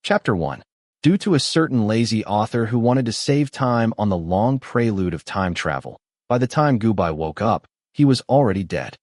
Chapter 1. Due to a certain lazy author who wanted to save time on the long prelude of time travel, by the time Gubai woke up, he was already dead.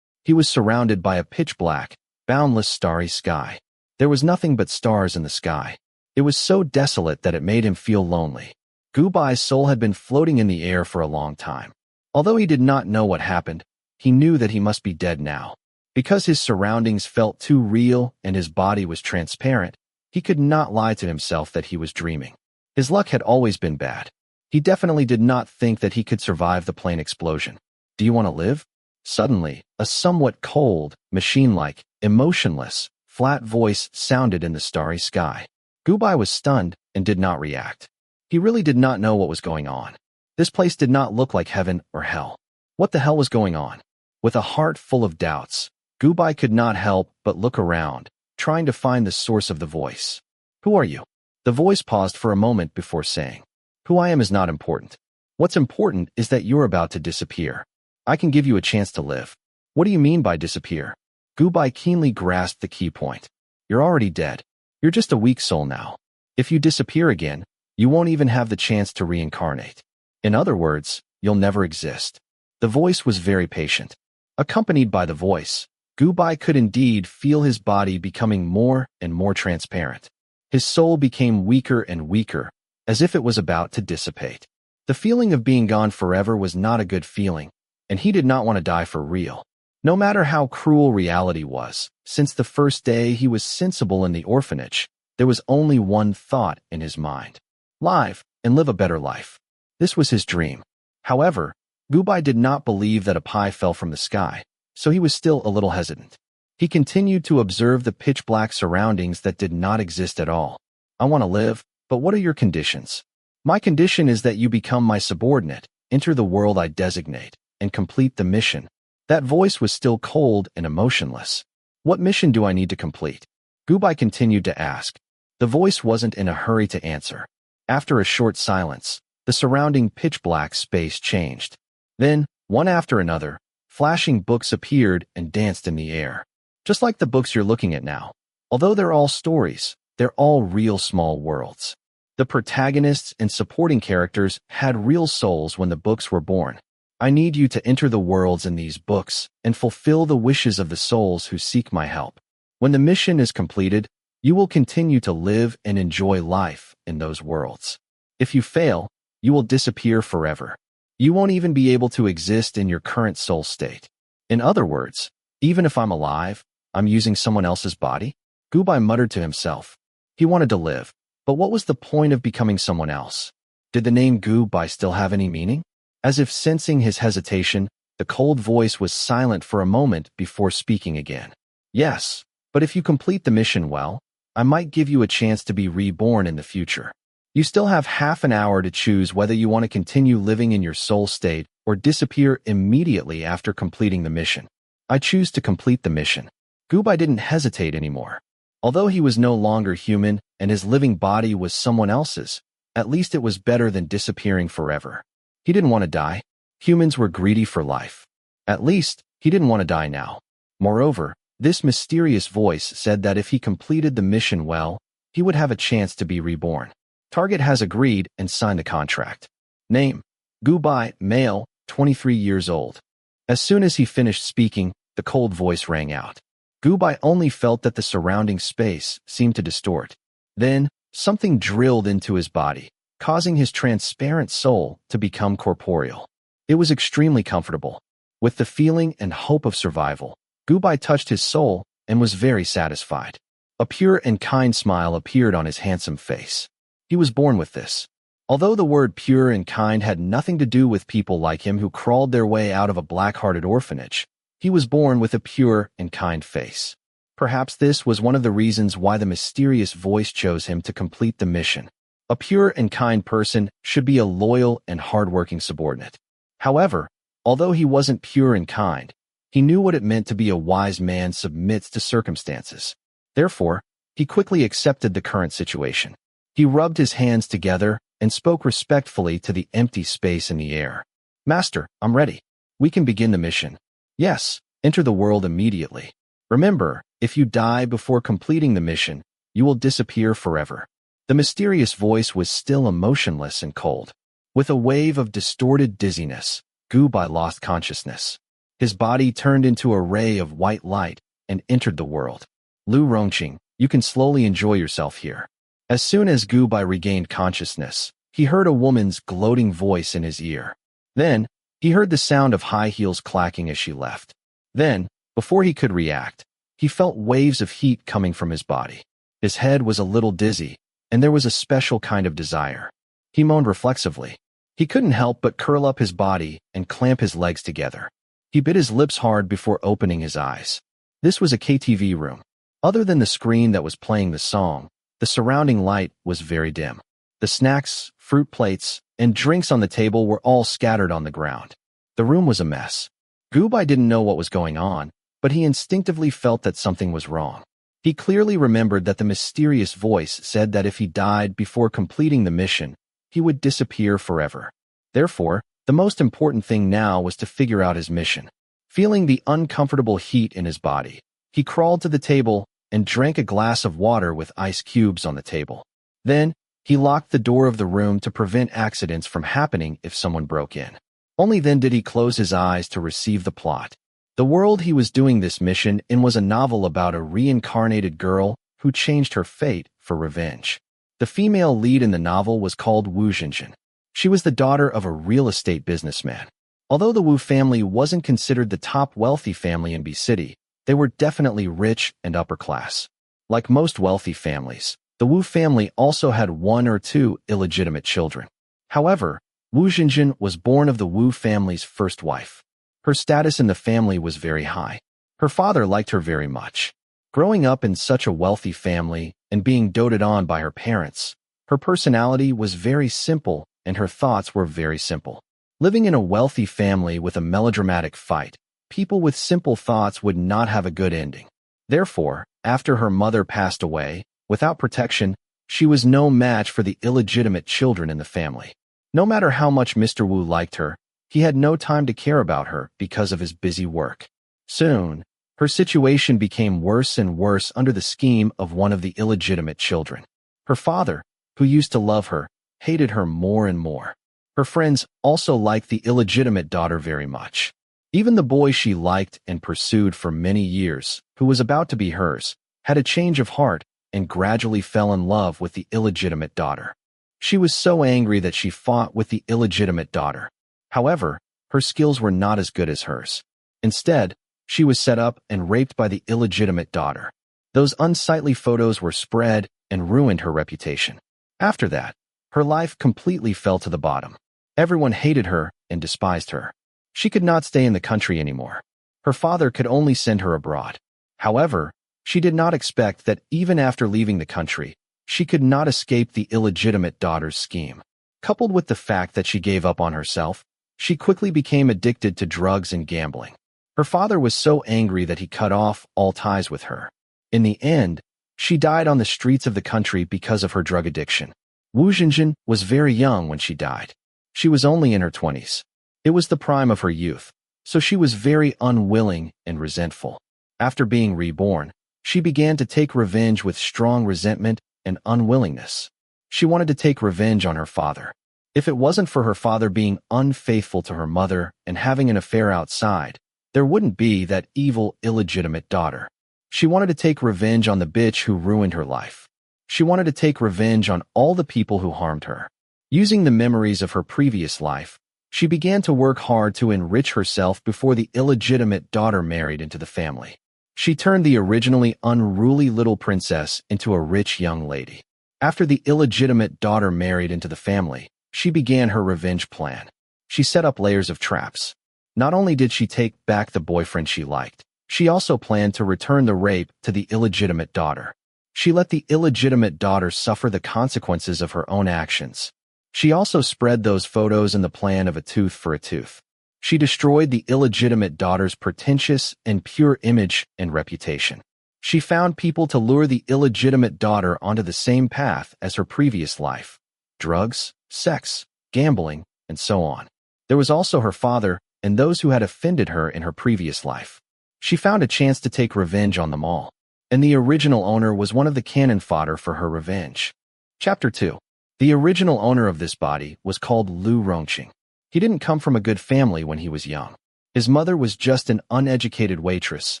He was surrounded by a pitch-black, boundless starry sky. There was nothing but stars in the sky. It was so desolate that it made him feel lonely. Gubai's soul had been floating in the air for a long time. Although he did not know what happened, he knew that he must be dead now. Because his surroundings felt too real and his body was transparent, he could not lie to himself that he was dreaming. His luck had always been bad. He definitely did not think that he could survive the plane explosion. Do you want to live? Suddenly, a somewhat cold, machine-like, emotionless, flat voice sounded in the starry sky. Gubai was stunned and did not react. He really did not know what was going on. This place did not look like heaven or hell. What the hell was going on? With a heart full of doubts, Gubai could not help but look around, trying to find the source of the voice. Who are you? The voice paused for a moment before saying, Who I am is not important. What's important is that you're about to disappear. I can give you a chance to live. What do you mean by disappear? Gubai keenly grasped the key point. You're already dead. You're just a weak soul now. If you disappear again, you won't even have the chance to reincarnate. In other words, you'll never exist. The voice was very patient. Accompanied by the voice, Gubai could indeed feel his body becoming more and more transparent. His soul became weaker and weaker, as if it was about to dissipate. The feeling of being gone forever was not a good feeling, and he did not want to die for real. No matter how cruel reality was, since the first day he was sensible in the orphanage, there was only one thought in his mind. Live and live a better life. This was his dream. However, Gubai did not believe that a pie fell from the sky, so he was still a little hesitant. He continued to observe the pitch-black surroundings that did not exist at all. I want to live, but what are your conditions? My condition is that you become my subordinate, enter the world I designate, and complete the mission. That voice was still cold and emotionless. What mission do I need to complete? Gubai continued to ask. The voice wasn't in a hurry to answer. After a short silence, the surrounding pitch-black space changed. Then, one after another, flashing books appeared and danced in the air. Just like the books you're looking at now. Although they're all stories, they're all real small worlds. The protagonists and supporting characters had real souls when the books were born. I need you to enter the worlds in these books and fulfill the wishes of the souls who seek my help. When the mission is completed, you will continue to live and enjoy life in those worlds. If you fail, you will disappear forever. You won't even be able to exist in your current soul state. In other words, even if I'm alive, I'm using someone else's body? Gubai muttered to himself. He wanted to live, but what was the point of becoming someone else? Did the name Gubai still have any meaning? As if sensing his hesitation, the cold voice was silent for a moment before speaking again. Yes, but if you complete the mission well, I might give you a chance to be reborn in the future. You still have half an hour to choose whether you want to continue living in your soul state or disappear immediately after completing the mission. I choose to complete the mission. Gubai didn't hesitate anymore. Although he was no longer human and his living body was someone else's, at least it was better than disappearing forever. He didn't want to die. Humans were greedy for life. At least, he didn't want to die now. Moreover, this mysterious voice said that if he completed the mission well, he would have a chance to be reborn. Target has agreed and signed the contract. Name: Gubai, male, 23 years old. As soon as he finished speaking, the cold voice rang out. Gubai only felt that the surrounding space seemed to distort. Then, something drilled into his body, causing his transparent soul to become corporeal. It was extremely comfortable. With the feeling and hope of survival, Gubai touched his soul and was very satisfied. A pure and kind smile appeared on his handsome face. He was born with this. Although the word pure and kind had nothing to do with people like him who crawled their way out of a black-hearted orphanage, he was born with a pure and kind face. Perhaps this was one of the reasons why the mysterious voice chose him to complete the mission. A pure and kind person should be a loyal and hardworking subordinate. However, although he wasn't pure and kind, he knew what it meant to be a wise man submits to circumstances. Therefore, he quickly accepted the current situation. He rubbed his hands together and spoke respectfully to the empty space in the air. Master, I'm ready. We can begin the mission. Yes, enter the world immediately. Remember, if you die before completing the mission, You will disappear forever. The mysterious voice was still emotionless and cold. With a wave of distorted dizziness, Gu Bai lost consciousness. His body turned into a ray of white light and entered the world. Lu Rongqing, you can slowly enjoy yourself here. As soon as Gu Bai regained consciousness, he heard a woman's gloating voice in his ear. Then, he heard the sound of high heels clacking as she left. Then, before he could react, he felt waves of heat coming from his body. His head was a little dizzy, and there was a special kind of desire. He moaned reflexively. He couldn't help but curl up his body and clamp his legs together. He bit his lips hard before opening his eyes. This was a KTV room. Other than the screen that was playing the song, the surrounding light was very dim. The snacks, fruit plates, and drinks on the table were all scattered on the ground. The room was a mess. Gu Bai didn't know what was going on, but he instinctively felt that something was wrong. He clearly remembered that the mysterious voice said that if he died before completing the mission, he would disappear forever. Therefore, the most important thing now was to figure out his mission. Feeling the uncomfortable heat in his body, he crawled to the table and drank a glass of water with ice cubes on the table. Then, he locked the door of the room to prevent accidents from happening if someone broke in. Only then did he close his eyes to receive the plot. The world he was doing this mission in was a novel about a reincarnated girl who changed her fate for revenge. The female lead in the novel was called Wu Jinjin. She was the daughter of a real estate businessman. Although the Wu family wasn't considered the top wealthy family in B City, they were definitely rich and upper class. Like most wealthy families, the Wu family also had 1 or 2 illegitimate children. However, Wu Jinjin was born of the Wu family's first wife. Her status in the family was very high. Her father liked her very much. Growing up in such a wealthy family and being doted on by her parents, her personality was very simple and her thoughts were very simple. Living in a wealthy family with a melodramatic fight, people with simple thoughts would not have a good ending. Therefore, after her mother passed away, without protection, she was no match for the illegitimate children in the family. No matter how much Mr. Wu liked her, he had no time to care about her because of his busy work. Soon, her situation became worse and worse under the scheme of one of the illegitimate children. Her father, who used to love her, hated her more and more. Her friends also liked the illegitimate daughter very much. Even the boy she liked and pursued for many years, who was about to be hers, had a change of heart and gradually fell in love with the illegitimate daughter. She was so angry that she fought with the illegitimate daughter. However, her skills were not as good as hers. Instead, she was set up and raped by the illegitimate daughter. Those unsightly photos were spread and ruined her reputation. After that, her life completely fell to the bottom. Everyone hated her and despised her. She could not stay in the country anymore. Her father could only send her abroad. However, she did not expect that even after leaving the country, she could not escape the illegitimate daughter's scheme. Coupled with the fact that she gave up on herself, she quickly became addicted to drugs and gambling. Her father was so angry that he cut off all ties with her. In the end, she died on the streets of the country because of her drug addiction. Wu Jinjin was very young when she died. She was only in her 20s. It was the prime of her youth, so she was very unwilling and resentful. After being reborn, she began to take revenge with strong resentment and unwillingness. She wanted to take revenge on her father. If it wasn't for her father being unfaithful to her mother and having an affair outside, there wouldn't be that evil, illegitimate daughter. She wanted to take revenge on the bitch who ruined her life. She wanted to take revenge on all the people who harmed her. Using the memories of her previous life, she began to work hard to enrich herself before the illegitimate daughter married into the family. She turned the originally unruly little princess into a rich young lady. After the illegitimate daughter married into the family, she began her revenge plan. She set up layers of traps. Not only did she take back the boyfriend she liked, she also planned to return the rape to the illegitimate daughter. She let the illegitimate daughter suffer the consequences of her own actions. She also spread those photos in the plan of a tooth for a tooth. She destroyed the illegitimate daughter's pretentious and pure image and reputation. She found people to lure the illegitimate daughter onto the same path as her previous life: drugs, sex, gambling, and so on. There was also her father and those who had offended her in her previous life. She found a chance to take revenge on them all. and the original owner was one of the cannon fodder for her revenge. Chapter 2. The original owner of this body was called Lu Rongqing. He didn't come from a good family when he was young. His mother was just an uneducated waitress,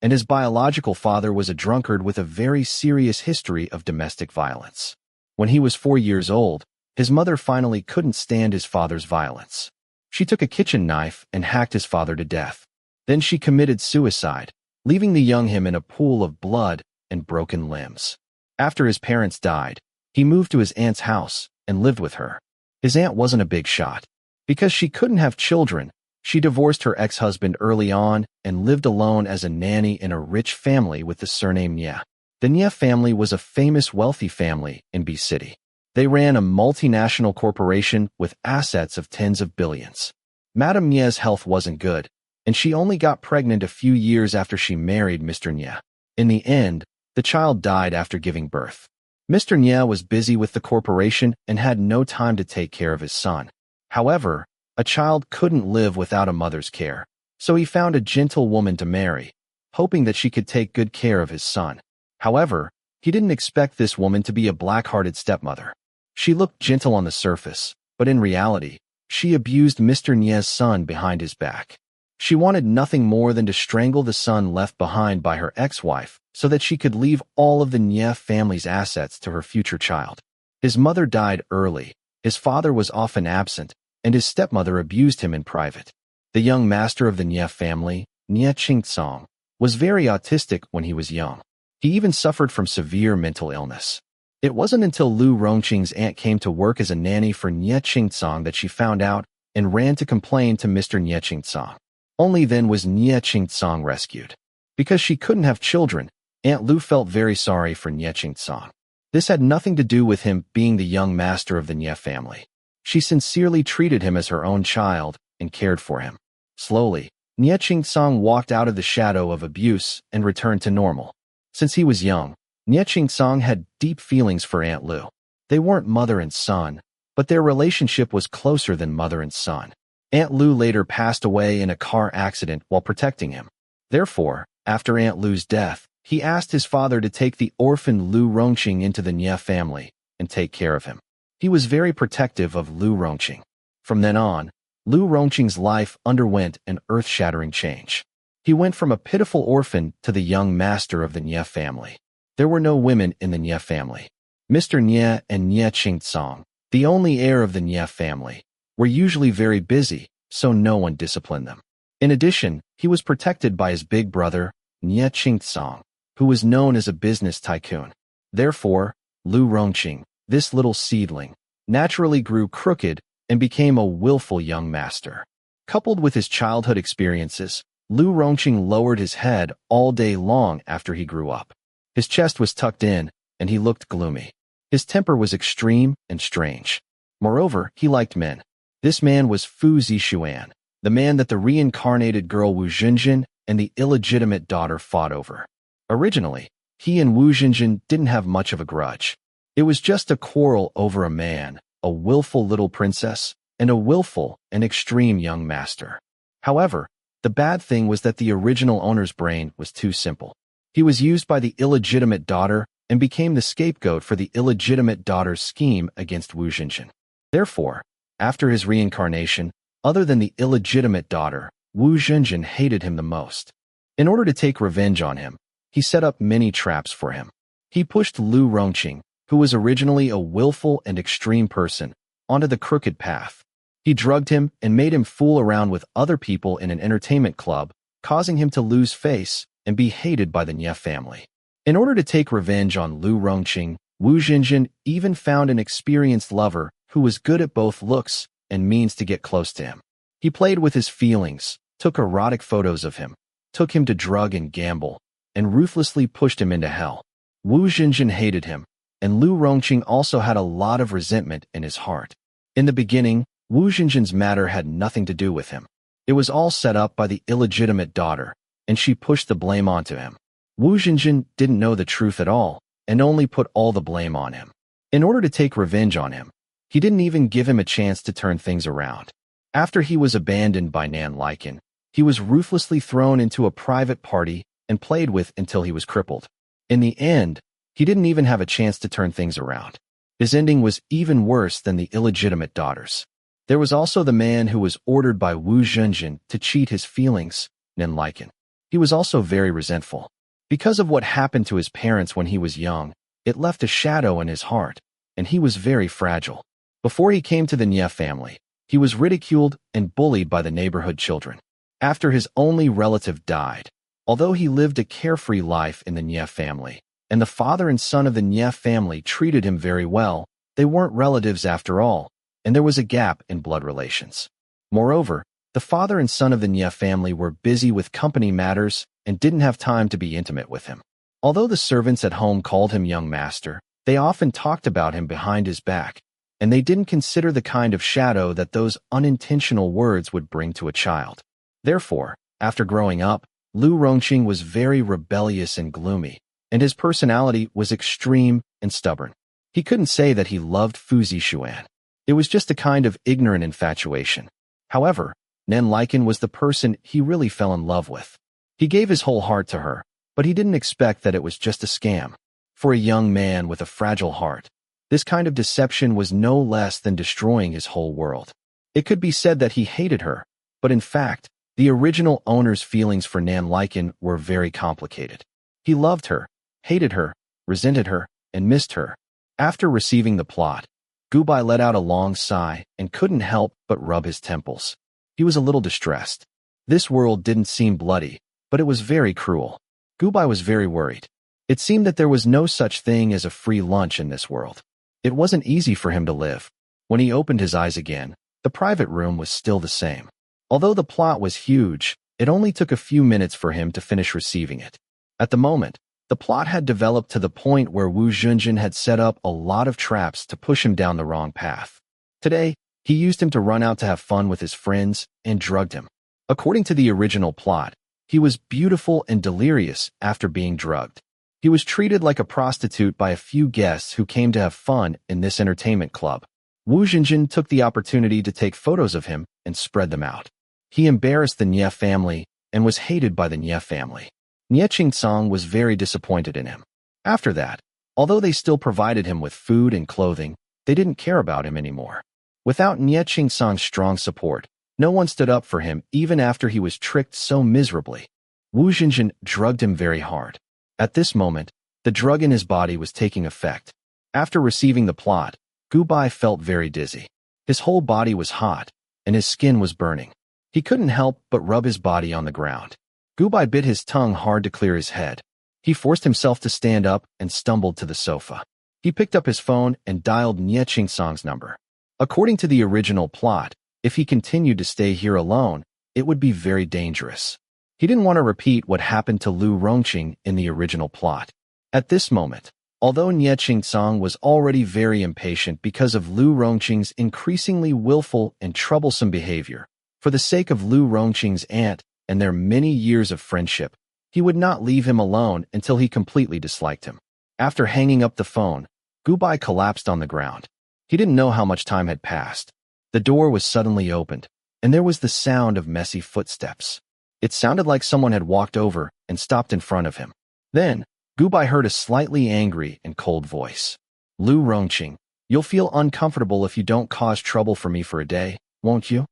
and his biological father was a drunkard with a very serious history of domestic violence. When he was 4 years old, his mother finally couldn't stand his father's violence. She took a kitchen knife and hacked his father to death. Then she committed suicide, leaving the young him in a pool of blood and broken limbs. After his parents died, he moved to his aunt's house and lived with her. His aunt wasn't a big shot. Because she couldn't have children, she divorced her ex-husband early on and lived alone as a nanny in a rich family with the surname Nie. The Nie family was a famous wealthy family in B City. They ran a multinational corporation with assets of tens of billions. Madame Nie's health wasn't good, and she only got pregnant a few years after she married Mr. Nie. In the end, the child died after giving birth. Mr. Nie was busy with the corporation and had no time to take care of his son. However, a child couldn't live without a mother's care, so he found a gentle woman to marry, hoping that she could take good care of his son. However, he didn't expect this woman to be a black-hearted stepmother. She looked gentle on the surface, but in reality, she abused Mr. Nie's son behind his back. She wanted nothing more than to strangle the son left behind by her ex-wife so that she could leave all of the Nie family's assets to her future child. His mother died early, his father was often absent, and his stepmother abused him in private. The young master of the Nie family, Nie Qingtsong, was very autistic when he was young. He even suffered from severe mental illness. It wasn't until Lu Rongqing's aunt came to work as a nanny for Nie Qingtsong that she found out and ran to complain to Mr. Nie Qingtsong. Only then was Nie Qingtsong rescued. Because she couldn't have children, Aunt Lu felt very sorry for Nie Qingtsong. This had nothing to do with him being the young master of the Nie family. She sincerely treated him as her own child and cared for him. Slowly, Nie Qingtsong walked out of the shadow of abuse and returned to normal. Since he was young, Nie Qingtsong had deep feelings for Aunt Lu. They weren't mother and son, but their relationship was closer than mother and son. Aunt Lu later passed away in a car accident while protecting him. Therefore, after Aunt Lu's death, he asked his father to take the orphan Lu Rongqing into the Nie family and take care of him. He was very protective of Lu Rongqing. From then on, Lu Rongqing's life underwent an earth-shattering change. He went from a pitiful orphan to the young master of the Nie family. There were no women in the Nie family. Mr. Nie and Nie Qingtsong, the only heir of the Nie family, were usually very busy, so no one disciplined them. In addition, he was protected by his big brother, Nie Qingtsong, who was known as a business tycoon. Therefore, Lu Rongqing, this little seedling, naturally grew crooked and became a willful young master. Coupled with his childhood experiences, Lu Rongqing lowered his head all day long after he grew up. His chest was tucked in, and he looked gloomy. His temper was extreme and strange. Moreover, he liked men. This man was Fu Zixuan, the man that the reincarnated girl Wu Zhenjin and the illegitimate daughter fought over. Originally, he and Wu Zhenjin didn't have much of a grudge. It was just a quarrel over a man, a willful little princess, and a willful and extreme young master. However, the bad thing was that the original owner's brain was too simple. He was used by the illegitimate daughter and became the scapegoat for the illegitimate daughter's scheme against Wu Zhenjin. Therefore, after his reincarnation, other than the illegitimate daughter, Wu Zhenjin hated him the most. In order to take revenge on him, he set up many traps for him. He pushed Lu Rongqing, who was originally a willful and extreme person, onto the crooked path. He drugged him and made him fool around with other people in an entertainment club, causing him to lose face and be hated by the Nie family. In order to take revenge on Lu Rongqing, Wu Zhenjin even found an experienced lover who was good at both looks and means to get close to him. He played with his feelings, took erotic photos of him, took him to drug and gamble, and ruthlessly pushed him into hell. Wu Zhenjin hated him, and Lu Rongqing also had a lot of resentment in his heart. In the beginning, Wu Zhenjin's matter had nothing to do with him. It was all set up by the illegitimate daughter, and she pushed the blame onto him. Wu Zhenjin didn't know the truth at all, and only put all the blame on him. In order to take revenge on him, he didn't even give him a chance to turn things around. After he was abandoned by Nan Lycan, he was ruthlessly thrown into a private party and played with until he was crippled. In the end, he didn't even have a chance to turn things around. His ending was even worse than the illegitimate daughters. There was also the man who was ordered by Wu Zhenjin to cheat his feelings, Nenliken. He was also very resentful. Because of what happened to his parents when he was young, it left a shadow in his heart, and he was very fragile. Before he came to the Nie family, he was ridiculed and bullied by the neighborhood children. After his only relative died, although he lived a carefree life in the Nie family, and the father and son of the Nie family treated him very well, they weren't relatives after all, and there was a gap in blood relations. Moreover, the father and son of the Nie family were busy with company matters and didn't have time to be intimate with him. Although the servants at home called him young master, they often talked about him behind his back, and they didn't consider the kind of shadow that those unintentional words would bring to a child. Therefore, after growing up, Lu Rongqing was very rebellious and gloomy, and his personality was extreme and stubborn. He couldn't say that he loved Fu Zixuan. It was just a kind of ignorant infatuation. However, Nenliken was the person he really fell in love with. He gave his whole heart to her, but he didn't expect that it was just a scam. For a young man with a fragile heart, this kind of deception was no less than destroying his whole world. It could be said that he hated her, but in fact, the original owner's feelings for Nenliken were very complicated. He loved her, hated her, resented her, and missed her. After receiving the plot, Gubai let out a long sigh and couldn't help but rub his temples. He was a little distressed. This world didn't seem bloody, but it was very cruel. Gubai was very worried. It seemed that there was no such thing as a free lunch in this world. It wasn't easy for him to live. When he opened his eyes again, the private room was still the same. Although the plot was huge, it only took a few minutes for him to finish receiving it. At the moment, the plot had developed to the point where Wu Zhenjin had set up a lot of traps to push him down the wrong path. Today, he used him to run out to have fun with his friends and drugged him. According to the original plot, he was beautiful and delirious after being drugged. He was treated like a prostitute by a few guests who came to have fun in this entertainment club. Wu Zhenjin took the opportunity to take photos of him and spread them out. He embarrassed the Nie family and was hated by the Nie family. Nie Qingsong was very disappointed in him. After that, although they still provided him with food and clothing, they didn't care about him anymore. Without Nie Qingsong's strong support, no one stood up for him even after he was tricked so miserably. Wu Zhenjin drugged him very hard. At this moment, the drug in his body was taking effect. After receiving the plot, Gubai felt very dizzy. His whole body was hot, and his skin was burning. He couldn't help but rub his body on the ground. Gubai bit his tongue hard to clear his head. He forced himself to stand up and stumbled to the sofa. He picked up his phone and dialed Nie Qingsong's number. According to the original plot, if he continued to stay here alone, it would be very dangerous. He didn't want to repeat what happened to Lu Rongqing in the original plot. At this moment, although Nie Qingsong was already very impatient because of Lu Rongqing's increasingly willful and troublesome behavior, for the sake of Lu Rongqing's aunt and their many years of friendship, he would not leave him alone until he completely disliked him. After hanging up the phone, Gubai collapsed on the ground. He didn't know how much time had passed. The door was suddenly opened, and there was the sound of messy footsteps. It sounded like someone had walked over and stopped in front of him. Then, Gubai heard a slightly angry and cold voice. Lu Rongqing, you'll feel uncomfortable if you don't cause trouble for me for a day, won't you?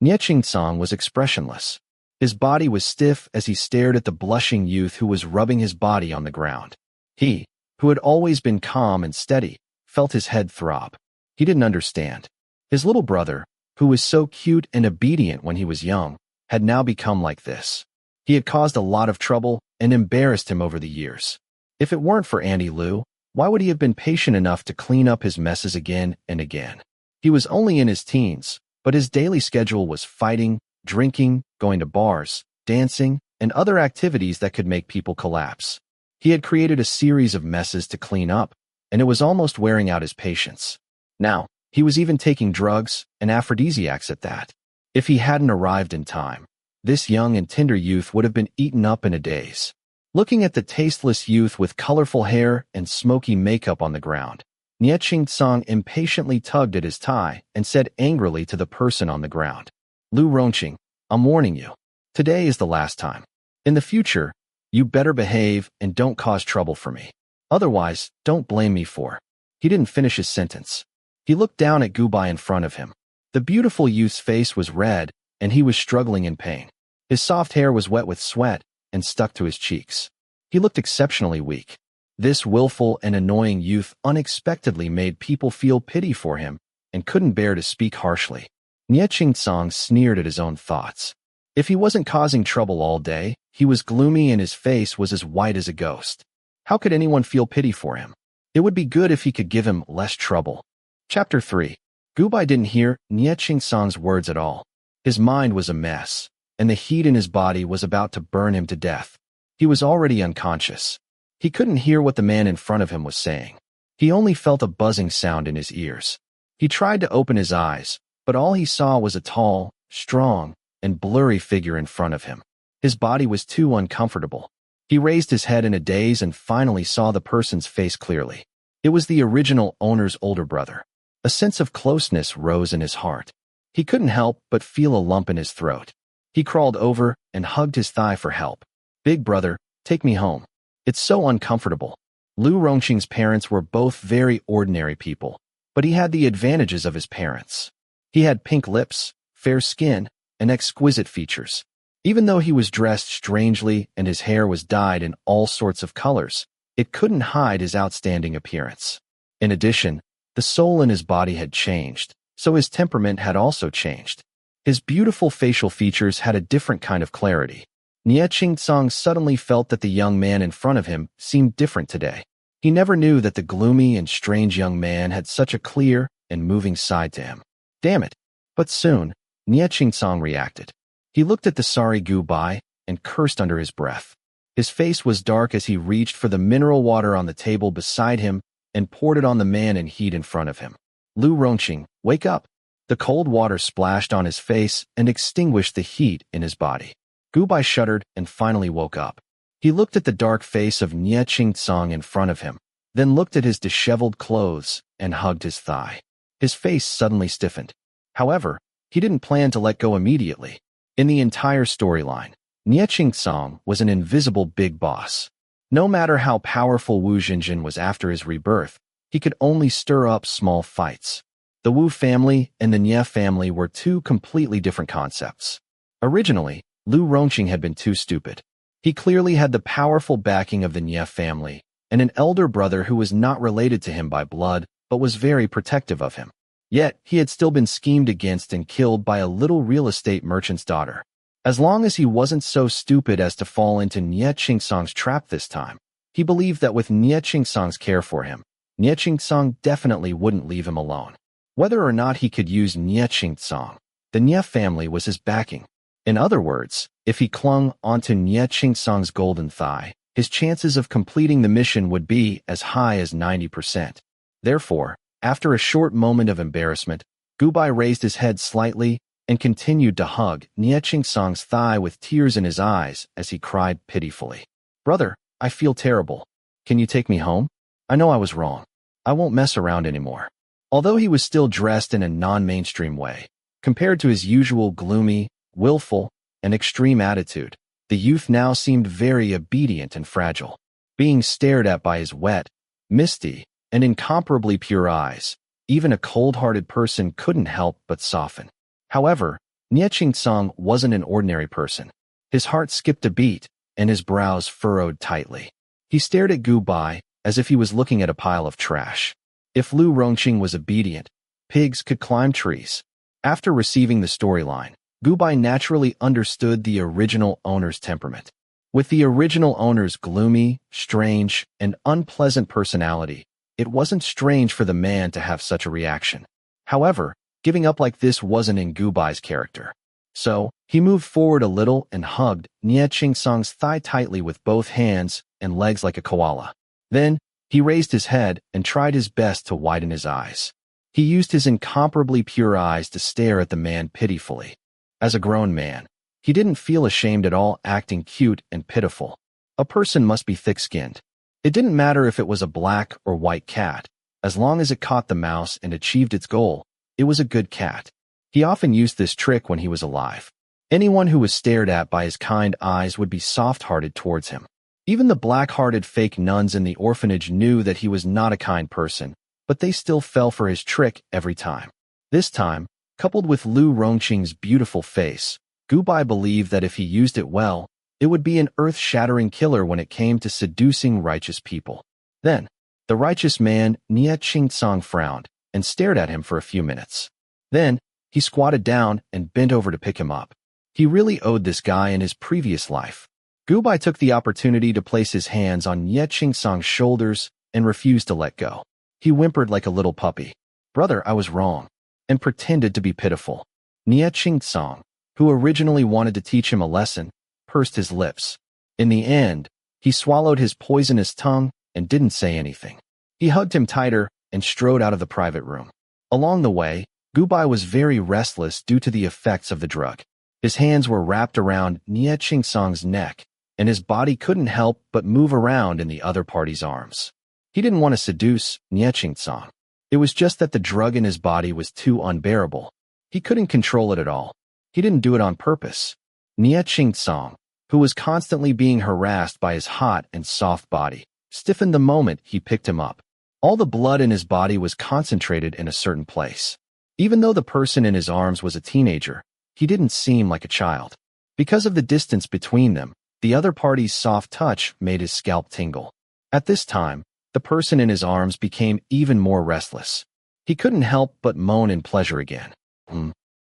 Nie Qingsong was expressionless. His body was stiff as he stared at the blushing youth who was rubbing his body on the ground. He, who had always been calm and steady, felt his head throb. He didn't understand. His little brother, who was so cute and obedient when he was young, had now become like this. He had caused a lot of trouble and embarrassed him over the years. If it weren't for Auntie Lu, why would he have been patient enough to clean up his messes again and again? He was only in his teens, but his daily schedule was fighting, drinking, going to bars, dancing, and other activities that could make people collapse. He had created a series of messes to clean up, and it was almost wearing out his patience. Now, he was even taking drugs and aphrodisiacs at that. If he hadn't arrived in time, this young and tender youth would have been eaten up in a daze. Looking at the tasteless youth with colorful hair and smoky makeup on the ground, Nie Qingsong impatiently tugged at his tie and said angrily to the person on the ground, Lu Rongqing, I'm warning you. Today is the last time. In the future, You better behave and don't cause trouble for me. Otherwise, don't blame me for. He didn't finish his sentence. He looked down at Gubai in front of him. The beautiful youth's face was red, and he was struggling in pain. His soft hair was wet with sweat and stuck to his cheeks. He looked exceptionally weak. This willful and annoying youth unexpectedly made people feel pity for him and couldn't bear to speak harshly. Nie Song sneered at his own thoughts. If he wasn't causing trouble all day, he was gloomy and his face was as white as a ghost. How could anyone feel pity for him? It would be good if he could give him less trouble. Chapter 3. Gubai didn't hear Nie Song's words at all. His mind was a mess, and the heat in his body was about to burn him to death. He was already unconscious. He couldn't hear what the man in front of him was saying. He only felt a buzzing sound in his ears. He tried to open his eyes, but all he saw was a tall, strong, and blurry figure in front of him. His body was too uncomfortable. He raised his head in a daze and finally saw the person's face clearly. It was the original owner's older brother. A sense of closeness rose in his heart. He couldn't help but feel a lump in his throat. He crawled over and hugged his thigh for help. Big brother, take me home. It's so uncomfortable. Lu Rongqing's parents were both very ordinary people, but he had the advantages of his parents. He had pink lips, fair skin, and exquisite features. Even though he was dressed strangely and his hair was dyed in all sorts of colors, it couldn't hide his outstanding appearance. In addition, the soul in his body had changed, so his temperament had also changed. His beautiful facial features had a different kind of clarity. Nie Song suddenly felt that the young man in front of him seemed different today. He never knew that the gloomy and strange young man had such a clear and moving side to him. Damn it! But soon, Nie Song reacted. He looked at the sorry Gubai and cursed under his breath. His face was dark as he reached for the mineral water on the table beside him and poured it on the man in heat in front of him. Lu Rongqing, wake up! The cold water splashed on his face and extinguished the heat in his body. Gubai shuddered and finally woke up. He looked at the dark face of Nie Song in front of him, then looked at his disheveled clothes and hugged his thigh. His face suddenly stiffened. However, he didn't plan to let go immediately. In the entire storyline, Nie Song was an invisible big boss. No matter how powerful Wu Jinjin was after his rebirth, he could only stir up small fights. The Wu family and the Nie family were two completely different concepts. Originally, Lu Rongqing had been too stupid. He clearly had the powerful backing of the Nie family and an elder brother who was not related to him by blood but was very protective of him. Yet, he had still been schemed against and killed by a little real estate merchant's daughter. As long as he wasn't so stupid as to fall into Nie Song's trap this time, he believed that with Nie Song's care for him, Nie Song definitely wouldn't leave him alone. Whether or not he could use Nie Song, the Nie family was his backing. In other words, if he clung onto Nie Song's golden thigh, his chances of completing the mission would be as high as 90%. Therefore, after a short moment of embarrassment, Gubai raised his head slightly and continued to hug Nie Song's thigh with tears in his eyes as he cried pitifully. Brother, I feel terrible. Can you take me home? I know I was wrong. I won't mess around anymore. Although he was still dressed in a non-mainstream way, compared to his usual gloomy, willful, and extreme attitude, the youth now seemed very obedient and fragile. Being stared at by his wet, misty, and incomparably pure eyes, even a cold-hearted person couldn't help but soften. However, Nie Song wasn't an ordinary person. His heart skipped a beat, and his brows furrowed tightly. He stared at Gubai as if he was looking at a pile of trash. If Lu Rongqing was obedient, pigs could climb trees. After receiving the storyline, Gubai naturally understood the original owner's temperament. With the original owner's gloomy, strange, and unpleasant personality, it wasn't strange for the man to have such a reaction. However, giving up like this wasn't in Gubai's character. So, he moved forward a little and hugged Nie Song's thigh tightly with both hands and legs like a koala. Then, he raised his head and tried his best to widen his eyes. He used his incomparably pure eyes to stare at the man pitifully. As a grown man, he didn't feel ashamed at all acting cute and pitiful. A person must be thick-skinned. It didn't matter if it was a black or white cat. As long as it caught the mouse and achieved its goal, it was a good cat. He often used this trick when he was alive. Anyone who was stared at by his kind eyes would be soft-hearted towards him. Even the black-hearted fake nuns in the orphanage knew that he was not a kind person, but they still fell for his trick every time. This time, coupled with Lu Rongqing's beautiful face, Gubai believed that if he used it well, it would be an earth-shattering killer when it came to seducing righteous people. Then, the righteous man, Nie Qingsong, frowned and stared at him for a few minutes. Then, he squatted down and bent over to pick him up. He really owed this guy in his previous life. Gubai took the opportunity to place his hands on Nie Qingsong's shoulders and refused to let go. He whimpered like a little puppy. "Brother, I was wrong," and pretended to be pitiful. Nie Qingsong, who originally wanted to teach him a lesson, pursed his lips. In the end, he swallowed his poisonous tongue and didn't say anything. He hugged him tighter and strode out of the private room. Along the way, Gubai was very restless due to the effects of the drug. His hands were wrapped around Nie Qingsong's neck, and his body couldn't help but move around in the other party's arms. He didn't want to seduce Nie Qingsong. It was just that the drug in his body was too unbearable. He couldn't control it at all. He didn't do it on purpose. Nie Qingsong, who was constantly being harassed by his hot and soft body, stiffened the moment he picked him up. All the blood in his body was concentrated in a certain place. Even though the person in his arms was a teenager, he didn't seem like a child. Because of the distance between them, the other party's soft touch made his scalp tingle. At this time, the person in his arms became even more restless. He couldn't help but moan in pleasure again.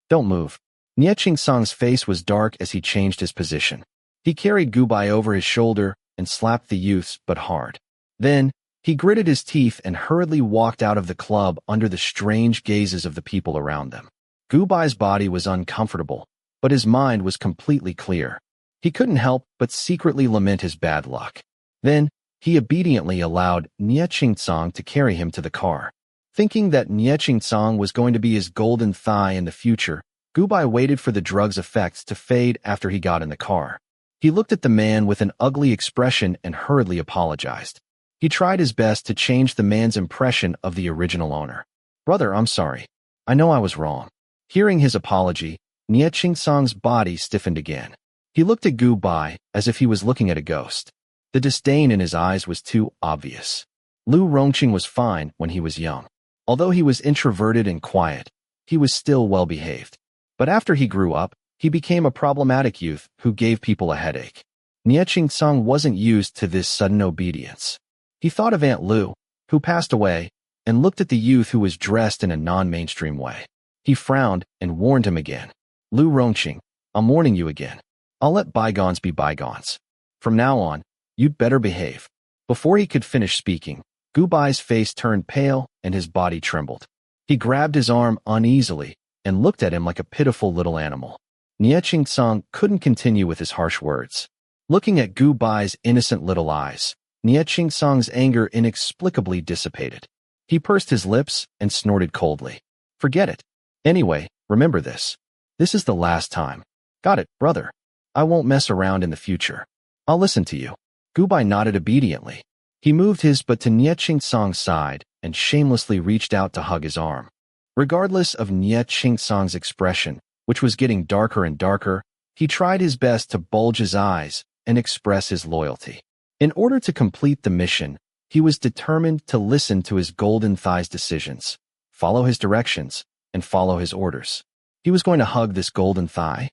Don't move." Nie Qingsong's face was dark as he changed his position. He carried Gubai over his shoulder and slapped the youth's but hard. Then, he gritted his teeth and hurriedly walked out of the club under the strange gazes of the people around them. Gubai's body was uncomfortable, but his mind was completely clear. He couldn't help but secretly lament his bad luck. Then, he obediently allowed Nie Qingsong to carry him to the car. Thinking that Nie Qingsong was going to be his golden thigh in the future, Gubai waited for the drug's effects to fade after he got in the car. He looked at the man with an ugly expression and hurriedly apologized. He tried his best to change the man's impression of the original owner. "Brother, I'm sorry. I know I was wrong." Hearing his apology, Nie Qingsong's body stiffened again. He looked at Gubai as if he was looking at a ghost. The disdain in his eyes was too obvious. Lu Rongqing was fine when he was young. Although he was introverted and quiet, he was still well-behaved. But after he grew up, he became a problematic youth who gave people a headache. Nie Qingsong wasn't used to this sudden obedience. He thought of Aunt Lu, who passed away, and looked at the youth who was dressed in a non-mainstream way. He frowned and warned him again. "Lu Rongqing, I'm warning you again. I'll let bygones be bygones. From now on, you'd better behave." Before he could finish speaking, Gubai's face turned pale and his body trembled. He grabbed his arm uneasily and looked at him like a pitiful little animal. Nie Qingsong couldn't continue with his harsh words. Looking at Gubai's innocent little eyes, Nie Qingsong's anger inexplicably dissipated. He pursed his lips and snorted coldly. "Forget it. Anyway, remember this. This is the last time. Got it, brother? I won't mess around in the future. I'll listen to you." Gubai nodded obediently. He moved his butt to Nie Qingsong's side and shamelessly reached out to hug his arm. Regardless of Nie Qingsong's expression, which was getting darker and darker, he tried his best to bulge his eyes and express his loyalty. In order to complete the mission, he was determined to listen to his golden thigh's decisions, follow his directions, and follow his orders. He was going to hug this golden thigh.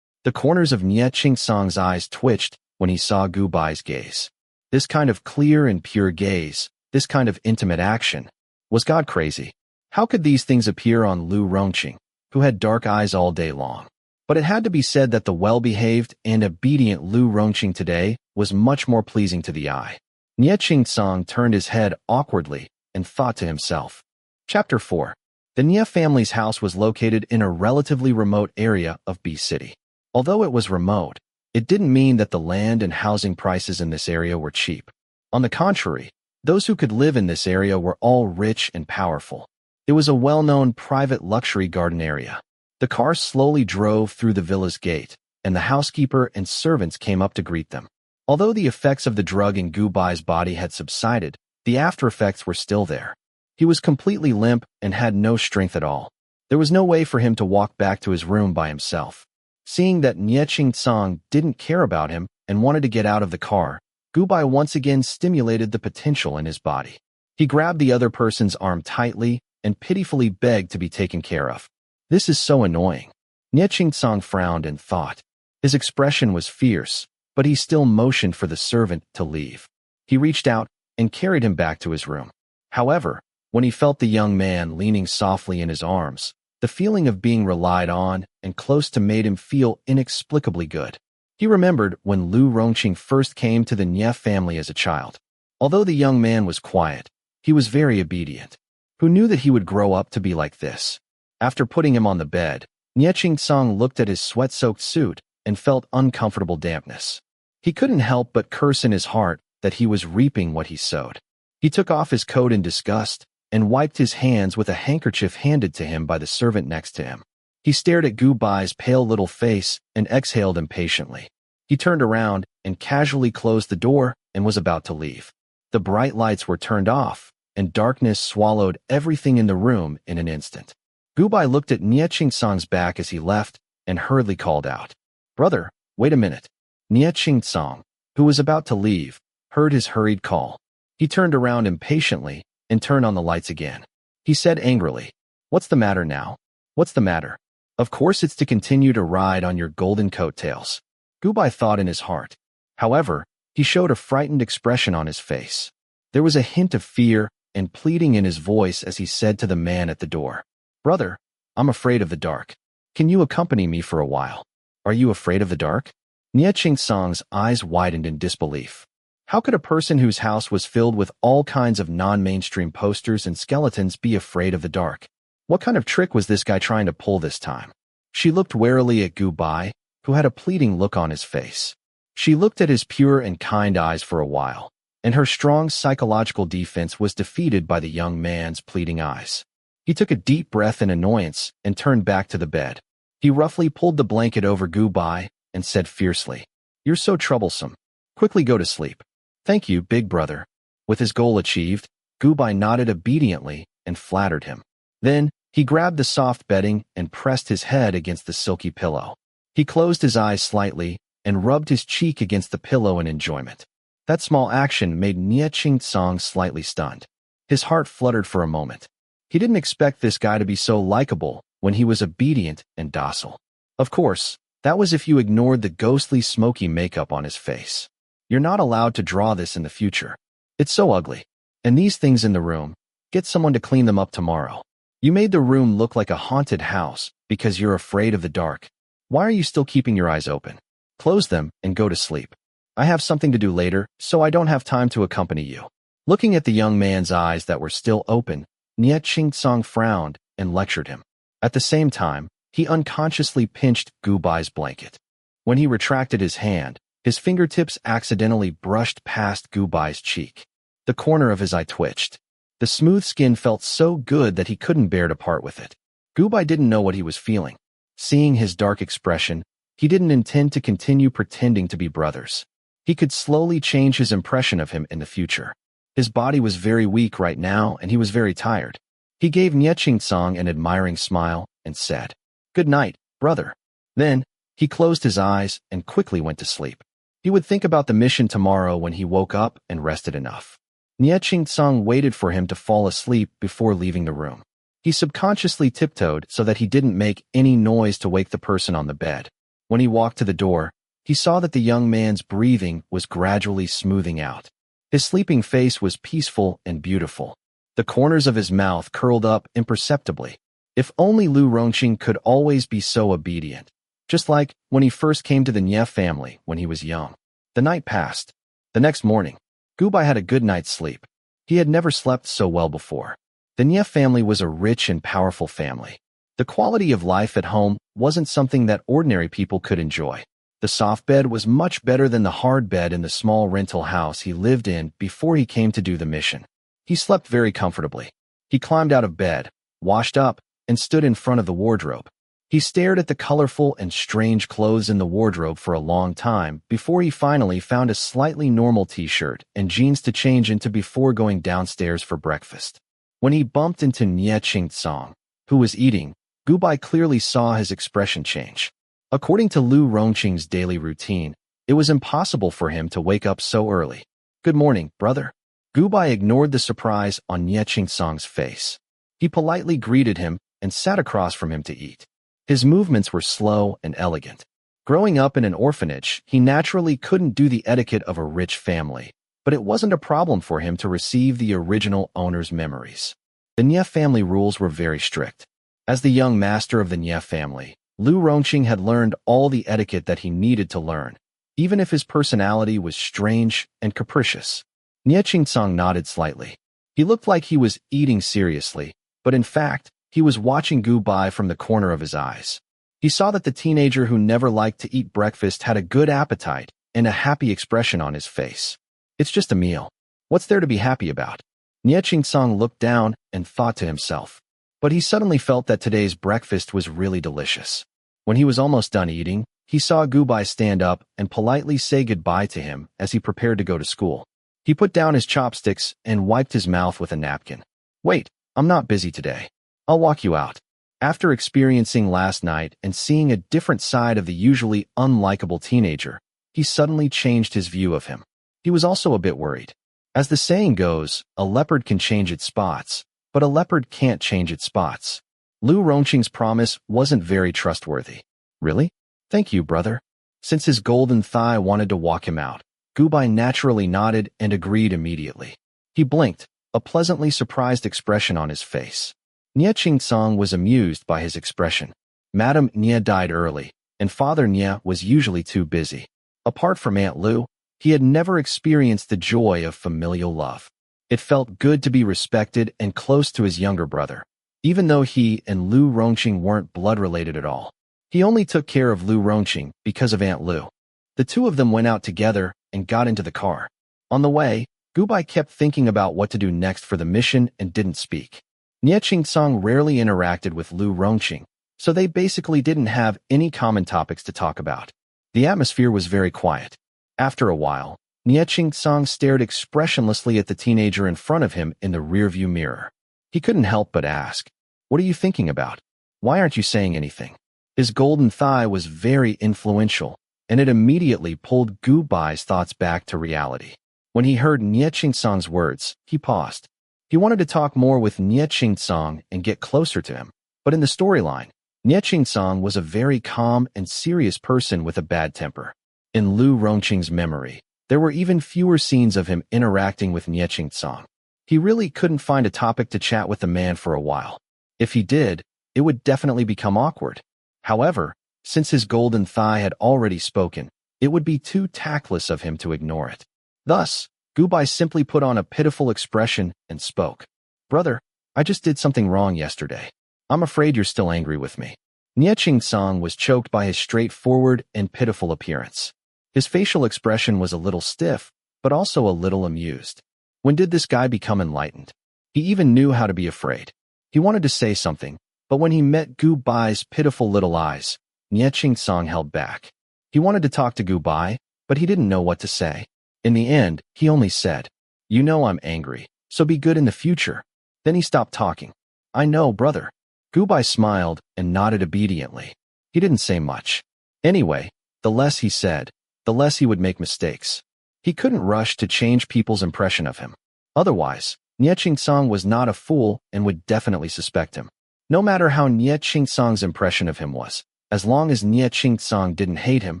The corners of Nie Qingsong's eyes twitched when he saw Gubai's gaze. This kind of clear and pure gaze, this kind of intimate action. Was God crazy? How could these things appear on Lu Rongqing, who had dark eyes all day long? But it had to be said that the well-behaved and obedient Lu Rongqing today was much more pleasing to the eye. Nie Qingsong turned his head awkwardly and thought to himself. Chapter 4. The Nie family's house was located in a relatively remote area of B City. Although it was remote, it didn't mean that the land and housing prices in this area were cheap. On the contrary, those who could live in this area were all rich and powerful. It was a well-known private luxury garden area. The car slowly drove through the villa's gate, and the housekeeper and servants came up to greet them. Although the effects of the drug in Gubai's body had subsided, the after-effects were still there. He was completely limp and had no strength at all. There was no way for him to walk back to his room by himself. Seeing that Nie Qingsong didn't care about him and wanted to get out of the car, Gubai once again stimulated the potential in his body. He grabbed the other person's arm tightly and pitifully begged to be taken care of. This is so annoying. Nie Song frowned and thought. His expression was fierce, but he still motioned for the servant to leave. He reached out and carried him back to his room. However, when he felt the young man leaning softly in his arms, the feeling of being relied on and close to made him feel inexplicably good. He remembered when Lu Rongqing first came to the Nie family as a child. Although the young man was quiet, he was very obedient. Who knew that he would grow up to be like this? After putting him on the bed, Nie Song looked at his sweat-soaked suit and felt uncomfortable dampness. He couldn't help but curse in his heart that he was reaping what he sowed. He took off his coat in disgust and wiped his hands with a handkerchief handed to him by the servant next to him. He stared at Gu Bai's pale little face and exhaled impatiently. He turned around and casually closed the door and was about to leave. The bright lights were turned off, and darkness swallowed everything in the room in an instant. Gu Bai looked at Nie Song's back as he left and hurriedly called out, "Brother, wait a minute." Nie Song, who was about to leave, heard his hurried call. He turned around impatiently and turned on the lights again. He said angrily, "What's the matter now? What's the matter?" "Of course it's to continue to ride on your golden coattails," Gu Bai thought in his heart. However, he showed a frightened expression on his face. There was a hint of fear and pleading in his voice as he said to the man at the door, "Brother, I'm afraid of the dark. Can you accompany me for a while?" "Are you afraid of the dark?" Nie Song's eyes widened in disbelief. How could a person whose house was filled with all kinds of non-mainstream posters and skeletons be afraid of the dark? What kind of trick was this guy trying to pull this time? She looked warily at Gu Bai, who had a pleading look on his face. She looked at his pure and kind eyes for a while, and her strong psychological defense was defeated by the young man's pleading eyes. He took a deep breath in annoyance and turned back to the bed. He roughly pulled the blanket over Gu Bai and said fiercely, "You're so troublesome. Quickly go to sleep." "Thank you, big brother." With his goal achieved, Gu Bai nodded obediently and flattered him. Then, he grabbed the soft bedding and pressed his head against the silky pillow. He closed his eyes slightly and rubbed his cheek against the pillow in enjoyment. That small action made Nie Song slightly stunned. His heart fluttered for a moment. He didn't expect this guy to be so likable when he was obedient and docile. Of course, that was if you ignored the ghostly smoky makeup on his face. You're not allowed to draw this in the future. It's so ugly. And these things in the room, get someone to clean them up tomorrow. You made the room look like a haunted house because you're afraid of the dark. Why are you still keeping your eyes open? Close them and go to sleep. I have something to do later, so I don't have time to accompany you." Looking at the young man's eyes that were still open, Nie Song frowned and lectured him. At the same time, he unconsciously pinched Gu Bai's blanket. When he retracted his hand, his fingertips accidentally brushed past Gu Bai's cheek. The corner of his eye twitched. The smooth skin felt so good that he couldn't bear to part with it. Gu Bai didn't know what he was feeling. Seeing his dark expression, he didn't intend to continue pretending to be brothers. He could slowly change his impression of him in the future. His body was very weak right now, and he was very tired. He gave Nie Song an admiring smile and said, "Good night, brother." Then, he closed his eyes and quickly went to sleep. He would think about the mission tomorrow when he woke up and rested enough. Nie Song waited for him to fall asleep before leaving the room. He subconsciously tiptoed so that he didn't make any noise to wake the person on the bed. When he walked to the door, he saw that the young man's breathing was gradually smoothing out. His sleeping face was peaceful and beautiful. The corners of his mouth curled up imperceptibly. If only Lu Rongqing could always be so obedient. Just like when he first came to the Nie family when he was young. The night passed. The next morning, Gu Bai had a good night's sleep. He had never slept so well before. The Nie family was a rich and powerful family. The quality of life at home wasn't something that ordinary people could enjoy. The soft bed was much better than the hard bed in the small rental house he lived in before he came to do the mission. He slept very comfortably. He climbed out of bed, washed up, and stood in front of the wardrobe. He stared at the colorful and strange clothes in the wardrobe for a long time before he finally found a slightly normal t-shirt and jeans to change into before going downstairs for breakfast. When he bumped into Nie Song, who was eating, Gu Bai clearly saw his expression change. According to Lu Rongqing's daily routine, It was impossible for him to wake up so early. "Good morning, brother." Gubai ignored the surprise on Nie Song's face. He politely greeted him and sat across from him to eat. His movements were slow and elegant. Growing up in an orphanage, he naturally couldn't do the etiquette of a rich family, but it wasn't a problem for him to receive the original owner's memories. The Nie family rules were very strict. As the young master of the Nie family, Lu Rongqing had learned all the etiquette that he needed to learn, even if his personality was strange and capricious. Nie Song nodded slightly. He looked like he was eating seriously, but in fact, he was watching Gubai from the corner of his eyes. He saw that the teenager who never liked to eat breakfast had a good appetite and a happy expression on his face. "It's just a meal. What's there to be happy about?" Nie Song looked down and thought to himself. But he suddenly felt that today's breakfast was really delicious. When he was almost done eating, he saw Gubai stand up and politely say goodbye to him as he prepared to go to school. He put down his chopsticks and wiped his mouth with a napkin. "Wait, I'm not busy today. I'll walk you out." After experiencing last night and seeing a different side of the usually unlikable teenager, he suddenly changed his view of him. He was also a bit worried. As the saying goes, a leopard can change its spots, but a leopard can't change its spots. Lu Rongqing's promise wasn't very trustworthy. "Really? Thank you, brother." Since his golden thigh wanted to walk him out, Gubai naturally nodded and agreed immediately. He blinked, a pleasantly surprised expression on his face. Nie Song was amused by his expression. Madame Nie died early, and Father Nie was usually too busy. Apart from Aunt Lu, he had never experienced the joy of familial love. It felt good to be respected and close to his younger brother, even though he and Lu Rongqing weren't blood-related at all. He only took care of Lu Rongqing because of Aunt Lu. The two of them went out together and got into the car. On the way, Gubai kept thinking about what to do next for the mission and didn't speak. Nie Song rarely interacted with Lu Rongqing, so they basically didn't have any common topics to talk about. The atmosphere was very quiet. After a while, Nie Song stared expressionlessly at the teenager in front of him in the rearview mirror. He couldn't help but ask, "What are you thinking about? Why aren't you saying anything?" His golden thigh was very influential, and it immediately pulled Gubai's thoughts back to reality. When he heard Nie Song's words, he paused. He wanted to talk more with Nie Song and get closer to him, but in the storyline, Nie Song was a very calm and serious person with a bad temper. In Lu Rongqing's memory, there were even fewer scenes of him interacting with Nie Song. He really couldn't find a topic to chat with the man for a while. If he did, it would definitely become awkward. However, since his golden thigh had already spoken, it would be too tactless of him to ignore it. Thus, Gubai simply put on a pitiful expression and spoke. "Brother, I just did something wrong yesterday. I'm afraid you're still angry with me." Nie Song was choked by his straightforward and pitiful appearance. His facial expression was a little stiff, but also a little amused. When did this guy become enlightened? He even knew how to be afraid. He wanted to say something, but when he met Gubai's pitiful little eyes, Nie Song held back. He wanted to talk to Gubai, but he didn't know what to say. In the end, he only said, "You know I'm angry, so be good in the future." Then he stopped talking. "I know, brother." Gubai smiled and nodded obediently. He didn't say much. Anyway, the less he said, the less he would make mistakes. He couldn't rush to change people's impression of him. Otherwise, Nie Song was not a fool and would definitely suspect him. No matter how Nie Song's impression of him was, as long as Nie Song didn't hate him,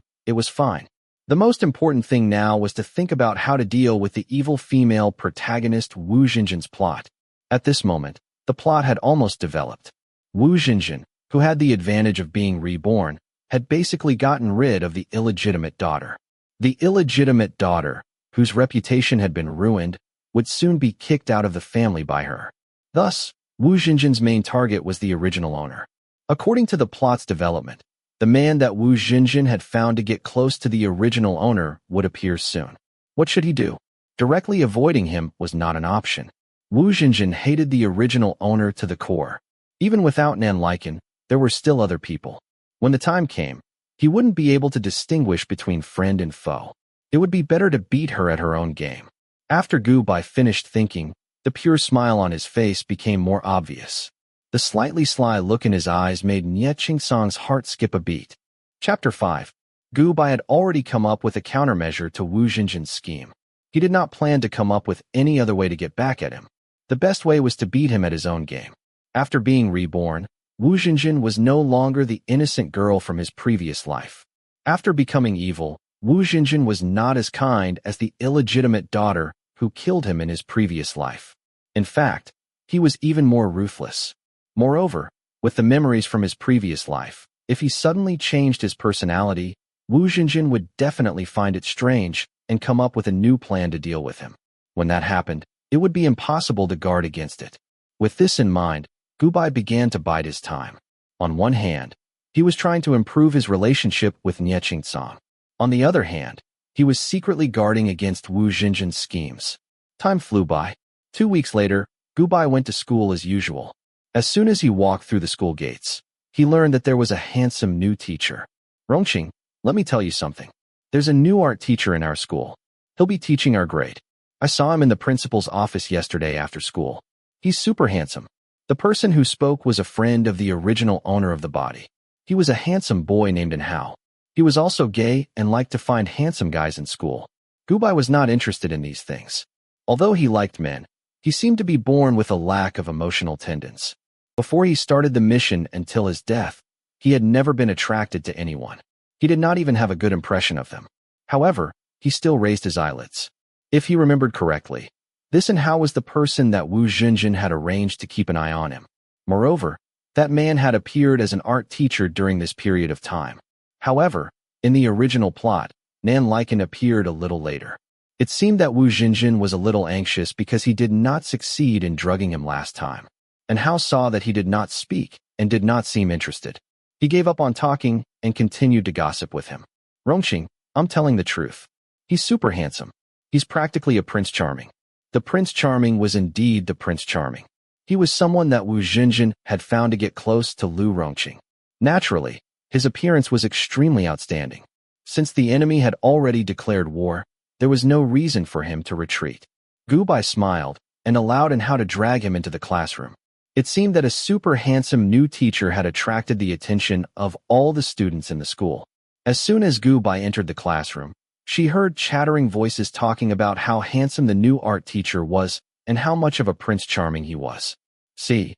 it was fine. The most important thing now was to think about how to deal with the evil female protagonist Wu Xinjin's plot. At this moment, the plot had almost developed. Wu Xinjin, who had the advantage of being reborn, had basically gotten rid of the illegitimate daughter. The illegitimate daughter, whose reputation had been ruined, would soon be kicked out of the family by her. Thus, Wu Xinjin's main target was the original owner. According to the plot's development, the man that Wu Xinjin had found to get close to the original owner would appear soon. What should he do? Directly avoiding him was not an option. Wu Xinjin hated the original owner to the core. Even without Nan Lycan, there were still other people. When the time came, he wouldn't be able to distinguish between friend and foe. It would be better to beat her at her own game. After Gubai finished thinking, the pure smile on his face became more obvious. The slightly sly look in his eyes made Nie Song's heart skip a beat. Chapter 5. Gu Bai had already come up with a countermeasure to Wu Xinjin's scheme. He did not plan to come up with any other way to get back at him. The best way was to beat him at his own game. After being reborn, Wu Xinjin was no longer the innocent girl from his previous life. After becoming evil, Wu Xinjin was not as kind as the illegitimate daughter who killed him in his previous life. In fact, he was even more ruthless. Moreover, with the memories from his previous life, if he suddenly changed his personality, Wu Xinjin would definitely find it strange and come up with a new plan to deal with him. When that happened, it would be impossible to guard against it. With this in mind, Gu Bai began to bide his time. On one hand, he was trying to improve his relationship with Nie Qingcang. On the other hand, he was secretly guarding against Wu Xinjin's schemes. Time flew by. 2 weeks later, Gu Bai went to school as usual. As soon as he walked through the school gates, he learned that there was a handsome new teacher. Rongqing, let me tell you something. There's a new art teacher in our school. He'll be teaching our grade. I saw him in the principal's office yesterday after school. He's super handsome. The person who spoke was a friend of the original owner of the body. He was a handsome boy named Hao. He was also gay and liked to find handsome guys in school. Gu Bai was not interested in these things. Although he liked men, he seemed to be born with a lack of emotional tendons. Before he started the mission until his death, he had never been attracted to anyone. He did not even have a good impression of them. However, he still raised his eyelids. If he remembered correctly, this Hao was the person that Wu Xinjin had arranged to keep an eye on him. Moreover, that man had appeared as an art teacher during this period of time. However, in the original plot, Nan Liken appeared a little later. It seemed that Wu Xinjin was a little anxious because he did not succeed in drugging him last time. And Hao saw that he did not speak and did not seem interested. He gave up on talking and continued to gossip with him. Rongqing, I'm telling the truth. He's super handsome. He's practically a Prince Charming. The Prince Charming was indeed the Prince Charming. He was someone that Wu Xinjin had found to get close to Lu Rongqing. Naturally, his appearance was extremely outstanding. Since the enemy had already declared war, there was no reason for him to retreat. Gu Bai smiled and allowed Hao to drag him into the classroom. It seemed that a super handsome new teacher had attracted the attention of all the students in the school. As soon as Gu Bai entered the classroom, she heard chattering voices talking about how handsome the new art teacher was and how much of a Prince Charming he was. See,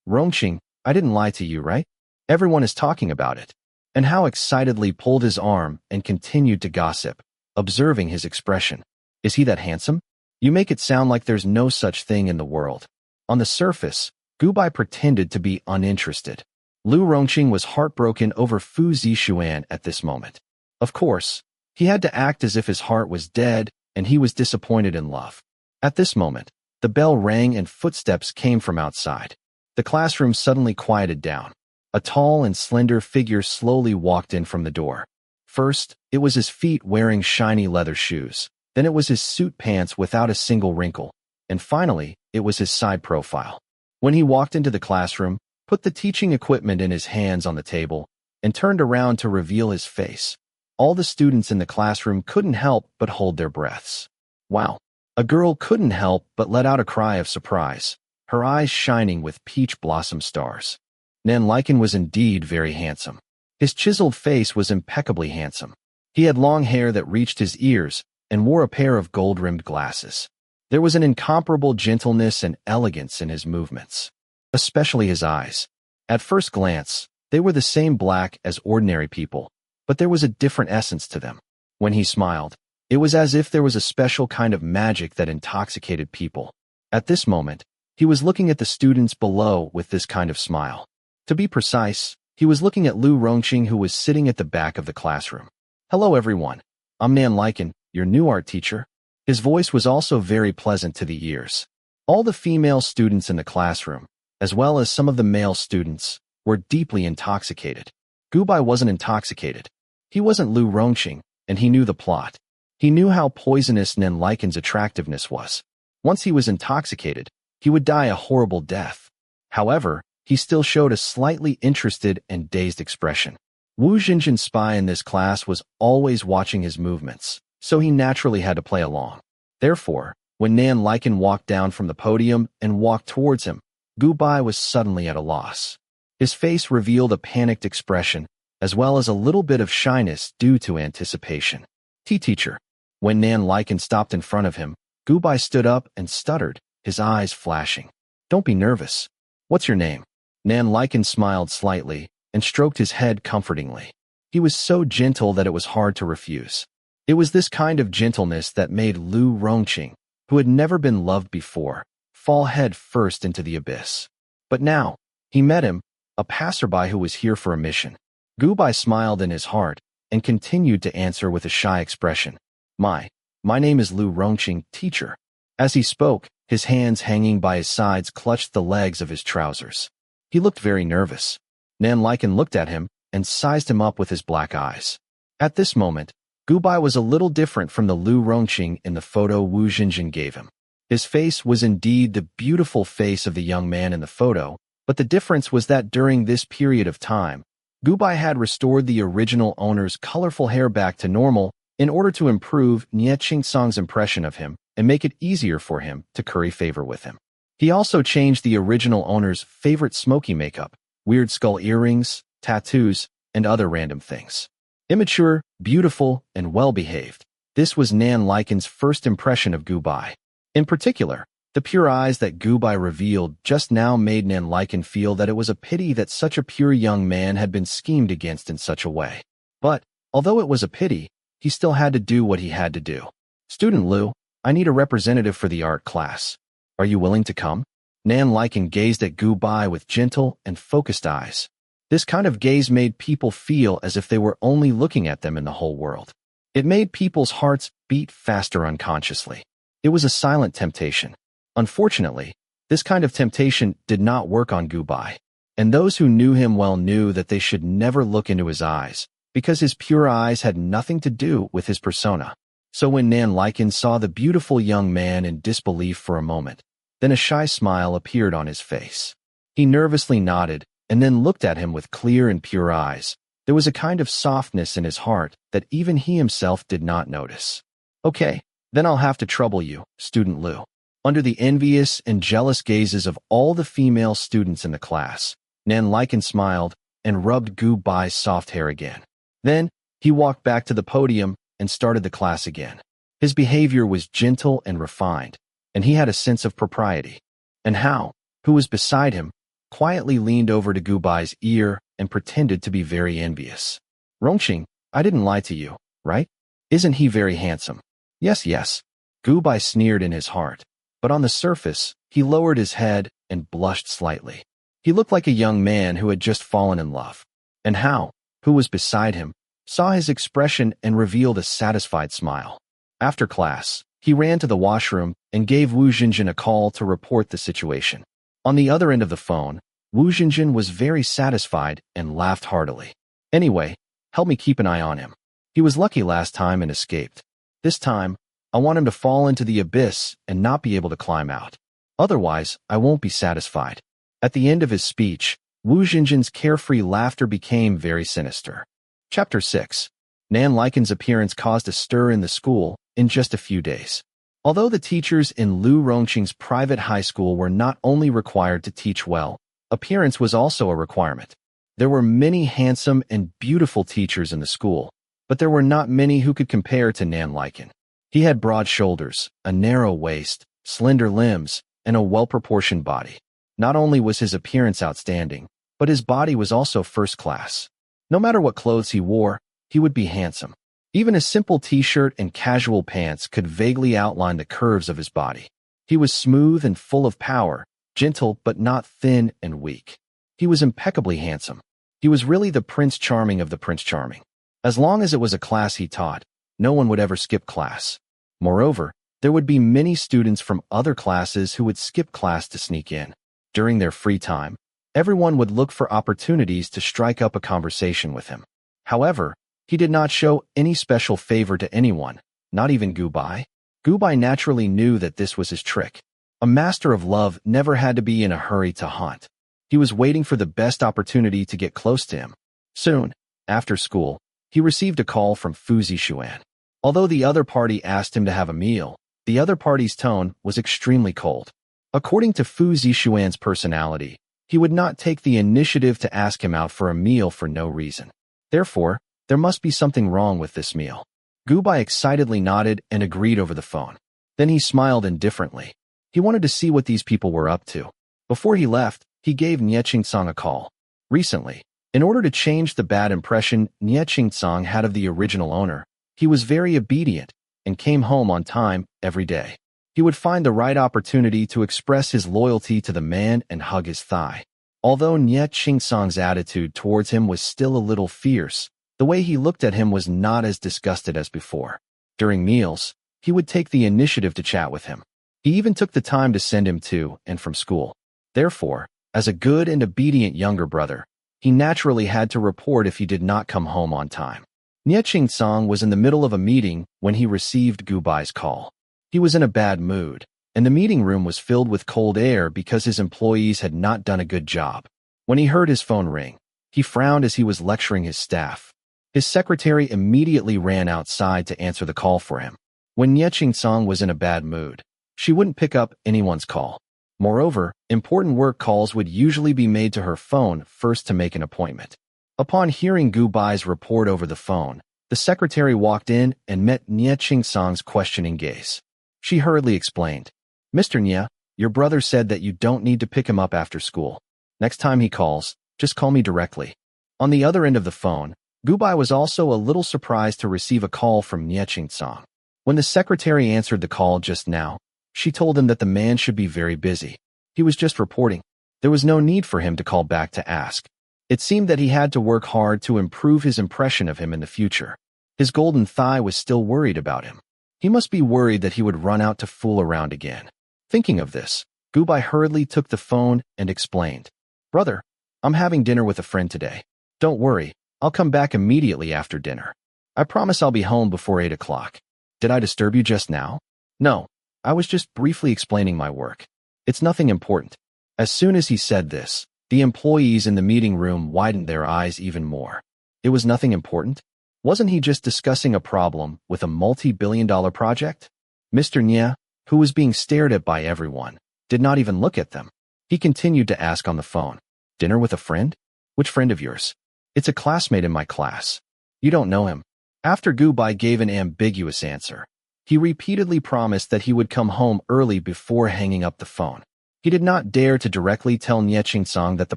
Rongqing, I didn't lie to you, right? Everyone is talking about it. And Hao excitedly pulled his arm and continued to gossip, observing his expression. Is he that handsome? You make it sound like there's no such thing in the world. On the surface, Gu Bai pretended to be uninterested. Lu Rongqing was heartbroken over Fu Zixuan at this moment. Of course, he had to act as if his heart was dead and he was disappointed in love. At this moment, the bell rang and footsteps came from outside. The classroom suddenly quieted down. A tall and slender figure slowly walked in from the door. First, it was his feet wearing shiny leather shoes. Then it was his suit pants without a single wrinkle. And finally, it was his side profile. When he walked into the classroom, put the teaching equipment in his hands on the table, and turned around to reveal his face, all the students in the classroom couldn't help but hold their breaths. Wow. A girl couldn't help but let out a cry of surprise, her eyes shining with peach blossom stars. Nan Liken was indeed very handsome. His chiseled face was impeccably handsome. He had long hair that reached his ears and wore a pair of gold-rimmed glasses. There was an incomparable gentleness and elegance in his movements, especially his eyes. At first glance, they were the same black as ordinary people, but there was a different essence to them. When he smiled, it was as if there was a special kind of magic that intoxicated people. At this moment, he was looking at the students below with this kind of smile. To be precise, he was looking at Lu Rongqing, who was sitting at the back of the classroom. Hello everyone, I'm Nan Liken, your new art teacher. His voice was also very pleasant to the ears. All the female students in the classroom, as well as some of the male students, were deeply intoxicated. Gu Bai wasn't intoxicated. He wasn't Lu Rongqing, and he knew the plot. He knew how poisonous Nan Liken's attractiveness was. Once he was intoxicated, he would die a horrible death. However, he still showed a slightly interested and dazed expression. Wu Xinjin's spy in this class was always watching his movements, so he naturally had to play along. Therefore, when Nan Liken walked down from the podium and walked towards him, Gu Bai was suddenly at a loss. His face revealed a panicked expression, as well as a little bit of shyness due to anticipation. Teacher. When Nan Lycan stopped in front of him, Gubai stood up and stuttered, his eyes flashing. Don't be nervous. What's your name? Nan Lycan smiled slightly and stroked his head comfortingly. He was so gentle that it was hard to refuse. It was this kind of gentleness that made Lu Rongqing, who had never been loved before, fall head first into the abyss. But now, he met him, a passerby who was here for a mission. Gubai smiled in his heart and continued to answer with a shy expression. My name is Lu Rongqing, teacher. As he spoke, his hands hanging by his sides clutched the legs of his trousers. He looked very nervous. Nan Lycan looked at him and sized him up with his black eyes. At this moment, Gubai was a little different from the Lu Rongqing in the photo Wu Xinjin gave him. His face was indeed the beautiful face of the young man in the photo, but the difference was that during this period of time, Gubai had restored the original owner's colorful hair back to normal in order to improve Nie Qingsong's impression of him and make it easier for him to curry favor with him. He also changed the original owner's favorite smoky makeup, weird skull earrings, tattoos, and other random things. Immature, beautiful, and well-behaved. This was Nan Lycan's first impression of Gubai. In particular, the pure eyes that Gubai revealed just now made Nan Lycan feel that it was a pity that such a pure young man had been schemed against in such a way. But, although it was a pity, he still had to do what he had to do. Student Lu, I need a representative for the art class. Are you willing to come? Nan Lycan gazed at Gubai with gentle and focused eyes. This kind of gaze made people feel as if they were only looking at them in the whole world. It made people's hearts beat faster unconsciously. It was a silent temptation. Unfortunately, this kind of temptation did not work on Gubai, and those who knew him well knew that they should never look into his eyes, because his pure eyes had nothing to do with his persona. So when Nan Lycan saw the beautiful young man in disbelief for a moment, then a shy smile appeared on his face. He nervously nodded, and then looked at him with clear and pure eyes. There was a kind of softness in his heart that even he himself did not notice. Okay, then I'll have to trouble you, Student Lu. Under the envious and jealous gazes of all the female students in the class, Nan Lycan smiled and rubbed Gubai's soft hair again. Then, he walked back to the podium and started the class again. His behavior was gentle and refined, and he had a sense of propriety. And Hao, who was beside him, quietly leaned over to Gubai's ear and pretended to be very envious. Rongqing, I didn't lie to you, right? Isn't he very handsome? Yes, yes. Gubai sneered in his heart, but on the surface, he lowered his head and blushed slightly. He looked like a young man who had just fallen in love. And Hao, who was beside him, saw his expression and revealed a satisfied smile. After class, he ran to the washroom and gave Wu Xinjin a call to report the situation. On the other end of the phone, Wu Xinjin was very satisfied and laughed heartily. Anyway, help me keep an eye on him. He was lucky last time and escaped. This time, I want him to fall into the abyss and not be able to climb out. Otherwise, I won't be satisfied. At the end of his speech, Wu Xinjin's carefree laughter became very sinister. Chapter 6. Nan Lycan's appearance caused a stir in the school in just a few days. Although the teachers in Lu Rongqing's private high school were not only required to teach well, appearance was also a requirement. There were many handsome and beautiful teachers in the school, but there were not many who could compare to Nan Lycan. He had broad shoulders, a narrow waist, slender limbs, and a well-proportioned body. Not only was his appearance outstanding, but his body was also first class. No matter what clothes he wore, he would be handsome. Even a simple t-shirt and casual pants could vaguely outline the curves of his body. He was smooth and full of power, gentle but not thin and weak. He was impeccably handsome. He was really the Prince Charming of the Prince Charming. As long as it was a class he taught, no one would ever skip class. Moreover, there would be many students from other classes who would skip class to sneak in. During their free time, everyone would look for opportunities to strike up a conversation with him. However, he did not show any special favor to anyone, not even Gubai. Gubai naturally knew that this was his trick. A master of love never had to be in a hurry to haunt. He was waiting for the best opportunity to get close to him. Soon, after school, he received a call from Fu Zixuan. Although the other party asked him to have a meal, the other party's tone was extremely cold. According to Fu Zixuan's personality, he would not take the initiative to ask him out for a meal for no reason. Therefore, there must be something wrong with this meal. Gubai excitedly nodded and agreed over the phone. Then he smiled indifferently. He wanted to see what these people were up to. Before he left, he gave Nie Ching-song a call. Recently, in order to change the bad impression Nie Ching-song had of the original owner, he was very obedient and came home on time every day. He would find the right opportunity to express his loyalty to the man and hug his thigh. Although Nie Ching-song's attitude towards him was still a little fierce, the way he looked at him was not as disgusted as before. During meals, he would take the initiative to chat with him. He even took the time to send him to and from school. Therefore, as a good and obedient younger brother, he naturally had to report if he did not come home on time. Nie Ching-song was in the middle of a meeting when he received Gubai's call. He was in a bad mood, and the meeting room was filled with cold air because his employees had not done a good job. When he heard his phone ring, he frowned as he was lecturing his staff. His secretary immediately ran outside to answer the call for him. When Nie Ching-song was in a bad mood, she wouldn't pick up anyone's call. Moreover, important work calls would usually be made to her phone first to make an appointment. Upon hearing Gubai's report over the phone, the secretary walked in and met Nie Ching-song's questioning gaze. She hurriedly explained, "Mr. Nie, your brother said that you don't need to pick him up after school. Next time he calls, just call me directly." On the other end of the phone, Gubai was also a little surprised to receive a call from Nie Ching-song. When the secretary answered the call just now, she told him that the man should be very busy. He was just reporting. There was no need for him to call back to ask. It seemed that he had to work hard to improve his impression of him in the future. His golden thigh was still worried about him. He must be worried that he would run out to fool around again. Thinking of this, Gubai hurriedly took the phone and explained, "Brother, I'm having dinner with a friend today. Don't worry, I'll come back immediately after dinner. I promise I'll be home before 8 o'clock. Did I disturb you just now?" "No, I was just briefly explaining my work. It's nothing important." As soon as he said this, the employees in the meeting room widened their eyes even more. It was nothing important? Wasn't he just discussing a problem with a multi-billion-dollar project? Mr. Nie, who was being stared at by everyone, did not even look at them. He continued to ask on the phone, "Dinner with a friend? Which friend of yours?" "It's a classmate in my class." "You don't know him." After Gubai gave an ambiguous answer, he repeatedly promised that he would come home early before hanging up the phone. He did not dare to directly tell Nie Ching-song that the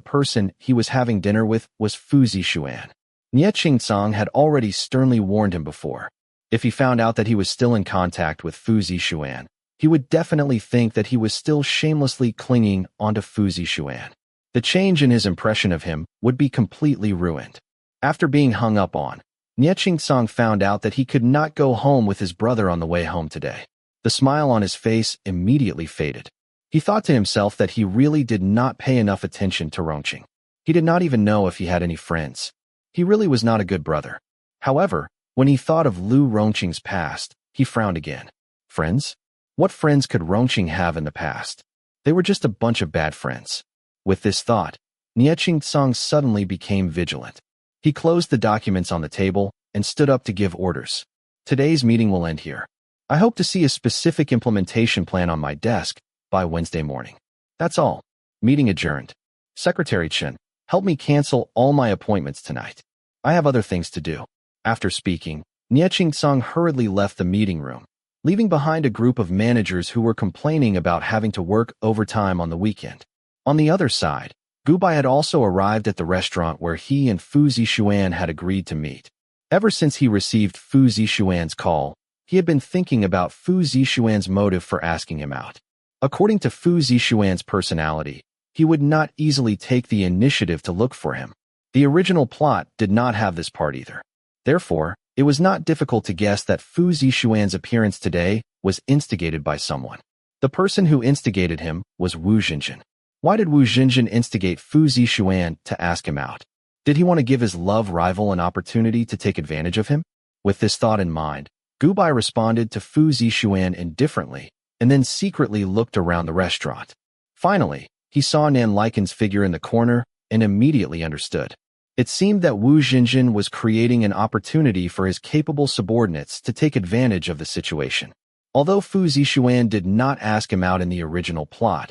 person he was having dinner with was Fu Zixuan. Nie Ching-song had already sternly warned him before. If he found out that he was still in contact with Fu Zixuan, he would definitely think that he was still shamelessly clinging onto Fu Zixuan. The change in his impression of him would be completely ruined. After being hung up on, Nie Ching-song found out that he could not go home with his brother on the way home today. The smile on his face immediately faded. He thought to himself that he really did not pay enough attention to Rongqing. He did not even know if he had any friends. He really was not a good brother. However, when he thought of Lu Rongqing's past, he frowned again. Friends? What friends could Rongqing have in the past? They were just a bunch of bad friends. With this thought, Nie Ching-song suddenly became vigilant. He closed the documents on the table and stood up to give orders. "Today's meeting will end here. I hope to see a specific implementation plan on my desk by Wednesday morning. That's all. Meeting adjourned. Secretary Chen, help me cancel all my appointments tonight. I have other things to do." After speaking, Nie Ching-song hurriedly left the meeting room, leaving behind a group of managers who were complaining about having to work overtime on the weekend. On the other side, Gubai had also arrived at the restaurant where he and Fu Zixuan had agreed to meet. Ever since he received Fu Zixuan's call, he had been thinking about Fu Zixuan's motive for asking him out. According to Fu Zixuan's personality, he would not easily take the initiative to look for him. The original plot did not have this part either. Therefore, it was not difficult to guess that Fu Zixuan's appearance today was instigated by someone. The person who instigated him was Wu Jinjin. Why did Wu Jinjin instigate Fu Zixuan to ask him out? Did he want to give his love rival an opportunity to take advantage of him? With this thought in mind, Gubai responded to Fu Zixuan indifferently and then secretly looked around the restaurant. Finally, he saw Nan Liken's figure in the corner and immediately understood. It seemed that Wu Jinjin was creating an opportunity for his capable subordinates to take advantage of the situation. Although Fu Zixuan did not ask him out in the original plot,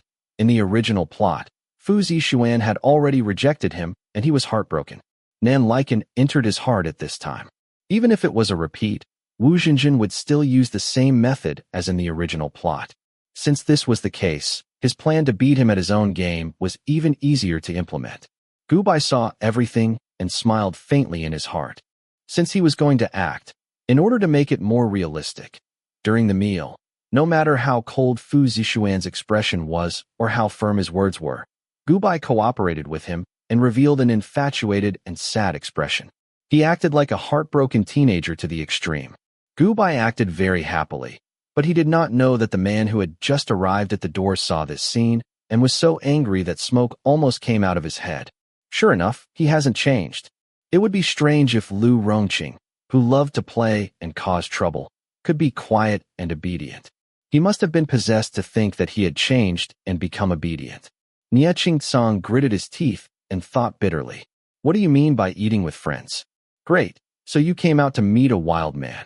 Fu Zixuan had already rejected him and he was heartbroken. Nan Lycan entered his heart at this time. Even if it was a repeat, Wu Jinjin would still use the same method as in the original plot. Since this was the case, his plan to beat him at his own game was even easier to implement. Gubai saw everything and smiled faintly in his heart. Since he was going to act, in order to make it more realistic, during the meal, no matter how cold Fu Zixuan's expression was or how firm his words were, Gubai cooperated with him and revealed an infatuated and sad expression. He acted like a heartbroken teenager to the extreme. Gubai acted very happily, but he did not know that the man who had just arrived at the door saw this scene and was so angry that smoke almost came out of his head. Sure enough, he hasn't changed. It would be strange if Lu Rongqing, who loved to play and cause trouble, could be quiet and obedient. He must have been possessed to think that he had changed and become obedient. Nie Qingcang gritted his teeth and thought bitterly. What do you mean by eating with friends? Great, so you came out to meet a wild man.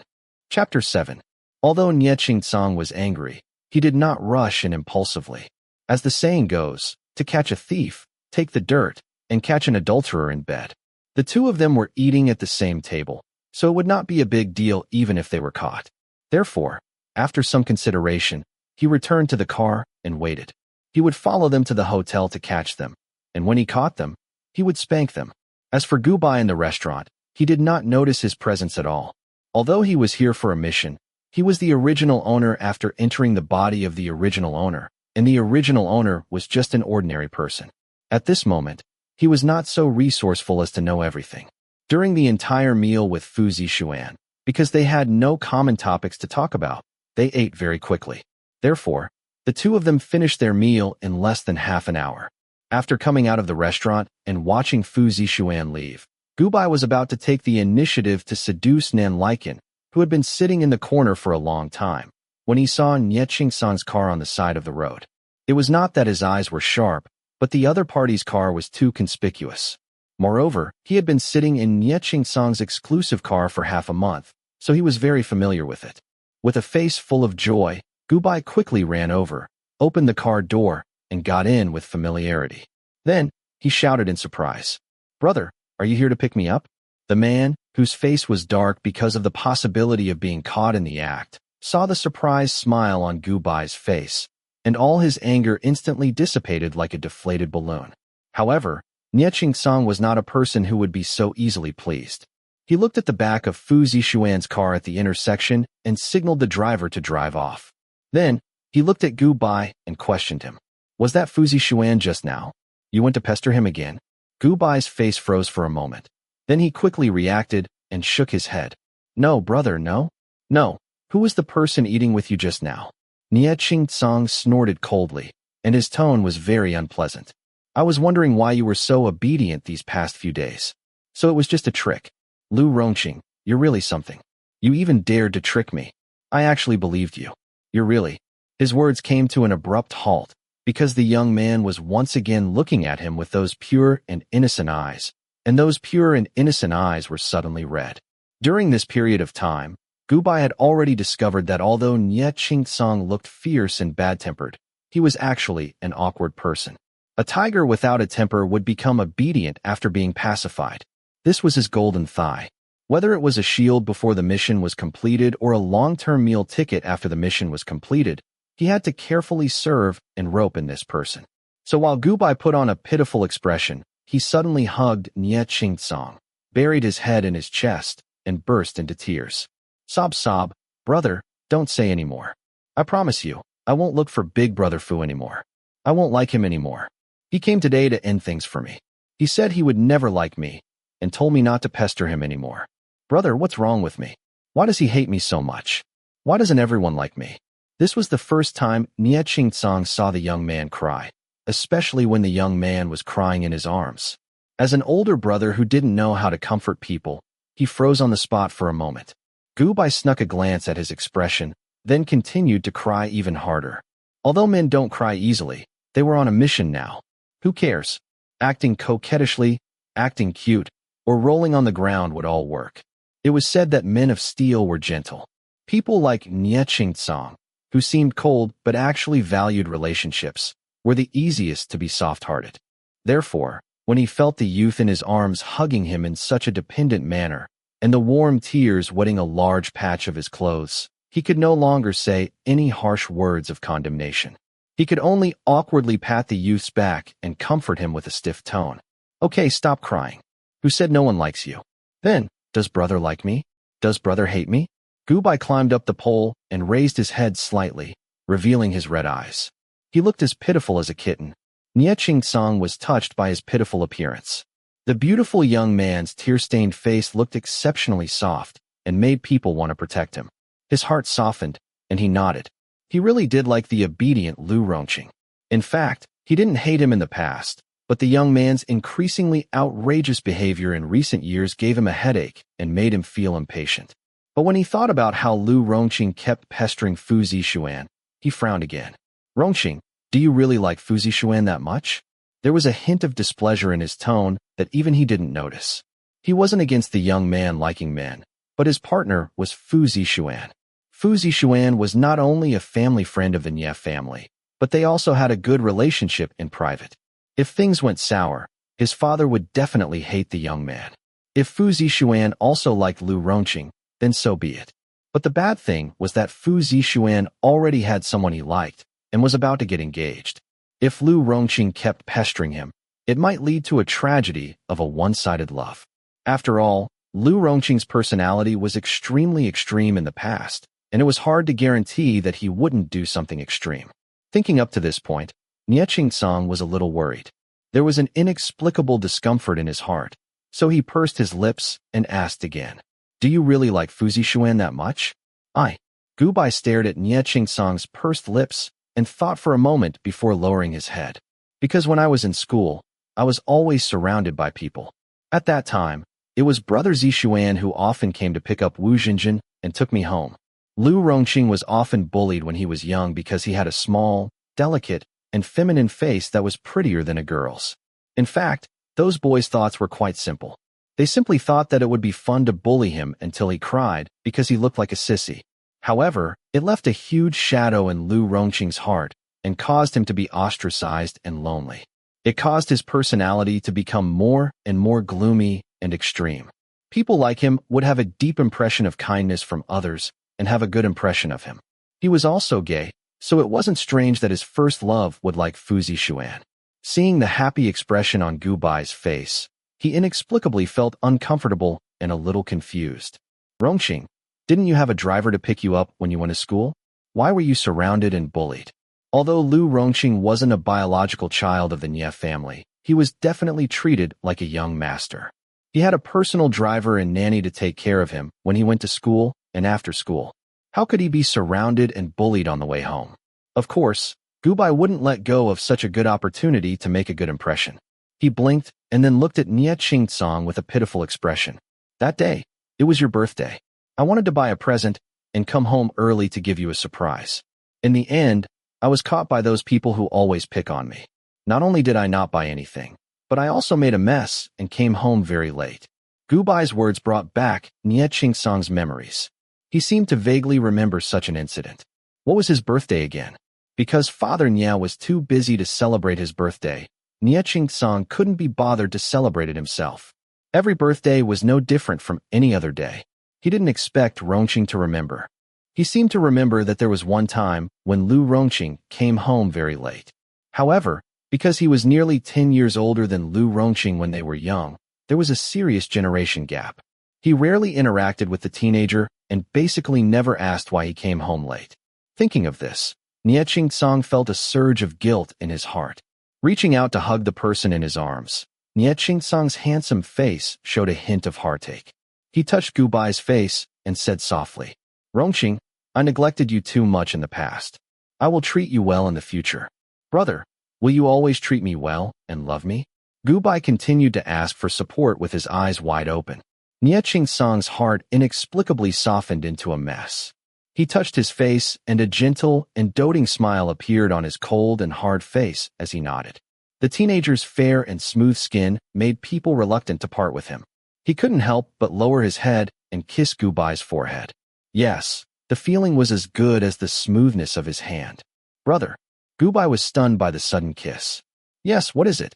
Chapter 7. Although Nie Qingcang was angry, he did not rush and impulsively. As the saying goes, to catch a thief, take the dirt, and catch an adulterer in bed. The two of them were eating at the same table, so it would not be a big deal even if they were caught. Therefore, after some consideration, he returned to the car and waited. He would follow them to the hotel to catch them, and when he caught them, he would spank them. As for Gubai in the restaurant, he did not notice his presence at all. Although he was here for a mission, he was the original owner after entering the body of the original owner, and the original owner was just an ordinary person. At this moment, he was not so resourceful as to know everything. During the entire meal with Fu Zixuan, because they had no common topics to talk about, they ate very quickly. Therefore, the two of them finished their meal in less than half an hour. After coming out of the restaurant and watching Fu Zixuan leave, Gubai was about to take the initiative to seduce Nan Lycan, who had been sitting in the corner for a long time, when he saw Nie Qingcang's car on the side of the road. It was not that his eyes were sharp, but the other party's car was too conspicuous. Moreover, he had been sitting in Nie Qingcang's exclusive car for half a month, so he was very familiar with it. With a face full of joy, Gubai quickly ran over, opened the car door, and got in with familiarity. Then, he shouted in surprise, "Brother, are you here to pick me up?" The man, whose face was dark because of the possibility of being caught in the act, saw the surprised smile on Gubai's face, and all his anger instantly dissipated like a deflated balloon. However, Nie Qingcang was not a person who would be so easily pleased. He looked at the back of Fu Zixuan's car at the intersection and signaled the driver to drive off. Then, he looked at Gubai and questioned him. "Was that Fu Zixuan just now? You went to pester him again?" Gubai's face froze for a moment. Then he quickly reacted and shook his head. "No, brother, no. No. Who was the person eating with you just now?" Nie Qingcang snorted coldly, and his tone was very unpleasant. "I was wondering why you were so obedient these past few days. So it was just a trick. Lu Rongqing, you're really something. You even dared to trick me. I actually believed you. You're really..." His words came to an abrupt halt, because the young man was once again looking at him with those pure and innocent eyes, and those pure and innocent eyes were suddenly red. During this period of time, Gubai had already discovered that although Nie Qingcang looked fierce and bad-tempered, he was actually an awkward person. A tiger without a temper would become obedient after being pacified. This was his golden thigh. Whether it was a shield before the mission was completed or a long-term meal ticket after the mission was completed, he had to carefully serve and rope in this person. So while Gubai put on a pitiful expression, he suddenly hugged Nie Qingcang, buried his head in his chest, and burst into tears. "Sob sob, brother, don't say any more. I promise you, I won't look for Big Brother Fu anymore. I won't like him anymore. He came today to end things for me. He said he would never like me, and told me not to pester him anymore. Brother, what's wrong with me? Why does he hate me so much? Why doesn't everyone like me?" This was the first time Nie Qingcang saw the young man cry, especially when the young man was crying in his arms. As an older brother who didn't know how to comfort people, he froze on the spot for a moment. Gubai snuck a glance at his expression, then continued to cry even harder. Although men don't cry easily, they were on a mission now. Who cares? Acting coquettishly, acting cute, or rolling on the ground would all work. It was said that men of steel were gentle. People like Nie Qingcang, who seemed cold but actually valued relationships, were the easiest to be soft-hearted. Therefore, when he felt the youth in his arms hugging him in such a dependent manner, and the warm tears wetting a large patch of his clothes, he could no longer say any harsh words of condemnation. He could only awkwardly pat the youth's back and comfort him with a stiff tone. "Okay, stop crying. Who said no one likes you? Then, does brother like me? Does brother hate me?" Gubai climbed up the pole and raised his head slightly, revealing his red eyes. He looked as pitiful as a kitten. Nie Song was touched by his pitiful appearance. The beautiful young man's tear-stained face looked exceptionally soft and made people want to protect him. His heart softened, and he nodded. He really did like the obedient Lu Rongqing. In fact, he didn't hate him in the past, but the young man's increasingly outrageous behavior in recent years gave him a headache and made him feel impatient. But when he thought about how Lu Rongqing kept pestering Fu Zishuan, he frowned again. "Rongqing, do you really like Fu Zishuan that much?" There was a hint of displeasure in his tone that even he didn't notice. He wasn't against the young man liking men, but his partner was Fu Zishuan. Fu Zishuan was not only a family friend of the Nie family, but they also had a good relationship in private. If things went sour, his father would definitely hate the young man. If Fu Zishuan also liked Lu Rongqing, then so be it. But the bad thing was that Fu Zishuan already had someone he liked and was about to get engaged. If Lu Rongqing kept pestering him, it might lead to a tragedy of a one-sided love. After all, Lu Rongqing's personality was extremely extreme in the past, and it was hard to guarantee that he wouldn't do something extreme. Thinking up to this point, Nie Song was a little worried. There was an inexplicable discomfort in his heart, so he pursed his lips and asked again, "Do you really like Fu Zishuan that much?" Gubai stared at Nie Song's pursed lips and thought for a moment before lowering his head. "Because when I was in school, I was always surrounded by people. At that time, it was Brother Zishuan who often came to pick up Wu Jinjin and took me home. Lu Rongqing was often bullied when he was young because he had a small, delicate, and feminine face that was prettier than a girl's. In fact, those boys' thoughts were quite simple. They simply thought that it would be fun to bully him until he cried because he looked like a sissy. However, it left a huge shadow in Lu Rongqing's heart and caused him to be ostracized and lonely. It caused his personality to become more and more gloomy and extreme. People like him would have a deep impression of kindness from others and have a good impression of him. He was also gay, so it wasn't strange that his first love would like Fu Zishuan. Seeing the happy expression on Gubai's face, he inexplicably felt uncomfortable and a little confused. "Rongqing, didn't you have a driver to pick you up when you went to school? Why were you surrounded and bullied?" Although Lu Rongqing wasn't a biological child of the Nie family, he was definitely treated like a young master. He had a personal driver and nanny to take care of him when he went to school and after school. How could he be surrounded and bullied on the way home? Of course, Gubai wouldn't let go of such a good opportunity to make a good impression. He blinked and then looked at Nie Song with a pitiful expression. "That day, it was your birthday. I wanted to buy a present and come home early to give you a surprise. In the end, I was caught by those people who always pick on me. Not only did I not buy anything, but I also made a mess and came home very late." Gubai's words brought back Nie Song's memories. He seemed to vaguely remember such an incident. What was his birthday again? Because Father Nie was too busy to celebrate his birthday, Nie Song couldn't be bothered to celebrate it himself. Every birthday was no different from any other day. He didn't expect Rongqing to remember. He seemed to remember that there was one time when Lu Rongqing came home very late. However, because he was nearly 10 years older than Lu Rongqing when they were young, there was a serious generation gap. He rarely interacted with the teenager and basically never asked why he came home late. Thinking of this, Nie Song felt a surge of guilt in his heart. Reaching out to hug the person in his arms, Nie Song's handsome face showed a hint of heartache. He touched Gubai's face and said softly, "Rongqing, I neglected you too much in the past. I will treat you well in the future. Brother, will you always treat me well and love me?" Gubai continued to ask for support with his eyes wide open. Nie Song's heart inexplicably softened into a mess. He touched his face, and a gentle and doting smile appeared on his cold and hard face as he nodded. The teenager's fair and smooth skin made people reluctant to part with him. He couldn't help but lower his head and kiss Gubai's forehead. Yes, the feeling was as good as the smoothness of his hand. "Brother." Gubai was stunned by the sudden kiss. "Yes, what is it?"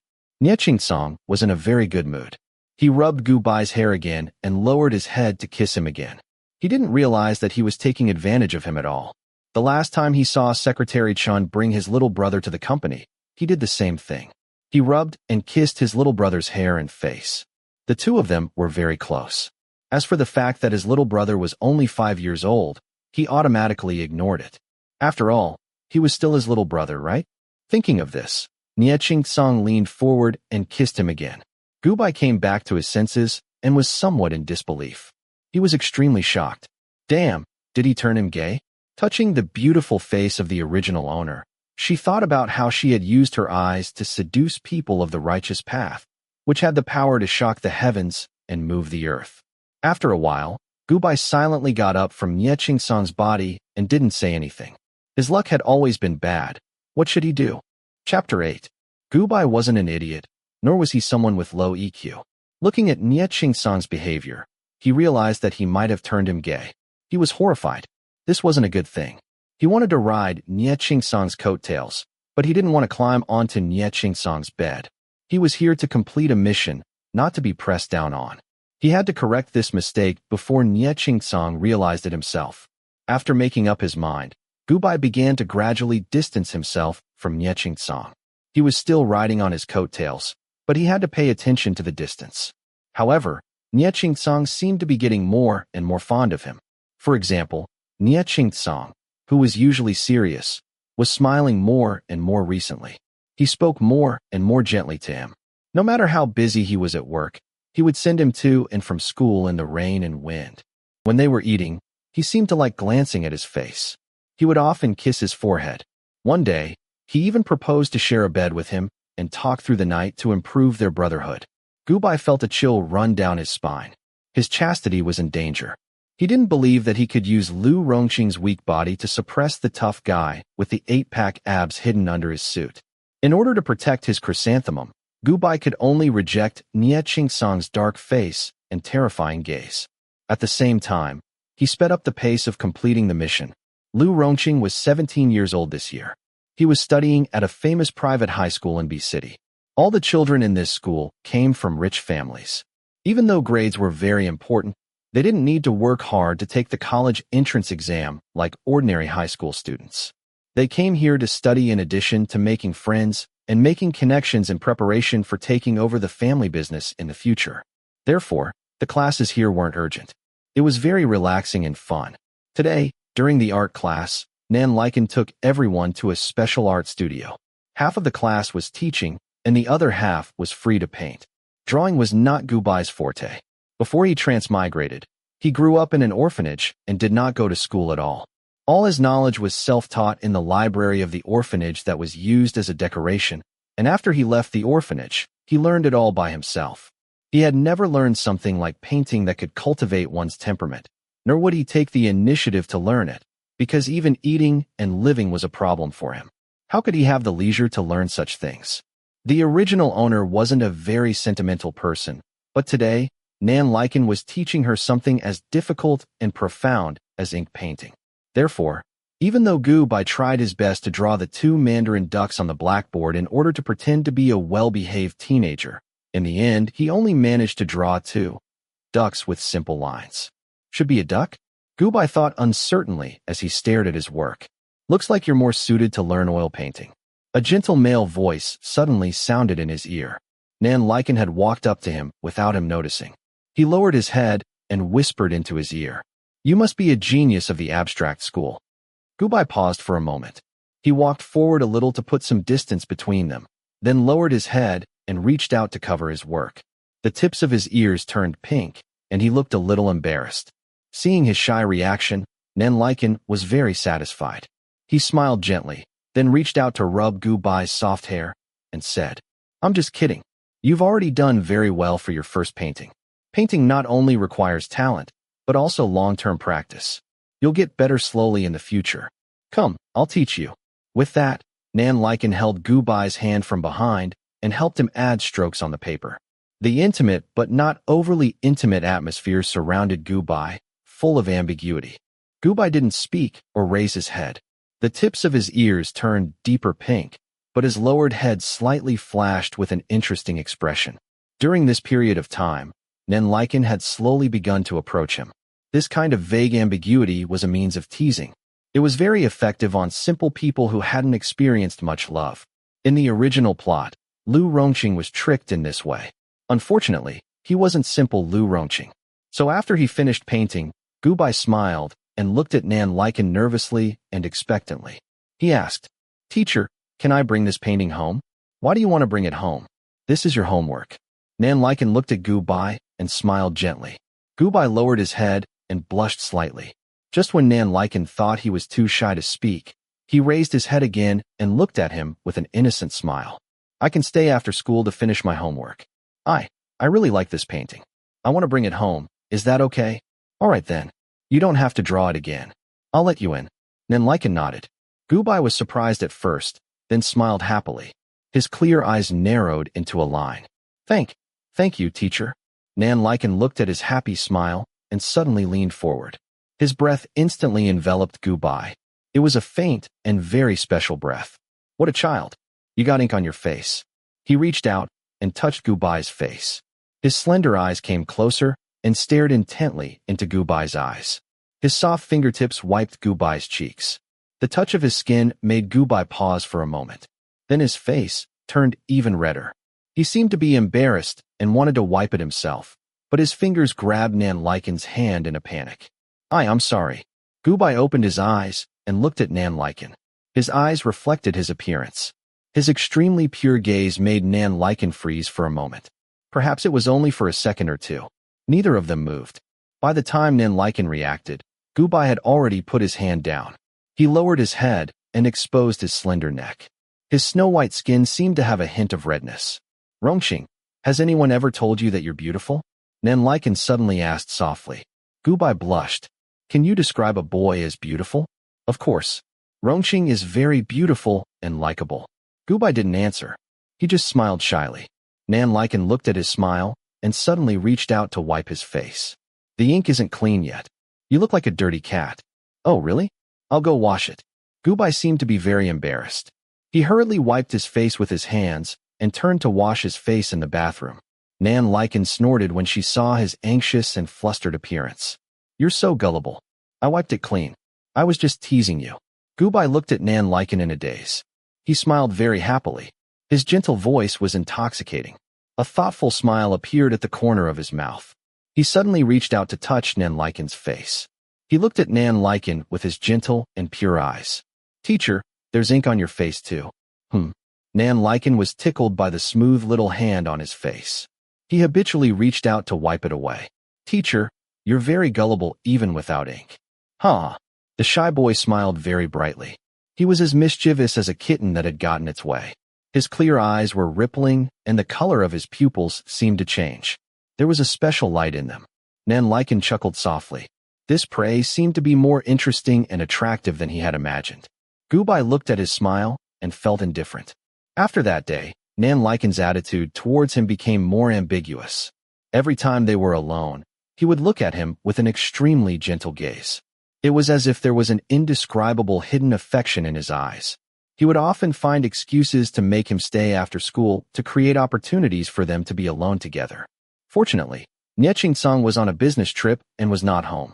Song was in a very good mood. He rubbed Gu Bai's hair again and lowered his head to kiss him again. He didn't realize that he was taking advantage of him at all. The last time he saw Secretary Chun bring his little brother to the company, he did the same thing. He rubbed and kissed his little brother's hair and face. The two of them were very close. As for the fact that his little brother was only 5 years old, he automatically ignored it. After all, he was still his little brother, right? Thinking of this, Song leaned forward and kissed him again. Gu Bai came back to his senses and was somewhat in disbelief. He was extremely shocked. Damn, did he turn him gay? Touching the beautiful face of the original owner, she thought about how she had used her eyes to seduce people of the righteous path, which had the power to shock the heavens and move the earth. After a while, Gu Bai silently got up from Song's body and didn't say anything. His luck had always been bad. What should he do? Chapter 8. Gu Bai wasn't an idiot, nor was he someone with low EQ. Looking at Song's behavior, he realized that he might have turned him gay. He was horrified. This wasn't a good thing. He wanted to ride Song's coattails, but he didn't want to climb onto Song's bed. He was here to complete a mission, not to be pressed down on. He had to correct this mistake before Song realized it himself. After making up his mind, Gu Bai began to gradually distance himself from Song. He was still riding on his coattails, but he had to pay attention to the distance. However, Song seemed to be getting more and more fond of him. For example, Song, who was usually serious, was smiling more and more recently. He spoke more and more gently to him. No matter how busy he was at work, he would send him to and from school in the rain and wind. When they were eating, he seemed to like glancing at his face. He would often kiss his forehead. One day, he even proposed to share a bed with him and talk through the night to improve their brotherhood. Gu Bai felt a chill run down his spine. His chastity was in danger. He didn't believe that he could use Lu Rongqing's weak body to suppress the tough guy with the 8-pack abs hidden under his suit. In order to protect his chrysanthemum, Gu Bai could only reject Song's dark face and terrifying gaze. At the same time, he sped up the pace of completing the mission. Lu Rongqing was 17 years old this year. He was studying at a famous private high school in B City. All the children in this school came from rich families. Even though grades were very important, they didn't need to work hard to take the college entrance exam like ordinary high school students. They came here to study in addition to making friends and making connections in preparation for taking over the family business in the future. Therefore, the classes here weren't urgent. It was very relaxing and fun. Today, during the art class, Nan Lycan took everyone to a special art studio. Half of the class was teaching, and the other half was free to paint. Drawing was not Gu Bai's forte. Before he transmigrated, he grew up in an orphanage and did not go to school at all. All his knowledge was self-taught in the library of the orphanage that was used as a decoration, and after he left the orphanage, he learned it all by himself. He had never learned something like painting that could cultivate one's temperament, nor would he take the initiative to learn it, because even eating and living was a problem for him. How could he have the leisure to learn such things? The original owner wasn't a very sentimental person, but today, Nan Lycan was teaching her something as difficult and profound as ink painting. Therefore, even though Gu Bai tried his best to draw the 2 mandarin ducks on the blackboard in order to pretend to be a well-behaved teenager, in the end, he only managed to draw 2 ducks with simple lines. Should be a duck? Gu Bai thought uncertainly as he stared at his work. Looks like you're more suited to learn oil painting. A gentle male voice suddenly sounded in his ear. Nan Lycan had walked up to him without him noticing. He lowered his head and whispered into his ear. You must be a genius of the abstract school. Gu Bai paused for a moment. He walked forward a little to put some distance between them, then lowered his head and reached out to cover his work. The tips of his ears turned pink, and he looked a little embarrassed. Seeing his shy reaction, Nan Lycan was very satisfied. He smiled gently, then reached out to rub Gu Bai's soft hair, and said, I'm just kidding. You've already done very well for your first painting. Painting not only requires talent, but also long-term practice. You'll get better slowly in the future. Come, I'll teach you. With that, Nan Lycan held Gu Bai's hand from behind and helped him add strokes on the paper. The intimate but not overly intimate atmosphere surrounded Gu Bai, full of ambiguity. Gu Bai didn't speak or raise his head. The tips of his ears turned deeper pink, but his lowered head slightly flashed with an interesting expression. During this period of time, Nanliken had slowly begun to approach him. This kind of vague ambiguity was a means of teasing. It was very effective on simple people who hadn't experienced much love. In the original plot, Lu Rongqing was tricked in this way. Unfortunately, he wasn't simple Lu Rongqing. So after he finished painting, Gubai smiled and looked at Nanliken nervously and expectantly. He asked, "Teacher, can I bring this painting home?" "Why do you want to bring it home?" "This is your homework." Nanliken looked at Gubai and smiled gently. Gubai lowered his head and blushed slightly. Just when Nanliken thought he was too shy to speak, he raised his head again and looked at him with an innocent smile. "I can stay after school to finish my homework. I really like this painting. I want to bring it home. Is that okay?" "All right then. You don't have to draw it again. I'll let you in." Nanliken nodded. Gubai was surprised at first, then smiled happily. His clear eyes narrowed into a line. Thank you, teacher." Nanliken looked at his happy smile and suddenly leaned forward. His breath instantly enveloped Gubai. It was a faint and very special breath. "What a child. You got ink on your face." He reached out and touched Gubai's face. His slender eyes came closer and stared intently into Gubai's eyes. His soft fingertips wiped Gubai's cheeks. The touch of his skin made Gubai pause for a moment. Then his face turned even redder. He seemed to be embarrassed and wanted to wipe it himself, but his fingers grabbed Nanliken's hand in a panic. I'm sorry." Gubai opened his eyes and looked at Nanliken. His eyes reflected his appearance. His extremely pure gaze made Nanliken freeze for a moment. Perhaps it was only for a second or two. Neither of them moved. By the time Nanliken reacted, Gubai had already put his hand down. He lowered his head and exposed his slender neck. His snow-white skin seemed to have a hint of redness. "Rongqing, has anyone ever told you that you're beautiful?" Nanliken suddenly asked softly. Gubai blushed. "Can you describe a boy as beautiful?" "Of course. Rongqing is very beautiful and likable." Gubai didn't answer. He just smiled shyly. Nanliken looked at his smile and suddenly reached out to wipe his face. "The ink isn't clean yet. You look like a dirty cat." "Oh, really? I'll go wash it." Gubai seemed to be very embarrassed. He hurriedly wiped his face with his hands and turned to wash his face in the bathroom. Nanliken snorted when she saw his anxious and flustered appearance. "You're so gullible. I wiped it clean. I was just teasing you." Gubai looked at Nanliken in a daze. He smiled very happily. His gentle voice was intoxicating. A thoughtful smile appeared at the corner of his mouth. He suddenly reached out to touch Nanliken's face. He looked at Nanliken with his gentle and pure eyes. "Teacher, there's ink on your face too." Nanliken was tickled by the smooth little hand on his face. He habitually reached out to wipe it away. "Teacher, you're very gullible even without ink." "Huh." The shy boy smiled very brightly. He was as mischievous as a kitten that had gotten its way. His clear eyes were rippling, and the color of his pupils seemed to change. There was a special light in them. Nanliken chuckled softly. This prey seemed to be more interesting and attractive than he had imagined. Gubai looked at his smile and felt indifferent. After that day, Nanliken's attitude towards him became more ambiguous. Every time they were alone, he would look at him with an extremely gentle gaze. It was as if there was an indescribable hidden affection in his eyes. He would often find excuses to make him stay after school to create opportunities for them to be alone together. Fortunately, Nieqing-sung was on a business trip and was not home.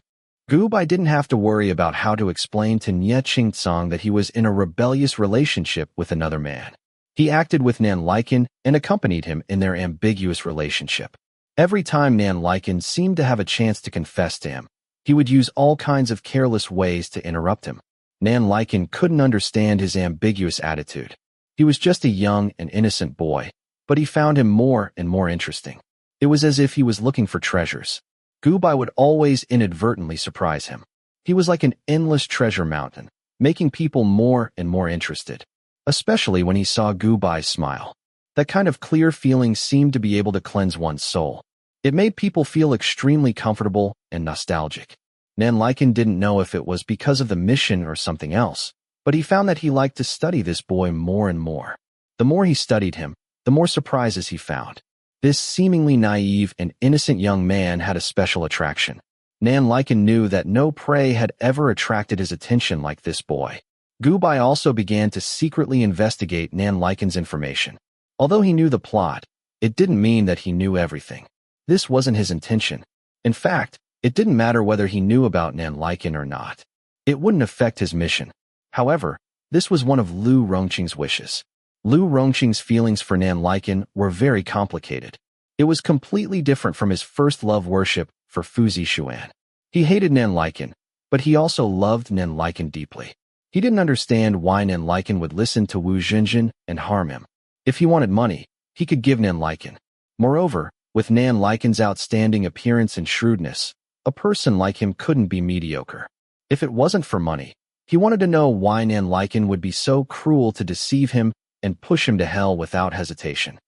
Gubai didn't have to worry about how to explain to Nieqing-sung that he was in a rebellious relationship with another man. He acted with Nanliken and accompanied him in their ambiguous relationship. Every time Nanliken seemed to have a chance to confess to him, he would use all kinds of careless ways to interrupt him. Nanliken couldn't understand his ambiguous attitude. He was just a young and innocent boy, but he found him more and more interesting. It was as if he was looking for treasures. Gubai would always inadvertently surprise him. He was like an endless treasure mountain, making people more and more interested, especially when he saw Gubai smile. That kind of clear feeling seemed to be able to cleanse one's soul. It made people feel extremely comfortable and nostalgic. Nanliken didn't know if it was because of the mission or something else, but he found that he liked to study this boy more and more. The more he studied him, the more surprises he found. This seemingly naive and innocent young man had a special attraction. Nanliken knew that no prey had ever attracted his attention like this boy. Gubai also began to secretly investigate Nan Liken's information. Although he knew the plot, it didn't mean that he knew everything. This wasn't his intention. In fact, it didn't matter whether he knew about Nan Liken or not. It wouldn't affect his mission. However, this was one of Lu Rongqing's wishes. Lu Rongqing's feelings for Nan Liken were very complicated. It was completely different from his first love worship for Fu Zixuan. He hated Nan Liken, but he also loved Nan Liken deeply. He didn't understand why Nan Liken would listen to Wu Xinjin and harm him. If he wanted money, he could give Nan Liken. Moreover, with Nan Liken's outstanding appearance and shrewdness, a person like him couldn't be mediocre. If it wasn't for money, he wanted to know why Nan Liken would be so cruel to deceive him and push him to hell without hesitation.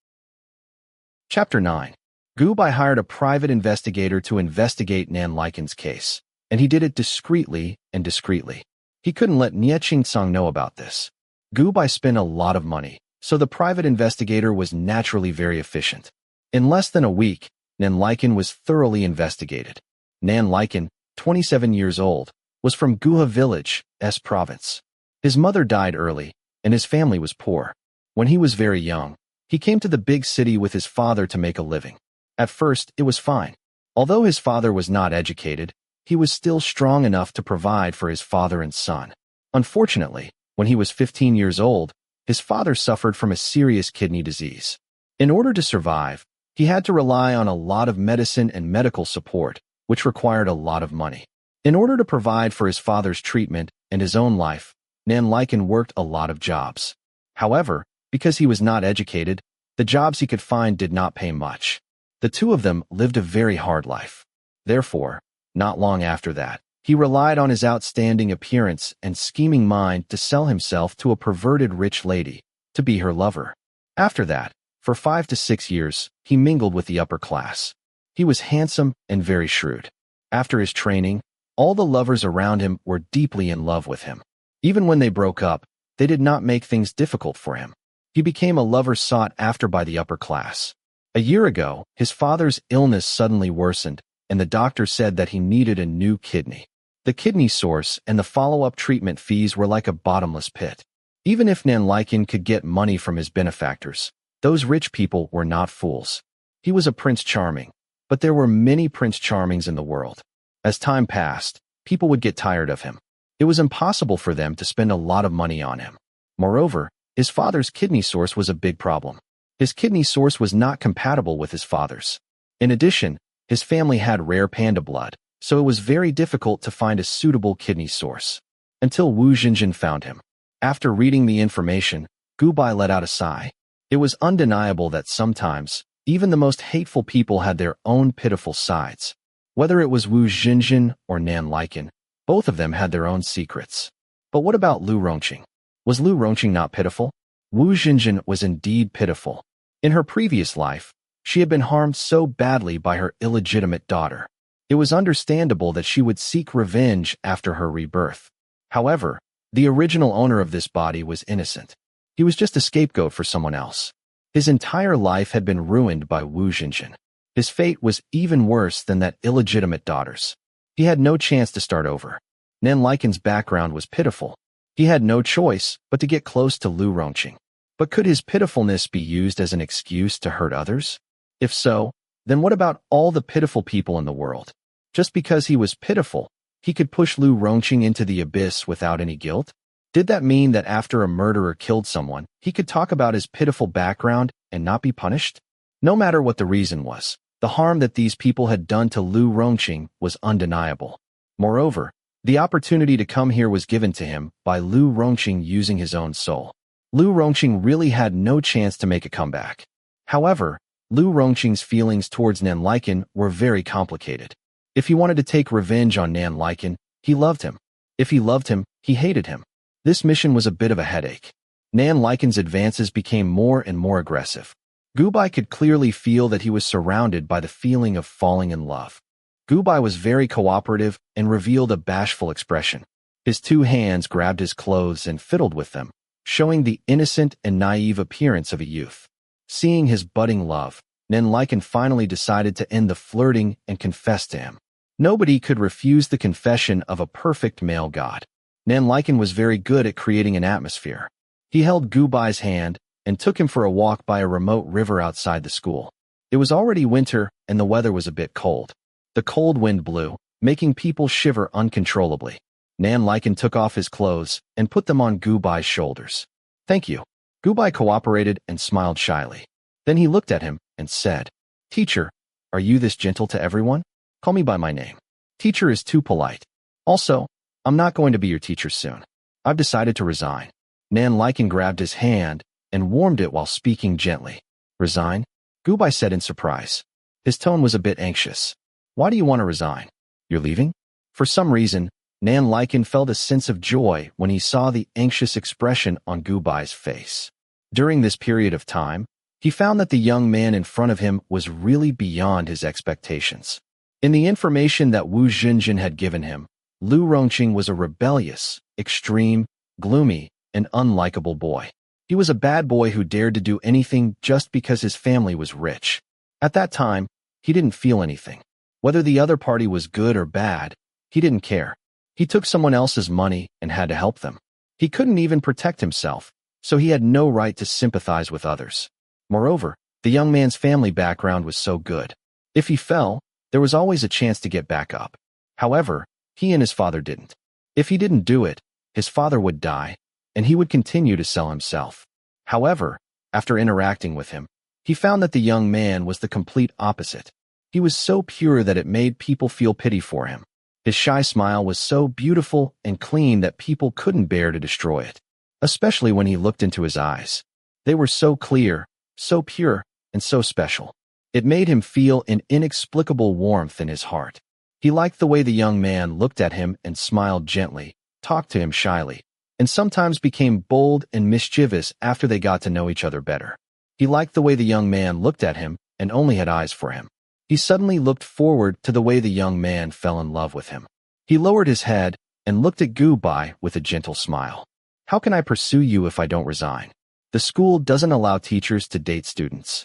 Chapter 9. Gubai hired a private investigator to investigate Nan Liken's case, and he did it discreetly. He couldn't let Nie Qingsong know about this. Gubai spent a lot of money, so the private investigator was naturally very efficient. In less than a week, Nan Liken was thoroughly investigated. Nan Liken, 27 years old, was from Guha Village, S Province. His mother died early, and his family was poor. When he was very young, he came to the big city with his father to make a living. At first, it was fine. Although his father was not educated, he was still strong enough to provide for his father and son. Unfortunately, when he was 15 years old, his father suffered from a serious kidney disease. In order to survive, he had to rely on a lot of medicine and medical support, which required a lot of money. In order to provide for his father's treatment and his own life, Nan Liken worked a lot of jobs. However, because he was not educated, the jobs he could find did not pay much. The two of them lived a very hard life. Therefore, not long after that, he relied on his outstanding appearance and scheming mind to sell himself to a perverted rich lady, to be her lover. After that, for 5 to 6 years, he mingled with the upper class. He was handsome and very shrewd. After his training, all the lovers around him were deeply in love with him. Even when they broke up, they did not make things difficult for him. He became a lover sought after by the upper class. A year ago, his father's illness suddenly worsened, and the doctor said that he needed a new kidney. The kidney source and the follow-up treatment fees were like a bottomless pit. Even if Nan Liken could get money from his benefactors, those rich people were not fools. He was a Prince Charming, but there were many Prince Charmings in the world. As time passed, people would get tired of him. It was impossible for them to spend a lot of money on him. Moreover, his father's kidney source was a big problem. His kidney source was not compatible with his father's. In addition, his family had rare panda blood, so it was very difficult to find a suitable kidney source. Until Wu Xinjin found him. After reading the information, Gubai let out a sigh. It was undeniable that sometimes, even the most hateful people had their own pitiful sides. Whether it was Wu Xinjin or Nan Liken, both of them had their own secrets. But what about Lu Rongqing? Was Lu Rongqing not pitiful? Wu Xinjin was indeed pitiful. In her previous life, she had been harmed so badly by her illegitimate daughter. It was understandable that she would seek revenge after her rebirth. However, the original owner of this body was innocent. He was just a scapegoat for someone else. His entire life had been ruined by Wu Xinjin. His fate was even worse than that illegitimate daughter's. He had no chance to start over. Nan Liken's background was pitiful. He had no choice but to get close to Lu Rongqing. But could his pitifulness be used as an excuse to hurt others? If so, then what about all the pitiful people in the world? Just because he was pitiful, he could push Lu Rongqing into the abyss without any guilt? Did that mean that after a murderer killed someone, he could talk about his pitiful background and not be punished? No matter what the reason was, the harm that these people had done to Lu Rongqing was undeniable. Moreover, the opportunity to come here was given to him by Lu Rongqing using his own soul. Lu Rongqing really had no chance to make a comeback. However, Lu Rongqing's feelings towards Nan Liken were very complicated. If he wanted to take revenge on Nan Liken, he loved him. If he loved him, he hated him. This mission was a bit of a headache. Nan Liken's advances became more and more aggressive. Gubai could clearly feel that he was surrounded by the feeling of falling in love. Gubai was very cooperative and revealed a bashful expression. His two hands grabbed his clothes and fiddled with them, showing the innocent and naive appearance of a youth. Seeing his budding love, Nan Liken finally decided to end the flirting and confess to him. Nobody could refuse the confession of a perfect male god. Nan Lycan was very good at creating an atmosphere. He held Gubai's hand and took him for a walk by a remote river outside the school. It was already winter and the weather was a bit cold. The cold wind blew, making people shiver uncontrollably. Nan Lycan took off his clothes and put them on Gubai's shoulders. "Thank you." Gubai cooperated and smiled shyly. Then he looked at him and said, "Teacher, are you this gentle to everyone? Call me by my name. Teacher is too polite. Also, I'm not going to be your teacher soon. I've decided to resign." Nan Lycan grabbed his hand and warmed it while speaking gently. "Resign?" Gubai said in surprise. His tone was a bit anxious. "Why do you want to resign? You're leaving?" For some reason, Nan Lycan felt a sense of joy when he saw the anxious expression on Gubai's face. During this period of time, he found that the young man in front of him was really beyond his expectations. In the information that Wu Zhenjin had given him, Lu Rongqing was a rebellious, extreme, gloomy, and unlikable boy. He was a bad boy who dared to do anything just because his family was rich. At that time, he didn't feel anything. Whether the other party was good or bad, he didn't care. He took someone else's money and had to help them. He couldn't even protect himself, so he had no right to sympathize with others. Moreover, the young man's family background was so good. If he fell, there was always a chance to get back up. However, he and his father didn't. If he didn't do it, his father would die, and he would continue to sell himself. However, after interacting with him, he found that the young man was the complete opposite. He was so pure that it made people feel pity for him. His shy smile was so beautiful and clean that people couldn't bear to destroy it, especially when he looked into his eyes. They were so clear, so pure, and so special. It made him feel an inexplicable warmth in his heart. He liked the way the young man looked at him and smiled gently, talked to him shyly, and sometimes became bold and mischievous after they got to know each other better. He liked the way the young man looked at him and only had eyes for him. He suddenly looked forward to the way the young man fell in love with him. He lowered his head and looked at Gubai with a gentle smile. "How can I pursue you if I don't resign? The school doesn't allow teachers to date students."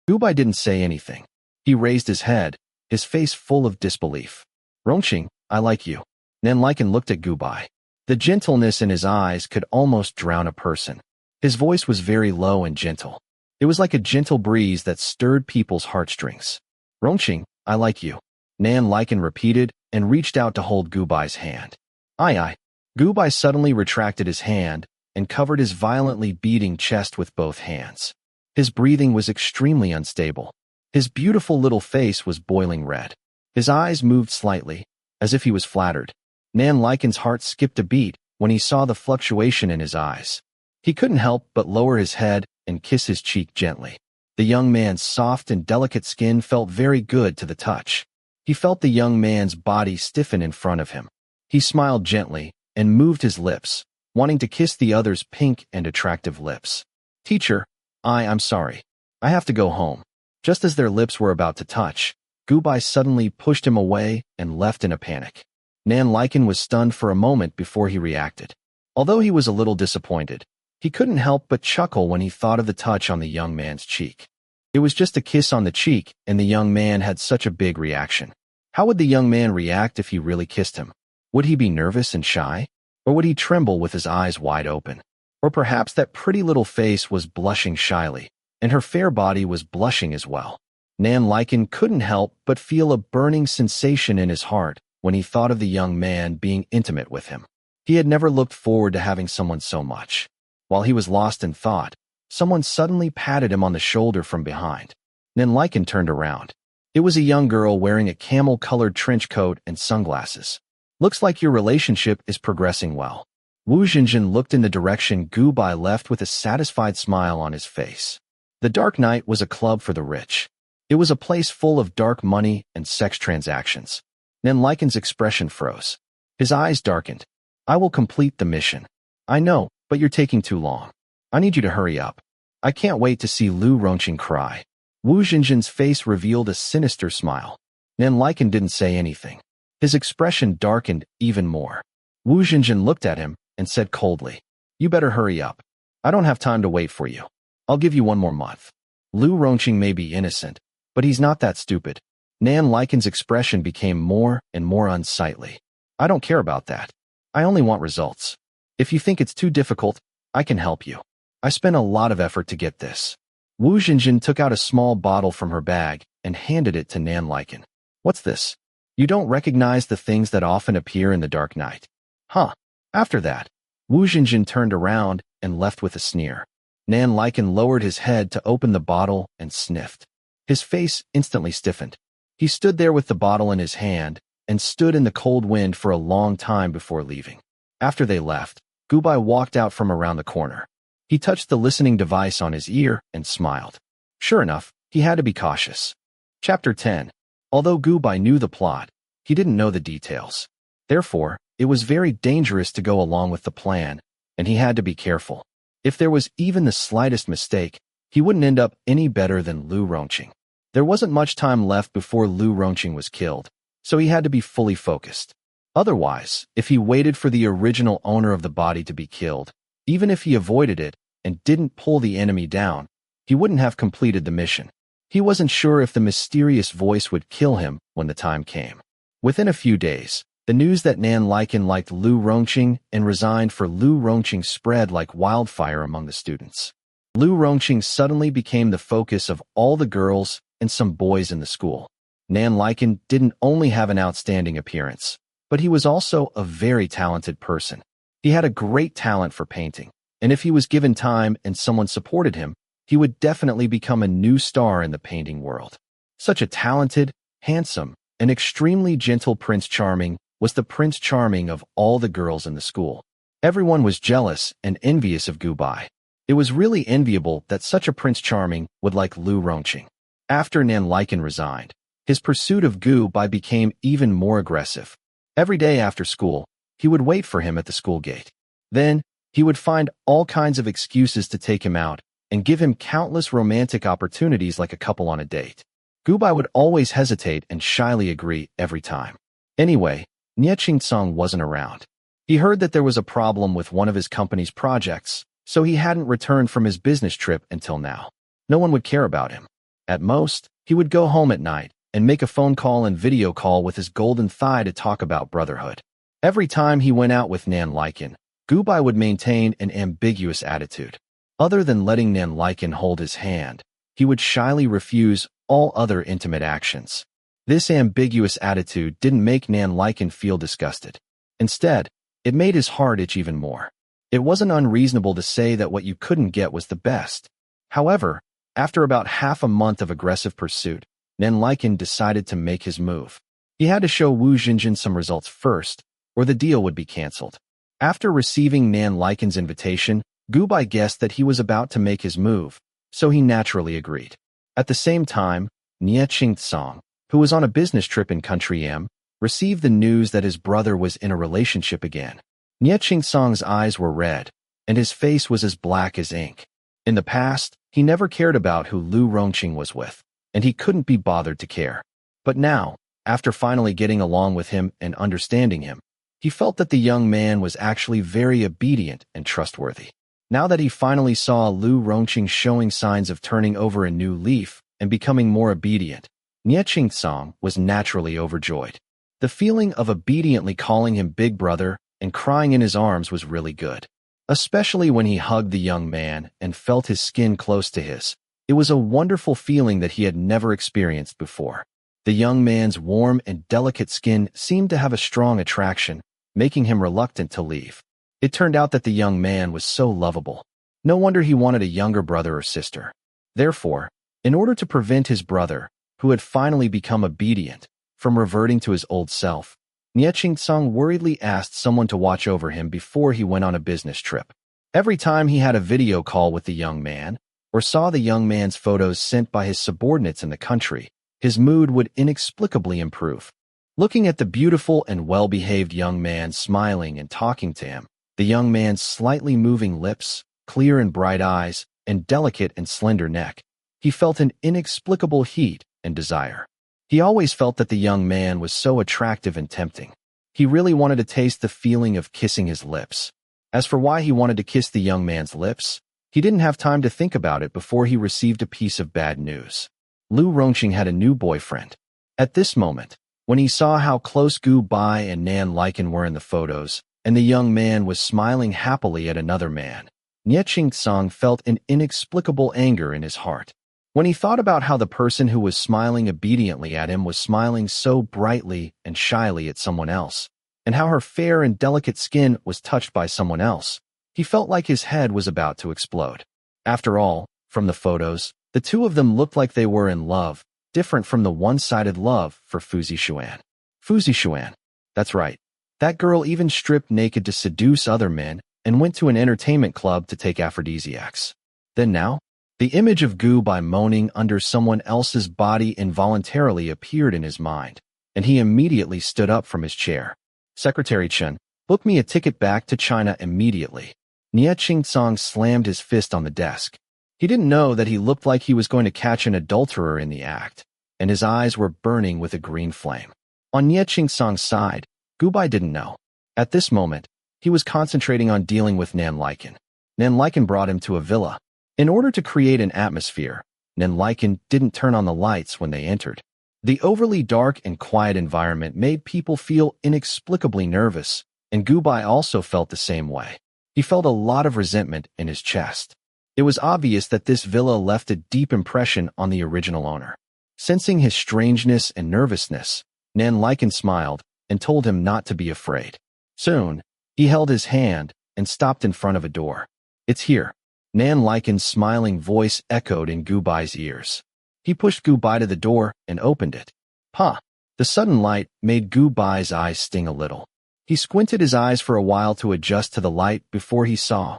Gubai didn't say anything. He raised his head, his face full of disbelief. "Rongqing, I like you." Nan Lycan looked at Gubai. The gentleness in his eyes could almost drown a person. His voice was very low and gentle. It was like a gentle breeze that stirred people's heartstrings. "Rongqing, I like you." Nan Lycan repeated and reached out to hold Gubai's hand. Aye. Gubai suddenly retracted his hand and covered his violently beating chest with both hands. His breathing was extremely unstable. His beautiful little face was boiling red. His eyes moved slightly, as if he was flattered. Nan Lycan's heart skipped a beat when he saw the fluctuation in his eyes. He couldn't help but lower his head and kiss his cheek gently. The young man's soft and delicate skin felt very good to the touch. He felt the young man's body stiffen in front of him. He smiled gently and moved his lips, wanting to kiss the other's pink and attractive lips. "Teacher, I'm sorry. I have to go home." Just as their lips were about to touch, Gubai suddenly pushed him away and left in a panic. Nan Lycan was stunned for a moment before he reacted. Although he was a little disappointed, he couldn't help but chuckle when he thought of the touch on the young man's cheek. It was just a kiss on the cheek, and the young man had such a big reaction. How would the young man react if he really kissed him? Would he be nervous and shy? Or would he tremble with his eyes wide open? Or perhaps that pretty little face was blushing shyly, and her fair body was blushing as well. Nan Lycan couldn't help but feel a burning sensation in his heart when he thought of the young man being intimate with him. He had never looked forward to having someone so much. While he was lost in thought, someone suddenly patted him on the shoulder from behind. Nan Lycan turned around. It was a young girl wearing a camel-colored trench coat and sunglasses. "Looks like your relationship is progressing well." Wu Zhenjin looked in the direction Gubai left with a satisfied smile on his face. The Dark Night was a club for the rich. It was a place full of dark money and sex transactions. Nan Lycan's expression froze. His eyes darkened. "I will complete the mission." "I know, but you're taking too long. I need you to hurry up. I can't wait to see Lu Rongqing cry." Wu Zhenjin's face revealed a sinister smile. Nan Lycan didn't say anything. His expression darkened even more. Wu Zhenjin looked at him and said coldly, "You better hurry up. I don't have time to wait for you. I'll give you 1 more month." Lu Rongqing may be innocent, but he's not that stupid. Nan Lycan's expression became more and more unsightly. "I don't care about that. I only want results. If you think it's too difficult, I can help you. I spent a lot of effort to get this. Wu Jinjin took out a small bottle from her bag and handed it to Nan Lycan. What's this? You don't recognize the things that often appear in the dark night. Huh. After that, Wu Jinjin turned around and left with a sneer. Nan Lycan lowered his head to open the bottle and sniffed. His face instantly stiffened. He stood there with the bottle in his hand and stood in the cold wind for a long time before leaving. After they left, Gubai walked out from around the corner. He touched the listening device on his ear and smiled. Sure enough, he had to be cautious. Chapter 10. Although Gubai knew the plot, he didn't know the details. Therefore, it was very dangerous to go along with the plan, and he had to be careful. If there was even the slightest mistake, he wouldn't end up any better than Lu Rongqing. There wasn't much time left before Lu Rongqing was killed, so he had to be fully focused. Otherwise, if he waited for the original owner of the body to be killed, even if he avoided it and didn't pull the enemy down, he wouldn't have completed the mission. He wasn't sure if the mysterious voice would kill him when the time came. Within a few days, the news that Nan Lycan liked Lu Rongqing and resigned for Lu Rongqing spread like wildfire among the students. Lu Rongqing suddenly became the focus of all the girls and some boys in the school. Nan Lycan didn't only have an outstanding appearance, but he was also a very talented person. He had a great talent for painting, and if he was given time and someone supported him, he would definitely become a new star in the painting world. Such a talented, handsome, and extremely gentle Prince Charming was the Prince Charming of all the girls in the school. Everyone was jealous and envious of Gubai. It was really enviable that such a Prince Charming would like Lu Rongqing. After Nan Lycan resigned, his pursuit of Gubai became even more aggressive. Every day after school, he would wait for him at the school gate. Then, he would find all kinds of excuses to take him out and give him countless romantic opportunities like a couple on a date. Gubai would always hesitate and shyly agree every time. Anyway, Nie Qingtsong wasn't around. He heard that there was a problem with one of his company's projects, so he hadn't returned from his business trip until now. No one would care about him. At most, he would go home at night and make a phone call and video call with his golden thigh to talk about brotherhood. Every time he went out with Nan Lycan, Gubai would maintain an ambiguous attitude. Other than letting Nan Lycan hold his hand, he would shyly refuse all other intimate actions. This ambiguous attitude didn't make Nan Lycan feel disgusted. Instead, it made his heart itch even more. It wasn't unreasonable to say that what you couldn't get was the best. However, after about half a month of aggressive pursuit, Nan Lycan decided to make his move. He had to show Wu Jinjin some results first, or the deal would be cancelled. After receiving Nan Lycan's invitation, Gubai guessed that he was about to make his move, so he naturally agreed. At the same time, Nie Qingtsong, who was on a business trip in Country M, received the news that his brother was in a relationship again. Nie Qingtsong's eyes were red, and his face was as black as ink. In the past, he never cared about who Lu Rongqing was with, and he couldn't be bothered to care. But now, after finally getting along with him and understanding him, he felt that the young man was actually very obedient and trustworthy. Now that he finally saw Lu Rongqing showing signs of turning over a new leaf and becoming more obedient, Nie Qingtsong was naturally overjoyed. The feeling of obediently calling him big brother and crying in his arms was really good. Especially when he hugged the young man and felt his skin close to his. It was a wonderful feeling that he had never experienced before. The young man's warm and delicate skin seemed to have a strong attraction, making him reluctant to leave. It turned out that the young man was so lovable. No wonder he wanted a younger brother or sister. Therefore, in order to prevent his brother, who had finally become obedient, from reverting to his old self, Nie Qingtsong worriedly asked someone to watch over him before he went on a business trip. Every time he had a video call with the young man, or saw the young man's photos sent by his subordinates in the country, his mood would inexplicably improve. Looking at the beautiful and well-behaved young man smiling and talking to him, the young man's slightly moving lips, clear and bright eyes, and delicate and slender neck, he felt an inexplicable heat and desire. He always felt that the young man was so attractive and tempting. He really wanted to taste the feeling of kissing his lips. As for why he wanted to kiss the young man's lips, he didn't have time to think about it before he received a piece of bad news. Lu Rongqing had a new boyfriend. At this moment, when he saw how close Gubai and Nan Lycan were in the photos, and the young man was smiling happily at another man. Nie Song felt an inexplicable anger in his heart. When he thought about how the person who was smiling obediently at him was smiling so brightly and shyly at someone else, and how her fair and delicate skin was touched by someone else, he felt like his head was about to explode. After all, from the photos, the two of them looked like they were in love, different from the one-sided love for Fuzi Xuan. Fuzi Xuan. That's right. That girl even stripped naked to seduce other men and went to an entertainment club to take aphrodisiacs. Then now, the image of Gu Bai moaning under someone else's body involuntarily appeared in his mind, and he immediately stood up from his chair. Secretary Chen, book me a ticket back to China immediately. Nie Song slammed his fist on the desk. He didn't know that he looked like he was going to catch an adulterer in the act, and his eyes were burning with a green flame. On Nie Song's side, Gu Bai didn't know. At this moment, he was concentrating on dealing with Nan Liken. Nan Liken brought him to a villa. In order to create an atmosphere, Nan Liken didn't turn on the lights when they entered. The overly dark and quiet environment made people feel inexplicably nervous, and Gu Bai also felt the same way. He felt a lot of resentment in his chest. It was obvious that this villa left a deep impression on the original owner. Sensing his strangeness and nervousness, Nan Liken smiled and told him not to be afraid. Soon, he held his hand and stopped in front of a door. It's here. Nan Liken's smiling voice echoed in Gu Bai's ears. He pushed Gu Bai to the door and opened it. Huh! The sudden light made Gu Bai's eyes sting a little. He squinted his eyes for a while to adjust to the light before he saw.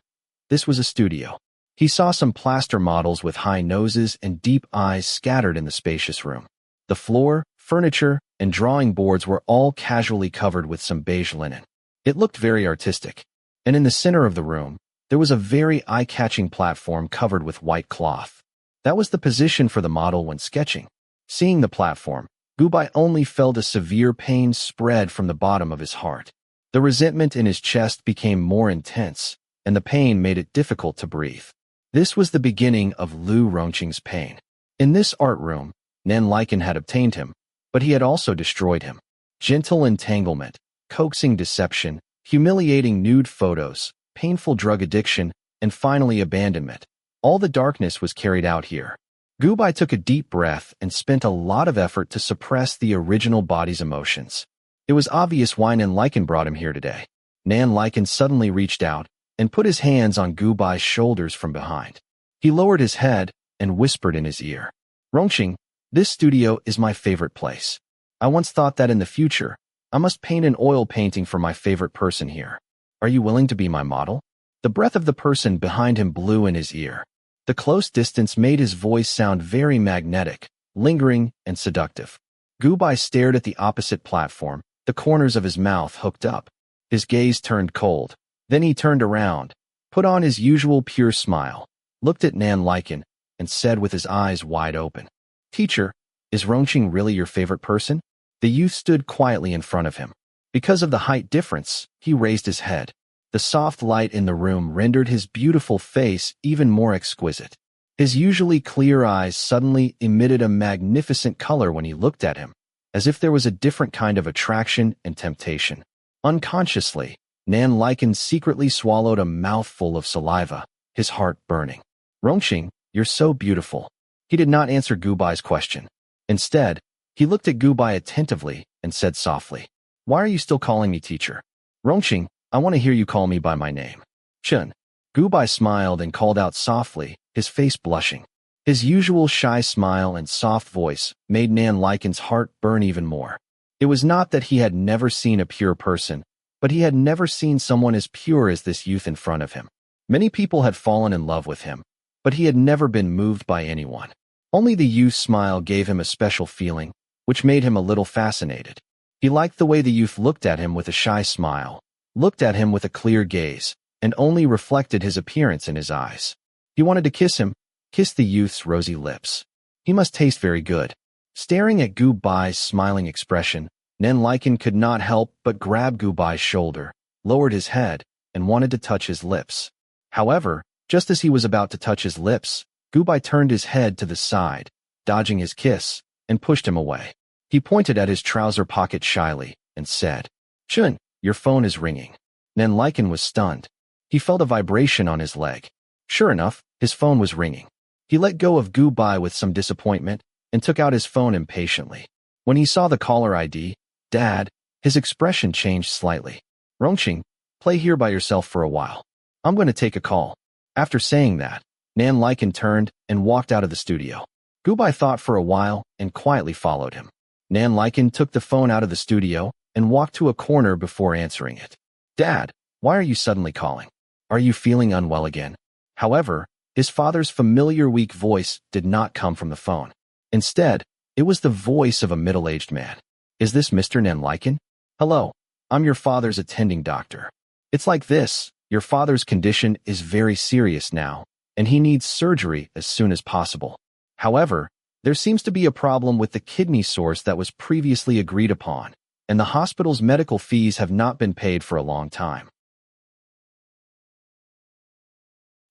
This was a studio. He saw some plaster models with high noses and deep eyes scattered in the spacious room. The floor, furniture, and drawing boards were all casually covered with some beige linen. It looked very artistic. And in the center of the room, there was a very eye-catching platform covered with white cloth. That was the position for the model when sketching. Seeing the platform, Gu Bai only felt a severe pain spread from the bottom of his heart. The resentment in his chest became more intense, and the pain made it difficult to breathe. This was the beginning of Lu Rongqing's pain. In this art room, Nan Liken had obtained him, but he had also destroyed him. Gentle entanglement, coaxing deception, humiliating nude photos, painful drug addiction, and finally abandonment. All the darkness was carried out here. Gu Bai took a deep breath and spent a lot of effort to suppress the original body's emotions. It was obvious why Nan Liken brought him here today. Nan Liken suddenly reached out and put his hands on Gu Bai's shoulders from behind. He lowered his head and whispered in his ear. Rongqing, this studio is my favorite place. I once thought that in the future, I must paint an oil painting for my favorite person here. Are you willing to be my model? The breath of the person behind him blew in his ear. The close distance made his voice sound very magnetic, lingering, and seductive. Gu Bai stared at the opposite platform, the corners of his mouth hooked up. His gaze turned cold. Then he turned around, put on his usual pure smile, looked at Nan Liken, and said with his eyes wide open, Teacher, is Rongqing really your favorite person? The youth stood quietly in front of him. Because of the height difference, he raised his head. The soft light in the room rendered his beautiful face even more exquisite. His usually clear eyes suddenly emitted a magnificent color when he looked at him, as if there was a different kind of attraction and temptation. Unconsciously, Nan Liken secretly swallowed a mouthful of saliva, his heart burning. Rongqing, you're so beautiful. He did not answer Gu Bai's question. Instead, he looked at Gu Bai attentively and said softly, Why are you still calling me teacher? Rongqing, I want to hear you call me by my name. Chen. Gu Bai smiled and called out softly, his face blushing. His usual shy smile and soft voice made Nan Liken's heart burn even more. It was not that he had never seen a pure person, but he had never seen someone as pure as this youth in front of him. Many people had fallen in love with him, but he had never been moved by anyone. Only the youth's smile gave him a special feeling, which made him a little fascinated. He liked the way the youth looked at him with a shy smile, looked at him with a clear gaze, and only reflected his appearance in his eyes. He wanted to kiss him, kiss the youth's rosy lips. He must taste very good. Staring at Gu Bai's smiling expression, Nan Liken could not help but grab Gu Bai's shoulder, lowered his head, and wanted to touch his lips. However, just as he was about to touch his lips, Gu Bai turned his head to the side, dodging his kiss, and pushed him away. He pointed at his trouser pocket shyly and said, Chun, your phone is ringing. Nanliken was stunned. He felt a vibration on his leg. Sure enough, his phone was ringing. He let go of Gubai with some disappointment and took out his phone impatiently. When he saw the caller ID, Dad, his expression changed slightly. Rongqing, play here by yourself for a while. I'm going to take a call. After saying that, Nanliken turned and walked out of the studio. Gubai thought for a while and quietly followed him. Nanliken took the phone out of the studio and walked to a corner before answering it. Dad, why are you suddenly calling? Are you feeling unwell again? However, his father's familiar weak voice did not come from the phone. Instead, it was the voice of a middle-aged man. Is this Mr. Nanliken? Hello, I'm your father's attending doctor. It's like this, your father's condition is very serious now, and he needs surgery as soon as possible. However, there seems to be a problem with the kidney source that was previously agreed upon, and the hospital's medical fees have not been paid for a long time.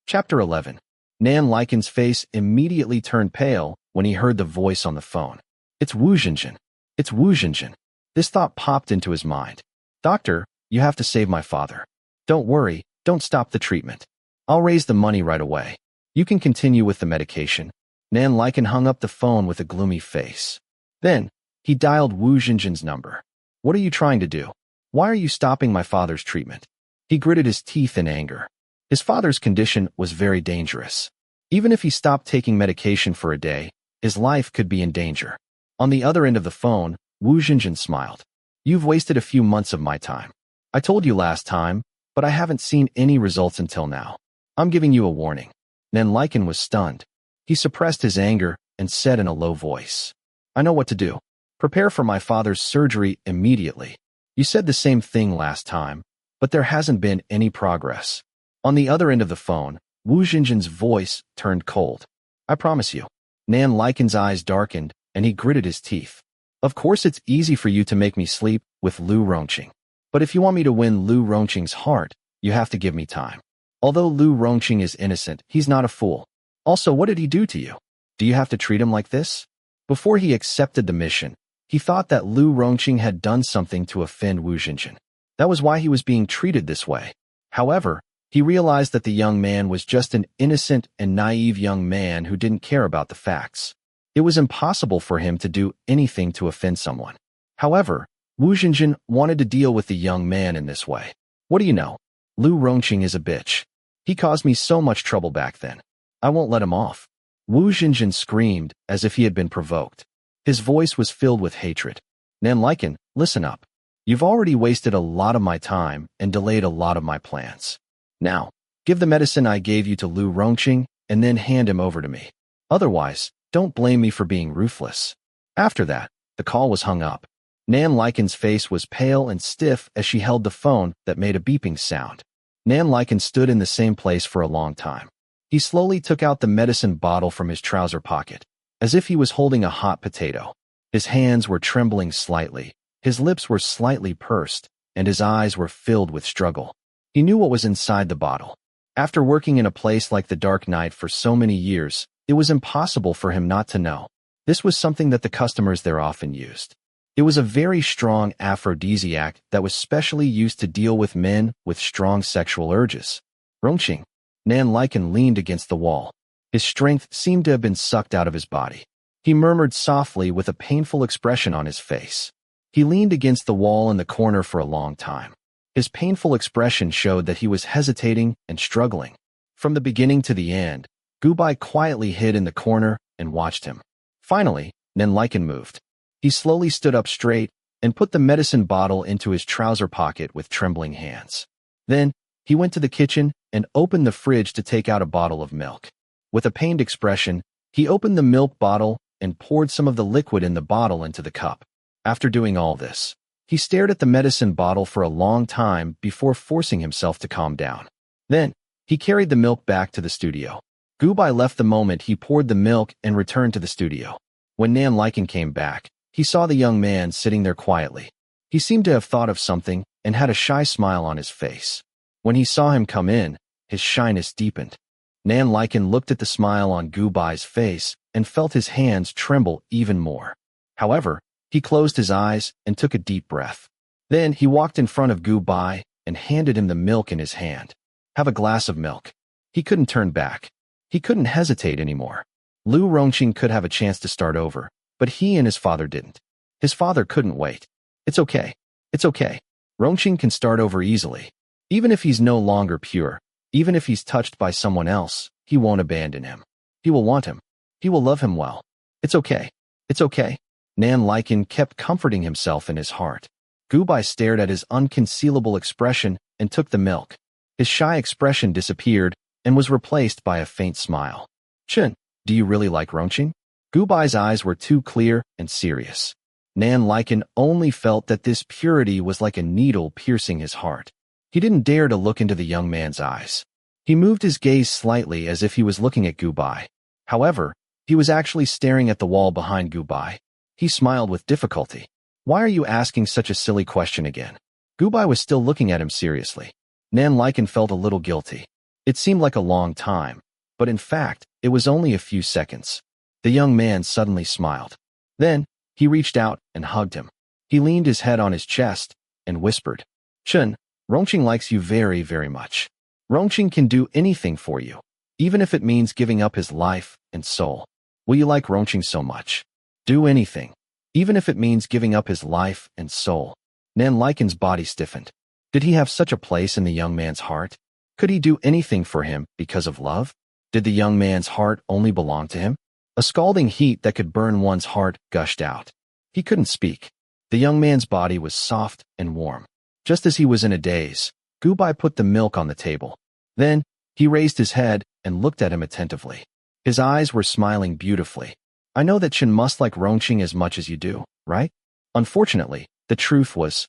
Chapter 11. Nanliken's face immediately turned pale when he heard the voice on the phone. It's Wu Xinjin. It's Wu Xinjin. This thought popped into his mind. Doctor, you have to save my father. Don't worry, don't stop the treatment. I'll raise the money right away. You can continue with the medication. Nanliken hung up the phone with a gloomy face. Then, he dialed Wu Xinjin's number. What are you trying to do? Why are you stopping my father's treatment? He gritted his teeth in anger. His father's condition was very dangerous. Even if he stopped taking medication for a day, his life could be in danger. On the other end of the phone, Wu Xinjin smiled. You've wasted a few months of my time. I told you last time, but I haven't seen any results until now. I'm giving you a warning. Nanliken was stunned. He suppressed his anger and said in a low voice, I know what to do. Prepare for my father's surgery immediately. You said the same thing last time, but there hasn't been any progress. On the other end of the phone, Wu Xinjin's voice turned cold. I promise you. Nanliken's eyes darkened, and he gritted his teeth. Of course it's easy for you to make me sleep with Lu Rongqing. But if you want me to win Lu Rongqing's heart, you have to give me time. Although Lu Rongqing is innocent, he's not a fool. Also, what did he do to you? Do you have to treat him like this? Before he accepted the mission, he thought that Lu Rongqing had done something to offend Wu Xinjin. That was why he was being treated this way. However, he realized that the young man was just an innocent and naive young man who didn't care about the facts. It was impossible for him to do anything to offend someone. However, Wu Xinjin wanted to deal with the young man in this way. What do you know? Lu Rongqing is a bitch. He caused me so much trouble back then. I won't let him off. Wu Xinjin screamed as if he had been provoked. His voice was filled with hatred. Nanliken, listen up. You've already wasted a lot of my time and delayed a lot of my plans. Now, give the medicine I gave you to Lu Rongqing and then hand him over to me. Otherwise, don't blame me for being ruthless. After that, the call was hung up. Nanliken's face was pale and stiff as she held the phone that made a beeping sound. Nanliken stood in the same place for a long time. He slowly took out the medicine bottle from his trouser pocket, as if he was holding a hot potato. His hands were trembling slightly, his lips were slightly pursed, and his eyes were filled with struggle. He knew what was inside the bottle. After working in a place like the Dark Night for so many years, it was impossible for him not to know. This was something that the customers there often used. It was a very strong aphrodisiac that was specially used to deal with men with strong sexual urges. Rongqing. Nanliken leaned against the wall. His strength seemed to have been sucked out of his body. He murmured softly with a painful expression on his face. He leaned against the wall in the corner for a long time. His painful expression showed that he was hesitating and struggling. From the beginning to the end, Gubai quietly hid in the corner and watched him. Finally, Nanliken moved. He slowly stood up straight and put the medicine bottle into his trouser pocket with trembling hands. Then, he went to the kitchen and opened the fridge to take out a bottle of milk. With a pained expression, he opened the milk bottle and poured some of the liquid in the bottle into the cup. After doing all this, he stared at the medicine bottle for a long time before forcing himself to calm down. Then, he carried the milk back to the studio. Gubai left the moment he poured the milk and returned to the studio. When Nanliken came back, he saw the young man sitting there quietly. He seemed to have thought of something and had a shy smile on his face. When he saw him come in, his shyness deepened. Nanliken looked at the smile on Gubai's face and felt his hands tremble even more. However, he closed his eyes and took a deep breath. Then he walked in front of Gubai and handed him the milk in his hand. Have a glass of milk. He couldn't turn back. He couldn't hesitate anymore. Lu Rongqing could have a chance to start over, but he and his father didn't. His father couldn't wait. It's okay. It's okay. Rongqing can start over easily. Even if he's no longer pure, even if he's touched by someone else, he won't abandon him. He will want him. He will love him well. It's okay. It's okay. Nan Liken kept comforting himself in his heart. Gubai stared at his unconcealable expression and took the milk. His shy expression disappeared and was replaced by a faint smile. Chen, do you really like Rongqing? Gubai's eyes were too clear and serious. Nan Liken only felt that this purity was like a needle piercing his heart. He didn't dare to look into the young man's eyes. He moved his gaze slightly as if he was looking at Gubai. However, he was actually staring at the wall behind Gubai. He smiled with difficulty. Why are you asking such a silly question again? Gubai was still looking at him seriously. Nan Liken felt a little guilty. It seemed like a long time, but in fact, it was only a few seconds. The young man suddenly smiled. Then, he reached out and hugged him. He leaned his head on his chest and whispered, Chen, Rongqing likes you very, very much. Rongqing can do anything for you, even if it means giving up his life and soul. Will you like Rongqing so much? Do anything, even if it means giving up his life and soul. Nan Liken's body stiffened. Did he have such a place in the young man's heart? Could he do anything for him because of love? Did the young man's heart only belong to him? A scalding heat that could burn one's heart gushed out. He couldn't speak. The young man's body was soft and warm. Just as he was in a daze, Gubai put the milk on the table. Then, he raised his head and looked at him attentively. His eyes were smiling beautifully. I know that Chen must like Rongqing as much as you do, right? Unfortunately, the truth was,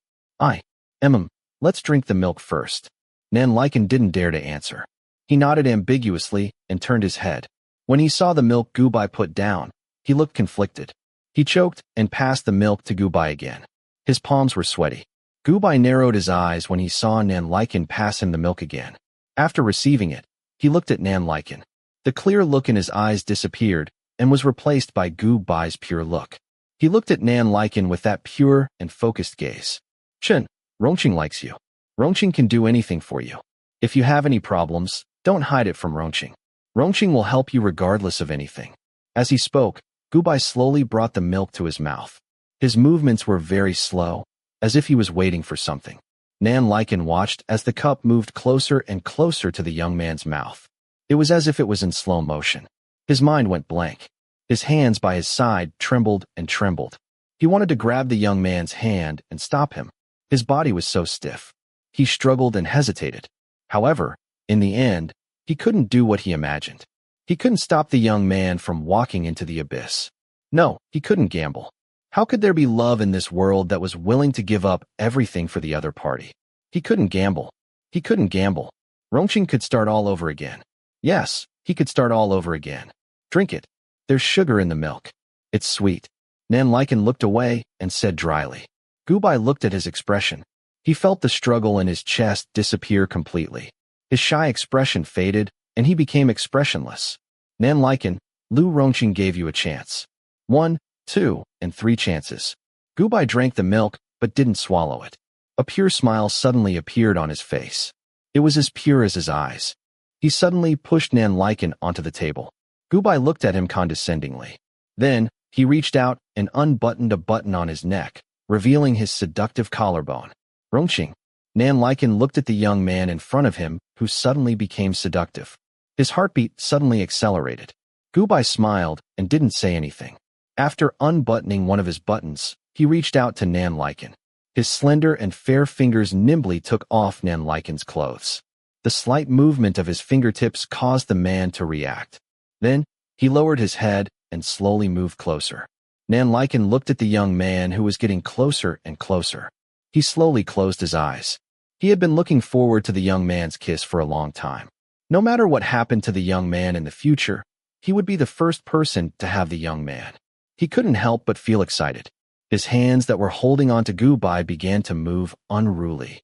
let's drink the milk first. Nan Liken didn't dare to answer. He nodded ambiguously and turned his head. When he saw the milk Gubai put down, he looked conflicted. He choked and passed the milk to Gubai again. His palms were sweaty. Gubai narrowed his eyes when he saw Nan Liken pass him the milk again. After receiving it, he looked at Nan Liken. The clear look in his eyes disappeared and was replaced by Gubai's pure look. He looked at Nan Liken with that pure and focused gaze. Chen, Rongqing likes you. Rongqing can do anything for you. If you have any problems, don't hide it from Rongqing. Rongqing will help you regardless of anything. As he spoke, Gubai slowly brought the milk to his mouth. His movements were very slow, as if he was waiting for something. Nan Liken watched as the cup moved closer and closer to the young man's mouth. It was as if it was in slow motion. His mind went blank. His hands by his side trembled and trembled. He wanted to grab the young man's hand and stop him. His body was so stiff. He struggled and hesitated. However, in the end, he couldn't do what he imagined. He couldn't stop the young man from walking into the abyss. No, he couldn't gamble. How could there be love in this world that was willing to give up everything for the other party? He couldn't gamble. He couldn't gamble. Rongqing could start all over again. Yes, he could start all over again. Drink it. There's sugar in the milk. It's sweet. Nan Liken looked away and said dryly. Gubai looked at his expression. He felt the struggle in his chest disappear completely. His shy expression faded, and he became expressionless. Nan Liken, Lu Rongqing gave you a chance. 1, 2, and 3 chances. Gubai drank the milk, but didn't swallow it. A pure smile suddenly appeared on his face. It was as pure as his eyes. He suddenly pushed Nan Liken onto the table. Gubai looked at him condescendingly. Then, he reached out and unbuttoned a button on his neck, revealing his seductive collarbone. Rongqing. Nan Liken looked at the young man in front of him, who suddenly became seductive. His heartbeat suddenly accelerated. Gubai smiled and didn't say anything. After unbuttoning one of his buttons, he reached out to Nan Liken. His slender and fair fingers nimbly took off Nan Liken's clothes. The slight movement of his fingertips caused the man to react. Then, he lowered his head and slowly moved closer. Nan Liken looked at the young man who was getting closer and closer. He slowly closed his eyes. He had been looking forward to the young man's kiss for a long time. No matter what happened to the young man in the future, he would be the first person to have the young man. He couldn't help but feel excited. His hands that were holding onto Gubai began to move unruly.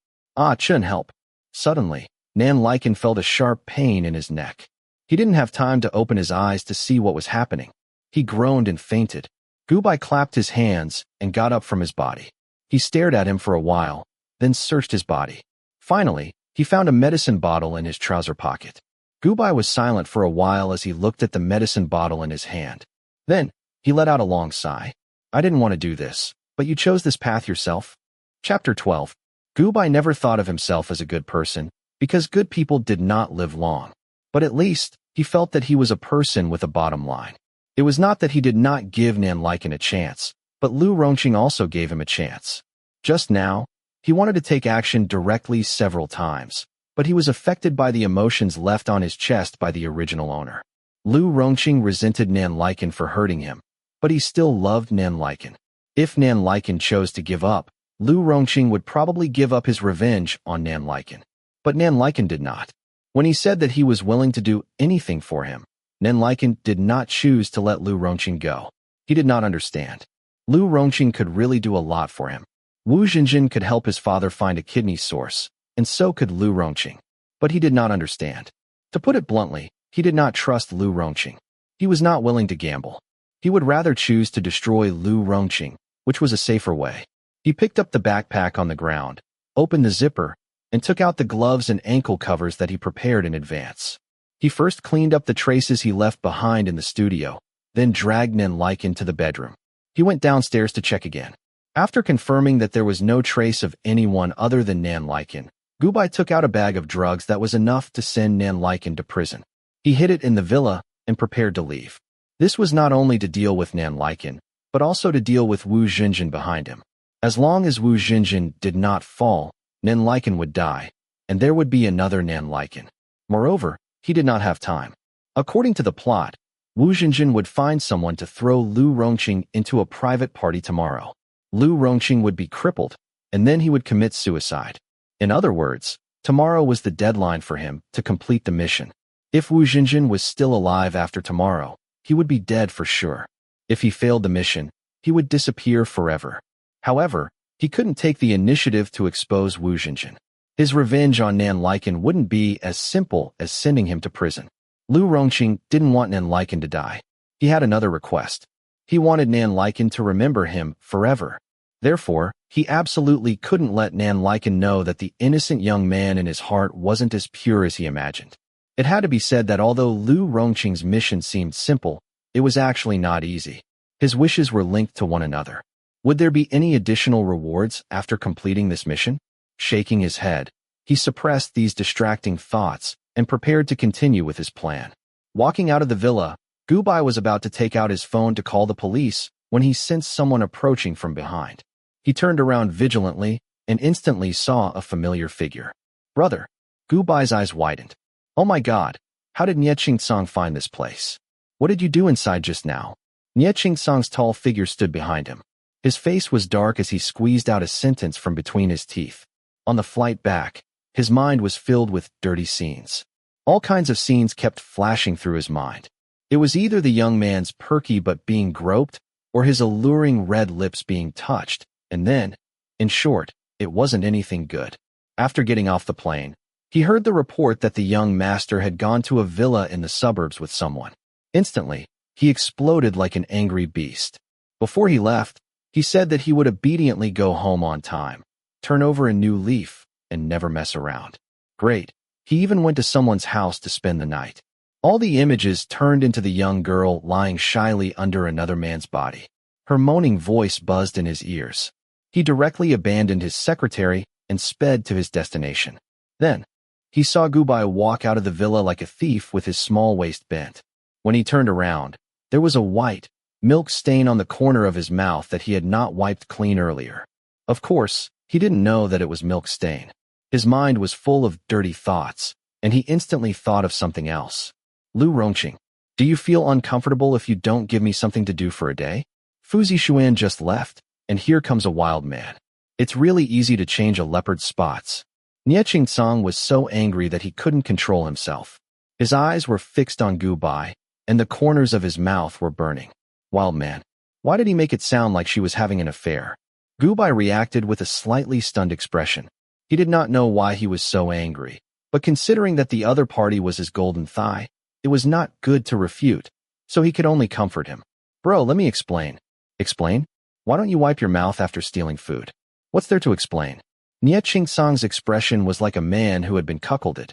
Chen, help. Suddenly, Nan Liken felt a sharp pain in his neck. He didn't have time to open his eyes to see what was happening. He groaned and fainted. Gubai clapped his hands and got up from his body. He stared at him for a while, then searched his body. Finally, he found a medicine bottle in his trouser pocket. Gubai was silent for a while as he looked at the medicine bottle in his hand. Then, he let out a long sigh. I didn't want to do this, but you chose this path yourself. Chapter 12. Gubai never thought of himself as a good person, because good people did not live long. But at least, he felt that he was a person with a bottom line. It was not that he did not give Nan Lycan a chance, but Lu Rongqing also gave him a chance. Just now, he wanted to take action directly several times, but he was affected by the emotions left on his chest by the original owner. Lu Rongqing resented Nan Lycan for hurting him, but he still loved Nan Lycan. If Nan Lycan chose to give up, Lu Rongqing would probably give up his revenge on Nan Lycan. But Nan Lycan did not. When he said that he was willing to do anything for him, Nan Lycan did not choose to let Lu Rongqing go. He did not understand. Lu Rongqing could really do a lot for him. Wu Jinjin could help his father find a kidney source, and so could Lu Rongqing. But he did not understand. To put it bluntly, he did not trust Lu Rongqing. He was not willing to gamble. He would rather choose to destroy Lu Rongqing, which was a safer way. He picked up the backpack on the ground, opened the zipper, and took out the gloves and ankle covers that he prepared in advance. He first cleaned up the traces he left behind in the studio, then dragged Nan Lycan to the bedroom. He went downstairs to check again. After confirming that there was no trace of anyone other than Nan Lycan, Gubai took out a bag of drugs that was enough to send Nan Lycan to prison. He hid it in the villa and prepared to leave. This was not only to deal with Nan Lycan, but also to deal with Wu Jinjin behind him. As long as Wu Jinjin did not fall, Nan Lycan would die, and there would be another Nan Lycan. Moreover, he did not have time. According to the plot, Wu Jinjin would find someone to throw Lu Rongqing into a private party tomorrow. Lu Rongqing would be crippled, and then he would commit suicide. In other words, tomorrow was the deadline for him to complete the mission. If Wu Jinjin was still alive after tomorrow, he would be dead for sure. If he failed the mission, he would disappear forever. However, he couldn't take the initiative to expose Wu Jinjin. His revenge on Nan Lycan wouldn't be as simple as sending him to prison. Lu Rongqing didn't want Nan Lycan to die. He had another request. He wanted Nan Lycan to remember him forever. Therefore, he absolutely couldn't let Nan Lycan know that the innocent young man in his heart wasn't as pure as he imagined. It had to be said that although Lu Rongqing's mission seemed simple, it was actually not easy. His wishes were linked to one another. Would there be any additional rewards after completing this mission? Shaking his head, he suppressed these distracting thoughts and prepared to continue with his plan. Walking out of the villa, Gubai was about to take out his phone to call the police when he sensed someone approaching from behind. He turned around vigilantly and instantly saw a familiar figure. Brother. Gubai's eyes widened. Oh my God, how did Nie Qingsong find this place? What did you do inside just now? Nie Qingsong's tall figure stood behind him. His face was dark as he squeezed out a sentence from between his teeth. On the flight back, his mind was filled with dirty scenes. All kinds of scenes kept flashing through his mind. It was either the young man's perky butt being groped, or his alluring red lips being touched, and then, in short, it wasn't anything good. After getting off the plane, he heard the report that the young master had gone to a villa in the suburbs with someone. Instantly, he exploded like an angry beast. Before he left, he said that he would obediently go home on time, turn over a new leaf, and never mess around. Great. He even went to someone's house to spend the night. All the images turned into the young girl lying shyly under another man's body. Her moaning voice buzzed in his ears. He directly abandoned his secretary and sped to his destination. Then, he saw Gubai walk out of the villa like a thief with his small waist bent. When he turned around, there was a white, milk stain on the corner of his mouth that he had not wiped clean earlier. Of course, he didn't know that it was milk stain. His mind was full of dirty thoughts, and he instantly thought of something else. Lu Rongqing, do you feel uncomfortable if you don't give me something to do for a day? Fu Zixuan just left, and here comes a wild man. It's really easy to change a leopard's spots. Nie Qingsong was so angry that he couldn't control himself. His eyes were fixed on Gubai, and the corners of his mouth were burning. Wild man. Why did he make it sound like she was having an affair? Gubai reacted with a slightly stunned expression. He did not know why he was so angry, but considering that the other party was his golden thigh, it was not good to refute, so he could only comfort him. Bro, let me explain. Explain? Why don't you wipe your mouth after stealing food? What's there to explain? Nie Qingsang's expression was like a man who had been cuckolded.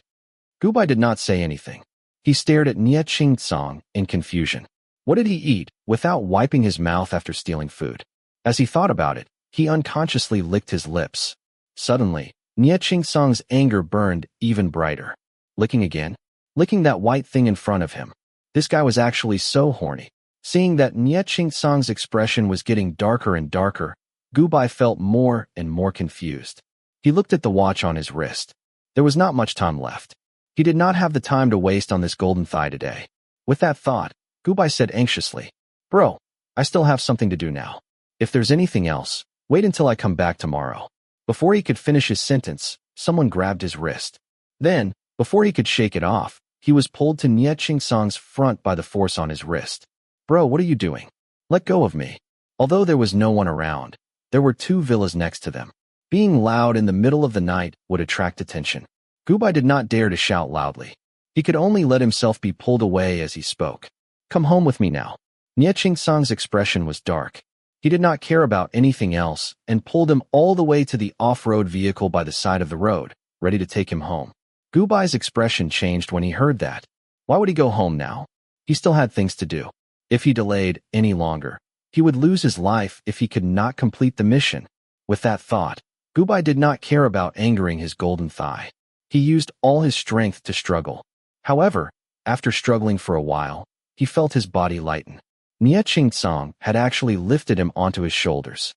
Gubai did not say anything. He stared at Nie Qingsang in confusion. What did he eat, without wiping his mouth after stealing food? As he thought about it, he unconsciously licked his lips. Suddenly, Nie Qingsang's anger burned even brighter. Licking again? Licking that white thing in front of him. This guy was actually so horny. Seeing that Nie Qingsang's expression was getting darker and darker, Gubai felt more and more confused. He looked at the watch on his wrist. There was not much time left. He did not have the time to waste on this golden thigh today. With that thought, Gubai said anxiously, "Bro, I still have something to do now. If there's anything else, wait until I come back tomorrow." Before he could finish his sentence, someone grabbed his wrist. Then, before he could shake it off, he was pulled to Nie Qingsang's front by the force on his wrist. "Bro, what are you doing? Let go of me." Although there was no one around, there were two villas next to them. Being loud in the middle of the night would attract attention. Gubai did not dare to shout loudly. He could only let himself be pulled away as he spoke. "Come home with me now." Nie Qingsang's expression was dark. He did not care about anything else and pulled him all the way to the off-road vehicle by the side of the road, ready to take him home. Gubai's expression changed when he heard that. Why would he go home now? He still had things to do. If he delayed any longer, he would lose his life if he could not complete the mission. With that thought, Gubai did not care about angering his golden thigh. He used all his strength to struggle. However, after struggling for a while, he felt his body lighten. Nie Qingsang had actually lifted him onto his shoulders.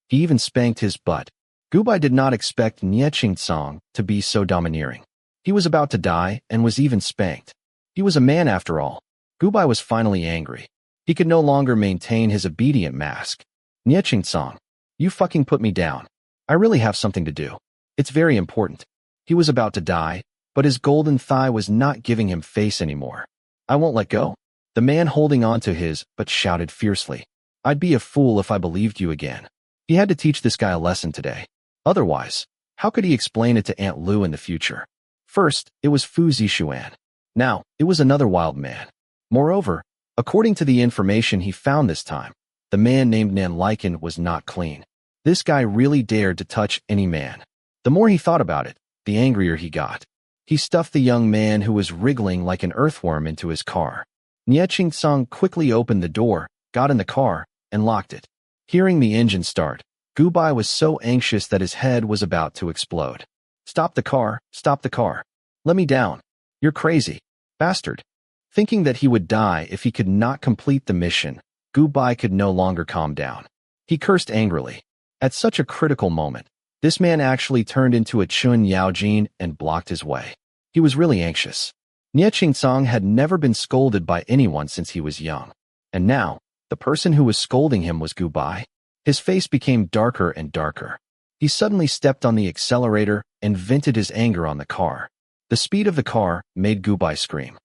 He even spanked his butt. Gubai did not expect Nie Qingsang to be so domineering. He was about to die and was even spanked. He was a man after all. Gubai was finally angry. He could no longer maintain his obedient mask. "Nie Qingsang, you fucking put me down. I really have something to do. It's very important." He was about to die, but his golden thigh was not giving him face anymore. "I won't let go." The man holding on to his but shouted fiercely. "I'd be a fool if I believed you again." He had to teach this guy a lesson today. Otherwise, how could he explain it to Aunt Lu in the future? First, it was Fu Zishuan. Now, it was another wild man. Moreover, according to the information he found this time, the man named Nan Lycan was not clean. This guy really dared to touch any man. The more he thought about it, the angrier he got. He stuffed the young man who was wriggling like an earthworm into his car. Nie Qingsang quickly opened the door, got in the car, and locked it. Hearing the engine start, Gubai was so anxious that his head was about to explode. "Stop the car, stop the car. Let me down. You're crazy. Bastard." Thinking that he would die if he could not complete the mission, Gubai could no longer calm down. He cursed angrily. At such a critical moment, this man actually turned into a Chun Yaojin and blocked his way. He was really anxious. Nie Qingsang had never been scolded by anyone since he was young. And now, the person who was scolding him was Gubai. His face became darker and darker. He suddenly stepped on the accelerator and vented his anger on the car. The speed of the car made Gubai scream.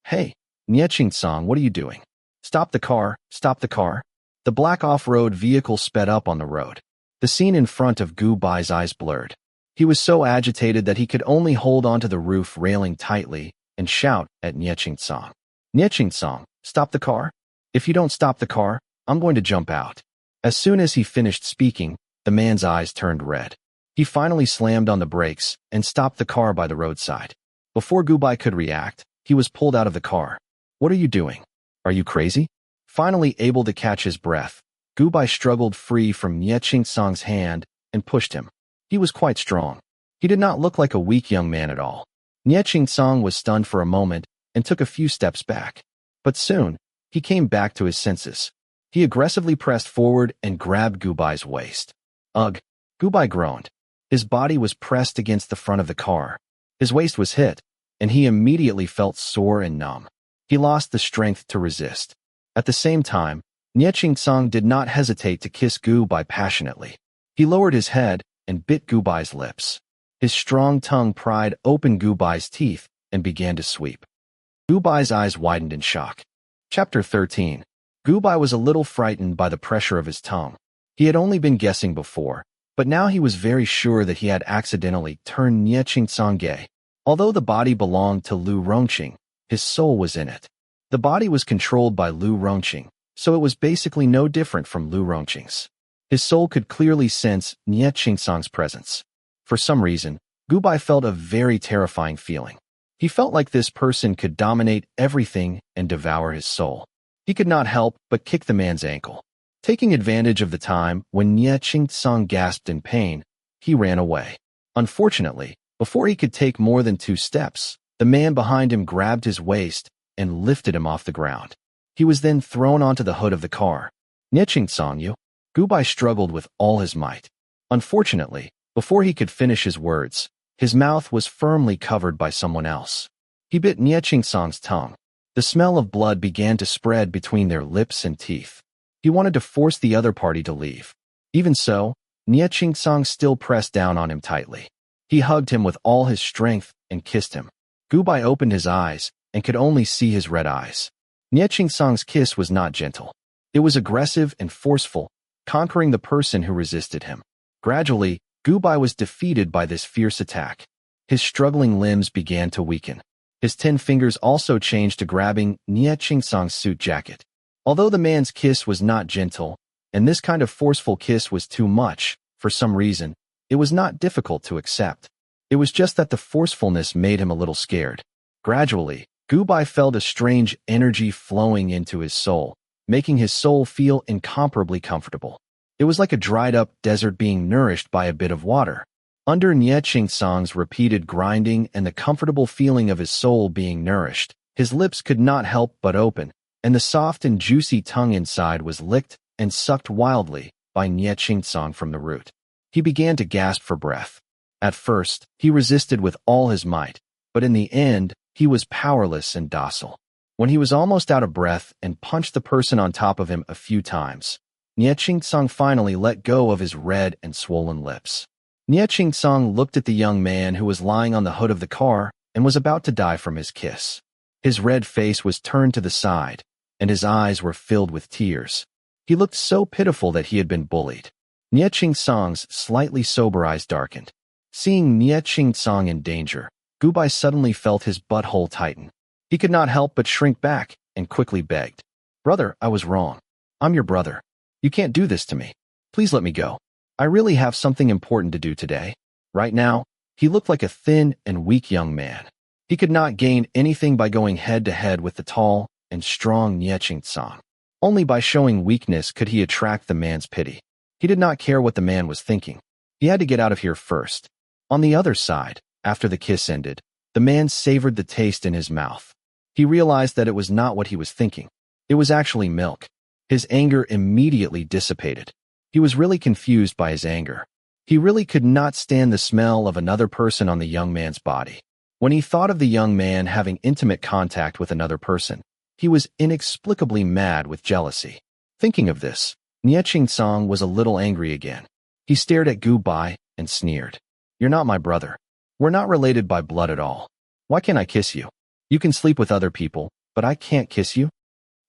Hey, Nie Qingsang, what are you doing? Stop the car, stop the car." The black off-road vehicle sped up on the road. The scene in front of Gubai's eyes blurred. He was so agitated that he could only hold onto the roof railing tightly and shout at Nie Qingsang. "Nie Qingsang, stop the car. If you don't stop the car, I'm going to jump out." As soon as he finished speaking, the man's eyes turned red. He finally slammed on the brakes and stopped the car by the roadside. Before Gubai could react, he was pulled out of the car. "What are you doing? Are you crazy?" Finally able to catch his breath, Gubai struggled free from Nie Qingsang's hand and pushed him. He was quite strong. He did not look like a weak young man at all. Nie Qingsang was stunned for a moment and took a few steps back. But soon, he came back to his senses. He aggressively pressed forward and grabbed Gubai's waist. "Ugh!" Gubai groaned. His body was pressed against the front of the car. His waist was hit, and he immediately felt sore and numb. He lost the strength to resist. At the same time, Nie Qingsang did not hesitate to kiss Gubai passionately. He lowered his head and bit Gubai's lips. His strong tongue pried open Gubai's teeth and began to sweep. Gubai's eyes widened in shock. Chapter 13. Gubai was a little frightened by the pressure of his tongue. He had only been guessing before, but now he was very sure that he had accidentally turned Nie Qingsang gay. Although the body belonged to Lu Rongqing, his soul was in it. The body was controlled by Lu Rongqing, so it was basically no different from Lu Rongqing's. His soul could clearly sense Nie Qingsang's presence. For some reason, Gubai felt a very terrifying feeling. He felt like this person could dominate everything and devour his soul. He could not help but kick the man's ankle. Taking advantage of the time when Nie Qingsang gasped in pain, he ran away. Unfortunately, before he could take more than 2 steps, the man behind him grabbed his waist and lifted him off the ground. He was then thrown onto the hood of the car. Nie Qingsang, you? Gubai struggled with all his might. Unfortunately, before he could finish his words, his mouth was firmly covered by someone else. He bit Nie Qingsang's tongue. The smell of blood began to spread between their lips and teeth. He wanted to force the other party to leave. Even so, Nie Qingsang still pressed down on him tightly. He hugged him with all his strength and kissed him. Gubai opened his eyes and could only see his red eyes. Nie Qingsang's kiss was not gentle. It was aggressive and forceful, conquering the person who resisted him. Gradually, Gubai was defeated by this fierce attack. His struggling limbs began to weaken. His 10 fingers also changed to grabbing Nie Qingsang's suit jacket. Although the man's kiss was not gentle, and this kind of forceful kiss was too much, for some reason, it was not difficult to accept. It was just that the forcefulness made him a little scared. Gradually, Gubai felt a strange energy flowing into his soul, making his soul feel incomparably comfortable. It was like a dried-up desert being nourished by a bit of water. Under Nie Qingsang's repeated grinding and the comfortable feeling of his soul being nourished, his lips could not help but open, and the soft and juicy tongue inside was licked and sucked wildly by Nie Qingsang from the root. He began to gasp for breath. At first, he resisted with all his might, but in the end, he was powerless and docile. When he was almost out of breath and punched the person on top of him a few times, Nie Qingsang finally let go of his red and swollen lips. Nie Qingsang looked at the young man who was lying on the hood of the car and was about to die from his kiss. His red face was turned to the side, and his eyes were filled with tears. He looked so pitiful that he had been bullied. Nie Qingsang's slightly sober eyes darkened. Seeing Nie Qingsang in danger, Gubai suddenly felt his butthole tighten. He could not help but shrink back and quickly begged, "Brother, I was wrong. I'm your brother. You can't do this to me. Please let me go. I really have something important to do today." Right now, he looked like a thin and weak young man. He could not gain anything by going head-to-head with the tall and strong Nie Qingsang. Only by showing weakness could he attract the man's pity. He did not care what the man was thinking. He had to get out of here first. On the other side, after the kiss ended, the man savored the taste in his mouth. He realized that it was not what he was thinking. It was actually milk. His anger immediately dissipated. He was really confused by his anger. He really could not stand the smell of another person on the young man's body. When he thought of the young man having intimate contact with another person, he was inexplicably mad with jealousy. Thinking of this, Nie Qingsang was a little angry again. He stared at Gubai and sneered. "You're not my brother. We're not related by blood at all. Why can't I kiss you? You can sleep with other people, but I can't kiss you?"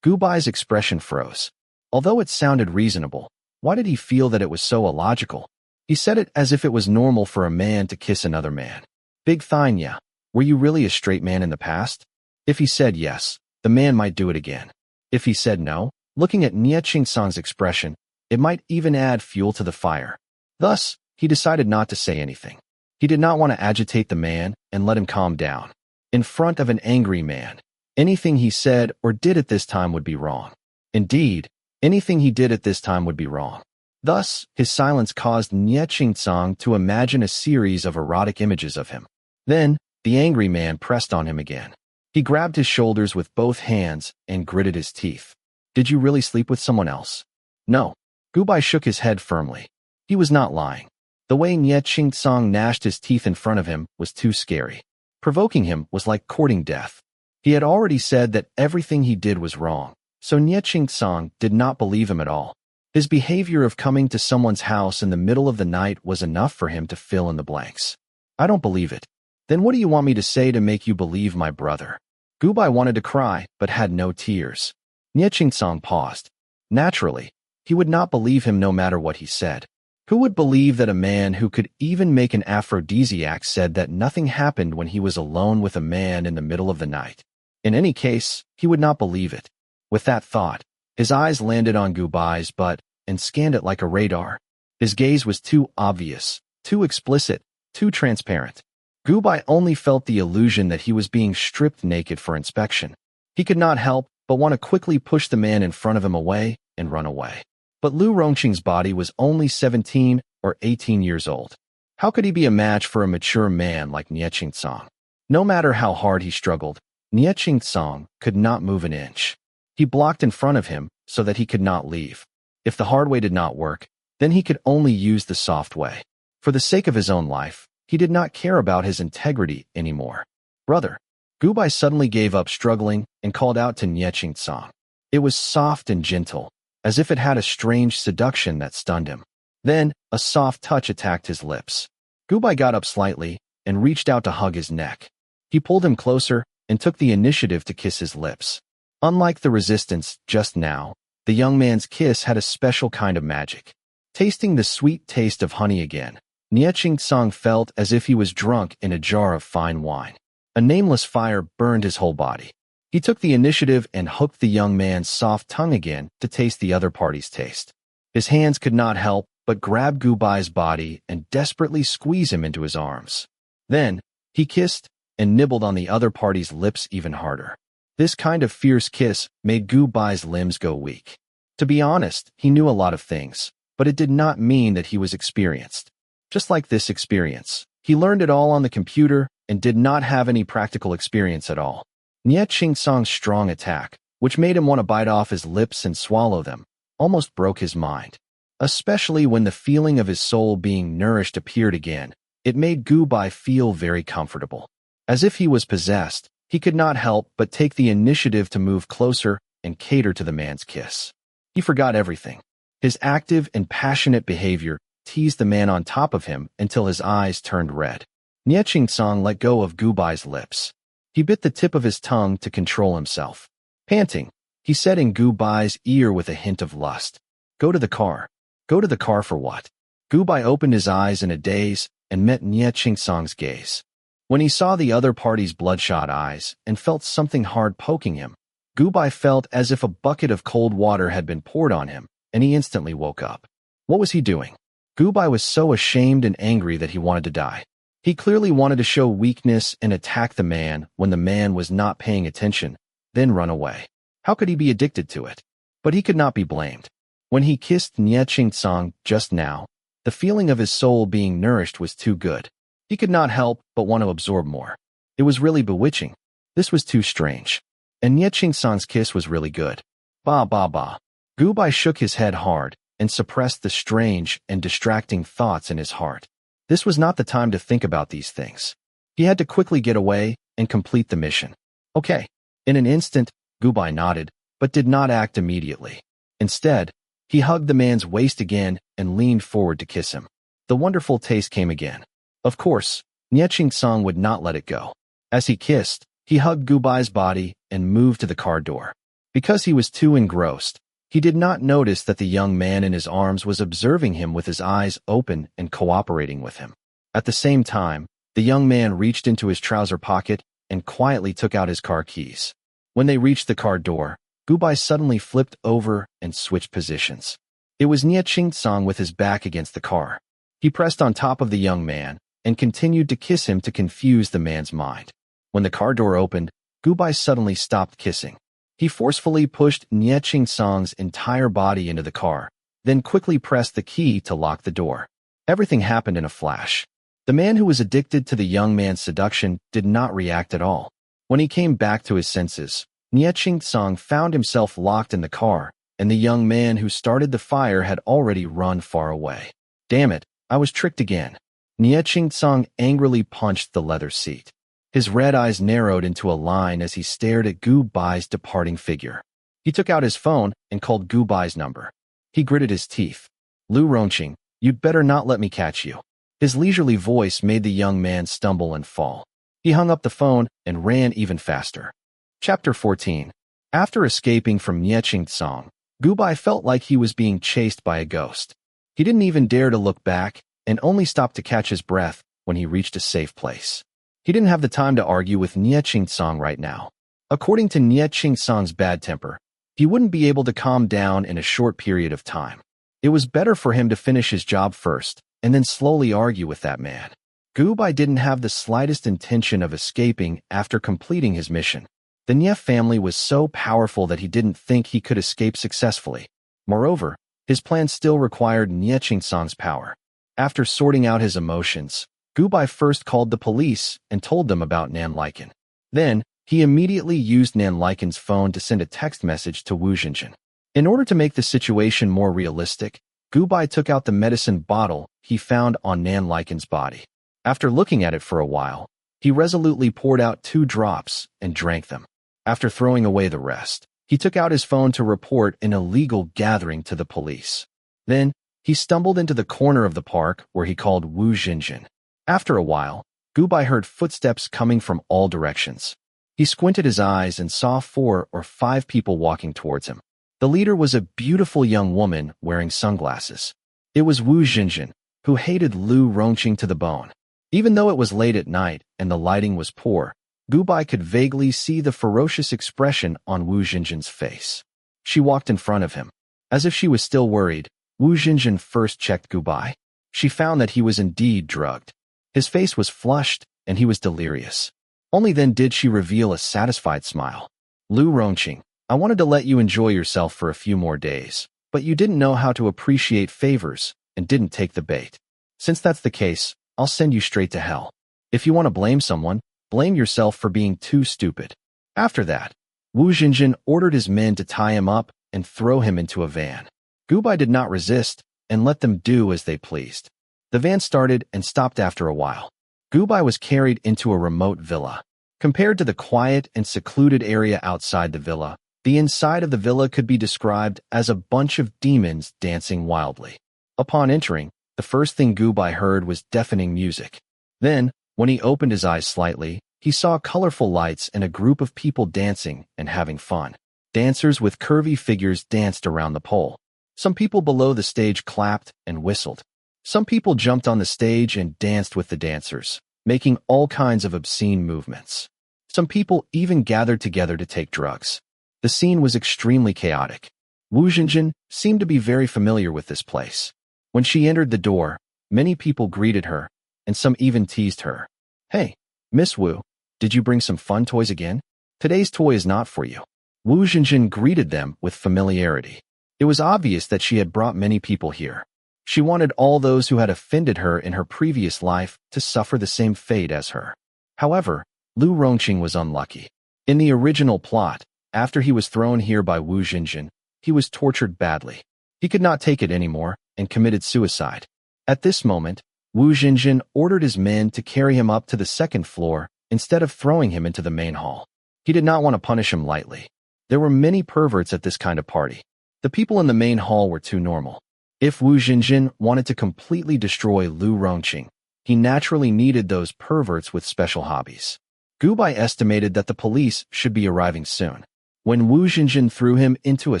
Gubai's expression froze. Although it sounded reasonable, why did he feel that it was so illogical? He said it as if it was normal for a man to kiss another man. "Big Thanya, were you really a straight man in the past?" If he said yes, the man might do it again. If he said no, looking at Nie Qingsang's expression, it might even add fuel to the fire. Thus, he decided not to say anything. He did not want to agitate the man and let him calm down. In front of an angry man, anything he said or did at this time would be wrong. Indeed, anything he did at this time would be wrong. Thus, his silence caused Nie Qingsang to imagine a series of erotic images of him. Then, the angry man pressed on him again. He grabbed his shoulders with both hands and gritted his teeth. "Did you really sleep with someone else?" "No." Gubai shook his head firmly. He was not lying. The way Nie Qingsang gnashed his teeth in front of him was too scary. Provoking him was like courting death. He had already said that everything he did was wrong, so Nie Qingsang did not believe him at all. His behavior of coming to someone's house in the middle of the night was enough for him to fill in the blanks. "I don't believe it." "Then what do you want me to say to make you believe my brother?" Gubai wanted to cry, but had no tears. Nie Qingsang paused. Naturally, he would not believe him no matter what he said. Who would believe that a man who could even make an aphrodisiac said that nothing happened when he was alone with a man in the middle of the night? In any case, he would not believe it. With that thought, his eyes landed on Gubai's, but and scanned it like a radar. His gaze was too obvious, too explicit, too transparent. Gubai only felt the illusion that he was being stripped naked for inspection. He could not help but want to quickly push the man in front of him away and run away. But Lu Rongqing's body was only 17 or 18 years old. How could he be a match for a mature man like Nie Qingcang? No matter how hard he struggled, Nie Qingcang could not move an inch. He blocked in front of him so that he could not leave. If the hard way did not work, then he could only use the soft way. For the sake of his own life, he did not care about his integrity anymore. Brother. Gubai suddenly gave up struggling and called out to Nie Qingcang. It was soft and gentle, as if it had a strange seduction that stunned him. Then, a soft touch attacked his lips. Gubai got up slightly and reached out to hug his neck. He pulled him closer and took the initiative to kiss his lips. Unlike the resistance just now, the young man's kiss had a special kind of magic. Tasting the sweet taste of honey again, Nie Qingcang felt as if he was drunk in a jar of fine wine. A nameless fire burned his whole body. He took the initiative and hooked the young man's soft tongue again to taste the other party's taste. His hands could not help but grab Gubai's body and desperately squeeze him into his arms. Then, he kissed and nibbled on the other party's lips even harder. This kind of fierce kiss made Gubai's limbs go weak. To be honest, he knew a lot of things, but it did not mean that he was experienced. Just like this experience, he learned it all on the computer and did not have any practical experience at all. Nie Qingcang's strong attack, which made him want to bite off his lips and swallow them, almost broke his mind. Especially when the feeling of his soul being nourished appeared again, it made Gubai feel very comfortable. As if he was possessed, he could not help but take the initiative to move closer and cater to the man's kiss. He forgot everything. His active and passionate behavior teased the man on top of him until his eyes turned red. Nie Qingcang let go of Gubai's lips. He bit the tip of his tongue to control himself. Panting, he said in Gubai's ear with a hint of lust, "Go to the car." "Go to the car for what?" Gubai opened his eyes in a daze and met Nie Qingcang's gaze. When he saw the other party's bloodshot eyes and felt something hard poking him, Gubai felt as if a bucket of cold water had been poured on him, and he instantly woke up. What was he doing? Gubai was so ashamed and angry that he wanted to die. He clearly wanted to show weakness and attack the man when the man was not paying attention, then run away. How could he be addicted to it? But he could not be blamed. When he kissed Nie Qingcang just now, the feeling of his soul being nourished was too good. He could not help but want to absorb more. It was really bewitching. This was too strange. And Nie Qingcang's kiss was really good. Ba ba ba. Gubai shook his head hard and suppressed the strange and distracting thoughts in his heart. This was not the time to think about these things. He had to quickly get away and complete the mission. Okay. In an instant, Gubai nodded, but did not act immediately. Instead, he hugged the man's waist again and leaned forward to kiss him. The wonderful taste came again. Of course, Nie Qingcang would not let it go. As he kissed, he hugged Gubai's body and moved to the car door. Because he was too engrossed, he did not notice that the young man in his arms was observing him with his eyes open and cooperating with him. At the same time, the young man reached into his trouser pocket and quietly took out his car keys. When they reached the car door, Gubai suddenly flipped over and switched positions. It was Nie Qingcang with his back against the car. He pressed on top of the young man and continued to kiss him to confuse the man's mind. When the car door opened, Gubai suddenly stopped kissing. He forcefully pushed Nie Qingcang's entire body into the car, then quickly pressed the key to lock the door. Everything happened in a flash. The man who was addicted to the young man's seduction did not react at all. When he came back to his senses, Nie Qingcang found himself locked in the car, and the young man who started the fire had already run far away. Damn it, I was tricked again. Nie Qingcang angrily punched the leather seat. His red eyes narrowed into a line as he stared at Gubai's departing figure. He took out his phone and called Gubai's number. He gritted his teeth. "Lu Rongqing, you'd better not let me catch you." His leisurely voice made the young man stumble and fall. He hung up the phone and ran even faster. Chapter 14. After escaping from Nie Qingcang, Gubai felt like he was being chased by a ghost. He didn't even dare to look back and only stopped to catch his breath when he reached a safe place. He didn't have the time to argue with Nie Qingcang right now. According to Nie Qingcang's bad temper, he wouldn't be able to calm down in a short period of time. It was better for him to finish his job first, and then slowly argue with that man. Gubai didn't have the slightest intention of escaping after completing his mission. The Nie family was so powerful that he didn't think he could escape successfully. Moreover, his plan still required Nie Qingsong's power. After sorting out his emotions, Gubai first called the police and told them about Nan Liken. Then, he immediately used Nan Liken's phone to send a text message to Wu Jinjin. In order to make the situation more realistic, Gubai took out the medicine bottle he found on Nan Liken's body. After looking at it for a while, he resolutely poured out 2 drops and drank them. After throwing away the rest, he took out his phone to report an illegal gathering to the police. Then, he stumbled into the corner of the park where he called Wu Jinjin. After a while, Gubai heard footsteps coming from all directions. He squinted his eyes and saw 4 or 5 people walking towards him. The leader was a beautiful young woman wearing sunglasses. It was Wu Jinjin, who hated Lu Rongqing to the bone. Even though it was late at night and the lighting was poor, Gubai could vaguely see the ferocious expression on Wu Jinjin's face. She walked in front of him. As if she was still worried, Wu Jinjin first checked Gubai. She found that he was indeed drugged. His face was flushed, and he was delirious. Only then did she reveal a satisfied smile. Lu Rongqing, I wanted to let you enjoy yourself for a few more days, but you didn't know how to appreciate favors and didn't take the bait. Since that's the case, I'll send you straight to hell. If you want to blame someone, blame yourself for being too stupid. After that, Wu Jinjin ordered his men to tie him up and throw him into a van. Gubai did not resist and let them do as they pleased. The van started and stopped after a while. Gubai was carried into a remote villa. Compared to the quiet and secluded area outside the villa, the inside of the villa could be described as a bunch of demons dancing wildly. Upon entering, the first thing Gubai heard was deafening music. Then, when he opened his eyes slightly, he saw colorful lights and a group of people dancing and having fun. Dancers with curvy figures danced around the pole. Some people below the stage clapped and whistled. Some people jumped on the stage and danced with the dancers, making all kinds of obscene movements. Some people even gathered together to take drugs. The scene was extremely chaotic. Wu Jinjin seemed to be very familiar with this place. When she entered the door, many people greeted her, and some even teased her. Hey, Miss Wu, did you bring some fun toys again? Today's toy is not for you. Wu Jinjin greeted them with familiarity. It was obvious that she had brought many people here. She wanted all those who had offended her in her previous life to suffer the same fate as her. However, Lu Rongqing was unlucky. In the original plot, after he was thrown here by Wu Jinjin, he was tortured badly. He could not take it anymore and committed suicide. At this moment, Wu Jinjin ordered his men to carry him up to the 2nd floor instead of throwing him into the main hall. He did not want to punish him lightly. There were many perverts at this kind of party. The people in the main hall were too normal. If Wu Jinjin wanted to completely destroy Lu Rongqing, he naturally needed those perverts with special hobbies. Gubai estimated that the police should be arriving soon. When Wu Jinjin threw him into a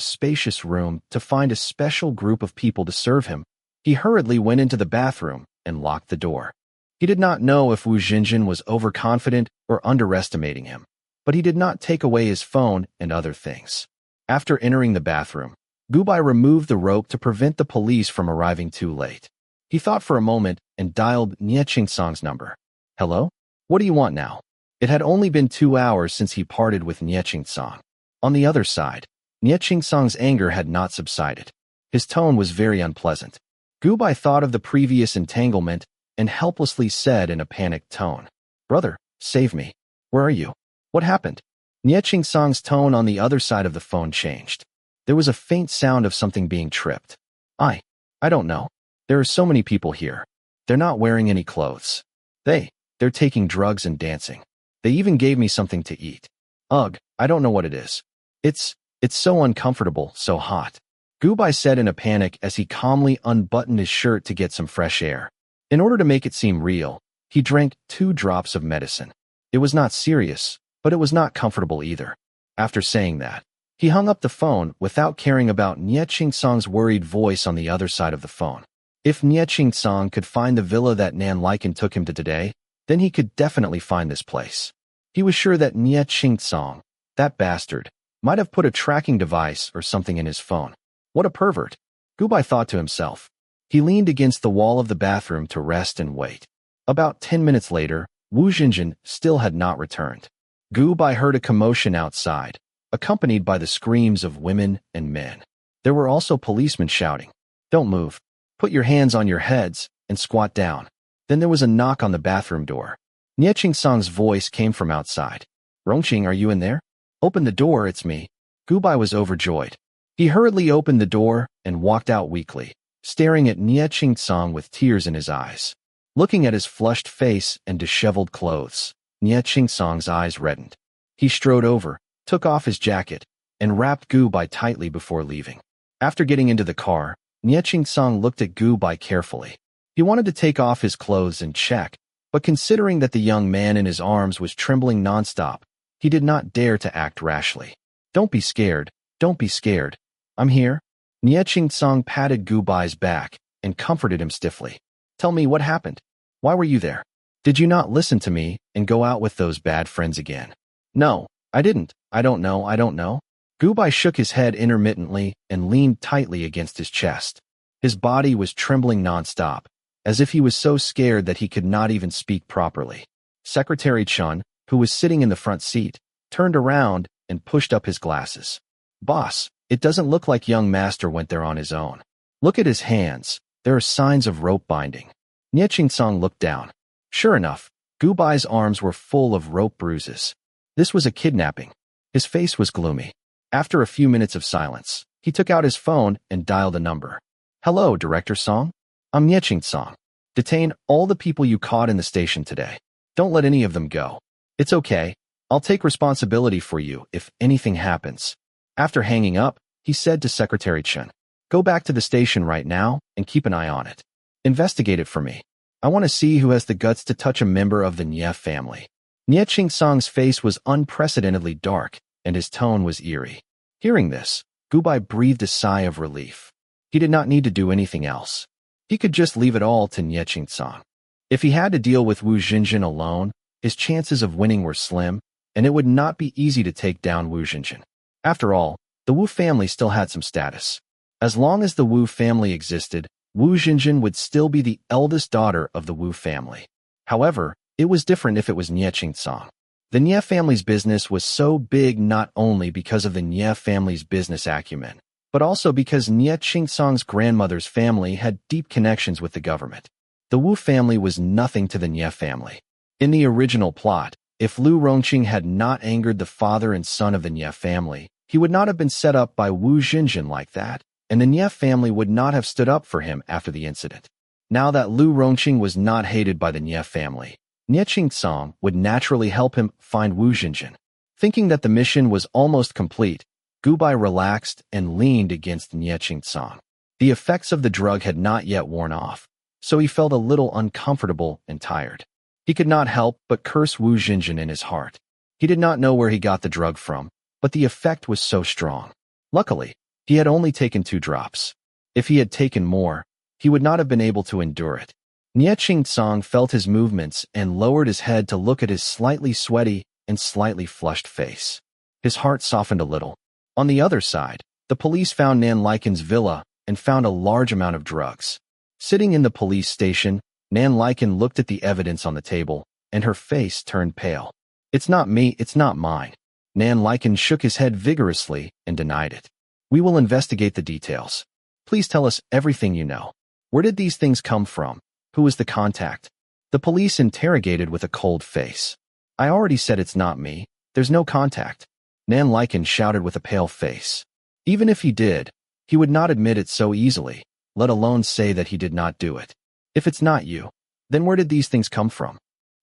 spacious room to find a special group of people to serve him, he hurriedly went into the bathroom and locked the door. He did not know if Wu Jinjin was overconfident or underestimating him, but he did not take away his phone and other things. After entering the bathroom, Gubai removed the rope to prevent the police from arriving too late. He thought for a moment and dialed Nie Qingsong's number. Hello? What do you want now? It had only been 2 hours since he parted with Nie Qingsong. On the other side, Nie Qingsong's anger had not subsided. His tone was very unpleasant. Gubai thought of the previous entanglement and helplessly said in a panicked tone, Brother, save me. Where are you? What happened? Nie Qingsong's tone on the other side of the phone changed. There was a faint sound of something being tripped. I don't know. There are so many people here. They're not wearing any clothes. They're taking drugs and dancing. They even gave me something to eat. Ugh, I don't know what it is. It's so uncomfortable, so hot. Gubai said in a panic as he calmly unbuttoned his shirt to get some fresh air. In order to make it seem real, he drank 2 drops of medicine. It was not serious, but it was not comfortable either. After saying that, he hung up the phone without caring about Nie Qingsong's worried voice on the other side of the phone. If Nie Qingsong could find the villa that Nan Liken took him to today, then he could definitely find this place. He was sure that Nie Qingsong, that bastard, might have put a tracking device or something in his phone. What a pervert. Gubai thought to himself. He leaned against the wall of the bathroom to rest and wait. About 10 minutes later, Wu Xinjin still had not returned. Gubai heard a commotion outside, accompanied by the screams of women and men. There were also policemen shouting, "Don't move. Put your hands on your heads and squat down." Then there was a knock on the bathroom door. Nie Song's voice came from outside. "Rongqing, are you in there? Open the door, it's me." Gubai was overjoyed. He hurriedly opened the door and walked out weakly, staring at Nie Song with tears in his eyes. Looking at his flushed face and disheveled clothes, Nie Song's eyes reddened. He strode over, took off his jacket, and wrapped Gubai tightly before leaving. After getting into the car, Nie Song looked at Gubai carefully. He wanted to take off his clothes and check, but considering that the young man in his arms was trembling nonstop, he did not dare to act rashly. "Don't be scared, don't be scared. I'm here." Nie Song patted Gubai's back and comforted him stiffly. "Tell me what happened. Why were you there? Did you not listen to me and go out with those bad friends again?" "No, I didn't. I don't know. Gubai shook his head intermittently and leaned tightly against his chest. His body was trembling nonstop, as if he was so scared that he could not even speak properly. Secretary Chun, who was sitting in the front seat, turned around and pushed up his glasses. "Boss, it doesn't look like young master went there on his own. Look at his hands. There are signs of rope binding." Nie Song looked down. Sure enough, Gubai's arms were full of rope bruises. This was a kidnapping. His face was gloomy. After a few minutes of silence, he took out his phone and dialed a number. "Hello, Director Song. I'm Nie Song. Detain all the people you caught in the station today. Don't let any of them go. It's okay. I'll take responsibility for you if anything happens." After hanging up, he said to Secretary Chen, "Go back to the station right now and keep an eye on it. Investigate it for me. I want to see who has the guts to touch a member of the Nie family." Nie Song's face was unprecedentedly dark, and his tone was eerie. Hearing this, Gubai breathed a sigh of relief. He did not need to do anything else. He could just leave it all to Nie Song. If he had to deal with Wu Xinjin alone, his chances of winning were slim, and it would not be easy to take down Wu Xinjin. After all, the Wu family still had some status. As long as the Wu family existed, Wu Xinjin would still be the eldest daughter of the Wu family. However, it was different if it was Nie Song. The Nie family's business was so big not only because of the Nie family's business acumen, but also because Nie Song's grandmother's family had deep connections with the government. The Wu family was nothing to the Nie family. In the original plot, if Lu Rongqing had not angered the father and son of the Nie family, he would not have been set up by Wu Xinjin like that, and the Nie family would not have stood up for him after the incident. Now that Lu Rongqing was not hated by the Nie family, Nie Song would naturally help him find Wu Xinjin. Thinking that the mission was almost complete, Gubai relaxed and leaned against Nie Song. The effects of the drug had not yet worn off, so he felt a little uncomfortable and tired. He could not help but curse Wu Xinjin in his heart. He did not know where he got the drug from, but the effect was so strong. Luckily, he had only taken 2 drops. If he had taken more, he would not have been able to endure it. Nie Song felt his movements and lowered his head to look at his slightly sweaty and slightly flushed face. His heart softened a little. On the other side, the police found Nan Liken's villa and found a large amount of drugs. Sitting in the police station, Nan Liken looked at the evidence on the table, and her face turned pale. "It's not me, it's not mine." Nan Liken shook his head vigorously and denied it. "We will investigate the details. Please tell us everything you know. Where did these things come from? Who was the contact?" The police interrogated with a cold face. "I already said it's not me. There's no contact." Nan Liken shouted with a pale face. Even if he did, he would not admit it so easily, let alone say that he did not do it. "If it's not you, then where did these things come from?"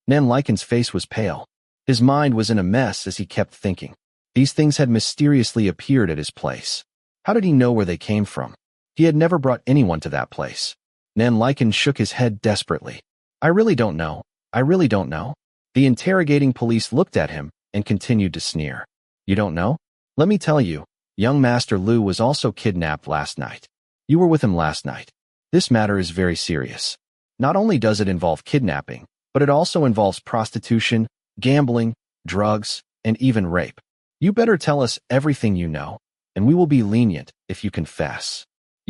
Nan Liken's face was pale. His mind was in a mess as he kept thinking. These things had mysteriously appeared at his place. How did he know where they came from? He had never brought anyone to that place. Nan Liken shook his head desperately. "I really don't know. I really don't know." The interrogating police looked at him and continued to sneer. "You don't know? Let me tell you, young Master Lu was also kidnapped last night. You were with him last night. This matter is very serious. Not only does it involve kidnapping, but it also involves prostitution, gambling, drugs, and even rape. You better tell us everything you know, and we will be lenient if you confess."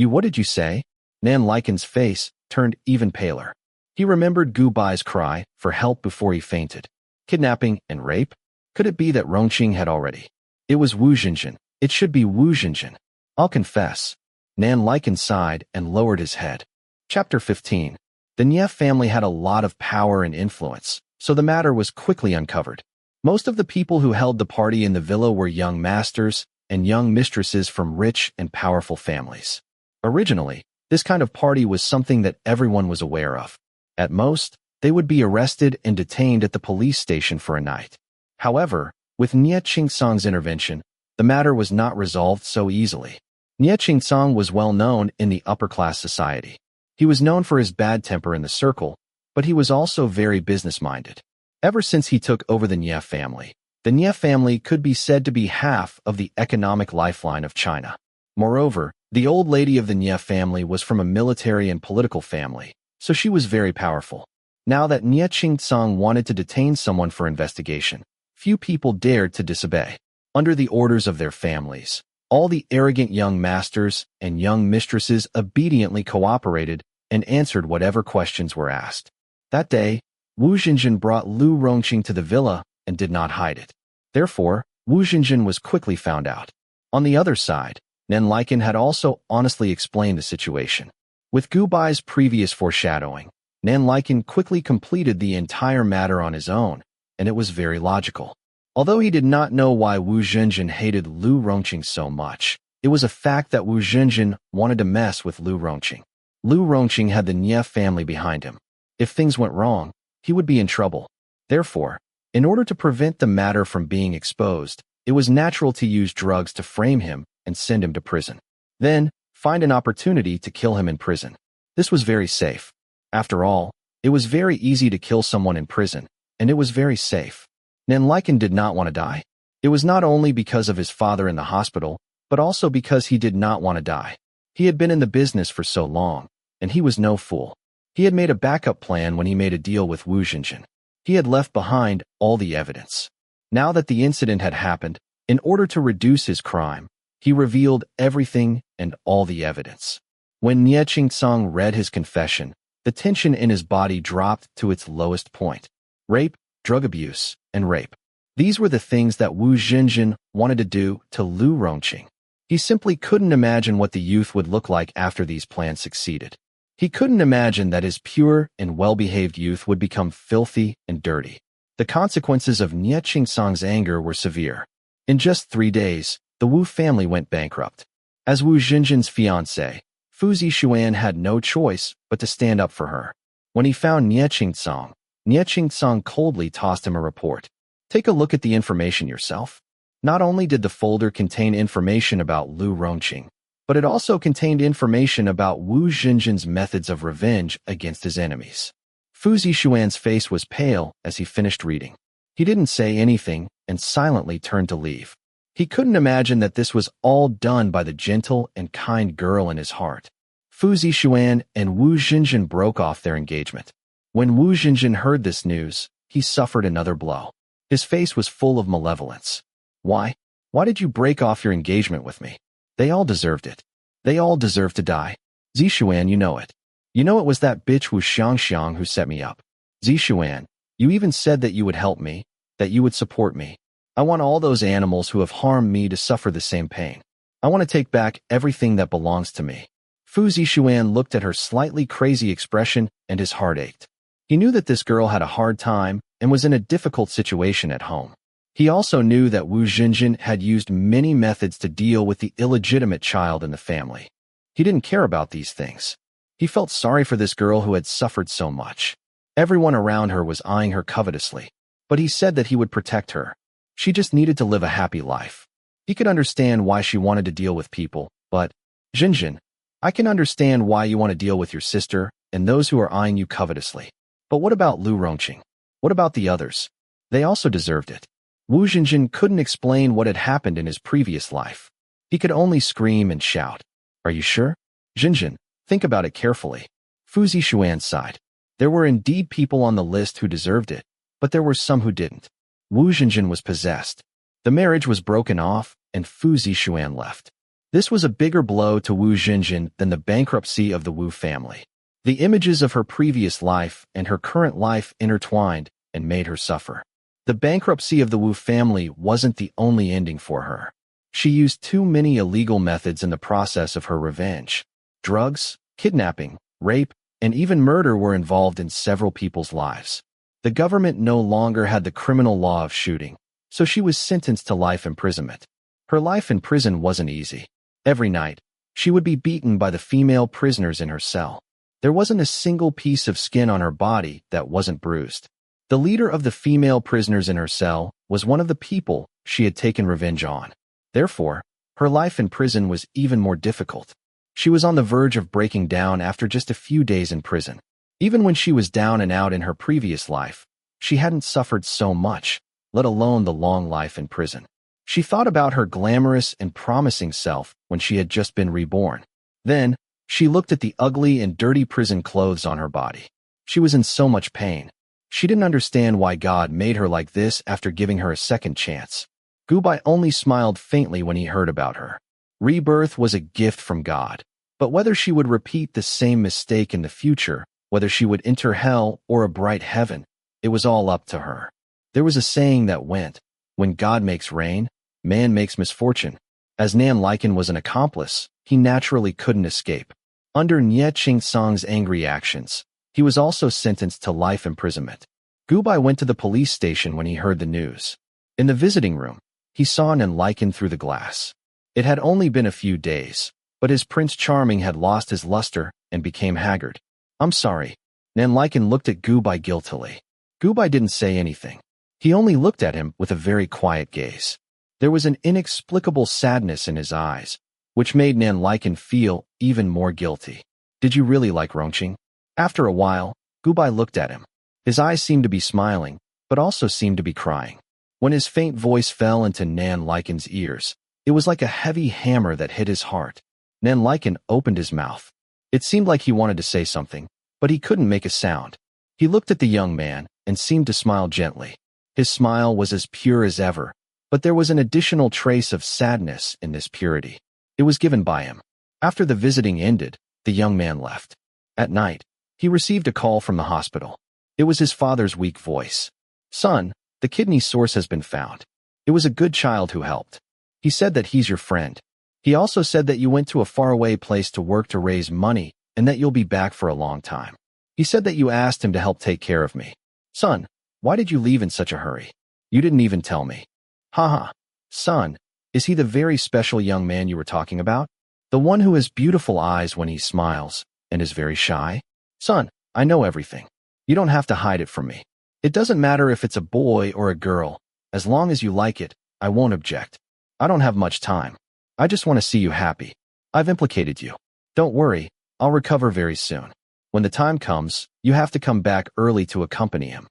What did you say? Nan Liken's face turned even paler. He remembered Gu Bai's cry for help before he fainted. Kidnapping and rape? Could it be that Rongqing had already? It was Wu Jinjin. It should be Wu Jinjin. I'll confess. Nan Liken sighed and lowered his head. Chapter 15. The Nie family had a lot of power and influence, so the matter was quickly uncovered. Most of the people who held the party in the villa were young masters and young mistresses from rich and powerful families. Originally, this kind of party was something that everyone was aware of. At most, they would be arrested and detained at the police station for a night. However, with Nie Qingsong's intervention, the matter was not resolved so easily. Nie Qingsong was well known in the upper-class society. He was known for his bad temper in the circle, but he was also very business-minded. Ever since he took over the Nie family could be said to be half of the economic lifeline of China. Moreover, the old lady of the Nie family was from a military and political family, so she was very powerful. Now that Nie Qingsong wanted to detain someone for investigation, few people dared to disobey. Under the orders of their families, all the arrogant young masters and young mistresses obediently cooperated and answered whatever questions were asked. That day, Wu Jinjin brought Lu Rongqing to the villa and did not hide it. Therefore, Wu Jinjin was quickly found out. On the other side, Nan Liken had also honestly explained the situation. With Gu Bai's previous foreshadowing, Nan Liken quickly completed the entire matter on his own, and it was very logical. Although he did not know why Wu Jinjin hated Lu Rongqing so much, it was a fact that Wu Jinjin wanted to mess with Lu Rongqing. Lu Rongqing had the Nie family behind him. If things went wrong, he would be in trouble. Therefore, in order to prevent the matter from being exposed, it was natural to use drugs to frame him and send him to prison. Then, find an opportunity to kill him in prison. This was very safe. After all, it was very easy to kill someone in prison, and it was very safe. Nan Liken did not want to die. It was not only because of his father in the hospital, but also because he did not want to die. He had been in the business for so long, and he was no fool. He had made a backup plan when he made a deal with Wu Jinjin. He had left behind all the evidence. Now that the incident had happened, in order to reduce his crime, he revealed everything and all the evidence. When Nie Qingsong read his confession, the tension in his body dropped to its lowest point. Rape, drug abuse, and rape. These were the things that Wu Jinjin wanted to do to Lu Rongqing. He simply couldn't imagine what the youth would look like after these plans succeeded. He couldn't imagine that his pure and well-behaved youth would become filthy and dirty. The consequences of Nie Qingsong's anger were severe. In just 3 days, the Wu family went bankrupt. As Wu Jinjin's fiancée, Fu Zixuan had no choice but to stand up for her. When he found Nie Qingsong coldly tossed him a report. Take a look at the information yourself. Not only did the folder contain information about Lu Rongqing, but it also contained information about Wu Jinjin's methods of revenge against his enemies. Fu Zixuan's face was pale as he finished reading. He didn't say anything and silently turned to leave. He couldn't imagine that this was all done by the gentle and kind girl in his heart. Fu Zixuan and Wu Jinjin broke off their engagement. When Wu Jinjin heard this news, he suffered another blow. His face was full of malevolence. Why? Why did you break off your engagement with me? They all deserved it. They all deserve to die. Zixuan, you know it. You know it was that bitch Wu Xiangxiang who set me up. Zixuan, you even said that you would help me, that you would support me. I want all those animals who have harmed me to suffer the same pain. I want to take back everything that belongs to me. Fu Zixuan looked at her slightly crazy expression and his heart ached. He knew that this girl had a hard time and was in a difficult situation at home. He also knew that Wu Jinjin had used many methods to deal with the illegitimate child in the family. He didn't care about these things. He felt sorry for this girl who had suffered so much. Everyone around her was eyeing her covetously, but he said that he would protect her. She just needed to live a happy life. He could understand why she wanted to deal with people, but, Jinjin, I can understand why you want to deal with your sister and those who are eyeing you covetously. But what about Lu Rongqing? What about the others? They also deserved it. Wu Jinjin couldn't explain what had happened in his previous life. He could only scream and shout. Are you sure? Jinjin, think about it carefully. Fu Zixuan sighed. There were indeed people on the list who deserved it, but there were some who didn't. Wu Jinjin was possessed. The marriage was broken off, and Fu Zixuan left. This was a bigger blow to Wu Jinjin than the bankruptcy of the Wu family. The images of her previous life and her current life intertwined and made her suffer. The bankruptcy of the Wu family wasn't the only ending for her. She used too many illegal methods in the process of her revenge. Drugs, kidnapping, rape, and even murder were involved in several people's lives. The government no longer had the criminal law of shooting, so she was sentenced to life imprisonment. Her life in prison wasn't easy. Every night, she would be beaten by the female prisoners in her cell. There wasn't a single piece of skin on her body that wasn't bruised. The leader of the female prisoners in her cell was one of the people she had taken revenge on. Therefore, her life in prison was even more difficult. She was on the verge of breaking down after just a few days in prison. Even when she was down and out in her previous life, she hadn't suffered so much, let alone the long life in prison. She thought about her glamorous and promising self when she had just been reborn. Then, she looked at the ugly and dirty prison clothes on her body. She was in so much pain. She didn't understand why God made her like this after giving her a second chance. Gubai only smiled faintly when he heard about her. Rebirth was a gift from God. But whether she would repeat the same mistake in the future, whether she would enter hell or a bright heaven, it was all up to her. There was a saying that went, "When God makes rain, man makes misfortune." As Nan Liken was an accomplice, he naturally couldn't escape. Under Nie Ching-song's angry actions, he was also sentenced to life imprisonment. Gubai went to the police station when he heard the news. In the visiting room, he saw Nan Liken through the glass. It had only been a few days, but his Prince Charming had lost his luster and became haggard. "I'm sorry." Nan Liken looked at Gubai guiltily. Gubai didn't say anything. He only looked at him with a very quiet gaze. There was an inexplicable sadness in his eyes, which made Nan Liken feel even more guilty. "Did you really like Rongqing?" After a while, Gubai looked at him. His eyes seemed to be smiling, but also seemed to be crying. When his faint voice fell into Nan Liken's ears, it was like a heavy hammer that hit his heart. Nan Liken opened his mouth. It seemed like he wanted to say something, but he couldn't make a sound. He looked at the young man and seemed to smile gently. His smile was as pure as ever, but there was an additional trace of sadness in this purity. It was given by him. After the visiting ended, the young man left. At night, he received a call from the hospital. It was his father's weak voice. "Son, the kidney source has been found. It was a good child who helped. He said that he's your friend. He also said that you went to a faraway place to work to raise money and that you'll be back for a long time. He said that you asked him to help take care of me. Son, why did you leave in such a hurry? You didn't even tell me." "Haha. Son, is he the very special young man you were talking about? The one who has beautiful eyes when he smiles and is very shy? Son, I know everything. You don't have to hide it from me. It doesn't matter if it's a boy or a girl. As long as you like it, I won't object. I don't have much time. I just want to see you happy. I've implicated you. Don't worry, I'll recover very soon. When the time comes, you have to come back early to accompany him."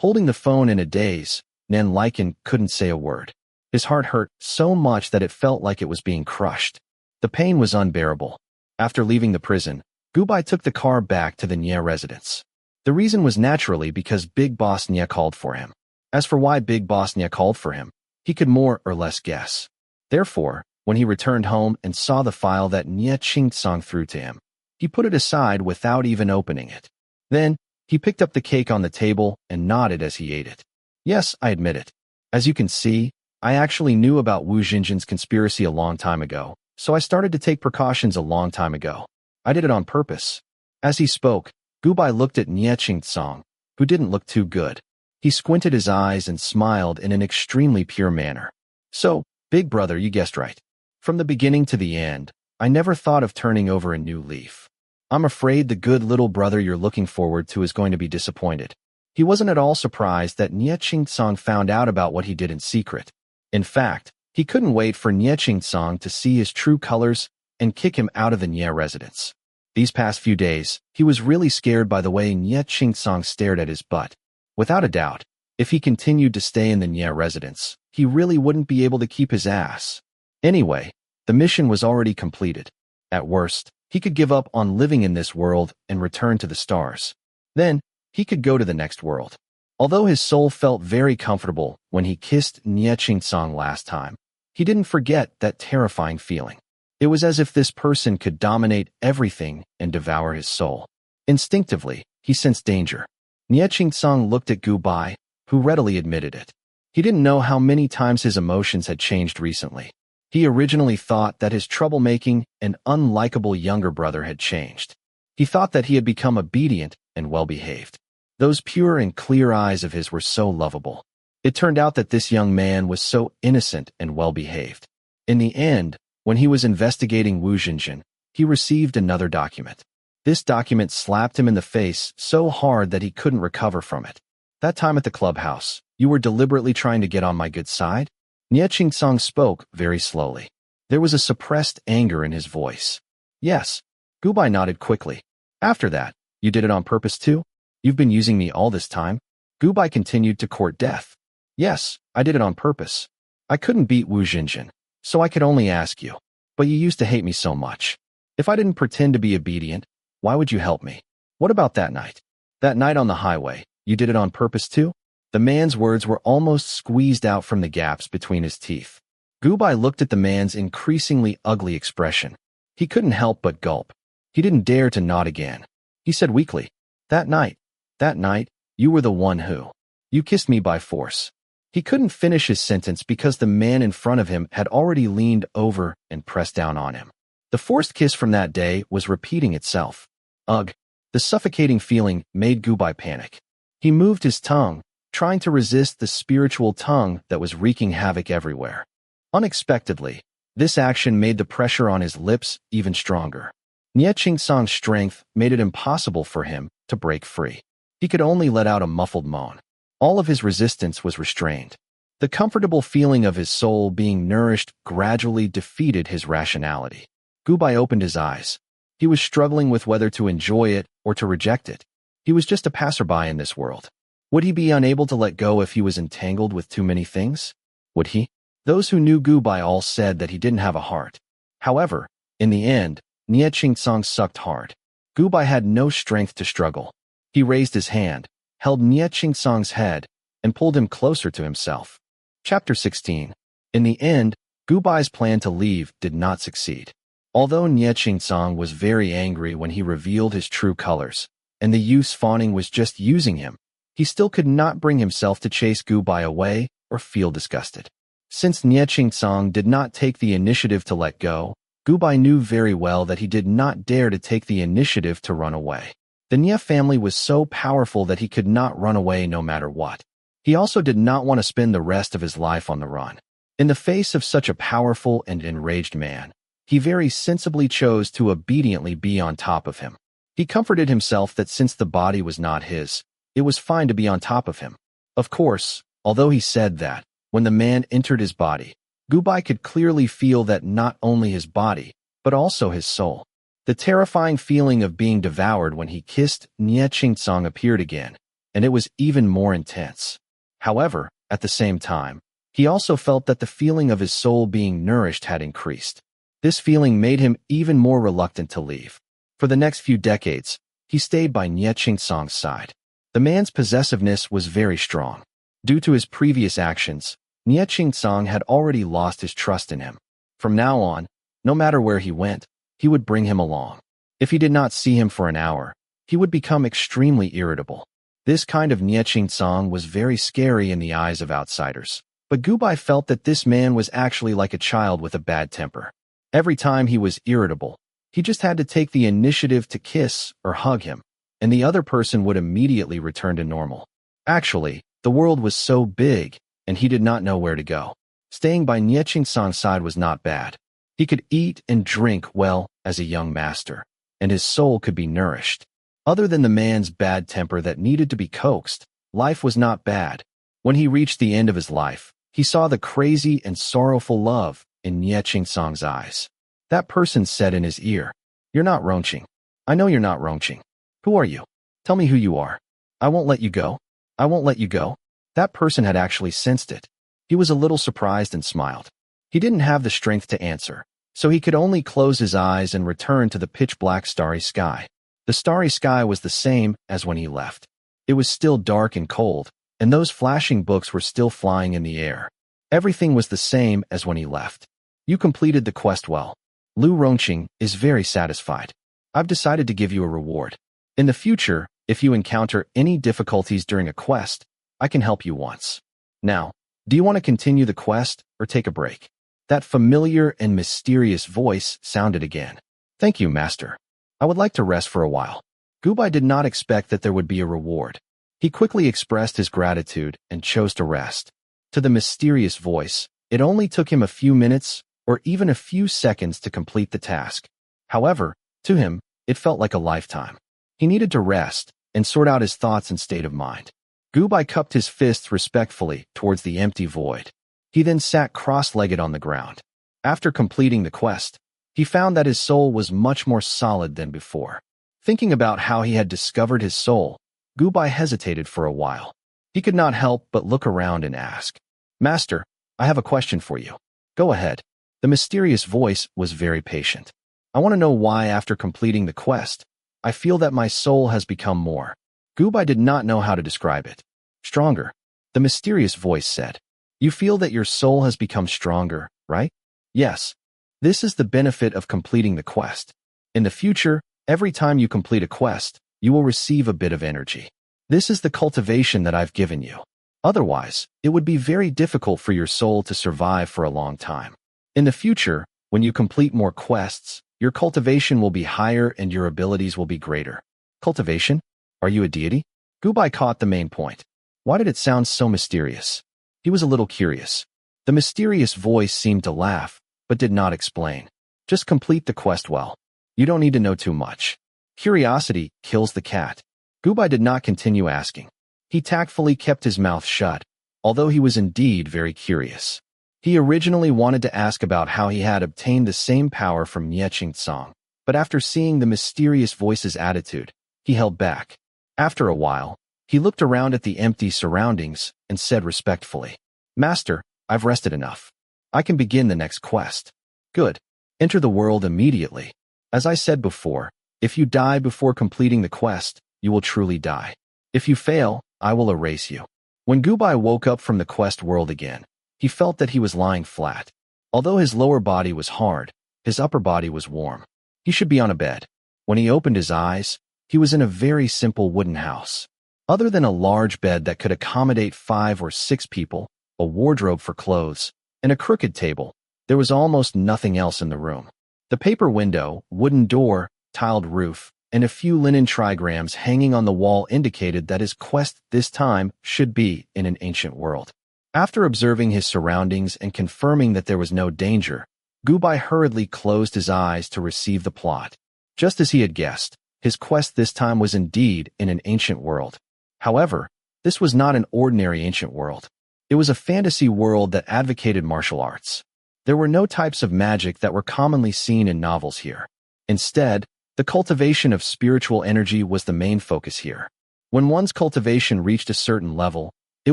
Holding the phone in a daze, Nan Liken couldn't say a word. His heart hurt so much that it felt like it was being crushed. The pain was unbearable. After leaving the prison, Gubai took the car back to the Nye residence. The reason was naturally because Big Boss Nye called for him. As for why Big Boss Nye called for him, he could more or less guess. Therefore, when he returned home and saw the file that Nye Ching-song threw to him, he put it aside without even opening it. Then, he picked up the cake on the table and nodded as he ate it. "Yes, I admit it. As you can see, I actually knew about Wu Jinjin's conspiracy a long time ago, so I started to take precautions a long time ago. I did it on purpose." As he spoke, Gubai looked at Nye Ching-song, who didn't look too good. He squinted his eyes and smiled in an extremely pure manner. "So, big brother, you guessed right. From the beginning to the end, I never thought of turning over a new leaf. I'm afraid the good little brother you're looking forward to is going to be disappointed." He wasn't at all surprised that Nye Ching-song found out about what he did in secret. In fact, he couldn't wait for Nye Ching-song to see his true colors and kick him out of the Nye residence. These past few days, he was really scared by the way Nye Ching-song stared at his butt. Without a doubt, if he continued to stay in the Nye residence, he really wouldn't be able to keep his ass. Anyway, the mission was already completed. At worst, he could give up on living in this world and return to the stars. Then, he could go to the next world. Although his soul felt very comfortable when he kissed Nye Ching-song last time, he didn't forget that terrifying feeling. It was as if this person could dominate everything and devour his soul. Instinctively, he sensed danger. Nie Song looked at Gu Bai, who readily admitted it. He didn't know how many times his emotions had changed recently. He originally thought that his troublemaking and unlikable younger brother had changed. He thought that he had become obedient and well-behaved. Those pure and clear eyes of his were so lovable. It turned out that this young man was so innocent and well-behaved. In the end, when he was investigating Wu Jinjin, he received another document. This document slapped him in the face so hard that he couldn't recover from it. That time at the clubhouse, you were deliberately trying to get on my good side? Nie Song spoke very slowly. There was a suppressed anger in his voice. Yes. Gu Bai nodded quickly. After that, you did it on purpose too? You've been using me all this time? Gu Bai continued to court death. Yes, I did it on purpose. I couldn't beat Wu Jinjin, so I could only ask you. But you used to hate me so much. If I didn't pretend to be obedient, why would you help me? What about that night? That night on the highway, you did it on purpose too? The man's words were almost squeezed out from the gaps between his teeth. Gu Bai looked at the man's increasingly ugly expression. He couldn't help but gulp. He didn't dare to nod again. He said weakly, that night, you were the one who. You kissed me by force. He couldn't finish his sentence because the man in front of him had already leaned over and pressed down on him. The forced kiss from that day was repeating itself. Ugh! The suffocating feeling made Gu Bai panic. He moved his tongue, trying to resist the spiritual tongue that was wreaking havoc everywhere. Unexpectedly, this action made the pressure on his lips even stronger. Nie Song's strength made it impossible for him to break free. He could only let out a muffled moan. All of his resistance was restrained. The comfortable feeling of his soul being nourished gradually defeated his rationality. Gu Bai opened his eyes. He was struggling with whether to enjoy it or to reject it. He was just a passerby in this world. Would he be unable to let go if he was entangled with too many things? Would he? Those who knew Gu Bai all said that he didn't have a heart. However, in the end, Nie Song sucked hard. Gu Bai had no strength to struggle. He raised his hand, held Nie Song's head, and pulled him closer to himself. Chapter 16. In the end, Gu Bai's plan to leave did not succeed. Although Nie Song was very angry when he revealed his true colors, and the youth's fawning was just using him, he still could not bring himself to chase Gu Bai away or feel disgusted. Since Nie Song did not take the initiative to let go, Gu Bai knew very well that he did not dare to take the initiative to run away. The Nie family was so powerful that he could not run away no matter what. He also did not want to spend the rest of his life on the run. In the face of such a powerful and enraged man, he very sensibly chose to obediently be on top of him. He comforted himself that since the body was not his, it was fine to be on top of him. Of course, although he said that, when the man entered his body, Gu Bai could clearly feel that not only his body, but also his soul. The terrifying feeling of being devoured when he kissed Nie Song appeared again, and it was even more intense. However, at the same time, he also felt that the feeling of his soul being nourished had increased. This feeling made him even more reluctant to leave. For the next few decades, he stayed by Nie Song's side. The man's possessiveness was very strong. Due to his previous actions, Nie Song had already lost his trust in him. From now on, no matter where he went, he would bring him along. If he did not see him for an hour, he would become extremely irritable. This kind of Nie Song was very scary in the eyes of outsiders. But Gu Bai felt that this man was actually like a child with a bad temper. Every time he was irritable, he just had to take the initiative to kiss or hug him, and the other person would immediately return to normal. Actually, the world was so big, and he did not know where to go. Staying by Nie Song's side was not bad. He could eat and drink well as a young master, and his soul could be nourished. Other than the man's bad temper that needed to be coaxed, life was not bad. When he reached the end of his life, he saw the crazy and sorrowful love in Nie Song's eyes. That person said in his ear, "You're not Ronqing. I know you're not Ronqing. Who are you? Tell me who you are. I won't let you go. I won't let you go." That person had actually sensed it. He was a little surprised and smiled. He didn't have the strength to answer, so he could only close his eyes and return to the pitch-black starry sky. The starry sky was the same as when he left. It was still dark and cold, and those flashing books were still flying in the air. Everything was the same as when he left. You completed the quest well. Lu Rongqing is very satisfied. I've decided to give you a reward. In the future, if you encounter any difficulties during a quest, I can help you once. Now, do you want to continue the quest or take a break? That familiar and mysterious voice sounded again. Thank you, Master. I would like to rest for a while. Gubai did not expect that there would be a reward. He quickly expressed his gratitude and chose to rest. To the mysterious voice, it only took him a few minutes or even a few seconds to complete the task. However, to him, it felt like a lifetime. He needed to rest and sort out his thoughts and state of mind. Gubai cupped his fists respectfully towards the empty void. He then sat cross-legged on the ground. After completing the quest, he found that his soul was much more solid than before. Thinking about how he had discovered his soul, Gubai hesitated for a while. He could not help but look around and ask, Master, I have a question for you. Go ahead. The mysterious voice was very patient. I want to know why after completing the quest, I feel that my soul has become more. Gubai did not know how to describe it. Stronger. The mysterious voice said. You feel that your soul has become stronger, right? Yes. This is the benefit of completing the quest. In the future, every time you complete a quest, you will receive a bit of energy. This is the cultivation that I've given you. Otherwise, it would be very difficult for your soul to survive for a long time. In the future, when you complete more quests, your cultivation will be higher and your abilities will be greater. Cultivation? Are you a deity? Gubai caught the main point. Why did it sound so mysterious? He was a little curious. The mysterious voice seemed to laugh, but did not explain. Just complete the quest well. You don't need to know too much. Curiosity kills the cat. Gubai did not continue asking. He tactfully kept his mouth shut, although he was indeed very curious. He originally wanted to ask about how he had obtained the same power from Nye Qingtsong, but after seeing the mysterious voice's attitude, he held back. After a while, he looked around at the empty surroundings and said respectfully, Master, I've rested enough. I can begin the next quest. Good. Enter the world immediately. As I said before, if you die before completing the quest, you will truly die. If you fail, I will erase you. When Gubai woke up from the quest world again, he felt that he was lying flat. Although his lower body was hard, his upper body was warm. He should be on a bed. When he opened his eyes, he was in a very simple wooden house. Other than a large bed that could accommodate 5 or 6 people, a wardrobe for clothes, and a crooked table, there was almost nothing else in the room. The paper window, wooden door, tiled roof, and a few linen trigrams hanging on the wall indicated that his quest this time should be in an ancient world. After observing his surroundings and confirming that there was no danger, Gubai hurriedly closed his eyes to receive the plot. Just as he had guessed, his quest this time was indeed in an ancient world. However, this was not an ordinary ancient world. It was a fantasy world that advocated martial arts. There were no types of magic that were commonly seen in novels here. Instead, the cultivation of spiritual energy was the main focus here. When one's cultivation reached a certain level, it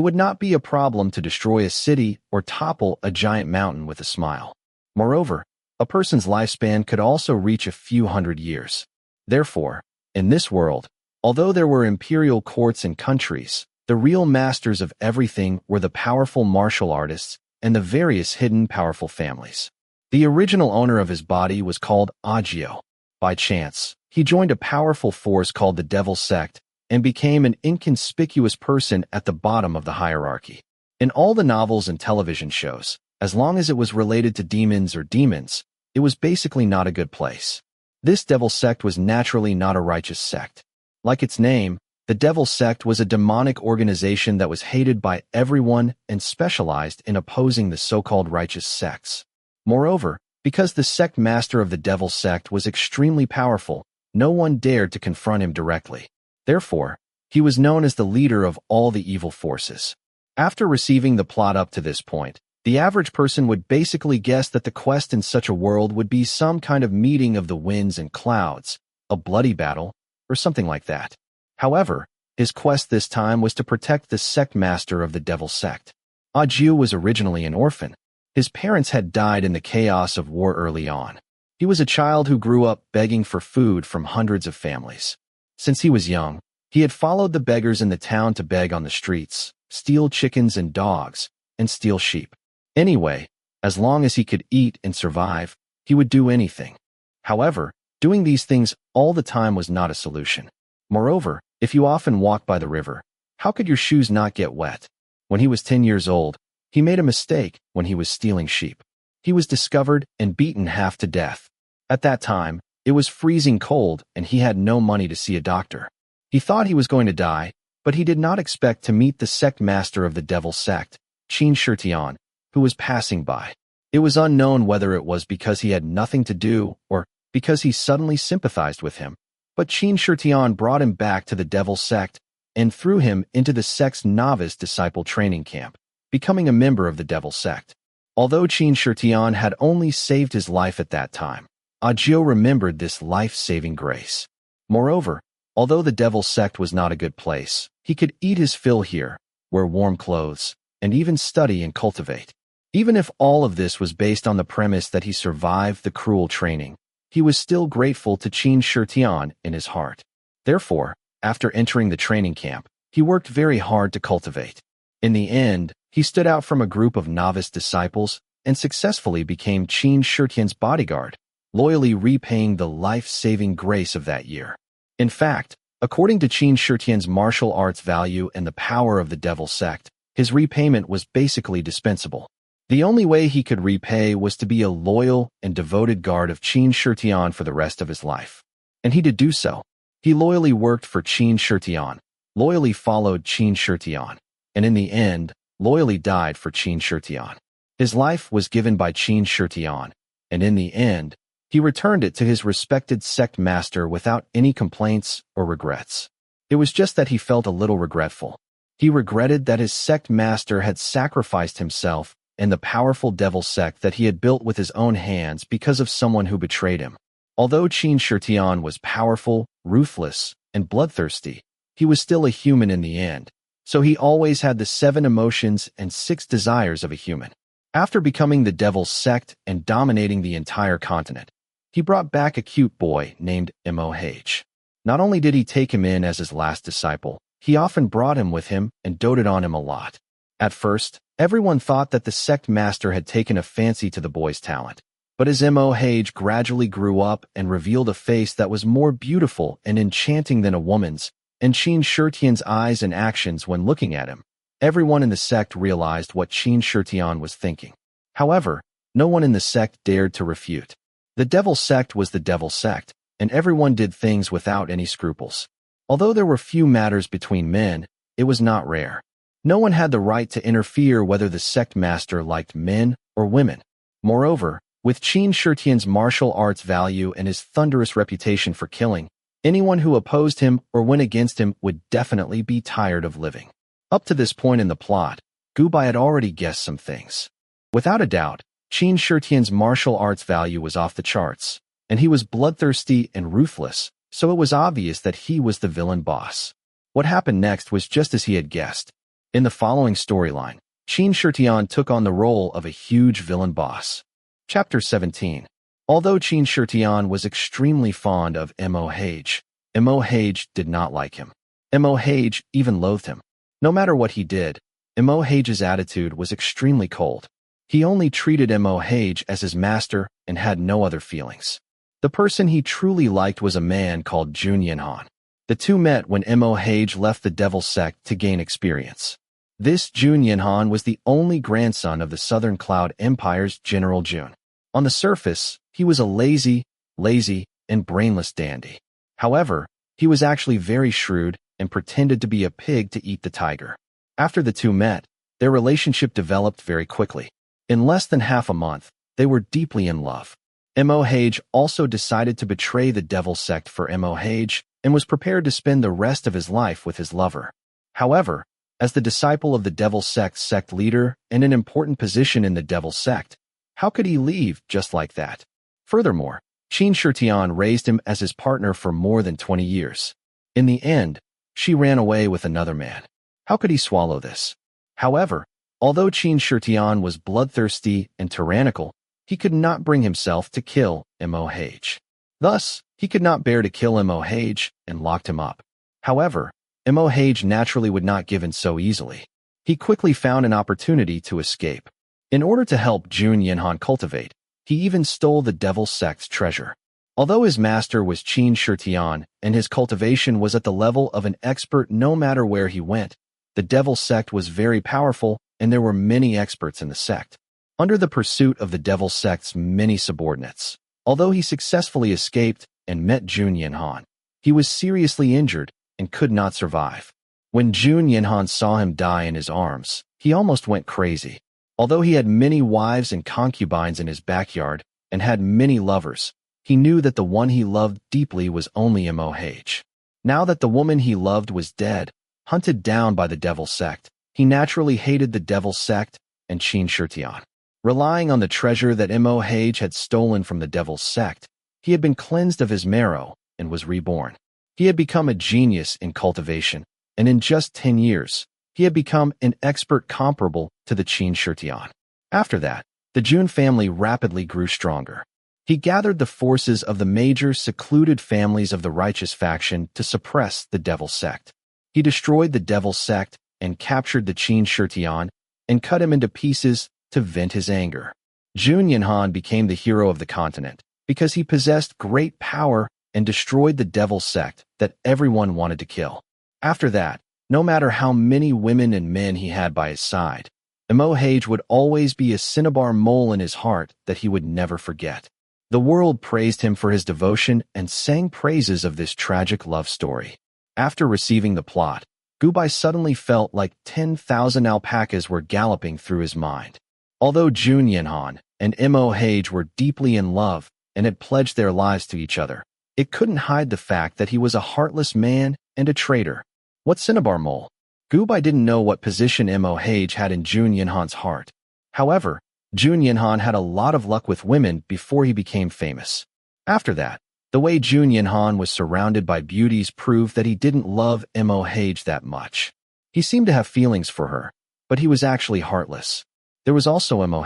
would not be a problem to destroy a city or topple a giant mountain with a smile. Moreover, a person's lifespan could also reach a few hundred years. Therefore, in this world, although there were imperial courts and countries, the real masters of everything were the powerful martial artists and the various hidden powerful families. The original owner of his body was called Agio. By chance, he joined a powerful force called the Devil Sect and became an inconspicuous person at the bottom of the hierarchy. In all the novels and television shows, as long as it was related to demons or demons, it was basically not a good place. This Devil Sect was naturally not a righteous sect. Like its name, the Devil Sect was a demonic organization that was hated by everyone and specialized in opposing the so-called righteous sects. Moreover, because the sect master of the Devil Sect was extremely powerful, no one dared to confront him directly. Therefore, he was known as the leader of all the evil forces. After receiving the plot up to this point, the average person would basically guess that the quest in such a world would be some kind of meeting of the winds and clouds, a bloody battle, or something like that. However, his quest this time was to protect the sect master of the Devil Sect. Ajiu was originally an orphan. His parents had died in the chaos of war early on. He was a child who grew up begging for food from hundreds of families. Since he was young, he had followed the beggars in the town to beg on the streets, steal chickens and dogs, and steal sheep. Anyway, as long as he could eat and survive, He would do anything. However, doing these things all the time was not a solution. Moreover, if you often walk by the river, how could your shoes not get wet? When he was 10 years old, he made a mistake when he was stealing sheep. He was discovered and beaten half to death. At that time, it was freezing cold and he had no money to see a doctor. He thought he was going to die, but he did not expect to meet the sect master of the devil sect, Qin Shirtian, who was passing by. It was unknown whether it was because he had nothing to do or because he suddenly sympathized with him, but Qin Shirtian brought him back to the devil sect and threw him into the sect's novice disciple training camp, becoming a member of the devil sect. Although Qin Shirtian had only saved his life at that time, Agio remembered this life-saving grace. Moreover, although the devil sect was not a good place, he could eat his fill here, wear warm clothes, and even study and cultivate. Even if all of this was based on the premise that he survived the cruel training, he was still grateful to Qin Shirtian in his heart. Therefore, after entering the training camp, he worked very hard to cultivate. In the end, he stood out from a group of novice disciples and successfully became Qin Shirtian's bodyguard, loyally repaying the life-saving grace of that year. In fact, according to Qin Shirtian's martial arts value and the power of the devil sect, his repayment was basically dispensable. The only way he could repay was to be a loyal and devoted guard of Qin Shirtian for the rest of his life. And he did do so. He loyally worked for Qin Shirtian, loyally followed Qin Shirtian, and in the end, loyally died for Qin Shirtian. His life was given by Qin Shirtian, and in the end, he returned it to his respected sect master without any complaints or regrets. It was just that he felt a little regretful. He regretted that his sect master had sacrificed himself and the powerful devil sect that he had built with his own hands because of someone who betrayed him. Although Qin Shirtian was powerful, ruthless, and bloodthirsty, he was still a human in the end, so he always had the 7 emotions and 6 desires of a human. After becoming the devil's sect and dominating the entire continent, he brought back a cute boy named Moh. Not only did he take him in as his last disciple, he often brought him with him and doted on him a lot. At first, everyone thought that the sect master had taken a fancy to the boy's talent, but as Moh gradually grew up and revealed a face that was more beautiful and enchanting than a woman's, and Qin Shirtian's eyes and actions when looking at him, everyone in the sect realized what Qin Shirtian was thinking. However, no one in the sect dared to refute. The devil sect was the devil sect, and everyone did things without any scruples. Although there were few matters between men, it was not rare. No one had the right to interfere whether the sect master liked men or women. Moreover, with Qin Shirtian's martial arts value and his thunderous reputation for killing, anyone who opposed him or went against him would definitely be tired of living. Up to this point in the plot, Gubai had already guessed some things. Without a doubt, Qin Shirtian's martial arts value was off the charts, and he was bloodthirsty and ruthless, so it was obvious that he was the villain boss. What happened next was just as he had guessed. In the following storyline, Qin Shirtian took on the role of a huge villain boss. Chapter 17. Although Qin Shirtian was extremely fond of Moh did not like him. Moh even loathed him. No matter what he did, Moh's attitude was extremely cold. He only treated Moh as his master and had no other feelings. The person he truly liked was a man called Jun Yanhan. The two met when Moh left the devil sect to gain experience. This Jun Yanhan was the only grandson of the Southern Cloud Empire's General Jun. On the surface, he was a lazy, and brainless dandy. However, he was actually very shrewd and pretended to be a pig to eat the tiger. After the two met, their relationship developed very quickly. In less than half a month, they were deeply in love. Moh also decided to betray the devil sect for Moh and was prepared to spend the rest of his life with his lover. However, as the disciple of the devil sect's sect leader and an important position in the devil sect, how could he leave just like that? Furthermore, Qin Shirtian raised him as his partner for more than 20 years. In the end, she ran away with another man. How could he swallow this? However, although Qin Shirtian was bloodthirsty and tyrannical, he could not bring himself to kill Moh. Thus, he could not bear to kill Moh and locked him up. However, Moh naturally would not give in so easily. He quickly found an opportunity to escape. In order to help Jun Yanhan cultivate, He even stole the devil sect's treasure. Although his master was Qin Shitian and his cultivation was at the level of an expert no matter where he went, the devil sect was very powerful and there were many experts in the sect. Under the pursuit of the devil sect's many subordinates, although he successfully escaped and met Jun Yinhan, he was seriously injured and could not survive. When Jun Yinhan saw him die in his arms, he almost went crazy. Although he had many wives and concubines in his backyard and had many lovers, he knew that the one he loved deeply was only Moh. Now that the woman he loved was dead, hunted down by the devil sect, he naturally hated the devil sect and Qin Shitian. Relying on the treasure that Moh had stolen from the devil sect, he had been cleansed of his marrow and was reborn. He had become a genius in cultivation, and in just 10 years, he had become an expert comparable to the Qin Shitian. After that, the Jun family rapidly grew stronger. He gathered the forces of the major secluded families of the righteous faction to suppress the devil sect. He destroyed the devil sect and captured the Qin Shitian and cut him into pieces to vent his anger. Jun Yinhan became the hero of the continent because he possessed great power and destroyed the devil sect that everyone wanted to kill. After that, no matter how many women and men he had by his side, Moh would always be a cinnabar mole in his heart that he would never forget. The world praised him for his devotion and sang praises of this tragic love story. After receiving the plot, Gubai suddenly felt like 10,000 alpacas were galloping through his mind. Although Jun Yinhan and Moh were deeply in love and had pledged their lives to each other, it couldn't hide the fact that he was a heartless man and a traitor. What cinnabar mole? Gubai didn't know what position Moh had in Jun Yinhan's heart. However, Jun Yinhan had a lot of luck with women before he became famous. After that, the way Jun Yinhan was surrounded by beauties proved that he didn't love Moh that much. He seemed to have feelings for her, but he was actually heartless. There was also Moh.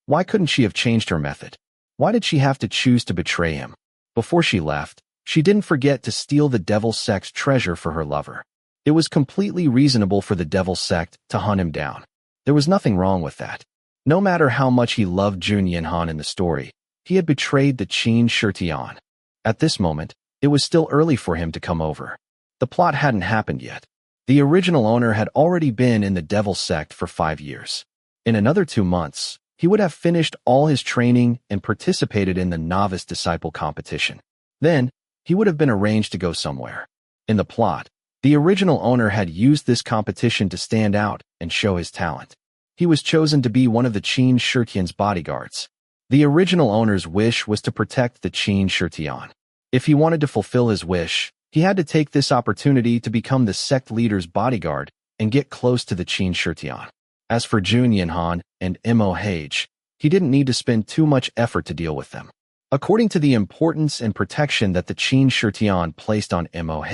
Why couldn't she have changed her method? Why did she have to choose to betray him? Before she left, she didn't forget to steal the devil sect's treasure for her lover. It was completely reasonable for the devil sect to hunt him down. There was nothing wrong with that. No matter how much he loved Jun Yinhan in the story, he had betrayed the Qin Shitian. At this moment, it was still early for him to come over. The plot hadn't happened yet. The original owner had already been in the devil sect for 5 years. In another 2 months, he would have finished all his training and participated in the novice disciple competition. Then, he would have been arranged to go somewhere. In the plot, the original owner had used this competition to stand out and show his talent. He was chosen to be one of the Qin Shitian's bodyguards. The original owner's wish was to protect the Qin Shitian. If he wanted to fulfill his wish, he had to take this opportunity to become the sect leader's bodyguard and get close to the Qin Shitian. As for Jun Yinhan and Moh, he didn't need to spend too much effort to deal with them. According to the importance and protection that the Qin Shitian placed on Moh,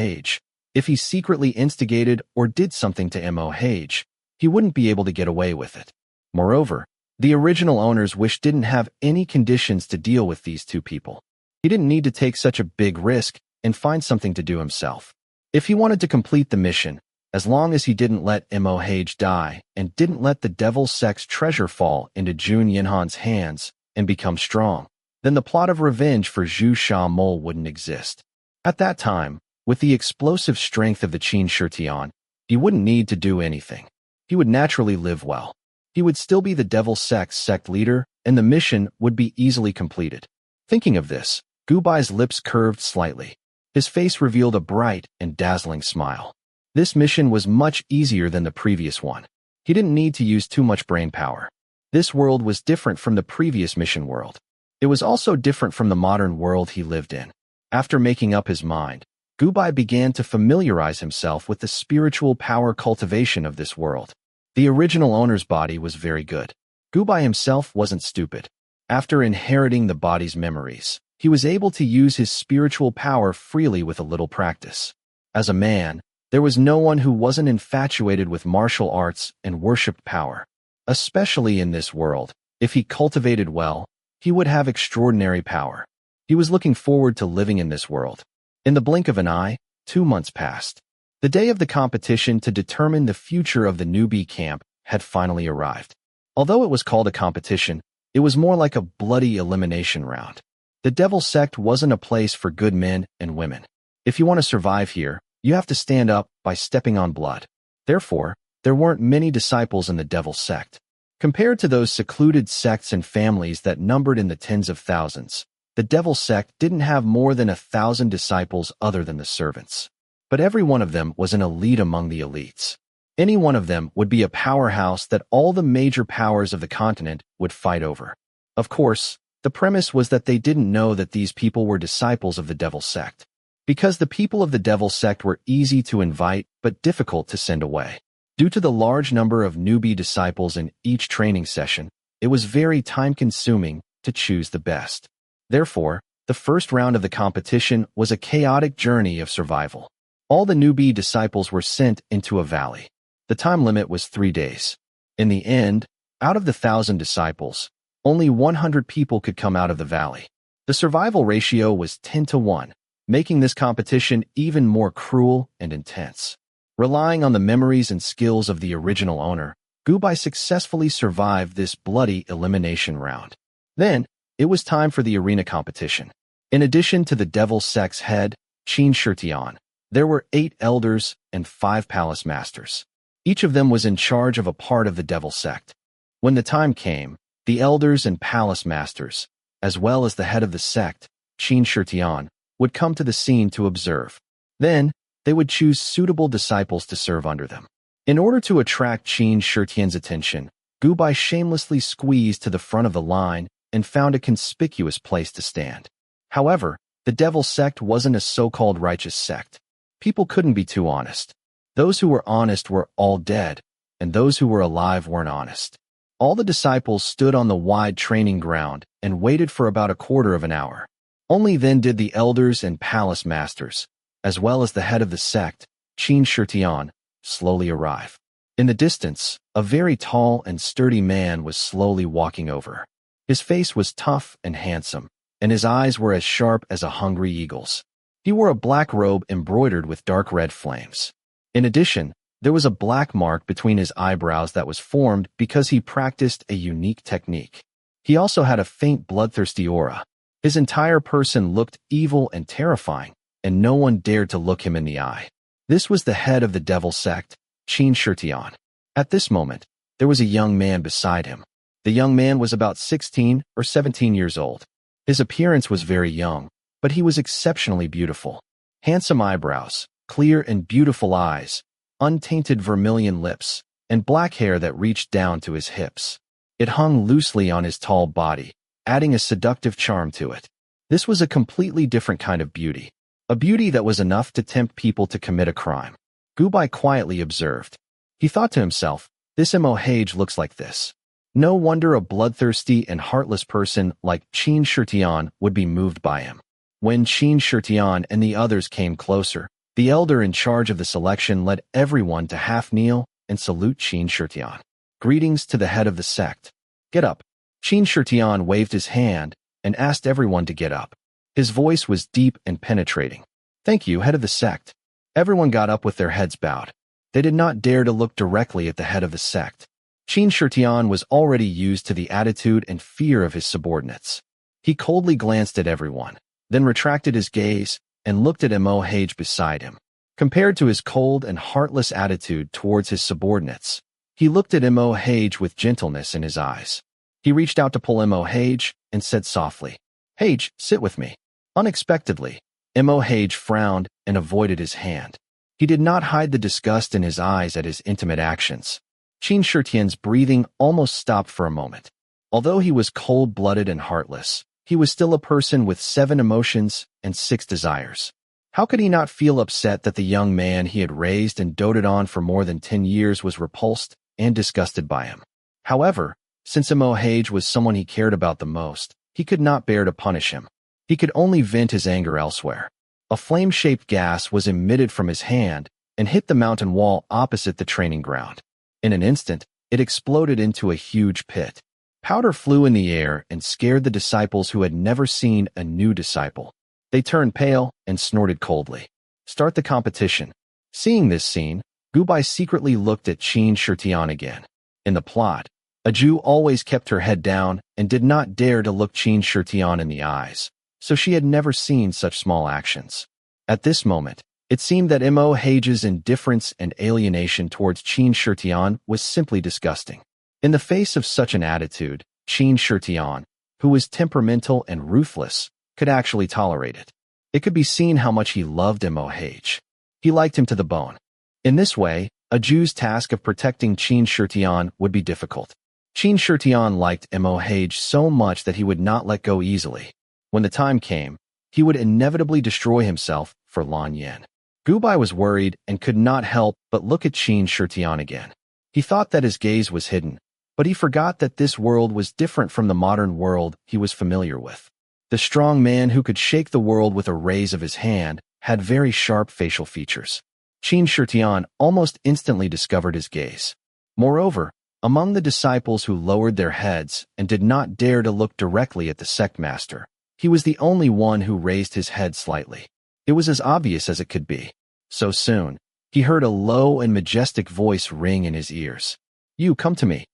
if he secretly instigated or did something to Moh, he wouldn't be able to get away with it. Moreover, the original owner's wish didn't have any conditions to deal with these two people. He didn't need to take such a big risk and find something to do himself. If he wanted to complete the mission, as long as he didn't let Moh die and didn't let the devil sect's treasure fall into Jun Yinhan's hands and become strong, then the plot of revenge for Zhu Sha Mole wouldn't exist. At that time, with the explosive strength of the Qin Shitian, he wouldn't need to do anything. He would naturally live well. He would still be the devil sect's sect leader, and the mission would be easily completed. Thinking of this, Gubai's lips curved slightly. His face revealed a bright and dazzling smile. This mission was much easier than the previous one. He didn't need to use too much brain power. This world was different from the previous mission world. It was also different from the modern world he lived in. After making up his mind, Gubai began to familiarize himself with the spiritual power cultivation of this world. The original owner's body was very good. Gubai himself wasn't stupid. After inheriting the body's memories, he was able to use his spiritual power freely with a little practice. As a man, there was no one who wasn't infatuated with martial arts and worshipped power. Especially in this world, if he cultivated well, he would have extraordinary power. He was looking forward to living in this world. In the blink of an eye, 2 months passed. The day of the competition to determine the future of the newbie camp had finally arrived. Although it was called a competition, It was more like a bloody elimination round. The Devil Sect wasn't a place for good men and women. If you want to survive here, you have to stand up by stepping on blood. Therefore, there weren't many disciples in the Devil Sect. Compared to those secluded sects and families that numbered in the tens of thousands, the Devil Sect didn't have more than 1,000 disciples other than the servants. But every one of them was an elite among the elites. Any one of them would be a powerhouse that all the major powers of the continent would fight over. Of course, the premise was that they didn't know that these people were disciples of the Devil Sect. Because the people of the Devil Sect were easy to invite but difficult to send away. Due to the large number of newbie disciples in each training session, it was very time-consuming to choose the best. Therefore, the first round of the competition was a chaotic journey of survival. All the newbie disciples were sent into a valley. The time limit was 3 days. In the end, out of the 1,000 disciples, only 100 people could come out of the valley. The survival ratio was 10-1, making this competition even more cruel and intense. Relying on the memories and skills of the original owner, Gubai successfully survived this bloody elimination round. Then, it was time for the arena competition. In addition to the Devil Sect's head, Qin Shitian, there were 8 elders and 5 palace masters. Each of them was in charge of a part of the Devil Sect. When the time came, the elders and palace masters, as well as the head of the sect, Qin Shitian, would come to the scene to observe. Then, they would choose suitable disciples to serve under them. In order to attract Qin Shitian's attention, Gubai shamelessly squeezed to the front of the line and found a conspicuous place to stand. However, the Devil Sect wasn't a so-called righteous sect. People couldn't be too honest. Those who were honest were all dead, and those who were alive weren't honest. All the disciples stood on the wide training ground and waited for about a quarter of an hour. Only then did the elders and palace masters, as well as the head of the sect, Qin Shitian, slowly arrive. In the distance, a very tall and sturdy man was slowly walking over. His face was tough and handsome, and his eyes were as sharp as a hungry eagle's. He wore a black robe embroidered with dark red flames. In addition, there was a black mark between his eyebrows that was formed because he practiced a unique technique. He also had a faint bloodthirsty aura. His entire person looked evil and terrifying, and no one dared to look him in the eye. This was the head of the Devil Sect, Qin Shitian. At this moment, there was a young man beside him. The young man was about 16 or 17 years old. His appearance was very young, but he was exceptionally beautiful. Handsome eyebrows, clear and beautiful eyes, untainted vermilion lips, and black hair that reached down to his hips. It hung loosely on his tall body, adding a seductive charm to it. This was a completely different kind of beauty. A beauty that was enough to tempt people to commit a crime. Gubai quietly observed. He thought to himself, this Hage looks like this. No wonder a bloodthirsty and heartless person like Qin Shitian would be moved by him. When Qin Shitian and the others came closer, the elder in charge of the selection led everyone to half kneel and salute Qin Shitian. Greetings to the head of the sect. Get up. Qin Shitian waved his hand and asked everyone to get up. His voice was deep and penetrating. Thank you, head of the sect. Everyone got up with their heads bowed. They did not dare to look directly at the head of the sect. Qin Shitian was already used to the attitude and fear of his subordinates. He coldly glanced at everyone, then retracted his gaze and looked at Hage beside him. Compared to his cold and heartless attitude towards his subordinates, he looked at Hage with gentleness in his eyes. He reached out to pull Hage and said softly, Hage, sit with me. Unexpectedly, Hage frowned and avoided his hand. He did not hide the disgust in his eyes at his intimate actions. Qin Shitian's breathing almost stopped for a moment. Although he was cold-blooded and heartless, he was still a person with 7 emotions and 6 desires. How could he not feel upset that the young man he had raised and doted on for more than 10 years was repulsed and disgusted by him? However, since Hage was someone he cared about the most, he could not bear to punish him. He could only vent his anger elsewhere. A flame-shaped gas was emitted from his hand and hit the mountain wall opposite the training ground. In an instant, it exploded into a huge pit. Powder flew in the air and scared the disciples who had never seen a new disciple. They turned pale and snorted coldly. Start the competition. Seeing this scene, Gubai secretly looked at Qin Shitian again. In the plot, A Jew always kept her head down and did not dare to look Qin Shirtian in the eyes, so she had never seen such small actions. At this moment, it seemed that Mo Hage's indifference and alienation towards Qin Shirtian was simply disgusting. In the face of such an attitude, Qin Shirtian, who was temperamental and ruthless, could actually tolerate it. It could be seen how much he loved Mo Hage. He liked him to the bone. In this way, a Jew's task of protecting Qin Shirtian would be difficult. Qin Shirtian liked Mo Hage so much that he would not let go easily. When the time came, he would inevitably destroy himself for Lan Yin. Gubai was worried and could not help but look at Qin Shirtian again. He thought that his gaze was hidden, but he forgot that this world was different from the modern world he was familiar with. The strong man who could shake the world with a raise of his hand had very sharp facial features. Qin Shirtian almost instantly discovered his gaze. Moreover, among the disciples who lowered their heads and did not dare to look directly at the sect master, he was the only one who raised his head slightly. It was as obvious as it could be. So soon, he heard a low and majestic voice ring in his ears. "You come to me."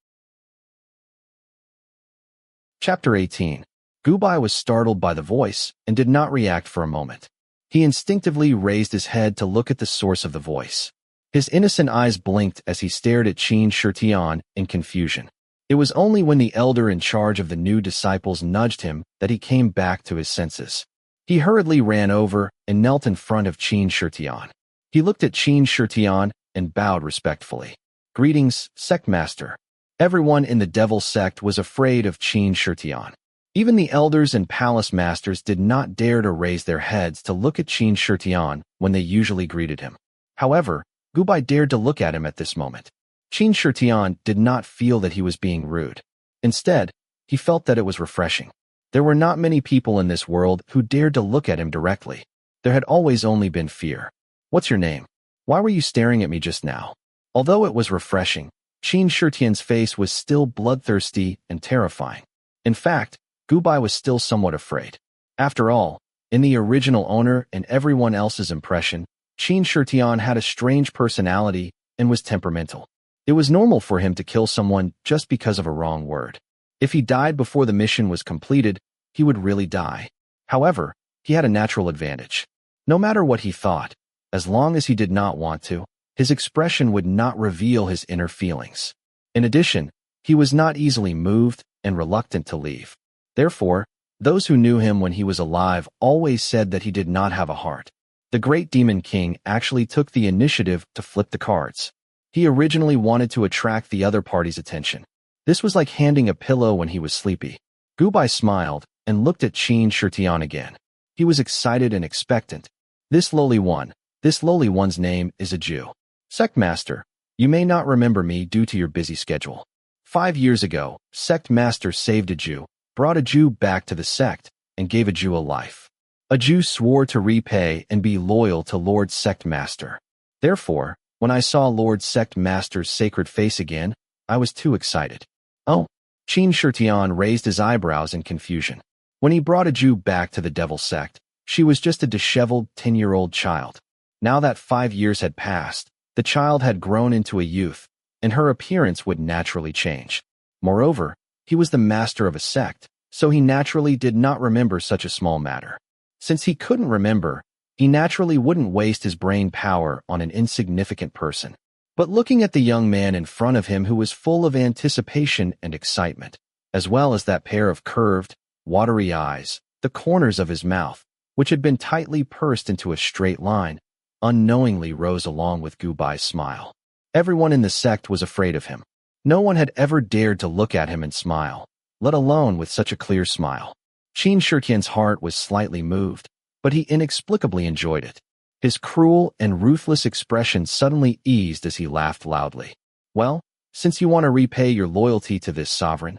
Chapter 18. Gubai was startled by the voice and did not react for a moment. He instinctively raised his head to look at the source of the voice. His innocent eyes blinked as he stared at Qin Shirtian in confusion. It was only when the elder in charge of the new disciples nudged him that he came back to his senses. He hurriedly ran over and knelt in front of Qin Shirtian. He looked at Qin Shirtian and bowed respectfully. "Greetings, sect master." Everyone in the devil sect was afraid of Qin Shirtian. Even the elders and palace masters did not dare to raise their heads to look at Qin Shirtian when they usually greeted him. However, Gubai dared to look at him at this moment. Qin Shirtian did not feel that he was being rude. Instead, he felt that it was refreshing. There were not many people in this world who dared to look at him directly. There had always only been fear. "What's your name? Why were you staring at me just now?" Although it was refreshing, Qin Shirtian's face was still bloodthirsty and terrifying. In fact, Gubai was still somewhat afraid. After all, in the original owner and everyone else's impression, Qin Shirtian had a strange personality and was temperamental. It was normal for him to kill someone just because of a wrong word. If he died before the mission was completed, he would really die. However, he had a natural advantage. No matter what he thought, as long as he did not want to, his expression would not reveal his inner feelings. In addition, he was not easily moved and reluctant to leave. Therefore, those who knew him when he was alive always said that he did not have a heart. The great demon king actually took the initiative to flip the cards. He originally wanted to attract the other party's attention. This was like handing a pillow when he was sleepy. Gubai smiled and looked at Qin Shirtian again. He was excited and expectant. This lowly one's name is a Jew. Sect Master, you may not remember me due to your busy schedule. 5 years ago, Sect Master saved a Jew, brought a Jew back to the sect, and gave a Jew a life. A Jew swore to repay and be loyal to Lord Sect Master. Therefore, when I saw Lord Sect Master's sacred face again, I was too excited. Oh, Qin Shirtian raised his eyebrows in confusion. When he brought a Jew back to the devil sect, she was just a disheveled 10-year-old child. Now that 5 years had passed, the child had grown into a youth, and her appearance would naturally change. Moreover, he was the master of a sect, so he naturally did not remember such a small matter. Since he couldn't remember, he naturally wouldn't waste his brain power on an insignificant person. But looking at the young man in front of him who was full of anticipation and excitement, as well as that pair of curved, watery eyes, the corners of his mouth, which had been tightly pursed into a straight line, unknowingly rose along with Gubai's smile. Everyone in the sect was afraid of him. No one had ever dared to look at him and smile, let alone with such a clear smile. Qin Shirtian's heart was slightly moved, but he inexplicably enjoyed it. His cruel and ruthless expression suddenly eased as he laughed loudly. "Well, since you want to repay your loyalty to this sovereign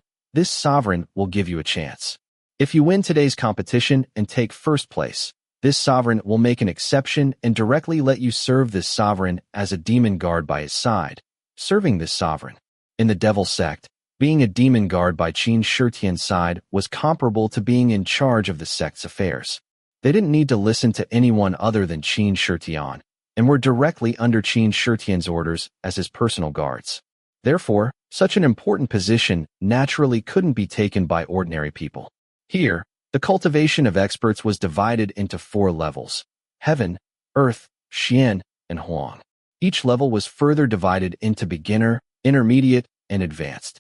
will give you a chance. If you win today's competition and take first place, this sovereign will make an exception and directly let you serve this sovereign as a demon guard by his side. Serving this sovereign in the devil sect, being a demon guard by Qin Shirtian's side was comparable to being in charge of the sect's affairs. They didn't need to listen to anyone other than Qin Shirtian, and were directly under Qin Shirtian's orders as his personal guards. Therefore, Such an important position naturally couldn't be taken by ordinary people. Here, the cultivation of experts was divided into 4 levels: heaven, earth, xian, and huang. Each level was further divided into beginner, intermediate, and advanced.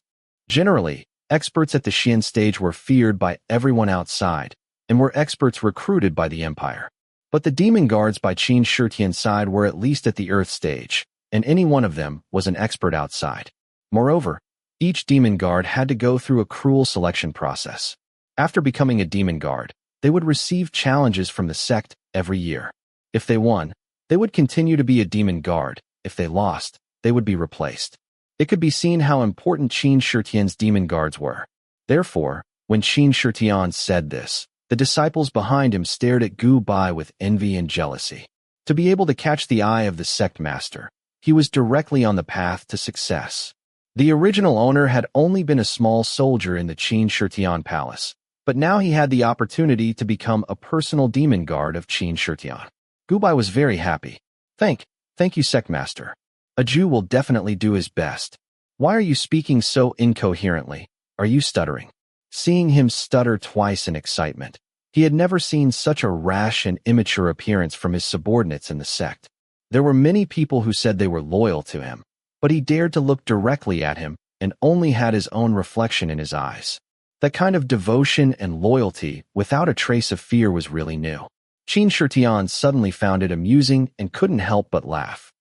Generally, experts at the xian stage were feared by everyone outside, and were experts recruited by the empire. But the demon guards by Qin Shitian's side were at least at the earth stage, and any one of them was an expert outside. Moreover, each demon guard had to go through a cruel selection process. After becoming a demon guard, they would receive challenges from the sect every year. If they won, they would continue to be a demon guard. If they lost, they would be replaced. It could be seen how important Qin Shitian's demon guards were. Therefore, when Qin Shitian said this, the disciples behind him stared at Gu Bai with envy and jealousy. To be able to catch the eye of the sect master, he was directly on the path to success. The original owner had only been a small soldier in the Qin Shitian palace, but now he had the opportunity to become a personal demon guard of Qin Shitian. Gu Bai was very happy. Thank you, sect master. A Jew will definitely do his best. Why are you speaking so incoherently? Are you stuttering? Seeing him stutter twice in excitement, he had never seen such a rash and immature appearance from his subordinates in the sect. There were many people who said they were loyal to him, but he dared to look directly at him and only had his own reflection in his eyes. That kind of devotion and loyalty without a trace of fear was really new. Qin Shitian suddenly found it amusing and couldn't help but laugh.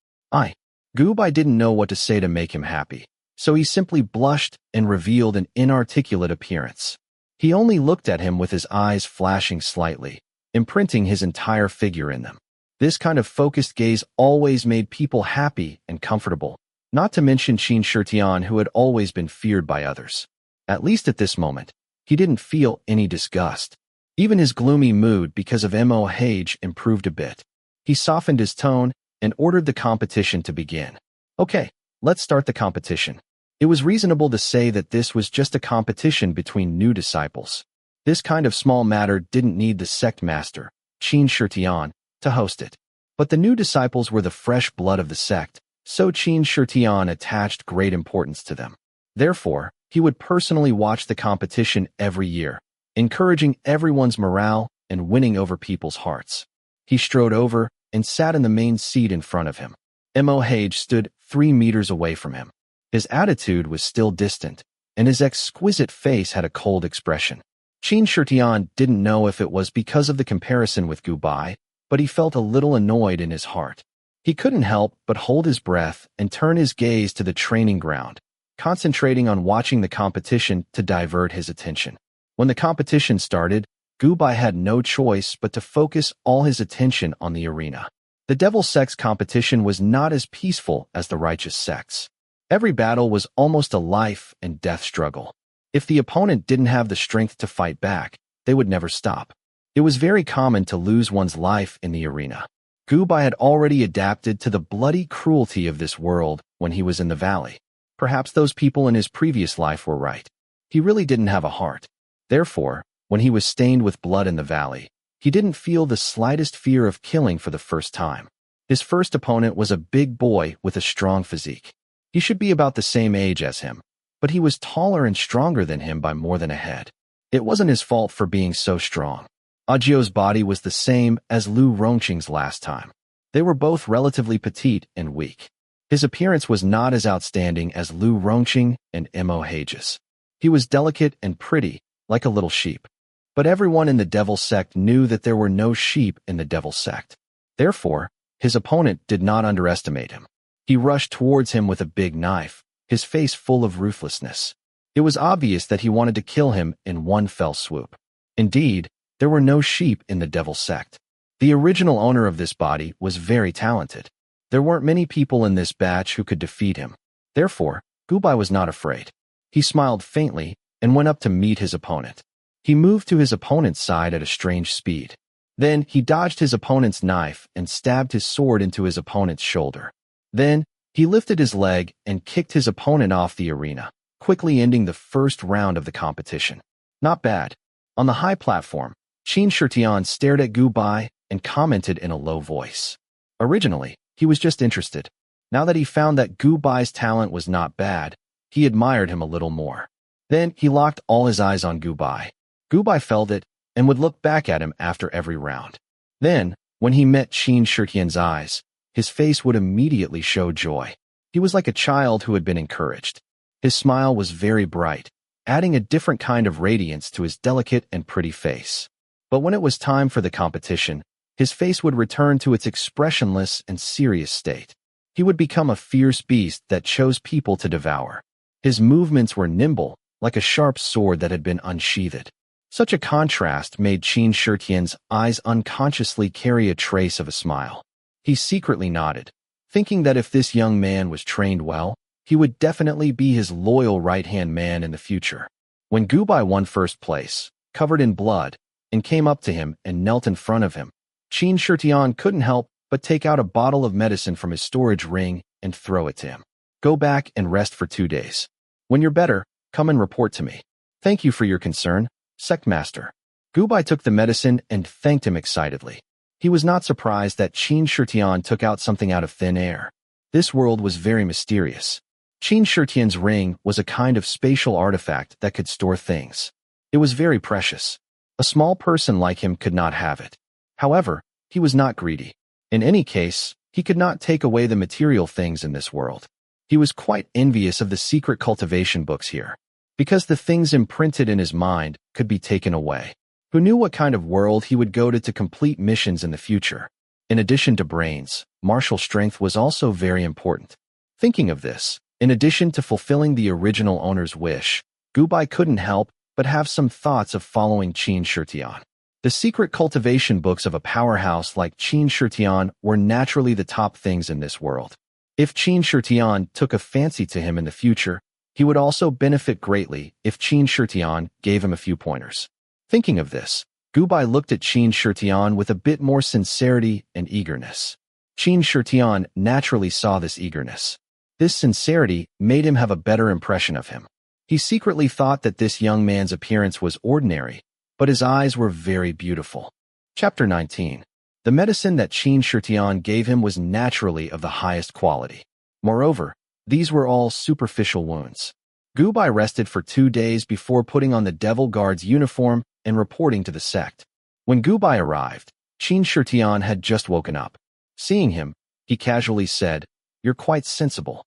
Gu Bai didn't know what to say to make him happy, so he simply blushed and revealed an inarticulate appearance. He only looked at him with his eyes flashing slightly, imprinting his entire figure in them. This kind of focused gaze always made people happy and comfortable, not to mention Qin Shitian, who had always been feared by others. At least at this moment, he didn't feel any disgust. Even his gloomy mood because of Mo Hage improved a bit. He softened his tone and ordered the competition to begin. Okay, let's start the competition. It was reasonable to say that this was just a competition between new disciples. This kind of small matter didn't need the sect master, Qin Shitian, to host it. But the new disciples were the fresh blood of the sect, so Qin Shitian attached great importance to them. Therefore, he would personally watch the competition every year, encouraging everyone's morale and winning over people's hearts. He strode over and sat in the main seat in front of him. Mo Hage stood 3 meters away from him. His attitude was still distant, and his exquisite face had a cold expression. Qin Shitian didn't know if it was because of the comparison with Gu Bai, but he felt a little annoyed in his heart. He couldn't help but hold his breath and turn his gaze to the training ground, concentrating on watching the competition to divert his attention. When the competition started, Gu Bai had no choice but to focus all his attention on the arena. The devil sect's competition was not as peaceful as the righteous sect's. Every battle was almost a life and death struggle. If the opponent didn't have the strength to fight back, they would never stop. It was very common to lose one's life in the arena. Gu Bai had already adapted to the bloody cruelty of this world when he was in the valley. Perhaps those people in his previous life were right. He really didn't have a heart. Therefore, when he was stained with blood in the valley, he didn't feel the slightest fear of killing for the first time. His first opponent was a big boy with a strong physique. He should be about the same age as him, but he was taller and stronger than him by more than a head. It wasn't his fault for being so strong. Ajio's body was the same as Lu Rongqing's last time. They were both relatively petite and weak. His appearance was not as outstanding as Lu Rongqing and Mo Hage's. He was delicate and pretty, like a little sheep. But everyone in the devil sect knew that there were no sheep in the devil sect. Therefore, his opponent did not underestimate him. He rushed towards him with a big knife, his face full of ruthlessness. It was obvious that he wanted to kill him in one fell swoop. Indeed, there were no sheep in the devil sect. The original owner of this body was very talented. There weren't many people in this batch who could defeat him. Therefore, Gu Bai was not afraid. He smiled faintly and went up to meet his opponent. He moved to his opponent's side at a strange speed. Then he dodged his opponent's knife and stabbed his sword into his opponent's shoulder. Then he lifted his leg and kicked his opponent off the arena, quickly ending the first round of the competition. Not bad. On the high platform, Qin Shitian stared at Gu Bai and commented in a low voice. Originally, he was just interested. Now that he found that Gu Bai's talent was not bad, he admired him a little more. Then he locked all his eyes on Gubai. Gubai felt it and would look back at him after every round. Then, when he met Qin Shitian's eyes, his face would immediately show joy. He was like a child who had been encouraged. His smile was very bright, adding a different kind of radiance to his delicate and pretty face. But when it was time for the competition, his face would return to its expressionless and serious state. He would become a fierce beast that chose people to devour. His movements were nimble, like a sharp sword that had been unsheathed. Such a contrast made Qin Shitian's eyes unconsciously carry a trace of a smile. He secretly nodded, thinking that if this young man was trained well, he would definitely be his loyal right-hand man in the future. When Gubai won first place, covered in blood, and came up to him and knelt in front of him, Qin Shitian couldn't help but take out a bottle of medicine from his storage ring and throw it to him. Go back and rest for 2 days. When you're better, come and report to me. Thank you for your concern, Sectmaster. Gubai took the medicine and thanked him excitedly. He was not surprised that Qin Shitian took out something out of thin air. This world was very mysterious. Qin Shitian's ring was a kind of spatial artifact that could store things. It was very precious. A small person like him could not have it. However, he was not greedy. In any case, he could not take away the material things in this world. He was quite envious of the secret cultivation books here, because the things imprinted in his mind could be taken away. Who knew what kind of world he would go to complete missions in the future? In addition to brains, martial strength was also very important. Thinking of this, in addition to fulfilling the original owner's wish, Gubai couldn't help but have some thoughts of following Qin Shitian. The secret cultivation books of a powerhouse like Qin Shitian were naturally the top things in this world. If Qin Shitian took a fancy to him in the future, he would also benefit greatly if Qin Shitian gave him a few pointers. Thinking of this, Gubai looked at Qin Shitian with a bit more sincerity and eagerness. Qin Shitian naturally saw this eagerness. This sincerity made him have a better impression of him. He secretly thought that this young man's appearance was ordinary, but his eyes were very beautiful. Chapter 19. The medicine that Qin Shitian gave him was naturally of the highest quality. Moreover, these were all superficial wounds. Gubai rested for 2 days before putting on the Devil Guard's uniform and reporting to the sect. When Gubai arrived, Qin Shitian had just woken up. Seeing him, he casually said, "You're quite sensible."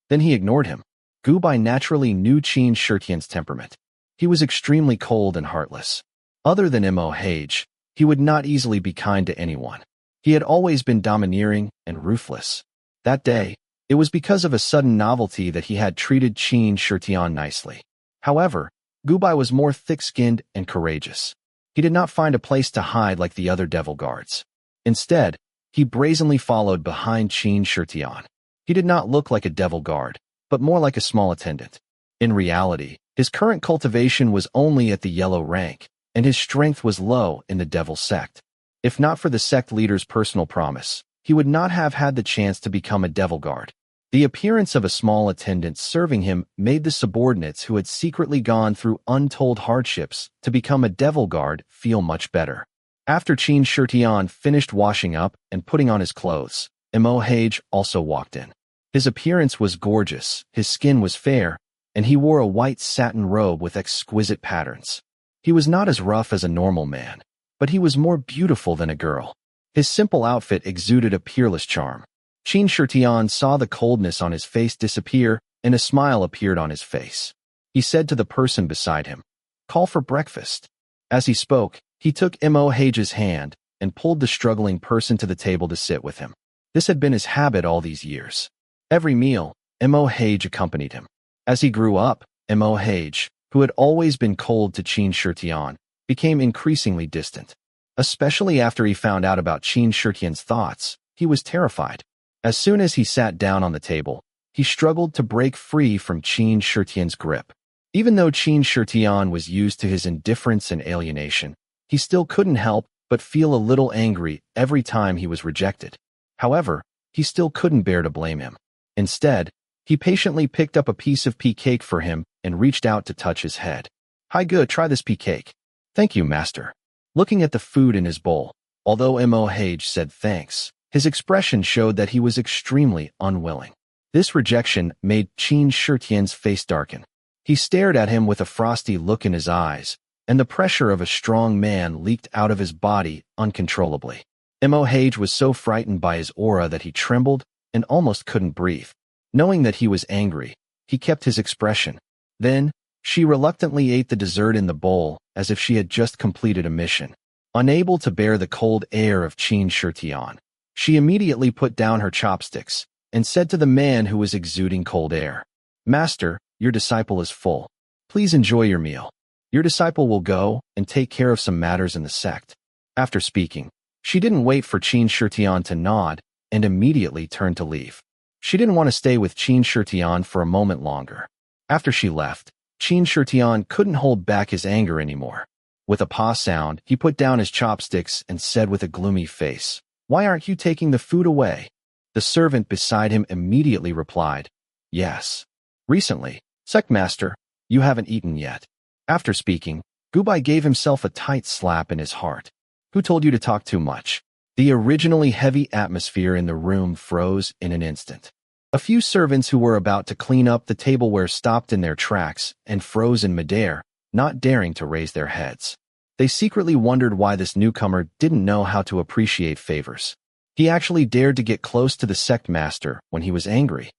Then he ignored him. Gubai naturally knew Qin Shitian's temperament. He was extremely cold and heartless. Other than Mo Hage, he would not easily be kind to anyone. He had always been domineering and ruthless. That day, it was because of a sudden novelty that he had treated Qin Shitian nicely. However, Gubai was more thick-skinned and courageous. He did not find a place to hide like the other Devil Guards. Instead, he brazenly followed behind Qin Shitian. He did not look like a Devil Guard, but more like a small attendant. In reality, his current cultivation was only at the yellow rank, and his strength was low in the Devil sect. If not for the sect leader's personal promise, he would not have had the chance to become a Devil Guard. The appearance of a small attendant serving him made the subordinates who had secretly gone through untold hardships to become a Devil Guard feel much better. After Qin Shitian finished washing up and putting on his clothes, Mo Hage also walked in. His appearance was gorgeous, his skin was fair, and he wore a white satin robe with exquisite patterns. He was not as rough as a normal man, but he was more beautiful than a girl. His simple outfit exuded a peerless charm. Qin Shitian saw the coldness on his face disappear, and a smile appeared on his face. He said to the person beside him, "Call for breakfast." As he spoke, he took Mo Hage's hand and pulled the struggling person to the table to sit with him. This had been his habit all these years. Every meal, Mo Hage accompanied him. As he grew up, Mo Hage, who had always been cold to Qin Shitian, became increasingly distant. Especially after he found out about Qin Shitian's thoughts, he was terrified. As soon as he sat down on the table, he struggled to break free from Qin Shitian's grip. Even though Qin Shitian was used to his indifference and alienation, he still couldn't help but feel a little angry every time he was rejected. However, he still couldn't bear to blame him. Instead, he patiently picked up a piece of pea cake for him and reached out to touch his head. "Hi, good, try this pea cake." "Thank you, master." Looking at the food in his bowl, although Mo Hage said thanks, his expression showed that he was extremely unwilling. This rejection made Qin Shitian's face darken. He stared at him with a frosty look in his eyes, and the pressure of a strong man leaked out of his body uncontrollably. Mohage was so frightened by his aura that he trembled and almost couldn't breathe. Knowing that he was angry, he kept his expression. Then, she reluctantly ate the dessert in the bowl as if she had just completed a mission. Unable to bear the cold air of Qin Shitian, she immediately put down her chopsticks and said to the man who was exuding cold air, "Master, your disciple is full. Please enjoy your meal. Your disciple will go and take care of some matters in the sect." After speaking, she didn't wait for Qin Shitian to nod and immediately turned to leave. She didn't want to stay with Qin Shitian for a moment longer. After she left, Qin Shitian couldn't hold back his anger anymore. With a paw sound, he put down his chopsticks and said with a gloomy face, "Why aren't you taking the food away?" The servant beside him immediately replied, "Yes. Recently, Sectmaster, you haven't eaten yet." After speaking, Gubai gave himself a tight slap in his heart. "Who told you to talk too much?" The originally heavy atmosphere in the room froze in an instant. A few servants who were about to clean up the tableware stopped in their tracks and froze in midair, not daring to raise their heads. They secretly wondered why this newcomer didn't know how to appreciate favors. He actually dared to get close to the sect master when he was angry.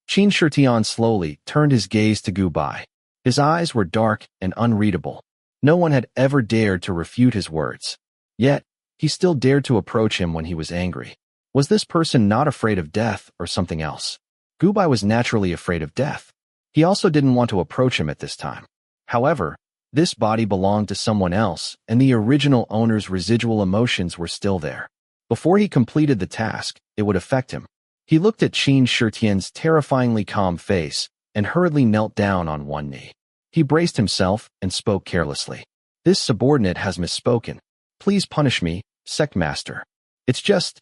Qin Shitian slowly turned his gaze to Gubai. His eyes were dark and unreadable. No one had ever dared to refute his words. Yet, he still dared to approach him when he was angry. Was this person not afraid of death or something else? Gubai was naturally afraid of death. He also didn't want to approach him at this time. However, this body belonged to someone else, and the original owner's residual emotions were still there. Before he completed the task, it would affect him. He looked at Qin Shitian's terrifyingly calm face and hurriedly knelt down on one knee. He braced himself and spoke carelessly. "This subordinate has misspoken. Please punish me, Sectmaster. It's just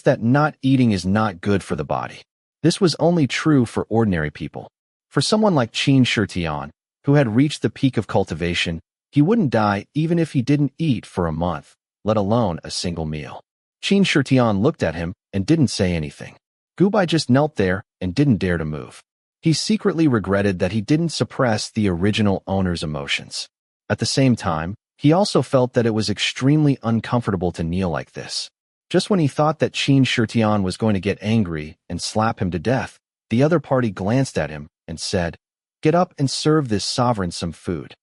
that not eating is not good for the body." This was only true for ordinary people. For someone like Qin Shitian, who had reached the peak of cultivation, he wouldn't die even if he didn't eat for a month, let alone a single meal. Qin Shitian looked at him and didn't say anything. Gubai just knelt there and didn't dare to move. He secretly regretted that he didn't suppress the original owner's emotions. At the same time, he also felt that it was extremely uncomfortable to kneel like this. Just when he thought that Qin Shitian was going to get angry and slap him to death, the other party glanced at him and said, "Get up and serve this sovereign some food."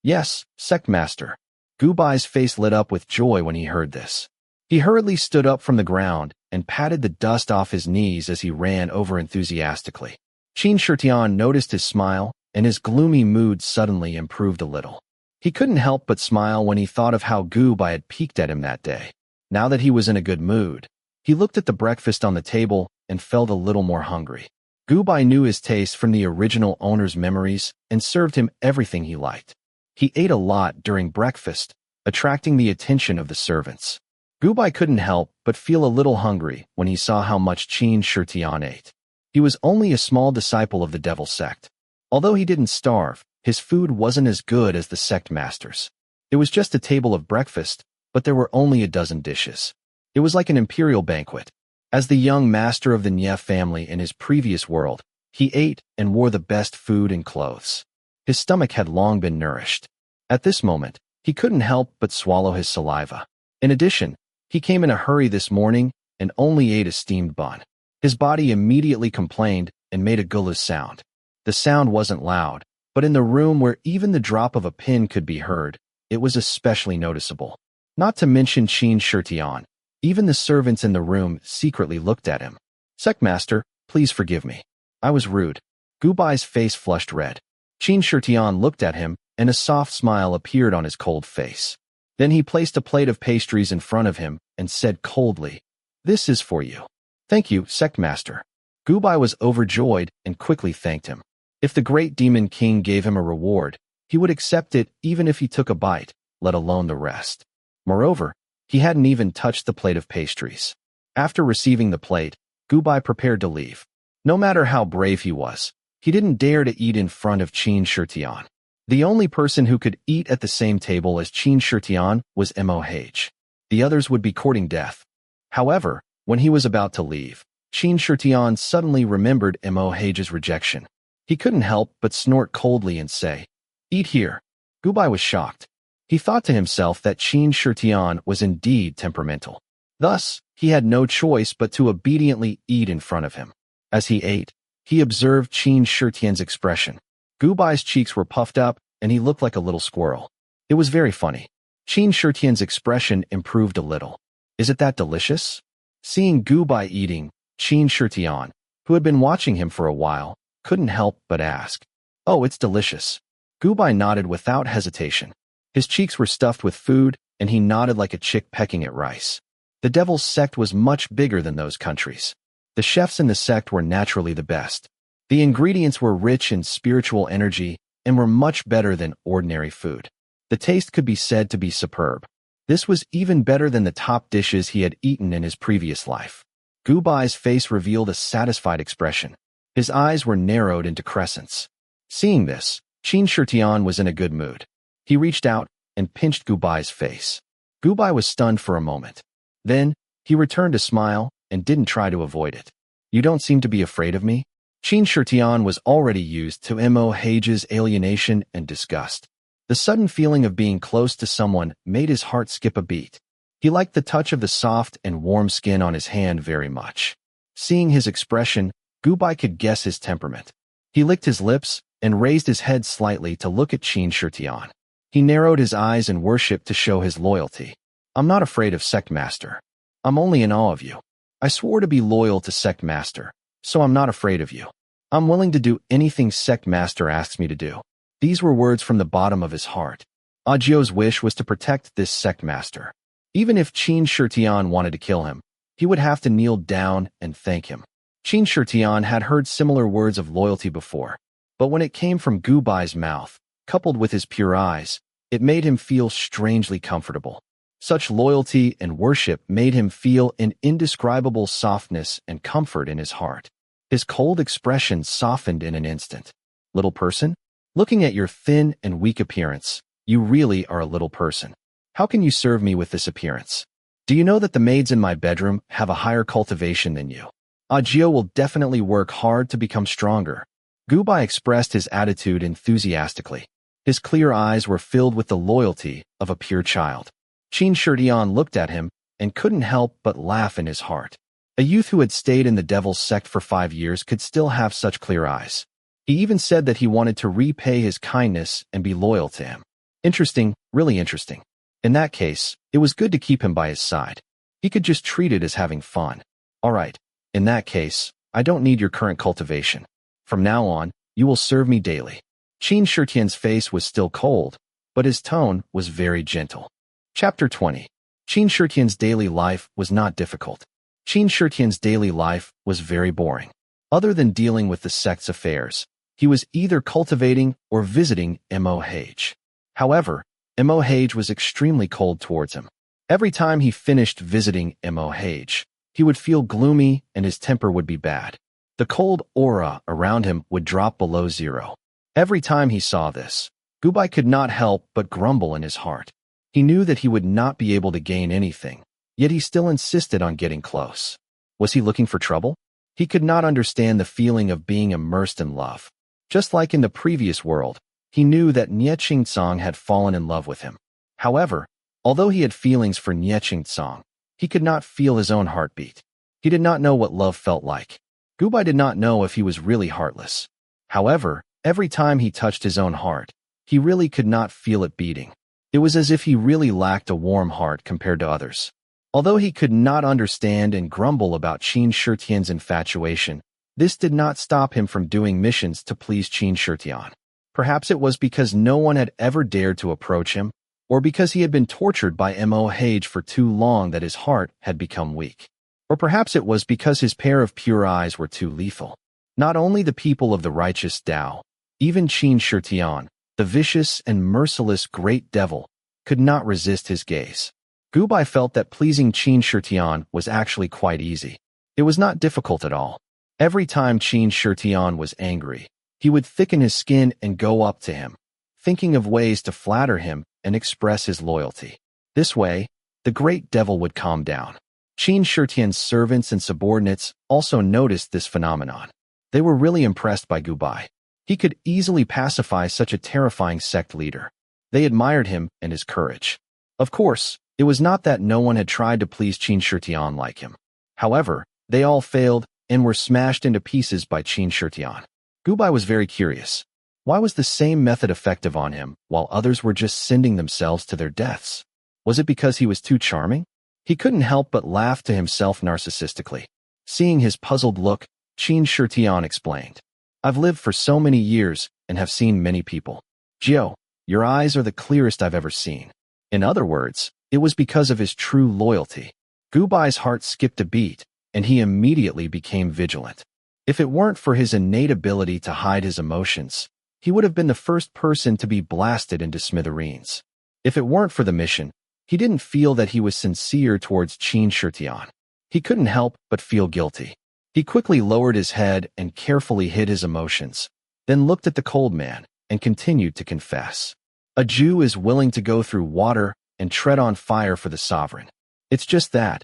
"Yes, Sectmaster." Gubai's face lit up with joy when he heard this. He hurriedly stood up from the ground and patted the dust off his knees as he ran over enthusiastically. Qin Shitian noticed his smile, and his gloomy mood suddenly improved a little. He couldn't help but smile when he thought of how Gubai had peeked at him that day. Now that he was in a good mood, he looked at the breakfast on the table and felt a little more hungry. Gubai knew his taste from the original owner's memories and served him everything he liked. He ate a lot during breakfast, attracting the attention of the servants. Gubai couldn't help but feel a little hungry when he saw how much Qin Shitian ate. He was only a small disciple of the devil sect. Although he didn't starve, his food wasn't as good as the sect masters. It was just a table of breakfast, but there were only a dozen dishes. It was like an imperial banquet. As the young master of the Nye family in his previous world, he ate and wore the best food and clothes. His stomach had long been nourished. At this moment, he couldn't help but swallow his saliva. In addition, he came in a hurry this morning and only ate a steamed bun. His body immediately complained and made a gullish sound. The sound wasn't loud, but in the room where even the drop of a pin could be heard, it was especially noticeable. Not to mention Qin Shitian, even the servants in the room secretly looked at him. "Sectmaster, please forgive me. I was rude." Gubai's face flushed red. Qin Shitian looked at him, and a soft smile appeared on his cold face. Then he placed a plate of pastries in front of him and said coldly, "This is for you." "Thank you, Sectmaster." Gubai was overjoyed and quickly thanked him. If the great demon king gave him a reward, he would accept it even if he took a bite, let alone the rest. Moreover, he hadn't even touched the plate of pastries. After receiving the plate, Gubai prepared to leave. No matter how brave he was, he didn't dare to eat in front of Qin Shitian. The only person who could eat at the same table as Qin Shitian was Mohage. The others would be courting death. However, when he was about to leave, Qin Shitian suddenly remembered Mo Hage's rejection. He couldn't help but snort coldly and say, "Eat here." Gubai was shocked. He thought to himself that Qin Shitian was indeed temperamental. Thus, he had no choice but to obediently eat in front of him. As he ate, he observed Qin Shitian's expression. Gubai's cheeks were puffed up, and he looked like a little squirrel. It was very funny. Qin Shitian's expression improved a little. "Is it that delicious?" Seeing Gubai eating, Qin Shitian, who had been watching him for a while, couldn't help but ask. "Oh, it's delicious." Gubai nodded without hesitation. His cheeks were stuffed with food, and he nodded like a chick pecking at rice. The devil's sect was much bigger than those countries. The chefs in the sect were naturally the best. The ingredients were rich in spiritual energy and were much better than ordinary food. The taste could be said to be superb. This was even better than the top dishes he had eaten in his previous life. Gubai's face revealed a satisfied expression. His eyes were narrowed into crescents. Seeing this, Qin Shitian was in a good mood. He reached out and pinched Gubai's face. Gubai was stunned for a moment. Then, he returned a smile and didn't try to avoid it. "You don't seem to be afraid of me?" Qin Shitian was already used to Mo Hage's alienation and disgust. The sudden feeling of being close to someone made his heart skip a beat. He liked the touch of the soft and warm skin on his hand very much. Seeing his expression, Gubai could guess his temperament. He licked his lips and raised his head slightly to look at Qin Shitian. He narrowed his eyes in worship to show his loyalty. "I'm not afraid of Sect Master. I'm only in awe of you. I swore to be loyal to Sect Master, so I'm not afraid of you. I'm willing to do anything Sect Master asks me to do." These were words from the bottom of his heart. Agio's wish was to protect this Sect Master. Even if Qin Shitian wanted to kill him, he would have to kneel down and thank him. Qin Shitian had heard similar words of loyalty before, but when it came from Gubai's mouth, coupled with his pure eyes, it made him feel strangely comfortable. Such loyalty and worship made him feel an indescribable softness and comfort in his heart. His cold expression softened in an instant. "Little person? Looking at your thin and weak appearance, you really are a little person. How can you serve me with this appearance? Do you know that the maids in my bedroom have a higher cultivation than you? Agio will definitely work hard to become stronger." Gubai expressed his attitude enthusiastically. His clear eyes were filled with the loyalty of a pure child. Qin Shitian looked at him and couldn't help but laugh in his heart. A youth who had stayed in the devil's sect for 5 years could still have such clear eyes. He even said that he wanted to repay his kindness and be loyal to him. Interesting, really interesting. In that case, it was good to keep him by his side. He could just treat it as having fun. "All right, in that case, I don't need your current cultivation. From now on, you will serve me daily." Qin Shitian's face was still cold, but his tone was very gentle. Chapter 20. Qin Shitian's daily life was not difficult. Qin Shitian's daily life was very boring. Other than dealing with the sect's affairs, he was either cultivating or visiting Mo Hage. However, Mo Hage was extremely cold towards him. Every time he finished visiting Mo Hage, he would feel gloomy and his temper would be bad. The cold aura around him would drop below zero. Every time he saw this, Gubai could not help but grumble in his heart. He knew that he would not be able to gain anything, yet he still insisted on getting close. Was he looking for trouble? He could not understand the feeling of being immersed in love. Just like in the previous world, he knew that Nie Qingtsong had fallen in love with him. However, although he had feelings for Nie Qingtsong, he could not feel his own heartbeat. He did not know what love felt like. Gubai did not know if he was really heartless. However, every time he touched his own heart, he really could not feel it beating. It was as if he really lacked a warm heart compared to others. Although he could not understand and grumble about Qin Shitian's infatuation, this did not stop him from doing missions to please Qin Shitian. Perhaps it was because no one had ever dared to approach him, or because he had been tortured by Mo Hage for too long that his heart had become weak. Or perhaps it was because his pair of pure eyes were too lethal. Not only the people of the righteous Tao, even Qin Shitian, the vicious and merciless great devil, could not resist his gaze. Gubai felt that pleasing Qin Shitian was actually quite easy. It was not difficult at all. Every time Qin Shitian was angry, he would thicken his skin and go up to him, thinking of ways to flatter him and express his loyalty. This way, the great devil would calm down. Qin Shitian's servants and subordinates also noticed this phenomenon. They were really impressed by Gu Bai. He could easily pacify such a terrifying sect leader. They admired him and his courage. Of course, it was not that no one had tried to please Qin Shitian like him. However, they all failed and were smashed into pieces by Qin Shitian. Gu Bai was very curious. Why was the same method effective on him while others were just sending themselves to their deaths? Was it because he was too charming? He couldn't help but laugh to himself narcissistically. Seeing his puzzled look, Qin Shitian explained, "I've lived for so many years and have seen many people. Jiao, your eyes are the clearest I've ever seen." In other words, it was because of his true loyalty. Gu Bai's heart skipped a beat, and he immediately became vigilant. If it weren't for his innate ability to hide his emotions, he would have been the first person to be blasted into smithereens. If it weren't for the mission, he didn't feel that he was sincere towards Qin Shitian. He couldn't help but feel guilty. He quickly lowered his head and carefully hid his emotions, then looked at the cold man and continued to confess. A Jew is willing to go through water and tread on fire for the sovereign. It's just that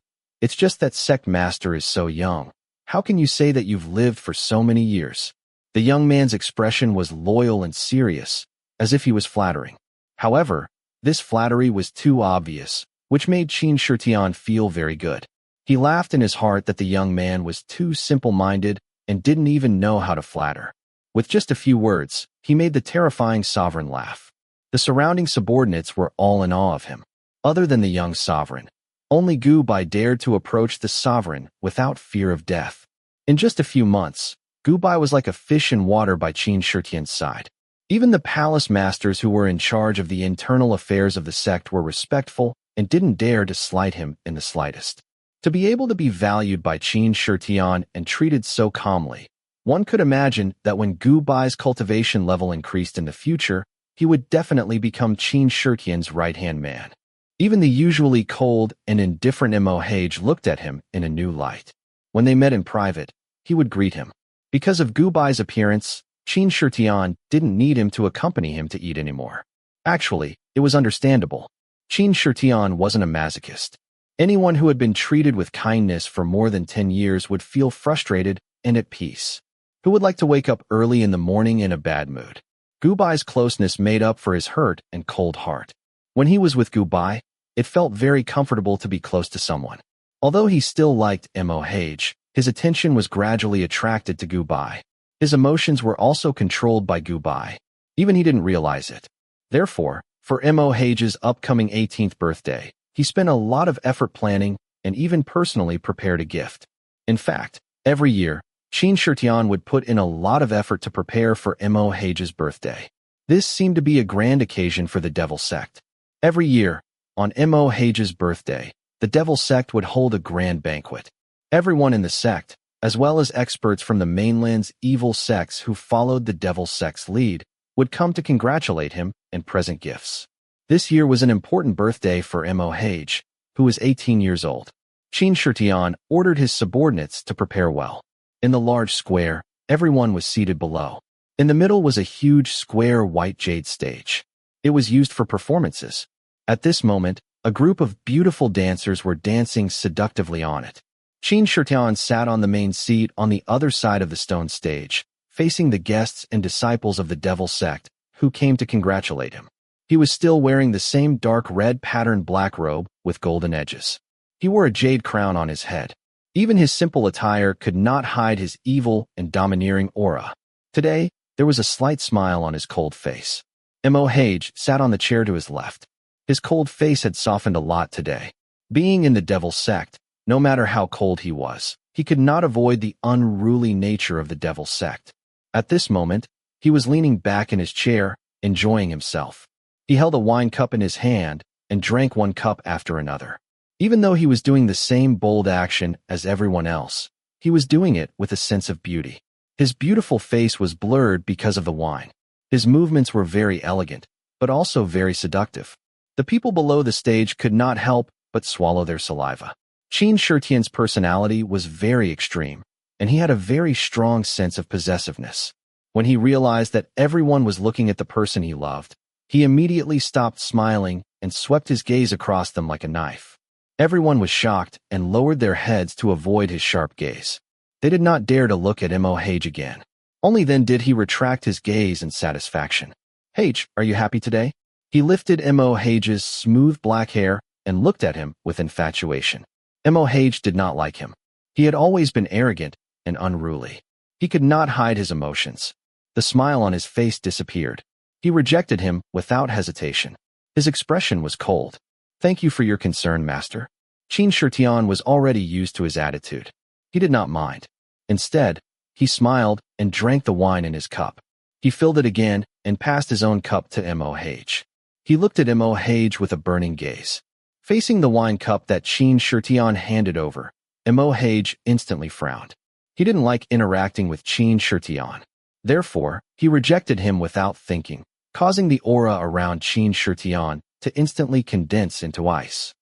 sect master is so young. How can you say that you've lived for so many years? The young man's expression was loyal and serious, as if he was flattering. However, this flattery was too obvious, which made Qin Shitian feel very good. He laughed in his heart that the young man was too simple-minded and didn't even know how to flatter. With just a few words, he made the terrifying sovereign laugh. The surrounding subordinates were all in awe of him. Other than the young sovereign, only Gu Bai dared to approach the sovereign without fear of death. In just a few months, Gu Bai was like a fish in water by Qin Shitian's side. Even the palace masters who were in charge of the internal affairs of the sect were respectful and didn't dare to slight him in the slightest. To be able to be valued by Qin Shitian and treated so calmly, one could imagine that when Gu Bai's cultivation level increased in the future, he would definitely become Qin Shitian's right-hand man. Even the usually cold and indifferent Mohage looked at him in a new light. When they met in private, he would greet him. Because of Gu Bai's appearance, Qin Shitian didn't need him to accompany him to eat anymore. Actually, it was understandable. Qin Shitian wasn't a masochist. Anyone who had been treated with kindness for more than 10 years would feel frustrated and at peace. Who would like to wake up early in the morning in a bad mood? Gu Bai's closeness made up for his hurt and cold heart. When he was with Gu Bai, it felt very comfortable to be close to someone. Although he still liked Mohage, his attention was gradually attracted to Gu Bai. His emotions were also controlled by Gu Bai. Even he didn't realize it. Therefore, for Mohage's upcoming 18th birthday, he spent a lot of effort planning and even personally prepared a gift. In fact, every year, Qin Shitian would put in a lot of effort to prepare for Mohage's birthday. This seemed to be a grand occasion for the Devil Sect. Every year, on Mohage's birthday, the Devil Sect would hold a grand banquet. Everyone in the sect, as well as experts from the mainland's evil sects who followed the Devil Sect's lead, would come to congratulate him and present gifts. This year was an important birthday for Mohage, who was 18 years old. Qin Shitian ordered his subordinates to prepare well. In the large square, everyone was seated below. In the middle was a huge square white jade stage. It was used for performances. At this moment, a group of beautiful dancers were dancing seductively on it. Qin Shitian sat on the main seat on the other side of the stone stage, facing the guests and disciples of the Devil Sect, who came to congratulate him. He was still wearing the same dark red patterned black robe with golden edges. He wore a jade crown on his head. Even his simple attire could not hide his evil and domineering aura. Today, there was a slight smile on his cold face. Mohage sat on the chair to his left. His cold face had softened a lot today. Being in the Devil Sect, no matter how cold he was, he could not avoid the unruly nature of the Devil Sect. At this moment, he was leaning back in his chair, enjoying himself. He held a wine cup in his hand and drank one cup after another. Even though he was doing the same bold action as everyone else, he was doing it with a sense of beauty. His beautiful face was blurred because of the wine. His movements were very elegant, but also very seductive. The people below the stage could not help but swallow their saliva. Qin Shitian's personality was very extreme, and he had a very strong sense of possessiveness. When he realized that everyone was looking at the person he loved, he immediately stopped smiling and swept his gaze across them like a knife. Everyone was shocked and lowered their heads to avoid his sharp gaze. They did not dare to look at Mo Hage again. Only then did he retract his gaze in satisfaction. Hage, are you happy today? He lifted Mo Hage's smooth black hair and looked at him with infatuation. Mo Hage did not like him. He had always been arrogant and unruly. He could not hide his emotions. The smile on his face disappeared. He rejected him without hesitation. His expression was cold. Thank you for your concern, master. Qin Shitian was already used to his attitude. He did not mind. Instead, he smiled and drank the wine in his cup. He filled it again and passed his own cup to Mo Hage. He looked at Mo Hage with a burning gaze. Facing the wine cup that Qin Shitian handed over, Mo Hage instantly frowned. He didn't like interacting with Qin Shitian. Therefore, he rejected him without thinking, causing the aura around Qin Shitian to instantly condense into ice.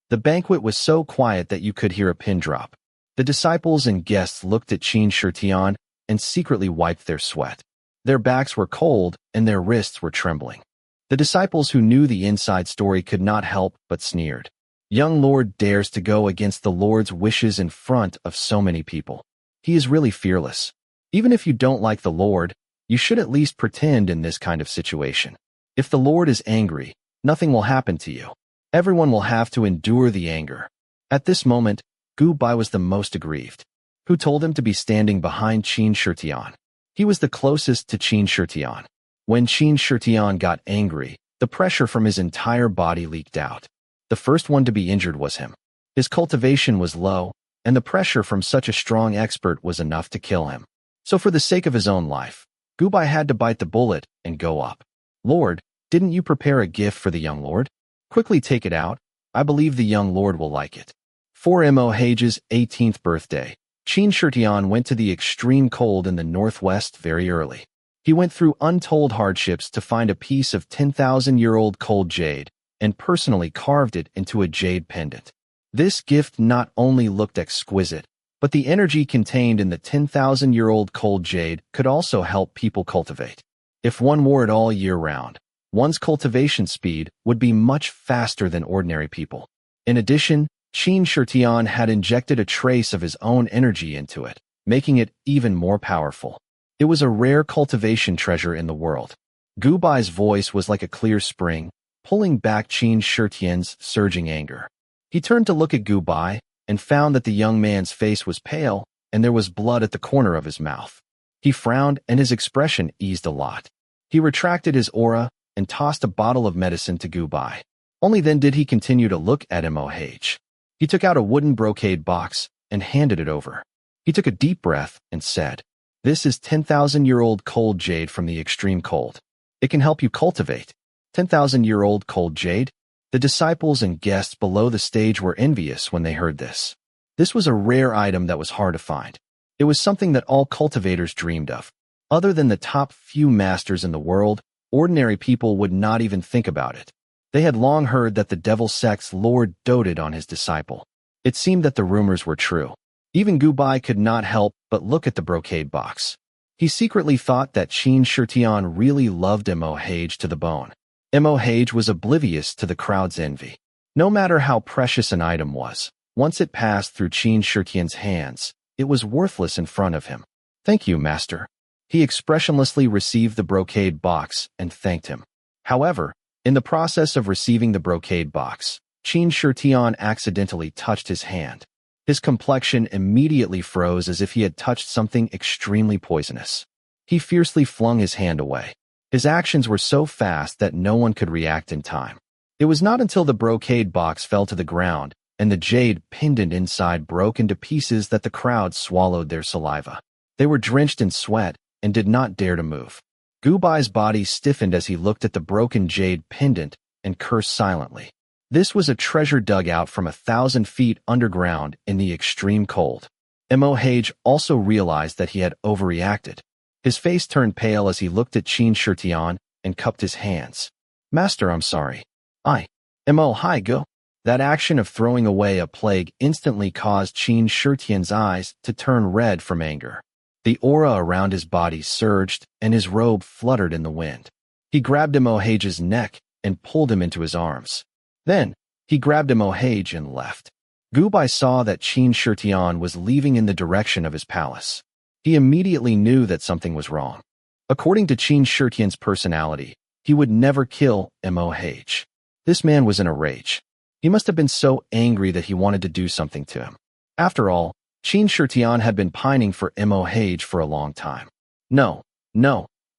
The banquet was so quiet that you could hear a pin drop. The disciples and guests looked at Qin Shitian and secretly wiped their sweat. Their backs were cold and their wrists were trembling. The disciples who knew the inside story could not help but sneered. Young Lord dares to go against the Lord's wishes in front of so many people. He is really fearless. Even if you don't like the Lord, you should at least pretend in this kind of situation. If the Lord is angry, nothing will happen to you. Everyone will have to endure the anger. At this moment, Gu Bai was the most aggrieved. Who told him to be standing behind Qin Shitian? He was the closest to Qin Shitian. When Qin Shitian got angry, the pressure from his entire body leaked out. The first one to be injured was him. His cultivation was low, and the pressure from such a strong expert was enough to kill him. So for the sake of his own life, Gu Bai had to bite the bullet and go up. Lord, didn't you prepare a gift for the young lord? Quickly take it out. I believe the young lord will like it. For Mo Hage's 18th birthday, Qin Shitian went to the extreme cold in the northwest very early. He went through untold hardships to find a piece of 10,000-year-old cold jade and personally carved it into a jade pendant. This gift not only looked exquisite, but the energy contained in the 10,000-year-old cold jade could also help people cultivate. If one wore it all year round, one's cultivation speed would be much faster than ordinary people. In addition, Qin Shitian had injected a trace of his own energy into it, making it even more powerful. It was a rare cultivation treasure in the world. Gu Bai's voice was like a clear spring, pulling back Qin Shitian's surging anger. He turned to look at Gu Bai and found that the young man's face was pale and there was blood at the corner of his mouth. He frowned and his expression eased a lot. He retracted his aura and tossed a bottle of medicine to Gu Bai. Only then did he continue to look at Mo Hage. He took out a wooden brocade box and handed it over. He took a deep breath and said, "This is 10,000-year-old cold jade from the extreme cold. It can help you cultivate." 10,000-year-old cold jade? The disciples and guests below the stage were envious when they heard this. This was a rare item that was hard to find. It was something that all cultivators dreamed of. Other than the top few masters in the world, ordinary people would not even think about it. They had long heard that the devil sect's lord doted on his disciple. It seemed that the rumors were true. Even Gu Bai could not help but look at the brocade box. He secretly thought that Qin Shitian really loved Mo Hage to the bone. Mo Hage was oblivious to the crowd's envy. No matter how precious an item was, once it passed through Qin Shitian's hands, it was worthless in front of him. "Thank you, master." He expressionlessly received the brocade box and thanked him. However, in the process of receiving the brocade box, Qin Shitian accidentally touched his hand. His complexion immediately froze as if he had touched something extremely poisonous. He fiercely flung his hand away. His actions were so fast that no one could react in time. It was not until the brocade box fell to the ground and the jade pendant inside broke into pieces that the crowd swallowed their saliva. They were drenched in sweat and did not dare to move. Gu Bai's body stiffened as he looked at the broken jade pendant and cursed silently. This was a treasure dug out from 1,000 feet underground in the extreme cold. Mo Hage also realized that he had overreacted. His face turned pale as he looked at Qin Shitian and cupped his hands. "Master, I'm sorry. Mo Hage." That action of throwing away a plague instantly caused Qin Shitian's eyes to turn red from anger. The aura around his body surged and his robe fluttered in the wind. He grabbed Mo Hage's neck and pulled him into his arms. Then, He grabbed Imohage and left. Gubai saw that Qin Shitian was leaving in the direction of his palace. He immediately knew that something was wrong. According to Qin Shitian's personality, he would never kill Imohage. This man was in a rage. He must have been so angry that he wanted to do something to him. After all, Qin Shitian had been pining for Imohage for a long time. No,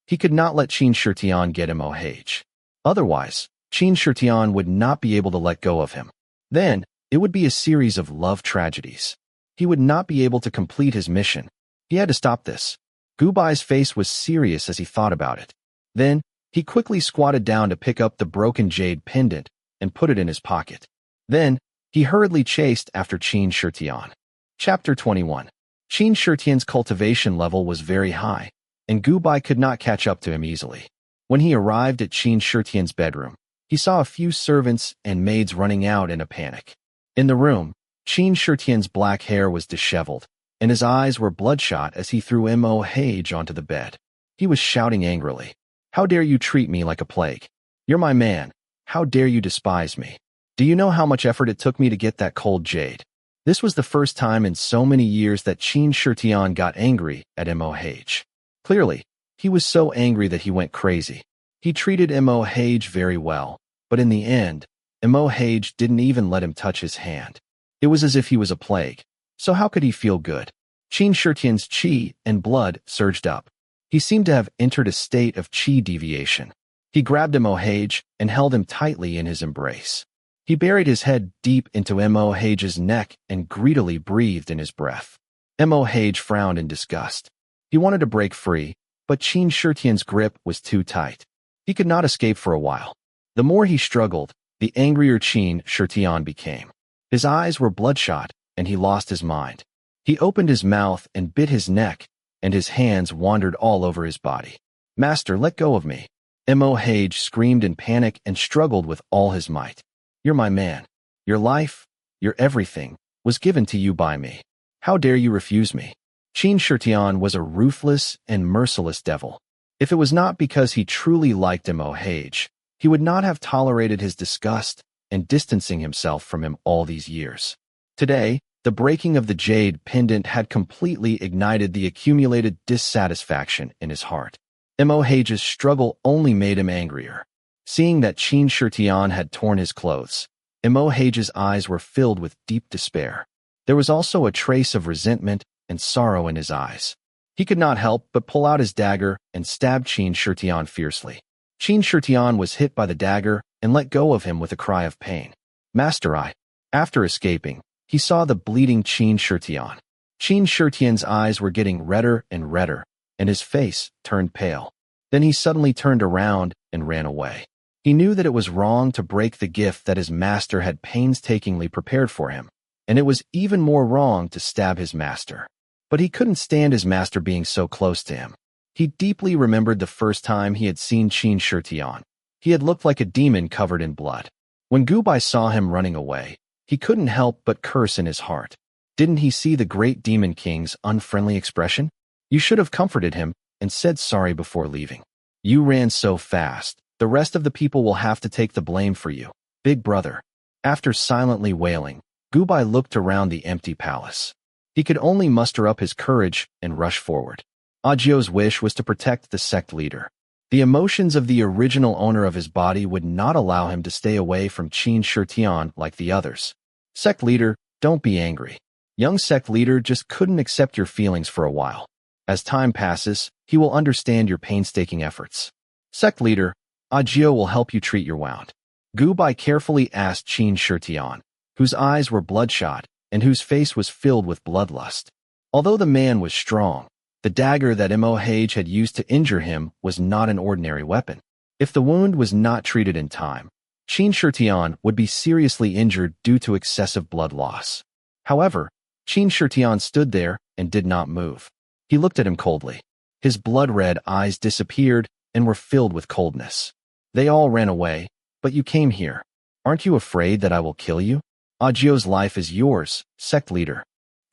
he could not let Qin Shitian get Imohage. Otherwise, Qin Shitian would not be able to let go of him. Then, it would be a series of love tragedies. He would not be able to complete his mission. He had to stop this. Gubai's face was serious as he thought about it. Then, he quickly squatted down to pick up the broken jade pendant and put it in his pocket. Then, he hurriedly chased after Qin Shitian. Chapter 21. Qin Shitian's cultivation level was very high, and Gubai could not catch up to him easily. When he arrived at Qin Shitian's bedroom, he saw a few servants and maids running out in a panic. In the room, Qin Shitian's black hair was disheveled, and his eyes were bloodshot as he threw Imohage onto the bed. He was shouting angrily, "How dare you treat me like a plague? You're my man. How dare you despise me? Do you know how much effort it took me to get that cold jade?" This was the first time in so many years that Qin Shitian got angry at Imohage. Clearly, he was so angry that he went crazy. He treated Imohage very well, but in the end, Imohage didn't even let him touch his hand. It was as if he was a plague. So how could he feel good? Qin Shitian's qi and blood surged up. He seemed to have entered a state of qi deviation. He grabbed Imohage and held him tightly in his embrace. He buried his head deep into Imohage's neck and greedily breathed in his breath. Imohage frowned in disgust. He wanted to break free, but Qin Shitian's grip was too tight. He could not escape for a while. The more he struggled, the angrier Qin Shitian became. His eyes were bloodshot, and he lost his mind. He opened his mouth and bit his neck, and his hands wandered all over his body. "Master, let go of me." Imohage screamed in panic and struggled with all his might. "You're my man. Your life, your everything, was given to you by me. How dare you refuse me?" Qin Shitian was a ruthless and merciless devil. If it was not because he truly liked Imohage, he would not have tolerated his disgust and distancing himself from him all these years. Today, the breaking of the jade pendant had completely ignited the accumulated dissatisfaction in his heart. Imohage's struggle only made him angrier. Seeing that Qin Shitian had torn his clothes, Imohage's eyes were filled with deep despair. There was also a trace of resentment and sorrow in his eyes. He could not help but pull out his dagger and stab Qin Shitian fiercely. Qin Shitian was hit by the dagger and let go of him with a cry of pain. "Master, I..." After escaping, he saw the bleeding Qin Shitian. Qin Shitian's eyes were getting redder and redder, and his face turned pale. Then he suddenly turned around and ran away. He knew that it was wrong to break the gift that his master had painstakingly prepared for him, and it was even more wrong to stab his master. But he couldn't stand his master being so close to him. He deeply remembered the first time he had seen Qin Shitian. He had looked like a demon covered in blood. When Gubai saw him running away, he couldn't help but curse in his heart. Didn't he see the great demon king's unfriendly expression? You should have comforted him and said sorry before leaving. You ran so fast, the rest of the people will have to take the blame for you, big brother. After silently wailing, Gubai looked around the empty palace. He could only muster up his courage and rush forward. Audio's wish was to protect the sect leader. The emotions of the original owner of his body would not allow him to stay away from Qin Shitian like the others. Sect leader, don't be angry. Young sect leader just couldn't accept your feelings for a while. As time passes, he will understand your painstaking efforts. Sect leader, Audio will help you treat your wound. Gubai carefully asked Qin Shitian, whose eyes were bloodshot and whose face was filled with bloodlust. Although the man was strong, the dagger that Imohage had used to injure him was not an ordinary weapon. If the wound was not treated in time, Qin Shitian would be seriously injured due to excessive blood loss. However, Qin Shitian stood there and did not move. He looked at him coldly. His blood-red eyes disappeared and were filled with coldness. They all ran away, but you came here. Aren't you afraid that I will kill you? Audio's life is yours, sect leader.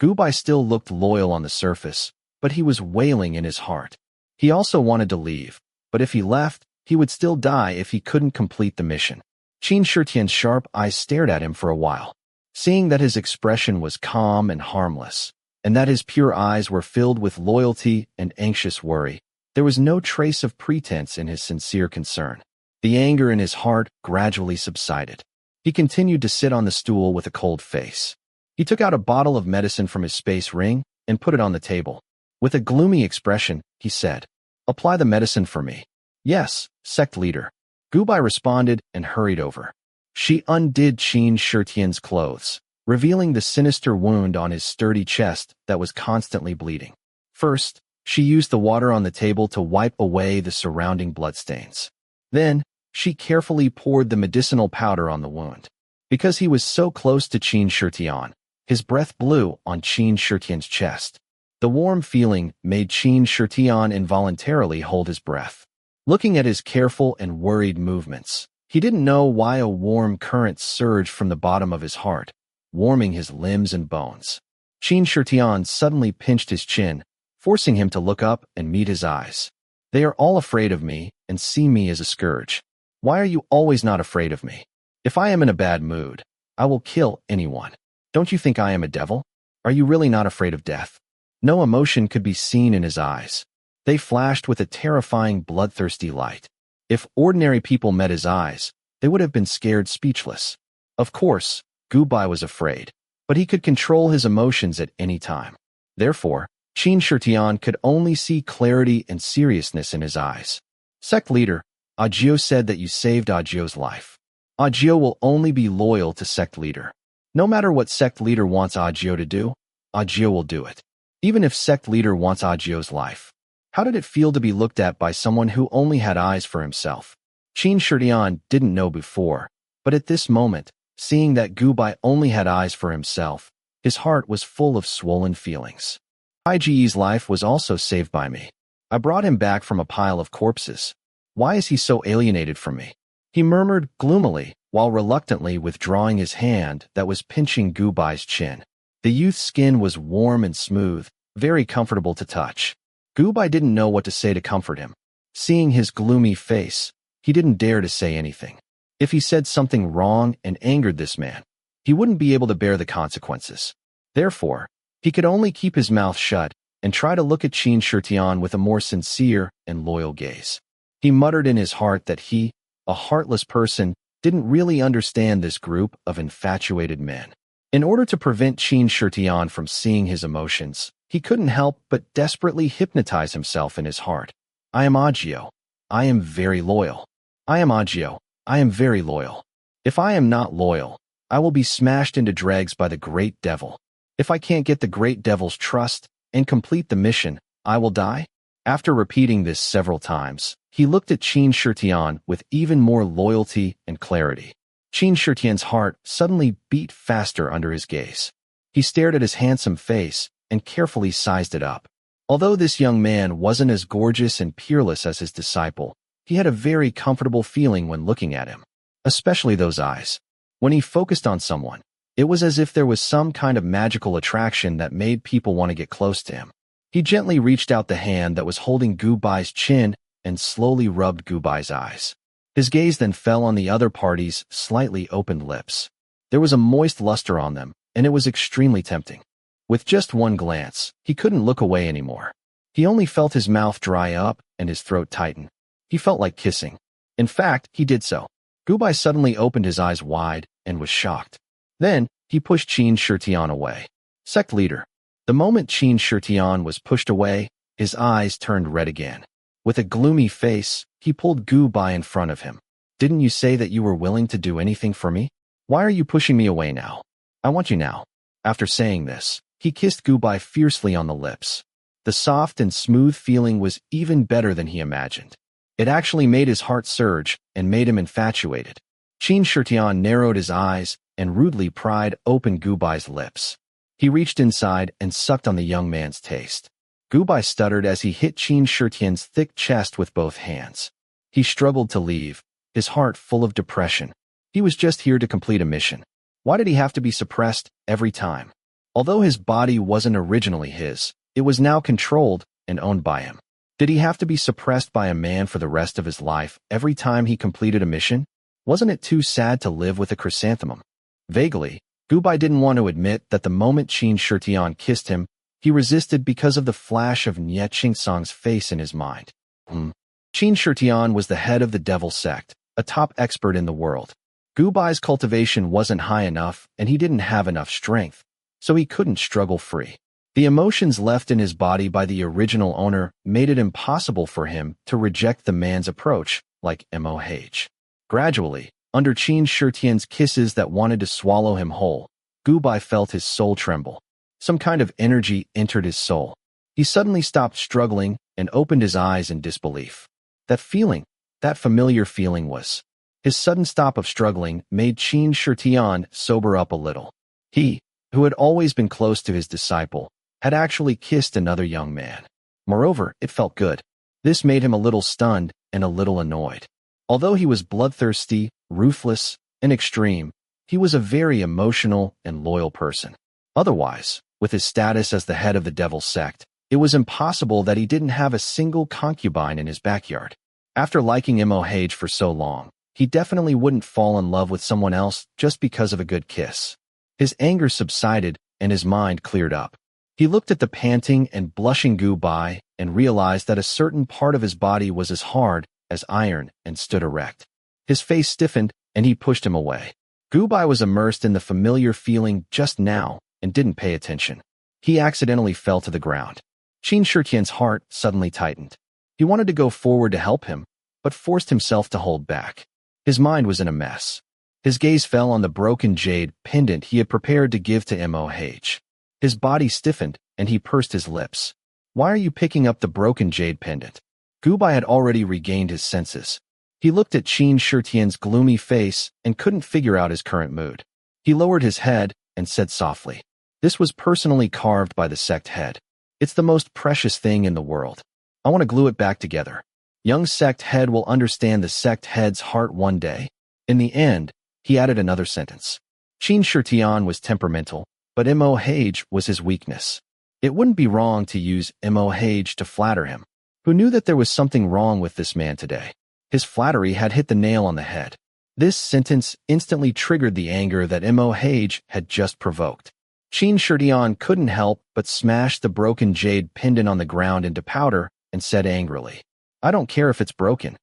Gubai still looked loyal on the surface, but he was wailing in his heart. He also wanted to leave, but if he left, he would still die if he couldn't complete the mission. Qin Shitian's sharp eyes stared at him for a while. Seeing that his expression was calm and harmless, and that his pure eyes were filled with loyalty and anxious worry, there was no trace of pretense in his sincere concern. The anger in his heart gradually subsided. He continued to sit on the stool with a cold face. He took out a bottle of medicine from his space ring and put it on the table. With a gloomy expression, he said, "Apply the medicine for me." "Yes, sect leader." Gubai responded and hurried over. She undid Qin Shitian's clothes, revealing the sinister wound on his sturdy chest that was constantly bleeding. First, she used the water on the table to wipe away the surrounding bloodstains. Then, she carefully poured the medicinal powder on the wound. Because he was so close to Qin Shitian, his breath blew on Qin Shitian's chest. The warm feeling made Qin Shitian involuntarily hold his breath. Looking at his careful and worried movements, he didn't know why a warm current surged from the bottom of his heart, warming his limbs and bones. Qin Shitian suddenly pinched his chin, forcing him to look up and meet his eyes. "They are all afraid of me and see me as a scourge. Why are you always not afraid of me? If I am in a bad mood, I will kill anyone. Don't you think I am a devil? Are you really not afraid of death?" No emotion could be seen in his eyes. They flashed with a terrifying, bloodthirsty light. If ordinary people met his eyes, they would have been scared speechless. Of course, Gubai was afraid, but he could control his emotions at any time. Therefore, Qin Shitian could only see clarity and seriousness in his eyes. "Sect leader, Audiobook said that you saved Audiobook's life. Audiobook will only be loyal to sect leader. No matter what sect leader wants Audiobook to do, Audiobook will do it. Even if sect leader wants Audiobook's life." How did it feel to be looked at by someone who only had eyes for himself? Qin Shitian didn't know before, but at this moment, seeing that Gubai only had eyes for himself, his heart was full of swollen feelings. Ige's life was also saved by me. I brought him back from a pile of corpses. Why is he so alienated from me? He murmured gloomily, while reluctantly withdrawing his hand that was pinching Gubai's chin. The youth's skin was warm and smooth, very comfortable to touch. Gubai didn't know what to say to comfort him. Seeing his gloomy face, he didn't dare to say anything. If he said something wrong and angered this man, he wouldn't be able to bear the consequences. Therefore, he could only keep his mouth shut and try to look at Qin Shitian with a more sincere and loyal gaze. He muttered in his heart that he, a heartless person, didn't really understand this group of infatuated men. In order to prevent Qin Shitian from seeing his emotions, he couldn't help but desperately hypnotize himself in his heart. "I am Audiobook. I am very loyal. I am Audiobook. I am very loyal. If I am not loyal, I will be smashed into dregs by the great devil. If I can't get the great devil's trust and complete the mission, I will die." After repeating this several times, he looked at Qin Shitian with even more loyalty and clarity. Qin Shitian's heart suddenly beat faster under his gaze. He stared at his handsome face and carefully sized it up. Although this young man wasn't as gorgeous and peerless as his disciple, he had a very comfortable feeling when looking at him, especially those eyes. When he focused on someone, it was as if there was some kind of magical attraction that made people want to get close to him. He gently reached out the hand that was holding Gubai's chin and slowly rubbed Gubai's eyes. His gaze then fell on the other party's slightly opened lips. There was a moist luster on them, and it was extremely tempting. With just one glance, he couldn't look away anymore. He only felt his mouth dry up and his throat tighten. He felt like kissing. In fact, he did so. Gubai suddenly opened his eyes wide and was shocked. Then, he pushed Qin Shitian away. "Sect leader." The moment Qin Shitian was pushed away, his eyes turned red again. With a gloomy face, he pulled Gubai in front of him. "Didn't you say that you were willing to do anything for me? Why are you pushing me away now? I want you now." After saying this, he kissed Gubai fiercely on the lips. The soft and smooth feeling was even better than he imagined. It actually made his heart surge and made him infatuated. Qin Shitian narrowed his eyes and rudely pried open Gubai's lips. He reached inside and sucked on the young man's taste. Gubai stuttered as he hit Qin Shitian's thick chest with both hands. He struggled to leave, his heart full of depression. He was just here to complete a mission. Why did he have to be suppressed every time? Although his body wasn't originally his, it was now controlled and owned by him. Did he have to be suppressed by a man for the rest of his life every time he completed a mission? Wasn't it too sad to live with a chrysanthemum? Vaguely, Gubai didn't want to admit that the moment Qin Shitian kissed him, he resisted because of the flash of Nie Qingsong's face in his mind. Qin Shitian was the head of the devil sect, a top expert in the world. Gubai's cultivation wasn't high enough and he didn't have enough strength, so he couldn't struggle free. The emotions left in his body by the original owner made it impossible for him to reject the man's approach, like MOH. Gradually, under Qin Shitian's kisses that wanted to swallow him whole, Gubai felt his soul tremble. Some kind of energy entered his soul. He suddenly stopped struggling and opened his eyes in disbelief. That feeling, that familiar feeling was. His sudden stop of struggling made Qin Shitian sober up a little. He, who had always been close to his disciple, had actually kissed another young man. Moreover, it felt good. This made him a little stunned and a little annoyed. Although he was bloodthirsty, ruthless, and extreme, he was a very emotional and loyal person. Otherwise, with his status as the head of the devil sect, it was impossible that he didn't have a single concubine in his backyard. After liking MOH for so long, he definitely wouldn't fall in love with someone else just because of a good kiss. His anger subsided and his mind cleared up. He looked at the panting and blushing Gubai and realized that a certain part of his body was as hard as iron and stood erect. His face stiffened and he pushed him away. Gubai was immersed in the familiar feeling just now and didn't pay attention. He accidentally fell to the ground. Qin Shitian's heart suddenly tightened. He wanted to go forward to help him, but forced himself to hold back. His mind was in a mess. His gaze fell on the broken jade pendant he had prepared to give to MOH. His body stiffened and he pursed his lips. Why are you picking up the broken jade pendant? Gubai had already regained his senses. He looked at Qin Shitian's gloomy face and couldn't figure out his current mood. He lowered his head and said softly, "This was personally carved by the sect head. It's the most precious thing in the world. I want to glue it back together. Young sect head will understand the sect head's heart one day." In the end, he added another sentence. Qin Shitian was temperamental, but MOH was his weakness. It wouldn't be wrong to use MOH to flatter him. Who knew that there was something wrong with this man today? His flattery had hit the nail on the head. This sentence instantly triggered the anger that MOH had just provoked. Qin Shitian couldn't help but smash the broken jade pendant on the ground into powder and said angrily, "I don't care if it's broken."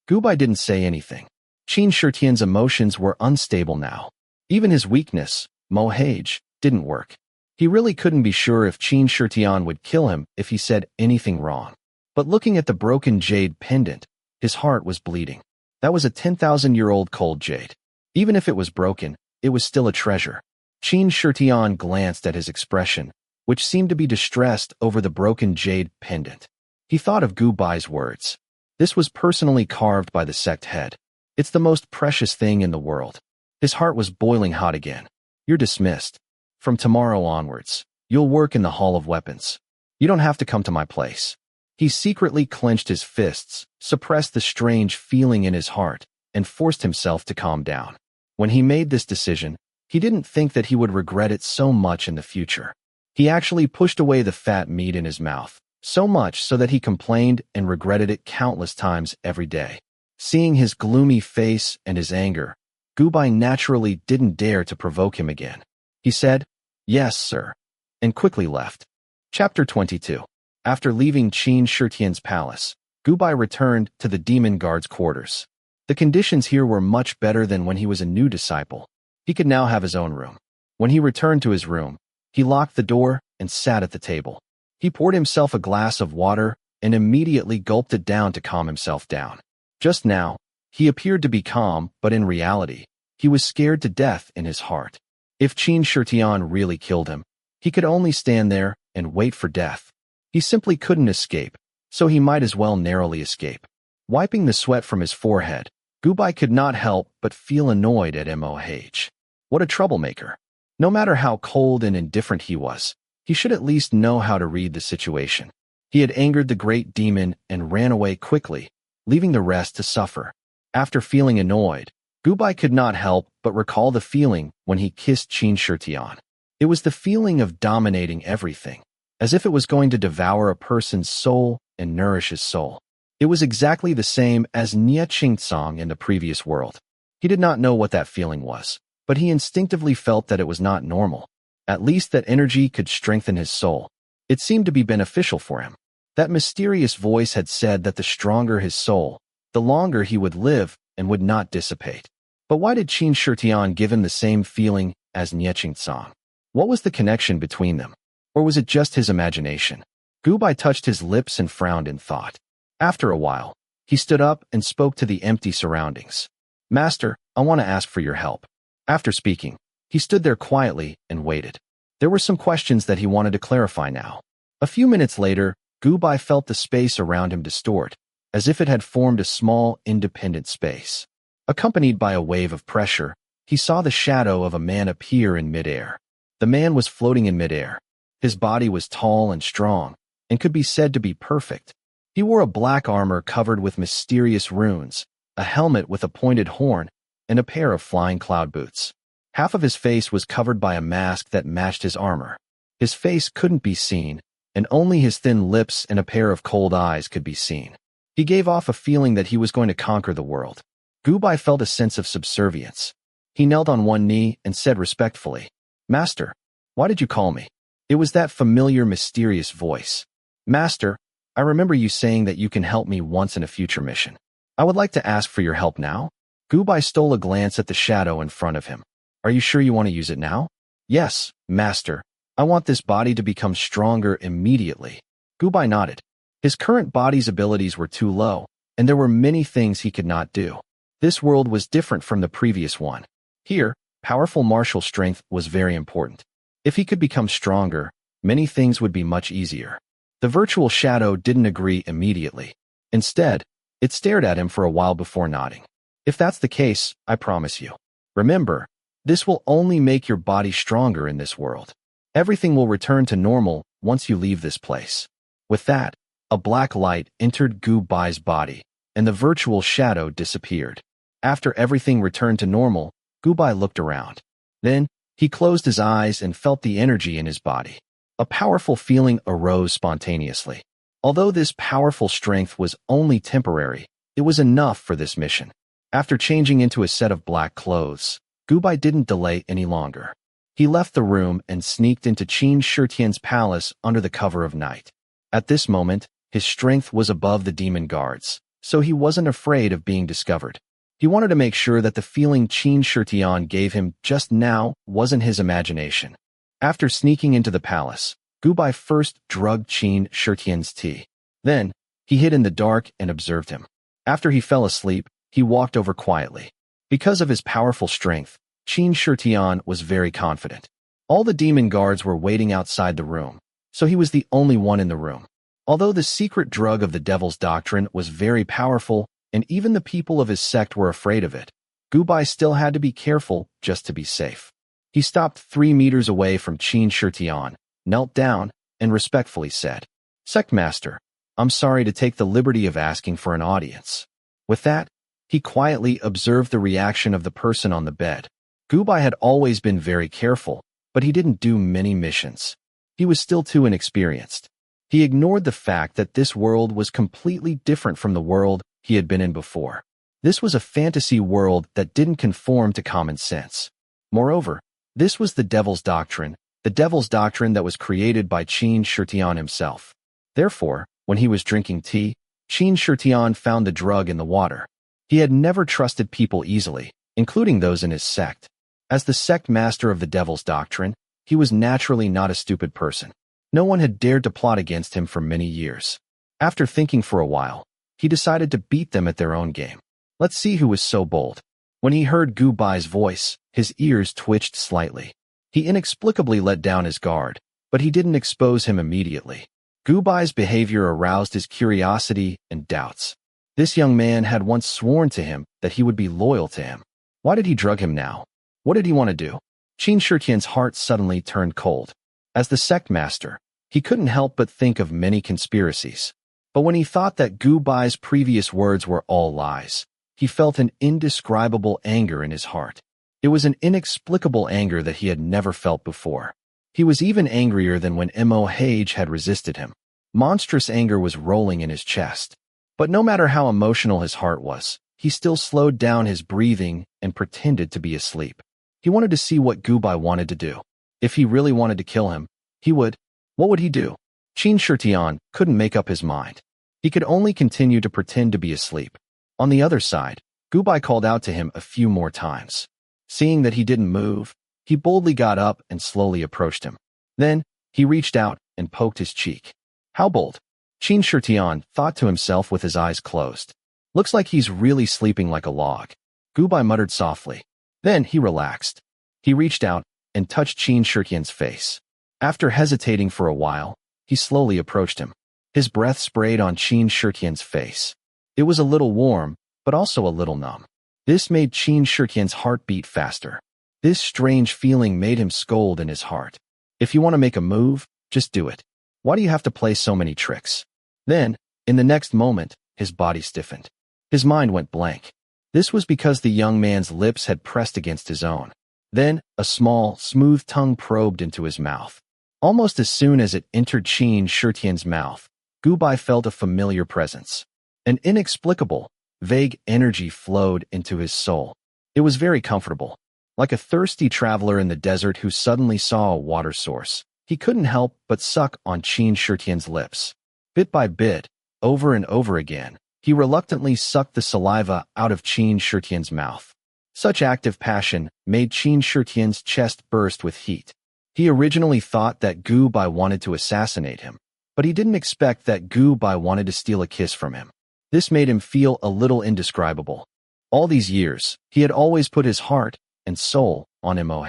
Gubai didn't say anything. Qin Shitian's emotions were unstable now. Even his weakness, MOH, didn't work. He really couldn't be sure if Qin Shitian would kill him if he said anything wrong. But looking at the broken jade pendant, his heart was bleeding. That was a 10,000-year-old cold jade. Even if it was broken, it was still a treasure. Qin Shitian glanced at his expression, which seemed to be distressed over the broken jade pendant. He thought of Gubai's words. This was personally carved by the sect head. It's the most precious thing in the world. His heart was boiling hot again. "You're dismissed. From tomorrow onwards, you'll work in the Hall of Weapons. You don't have to come to my place." He secretly clenched his fists, suppressed the strange feeling in his heart, and forced himself to calm down. When he made this decision, he didn't think that he would regret it so much in the future. He actually pushed away the fat meat in his mouth, so much so that he complained and regretted it countless times every day. Seeing his gloomy face and his anger, Gubai naturally didn't dare to provoke him again. He said, "Yes, sir," and quickly left. Chapter 22. After leaving Qin Shitian's palace, Gubai returned to the demon guard's quarters. The conditions here were much better than when he was a new disciple. He could now have his own room. When he returned to his room, he locked the door and sat at the table. He poured himself a glass of water and immediately gulped it down to calm himself down. Just now, he appeared to be calm, but in reality, he was scared to death in his heart. If Qin Shitian really killed him, he could only stand there and wait for death. He simply couldn't escape, so he might as well narrowly escape. Wiping the sweat from his forehead, Gubai could not help but feel annoyed at MOH. What a troublemaker. No matter how cold and indifferent he was, he should at least know how to read the situation. He had angered the great demon and ran away quickly, leaving the rest to suffer. After feeling annoyed, Gubai could not help but recall the feeling when he kissed Qin Shitian. It was the feeling of dominating everything, as if it was going to devour a person's soul and nourish his soul. It was exactly the same as Nie Qingsong in the previous world. He did not know what that feeling was, but he instinctively felt that it was not normal. At least that energy could strengthen his soul. It seemed to be beneficial for him. That mysterious voice had said that the stronger his soul, the longer he would live and would not dissipate. But why did Qin Shitian give him the same feeling as Nieching Song? What was the connection between them? Or was it just his imagination? Gubai touched his lips and frowned in thought. After a while, he stood up and spoke to the empty surroundings. Master, I want to ask for your help. After speaking, he stood there quietly and waited. There were some questions that he wanted to clarify now. A few minutes later, Gubai felt the space around him distort, as if it had formed a small, independent space. Accompanied by a wave of pressure, he saw the shadow of a man appear in midair. The man was floating in midair. His body was tall and strong, and could be said to be perfect. He wore a black armor covered with mysterious runes, a helmet with a pointed horn, and a pair of flying cloud boots. Half of his face was covered by a mask that matched his armor. His face couldn't be seen, and only his thin lips and a pair of cold eyes could be seen. He gave off a feeling that he was going to conquer the world. Gubai felt a sense of subservience. He knelt on one knee and said respectfully, Master, why did you call me? It was that familiar, mysterious voice. Master, I remember you saying that you can help me once in a future mission. I would like to ask for your help now. Gubai stole a glance at the shadow in front of him. Are you sure you want to use it now? Yes, Master. I want this body to become stronger immediately. Gubai nodded. His current body's abilities were too low, and there were many things he could not do. This world was different from the previous one. Here, powerful martial strength was very important. If he could become stronger, many things would be much easier. The virtual shadow didn't agree immediately. Instead, it stared at him for a while before nodding. If that's the case, I promise you. Remember, this will only make your body stronger in this world. Everything will return to normal once you leave this place. With that, a black light entered Gubai's body, and the virtual shadow disappeared. After everything returned to normal, Gubai looked around. Then, he closed his eyes and felt the energy in his body. A powerful feeling arose spontaneously. Although this powerful strength was only temporary, it was enough for this mission. After changing into a set of black clothes, Gubai didn't delay any longer. He left the room and sneaked into Qin Shitian's palace under the cover of night. At this moment, his strength was above the demon guards, so he wasn't afraid of being discovered. He wanted to make sure that the feeling Qin Shitian gave him just now wasn't his imagination. After sneaking into the palace, Gubai first drugged Qin Shitian's tea. Then, he hid in the dark and observed him. After he fell asleep, he walked over quietly. Because of his powerful strength, Qin Shitian was very confident. All the demon guards were waiting outside the room, so he was the only one in the room. Although the secret drug of the devil's doctrine was very powerful, and even the people of his sect were afraid of it, Gubai still had to be careful just to be safe. He stopped 3 meters away from Qin Shitian, knelt down, and respectfully said, Sect Master, I'm sorry to take the liberty of asking for an audience. With that, he quietly observed the reaction of the person on the bed. Gubai had always been very careful, but he didn't do many missions. He was still too inexperienced. He ignored the fact that this world was completely different from the world he had been in before. This was a fantasy world that didn't conform to common sense. Moreover, this was the devil's doctrine that was created by Qin Shitian himself. Therefore, when he was drinking tea, Qin Shitian found the drug in the water. He had never trusted people easily, including those in his sect. As the sect master of the devil's doctrine, he was naturally not a stupid person. No one had dared to plot against him for many years. After thinking for a while, he decided to beat them at their own game. Let's see who was so bold. When he heard Gubai's voice, his ears twitched slightly. He inexplicably let down his guard, but he didn't expose him immediately. Gubai's behavior aroused his curiosity and doubts. This young man had once sworn to him that he would be loyal to him. Why did he drug him now? What did he want to do? Qin Shitian's heart suddenly turned cold. As the sect master, he couldn't help but think of many conspiracies. But when he thought that Gubai's previous words were all lies, he felt an indescribable anger in his heart. It was an inexplicable anger that he had never felt before. He was even angrier than when Mo Hage had resisted him. Monstrous anger was rolling in his chest. But no matter how emotional his heart was, he still slowed down his breathing and pretended to be asleep. He wanted to see what Gubai wanted to do. If he really wanted to kill him, he would. What would he do? Qin Shitian couldn't make up his mind. He could only continue to pretend to be asleep. On the other side, Gubai called out to him a few more times. Seeing that he didn't move, he boldly got up and slowly approached him. Then, he reached out and poked his cheek. How bold! Qin Shitian thought to himself with his eyes closed. Looks like he's really sleeping like a log. Gubai muttered softly. Then he relaxed. He reached out and touched Qin Shitian's face. After hesitating for a while, he slowly approached him. His breath sprayed on Qin Shitian's face. It was a little warm, but also a little numb. This made Qin Shitian's heart beat faster. This strange feeling made him scold in his heart. If you want to make a move, just do it. Why do you have to play so many tricks? Then, in the next moment, his body stiffened. His mind went blank. This was because the young man's lips had pressed against his own. Then, a small, smooth tongue probed into his mouth. Almost as soon as it entered Qin Shitian's mouth, Gubai felt a familiar presence. An inexplicable, vague energy flowed into his soul. It was very comfortable. Like a thirsty traveler in the desert who suddenly saw a water source, he couldn't help but suck on Qin Shitian's lips. Bit by bit, over and over again, he reluctantly sucked the saliva out of Qin Shitian's mouth. Such active passion made Qin Shitian's chest burst with heat. He originally thought that Gubai wanted to assassinate him, but he didn't expect that Gubai wanted to steal a kiss from him. This made him feel a little indescribable. All these years, he had always put his heart and soul on Moh.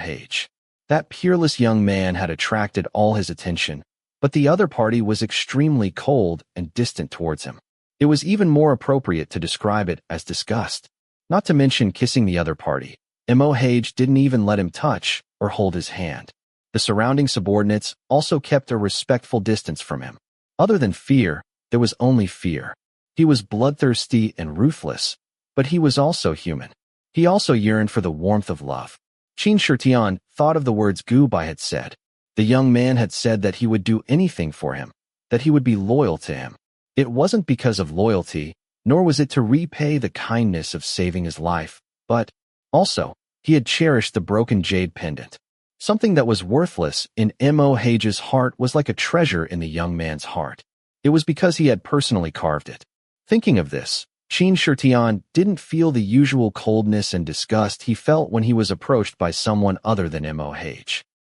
That peerless young man had attracted all his attention, but the other party was extremely cold and distant towards him. It was even more appropriate to describe it as disgust. Not to mention kissing the other party. Moh didn't even let him touch or hold his hand. The surrounding subordinates also kept a respectful distance from him. Other than fear, there was only fear. He was bloodthirsty and ruthless, but he was also human. He also yearned for the warmth of love. Qin Shitian thought of the words Gubai had said. The young man had said that he would do anything for him, that he would be loyal to him. It wasn't because of loyalty, nor was it to repay the kindness of saving his life, but also, he had cherished the broken jade pendant. Something that was worthless in Moh's heart was like a treasure in the young man's heart. It was because he had personally carved it. Thinking of this, Qin Shitian didn't feel the usual coldness and disgust he felt when he was approached by someone other than Moh.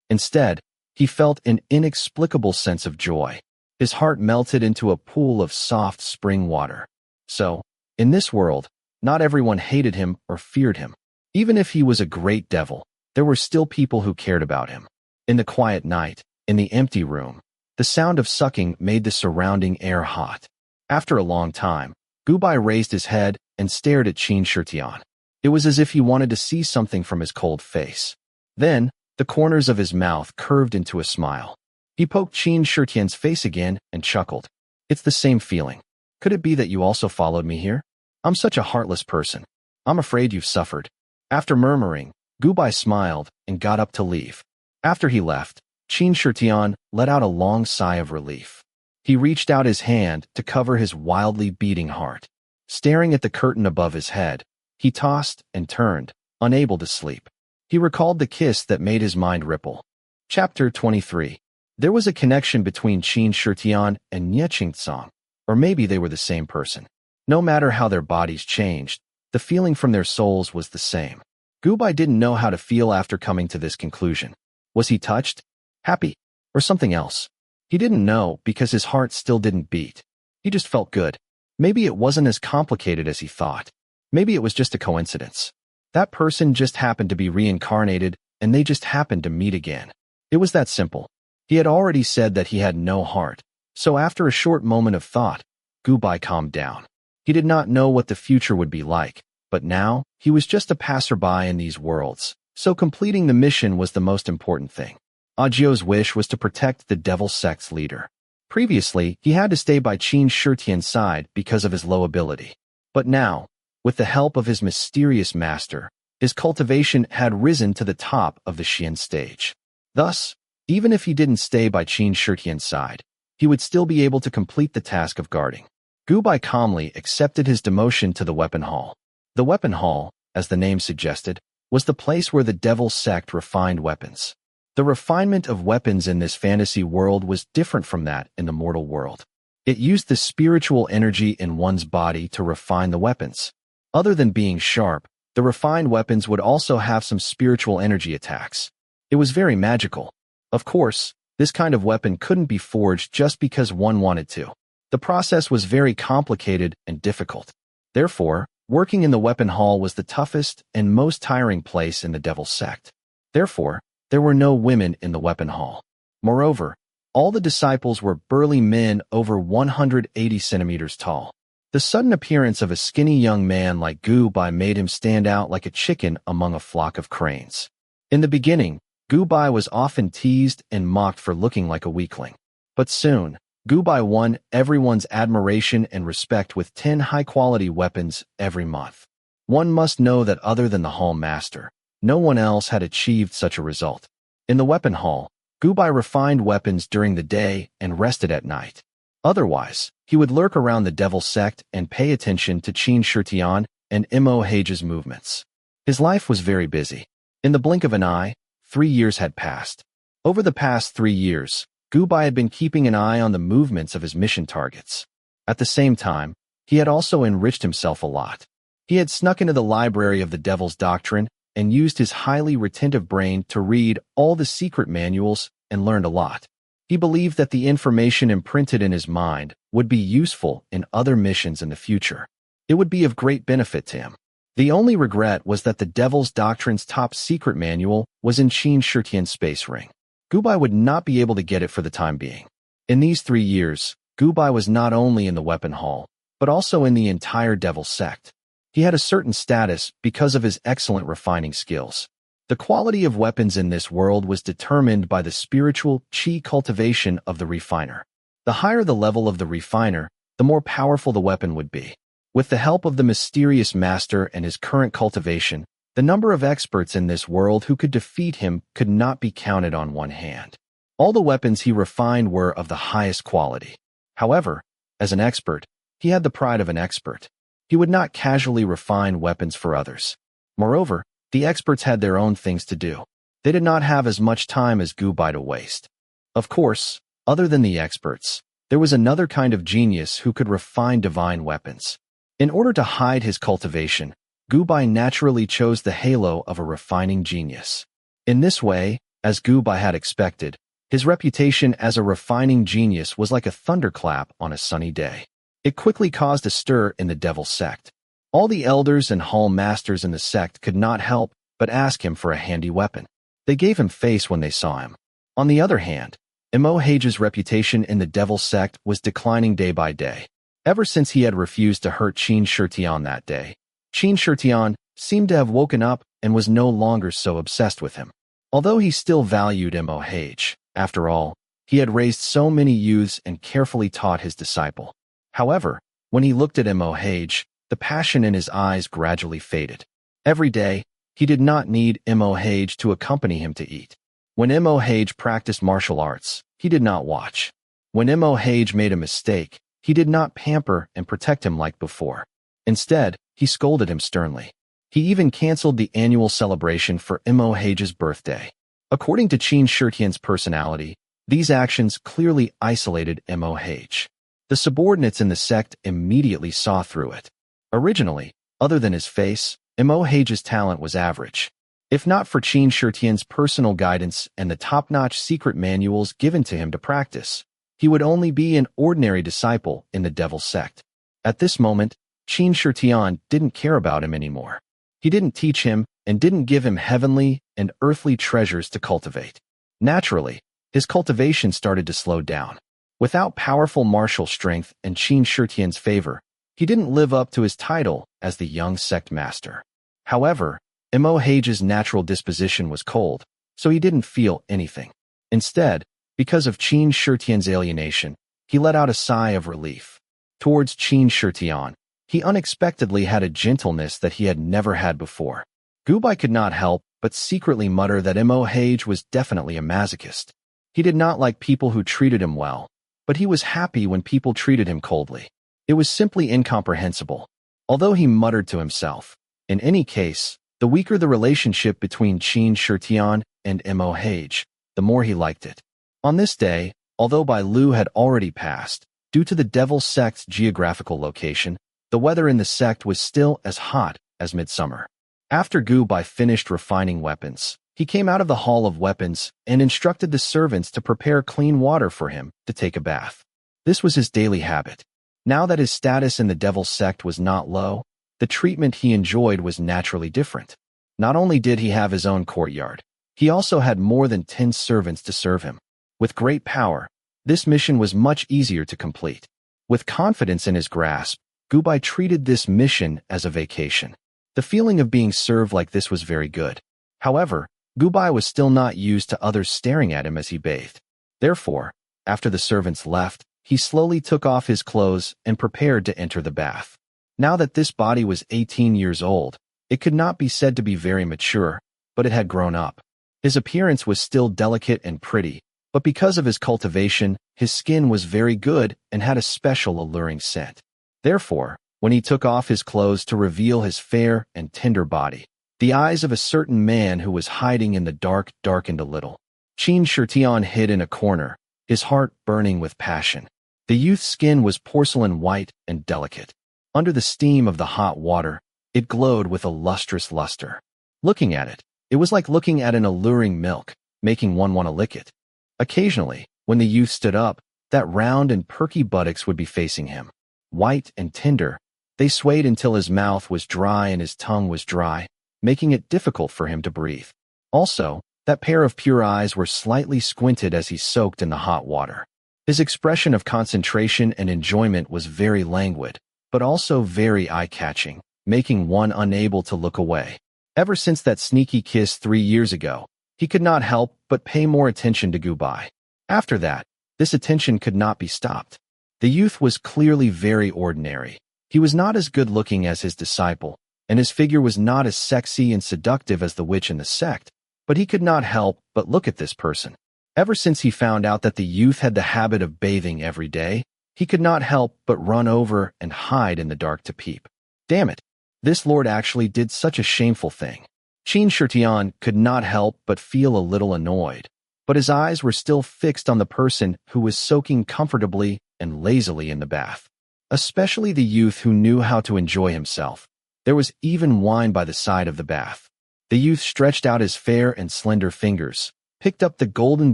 Instead, he felt an inexplicable sense of joy. His heart melted into a pool of soft spring water. So, in this world, not everyone hated him or feared him. Even if he was a great devil, there were still people who cared about him. In the quiet night, in the empty room, the sound of sucking made the surrounding air hot. After a long time, Gubai raised his head and stared at Qin Shitian. It was as if he wanted to see something from his cold face. Then, the corners of his mouth curved into a smile. He poked Qin Shitian's face again and chuckled. It's the same feeling. Could it be that you also followed me here? I'm such a heartless person. I'm afraid you've suffered. After murmuring, Gubai smiled and got up to leave. After he left, Qin Shitian let out a long sigh of relief. He reached out his hand to cover his wildly beating heart. Staring at the curtain above his head, he tossed and turned, unable to sleep. He recalled the kiss that made his mind ripple. Chapter 23. There was a connection between Qin Shitian and Nie Qingtsong, or maybe they were the same person. No matter how their bodies changed, the feeling from their souls was the same. Gubai didn't know how to feel after coming to this conclusion. Was he touched, happy, or something else? He didn't know because his heart still didn't beat. He just felt good. Maybe it wasn't as complicated as he thought. Maybe it was just a coincidence. That person just happened to be reincarnated, and they just happened to meet again. It was that simple. He had already said that he had no heart, so after a short moment of thought, Gubai calmed down. He did not know what the future would be like, but now, he was just a passerby in these worlds, so completing the mission was the most important thing. Ajio's wish was to protect the devil sect's leader. Previously, he had to stay by Qin Shitian's side because of his low ability. But now, with the help of his mysterious master, his cultivation had risen to the top of the Xian stage. Thus, even if he didn't stay by Qin Shitian's side, he would still be able to complete the task of guarding. Gubai calmly accepted his demotion to the weapon hall. The weapon hall, as the name suggested, was the place where the devil sect refined weapons. The refinement of weapons in this fantasy world was different from that in the mortal world. It used the spiritual energy in one's body to refine the weapons. Other than being sharp, the refined weapons would also have some spiritual energy attacks. It was very magical. Of course, this kind of weapon couldn't be forged just because one wanted to. The process was very complicated and difficult. Therefore, working in the weapon hall was the toughest and most tiring place in the devil's sect. Therefore, there were no women in the weapon hall. Moreover, all the disciples were burly men over 180 centimeters tall. The sudden appearance of a skinny young man like Gu-bai made him stand out like a chicken among a flock of cranes. In the beginning, Gu-bai was often teased and mocked for looking like a weakling. But soon, Gu-bai won everyone's admiration and respect with 10 high-quality weapons every month. One must know that other than the hall master, no one else had achieved such a result. In the weapon hall, Gu-bai refined weapons during the day and rested at night. Otherwise, he would lurk around the devil sect and pay attention to Qin Shitian and Mo Hage's movements. His life was very busy. In the blink of an eye, 3 years had passed. Over the past 3 years, Gu-bai had been keeping an eye on the movements of his mission targets. At the same time, he had also enriched himself a lot. He had snuck into the library of the Devil's Doctrine and used his highly retentive brain to read all the secret manuals and learned a lot. He believed that the information imprinted in his mind would be useful in other missions in the future. It would be of great benefit to him. The only regret was that the Devil's Doctrine's top secret manual was in Qin Shitian's space ring. Gu-bai would not be able to get it for the time being. In these 3 years, Gu-bai was not only in the weapon hall, but also in the entire devil sect. He had a certain status because of his excellent refining skills. The quality of weapons in this world was determined by the spiritual qi cultivation of the refiner. The higher the level of the refiner, the more powerful the weapon would be. With the help of the mysterious master and his current cultivation, the number of experts in this world who could defeat him could not be counted on one hand. All the weapons he refined were of the highest quality. However, as an expert, he had the pride of an expert. He would not casually refine weapons for others. Moreover, the experts had their own things to do. They did not have as much time as Gu-bai to waste. Of course, other than the experts, there was another kind of genius who could refine divine weapons. In order to hide his cultivation, Gu-bai naturally chose the halo of a refining genius. In this way, as Gu-bai had expected, his reputation as a refining genius was like a thunderclap on a sunny day. It quickly caused a stir in the devil sect. All the elders and hall masters in the sect could not help but ask him for a handy weapon. They gave him face when they saw him. On the other hand, Mo Hage's reputation in the devil sect was declining day by day. Ever since he had refused to hurt Qin Shitian that day, Qin Shitian seemed to have woken up and was no longer so obsessed with him. Although he still valued Mo Hage, after all, he had raised so many youths and carefully taught his disciple. However, when he looked at Mo Hage, the passion in his eyes gradually faded. Every day, he did not need Mo Hage to accompany him to eat. When Mo Hage practiced martial arts, he did not watch. When Mo Hage made a mistake, he did not pamper and protect him like before. Instead, he scolded him sternly. He even canceled the annual celebration for Mo Hage's birthday. According to Qin Shitian's personality, these actions clearly isolated Mo Hage. The subordinates in the sect immediately saw through it. Originally, other than his face, Mo Hage's talent was average. If not for Qin Shitian's personal guidance and the top-notch secret manuals given to him to practice, he would only be an ordinary disciple in the devil sect. At this moment, Qin Shitian didn't care about him anymore. He didn't teach him and didn't give him heavenly and earthly treasures to cultivate. Naturally, his cultivation started to slow down. Without powerful martial strength and Qin Shitian's favor, he didn't live up to his title as the young sect master. However, Mo Hage's natural disposition was cold, so he didn't feel anything. Instead, because of Qin Shitian's alienation, he let out a sigh of relief. Towards Qin Shitian, he unexpectedly had a gentleness that he had never had before. Gu-bai could not help but secretly mutter that Mo Hage was definitely a masochist. He did not like people who treated him well, but he was happy when people treated him coldly. It was simply incomprehensible. Although he muttered to himself, In any case, the weaker the relationship between Qin Shitian and Moh, the more he liked it. On this day, although Bai Lu had already passed, due to the devil sect's geographical location, the weather in the sect was still as hot as midsummer. After Gu Bai finished refining weapons, he came out of the Hall of Weapons and instructed the servants to prepare clean water for him to take a bath. This was his daily habit. Now that his status in the devil sect was not low, the treatment he enjoyed was naturally different. Not only did he have his own courtyard, he also had more than 10 servants to serve him. With great power, this mission was much easier to complete. With confidence in his grasp, Gu Bai treated this mission as a vacation. The feeling of being served like this was very good. However, Gu Bai was still not used to others staring at him as he bathed. Therefore, after the servants left, he slowly took off his clothes and prepared to enter the bath. Now that this body was 18 years old, it could not be said to be very mature, but it had grown up. His appearance was still delicate and pretty, but because of his cultivation, his skin was very good and had a special alluring scent. Therefore, when he took off his clothes to reveal his fair and tender body, the eyes of a certain man who was hiding in the dark darkened a little. Qin Shitian hid in a corner, his heart burning with passion. The youth's skin was porcelain white and delicate. Under the steam of the hot water, it glowed with a lustrous luster. Looking at it, it was like looking at an alluring milk, making one want to lick it. Occasionally, when the youth stood up, that round and perky buttocks would be facing him. White and tender, they swayed until his mouth was dry and his tongue was dry, making it difficult for him to breathe. Also, that pair of pure eyes were slightly squinted as he soaked in the hot water. His expression of concentration and enjoyment was very languid, but also very eye-catching, making one unable to look away. Ever since that sneaky kiss 3 years ago, he could not help but pay more attention to Gu Bai. After that, this attention could not be stopped. The youth was clearly very ordinary. He was not as good-looking as his disciple, and his figure was not as sexy and seductive as the witch in the sect, but he could not help but look at this person. Ever since he found out that the youth had the habit of bathing every day, he could not help but run over and hide in the dark to peep. Damn it! This lord actually did such a shameful thing. Qin Shitian could not help but feel a little annoyed, but his eyes were still fixed on the person who was soaking comfortably and lazily in the bath. Especially the youth who knew how to enjoy himself. There was even wine by the side of the bath. The youth stretched out his fair and slender fingers, picked up the golden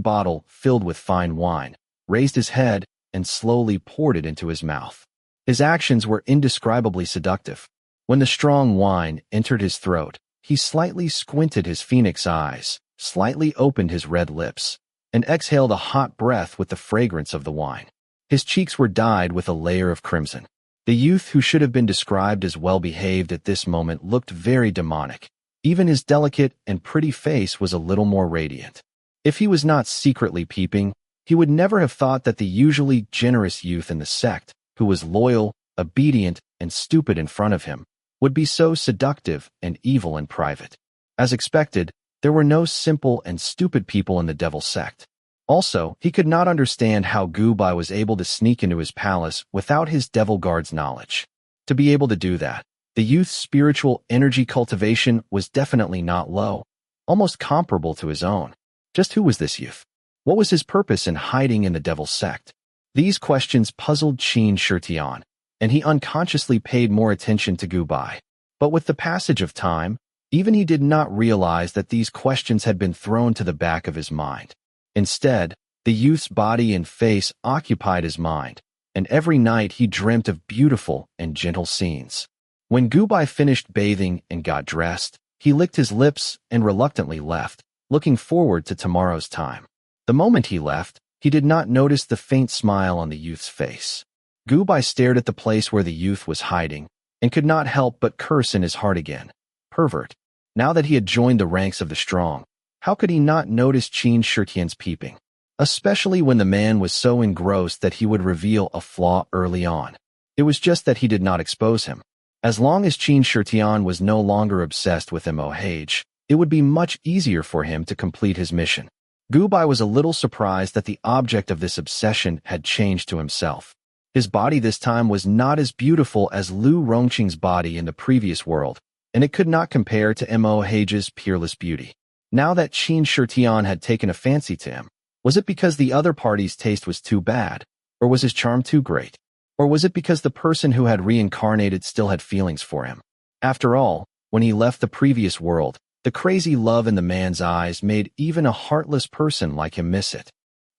bottle filled with fine wine, raised his head, and slowly poured it into his mouth. His actions were indescribably seductive. When the strong wine entered his throat, he slightly squinted his phoenix eyes, slightly opened his red lips, and exhaled a hot breath with the fragrance of the wine. His cheeks were dyed with a layer of crimson. The youth who should have been described as well-behaved at this moment looked very demonic. Even his delicate and pretty face was a little more radiant. If he was not secretly peeping, he would never have thought that the usually generous youth in the sect, who was loyal, obedient, and stupid in front of him, would be so seductive and evil in private. As expected, there were no simple and stupid people in the devil sect. Also, he could not understand how Gu Bai was able to sneak into his palace without his devil guard's knowledge. To be able to do that, the youth's spiritual energy cultivation was definitely not low, almost comparable to his own. Just who was this youth? What was his purpose in hiding in the devil sect? These questions puzzled Qin Shitian, and he unconsciously paid more attention to Gu Bai. But with the passage of time, even he did not realize that these questions had been thrown to the back of his mind. Instead, the youth's body and face occupied his mind, and every night he dreamt of beautiful and gentle scenes. When Gu Bai finished bathing and got dressed, he licked his lips and reluctantly left, looking forward to tomorrow's time. The moment he left, he did not notice the faint smile on the youth's face. Gu Bai stared at the place where the youth was hiding, and could not help but curse in his heart again. Pervert. Now that he had joined the ranks of the strong, how could he not notice Qin Shitian's peeping? Especially when the man was so engrossed that he would reveal a flaw early on. It was just that he did not expose him. As long as Qin Shitian was no longer obsessed with Moh, it would be much easier for him to complete his mission. Gu Bai was a little surprised that the object of this obsession had changed to himself. His body this time was not as beautiful as Lu Rongqing's body in the previous world, and it could not compare to Mo Hage's peerless beauty. Now that Qin Shitian had taken a fancy to him, was it because the other party's taste was too bad, or was his charm too great? Or was it because the person who had reincarnated still had feelings for him? After all, when he left the previous world, the crazy love in the man's eyes made even a heartless person like him miss it.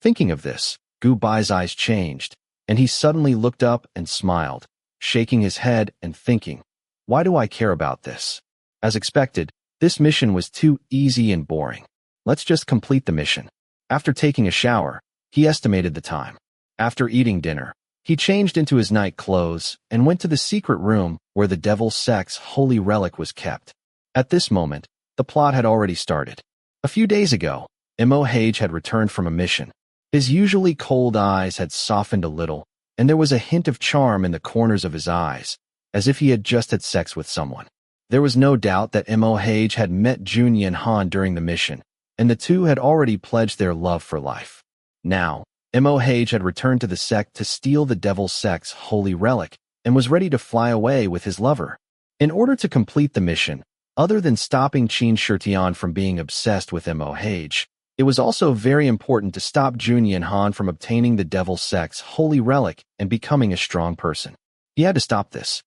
Thinking of this, Gu Bai's eyes changed, and he suddenly looked up and smiled, shaking his head and thinking, why do I care about this? As expected, this mission was too easy and boring. Let's just complete the mission. After taking a shower, he estimated the time. After eating dinner, he changed into his night clothes and went to the secret room where the devil's sex holy relic was kept. At this moment, the plot had already started. A few days ago, Mo Hage had returned from a mission. His usually cold eyes had softened a little, and there was a hint of charm in the corners of his eyes, as if he had just had sex with someone. There was no doubt that Mo Hage had met Jun Yin Han during the mission, and the two had already pledged their love for life. Now, Mo Hage had returned to the sect to steal the devil's sex holy relic, and was ready to fly away with his lover. In order to complete the mission, other than stopping Qin Shitian from being obsessed with Mo Hage, it was also very important to stop Jun Yin Han from obtaining the devil's sex holy relic and becoming a strong person. He had to stop this.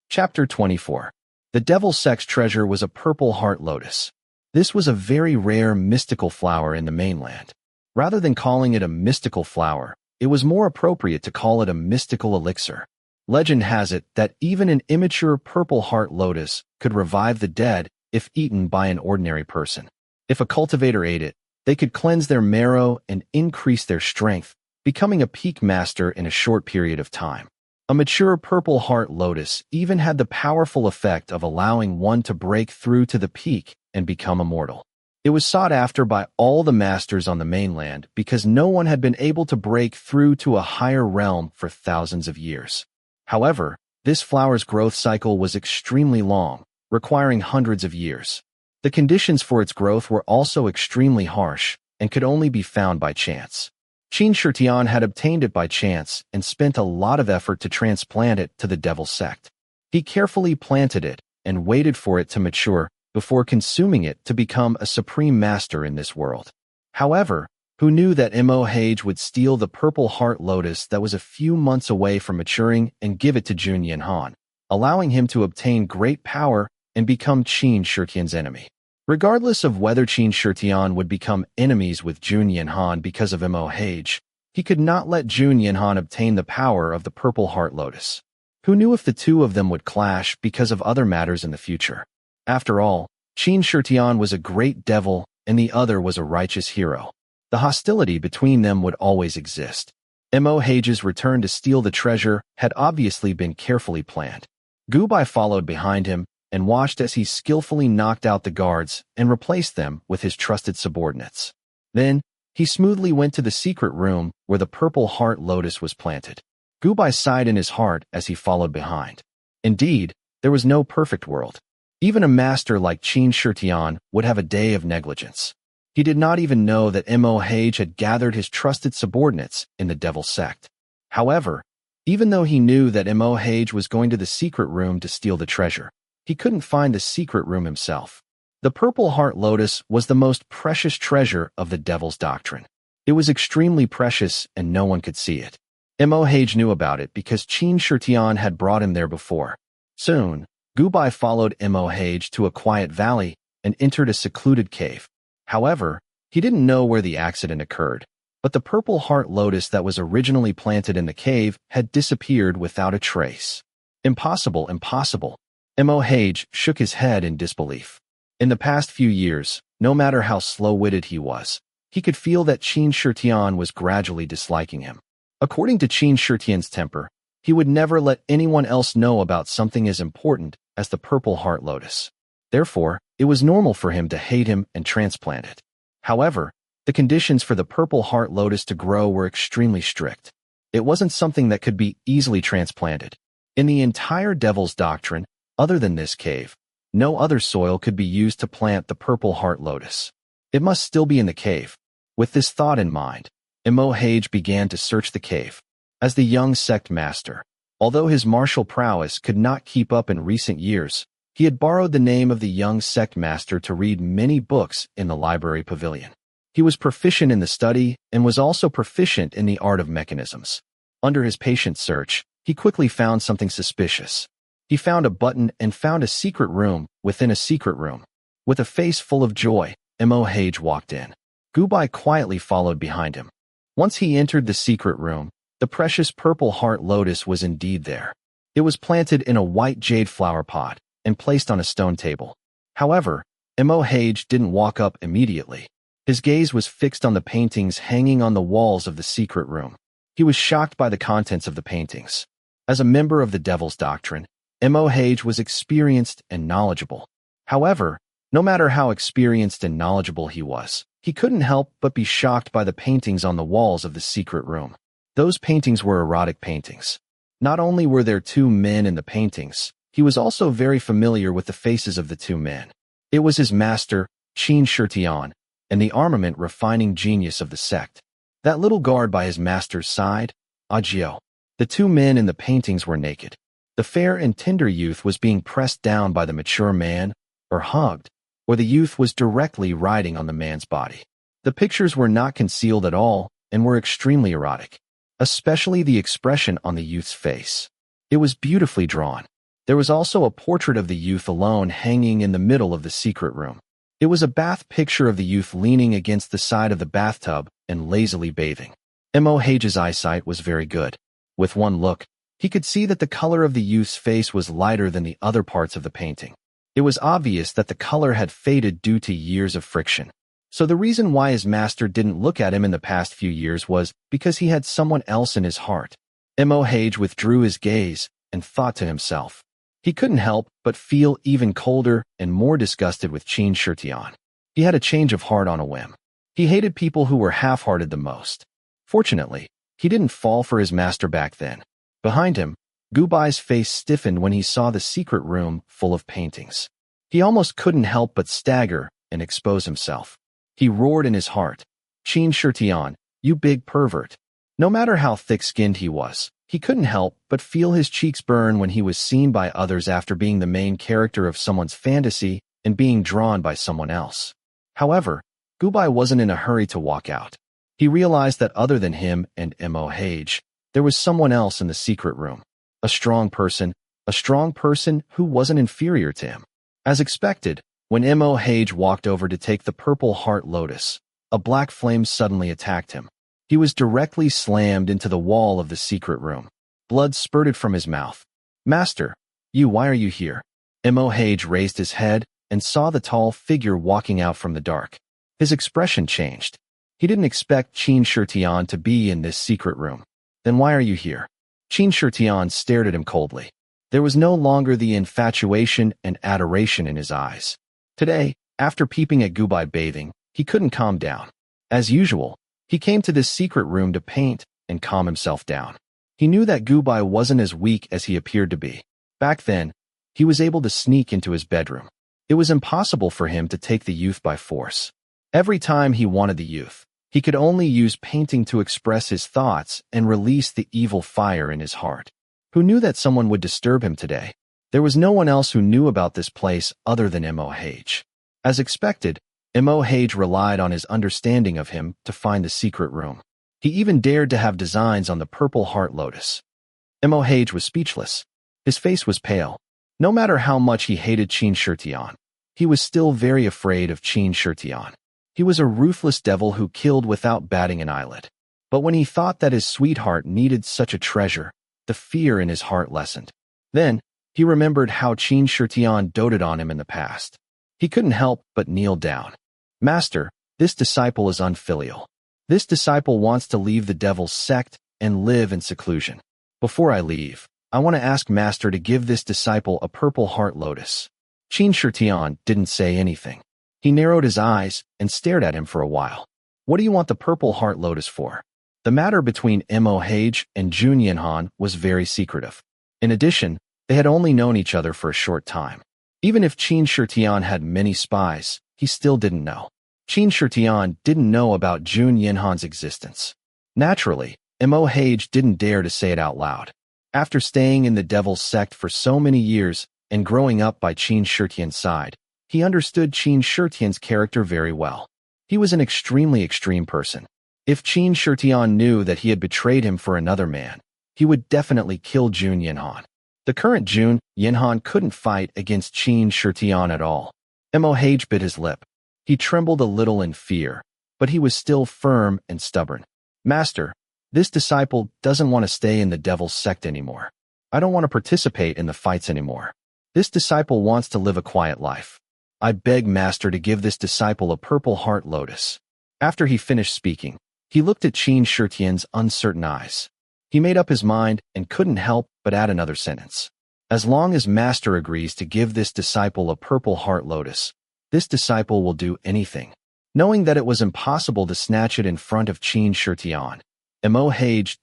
Chapter 24. The devil's sex treasure was a purple heart lotus. This was a very rare mystical flower in the mainland. Rather than calling it a mystical flower, it was more appropriate to call it a mystical elixir. Legend has it that even an immature purple heart lotus could revive the dead if eaten by an ordinary person. If a cultivator ate it, they could cleanse their marrow and increase their strength, becoming a peak master in a short period of time. A mature purple heart lotus even had the powerful effect of allowing one to break through to the peak and become immortal. It was sought after by all the masters on the mainland because no one had been able to break through to a higher realm for thousands of years. However, this flower's growth cycle was extremely long, requiring hundreds of years. The conditions for its growth were also extremely harsh and could only be found by chance. Qin Shitian had obtained it by chance and spent a lot of effort to transplant it to the devil's sect. He carefully planted it and waited for it to mature before consuming it to become a supreme master in this world. However, who knew that Mo Hage would steal the purple heart lotus that was a few months away from maturing and give it to Jun Yin Han, allowing him to obtain great power and become Qin Shitian's enemy. Regardless of whether Qin Shitian would become enemies with Jun Yin Han because of Mo Hage, he could not let Jun Yin Han obtain the power of the purple heart lotus. Who knew if the two of them would clash because of other matters in the future? After all, Qin Shitian was a great devil and the other was a righteous hero. The hostility between them would always exist. Mo Hage's return to steal the treasure had obviously been carefully planned. Gu Bai followed behind him and watched as he skillfully knocked out the guards and replaced them with his trusted subordinates. Then, he smoothly went to the secret room where the purple heart lotus was planted. Gu Bai sighed in his heart as he followed behind. Indeed, there was no perfect world. Even a master like Qin Shitian would have a day of negligence. He did not even know that Mo Hage had gathered his trusted subordinates in the devil's sect. However, even though he knew that Mo Hage was going to the secret room to steal the treasure, he couldn't find the secret room himself. The purple heart lotus was the most precious treasure of the devil's doctrine. It was extremely precious and no one could see it. Mo Hage knew about it because Qin Shitian had brought him there before. Soon, Gu Bai followed Mo Hage to a quiet valley and entered a secluded cave. However, he didn't know where the accident occurred, but the purple heart lotus that was originally planted in the cave had disappeared without a trace. Impossible, impossible. Mo Hage shook his head in disbelief. In the past few years, no matter how slow-witted he was, he could feel that Qin Shitian was gradually disliking him. According to Qin Shitian's temper, he would never let anyone else know about something as important as the purple heart lotus. Therefore, it was normal for him to hate him and transplant it. However, the conditions for the purple heart lotus to grow were extremely strict. It wasn't something that could be easily transplanted. In the entire devil's doctrine, other than this cave, no other soil could be used to plant the purple heart lotus. It must still be in the cave. With this thought in mind, Mo Hage began to search the cave. As the young sect master, although his martial prowess could not keep up in recent years, He had borrowed the name of the young sect master to read many books in the library pavilion. He was proficient in the study and was also proficient in the art of mechanisms. Under his patient search, he quickly found something suspicious. He found a button and found a secret room within a secret room. With a face full of joy, Mo Hage walked in. Gubai quietly followed behind him. Once he entered the secret room, the precious purple heart lotus was indeed there. It was planted in a white jade flower pot and placed on a stone table. However, Mo Hage didn't walk up immediately. His gaze was fixed on the paintings hanging on the walls of the secret room. He was shocked by the contents of the paintings. As a member of the Devil's Doctrine, Mo Hage was experienced and knowledgeable. However, no matter how experienced and knowledgeable he was, he couldn't help but be shocked by the paintings on the walls of the secret room. Those paintings were erotic paintings. Not only were there two men in the paintings, he was also very familiar with the faces of the two men. It was his master, Qin Shirtian, and the armament refining genius of the sect. That little guard by his master's side, Agio. The two men in the paintings were naked. The fair and tender youth was being pressed down by the mature man, or hugged, or the youth was directly riding on the man's body. The pictures were not concealed at all and were extremely erotic, especially the expression on the youth's face. It was beautifully drawn. There was also a portrait of the youth alone hanging in the middle of the secret room. It was a bath picture of the youth leaning against the side of the bathtub and lazily bathing. Mo Hage's eyesight was very good. With one look, he could see that the color of the youth's face was lighter than the other parts of the painting. It was obvious that the color had faded due to years of friction. So the reason why his master didn't look at him in the past few years was because he had someone else in his heart. Mo Hage withdrew his gaze and thought to himself. He couldn't help but feel even colder and more disgusted with Qin Shirtian. He had a change of heart on a whim. He hated people who were half-hearted the most. Fortunately, he didn't fall for his master back then. Behind him, Gubai's face stiffened when he saw the secret room full of paintings. He almost couldn't help but stagger and expose himself. He roared in his heart, Qin Shirtian, you big pervert. No matter how thick-skinned he was, he couldn't help but feel his cheeks burn when he was seen by others after being the main character of someone's fantasy and being drawn by someone else. However, Gubai wasn't in a hurry to walk out. He realized that other than him and Mo Hage, there was someone else in the secret room. A strong person who wasn't inferior to him. As expected, when Mo Hage walked over to take the purple heart lotus, a black flame suddenly attacked him. He was directly slammed into the wall of the secret room. Blood spurted from his mouth. Master, why are you here? Mo Hage raised his head and saw the tall figure walking out from the dark. His expression changed. He didn't expect Qin Shirtian to be in this secret room. Then why are you here? Qin Shirtian stared at him coldly. There was no longer the infatuation and adoration in his eyes. Today, after peeping at Gubai bathing, he couldn't calm down. As usual, he came to this secret room to paint and calm himself down. He knew that Gubai wasn't as weak as he appeared to be. Back then, he was able to sneak into his bedroom. It was impossible for him to take the youth by force. Every time he wanted the youth, he could only use painting to express his thoughts and release the evil fire in his heart. Who knew that someone would disturb him today? There was no one else who knew about this place other than Mo Hage. As expected, Mo Hage relied on his understanding of him to find the secret room. He even dared to have designs on the purple heart lotus. Mo Hage was speechless. His face was pale. No matter how much he hated Qin Shirtian, he was still very afraid of Qin Shirtian. He was a ruthless devil who killed without batting an eyelid. But when he thought that his sweetheart needed such a treasure, the fear in his heart lessened. Then, he remembered how Qin Shirtian doted on him in the past. He couldn't help but kneel down. Master, this disciple is unfilial. This disciple wants to leave the devil's sect and live in seclusion. Before I leave, I want to ask Master to give this disciple a purple heart lotus. Qin Shirtian didn't say anything. He narrowed his eyes and stared at him for a while. What do you want the purple heart lotus for? The matter between Mo Hage and Jun Yinhan was very secretive. In addition, they had only known each other for a short time. Even if Qin Shirtian had many spies, he still didn't know. Qin Shirtian didn't know about Jun Yinhan's existence. Naturally, Mo Hage didn't dare to say it out loud. After staying in the devil's sect for so many years, and growing up by Qin Shitian's side, he understood Qin Shitian's character very well. He was an extremely extreme person. If Qin Shitian knew that he had betrayed him for another man, he would definitely kill Jun Yinhan. The current Jun Yinhan couldn't fight against Qin Shitian at all. Moh bit his lip. He trembled a little in fear, but he was still firm and stubborn. Master, this disciple doesn't want to stay in the devil's sect anymore. I don't want to participate in the fights anymore. This disciple wants to live a quiet life. I beg Master to give this disciple a purple heart lotus. After he finished speaking, he looked at Qin Shitian's uncertain eyes. He made up his mind and couldn't help but add another sentence. As long as Master agrees to give this disciple a purple heart lotus, this disciple will do anything. Knowing that it was impossible to snatch it in front of Qin Shitian, Moh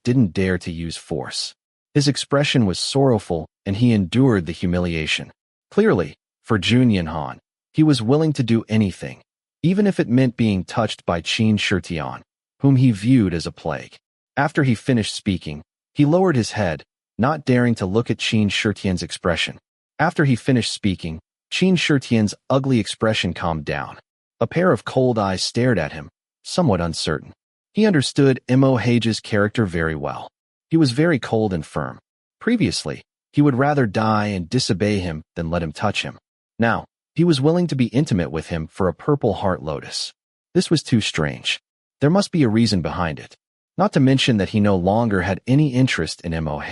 didn't dare to use force. His expression was sorrowful, and he endured the humiliation. Clearly, for Jun Yinhan, he was willing to do anything, even if it meant being touched by Qin Shitian, whom he viewed as a plague. After he finished speaking, he lowered his head, not daring to look at Qin Shitian's expression. After he finished speaking, Qin Shitian's ugly expression calmed down. A pair of cold eyes stared at him, somewhat uncertain. He understood Moh character very well. He was very cold and firm. Previously, he would rather die and disobey him than let him touch him. Now, he was willing to be intimate with him for a purple heart lotus. This was too strange. There must be a reason behind it. Not to mention that he no longer had any interest in Moh.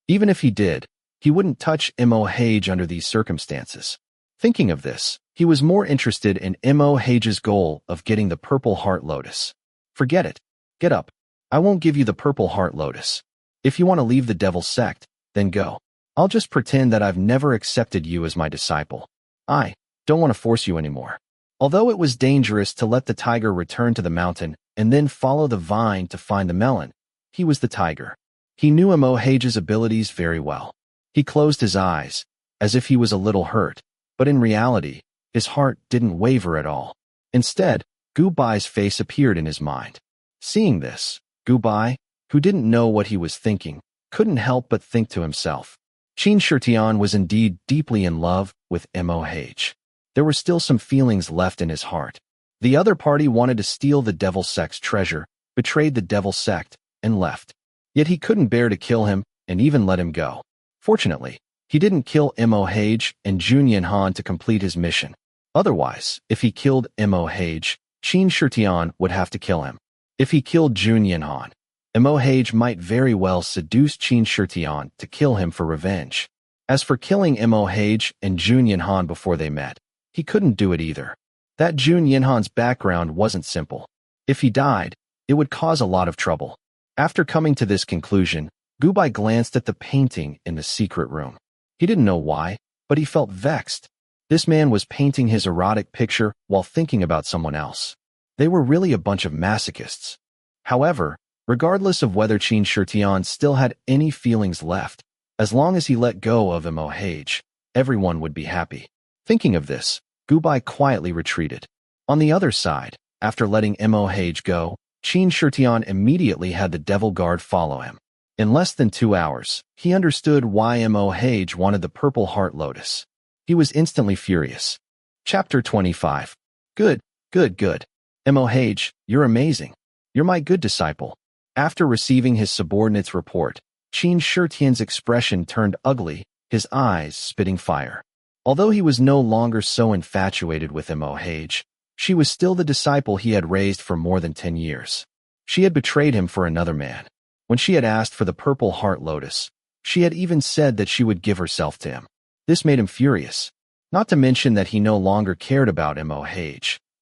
Even if he did, he wouldn't touch Moh under these circumstances. Thinking of this, he was more interested in Moh's goal of getting the purple heart lotus. Forget it. Get up. I won't give you the purple heart lotus. If you want to leave the devil's sect, then go. I'll just pretend that I've never accepted you as my disciple. I don't want to force you anymore. Although it was dangerous to let the tiger return to the mountain and then follow the vine to find the melon, he was the tiger. He knew Moh's abilities very well. He closed his eyes, as if he was a little hurt, but in reality, his heart didn't waver at all. Instead, Gu Bai's face appeared in his mind. Seeing this, Gu Bai, who didn't know what he was thinking, couldn't help but think to himself. Qin Shitian was indeed deeply in love with Moh. There were still some feelings left in his heart. The other party wanted to steal the devil sect's treasure, betrayed the devil sect, and left. Yet he couldn't bear to kill him and even let him go. Fortunately, he didn't kill Moh and Jun Yinhan to complete his mission. Otherwise, if he killed Moh, Qin Shitian would have to kill him. If he killed Jun Yinhan, Moh might very well seduce Qin Shitian to kill him for revenge. As for killing Moh and Jun Yinhan before they met, he couldn't do it either. That Jun Yinhan's background wasn't simple. If he died, it would cause a lot of trouble. After coming to this conclusion, Gu Bai glanced at the painting in the secret room. He didn't know why, but he felt vexed. This man was painting his erotic picture while thinking about someone else. They were really a bunch of masochists. However, regardless of whether Qin Shitian still had any feelings left, as long as he let go of Moh, everyone would be happy. Thinking of this, Gu Bai quietly retreated. On the other side, after letting Moh go, Qin Shitian immediately had the devil guard follow him. In less than 2 hours, he understood why Moh wanted the purple heart lotus. He was instantly furious. Chapter 25. Good. Moh, you're amazing. You're my good disciple. After receiving his subordinate's report, Qin Shitian's expression turned ugly, his eyes spitting fire. Although he was no longer so infatuated with Moh, she was still the disciple he had raised for more than 10 years. She had betrayed him for another man. When she had asked for the purple heart lotus, she had even said that she would give herself to him. This made him furious. Not to mention that he no longer cared about Moh.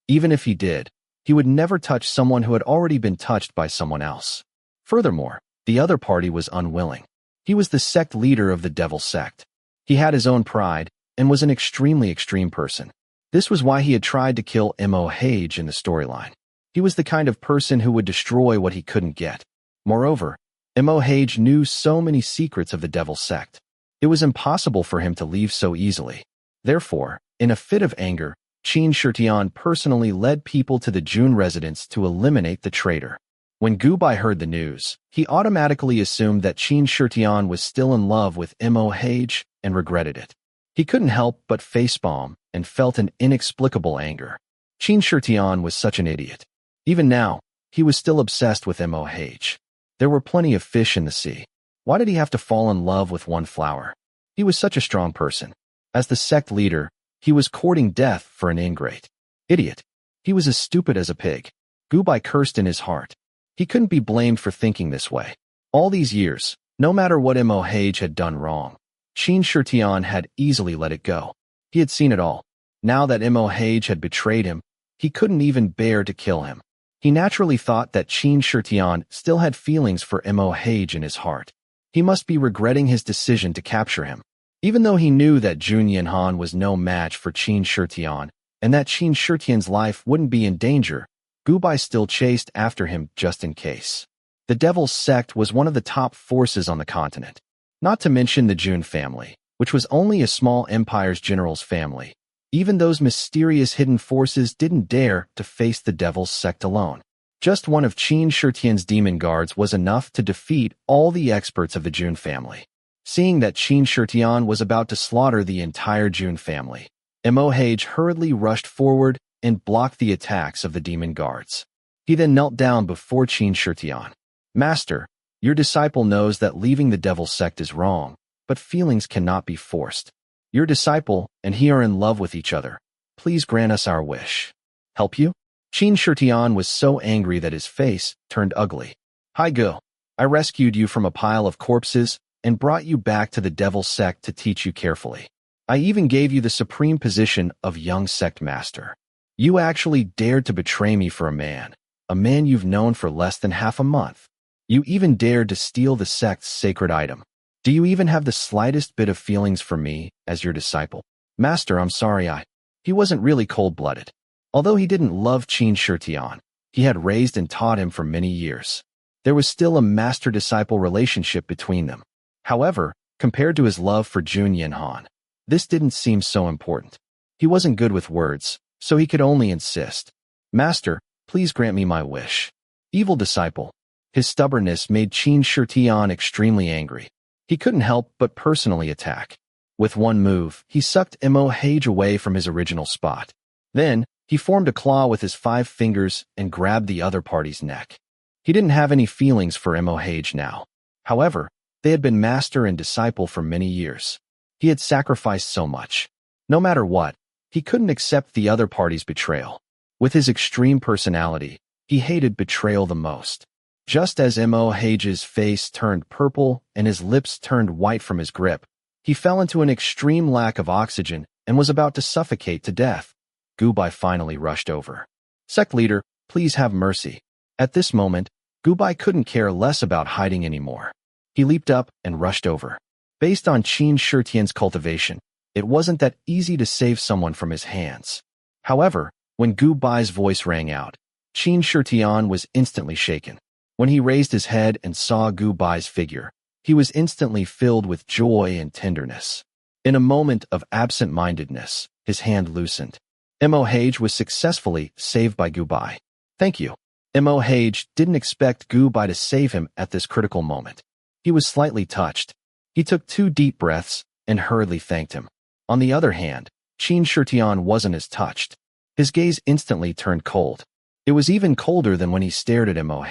Even if he did, he would never touch someone who had already been touched by someone else. Furthermore, the other party was unwilling. He was the sect leader of the devil sect. He had his own pride and was an extremely extreme person. This was why he had tried to kill Moh in the storyline. He was the kind of person who would destroy what he couldn't get. Moreover, Moh knew so many secrets of the devil sect. It was impossible for him to leave so easily. Therefore, in a fit of anger, Qin Shitian personally led people to the Jun residence to eliminate the traitor. When Gu Bai heard the news, he automatically assumed that Qin Shitian was still in love with Moh and regretted it. He couldn't help but facepalm and felt an inexplicable anger. Qin Shitian was such an idiot. Even now, he was still obsessed with Moh. There were plenty of fish in the sea. Why did he have to fall in love with one flower? He was such a strong person. As the sect leader, he was courting death for an ingrate. Idiot. He was as stupid as a pig. Gubai cursed in his heart. He couldn't be blamed for thinking this way. All these years, no matter what Moh had done wrong, Qin Shitian had easily let it go. He had seen it all. Now that Moh had betrayed him, he couldn't even bear to kill him. He naturally thought that Qin Shitian still had feelings for Moh in his heart. He must be regretting his decision to capture him. Even though he knew that Jun Yinhan was no match for Qin Shitian, and that Qin Shitian's life wouldn't be in danger, Gubai still chased after him just in case. The Devil's Sect was one of the top forces on the continent. Not to mention the Jun family, which was only a small empire's general's family. Even those mysterious hidden forces didn't dare to face the Devil's Sect alone. Just one of Qin Shitian's demon guards was enough to defeat all the experts of the Jun family. Seeing that Qin Shitian was about to slaughter the entire Jun family, Moh hurriedly rushed forward and blocked the attacks of the demon guards. He then knelt down before Qin Shitian. Master, your disciple knows that leaving the Devil's Sect is wrong, but feelings cannot be forced. Your disciple and he are in love with each other. Please grant us our wish. Help you? Qin Shitian was so angry that his face turned ugly. Hi Go. I rescued you from a pile of corpses and brought you back to the Devil's Sect to teach you carefully. I even gave you the supreme position of young sect master. You actually dared to betray me for a man you've known for less than half a month. You even dared to steal the sect's sacred item. Do you even have the slightest bit of feelings for me as your disciple? Master, I'm sorry He wasn't really cold-blooded. Although he didn't love Qin Shitian, he had raised and taught him for many years. There was still a master-disciple relationship between them. However, compared to his love for Jun Yinhan, this didn't seem so important. He wasn't good with words, so he could only insist. Master, please grant me my wish. Evil disciple. His stubbornness made Qin Shitian extremely angry. He couldn't help but personally attack. With one move, he sucked Moh away from his original spot. Then, he formed a claw with his 5 fingers and grabbed the other party's neck. He didn't have any feelings for Moh now. However, they had been master and disciple for many years. He had sacrificed so much. No matter what, he couldn't accept the other party's betrayal. With his extreme personality, he hated betrayal the most. Just as Moh's face turned purple and his lips turned white from his grip, he fell into an extreme lack of oxygen and was about to suffocate to death. Gubai finally rushed over. Sect leader, please have mercy. At this moment, Gubai couldn't care less about hiding anymore. He leaped up and rushed over. Based on Qin Shitian's cultivation, it wasn't that easy to save someone from his hands. However, when Gubai's voice rang out, Qin Shitian was instantly shaken. When he raised his head and saw Gubai's figure, he was instantly filled with joy and tenderness. In a moment of absent-mindedness, his hand loosened. Moh was successfully saved by Gubai. Thank you. Moh didn't expect Gubai to save him at this critical moment. He was slightly touched. He took 2 deep breaths and hurriedly thanked him. On the other hand, Qin Shitian wasn't as touched. His gaze instantly turned cold. It was even colder than when he stared at Moh.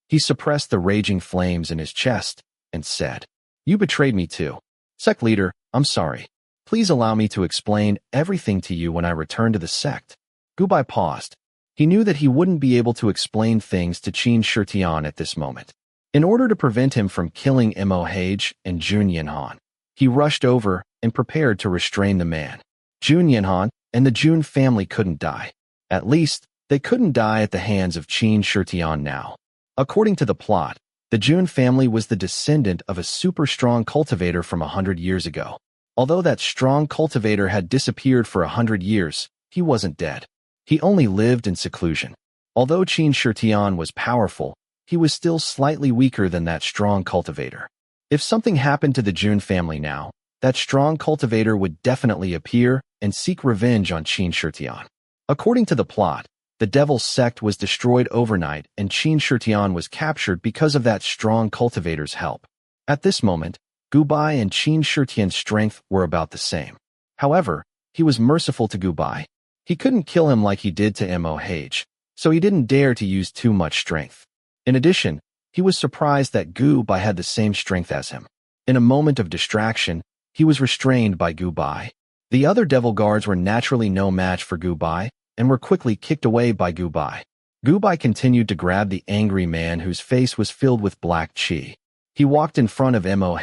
He suppressed the raging flames in his chest and said, You betrayed me too. Sect leader, I'm sorry. Please allow me to explain everything to you when I return to the sect. Gubai paused. He knew that he wouldn't be able to explain things to Qin Shitian at this moment. In order to prevent him from killing Moh and Jun Yinhan, he rushed over and prepared to restrain the man. Jun Yinhan and the Jun family couldn't die. At least, they couldn't die at the hands of Qin Shitian now. According to the plot, the Jun family was the descendant of a super strong cultivator from 100 years ago. Although that strong cultivator had disappeared for 100 years, he wasn't dead. He only lived in seclusion. Although Qin Shitian was powerful, he was still slightly weaker than that strong cultivator. If something happened to the Jun family now, that strong cultivator would definitely appear and seek revenge on Qin Shitian. According to the plot, the Devil's Sect was destroyed overnight and Qin Shitian was captured because of that strong cultivator's help. At this moment, Gubai and Qin Shitian's strength were about the same. However, he was merciful to Gubai. He couldn't kill him like he did to Moh, so he didn't dare to use too much strength. In addition, he was surprised that Gubai had the same strength as him. In a moment of distraction, he was restrained by Gubai. The other devil guards were naturally no match for Gubai and were quickly kicked away by Gubai. Gubai continued to grab the angry man whose face was filled with black qi. He walked in front of Moh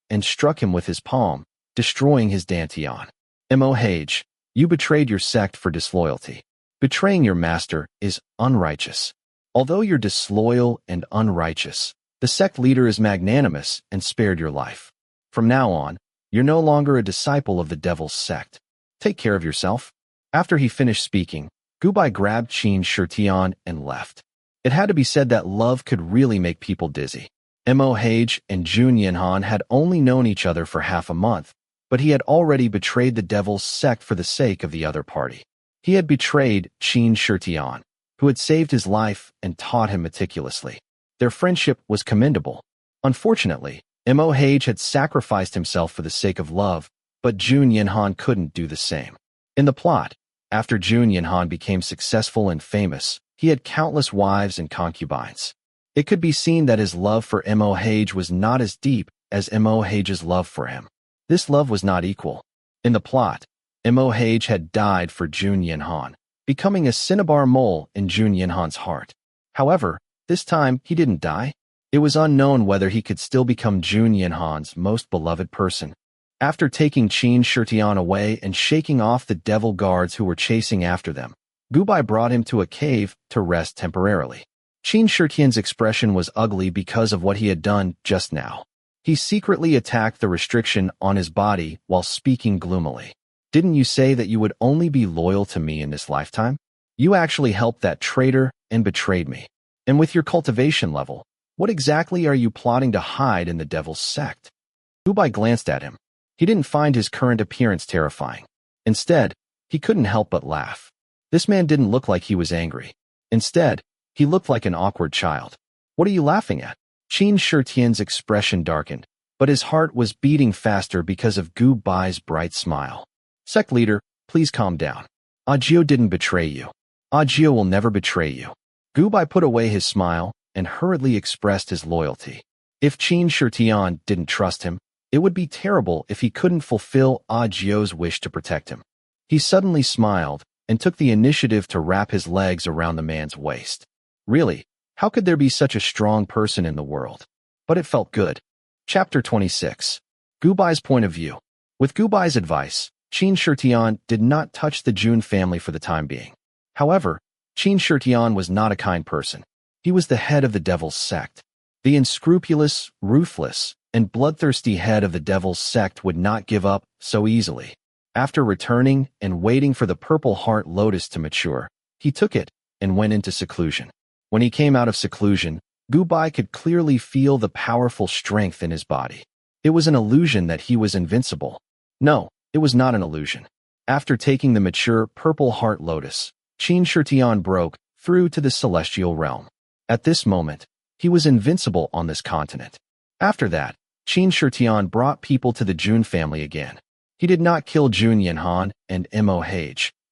and struck him with his palm, destroying his dantian. Moh, you betrayed your sect for disloyalty. Betraying your master is unrighteous. Although you're disloyal and unrighteous, the sect leader is magnanimous and spared your life. From now on, you're no longer a disciple of the devil's sect. Take care of yourself. After he finished speaking, Gubai grabbed Qin Shitian and left. It had to be said that love could really make people dizzy. Moh and Jun Yinhan had only known each other for half a month, but he had already betrayed the devil's sect for the sake of the other party. He had betrayed Qin Shitian, who had saved his life and taught him meticulously. Their friendship was commendable. Unfortunately, Moh had sacrificed himself for the sake of love, but Jun Yinhan couldn't do the same. In the plot, after Jun Yinhan became successful and famous, he had countless wives and concubines. It could be seen that his love for Moh was not as deep as Moh's love for him. This love was not equal. In the plot, Moh had died for Jun Yinhan, becoming a cinnabar mole in Jun Yinhan's heart. However, this time he didn't die. It was unknown whether he could still become Jun Yinhan's most beloved person. After taking Qin Shitian away and shaking off the devil guards who were chasing after them, Gubai brought him to a cave to rest temporarily. Qin Shitian's expression was ugly because of what he had done just now. He secretly attacked the restriction on his body while speaking gloomily. Didn't you say that you would only be loyal to me in this lifetime? You actually helped that traitor and betrayed me. And with your cultivation level, what exactly are you plotting to hide in the devil's sect? Gubai glanced at him. He didn't find his current appearance terrifying. Instead, he couldn't help but laugh. This man didn't look like he was angry. Instead, he looked like an awkward child. What are you laughing at? Qin Shitian's expression darkened, but his heart was beating faster because of Gubai's bright smile. Sect leader, please calm down. Agio didn't betray you. Agio will never betray you. Gubai put away his smile and hurriedly expressed his loyalty. If Qin Shitian didn't trust him, it would be terrible if he couldn't fulfill Agio's wish to protect him. He suddenly smiled and took the initiative to wrap his legs around the man's waist. Really, how could there be such a strong person in the world? But it felt good. Chapter 26. Gubai's point of view. With Gubai's advice, Qin Shitian did not touch the Jun family for the time being. However, Qin Shitian was not a kind person. He was the head of the devil's sect. The unscrupulous, ruthless, and bloodthirsty head of the devil's sect would not give up so easily. After returning and waiting for the purple heart lotus to mature, he took it and went into seclusion. When he came out of seclusion, Gubai could clearly feel the powerful strength in his body. It was an illusion that he was invincible. No, it was not an illusion. After taking the mature purple heart lotus, Qin Shitian broke through to the celestial realm. At this moment, he was invincible on this continent. After that, Qin Shitian brought people to the Jun family again. He did not kill Jun Yinhan and Moh,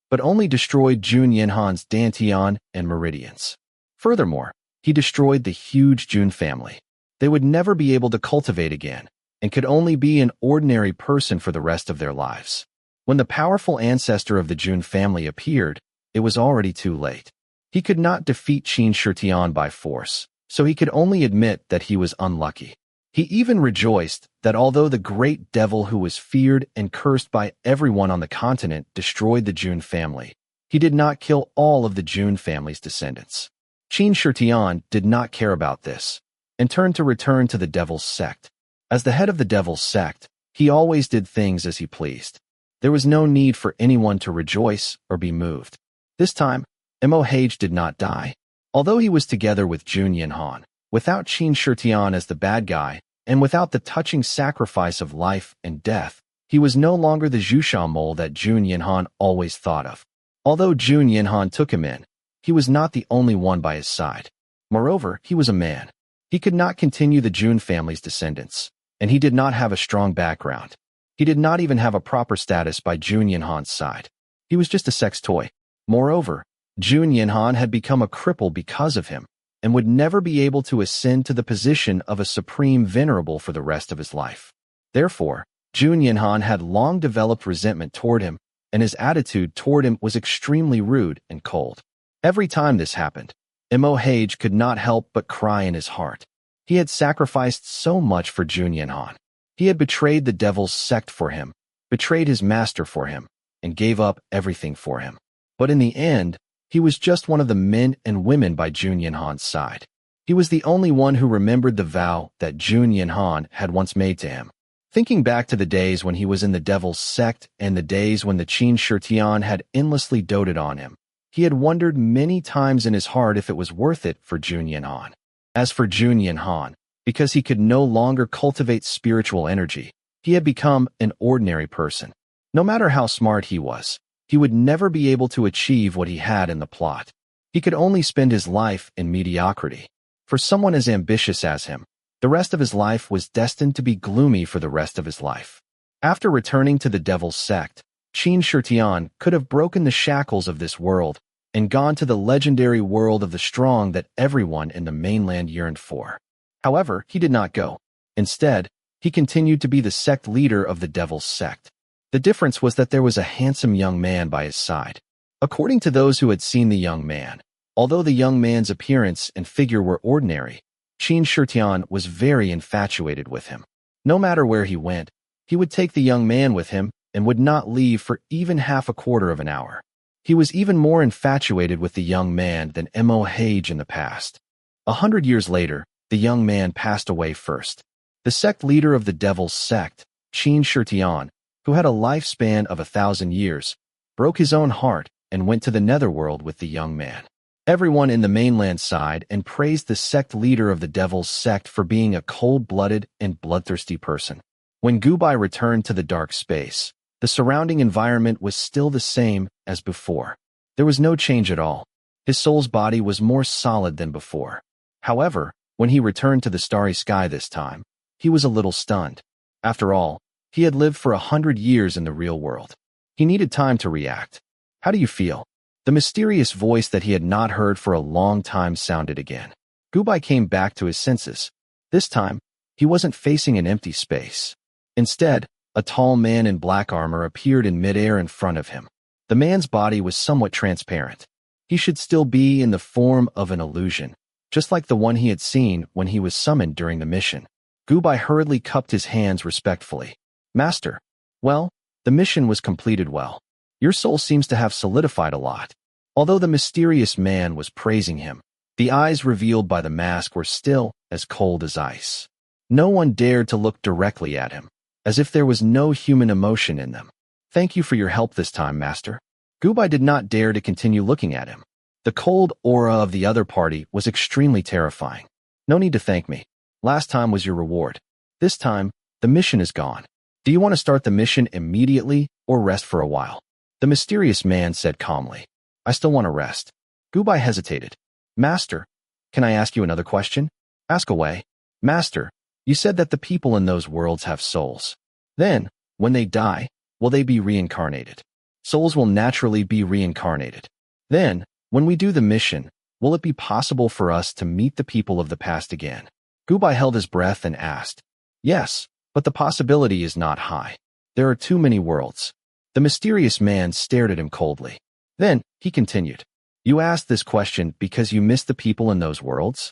but only destroyed Jun Yinhan's dantian and meridians. Furthermore, he destroyed the huge Jun family. They would never be able to cultivate again, and could only be an ordinary person for the rest of their lives. When the powerful ancestor of the Jun family appeared, it was already too late. He could not defeat Qin Shitian by force, so he could only admit that he was unlucky. He even rejoiced that although the great devil who was feared and cursed by everyone on the continent destroyed the Jun family, he did not kill all of the Jun family's descendants. Qin Shitian did not care about this, and turned to return to the devil's sect. As the head of the devil's sect, he always did things as he pleased. There was no need for anyone to rejoice or be moved. This time, Moh did not die. Although he was together with Jun Yinhan, without Qin Shitian as the bad guy, and without the touching sacrifice of life and death, he was no longer the Zhusha mole that Jun Yinhan always thought of. Although Jun Yinhan took him in, he was not the only one by his side. Moreover, he was a man. He could not continue the Jun family's descendants. and he did not have a strong background. He did not even have a proper status by Jun Yinhan's side. He was just a sex toy. Moreover, Jun Yinhan had become a cripple because of him, and would never be able to ascend to the position of a supreme venerable for the rest of his life. Therefore, Jun Yinhan had long developed resentment toward him, and his attitude toward him was extremely rude and cold. Every time this happened, Mo Hage could not help but cry in his heart. He had sacrificed so much for Jun Yinhan. He had betrayed the devil's sect for him, betrayed his master for him, and gave up everything for him. But in the end, he was just one of the men and women by Jun Yinhan's side. He was the only one who remembered the vow that Jun Yinhan had once made to him. Thinking back to the days when he was in the devil's sect and the days when the Qin Shi Tian had endlessly doted on him, he had wondered many times in his heart if it was worth it for Jun Yinhan. As for Jun Yinhan, because he could no longer cultivate spiritual energy, he had become an ordinary person. No matter how smart he was, he would never be able to achieve what he had in the plot. He could only spend his life in mediocrity. For someone as ambitious as him, the rest of his life was destined to be gloomy for the rest of his life. After returning to the devil's sect, Qin Shi Tian could have broken the shackles of this world and gone to the legendary world of the strong that everyone in the mainland yearned for. However, he did not go. Instead, he continued to be the sect leader of the devil's sect. The difference was that there was a handsome young man by his side. According to those who had seen the young man, although the young man's appearance and figure were ordinary, Qin Shi Tian was very infatuated with him. No matter where he went, he would take the young man with him and would not leave for even half a quarter of an hour. He was even more infatuated with the young man than Mo Hage in the past. 100 years later, the young man passed away first. The sect leader of the devil's sect, Qin Shi Tian, who had a lifespan of 1,000 years, broke his own heart and went to the netherworld with the young man. Everyone in the mainland sighed and praised the sect leader of the devil's sect for being a cold-blooded and bloodthirsty person. When Gubai returned to the dark space, the surrounding environment was still the same as before. There was no change at all. His soul's body was more solid than before. However, when he returned to the starry sky this time, he was a little stunned. After all, he had lived for 100 years in the real world. He needed time to react. "How do you feel?" The mysterious voice that he had not heard for a long time sounded again. Gubai came back to his senses. This time, he wasn't facing an empty space. Instead, a tall man in black armor appeared in midair in front of him. The man's body was somewhat transparent. He should still be in the form of an illusion, just like the one he had seen when he was summoned during the mission. Gubai hurriedly cupped his hands respectfully. "Master, well, the mission was completed well. Your soul seems to have solidified a lot." Although the mysterious man was praising him, the eyes revealed by the mask were still as cold as ice. No one dared to look directly at him, as if there was no human emotion in them. "Thank you for your help this time, Master." Gubai did not dare to continue looking at him. The cold aura of the other party was extremely terrifying. "No need to thank me. Last time was your reward. This time, the mission is gone. Do you want to start the mission immediately or rest for a while?" The mysterious man said calmly. "I still want to rest." Gubai hesitated. "Master, can I ask you another question?" "Ask away." "Master, you said that the people in those worlds have souls. Then, when they die, will they be reincarnated?" "Souls will naturally be reincarnated. Then, when we do the mission, will it be possible for us to meet the people of the past again?" Gubai held his breath and asked. "Yes, but the possibility is not high. There are too many worlds." The mysterious man stared at him coldly. Then, he continued, "You asked this question because you miss the people in those worlds?"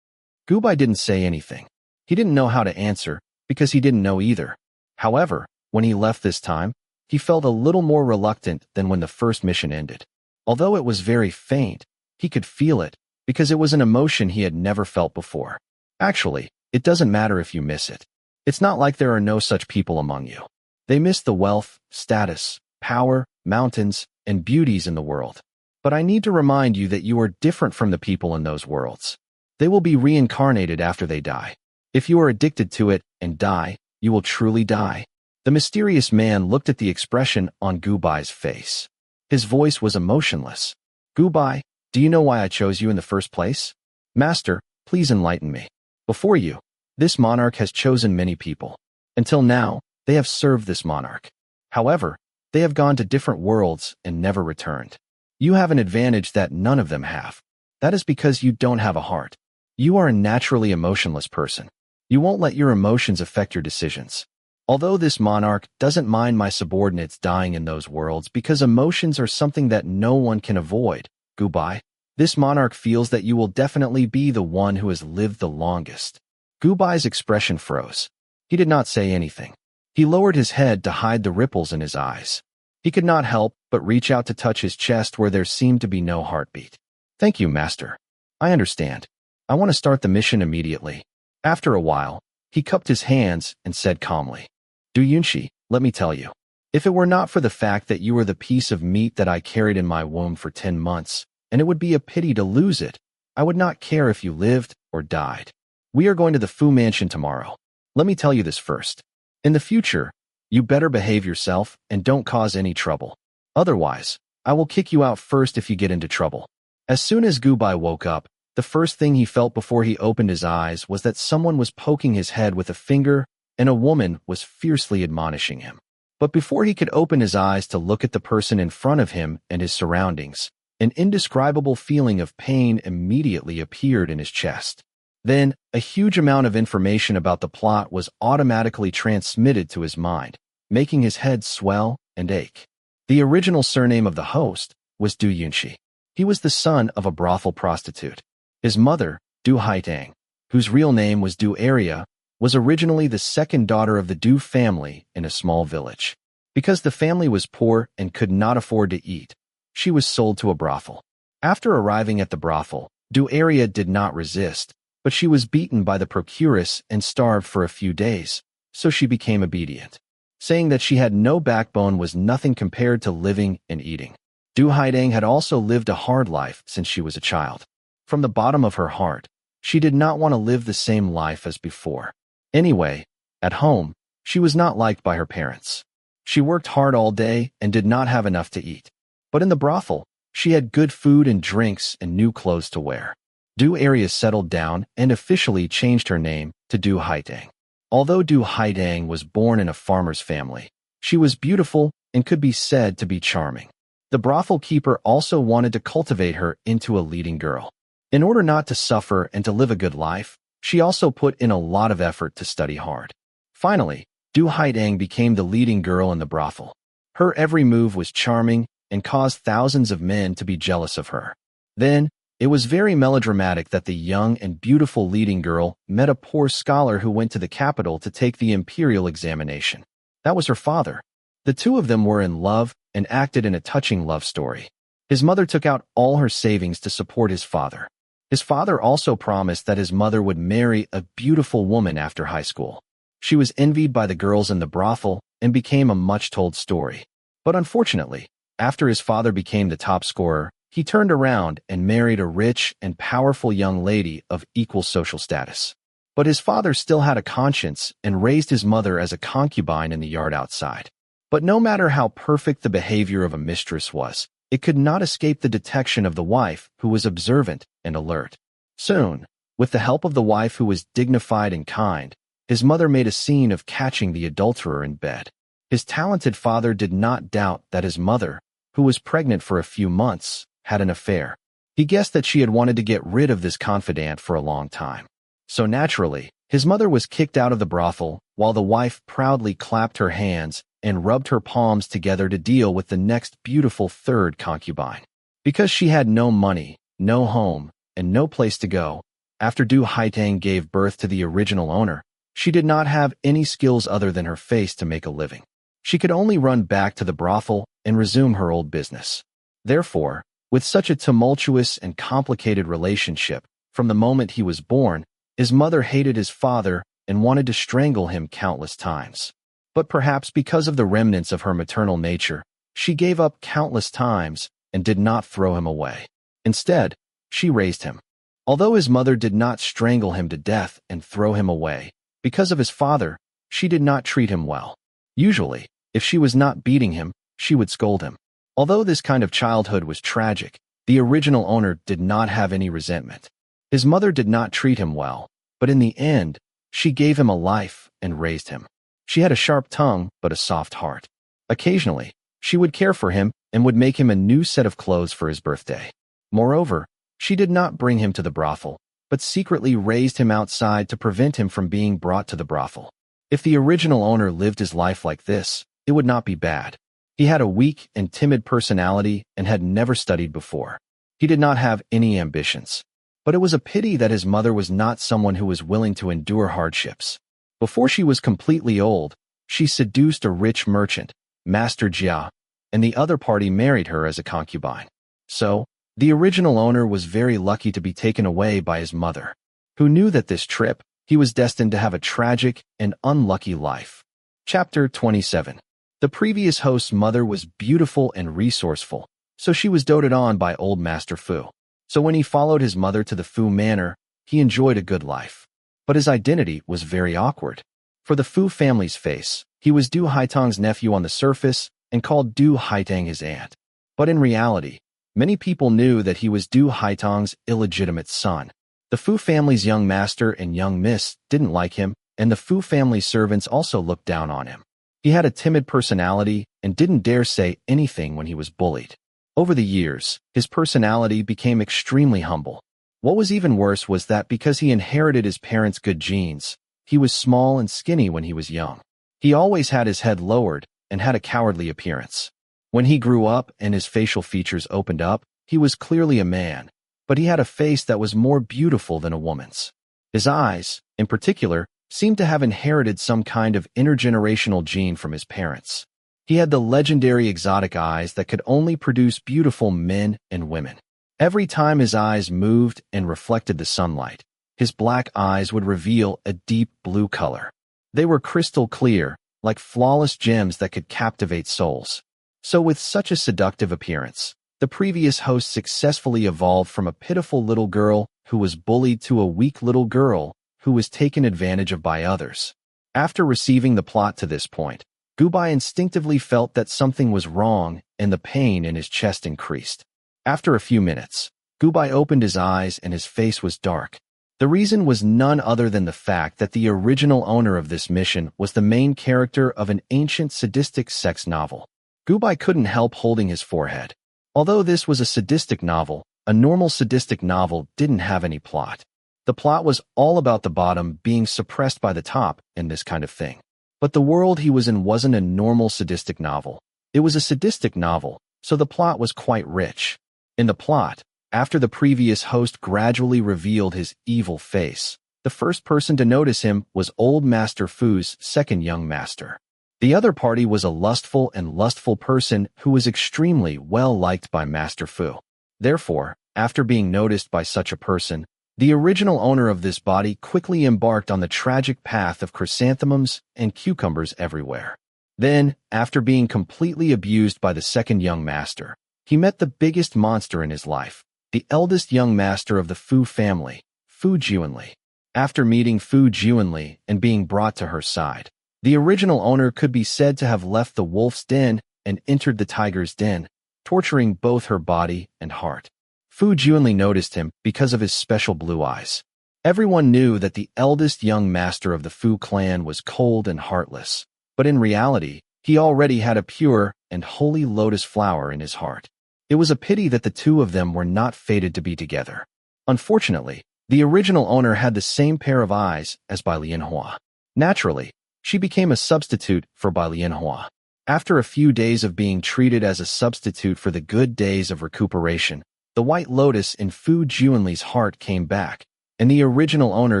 Gubai didn't say anything. He didn't know how to answer, because he didn't know either. However, when he left this time, he felt a little more reluctant than when the first mission ended. Although it was very faint, he could feel it, because it was an emotion he had never felt before. Actually, it doesn't matter if you miss it. It's not like there are no such people among you. They miss the wealth, status, power, mountains, and beauties in the world. But I need to remind you that you are different from the people in those worlds. They will be reincarnated after they die. If you are addicted to it and die, you will truly die. The mysterious man looked at the expression on Gubai's face. His voice was emotionless. "Gubai, do you know why I chose you in the first place?" "Master, please enlighten me." "Before you, this monarch has chosen many people. Until now, they have served this monarch. However, they have gone to different worlds and never returned. You have an advantage that none of them have. That is because you don't have a heart. You are a naturally emotionless person. You won't let your emotions affect your decisions. Although this monarch doesn't mind my subordinates dying in those worlds because emotions are something that no one can avoid, Gubai, this monarch feels that you will definitely be the one who has lived the longest. Gubai's expression froze. He did not say anything. He lowered his head to hide the ripples in his eyes. He could not help but reach out to touch his chest where there seemed to be no heartbeat. Thank you, Master. I understand. I want to start the mission immediately. After a while, he cupped his hands and said calmly, Du Yunshi, let me tell you. If it were not for the fact that you were the piece of meat that I carried in my womb for 10 months, and it would be a pity to lose it, I would not care if you lived or died. We are going to the Fu Mansion tomorrow. Let me tell you this first. In the future, you better behave yourself and don't cause any trouble. Otherwise, I will kick you out first if you get into trouble. As soon as Gubai woke up, the first thing he felt before he opened his eyes was that someone was poking his head with a finger and a woman was fiercely admonishing him. But before he could open his eyes to look at the person in front of him and his surroundings, an indescribable feeling of pain immediately appeared in his chest. Then, a huge amount of information about the plot was automatically transmitted to his mind, making his head swell and ache. The original surname of the host was Du Yunshi. He was the son of a brothel prostitute. His mother, Du Haitang, whose real name was Du Area, was originally the second daughter of the Du family in a small village. Because the family was poor and could not afford to eat, she was sold to a brothel. After arriving at the brothel, Du Area did not resist, but she was beaten by the procuress and starved for a few days, so she became obedient. Saying that she had no backbone was nothing compared to living and eating. Du Haidang had also lived a hard life since she was a child. From the bottom of her heart, she did not want to live the same life as before. Anyway, at home, she was not liked by her parents. She worked hard all day and did not have enough to eat. But in the brothel, she had good food and drinks and new clothes to wear. Du Area settled down and officially changed her name to Du Haidang. Although Du Haidang was born in a farmer's family, she was beautiful and could be said to be charming. The brothel keeper also wanted to cultivate her into a leading girl. In order not to suffer and to live a good life, she also put in a lot of effort to study hard. Finally, Du Haidang became the leading girl in the brothel. Her every move was charming and caused thousands of men to be jealous of her. Then, it was very melodramatic that the young and beautiful leading girl met a poor scholar who went to the capital to take the imperial examination. That was her father. The two of them were in love and acted in a touching love story. His mother took out all her savings to support his father. His father also promised that his mother would marry a beautiful woman after high school. She was envied by the girls in the brothel and became a much-told story. But unfortunately, after his father became the top scorer, he turned around and married a rich and powerful young lady of equal social status. But his father still had a conscience and raised his mother as a concubine in the yard outside. But no matter how perfect the behavior of a mistress was, it could not escape the detection of the wife, who was observant and alert. Soon, with the help of the wife who was dignified and kind, his mother made a scene of catching the adulterer in bed. His talented father did not doubt that his mother, who was pregnant for a few months, had an affair. He guessed that she had wanted to get rid of this confidant for a long time. So naturally, his mother was kicked out of the brothel, while the wife proudly clapped her hands and rubbed her palms together to deal with the next beautiful third concubine. Because she had no money, no home, and no place to go, after Du Haitang gave birth to the original owner, she did not have any skills other than her face to make a living. She could only run back to the brothel and resume her old business. Therefore, with such a tumultuous and complicated relationship, from the moment he was born, his mother hated his father and wanted to strangle him countless times. But perhaps because of the remnants of her maternal nature, she gave up countless times and did not throw him away. Instead, she raised him. Although his mother did not strangle him to death and throw him away, because of his father, she did not treat him well. Usually, if she was not beating him, she would scold him. Although this kind of childhood was tragic, the original owner did not have any resentment. His mother did not treat him well, but in the end, she gave him a life and raised him. She had a sharp tongue, but a soft heart. Occasionally, she would care for him and would make him a new set of clothes for his birthday. Moreover, she did not bring him to the brothel, but secretly raised him outside to prevent him from being brought to the brothel. If the original owner lived his life like this, it would not be bad. He had a weak and timid personality and had never studied before. He did not have any ambitions. But it was a pity that his mother was not someone who was willing to endure hardships. Before she was completely old, she seduced a rich merchant, Master Jia, and the other party married her as a concubine. So, the original owner was very lucky to be taken away by his mother, who knew that this trip, he was destined to have a tragic and unlucky life. Chapter 27. The previous host's mother was beautiful and resourceful, so she was doted on by old Master Fu. So when he followed his mother to the Fu manor, he enjoyed a good life. But his identity was very awkward. For the Fu family's face, he was Du Haitang's nephew on the surface and called Du Haitang his aunt. But in reality, many people knew that he was Du Haitang's illegitimate son. The Fu family's young master and young miss didn't like him, and the Fu family servants also looked down on him. He had a timid personality and didn't dare say anything when he was bullied. Over the years, his personality became extremely humble. What was even worse was that because he inherited his parents' good genes, he was small and skinny when he was young. He always had his head lowered and had a cowardly appearance. When he grew up and his facial features opened up, he was clearly a man, but he had a face that was more beautiful than a woman's. His eyes, in particular, seemed to have inherited some kind of intergenerational gene from his parents. He had the legendary exotic eyes that could only produce beautiful men and women. Every time his eyes moved and reflected the sunlight, his black eyes would reveal a deep blue color. They were crystal clear, like flawless gems that could captivate souls. So with such a seductive appearance, the previous host successfully evolved from a pitiful little girl who was bullied to a weak little girl who was taken advantage of by others. After receiving the plot to this point, Gubai instinctively felt that something was wrong and the pain in his chest increased. After a few minutes, Gubai opened his eyes and his face was dark. The reason was none other than the fact that the original owner of this mission was the main character of an ancient sadistic sex novel. Gubai couldn't help holding his forehead. Although this was a sadistic novel, a normal sadistic novel didn't have any plot. The plot was all about the bottom being suppressed by the top and this kind of thing. But the world he was in wasn't a normal sadistic novel. It was a sadistic novel, so the plot was quite rich. In the plot, after the previous host gradually revealed his evil face, the first person to notice him was old Master Fu's second young master. The other party was a lustful person who was extremely well liked by Master Fu. Therefore, after being noticed by such a person, the original owner of this body quickly embarked on the tragic path of chrysanthemums and cucumbers everywhere. Then, after being completely abused by the second young master, he met the biggest monster in his life, the eldest young master of the Fu family, Fu Juanli. After meeting Fu Juanli and being brought to her side, the original owner could be said to have left the wolf's den and entered the tiger's den, torturing both her body and heart. Fu Juanli noticed him because of his special blue eyes. Everyone knew that the eldest young master of the Fu clan was cold and heartless, but in reality, he already had a pure and holy lotus flower in his heart. It was a pity that the two of them were not fated to be together. Unfortunately, the original owner had the same pair of eyes as Bai Lianhua. Naturally, she became a substitute for Bai Lianhua. After a few days of being treated as a substitute for the good days of recuperation, the white lotus in Fu Juanli's heart came back, and the original owner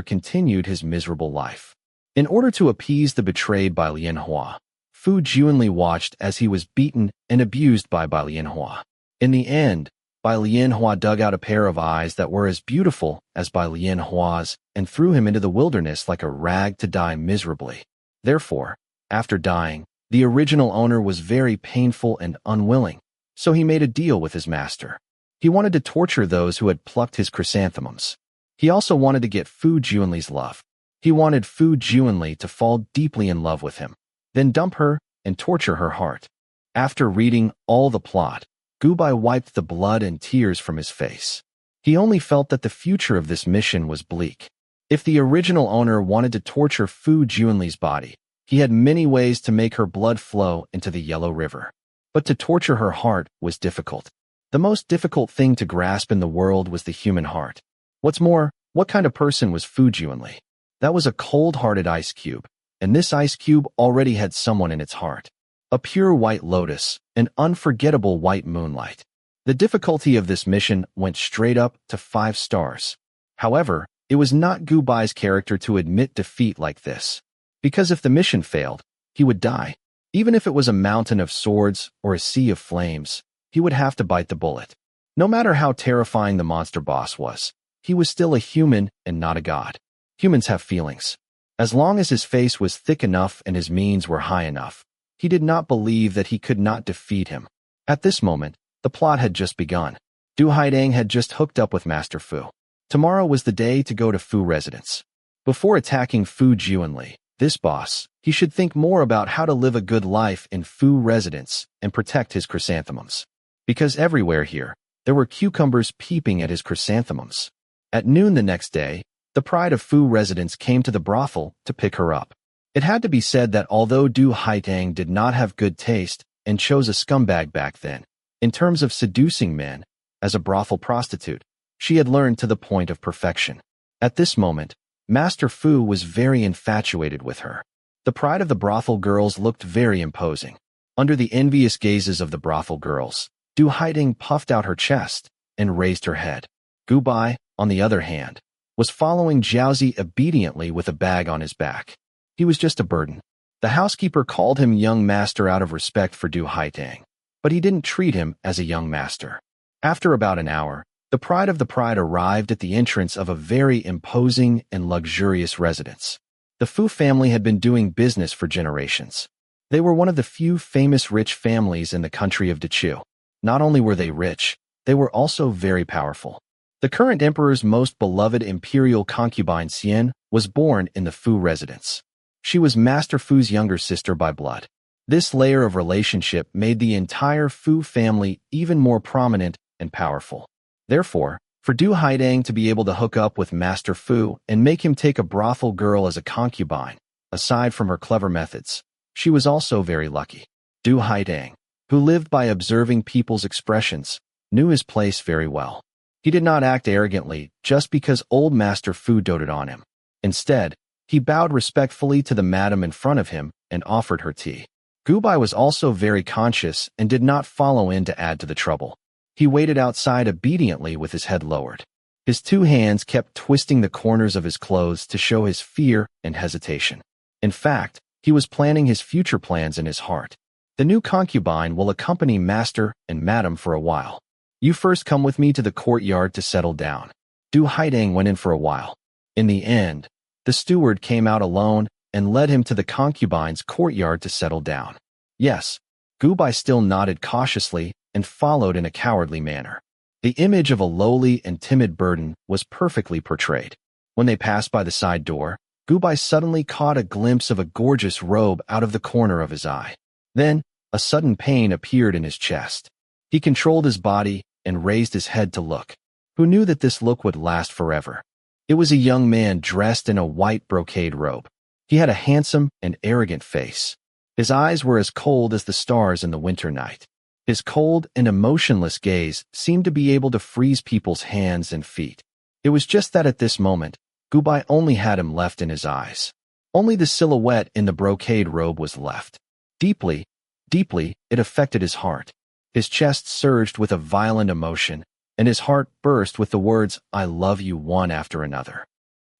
continued his miserable life. In order to appease the betrayed Bai Lianhua, Fu Juanli watched as he was beaten and abused by Bai Lianhua. In the end, Bai Lianhua dug out a pair of eyes that were as beautiful as Bai Lianhua's and threw him into the wilderness like a rag to die miserably. Therefore, after dying, the original owner was very painful and unwilling, so he made a deal with his master. He wanted to torture those who had plucked his chrysanthemums. He also wanted to get Fu Juanli's love. He wanted Fu Juanli to fall deeply in love with him, then dump her and torture her heart. After reading all the plot, Gubai wiped the blood and tears from his face. He only felt that the future of this mission was bleak. If the original owner wanted to torture Fu Juanli's body, He had many ways to make her blood flow into the yellow river. But to torture her heart was difficult. The most difficult thing to grasp in the world was the human heart. What's more, what kind of person was Fu Juanli? That was a cold-hearted ice cube, and this ice cube already had someone in its heart. A pure white lotus, an unforgettable white moonlight. The difficulty of this mission went straight up to 5 stars. However, it was not Gu Bai's character to admit defeat like this. Because if the mission failed, he would die. Even if it was a mountain of swords or a sea of flames, he would have to bite the bullet. No matter how terrifying the monster boss was, he was still a human and not a god. Humans have feelings. As long as his face was thick enough and his means were high enough, he did not believe that he could not defeat him. At this moment, the plot had just begun. Du Haidang had just hooked up with Master Fu. Tomorrow was the day to go to Fu residence. Before attacking Fu Juanli, this boss, he should think more about how to live a good life in Fu residence and protect his chrysanthemums. Because everywhere here, there were cucumbers peeping at his chrysanthemums. At noon the next day, the pride of Fu residence came to the brothel to pick her up. It had to be said that although Du Haitang did not have good taste and chose a scumbag back then, in terms of seducing men, as a brothel prostitute, she had learned to the point of perfection. At this moment, Master Fu was very infatuated with her. The pride of the brothel girls looked very imposing. Under the envious gazes of the brothel girls, Du Haidang puffed out her chest and raised her head. Gu Bai, on the other hand, was following Jiaozi obediently with a bag on his back. He was just a burden. The housekeeper called him young master out of respect for Du Haitang, but he didn't treat him as a young master. After about an hour, the pride of the pride arrived at the entrance of a very imposing and luxurious residence. The Fu family had been doing business for generations. They were one of the few famous rich families in the country of Dechu. Not only were they rich, they were also very powerful. The current emperor's most beloved imperial concubine Xian was born in the Fu residence. She was Master Fu's younger sister by blood. This layer of relationship made the entire Fu family even more prominent and powerful. Therefore, for Du Haidang to be able to hook up with Master Fu and make him take a brothel girl as a concubine, aside from her clever methods, she was also very lucky. Du Haidang, who lived by observing people's expressions, knew his place very well. He did not act arrogantly just because old Master Fu doted on him. Instead, he bowed respectfully to the madam in front of him and offered her tea. Gu Bai was also very conscious and did not follow in to add to the trouble. He waited outside obediently with his head lowered. His 2 hands kept twisting the corners of his clothes to show his fear and hesitation. In fact, he was planning his future plans in his heart. The new concubine will accompany Master and Madam for a while. You first come with me to the courtyard to settle down. Du Haidang went in for a while. In the end, the steward came out alone and led him to the concubine's courtyard to settle down. Yes, Gu Bai still nodded cautiously and followed in a cowardly manner. The image of a lowly and timid burden was perfectly portrayed. When they passed by the side door, Gu Bai suddenly caught a glimpse of a gorgeous robe out of the corner of his eye. Then, a sudden pain appeared in his chest. He controlled his body and raised his head to look. Who knew that this look would last forever? It was a young man dressed in a white brocade robe. He had a handsome and arrogant face. His eyes were as cold as the stars in the winter night. His cold and emotionless gaze seemed to be able to freeze people's hands and feet. It was just that at this moment, Gu Bai only had him left in his eyes. Only the silhouette in the brocade robe was left. Deeply, deeply, it affected his heart. His chest surged with a violent emotion, and his heart burst with the words, "I love you," one after another.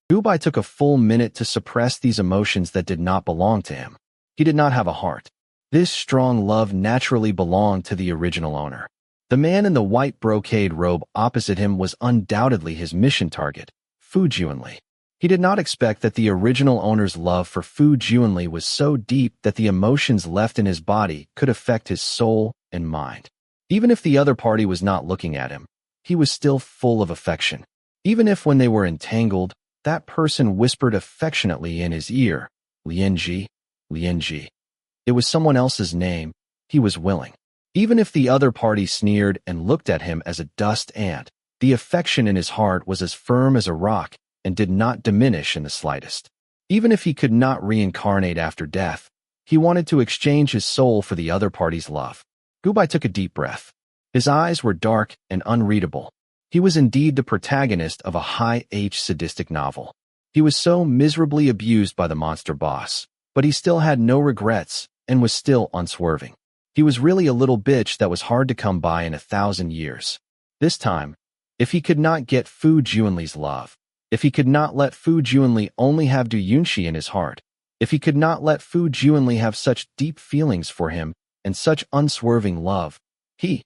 Gu Bai took a full minute to suppress these emotions that did not belong to him. He did not have a heart. This strong love naturally belonged to the original owner. The man in the white brocade robe opposite him was undoubtedly his mission target, Fu Juanli. He did not expect that the original owner's love for Fu Juanli was so deep that the emotions left in his body could affect his soul and mind. Even if the other party was not looking at him, he was still full of affection. Even if when they were entangled, that person whispered affectionately in his ear, "Lianji, Lianji." It was someone else's name. He was willing. Even if the other party sneered and looked at him as a dust ant, the affection in his heart was as firm as a rock and did not diminish in the slightest. Even if he could not reincarnate after death, he wanted to exchange his soul for the other party's love. Gubai took a deep breath. His eyes were dark and unreadable. He was indeed the protagonist of a high-H sadistic novel. He was so miserably abused by the monster boss, but he still had no regrets and was still unswerving. He was really a little bitch that was hard to come by in 1,000 years. This time, if he could not get Fu Juanli's love, if he could not let Fu Juanli only have Du Yunxi in his heart, if he could not let Fu Juanli have such deep feelings for him and such unswerving love, he,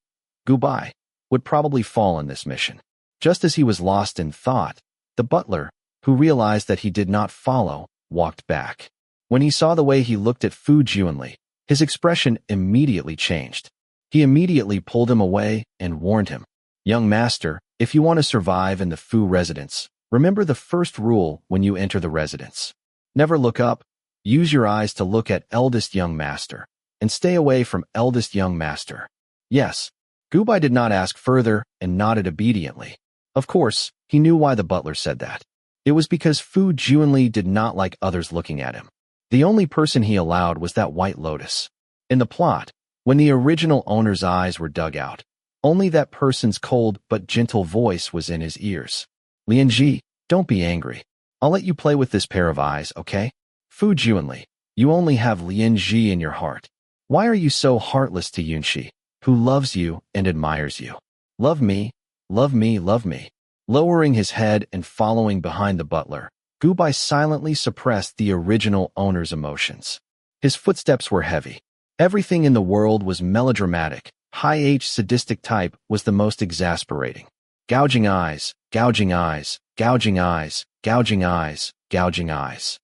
Gubai, would probably fall in this mission. Just as he was lost in thought, the butler, who realized that he did not follow, walked back. When he saw the way he looked at Fu Juanli, his expression immediately changed. He immediately pulled him away and warned him, "Young master, if you want to survive in the Fu residence, remember the first rule when you enter the residence. Never look up, use your eyes to look at eldest young master, and stay away from eldest young master." Yes, Gubai did not ask further and nodded obediently. Of course, he knew why the butler said that. It was because Fu Juanli did not like others looking at him. The only person he allowed was that white lotus. In the plot, when the original owner's eyes were dug out, only that person's cold but gentle voice was in his ears. "Lianji, don't be angry. I'll let you play with this pair of eyes, okay? Fu Juanli, you only have Lianji in your heart. Why are you so heartless to Yunxi, who loves you and admires you? Love me, love me, love me." Lowering his head and following behind the butler, Gubai silently suppressed the original owner's emotions. His footsteps were heavy. Everything in the world was melodramatic. High-H sadistic type was the most exasperating. Gouging eyes, gouging eyes, gouging eyes, gouging eyes, gouging eyes.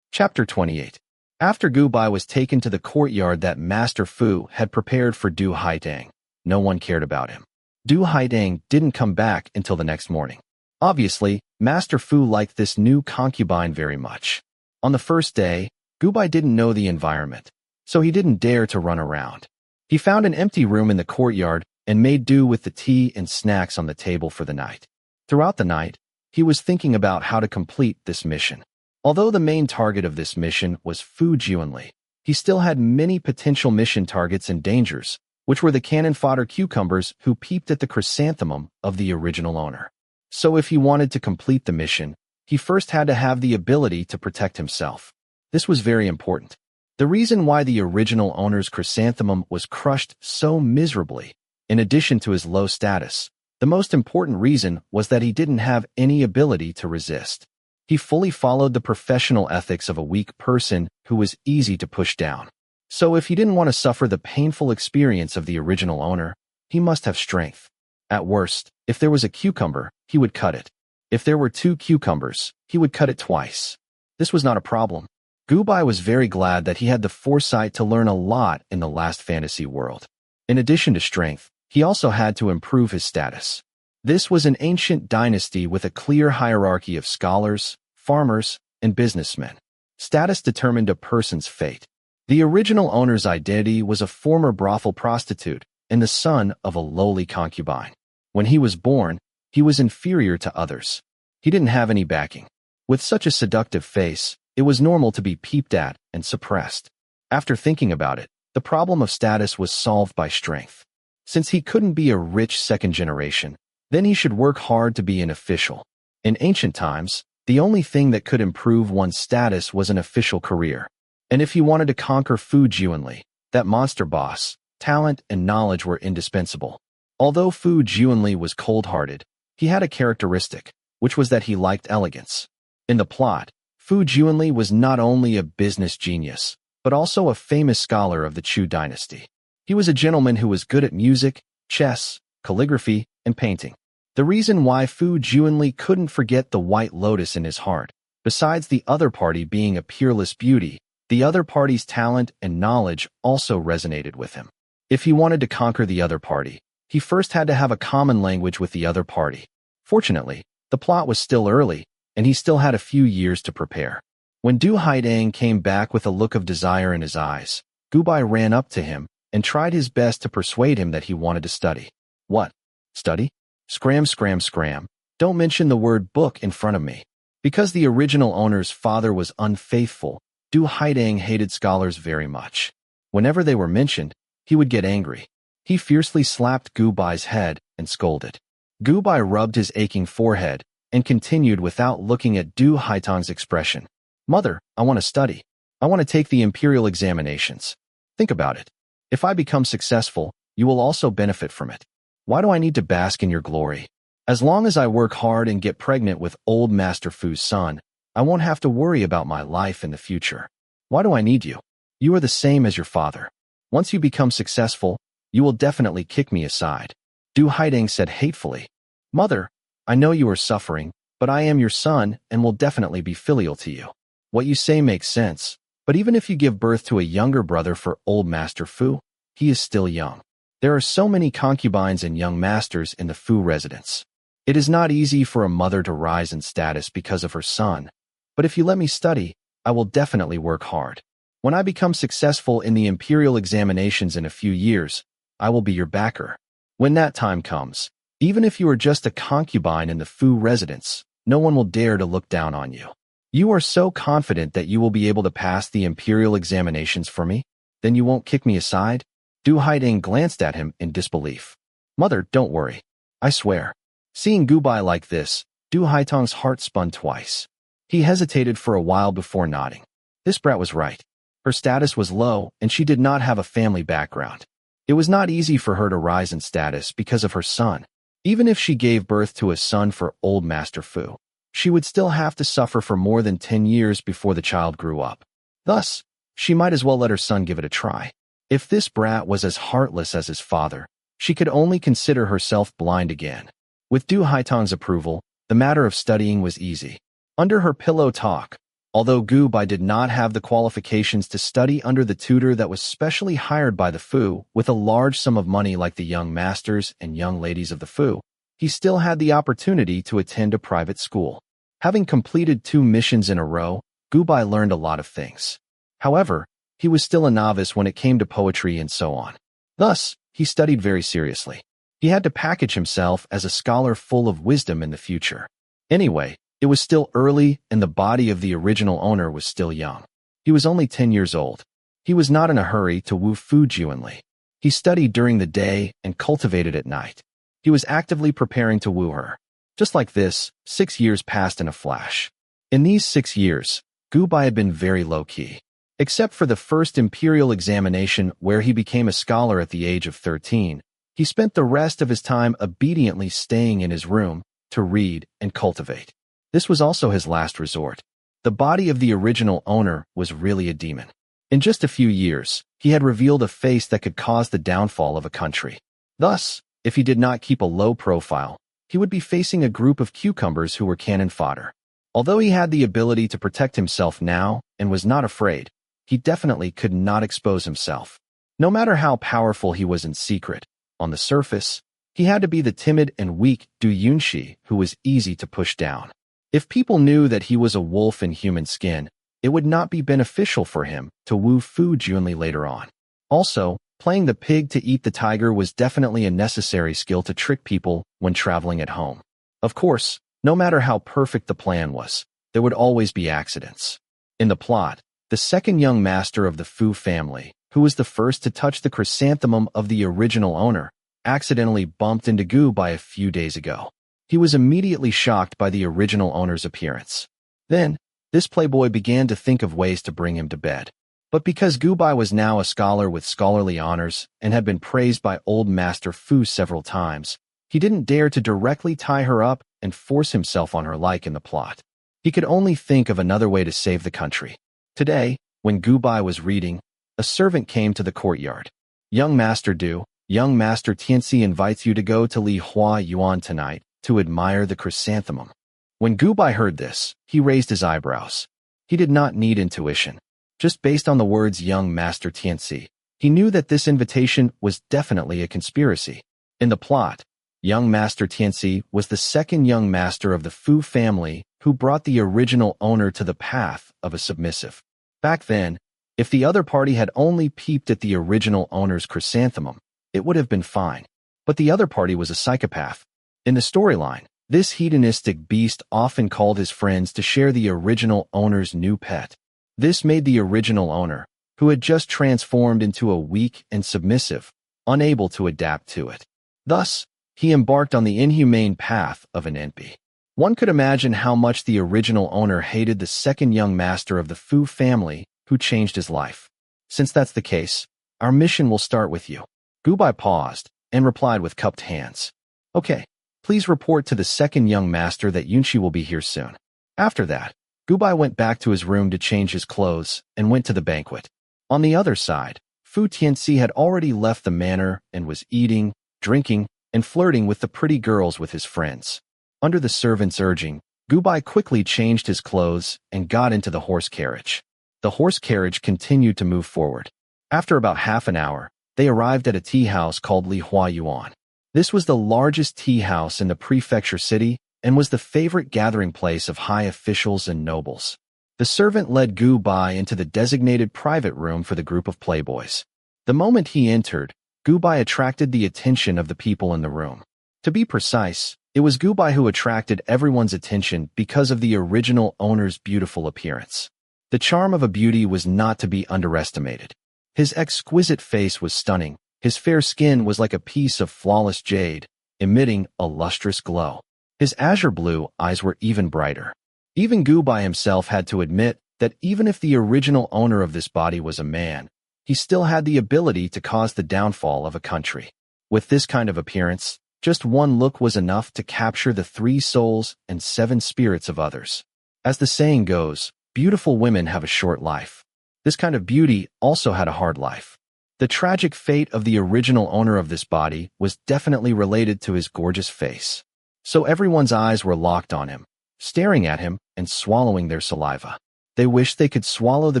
Chapter 28. After Gubai was taken to the courtyard that Master Fu had prepared for Du Haidang, no one cared about him. Du Haidang didn't come back until the next morning. Obviously, Master Fu liked this new concubine very much. On the first day, Gubai didn't know the environment, so he didn't dare to run around. He found an empty room in the courtyard and made do with the tea and snacks on the table for the night. Throughout the night, he was thinking about how to complete this mission. Although the main target of this mission was Fu Juanli, he still had many potential mission targets and dangers, which were the cannon fodder cucumbers who peeped at the chrysanthemum of the original owner. So if he wanted to complete the mission, he first had to have the ability to protect himself. This was very important. The reason why the original owner's chrysanthemum was crushed so miserably, in addition to his low status, the most important reason was that he didn't have any ability to resist. He fully followed the professional ethics of a weak person who was easy to push down. So if he didn't want to suffer the painful experience of the original owner, he must have strength. At worst, if there was a cucumber, he would cut it. If there were 2 cucumbers, he would cut it twice. This was not a problem. Gubai was very glad that he had the foresight to learn a lot in the last fantasy world. In addition to strength, he also had to improve his status. This was an ancient dynasty with a clear hierarchy of scholars, farmers, and businessmen. Status determined a person's fate. The original owner's identity was a former brothel prostitute and the son of a lowly concubine. When he was born, he was inferior to others. He didn't have any backing. With such a seductive face, it was normal to be peeped at and suppressed. After thinking about it, the problem of status was solved by strength. Since he couldn't be a rich second generation, then he should work hard to be an official. In ancient times, the only thing that could improve one's status was an official career. And if he wanted to conquer Fu Juanli, that monster boss, talent and knowledge were indispensable. Although Fu Juanli was cold-hearted, he had a characteristic, which was that he liked elegance. In the plot, Fu Juanli was not only a business genius, but also a famous scholar of the Chu dynasty. He was a gentleman who was good at music, chess, calligraphy, and painting. The reason why Fu Juanli couldn't forget the white lotus in his heart, besides the other party being a peerless beauty, the other party's talent and knowledge also resonated with him. If he wanted to conquer the other party, he first had to have a common language with the other party. Fortunately, the plot was still early, and he still had a few years to prepare. When Du Haidang came back with a look of desire in his eyes, Gubai ran up to him and tried his best to persuade him that he wanted to study. What? Study? Scram, scram, scram. Don't mention the word book in front of me. Because the original owner's father was unfaithful, Du Haidang hated scholars very much. Whenever they were mentioned, he would get angry. He fiercely slapped Gu Bai's head and scolded. Gu Bai rubbed his aching forehead and continued without looking at Du Haitang's expression. Mother, I want to study. I want to take the imperial examinations. Think about it. If I become successful, you will also benefit from it. Why do I need to bask in your glory? As long as I work hard and get pregnant with old Master Fu's son, I won't have to worry about my life in the future. Why do I need you? You are the same as your father. Once you become successful, you will definitely kick me aside. Du Haidang said hatefully. Mother, I know you are suffering, but I am your son and will definitely be filial to you. What you say makes sense, but even if you give birth to a younger brother for old Master Fu, he is still young. There are so many concubines and young masters in the Fu residence. It is not easy for a mother to rise in status because of her son, but if you let me study, I will definitely work hard. When I become successful in the imperial examinations in a few years, I will be your backer. When that time comes, even if you are just a concubine in the Fu residence, no one will dare to look down on you. You are so confident that you will be able to pass the imperial examinations for me? Then you won't kick me aside? Du Haidang glanced at him in disbelief. Mother, don't worry. I swear. Seeing Gu Bai like this, Du Haitang's heart spun twice. He hesitated for a while before nodding. This brat was right. Her status was low, and she did not have a family background. It was not easy for her to rise in status because of her son. Even if she gave birth to a son for old Master Fu, she would still have to suffer for more than 10 years before the child grew up. Thus, she might as well let her son give it a try. If this brat was as heartless as his father, she could only consider herself blind again. With Du Haitang's approval, the matter of studying was easy. Under her pillow talk, although Gu Bai did not have the qualifications to study under the tutor that was specially hired by the Fu with a large sum of money like the young masters and young ladies of the Fu, he still had the opportunity to attend a private school. Having completed 2 missions in a row, Gu Bai learned a lot of things. However, he was still a novice when it came to poetry and so on. Thus, he studied very seriously. He had to package himself as a scholar full of wisdom in the future. Anyway, it was still early and the body of the original owner was still young. He was only 10 years old. He was not in a hurry to woo Fu Juanli. He studied during the day and cultivated at night. He was actively preparing to woo her. Just like this, 6 years passed in a flash. In these 6 years, Gu Bai had been very low-key. Except for the first imperial examination where he became a scholar at the age of 13, he spent the rest of his time obediently staying in his room to read and cultivate. This was also his last resort. The body of the original owner was really a demon. In just a few years, he had revealed a face that could cause the downfall of a country. Thus, if he did not keep a low profile, he would be facing a group of cucumbers who were cannon fodder. Although he had the ability to protect himself now and was not afraid, he definitely could not expose himself. No matter how powerful he was in secret, on the surface, he had to be the timid and weak Du Yunxi who was easy to push down. If people knew that he was a wolf in human skin, it would not be beneficial for him to woo Fu Juanli later on. Also, playing the pig to eat the tiger was definitely a necessary skill to trick people when traveling at home. Of course, no matter how perfect the plan was, there would always be accidents. In the plot, the second young master of the Fu family, who was the first to touch the chrysanthemum of the original owner, accidentally bumped into Gu Bai a few days ago. He was immediately shocked by the original owner's appearance. Then, this playboy began to think of ways to bring him to bed. But because Gu Bai was now a scholar with scholarly honors and had been praised by old Master Fu several times, he didn't dare to directly tie her up and force himself on her like in the plot. He could only think of another way to save the country. Today, when Gu Bai was reading, a servant came to the courtyard. Young Master Du, young Master Tianxi invites you to go to Li Hua Yuan tonight to admire the chrysanthemum. When Gu Bai heard this, he raised his eyebrows. He did not need intuition. Just based on the words young Master Tianxi, he knew that this invitation was definitely a conspiracy. In the plot, young Master Tianxi was the second young master of the Fu family who brought the original owner to the path of a submissive. Back then, if the other party had only peeped at the original owner's chrysanthemum, it would have been fine. But the other party was a psychopath. In the storyline, This hedonistic beast often called his friends to share the original owner's new pet. This made the original owner, who had just transformed into a weak and submissive, unable to adapt to it. Thus, he embarked on the inhumane path of an NP. One could imagine how much the original owner hated the second young master of the Fu family who changed his life. Since that's the case, our mission will start with you. Gubai paused and replied with cupped hands. Okay, please report to the second young master that Yunshi will be here soon. After that, Gubai went back to his room to change his clothes and went to the banquet. On the other side, Fu Tianxi had already left the manor and was eating, drinking, and flirting with the pretty girls with his friends. Under the servant's urging, Gubai quickly changed his clothes and got into the horse carriage. The horse carriage continued to move forward. After about half an hour, they arrived at a tea house called Li Hua Yuan. This was the largest tea house in the prefecture city and was the favorite gathering place of high officials and nobles. The servant led Gu Bai into the designated private room for the group of playboys. The moment he entered, Gu Bai attracted the attention of the people in the room. To be precise, it was Gu Bai who attracted everyone's attention because of the original owner's beautiful appearance. The charm of a beauty was not to be underestimated. His exquisite face was stunning. His fair skin was like a piece of flawless jade, emitting a lustrous glow. His azure blue eyes were even brighter. Even Gu Bai himself had to admit that even if the original owner of this body was a man, he still had the ability to cause the downfall of a country. With this kind of appearance, just one look was enough to capture the 3 souls and 7 spirits of others. As the saying goes, beautiful women have a short life. This kind of beauty also had a hard life. The tragic fate of the original owner of this body was definitely related to his gorgeous face. So everyone's eyes were locked on him, staring at him and swallowing their saliva. They wished they could swallow the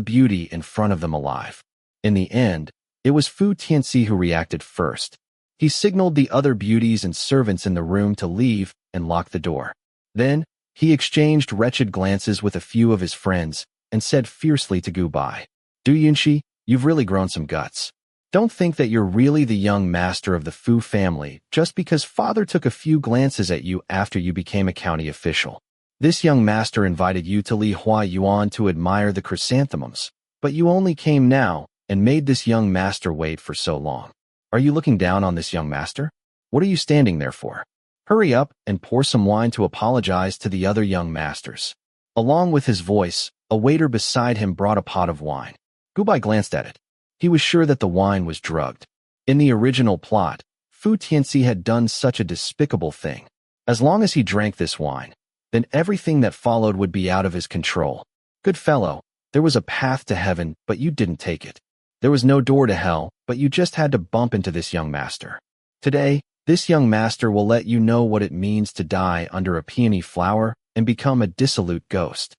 beauty in front of them alive. In the end, it was Fu Tianxi who reacted first. He signaled the other beauties and servants in the room to leave and lock the door. Then, he exchanged wretched glances with a few of his friends and said fiercely to Gu Bai, "Du Yunshi, you've really grown some guts. Don't think that you're really the young master of the Fu family just because father took a few glances at you after you became a county official. This young master invited you to Li Hua Yuan to admire the chrysanthemums, but you only came now and made this young master wait for so long. Are you looking down on this young master? What are you standing there for? Hurry up and pour some wine to apologize to the other young masters." Along with his voice, a waiter beside him brought a pot of wine. Gu Bai glanced at it. He was sure that the wine was drugged. In the original plot, Fu Tianxi had done such a despicable thing. As long as he drank this wine, then everything that followed would be out of his control. Good fellow, there was a path to heaven, but you didn't take it. There was no door to hell, but you just had to bump into this young master. Today, this young master will let you know what it means to die under a peony flower and become a dissolute ghost.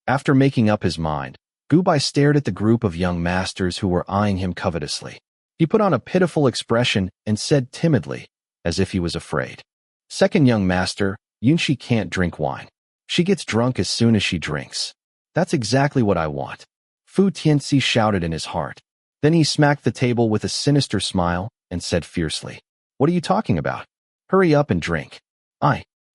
After making up his mind, Gu Bai stared at the group of young masters who were eyeing him covetously. He put on a pitiful expression and said timidly, as if he was afraid, "Second young master, Yunshi can't drink wine. She gets drunk as soon as she drinks. That's exactly what I want." Fu Tianxi shouted in his heart. Then he smacked the table with a sinister smile and said fiercely, "What are you talking about? Hurry up and drink."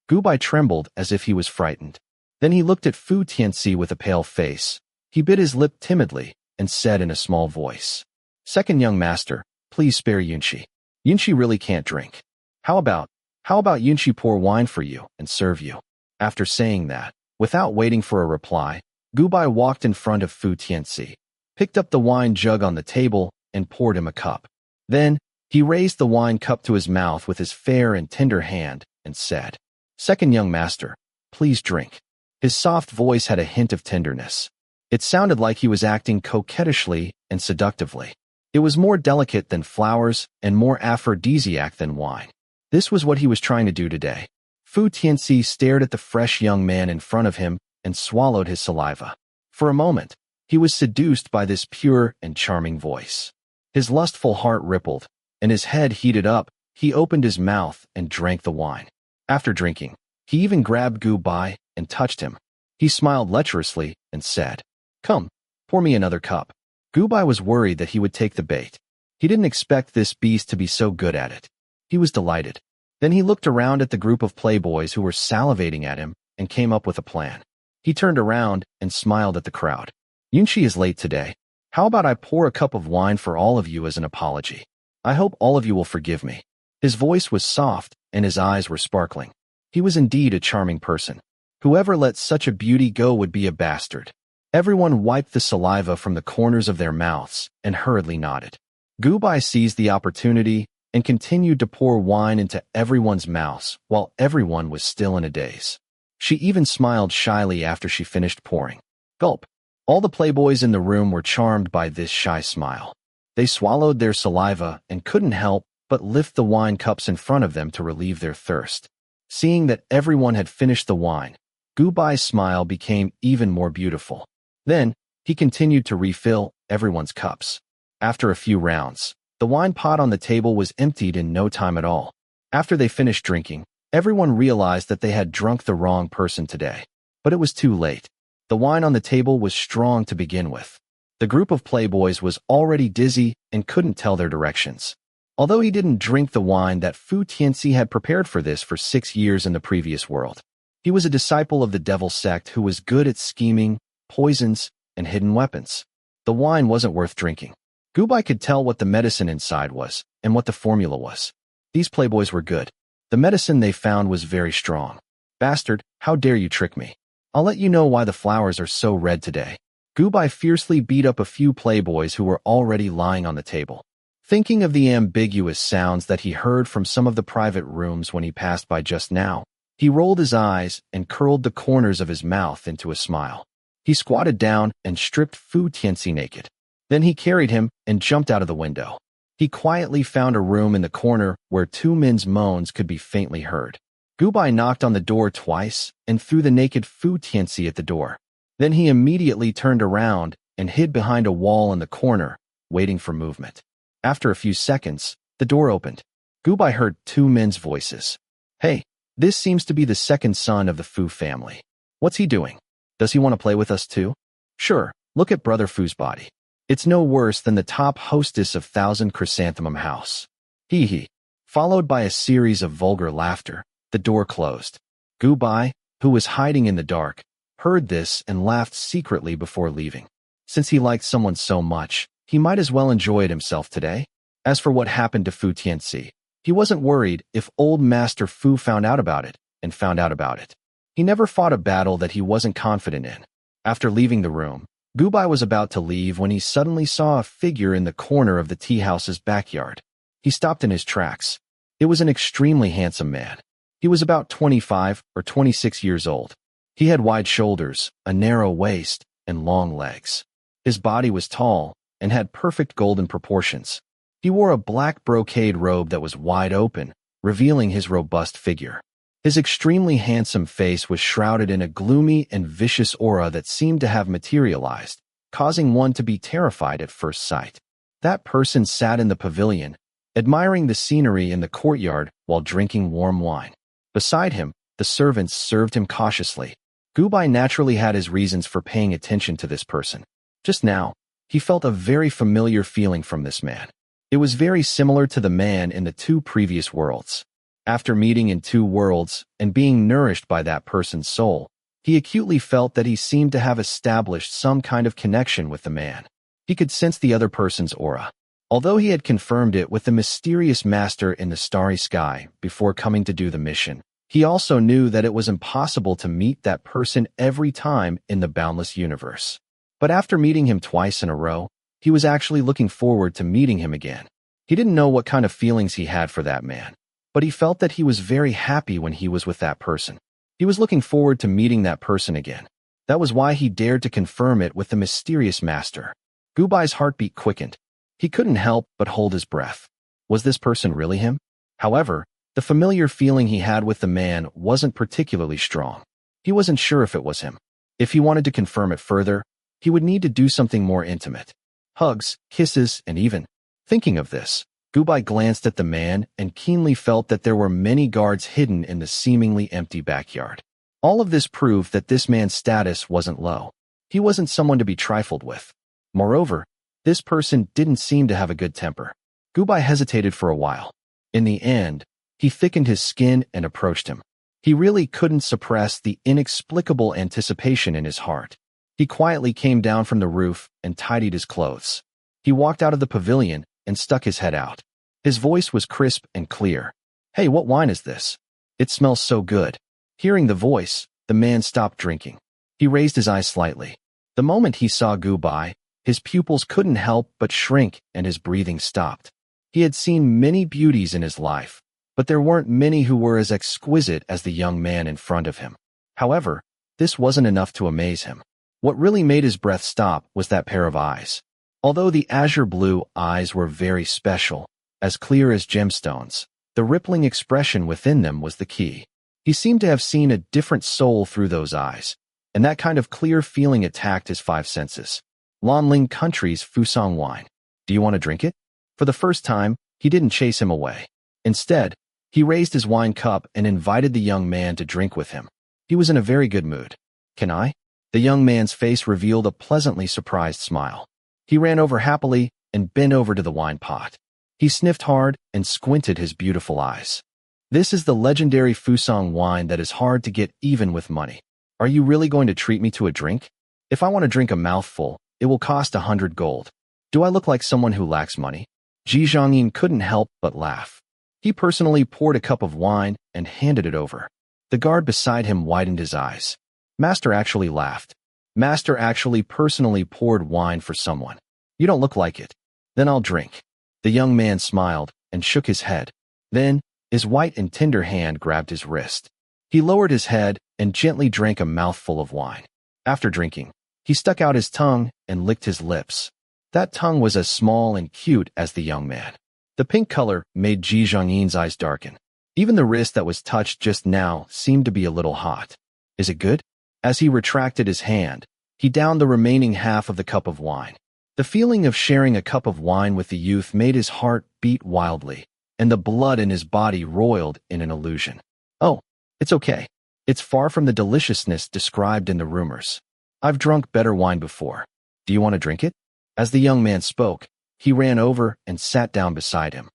Gu Bai trembled as if he was frightened. Then he looked at Fu Tianxi with a pale face. He bit his lip timidly and said in a small voice, "Second young master, please spare Yunshi. Yunshi really can't drink. How about Yunshi pour wine for you and serve you?" After saying that, without waiting for a reply, Gu Bai walked in front of Fu Tianxi, picked up the wine jug on the table, and poured him a cup. Then, he raised the wine cup to his mouth with his fair and tender hand and said, "Second young master, please drink." His soft voice had a hint of tenderness. It sounded like he was acting coquettishly and seductively. It was more delicate than flowers and more aphrodisiac than wine. This was what he was trying to do today. Fu Tianxi stared at the fresh young man in front of him and swallowed his saliva. For a moment, he was seduced by this pure and charming voice. His lustful heart rippled, and his head heated up. He opened his mouth and drank the wine. After drinking, he even grabbed Gu Bai and touched him. He smiled lecherously and said, "Come, pour me another cup." Gu Bai was worried that he would take the bait. He didn't expect this beast to be so good at it. He was delighted. Then he looked around at the group of playboys who were salivating at him and came up with a plan. He turned around and smiled at the crowd. Yunchi is late today. How about I pour a cup of wine for all of you as an apology? I hope all of you will forgive me. His voice was soft and his eyes were sparkling. He was indeed a charming person. Whoever let such a beauty go would be a bastard. Everyone wiped the saliva from the corners of their mouths and hurriedly nodded. Gubai seized the opportunity and continued to pour wine into everyone's mouths while everyone was still in a daze. She even smiled shyly after she finished pouring. Gulp. All the playboys in the room were charmed by this shy smile. They swallowed their saliva and couldn't help but lift the wine cups in front of them to relieve their thirst. Seeing that everyone had finished the wine, Gubai's smile became even more beautiful. Then, he continued to refill everyone's cups. After a few rounds, the wine pot on the table was emptied in no time at all. After they finished drinking, everyone realized that they had drunk the wrong person today. But it was too late. The wine on the table was strong to begin with. The group of playboys was already dizzy and couldn't tell their directions. Although he didn't drink the wine that Fu Tianxi had prepared for this for 6 years in the previous world, he was a disciple of the devil sect who was good at scheming, poisons, and hidden weapons. The wine wasn't worth drinking. Gubai could tell what the medicine inside was and what the formula was. These playboys were good. The medicine they found was very strong. Bastard, how dare you trick me? I'll let you know why the flowers are so red today. Gubai fiercely beat up a few playboys who were already lying on the table. Thinking of the ambiguous sounds that he heard from some of the private rooms when he passed by just now, he rolled his eyes and curled the corners of his mouth into a smile. He squatted down and stripped Fu Tianxi naked. Then he carried him and jumped out of the window. He quietly found a room in the corner where two men's moans could be faintly heard. Gubai knocked on the door twice and threw the naked Fu Tianxi at the door. Then he immediately turned around and hid behind a wall in the corner, waiting for movement. After a few seconds, the door opened. Gubai heard two men's voices. Hey, this seems to be the second son of the Fu family. What's he doing? Does he want to play with us too? Sure, look at Brother Fu's body. It's no worse than the top hostess of Thousand Chrysanthemum House. Hee hee. Followed by a series of vulgar laughter, the door closed. Gubai, who was hiding in the dark, heard this and laughed secretly before leaving. Since he liked someone so much, he might as well enjoy it himself today. As for what happened to Fu Tianxi, he wasn't worried if old Master Fu found out about it, and found out about it. He never fought a battle that he wasn't confident in. After leaving the room, Gubai was about to leave when he suddenly saw a figure in the corner of the tea house's backyard. He stopped in his tracks. It was an extremely handsome man. He was about 25 or 26 years old. He had wide shoulders, a narrow waist, and long legs. His body was tall and had perfect golden proportions. He wore a black brocade robe that was wide open, revealing his robust figure. His extremely handsome face was shrouded in a gloomy and vicious aura that seemed to have materialized, causing one to be terrified at first sight. That person sat in the pavilion, admiring the scenery in the courtyard while drinking warm wine. Beside him, the servants served him cautiously. Gubai naturally had his reasons for paying attention to this person. Just now, he felt a very familiar feeling from this man. It was very similar to the man in the two previous worlds. After meeting in two worlds and being nourished by that person's soul, he acutely felt that he seemed to have established some kind of connection with the man. He could sense the other person's aura. Although he had confirmed it with the mysterious master in the starry sky before coming to do the mission, he also knew that it was impossible to meet that person every time in the boundless universe. But after meeting him twice in a row, he was actually looking forward to meeting him again. He didn't know what kind of feelings he had for that man, but he felt that he was very happy when he was with that person. He was looking forward to meeting that person again. That was why he dared to confirm it with the mysterious master. Gubai's heartbeat quickened. He couldn't help but hold his breath. Was this person really him? However, the familiar feeling he had with the man wasn't particularly strong. He wasn't sure if it was him. If he wanted to confirm it further, he would need to do something more intimate. Hugs, kisses, and even. Thinking of this, Gubai glanced at the man and keenly felt that there were many guards hidden in the seemingly empty backyard. All of this proved that this man's status wasn't low. He wasn't someone to be trifled with. Moreover, this person didn't seem to have a good temper. Gubai hesitated for a while. In the end, He thickened his skin and approached him. He really couldn't suppress the inexplicable anticipation in his heart. He quietly came down from the roof and tidied his clothes. He walked out of the pavilion and stuck his head out. His voice was crisp and clear. "Hey, what wine is this? It smells so good." Hearing the voice, the man stopped drinking. He raised his eyes slightly. The moment he saw Gubai, his pupils couldn't help but shrink and his breathing stopped. He had seen many beauties in his life, but there weren't many who were as exquisite as the young man in front of him. However, this wasn't enough to amaze him. What really made his breath stop was that pair of eyes. Although the azure blue eyes were very special, as clear as gemstones, the rippling expression within them was the key. He seemed to have seen a different soul through those eyes, and that kind of clear feeling attacked his five senses. Lanling Country's Fusang wine. "Do you want to drink it?" For the first time, he didn't chase him away. Instead, he raised his wine cup and invited the young man to drink with him. He was in a very good mood. "Can I?" The young man's face revealed a pleasantly surprised smile. He ran over happily and bent over to the wine pot. He sniffed hard and squinted his beautiful eyes. "This is the legendary Fusang wine that is hard to get even with money. Are you really going to treat me to a drink? If I want to drink a mouthful, it will cost 100 gold. Do I look like someone who lacks money?" Ji Zhangyin couldn't help but laugh. He personally poured a cup of wine and handed it over. The guard beside him widened his eyes. Master actually laughed. Master actually personally poured wine for someone. "You don't look like it." "Then I'll drink." The young man smiled and shook his head. Then, his white and tender hand grabbed his wrist. He lowered his head and gently drank a mouthful of wine. After drinking, he stuck out his tongue and licked his lips. That tongue was as small and cute as the young man. The pink color made Ji Zhangyin's eyes darken. Even the wrist that was touched just now seemed to be a little hot. "Is it good?" As he retracted his hand, he downed the remaining half of the cup of wine. The feeling of sharing a cup of wine with the youth made his heart beat wildly, and the blood in his body roiled in an illusion. "Oh, it's okay. It's far from the deliciousness described in the rumors. I've drunk better wine before. Do you want to drink it?" As the young man spoke, he ran over and sat down beside him.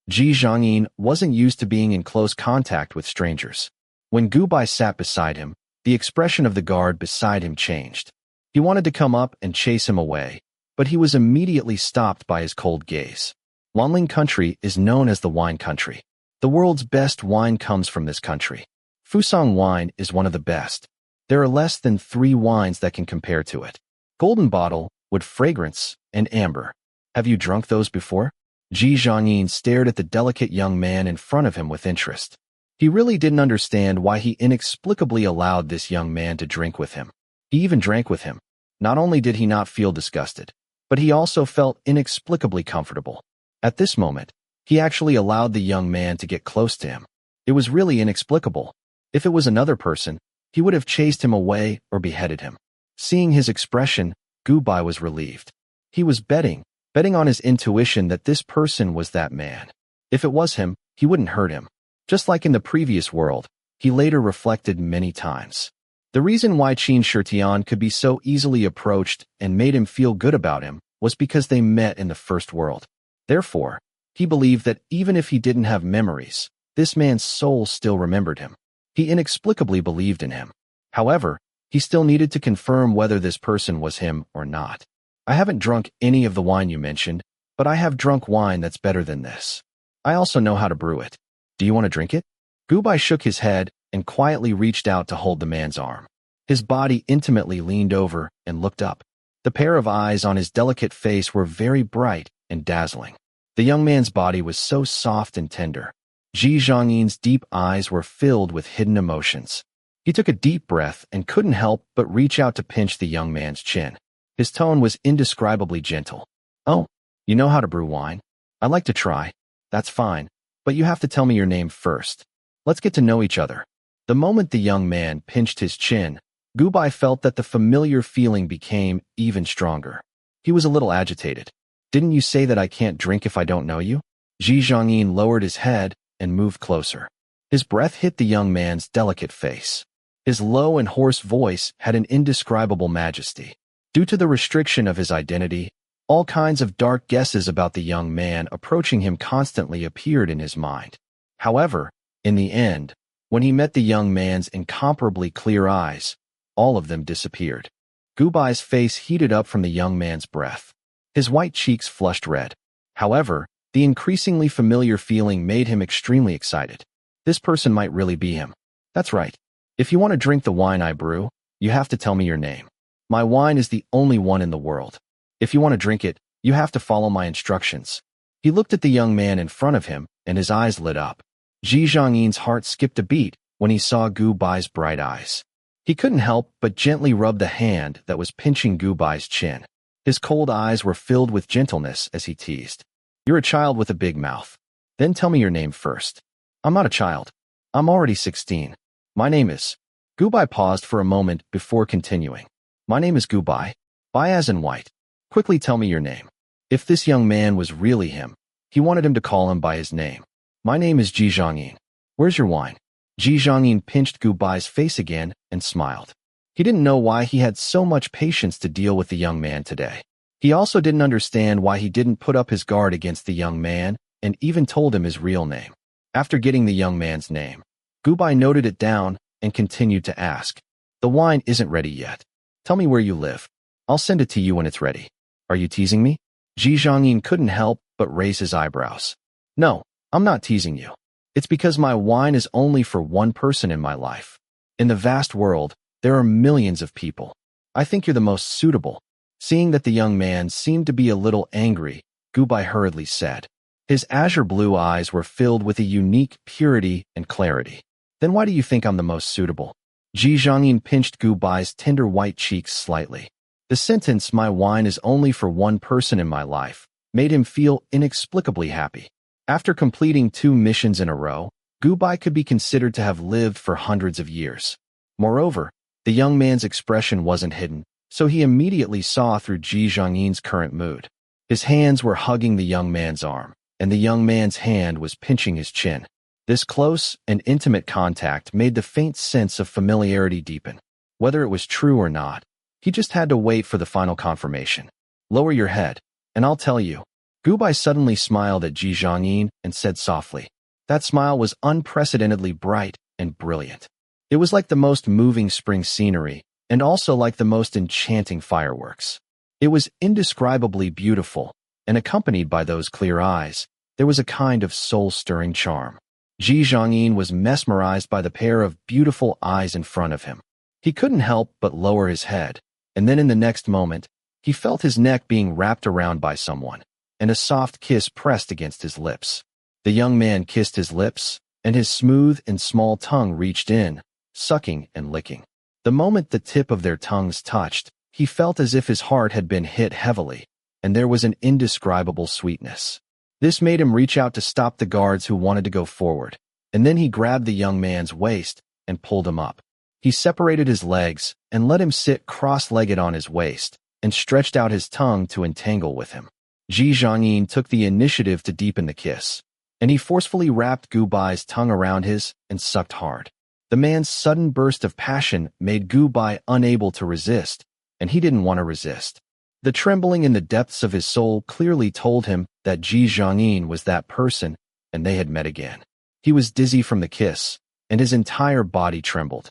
Ji Zhangyin wasn't used to being in close contact with strangers. When Gubai sat beside him, the expression of the guard beside him changed. He wanted to come up and chase him away, but he was immediately stopped by his cold gaze. Lanling Country is known as the wine country. The world's best wine comes from this country. Fusang wine is one of the best. There are less than 3 wines that can compare to it. Golden Bottle, Wood Fragrance, and Amber. Have you drunk those before? Ji Zhangyin stared at the delicate young man in front of him with interest. He really didn't understand why he inexplicably allowed this young man to drink with him. He even drank with him. Not only did he not feel disgusted, but he also felt inexplicably comfortable. At this moment, he actually allowed the young man to get close to him. It was really inexplicable. If it was another person, he would have chased him away or beheaded him. Seeing his expression, Gubai was relieved. He was betting on his intuition that this person was that man. If it was him, he wouldn't hurt him. Just like in the previous world, he later reflected many times. The reason why Qin Shitian could be so easily approached and made him feel good about him was because they met in the first world. Therefore, he believed that even if he didn't have memories, this man's soul still remembered him. He inexplicably believed in him. However, he still needed to confirm whether this person was him or not. "I haven't drunk any of the wine you mentioned, but I have drunk wine that's better than this. I also know how to brew it. Do you want to drink it?" Gubai shook his head and quietly reached out to hold the man's arm. His body intimately leaned over and looked up. The pair of eyes on his delicate face were very bright and dazzling. The young man's body was so soft and tender. Ji Zhangyin's deep eyes were filled with hidden emotions. He took a deep breath and couldn't help but reach out to pinch the young man's chin. His tone was indescribably gentle. "Oh, you know how to brew wine? I'd like to try." "That's fine, but you have to tell me your name first. Let's get to know each other." The moment the young man pinched his chin, Gubai felt that the familiar feeling became even stronger. He was a little agitated. "Didn't you say that I can't drink if I don't know you?" Ji Zhangyin lowered his head and moved closer. His breath hit the young man's delicate face. His low and hoarse voice had an indescribable majesty. Due to the restriction of his identity, all kinds of dark guesses about the young man approaching him constantly appeared in his mind. However, in the end, when he met the young man's incomparably clear eyes, all of them disappeared. Gubai's face heated up from the young man's breath. His white cheeks flushed red. However, the increasingly familiar feeling made him extremely excited. This person might really be him. That's right. If you want to drink the wine I brew, you have to tell me your name. My wine is the only one in the world. If you want to drink it, you have to follow my instructions. He looked at the young man in front of him, and his eyes lit up. Ji Zhongyin's heart skipped a beat when he saw Gu Bai's bright eyes. He couldn't help but gently rub the hand that was pinching Gu Bai's chin. His cold eyes were filled with gentleness as he teased. You're a child with a big mouth. Then tell me your name first. I'm not a child. I'm already 16. My name is... Gu Bai paused for a moment before continuing. My name is Gu Bai. Bai as in white. Quickly tell me your name. If this young man was really him, he wanted him to call him by his name. My name is Ji Zhongyin. Where's your wine? Ji Zhongyin pinched Gu Bai's face again and smiled. He didn't know why he had so much patience to deal with the young man today. He also didn't understand why he didn't put up his guard against the young man and even told him his real name. After getting the young man's name, Gu Bai noted it down and continued to ask. The wine isn't ready yet. Tell me where you live. I'll send it to you when it's ready. Are you teasing me? Ji Zhongyin couldn't help but raise his eyebrows. No, I'm not teasing you. It's because my wine is only for one person in my life. In the vast world, there are millions of people. I think you're the most suitable. Seeing that the young man seemed to be a little angry, Gu Bai hurriedly said. His azure blue eyes were filled with a unique purity and clarity. Then why do you think I'm the most suitable? Ji Zhongyin pinched Gu Bai's tender white cheeks slightly. The sentence, my wine is only for one person in my life, made him feel inexplicably happy. After completing 2 missions in a row, Gu Bai could be considered to have lived for hundreds of years. Moreover, the young man's expression wasn't hidden, so he immediately saw through Ji Zhongyin's current mood. His hands were hugging the young man's arm, and the young man's hand was pinching his chin. This close and intimate contact made the faint sense of familiarity deepen. Whether it was true or not, he just had to wait for the final confirmation. Lower your head, and I'll tell you. Gu Bai suddenly smiled at Ji Zhongyin and said softly. That smile was unprecedentedly bright and brilliant. It was like the most moving spring scenery, and also like the most enchanting fireworks. It was indescribably beautiful, and accompanied by those clear eyes, there was a kind of soul-stirring charm. Ji Zhongyin was mesmerized by the pair of beautiful eyes in front of him. He couldn't help but lower his head, and then in the next moment, he felt his neck being wrapped around by someone, and a soft kiss pressed against his lips. The young man kissed his lips, and his smooth and small tongue reached in, sucking and licking. The moment the tip of their tongues touched, he felt as if his heart had been hit heavily, and there was an indescribable sweetness. This made him reach out to stop the guards who wanted to go forward, and then he grabbed the young man's waist and pulled him up. He separated his legs and let him sit cross-legged on his waist, and stretched out his tongue to entangle with him. Ji Zhongyin took the initiative to deepen the kiss, and he forcefully wrapped Gu Bai's tongue around his and sucked hard. The man's sudden burst of passion made Gu Bai unable to resist, and he didn't want to resist. The trembling in the depths of his soul clearly told him that Ji Zhongyin was that person, and they had met again. He was dizzy from the kiss, and his entire body trembled.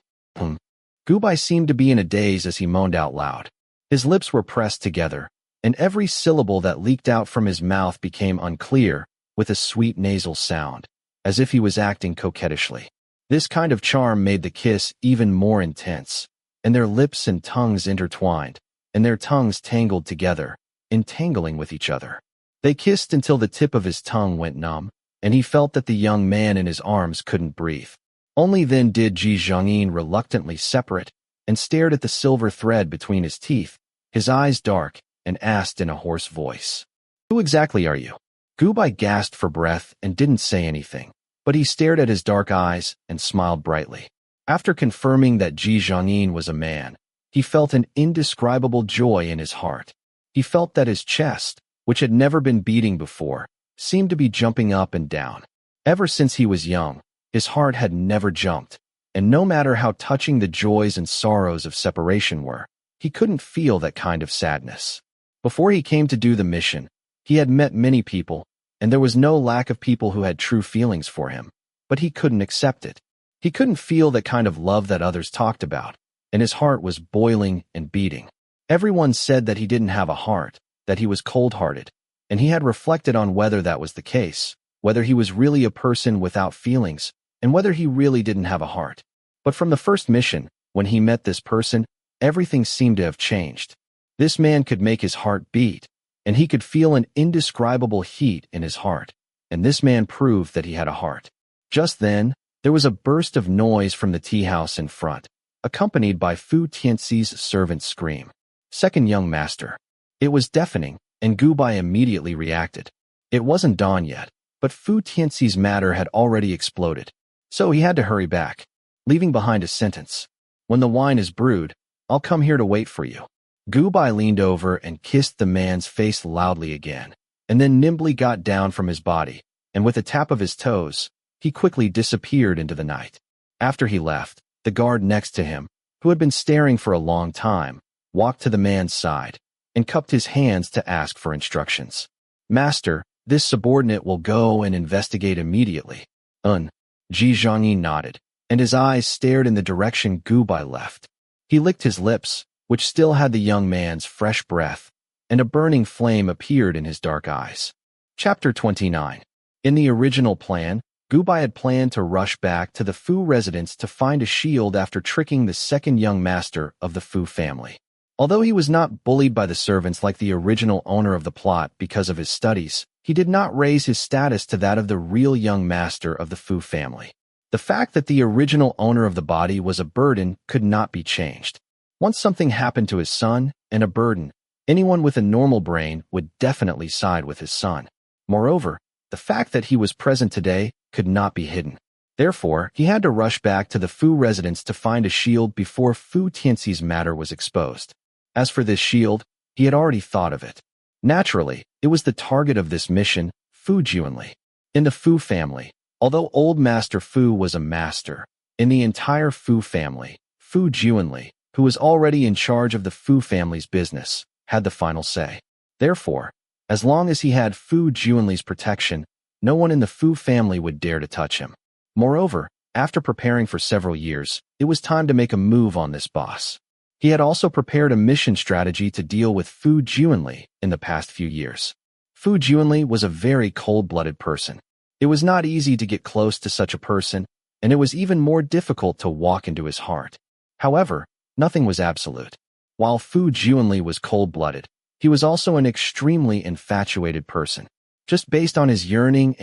Gu Bai seemed to be in a daze as he moaned out loud. His lips were pressed together, and every syllable that leaked out from his mouth became unclear, with a sweet nasal sound, as if he was acting coquettishly. This kind of charm made the kiss even more intense, and their lips and tongues intertwined, and their tongues tangled together, entangling with each other. They kissed until the tip of his tongue went numb, and he felt that the young man in his arms couldn't breathe. Only then did Ji Zhongyin reluctantly separate, and stared at the silver thread between his teeth, his eyes dark, and asked in a hoarse voice. Who exactly are you? Gu Bai gasped for breath and didn't say anything, but he stared at his dark eyes and smiled brightly. After confirming that Ji Zhongyin was a man, he felt an indescribable joy in his heart. He felt that his chest, which had never been beating before, seemed to be jumping up and down. Ever since he was young, his heart had never jumped, and no matter how touching the joys and sorrows of separation were, he couldn't feel that kind of sadness. Before he came to do the mission, he had met many people, and there was no lack of people who had true feelings for him. but he couldn't accept it. He couldn't feel that kind of love that others talked about, and his heart was boiling and beating. Everyone said that he didn't have a heart, that he was cold-hearted, and he had reflected on whether that was the case, whether he was really a person without feelings, and whether he really didn't have a heart. But from the first mission, when he met this person, everything seemed to have changed. This man could make his heart beat, and he could feel an indescribable heat in his heart, and this man proved that he had a heart. Just then, there was a burst of noise from the tea house in front, accompanied by Fu Tianxi's servant's scream. Second young master. It was deafening, and Gubai immediately reacted. It wasn't dawn yet, but Fu Tianxi's matter had already exploded, so he had to hurry back, leaving behind a sentence. When the wine is brewed, I'll come here to wait for you. Gubai leaned over and kissed the man's face loudly again, and then nimbly got down from his body, and with a tap of his toes, he quickly disappeared into the night. After he left, the guard next to him, who had been staring for a long time, walked to the man's side and cupped his hands to ask for instructions. Master, this subordinate will go and investigate immediately. Ji Zhangyi nodded, and his eyes stared in the direction Gubai left. He licked his lips, which still had the young man's fresh breath, and a burning flame appeared in his dark eyes. Chapter 29. In the original plan, Gubai had planned to rush back to the Fu residence to find a shield after tricking the second young master of the Fu family. Although he was not bullied by the servants like the original owner of the plot because of his studies, he did not raise his status to that of the real young master of the Fu family. The fact that the original owner of the body was a burden could not be changed. Once something happened to his son, and a burden, anyone with a normal brain would definitely side with his son. Moreover, the fact that he was present today could not be hidden. Therefore, he had to rush back to the Fu residence to find a shield before Fu Tianxi's matter was exposed. As for this shield, he had already thought of it. Naturally, it was the target of this mission, Fu Juanli. In the Fu family, although Old Master Fu was a master, in the entire Fu family, Fu Juanli, who was already in charge of the Fu family's business, had the final say. Therefore, as long as he had Fu Juanli's protection, no one in the Fu family would dare to touch him. Moreover, after preparing for several years, it was time to make a move on this boss. He had also prepared a mission strategy to deal with Fu Juanli in the past few years. Fu Juanli was a very cold-blooded person. It was not easy to get close to such a person, and it was even more difficult to walk into his heart. However, nothing was absolute. While Fu Juanli was cold-blooded, he was also an extremely infatuated person. Just based on his yearning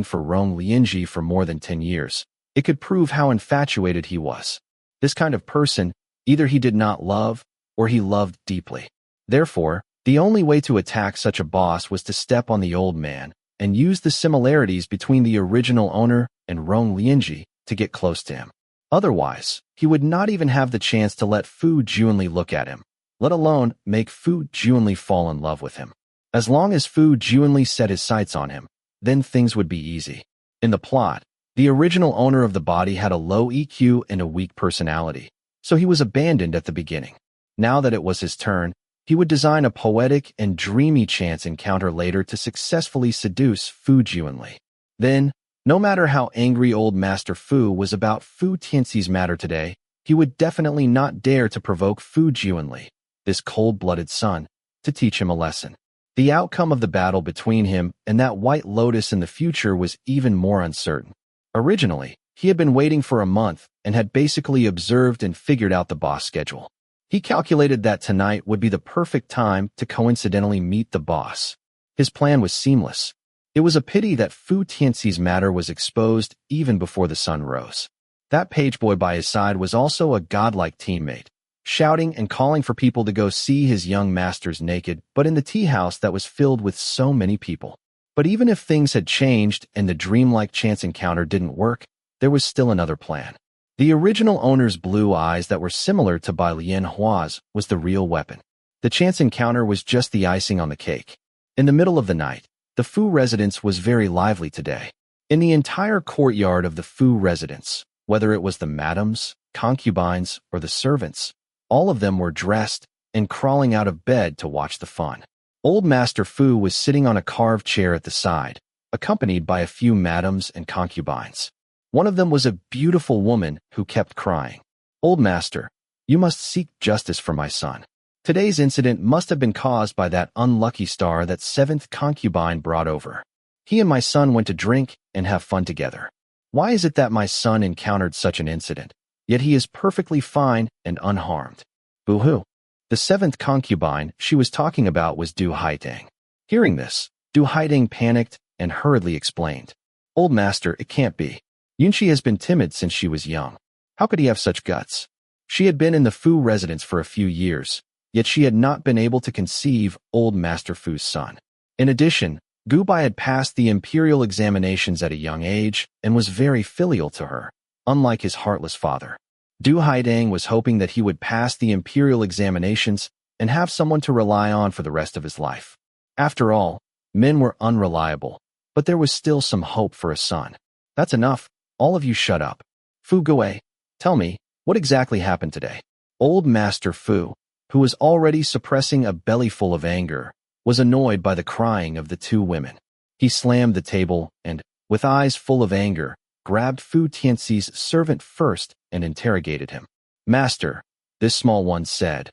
for Rong Lianji for more than 10 years, it could prove how infatuated he was. This kind of person, either he did not love, or he loved deeply. Therefore, the only way to attack such a boss was to step on the old man and use the similarities between the original owner and Rong Lianji to get close to him. Otherwise, he would not even have the chance to let Fu Juanli look at him, let alone make Fu Juanli fall in love with him. As long as Fu Juanli set his sights on him, then things would be easy. In the plot, the original owner of the body had a low EQ and a weak personality, so he was abandoned at the beginning. Now that it was his turn, he would design a poetic and dreamy chance encounter later to successfully seduce Fu Juanli. Then, no matter how angry old Master Fu was about Fu Tianxi's matter today, he would definitely not dare to provoke Fu Juanli, this cold-blooded son, to teach him a lesson. The outcome of the battle between him and that White Lotus in the future was even more uncertain. Originally, he had been waiting for a month and had basically observed and figured out the boss schedule. He calculated that tonight would be the perfect time to coincidentally meet the boss. His plan was seamless. It was a pity that Fu Tianxi's matter was exposed even before the sun rose. That pageboy by his side was also a godlike teammate, shouting and calling for people to go see his young masters naked, but in the tea house that was filled with so many people. But even if things had changed and the dreamlike chance encounter didn't work, there was still another plan. The original owner's blue eyes that were similar to Bai Lianhua's was the real weapon. The chance encounter was just the icing on the cake. In the middle of the night, the Fu residence was very lively today. In the entire courtyard of the Fu residence, whether it was the madams, concubines, or the servants, all of them were dressed and crawling out of bed to watch the fun. Old Master Fu was sitting on a carved chair at the side, accompanied by a few madams and concubines. One of them was a beautiful woman who kept crying. "Old master, you must seek justice for my son. Today's incident must have been caused by that unlucky star that seventh concubine brought over. He and my son went to drink and have fun together. Why is it that my son encountered such an incident, yet he is perfectly fine and unharmed?" Boo-hoo. The seventh concubine she was talking about was Du Haidang. Hearing this, Du Haidang panicked and hurriedly explained, "Old master, it can't be. Yunshi has been timid since she was young. How could he have such guts? She had been in the Fu residence for a few years, yet she had not been able to conceive old Master Fu's son. In addition, Gubai had passed the imperial examinations at a young age and was very filial to her, unlike his heartless father. Du Haidang was hoping that he would pass the imperial examinations and have someone to rely on for the rest of his life. After all, men were unreliable, but there was still some hope for a son. That's enough. All of you shut up. Fu Guai, tell me, what exactly happened today?" Old Master Fu, who was already suppressing a bellyful of anger, was annoyed by the crying of the two women. He slammed the table and, with eyes full of anger, grabbed Fu Tianxi's servant first and interrogated him. "Master," this small one said.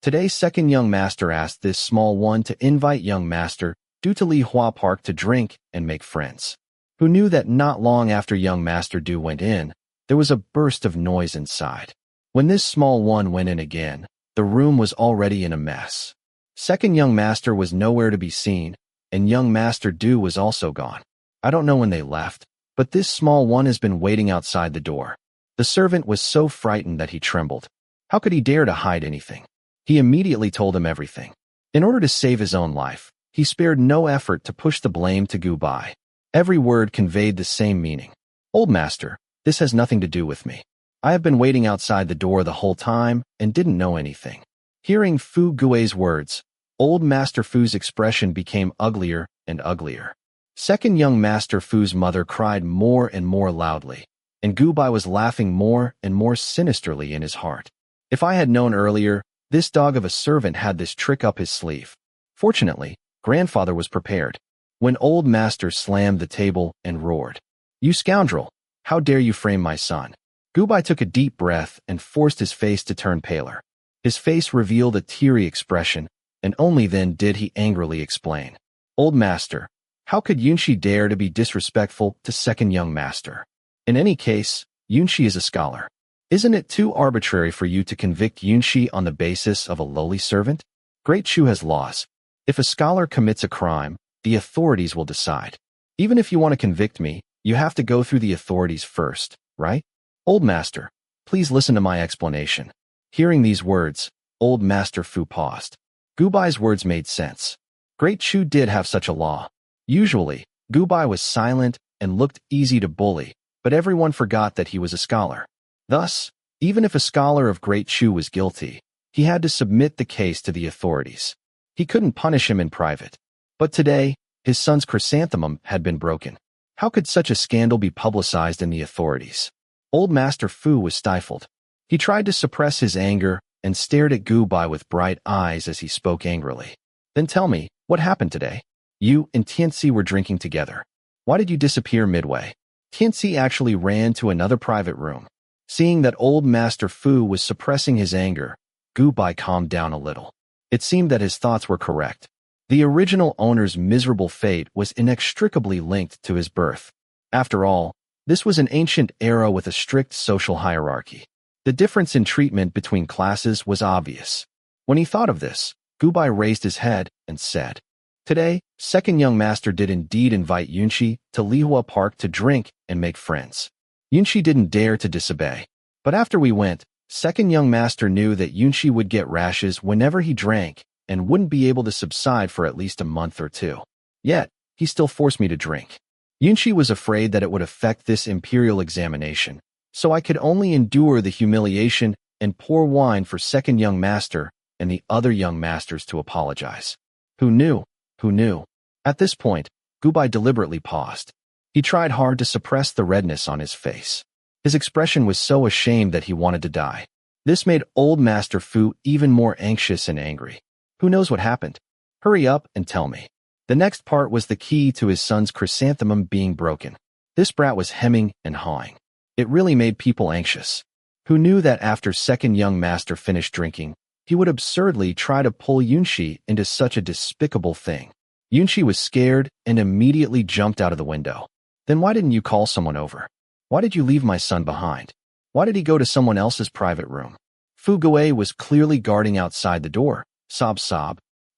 Today second young master asked this small one to invite young master Du to Li Hua Park to drink and make friends. Who knew that not long after young master Du went in, there was a burst of noise inside. When this small one went in again, the room was already in a mess. Second young master was nowhere to be seen, and young master Du was also gone. I don't know when they left, but this small one has been waiting outside the door. The servant was so frightened that he trembled. How could he dare to hide anything? He immediately told him everything. In order to save his own life, he spared no effort to push the blame to Gubai. Every word conveyed the same meaning. "Old master, this has nothing to do with me. I have been waiting outside the door the whole time and didn't know anything." Hearing Fu Gui's words, old Master Fu's expression became uglier and uglier. Second young Master Fu's mother cried more and more loudly, and Gubai was laughing more and more sinisterly in his heart. If I had known earlier, this dog of a servant had this trick up his sleeve. Fortunately, grandfather was prepared. When old master slammed the table and roared, "You scoundrel! How dare you frame my son?" Gubai took a deep breath and forced his face to turn paler. His face revealed a teary expression, and only then did he angrily explain. "Old master, how could Yunshi dare to be disrespectful to second young master? In any case, Yunshi is a scholar. Isn't it too arbitrary for you to convict Yunshi on the basis of a lowly servant? Great Chu has laws. If a scholar commits a crime, the authorities will decide. Even if you want to convict me, you have to go through the authorities first, right? Old master, please listen to my explanation." Hearing these words, old Master Fu paused. Gubai's words made sense. Great Chu did have such a law. Usually, Gubai was silent and looked easy to bully, but everyone forgot that he was a scholar. Thus, even if a scholar of Great Chu was guilty, he had to submit the case to the authorities. He couldn't punish him in private. But today, his son's chrysanthemum had been broken. How could such a scandal be publicized in the authorities? Old Master Fu was stifled. He tried to suppress his anger and stared at Gubai with bright eyes as he spoke angrily. "Then tell me, what happened today? You and Tianxi were drinking together. Why did you disappear midway?" Tianxi actually ran to another private room. Seeing that old Master Fu was suppressing his anger, Gubai calmed down a little. It seemed that his thoughts were correct. The original owner's miserable fate was inextricably linked to his birth. After all, this was an ancient era with a strict social hierarchy. The difference in treatment between classes was obvious. When he thought of this, Gubai raised his head and said, "Today, second young master did indeed invite Yunshi to Lihua Park to drink and make friends. Yunshi didn't dare to disobey. But after we went, second young master knew that Yunshi would get rashes whenever he drank and wouldn't be able to subside for at least a month or two. Yet, he still forced me to drink. Yunshi was afraid that it would affect this imperial examination, so I could only endure the humiliation and pour wine for second young master and the other young masters to apologize. Who knew? Who knew?" At this point, Gubai deliberately paused. He tried hard to suppress the redness on his face. His expression was so ashamed that he wanted to die. This made old Master Fu even more anxious and angry. Who knows what happened? Hurry up and tell me. The next part was the key to his son's chrysanthemum being broken. This brat was hemming and hawing. It really made people anxious. Who knew that after second young master finished drinking, he would absurdly try to pull Yunshi into such a despicable thing? Yunshi was scared and immediately jumped out of the window. Then why didn't you call someone over? Why did you leave my son behind? Why did he go to someone else's private room? Fu Guo was clearly guarding outside the door. Sob.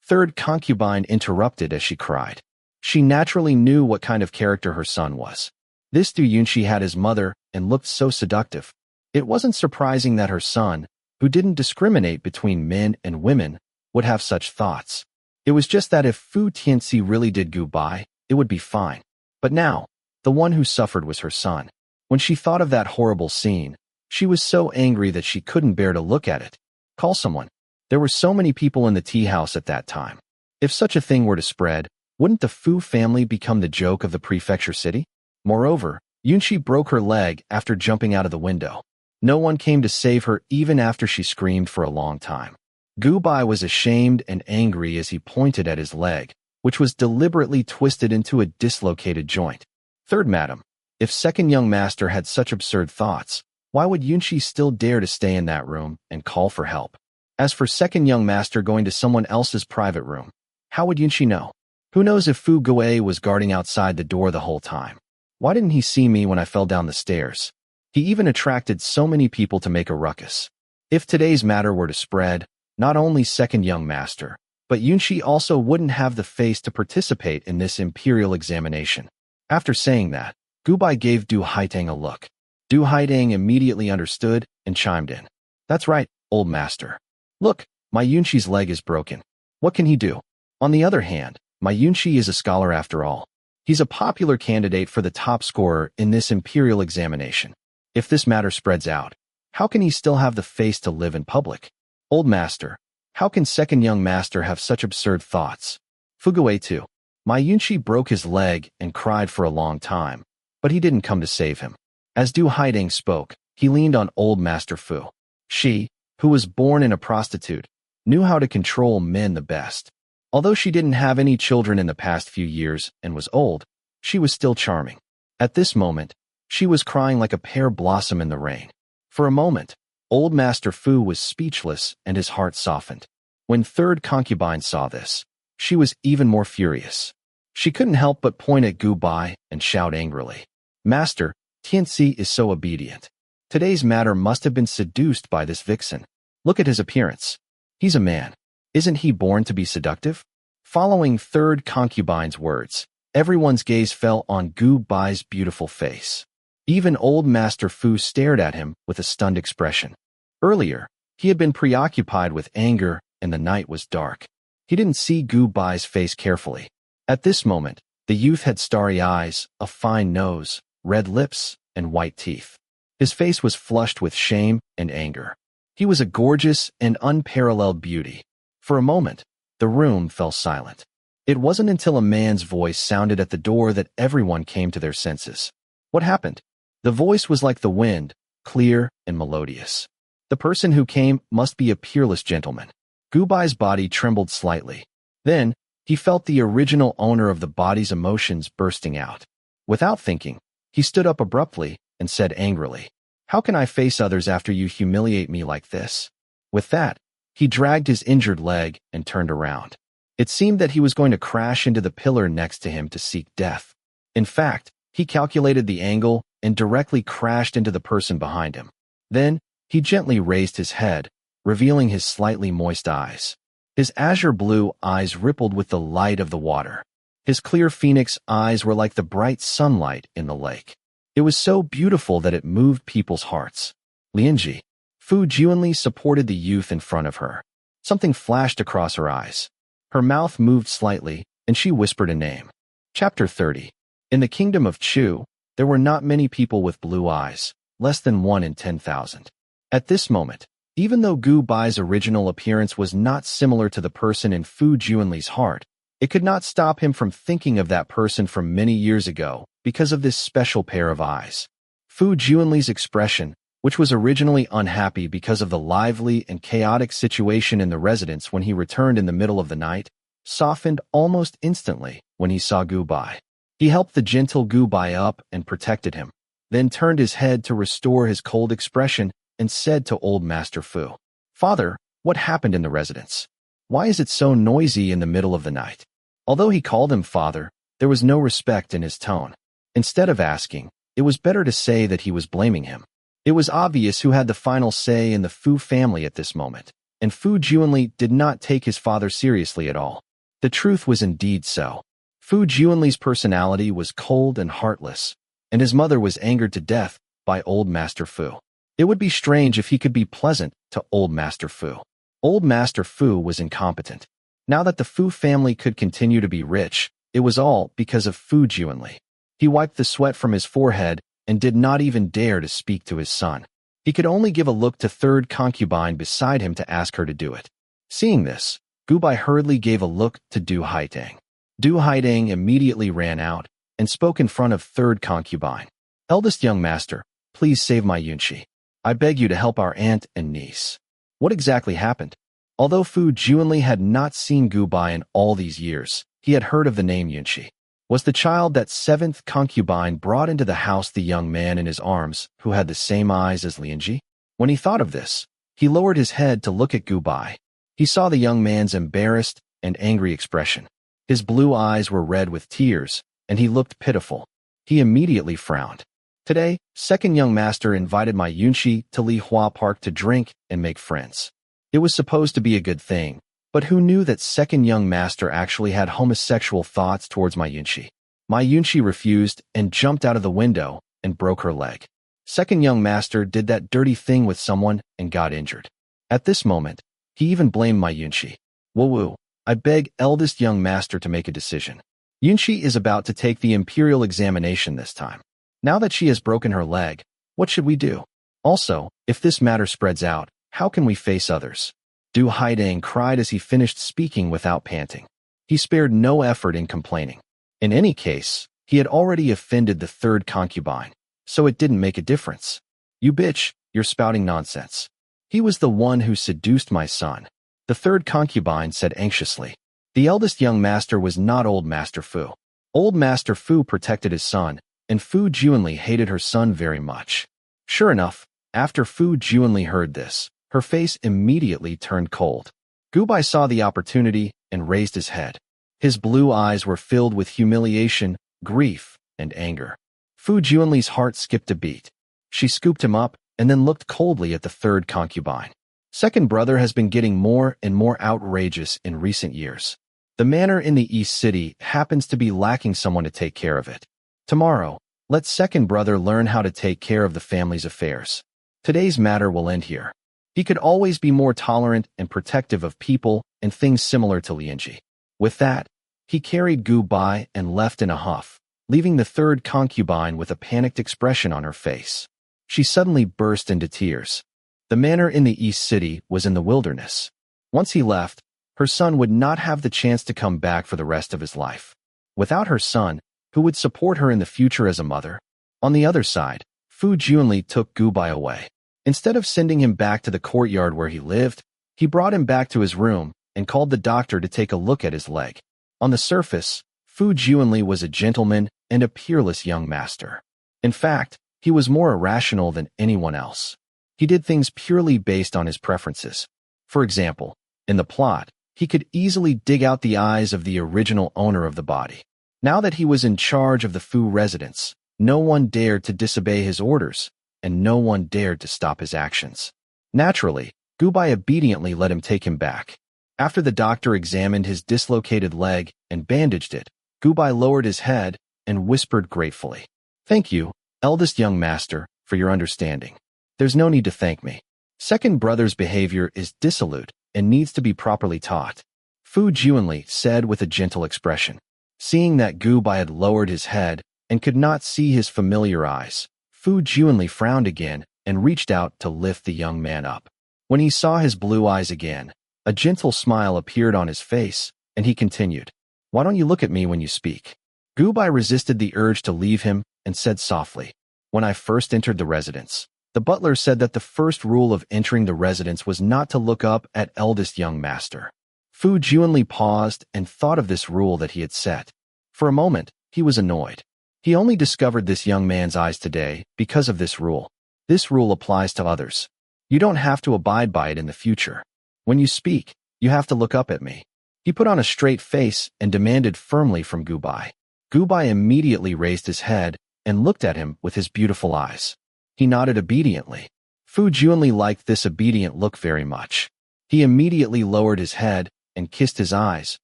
Third concubine interrupted as she cried. She naturally knew what kind of character her son was. This Du Yunshi had his mother and looked so seductive. It wasn't surprising that her son, who didn't discriminate between men and women, would have such thoughts. It was just that if Fu Tianxi really did goodbye, it would be fine. But now, the one who suffered was her son. When she thought of that horrible scene, she was so angry that she couldn't bear to look at it. Call someone. There were so many people in the tea house at that time. If such a thing were to spread, wouldn't the Fu family become the joke of the prefecture city? Moreover, Yunshi broke her leg after jumping out of the window. No one came to save her even after she screamed for a long time. Gu Bai was ashamed and angry as he pointed at his leg, which was deliberately twisted into a dislocated joint. Third madam, if second young master had such absurd thoughts, why would Yunshi still dare to stay in that room and call for help? As for second young master going to someone else's private room, how would Yunshi know? Who knows if Fu Guo was guarding outside the door the whole time? Why didn't he see me when I fell down the stairs? He even attracted so many people to make a ruckus. If today's matter were to spread, not only second young master, but Yunshi also wouldn't have the face to participate in this imperial examination. After saying that, Gu Bai gave Du Haitang a look. Du Haitang immediately understood and chimed in. That's right, old master. Look, my Yunshi's leg is broken. What can he do? On the other hand, my Yunshi is a scholar after all. He's a popular candidate for the top scorer in this imperial examination. If this matter spreads out, how can he still have the face to live in public? Old master, how can second young master have such absurd thoughts? Fu Guo too. My Yunshi broke his leg and cried for a long time, but he didn't come to save him. As Du Haiding spoke, he leaned on old master Fu. She, who was born in a prostitute, knew how to control men the best. Although she didn't have any children in the past few years and was old, she was still charming. At this moment, she was crying like a pear blossom in the rain. For a moment, old master Fu was speechless and his heart softened. When third concubine saw this, she was even more furious. She couldn't help but point at Gu Bai and shout angrily. Master, Tianxi is so obedient. Today's matter must have been seduced by this vixen. Look at his appearance. He's a man. Isn't he born to be seductive? Following third concubine's words, everyone's gaze fell on Gu Bai's beautiful face. Even old master Fu stared at him with a stunned expression. Earlier, he had been preoccupied with anger and the night was dark. He didn't see Gu Bai's face carefully. At this moment, the youth had starry eyes, a fine nose, red lips, and white teeth. His face was flushed with shame and anger. He was a gorgeous and unparalleled beauty. For a moment, the room fell silent. It wasn't until a man's voice sounded at the door that everyone came to their senses. What happened? The voice was like the wind, clear and melodious. The person who came must be a peerless gentleman. Gu Bai's body trembled slightly. Then, he felt the original owner of the body's emotions bursting out. Without thinking, he stood up abruptly and said angrily, How can I face others after you humiliate me like this? With that, he dragged his injured leg and turned around. It seemed that he was going to crash into the pillar next to him to seek death. In fact, he calculated the angle and directly crashed into the person behind him. Then, he gently raised his head, revealing his slightly moist eyes. His azure blue eyes rippled with the light of the water. His clear phoenix eyes were like the bright sunlight in the lake. It was so beautiful that it moved people's hearts. Lianji. Fu Juanli supported the youth in front of her. Something flashed across her eyes. Her mouth moved slightly, and she whispered a name. Chapter 30. In the kingdom of Chu, there were not many people with blue eyes, less than 1 in 10,000. At this moment, even though Gu Bai's original appearance was not similar to the person in Fu Juanli's heart, it could not stop him from thinking of that person from many years ago because of this special pair of eyes. Fu Juanli's expression, which was originally unhappy because of the lively and chaotic situation in the residence when he returned in the middle of the night, softened almost instantly when he saw Gu Bai. He helped the gentle Gubai up and protected him, then turned his head to restore his cold expression and said to old Master Fu, "Father, what happened in the residence? Why is it so noisy in the middle of the night?" Although he called him father, there was no respect in his tone. Instead of asking, it was better to say that he was blaming him. It was obvious who had the final say in the Fu family at this moment, and Fu Juanli did not take his father seriously at all. The truth was indeed so. Fu Juanli's personality was cold and heartless, and his mother was angered to death by old Master Fu. It would be strange if he could be pleasant to old Master Fu. Old Master Fu was incompetent. Now that the Fu family could continue to be rich, it was all because of Fu Juanli. He wiped the sweat from his forehead and did not even dare to speak to his son. He could only give a look to third concubine beside him to ask her to do it. Seeing this, Gubai hurriedly gave a look to Du Haidang. Du Haidang immediately ran out and spoke in front of third concubine. "Eldest young master, please save my Yunqi. I beg you to help our aunt and niece." What exactly happened? Although Fu Juanli had not seen Gubai in all these years, he had heard of the name Yunqi. Was the child that seventh concubine brought into the house the young man in his arms who had the same eyes as Lianji? When he thought of this, he lowered his head to look at Gubai. He saw the young man's embarrassed and angry expression. His blue eyes were red with tears, and he looked pitiful. He immediately frowned. "Today, second young master invited my Yunqi to Li Hua Park to drink and make friends. It was supposed to be a good thing, but who knew that second young master actually had homosexual thoughts towards my Yunqi? My Yunqi refused and jumped out of the window and broke her leg. Second young master did that dirty thing with someone and got injured. At this moment, he even blamed my Yunqi. Woo, I beg eldest young master to make a decision. Yunqi is about to take the imperial examination this time. Now that she has broken her leg, what should we do? Also, if this matter spreads out, how can we face others?" Du Haidang cried as he finished speaking without panting. He spared no effort in complaining. In any case, he had already offended the third concubine, so it didn't make a difference. "You bitch, you're spouting nonsense. He was the one who seduced my son," the third concubine said anxiously. The eldest young master was not old Master Fu. Old Master Fu protected his son, and Fu Juanli hated her son very much. Sure enough, after Fu Juanli heard this, her face immediately turned cold. Gubai saw the opportunity and raised his head. His blue eyes were filled with humiliation, grief, and anger. Fu Juanli's heart skipped a beat. She scooped him up and then looked coldly at the third concubine. Second brother has been getting more and more outrageous in recent years. The manor in the East City happens to be lacking someone to take care of it. Tomorrow, let second brother learn how to take care of the family's affairs. Today's matter will end here. He could always be more tolerant and protective of people and things similar to Lianji. With that, he carried Gubai and left in a huff, leaving the third concubine with a panicked expression on her face. She suddenly burst into tears. The manor in the East City was in the wilderness. Once he left, her son would not have the chance to come back for the rest of his life. Without her son, who would support her in the future as a mother? On the other side, Fu Juanli took Gubai away. Instead of sending him back to the courtyard where he lived, he brought him back to his room and called the doctor to take a look at his leg. On the surface, Fu Juanli was a gentleman and a peerless young master. In fact, he was more irrational than anyone else. He did things purely based on his preferences. For example, in the plot, he could easily dig out the eyes of the original owner of the body. Now that he was in charge of the Fu residence, no one dared to disobey his orders, and no one dared to stop his actions. Naturally, Gubai obediently let him take him back. After the doctor examined his dislocated leg and bandaged it, Gubai lowered his head and whispered gratefully, "Thank you, eldest young master, for your understanding. There's no need to thank me. Second brother's behavior is dissolute and needs to be properly taught," Fu Juanli said with a gentle expression. Seeing that Gubai had lowered his head and could not see his familiar eyes, Fu Juanli frowned again and reached out to lift the young man up. When he saw his blue eyes again, a gentle smile appeared on his face, and he continued, "Why don't you look at me when you speak?" Gubai resisted the urge to leave him and said softly, "When I first entered the residence, the butler said that the first rule of entering the residence was not to look up at eldest young master." Fu Juanli paused and thought of this rule that he had set. For a moment, He was annoyed. He only discovered this young man's eyes today because of this rule. This rule applies to others. You don't have to abide by it in the future. When you speak, you have to look up at me. He put on a straight face and demanded firmly from Gubai. Gubai immediately raised his head and looked at him with his beautiful eyes. He nodded obediently. Fu Junli liked this obedient look very much. He immediately lowered his head and kissed his eyes,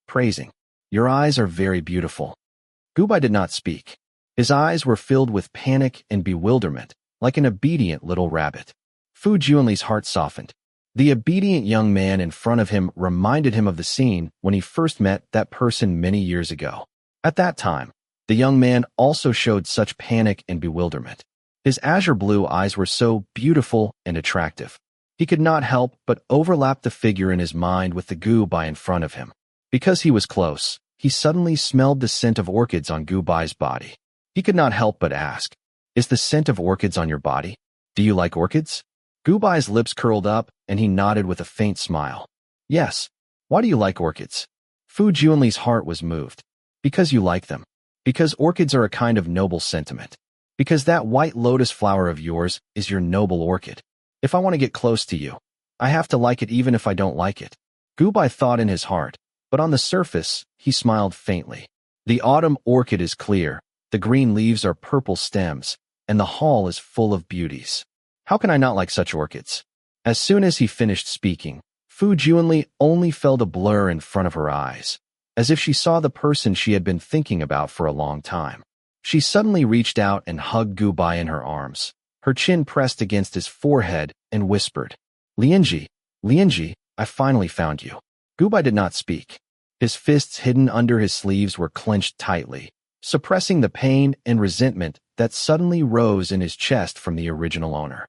praising, "Your eyes are very beautiful." Gubai did not speak. His eyes were filled with panic and bewilderment, like an obedient little rabbit. Fu Junli's heart softened. The obedient young man in front of him reminded him of the scene when he first met that person many years ago. At that time, the young man also showed such panic and bewilderment. His azure blue eyes were so beautiful and attractive. He could not help but overlap the figure in his mind with the Gubai in front of him. Because he was close, he suddenly smelled the scent of orchids on Gubai's body. He could not help but ask, "Is the scent of orchids on your body? Do you like orchids?" Gubai's lips curled up and he nodded with a faint smile. "Yes. Why do you like orchids?" Fu Junli's heart was moved. "Because you like them. Because orchids are a kind of noble sentiment. Because that white lotus flower of yours is your noble orchid. If I want to get close to you, I have to like it even if I don't like it." Gubai thought in his heart, but on the surface, he smiled faintly. The autumn orchid is clear, the green leaves are purple stems, and the hall is full of beauties. How can I not like such orchids? As soon as he finished speaking, Fu Junli only felt a blur in front of her eyes, as if she saw the person she had been thinking about for a long time. She suddenly reached out and hugged Gubai in her arms, her chin pressed against his forehead, and whispered, Lianji, Lianji, I finally found you." Gubai did not speak. His fists hidden under his sleeves were clenched tightly, suppressing the pain and resentment that suddenly rose in his chest from the original owner.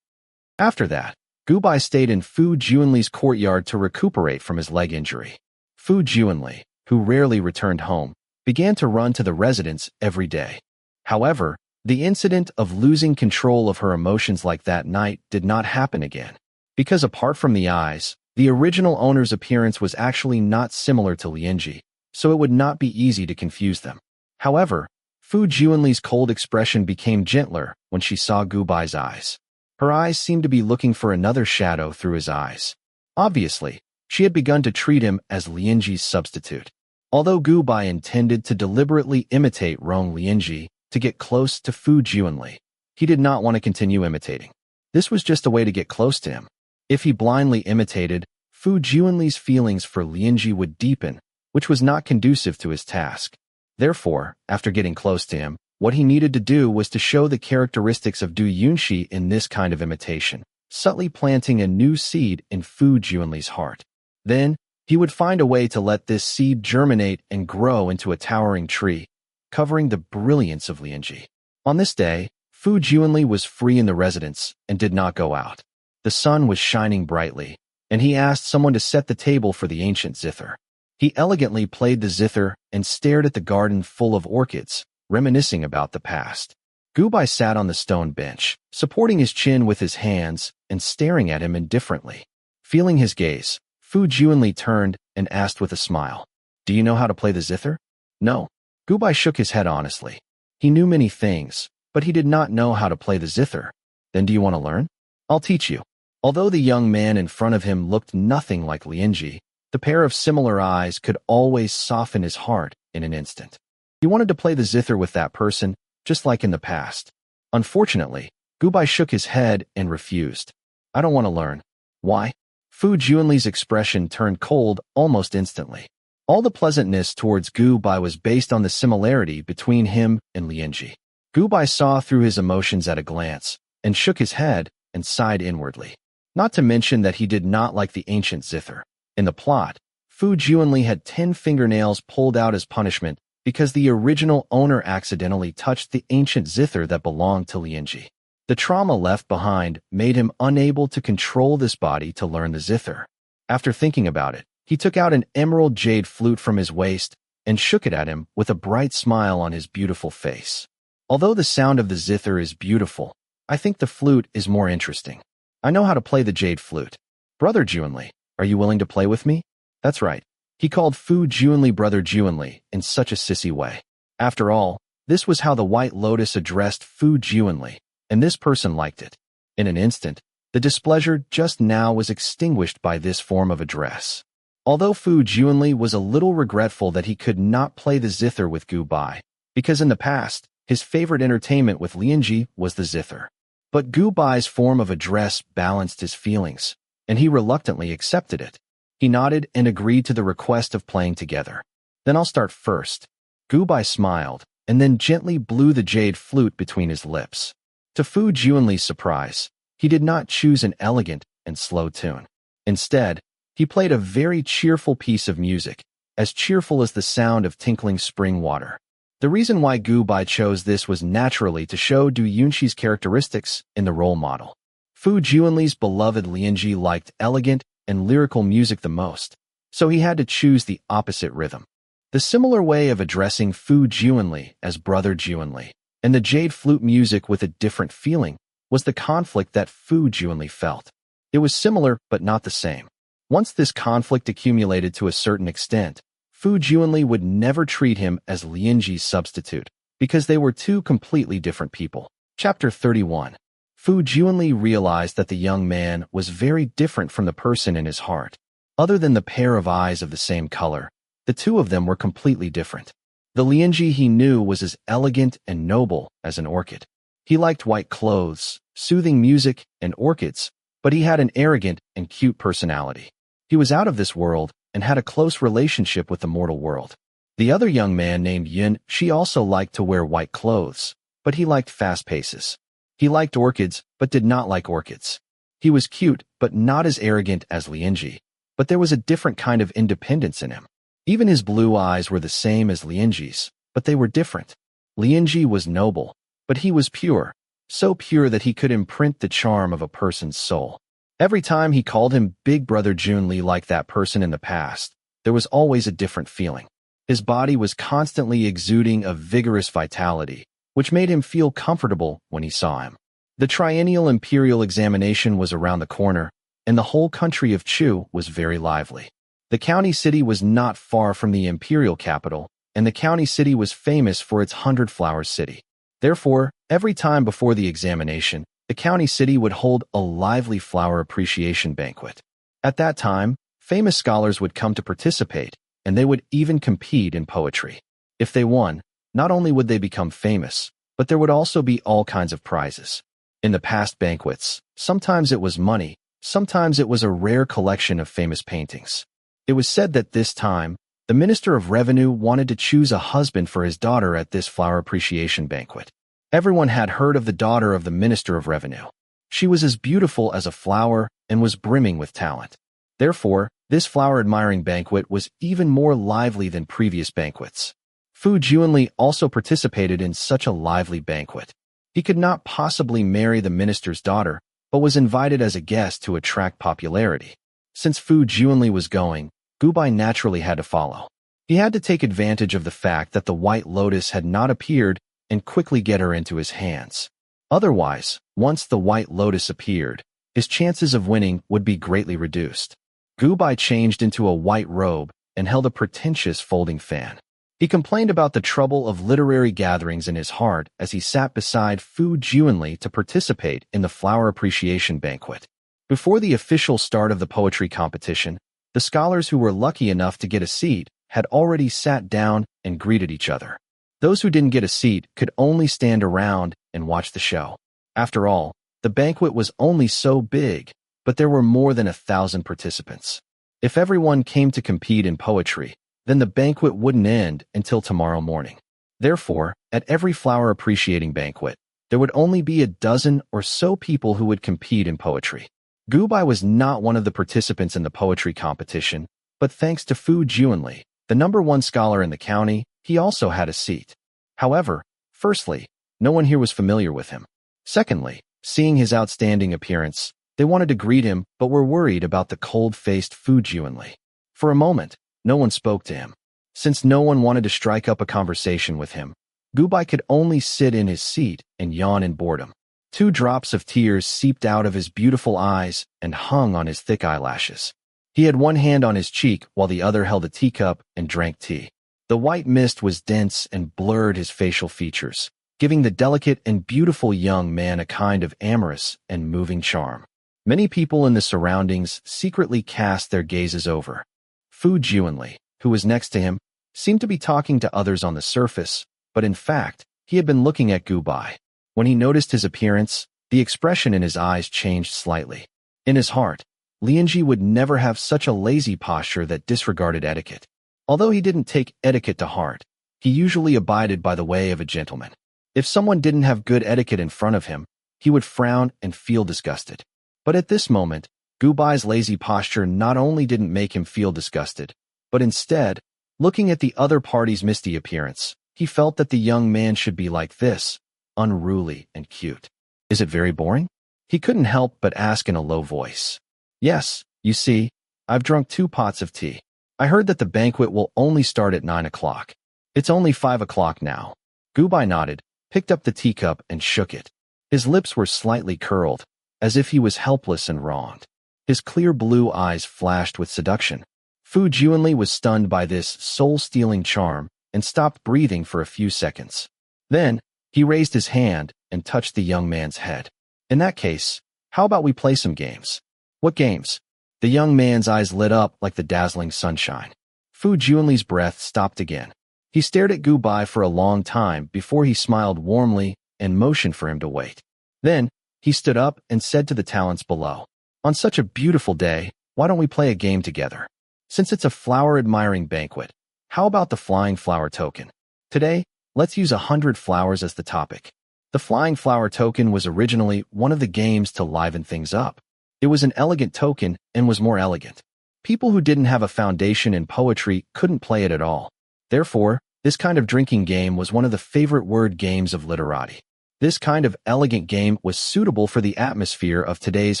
After that, Gubai stayed in Fu Junli's courtyard to recuperate from his leg injury. Fu Junli, who rarely returned home, began to run to the residence every day. However, the incident of losing control of her emotions like that night did not happen again. Because apart from the eyes, the original owner's appearance was actually not similar to Lianji, so it would not be easy to confuse them. However, Fu Junli's cold expression became gentler when she saw Gubai's eyes. Her eyes seemed to be looking for another shadow through his eyes. Obviously, she had begun to treat him as Lianji's substitute. Although Gubai intended to deliberately imitate Rong Lianji to get close to Fu Junli, he did not want to continue imitating. This was just a way to get close to him. If he blindly imitated, Fu Junli's feelings for Lianji would deepen, which was not conducive to his task. Therefore, after getting close to him, what he needed to do was to show the characteristics of Du Yunxi in this kind of imitation, subtly planting a new seed in Fu Junli's heart. Then, he would find a way to let this seed germinate and grow into a towering tree, covering the brilliance of Lianji. On this day, Fu Junli was free in the residence and did not go out. The sun was shining brightly, and he asked someone to set the table for the ancient zither. He elegantly played the zither and stared at the garden full of orchids, reminiscing about the past. Gubai sat on the stone bench, supporting his chin with his hands and staring at him indifferently. Feeling his gaze, Fu Junli turned and asked with a smile, "Do you know how to play the zither?" "No." Gubai shook his head honestly. He knew many things, but he did not know how to play the zither. "Then do you want to learn? I'll teach you." Although the young man in front of him looked nothing like Lianji, the pair of similar eyes could always soften his heart in an instant. He wanted to play the zither with that person, just like in the past. Unfortunately, Gubai shook his head and refused. "I don't want to learn." "Why?" Fu Junli's expression turned cold almost instantly. All the pleasantness towards Gubai was based on the similarity between him and Lianji. Gubai saw through his emotions at a glance, and shook his head and sighed inwardly. Not to mention that he did not like the ancient zither. In the plot, Fu Junli had 10 fingernails pulled out as punishment because the original owner accidentally touched the ancient zither that belonged to Lianji. The trauma left behind made him unable to control this body to learn the zither. After thinking about it, he took out an emerald jade flute from his waist and shook it at him with a bright smile on his beautiful face. Although the sound of the zither is beautiful, I think the flute is more interesting. I know how to play the jade flute. Brother Junli, are you willing to play with me? That's right. He called Fu Junli Brother Junli in such a sissy way. After all, This was how the White Lotus addressed Fu Jianli, and this person liked it. In an instant, the displeasure just now was extinguished by this form of address. Although Fu Jianli was a little regretful that he could not play the zither with Gu Bai, because in the past, his favorite entertainment with Lianji was the zither. But Gu Bai's form of address balanced his feelings, and he reluctantly accepted it. He nodded and agreed to the request of playing together. Then I'll start first. Gu Bai smiled, and then gently blew the jade flute between his lips. To Fu Jianli's surprise, he did not choose an elegant and slow tune. Instead, he played a very cheerful piece of music, as cheerful as the sound of tinkling spring water. The reason why Gu Bai chose this was naturally to show Du Yunxi's characteristics in the role model. Fu Jianli's beloved Lianji liked elegant and lyrical music the most, so he had to choose the opposite rhythm. The similar way of addressing Fu Jianli as Brother Jianli, and the jade flute music with a different feeling, was the conflict that Fu Jianli felt. It was similar but not the same. Once this conflict accumulated to a certain extent, Fu Jianli would never treat him as Lianji's substitute, because they were two completely different people. Chapter 31. Fu Jianli realized that the young man was very different from the person in his heart. Other than the pair of eyes of the same color, the two of them were completely different. The Lianji he knew was as elegant and noble as an orchid. He liked white clothes, soothing music, and orchids, but he had an arrogant and cute personality. He was out of this world and had a close relationship with the mortal world. The other young man named Yin, she also liked to wear white clothes, but he liked fast paces. He liked orchids, but did not like orchids. He was cute, but not as arrogant as Lianji, but there was a different kind of independence in him. Even his blue eyes were the same as Lianji's, but they were different. Lianji was noble, but he was pure, so pure that he could imprint the charm of a person's soul. Every time he called him Big Brother Junli like that person in the past, there was always a different feeling. His body was constantly exuding a vigorous vitality, which made him feel comfortable when he saw him. The triennial imperial examination was around the corner, and the whole country of Chu was very lively. The county city was not far from the imperial capital, and the county city was famous for its 100-flower city. Therefore, every time before the examination, the county city would hold a lively flower appreciation banquet. At that time, famous scholars would come to participate, and they would even compete in poetry. If they won, not only would they become famous, but there would also be all kinds of prizes. In the past banquets, sometimes it was money, sometimes it was a rare collection of famous paintings. It was said that this time, the Minister of Revenue wanted to choose a husband for his daughter at this flower appreciation banquet. Everyone had heard of the daughter of the Minister of Revenue. She was as beautiful as a flower and was brimming with talent. Therefore, this flower-admiring banquet was even more lively than previous banquets. Fu Jianli also participated in such a lively banquet. He could not possibly marry the minister's daughter, but was invited as a guest to attract popularity. Since Fu Jianli was going, Gu Bai naturally had to follow. He had to take advantage of the fact that the White Lotus had not appeared and quickly get her into his hands. Otherwise, once the White Lotus appeared, his chances of winning would be greatly reduced. Gu Bai changed into a white robe and held a pretentious folding fan. He complained about the trouble of literary gatherings in his heart as he sat beside Fu Jianli to participate in the flower appreciation banquet. Before the official start of the poetry competition, the scholars who were lucky enough to get a seat had already sat down and greeted each other. Those who didn't get a seat could only stand around and watch the show. After all, the banquet was only so big, but there were more than 1,000 participants. If everyone came to compete in poetry, then the banquet wouldn't end until tomorrow morning. Therefore, at every flower appreciating banquet, there would only be a dozen or so people who would compete in poetry. Gu Bai was not one of the participants in the poetry competition, but thanks to Fu Jianli, the #1 scholar in the county, he also had a seat. However, firstly, no one here was familiar with him. Secondly, seeing his outstanding appearance, they wanted to greet him but were worried about the cold-faced Fu Jianli. For a moment, no one spoke to him. Since no one wanted to strike up a conversation with him, Gu Bai could only sit in his seat and yawn in boredom. 2 drops of tears seeped out of his beautiful eyes and hung on his thick eyelashes. He had one hand on his cheek while the other held a teacup and drank tea. The white mist was dense and blurred his facial features, giving the delicate and beautiful young man a kind of amorous and moving charm. Many people in the surroundings secretly cast their gazes over. Fu Juanli, who was next to him, seemed to be talking to others on the surface, but in fact, he had been looking at Gu Bai. When he noticed his appearance, the expression in his eyes changed slightly. In his heart, Lianji would never have such a lazy posture that disregarded etiquette. Although he didn't take etiquette to heart, he usually abided by the way of a gentleman. If someone didn't have good etiquette in front of him, he would frown and feel disgusted. But at this moment, Gu Bai's lazy posture not only didn't make him feel disgusted, but instead, looking at the other party's misty appearance, he felt that the young man should be like this, unruly and cute. Is it very boring? He couldn't help but ask in a low voice. Yes, you see, I've drunk 2 pots of tea. I heard that the banquet will only start at 9 o'clock. It's only 5 o'clock now. Gu Bai nodded, picked up the teacup and shook it. His lips were slightly curled, as if he was helpless and wronged. His clear blue eyes flashed with seduction. Fu Juanli was stunned by this soul-stealing charm and stopped breathing for a few seconds. Then, he raised his hand and touched the young man's head. In that case, how about we play some games? What games? The young man's eyes lit up like the dazzling sunshine. Fu Juanli's breath stopped again. He stared at Gu Bai for a long time before he smiled warmly and motioned for him to wait. Then, he stood up and said to the talents below, "On such a beautiful day, why don't we play a game together? Since it's a flower-admiring banquet, how about the flying flower token? Today, let's use 100 flowers as the topic." The flying flower token was originally one of the games to liven things up. It was an elegant token and was more elegant. People who didn't have a foundation in poetry couldn't play it at all. Therefore, this kind of drinking game was one of the favorite word games of literati. This kind of elegant game was suitable for the atmosphere of today's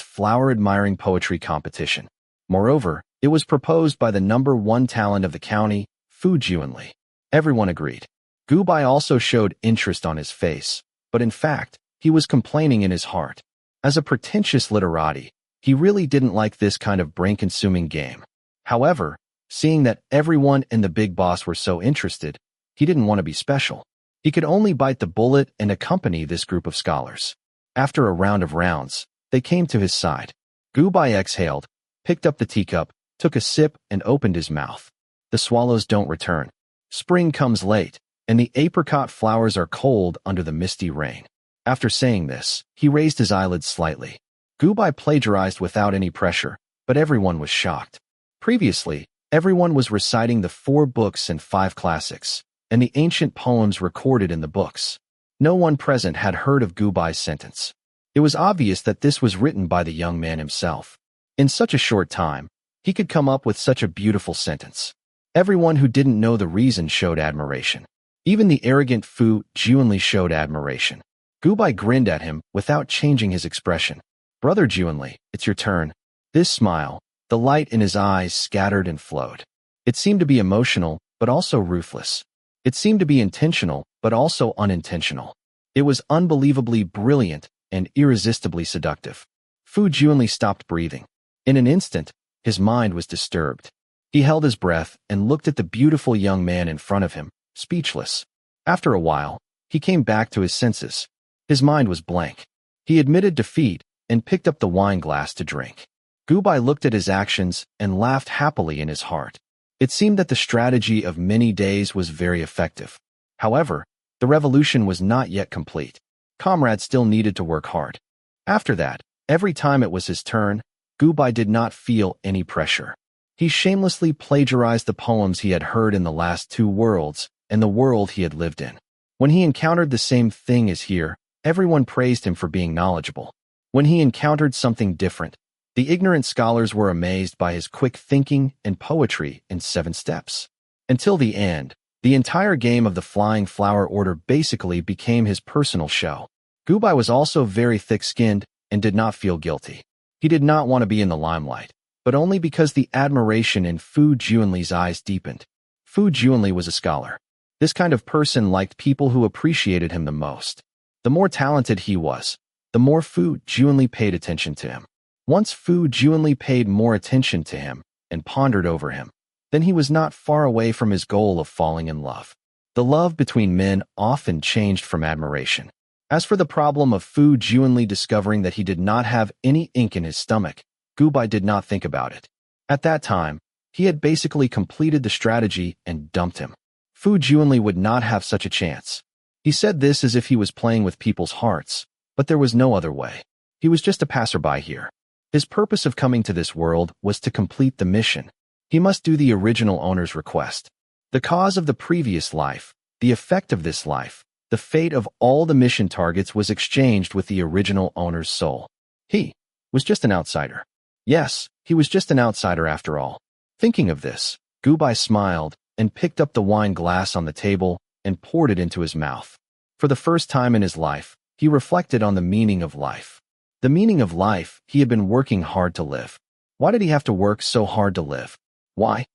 flower-admiring poetry competition. Moreover, it was proposed by the #1 talent of the county, Fu Juanli. Everyone agreed. Gu Bai also showed interest on his face, but in fact, he was complaining in his heart. As a pretentious literati, he really didn't like this kind of brain-consuming game. However, seeing that everyone and the big boss were so interested, he didn't want to be special. He could only bite the bullet and accompany this group of scholars. After a round of rounds, they came to his side. Gu Bai exhaled, picked up the teacup, took a sip and opened his mouth. The swallows don't return. Spring comes late, and the apricot flowers are cold under the misty rain. After saying this, he raised his eyelids slightly. Gu Bai plagiarized without any pressure, but everyone was shocked. Previously, everyone was reciting the 4 books and 5 classics, and the ancient poems recorded in the books. No one present had heard of Gu Bai's sentence. It was obvious that this was written by the young man himself. In such a short time, he could come up with such a beautiful sentence. Everyone who didn't know the reason showed admiration. Even the arrogant Fu Juanli showed admiration. Gu Bai grinned at him without changing his expression. "Brother Juanli, it's your turn." This smile, the light in his eyes scattered and flowed. It seemed to be emotional, but also ruthless. It seemed to be intentional, but also unintentional. It was unbelievably brilliant and irresistibly seductive. Fu Juanli stopped breathing. In an instant, his mind was disturbed. He held his breath and looked at the beautiful young man in front of him, speechless. After a while, he came back to his senses. His mind was blank. He admitted defeat and picked up the wine glass to drink. Gu Bai looked at his actions and laughed happily in his heart. It seemed that the strategy of many days was very effective. However, the revolution was not yet complete. Comrades still needed to work hard. After that, every time it was his turn, Gu Bai did not feel any pressure. He shamelessly plagiarized the poems he had heard in the last 2 worlds and the world he had lived in. When he encountered the same thing as here, everyone praised him for being knowledgeable. When he encountered something different, the ignorant scholars were amazed by his quick thinking and poetry in 7 steps. Until the end, the entire game of the Flying Flower Order basically became his personal show. Gu Bai was also very thick-skinned and did not feel guilty. He did not want to be in the limelight, but only because the admiration in Fu Juanli's eyes deepened. Fu Juanli was a scholar. This kind of person liked people who appreciated him the most. The more talented he was, the more Fu Juanli paid attention to him. Once Fu Juanli paid more attention to him and pondered over him, then he was not far away from his goal of falling in love. The love between men often changed from admiration. As for the problem of Fu Juanli discovering that he did not have any ink in his stomach, Gubai did not think about it. At that time, he had basically completed the strategy and dumped him. Fu Juanli would not have such a chance. He said this as if he was playing with people's hearts, but there was no other way. He was just a passerby here. His purpose of coming to this world was to complete the mission. He must do the original owner's request. The cause of the previous life, the effect of this life, the fate of all the mission targets was exchanged with the original owner's soul. He was just an outsider. Yes, he was just an outsider after all. Thinking of this, Gubai smiled and picked up the wine glass on the table and poured it into his mouth. For the first time in his life, he reflected on the meaning of life. The meaning of life he had been working hard to live. Why did he have to work so hard to live? Why?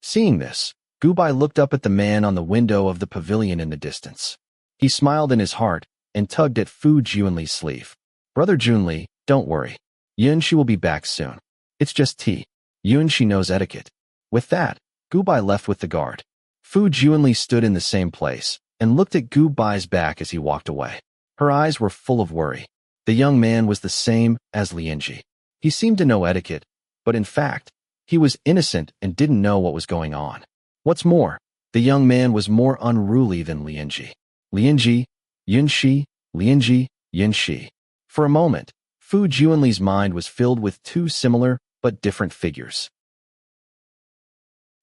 Seeing this, Gubai looked up at the man on the window of the pavilion in the distance. He smiled in his heart and tugged at Fu Juanli's sleeve. Brother Junli, don't worry. Yunshi will be back soon. It's just tea. Yunshi knows etiquette. With that, Gubai left with the guard. Fu Juanli stood in the same place and looked at Gubai's back as he walked away. Her eyes were full of worry. The young man was the same as Lianji. He seemed to know etiquette, but in fact, he was innocent and didn't know what was going on. What's more, the young man was more unruly than Lianji. Lianji, Yunshi, Lianji, Yunshi. For a moment, Fu Juanli's mind was filled with two similar but different figures.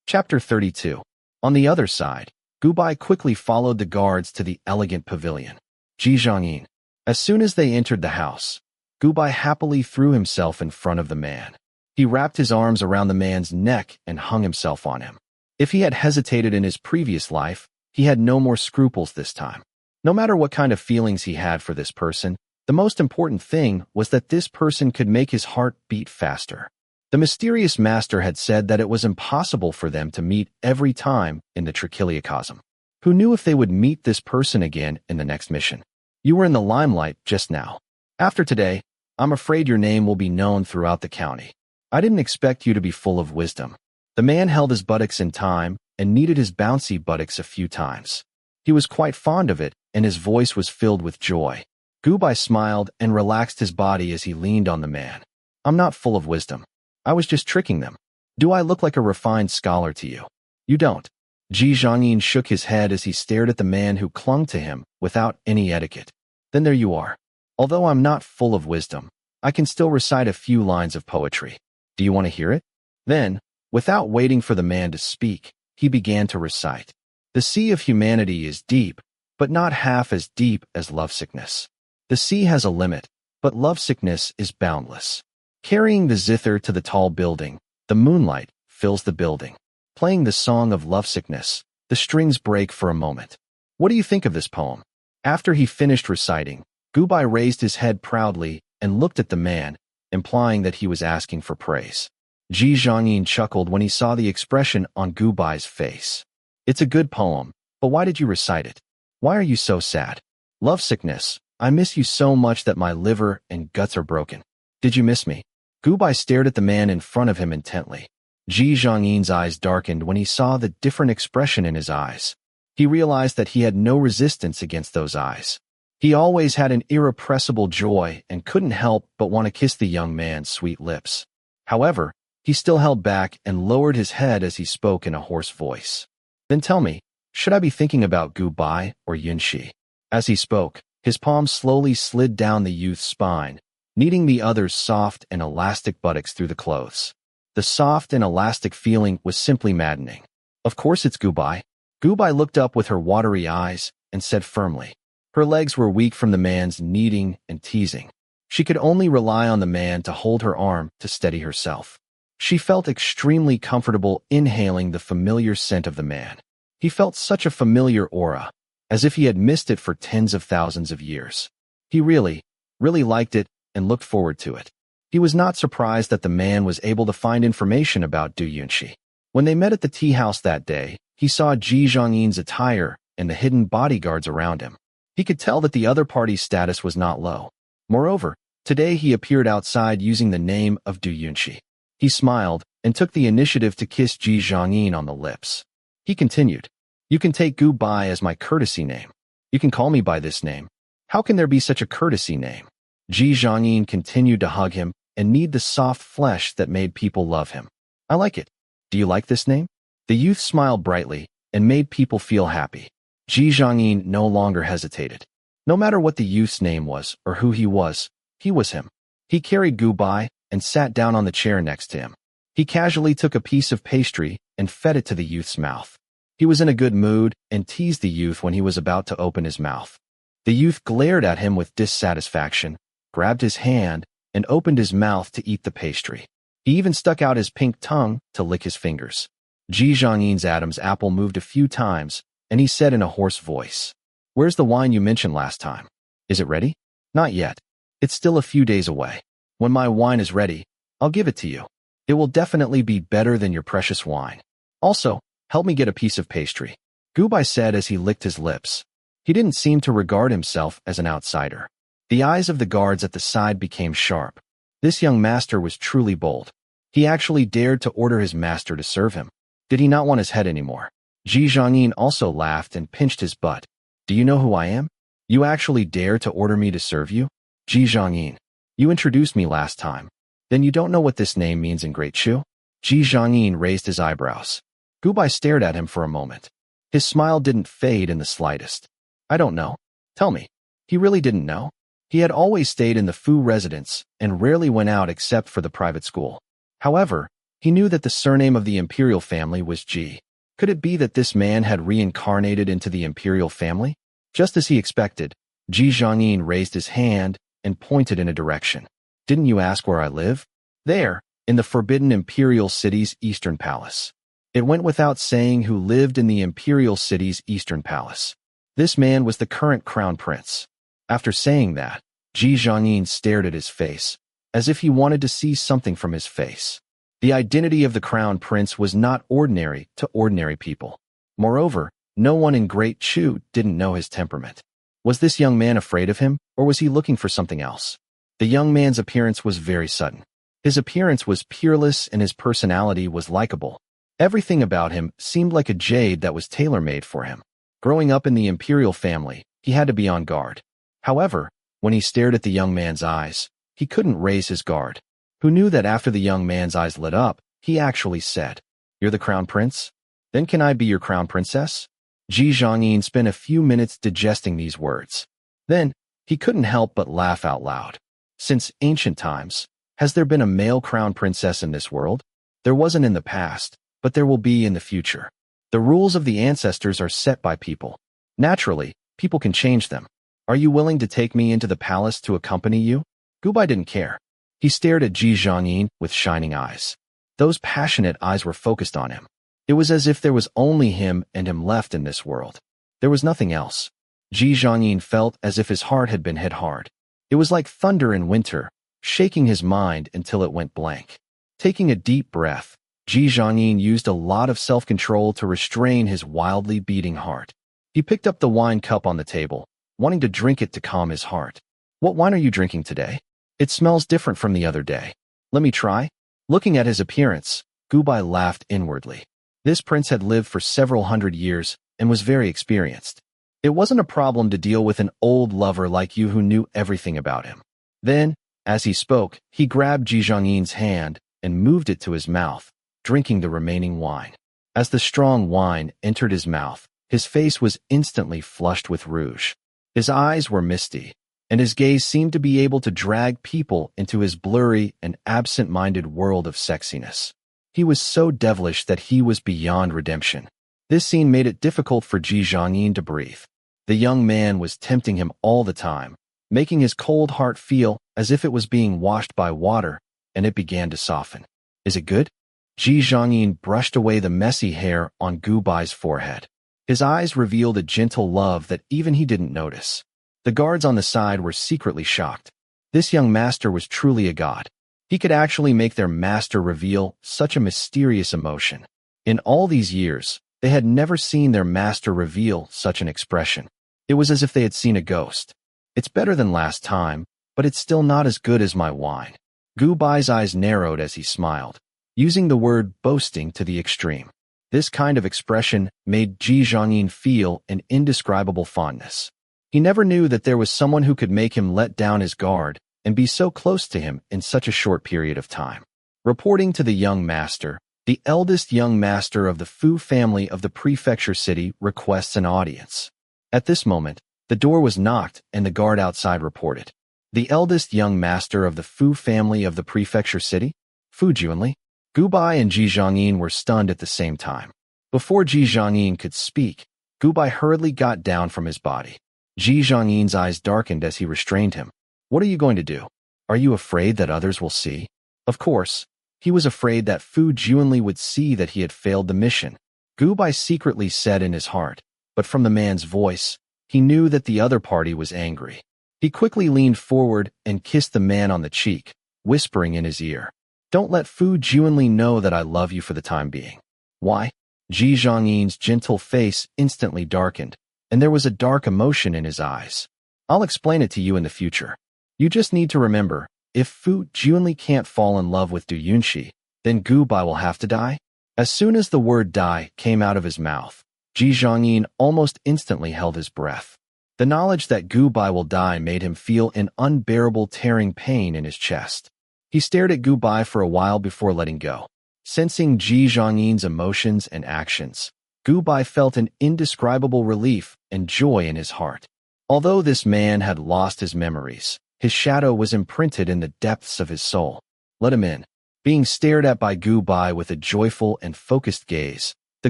Chapter 32. On the other side, Gubai quickly followed the guards to the elegant pavilion. Ji Zhangyin. As soon as they entered the house, Gubai happily threw himself in front of the man. He wrapped his arms around the man's neck and hung himself on him. If he had hesitated in his previous life, he had no more scruples this time. No matter what kind of feelings he had for this person, the most important thing was that this person could make his heart beat faster. The mysterious master had said that it was impossible for them to meet every time in the Trichiliocosm. Who knew if they would meet this person again in the next mission? You were in the limelight just now. After today, I'm afraid your name will be known throughout the county. I didn't expect you to be full of wisdom. The man held his buttocks in time and kneaded his bouncy buttocks a few times. He was quite fond of it, and his voice was filled with joy. Gubai smiled and relaxed his body as he leaned on the man. I'm not full of wisdom. I was just tricking them. Do I look like a refined scholar to you? You don't. Ji Zhangyin shook his head as he stared at the man who clung to him without any etiquette. Then there you are. Although I'm not full of wisdom, I can still recite a few lines of poetry. Do you want to hear it? Then, without waiting for the man to speak, he began to recite. The sea of humanity is deep, but not half as deep as lovesickness. The sea has a limit, but lovesickness is boundless. Carrying the zither to the tall building, the moonlight fills the building. Playing the song of lovesickness, the strings break for a moment. What do you think of this poem? After he finished reciting, Gubai raised his head proudly and looked at the man, implying that he was asking for praise. Ji Zhangyin chuckled when he saw the expression on Gubai's face. It's a good poem, but why did you recite it? Why are you so sad? Lovesickness, I miss you so much that my liver and guts are broken. Did you miss me? Gubai stared at the man in front of him intently. Ji Zhangyin's eyes darkened when he saw the different expression in his eyes. He realized that he had no resistance against those eyes. He always had an irrepressible joy and couldn't help but want to kiss the young man's sweet lips. However, he still held back and lowered his head as he spoke in a hoarse voice. Then tell me, should I be thinking about Gubai or Yunshi? As he spoke, his palm slowly slid down the youth's spine, kneading the other's soft and elastic buttocks through the clothes. The soft and elastic feeling was simply maddening. Of course it's Gubai. Gubai looked up with her watery eyes and said firmly. Her legs were weak from the man's kneading and teasing. She could only rely on the man to hold her arm to steady herself. She felt extremely comfortable inhaling the familiar scent of the man. He felt such a familiar aura, as if he had missed it for tens of thousands of years. He really liked it and looked forward to it. He was not surprised that the man was able to find information about Du Yunshi. When they met at the tea house that day, he saw Ji Zhangyin's attire and the hidden bodyguards around him. He could tell that the other party's status was not low. Moreover, today he appeared outside using the name of Du Yunshi. He smiled and took the initiative to kiss Ji Zhangyin on the lips. He continued, "You can take Gu Bai as my courtesy name. You can call me by this name. How can there be such a courtesy name?" Ji Zhangyin continued to hug him and knead the soft flesh that made people love him. "I like it. Do you like this name?" The youth smiled brightly and made people feel happy. Ji Zhangyin no longer hesitated. No matter what the youth's name was or who he was him. He carried Gu Bai and sat down on the chair next to him. He casually took a piece of pastry and fed it to the youth's mouth. He was in a good mood and teased the youth when he was about to open his mouth. The youth glared at him with dissatisfaction, grabbed his hand, and opened his mouth to eat the pastry. He even stuck out his pink tongue to lick his fingers. Ji Zhangyin's Adam's apple moved a few times, and he said in a hoarse voice, "Where's the wine you mentioned last time? Is it ready?" "Not yet. It's still a few days away. When my wine is ready, I'll give it to you. It will definitely be better than your precious wine. Also, help me get a piece of pastry," Gu Bai said as he licked his lips. He didn't seem to regard himself as an outsider. The eyes of the guards at the side became sharp. This young master was truly bold. He actually dared to order his master to serve him. Did he not want his head anymore? Ji Zhangyin also laughed and pinched his butt. "Do you know who I am? You actually dare to order me to serve you?" "Ji Zhangyin, you introduced me last time. Then you don't know what this name means in Great Shu?" Ji Zhangyin raised his eyebrows. Gu Bai stared at him for a moment. His smile didn't fade in the slightest. "I don't know. Tell me." He really didn't know. He had always stayed in the Fu residence and rarely went out except for the private school. However, he knew that the surname of the imperial family was Ji. Could it be that this man had reincarnated into the imperial family? Just as he expected, Ji Zhangyin raised his hand and pointed in a direction. "Didn't you ask where I live?" "There, in the forbidden imperial city's eastern palace." It went without saying who lived in the imperial city's eastern palace. This man was the current crown prince. After saying that, Ji Zhangyin stared at his face, as if he wanted to see something from his face. The identity of the crown prince was not ordinary to ordinary people. Moreover, no one in Great Chu didn't know his temperament. Was this young man afraid of him, or was he looking for something else? The young man's appearance was very sudden. His appearance was peerless and his personality was likable. Everything about him seemed like a jade that was tailor-made for him. Growing up in the imperial family, he had to be on guard. However, when he stared at the young man's eyes, he couldn't raise his guard. Who knew that after the young man's eyes lit up, he actually said, "You're the crown prince? Then can I be your crown princess?" Ji Zhangyin spent a few minutes digesting these words. Then, he couldn't help but laugh out loud. Since ancient times, has there been a male crown princess in this world? There wasn't in the past, but there will be in the future. The rules of the ancestors are set by people. Naturally, people can change them. Are you willing to take me into the palace to accompany you? Gu Bai didn't care. He stared at Ji Zhangyin with shining eyes. Those passionate eyes were focused on him. It was as if there was only him and him left in this world. There was nothing else. Ji Zhangyin felt as if his heart had been hit hard. It was like thunder in winter, shaking his mind until it went blank. Taking a deep breath, Ji Zhangyin used a lot of self-control to restrain his wildly beating heart. He picked up the wine cup on the table, wanting to drink it to calm his heart. "What wine are you drinking today? It smells different from the other day. Let me try." Looking at his appearance, Gu Bai laughed inwardly. This prince had lived for several hundred years and was very experienced. It wasn't a problem to deal with an old lover like you who knew everything about him. Then, as he spoke, he grabbed Ji Zhangyin's hand and moved it to his mouth, drinking the remaining wine. As the strong wine entered his mouth, his face was instantly flushed with rouge. His eyes were misty, and his gaze seemed to be able to drag people into his blurry and absent-minded world of sexiness. He was so devilish that he was beyond redemption. This scene made it difficult for Ji Zhangyin to breathe. The young man was tempting him all the time, making his cold heart feel as if it was being washed by water, and it began to soften. "Is it good?" Ji Zhangyin brushed away the messy hair on Gu Bai's forehead. His eyes revealed a gentle love that even he didn't notice. The guards on the side were secretly shocked. This young master was truly a god. He could actually make their master reveal such a mysterious emotion. In all these years, they had never seen their master reveal such an expression. It was as if they had seen a ghost. "It's better than last time, but it's still not as good as my wine." Gu Bai's eyes narrowed as he smiled. using the word boasting to the extreme. This kind of expression made Ji Zhangyin feel an indescribable fondness. He never knew that there was someone who could make him let down his guard and be so close to him in such a short period of time. Reporting to the young master, the eldest young master of the Fu family of the prefecture city requests an audience. At this moment, the door was knocked and the guard outside reported. The eldest young master of the Fu family of the prefecture city? Fu Junli? Gubai and Ji Zhangyin were stunned at the same time. Before Ji Zhangyin could speak, Gubai hurriedly got down from his body. Ji Zhangyin's eyes darkened as he restrained him. What are you going to do? Are you afraid that others will see? Of course, he was afraid that Fu Junli would see that he had failed the mission. Gubai secretly said in his heart, but from the man's voice, he knew that the other party was angry. He quickly leaned forward and kissed the man on the cheek, whispering in his ear, "Don't let Fu Junli know that I love you for the time being." Why? Ji Zhangyin's gentle face instantly darkened, and there was a dark emotion in his eyes. I'll explain it to you in the future. You just need to remember, if Fu Junli can't fall in love with Du Yunxi, then Gubai will have to die. As soon as the word die came out of his mouth, Ji Zhangyin almost instantly held his breath. The knowledge that Gubai will die made him feel an unbearable tearing pain in his chest. He stared at Gubai for a while before letting go. Sensing Ji Zhangyin's emotions and actions, Gubai felt an indescribable relief and joy in his heart. Although this man had lost his memories, his shadow was imprinted in the depths of his soul. Let him in. Being stared at by Gubai with a joyful and focused gaze, the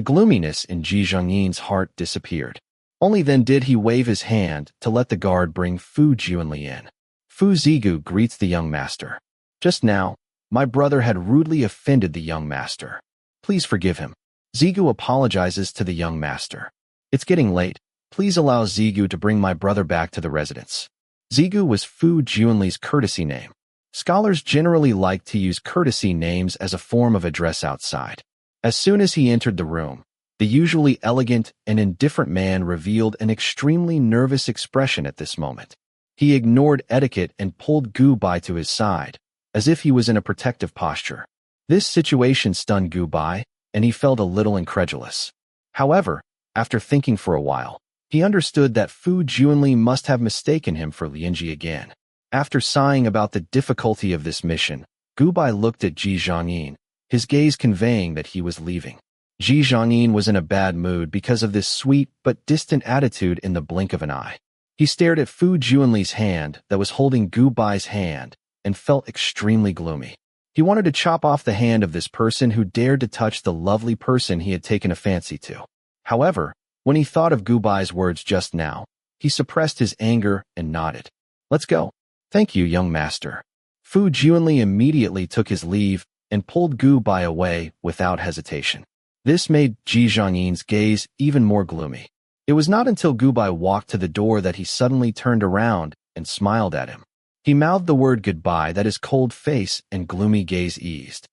gloominess in Ji Zhangyin's heart disappeared. Only then did he wave his hand to let the guard bring Fu Junli in. Fu Zigu greets the young master. Just now, my brother had rudely offended the young master. Please forgive him. Zigu apologizes to the young master. It's getting late. Please allow Zigu to bring my brother back to the residence. Zigu was Fu Junli's courtesy name. Scholars generally like to use courtesy names as a form of address outside. As soon as he entered the room, the usually elegant and indifferent man revealed an extremely nervous expression at this moment. He ignored etiquette and pulled Gubai to his side, as if he was in a protective posture. This situation stunned Gubai, and he felt a little incredulous. However, after thinking for a while, he understood that Fu Junli must have mistaken him for Lianji again. After sighing about the difficulty of this mission, Gubai looked at Ji Zhangyin, his gaze conveying that he was leaving. Ji Zhangyin was in a bad mood because of this sweet but distant attitude in the blink of an eye. He stared at Fu Junli's hand that was holding Gubai's hand and felt extremely gloomy. He wanted to chop off the hand of this person who dared to touch the lovely person he had taken a fancy to. However, when he thought of Gubai's words just now, he suppressed his anger and nodded. Let's go. Thank you, young master. Fu Junli immediately took his leave and pulled Gubai away without hesitation. This made Ji Zhangyin's gaze even more gloomy. It was not until Gubai walked to the door that he suddenly turned around and smiled at him. He mouthed the word goodbye that his cold face and gloomy gaze eased.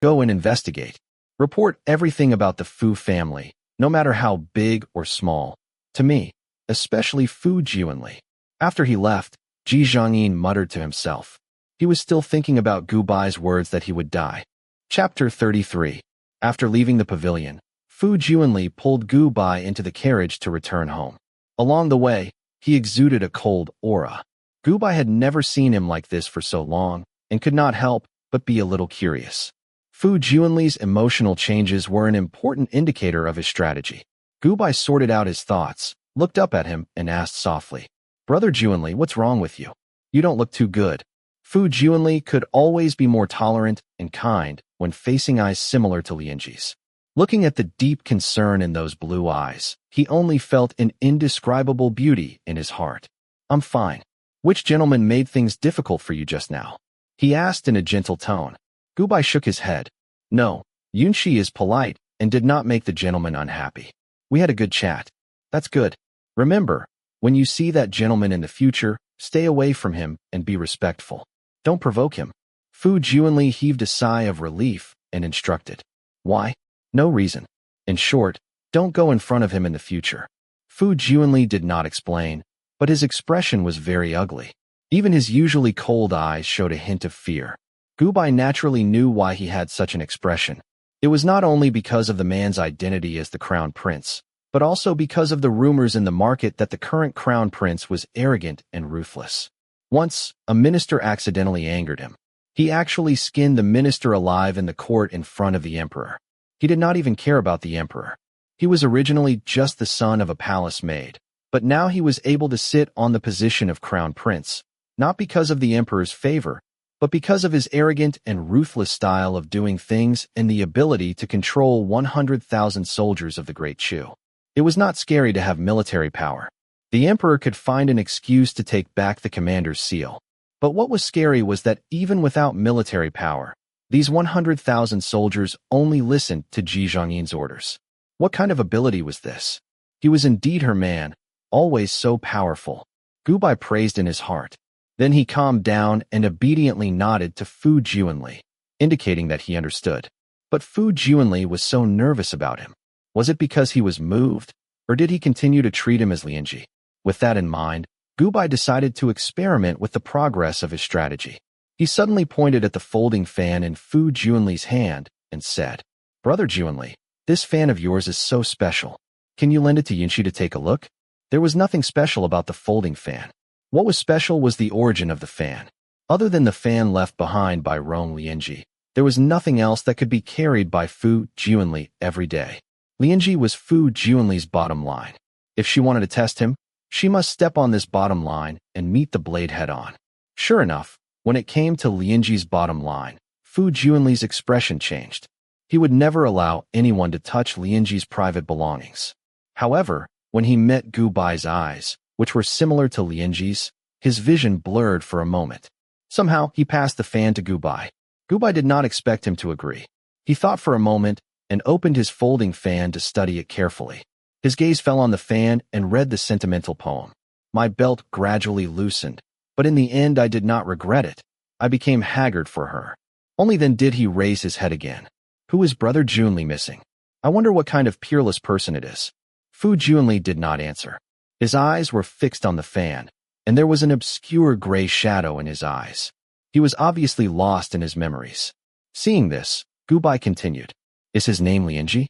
Go and investigate. Report everything about the Fu family, no matter how big or small, to me, especially Fu Junli. After he left, Ji Zhangyin muttered to himself. He was still thinking about Gubai's words that he would die. Chapter 33. After leaving the pavilion, Fu Junli pulled Gubai into the carriage to return home. Along the way, he exuded a cold aura. Gubai had never seen him like this for so long, and could not help but be a little curious. Fu Junli's emotional changes were an important indicator of his strategy. Gubai sorted out his thoughts, looked up at him, and asked softly, "Brother Junli, what's wrong with you? You don't look too good." Fu Junli could always be more tolerant and kind when facing eyes similar to Lianji's. Looking at the deep concern in those blue eyes, he only felt an indescribable beauty in his heart. "I'm fine. Which gentleman made things difficult for you just now?" he asked in a gentle tone. Gubai shook his head. "No, Yunxi is polite and did not make the gentleman unhappy. We had a good chat." "That's good. Remember, when you see that gentleman in the future, stay away from him and be respectful. Don't provoke him." Fu Junli heaved a sigh of relief and instructed. "Why? No reason. In short, don't go in front of him in the future." Fu Junli did not explain, but his expression was very ugly. Even his usually cold eyes showed a hint of fear. Gubai naturally knew why he had such an expression. It was not only because of the man's identity as the crown prince, but also because of the rumors in the market that the current crown prince was arrogant and ruthless. Once, a minister accidentally angered him. He actually skinned the minister alive in the court in front of the emperor. He did not even care about the emperor. He was originally just the son of a palace maid, but now he was able to sit on the position of crown prince, not because of the emperor's favor, but because of his arrogant and ruthless style of doing things and the ability to control 100,000 soldiers of the Great Chu. It was not scary to have military power. The emperor could find an excuse to take back the commander's seal. But what was scary was that even without military power, these 100,000 soldiers only listened to Ji Zhongyin's orders. What kind of ability was this? He was indeed her man, always so powerful. Gubai praised in his heart. Then he calmed down and obediently nodded to Fu Juanli, indicating that he understood. But Fu Juanli was so nervous about him. Was it because he was moved, or did he continue to treat him as Lianji? With that in mind, Gubai decided to experiment with the progress of his strategy. He suddenly pointed at the folding fan in Fu Juanli's hand and said, "Brother Juanli, this fan of yours is so special. Can you lend it to Yunxi to take a look?" There was nothing special about the folding fan. What was special was the origin of the fan. Other than the fan left behind by Rong Lianji, there was nothing else that could be carried by Fu Juanli every day. Lianji was Fu Juanli's bottom line. If she wanted to test him, she must step on this bottom line and meet the blade head-on. Sure enough, when it came to Lianji's bottom line, Fu Juanli's expression changed. He would never allow anyone to touch Lianji's private belongings. However, when he met Gubai's eyes, which were similar to Lianji's, his vision blurred for a moment. Somehow, he passed the fan to Gubai. Gubai did not expect him to agree. He thought for a moment and opened his folding fan to study it carefully. His gaze fell on the fan and read the sentimental poem. My belt gradually loosened, but in the end I did not regret it. I became haggard for her. Only then did he raise his head again. Who is Brother Juanli missing? I wonder what kind of peerless person it is. Fu Juanli did not answer. His eyes were fixed on the fan, and there was an obscure gray shadow in his eyes. He was obviously lost in his memories. Seeing this, Gubai continued, "Is his name Lianji?"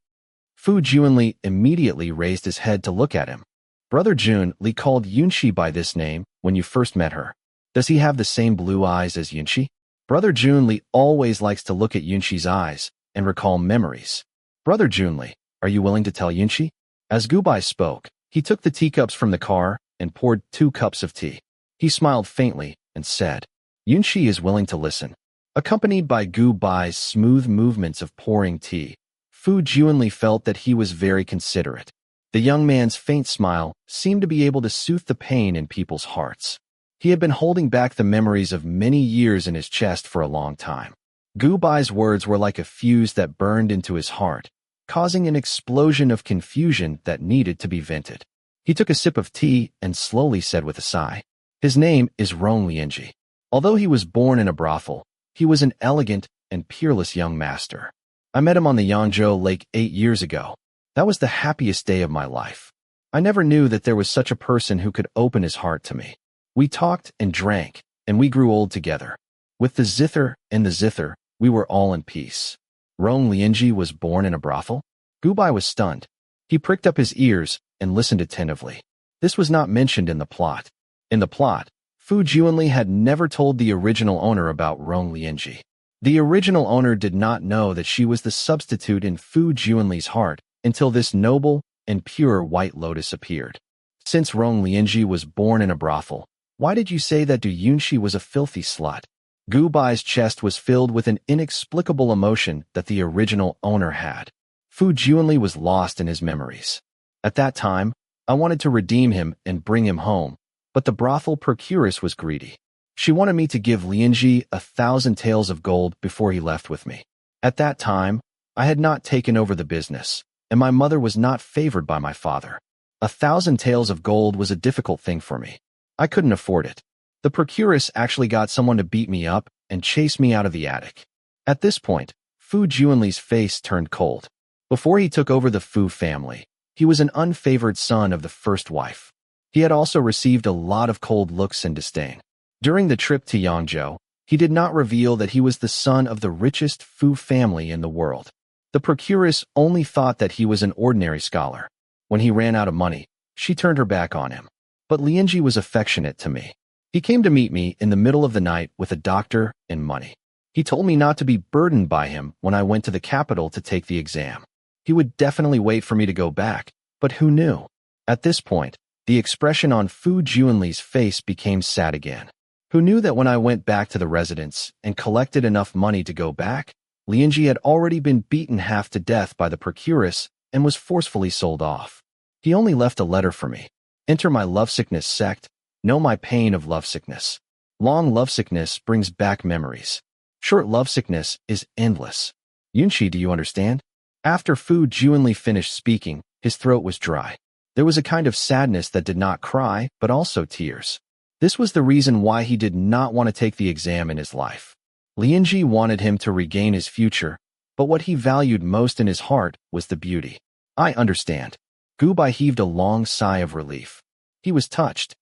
Fu Juanli immediately raised his head to look at him. Brother Juanli called Yunxi by this name when you first met her. Does he have the same blue eyes as Yunxi? Brother Juanli always likes to look at Yunxi's eyes and recall memories. Brother Juanli, are you willing to tell Yunxi? As Gubai spoke, he took the teacups from the car and poured 2 cups of tea. He smiled faintly and said, Yunxi is willing to listen. Accompanied by Gubai's smooth movements of pouring tea, Fu Juanli felt that he was very considerate. The young man's faint smile seemed to be able to soothe the pain in people's hearts. He had been holding back the memories of many years in his chest for a long time. Gubai's words were like a fuse that burned into his heart, causing an explosion of confusion that needed to be vented. He took a sip of tea and slowly said with a sigh, his name is Rong Lianji. Although he was born in a brothel, he was an elegant and peerless young master. I met him on the Yangzhou Lake 8 years ago. That was the happiest day of my life. I never knew that there was such a person who could open his heart to me. We talked and drank, and we grew old together. With the zither and the zither, we were all in peace. Rong Lianji was born in a brothel? Gubai was stunned. He pricked up his ears and listened attentively. This was not mentioned in the plot. In the plot, Fu Juanli had never told the original owner about Rong Lianji. The original owner did not know that she was the substitute in Fu Juanli's heart until this noble and pure white lotus appeared. Since Rong Lianji was born in a brothel, why did you say that Du Yunxi was a filthy slut? Gubai's chest was filled with an inexplicable emotion that the original owner had. Fu Juanli was lost in his memories. At that time, I wanted to redeem him and bring him home, but the brothel procuress was greedy. She wanted me to give Lianji 1,000 taels of gold before he left with me. At that time, I had not taken over the business, and my mother was not favored by my father. 1,000 taels of gold was a difficult thing for me. I couldn't afford it. The procuress actually got someone to beat me up and chase me out of the attic. At this point, Fu Juanli's face turned cold. Before he took over the Fu family, he was an unfavored son of the first wife. He had also received a lot of cold looks and disdain. During the trip to Yangzhou, He did not reveal that he was the son of the richest Fu family in the world. The procuress only thought that he was an ordinary scholar. When he ran out of money, she turned her back on him. But Lianji was affectionate to me. He came to meet me in the middle of the night with a doctor and money. He told me not to be burdened by him when I went to the capital to take the exam. He would definitely wait for me to go back, but who knew? At this point, the expression on Fu Juanli's face became sad again. Who knew that when I went back to the residence and collected enough money to go back, Lianji had already been beaten half to death by the procuress and was forcefully sold off. He only left a letter for me. Enter my lovesickness sect. Know my pain of lovesickness. Long lovesickness brings back memories. Short lovesickness is endless. Yunshi, do you understand? After Fu Juanli finished speaking, his throat was dry. There was a kind of sadness that did not cry, but also tears. This was the reason why he did not want to take the exam in his life. Lianji wanted him to regain his future, but what he valued most in his heart was the beauty. I understand. Gubai heaved a long sigh of relief. He was touched.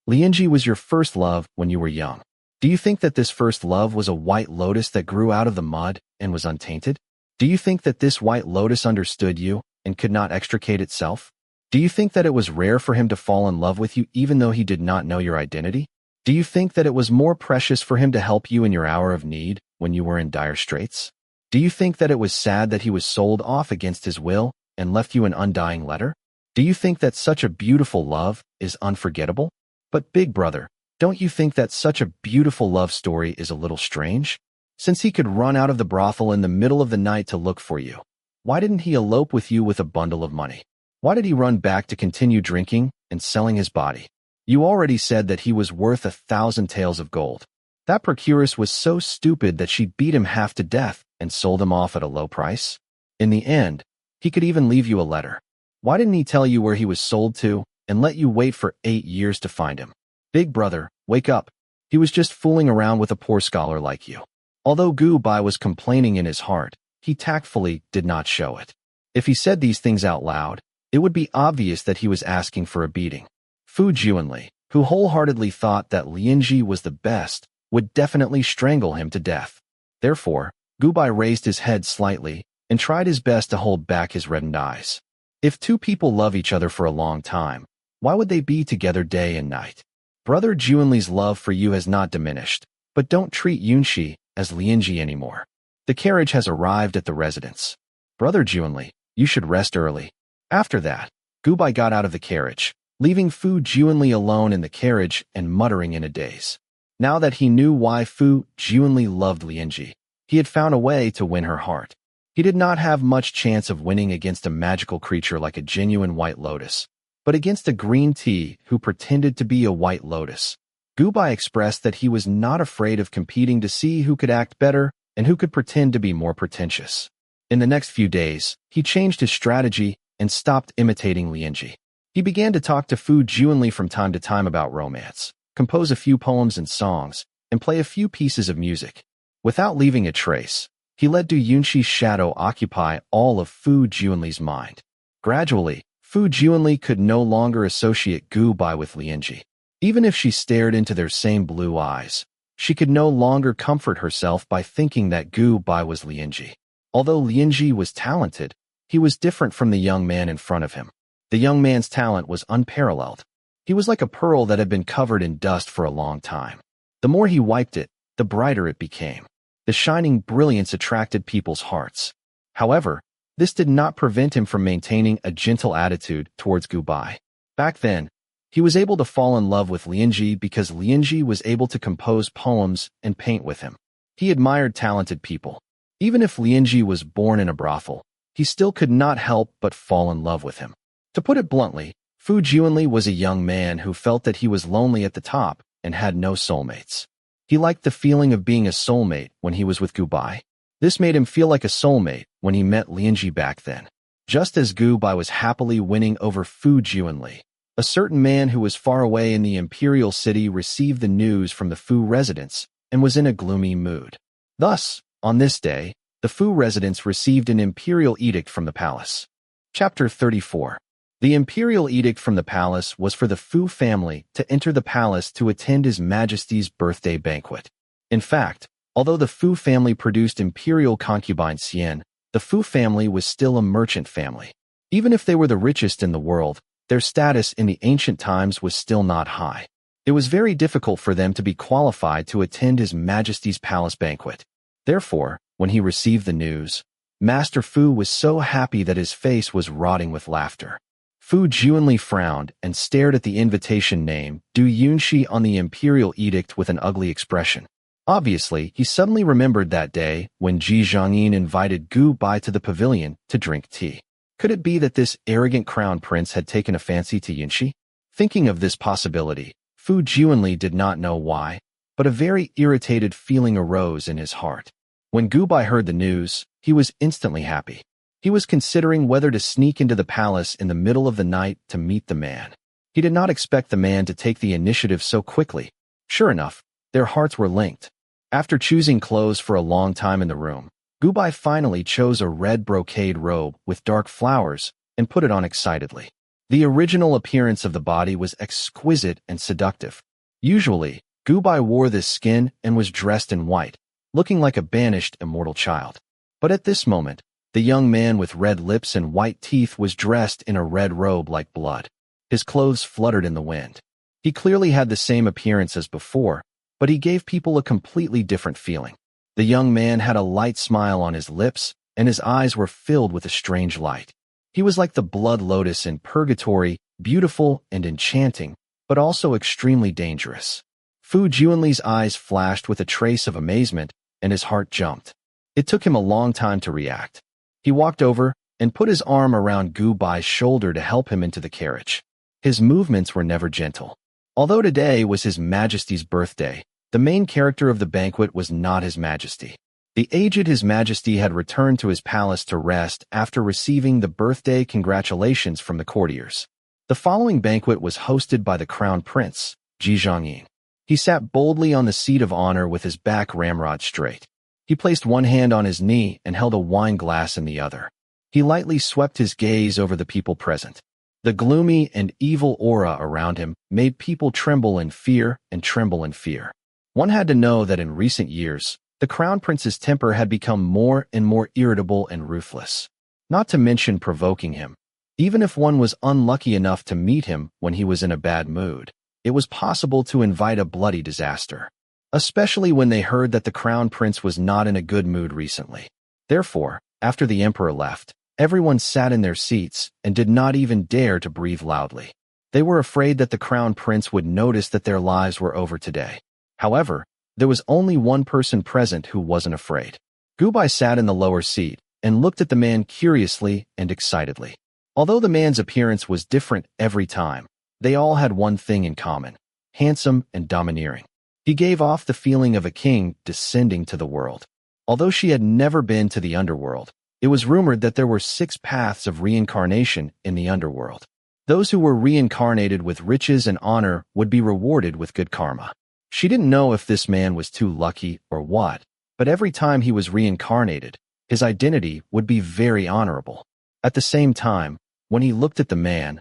Lianji was your first love when you were young. Do you think that this first love was a white lotus that grew out of the mud and was untainted? Do you think that this white lotus understood you and could not extricate itself? Do you think that it was rare for him to fall in love with you even though he did not know your identity? Do you think that it was more precious for him to help you in your hour of need when you were in dire straits? Do you think that it was sad that he was sold off against his will and left you an undying letter? Do you think that such a beautiful love is unforgettable? But big brother, don't you think that such a beautiful love story is a little strange? Since he could run out of the brothel in the middle of the night to look for you, why didn't he elope with you with a bundle of money? Why did he run back to continue drinking and selling his body? You already said that he was worth 1,000 taels of gold. That procuress was so stupid that she beat him half to death and sold him off at a low price. In the end, he could even leave you a letter. Why didn't he tell you where he was sold to and let you wait for 8 years to find him? Big brother, wake up. He was just fooling around with a poor scholar like you. Although Gu Bai was complaining in his heart, he tactfully did not show it. If he said these things out loud, it would be obvious that he was asking for a beating. Fu Juanli, who wholeheartedly thought that Lianji was the best, would definitely strangle him to death. Therefore, Gu Bai raised his head slightly and tried his best to hold back his reddened eyes. If two people love each other for a long time, why would they be together day and night? Brother Juanli's love for you has not diminished, but don't treat Yunshi as Lianji anymore. The carriage has arrived at the residence. Brother Juanli, you should rest early. After that, Gu Bai got out of the carriage, leaving Fu Juanli alone in the carriage and muttering in a daze. Now that he knew why Fu Juanli loved Lianji, he had found a way to win her heart. He did not have much chance of winning against a magical creature like a genuine white lotus, but against a green tea who pretended to be a white lotus. Gu Bai expressed that he was not afraid of competing to see who could act better and who could pretend to be more pretentious. In the next few days, he changed his strategy and stopped imitating Lianji. He began to talk to Fu Juanli from time to time about romance, compose a few poems and songs, and play a few pieces of music. Without leaving a trace, he let Du Yunshi's shadow occupy all of Fu Juanli's mind. Gradually, Fu Juanli could no longer associate Gu Bai with Lianji. Even if she stared into their same blue eyes, she could no longer comfort herself by thinking that Gu Bai was Lianji. Although Lianji was talented, he was different from the young man in front of him. The young man's talent was unparalleled. He was like a pearl that had been covered in dust for a long time. The more he wiped it, the brighter it became. The shining brilliance attracted people's hearts. However, this did not prevent him from maintaining a gentle attitude towards Gu Bai. Back then, he was able to fall in love with Lianji because Lianji was able to compose poems and paint with him. He admired talented people. Even if Lianji was born in a brothel, he still could not help but fall in love with him. To put it bluntly, Fu Juanli was a young man who felt that he was lonely at the top and had no soulmates. He liked the feeling of being a soulmate when he was with Gu Bai. This made him feel like a soulmate when he met Lianji back then. Just as Gu Bai was happily winning over Fu Juanli, a certain man who was far away in the imperial city received the news from the Fu residence and was in a gloomy mood. Thus, on this day, the Fu residents received an imperial edict from the palace. Chapter 34. The imperial edict from the palace was for the Fu family to enter the palace to attend His Majesty's birthday banquet. In fact, although the Fu family produced imperial concubine Xian, the Fu family was still a merchant family. Even if they were the richest in the world, their status in the ancient times was still not high. It was very difficult for them to be qualified to attend His Majesty's palace banquet. Therefore, when he received the news, Master Fu was so happy that his face was rotting with laughter. Fu genuinely frowned and stared at the invitation name, Du Yunxi, on the imperial edict with an ugly expression. Obviously, he suddenly remembered that day when Ji Zhangyin invited Gu Bai to the pavilion to drink tea. Could it be that this arrogant crown prince had taken a fancy to Yunxi? Thinking of this possibility, Fu genuinely did not know why, but a very irritated feeling arose in his heart. When Gu Bai heard the news, he was instantly happy. He was considering whether to sneak into the palace in the middle of the night to meet the man. He did not expect the man to take the initiative so quickly. Sure enough, their hearts were linked. After choosing clothes for a long time in the room, Gu Bai finally chose a red brocade robe with dark flowers and put it on excitedly. The original appearance of the body was exquisite and seductive. Usually, Gu Bai wore this skin and was dressed in white, looking like a banished immortal child. But at this moment, the young man with red lips and white teeth was dressed in a red robe like blood. His clothes fluttered in the wind. He clearly had the same appearance as before, but he gave people a completely different feeling. The young man had a light smile on his lips, and his eyes were filled with a strange light. He was like the blood lotus in purgatory, beautiful and enchanting, but also extremely dangerous. Fu Juanli's eyes flashed with a trace of amazement, and his heart jumped. It took him a long time to react. He walked over and put his arm around Gu Bai's shoulder to help him into the carriage. His movements were never gentle. Although today was His Majesty's birthday, the main character of the banquet was not His Majesty. The aged His Majesty had returned to his palace to rest after receiving the birthday congratulations from the courtiers. The following banquet was hosted by the Crown Prince, Ji Zhangyin. He sat boldly on the seat of honor with his back ramrod straight. He placed one hand on his knee and held a wine glass in the other. He lightly swept his gaze over the people present. The gloomy and evil aura around him made people tremble in fear and tremble in fear. One had to know that in recent years, the Crown Prince's temper had become more and more irritable and ruthless. Not to mention provoking him. Even if one was unlucky enough to meet him when he was in a bad mood, it was possible to invite a bloody disaster. Especially when they heard that the Crown Prince was not in a good mood recently. Therefore, after the Emperor left, everyone sat in their seats and did not even dare to breathe loudly. They were afraid that the Crown Prince would notice that their lives were over today. However, there was only one person present who wasn't afraid. Gu Bai sat in the lower seat and looked at the man curiously and excitedly. Although the man's appearance was different every time, they all had one thing in common: handsome and domineering. He gave off the feeling of a king descending to the world. Although she had never been to the underworld, it was rumored that there were 6 paths of reincarnation in the underworld. Those who were reincarnated with riches and honor would be rewarded with good karma. She didn't know if this man was too lucky or what, but every time he was reincarnated, his identity would be very honorable. At the same time, when he looked at the man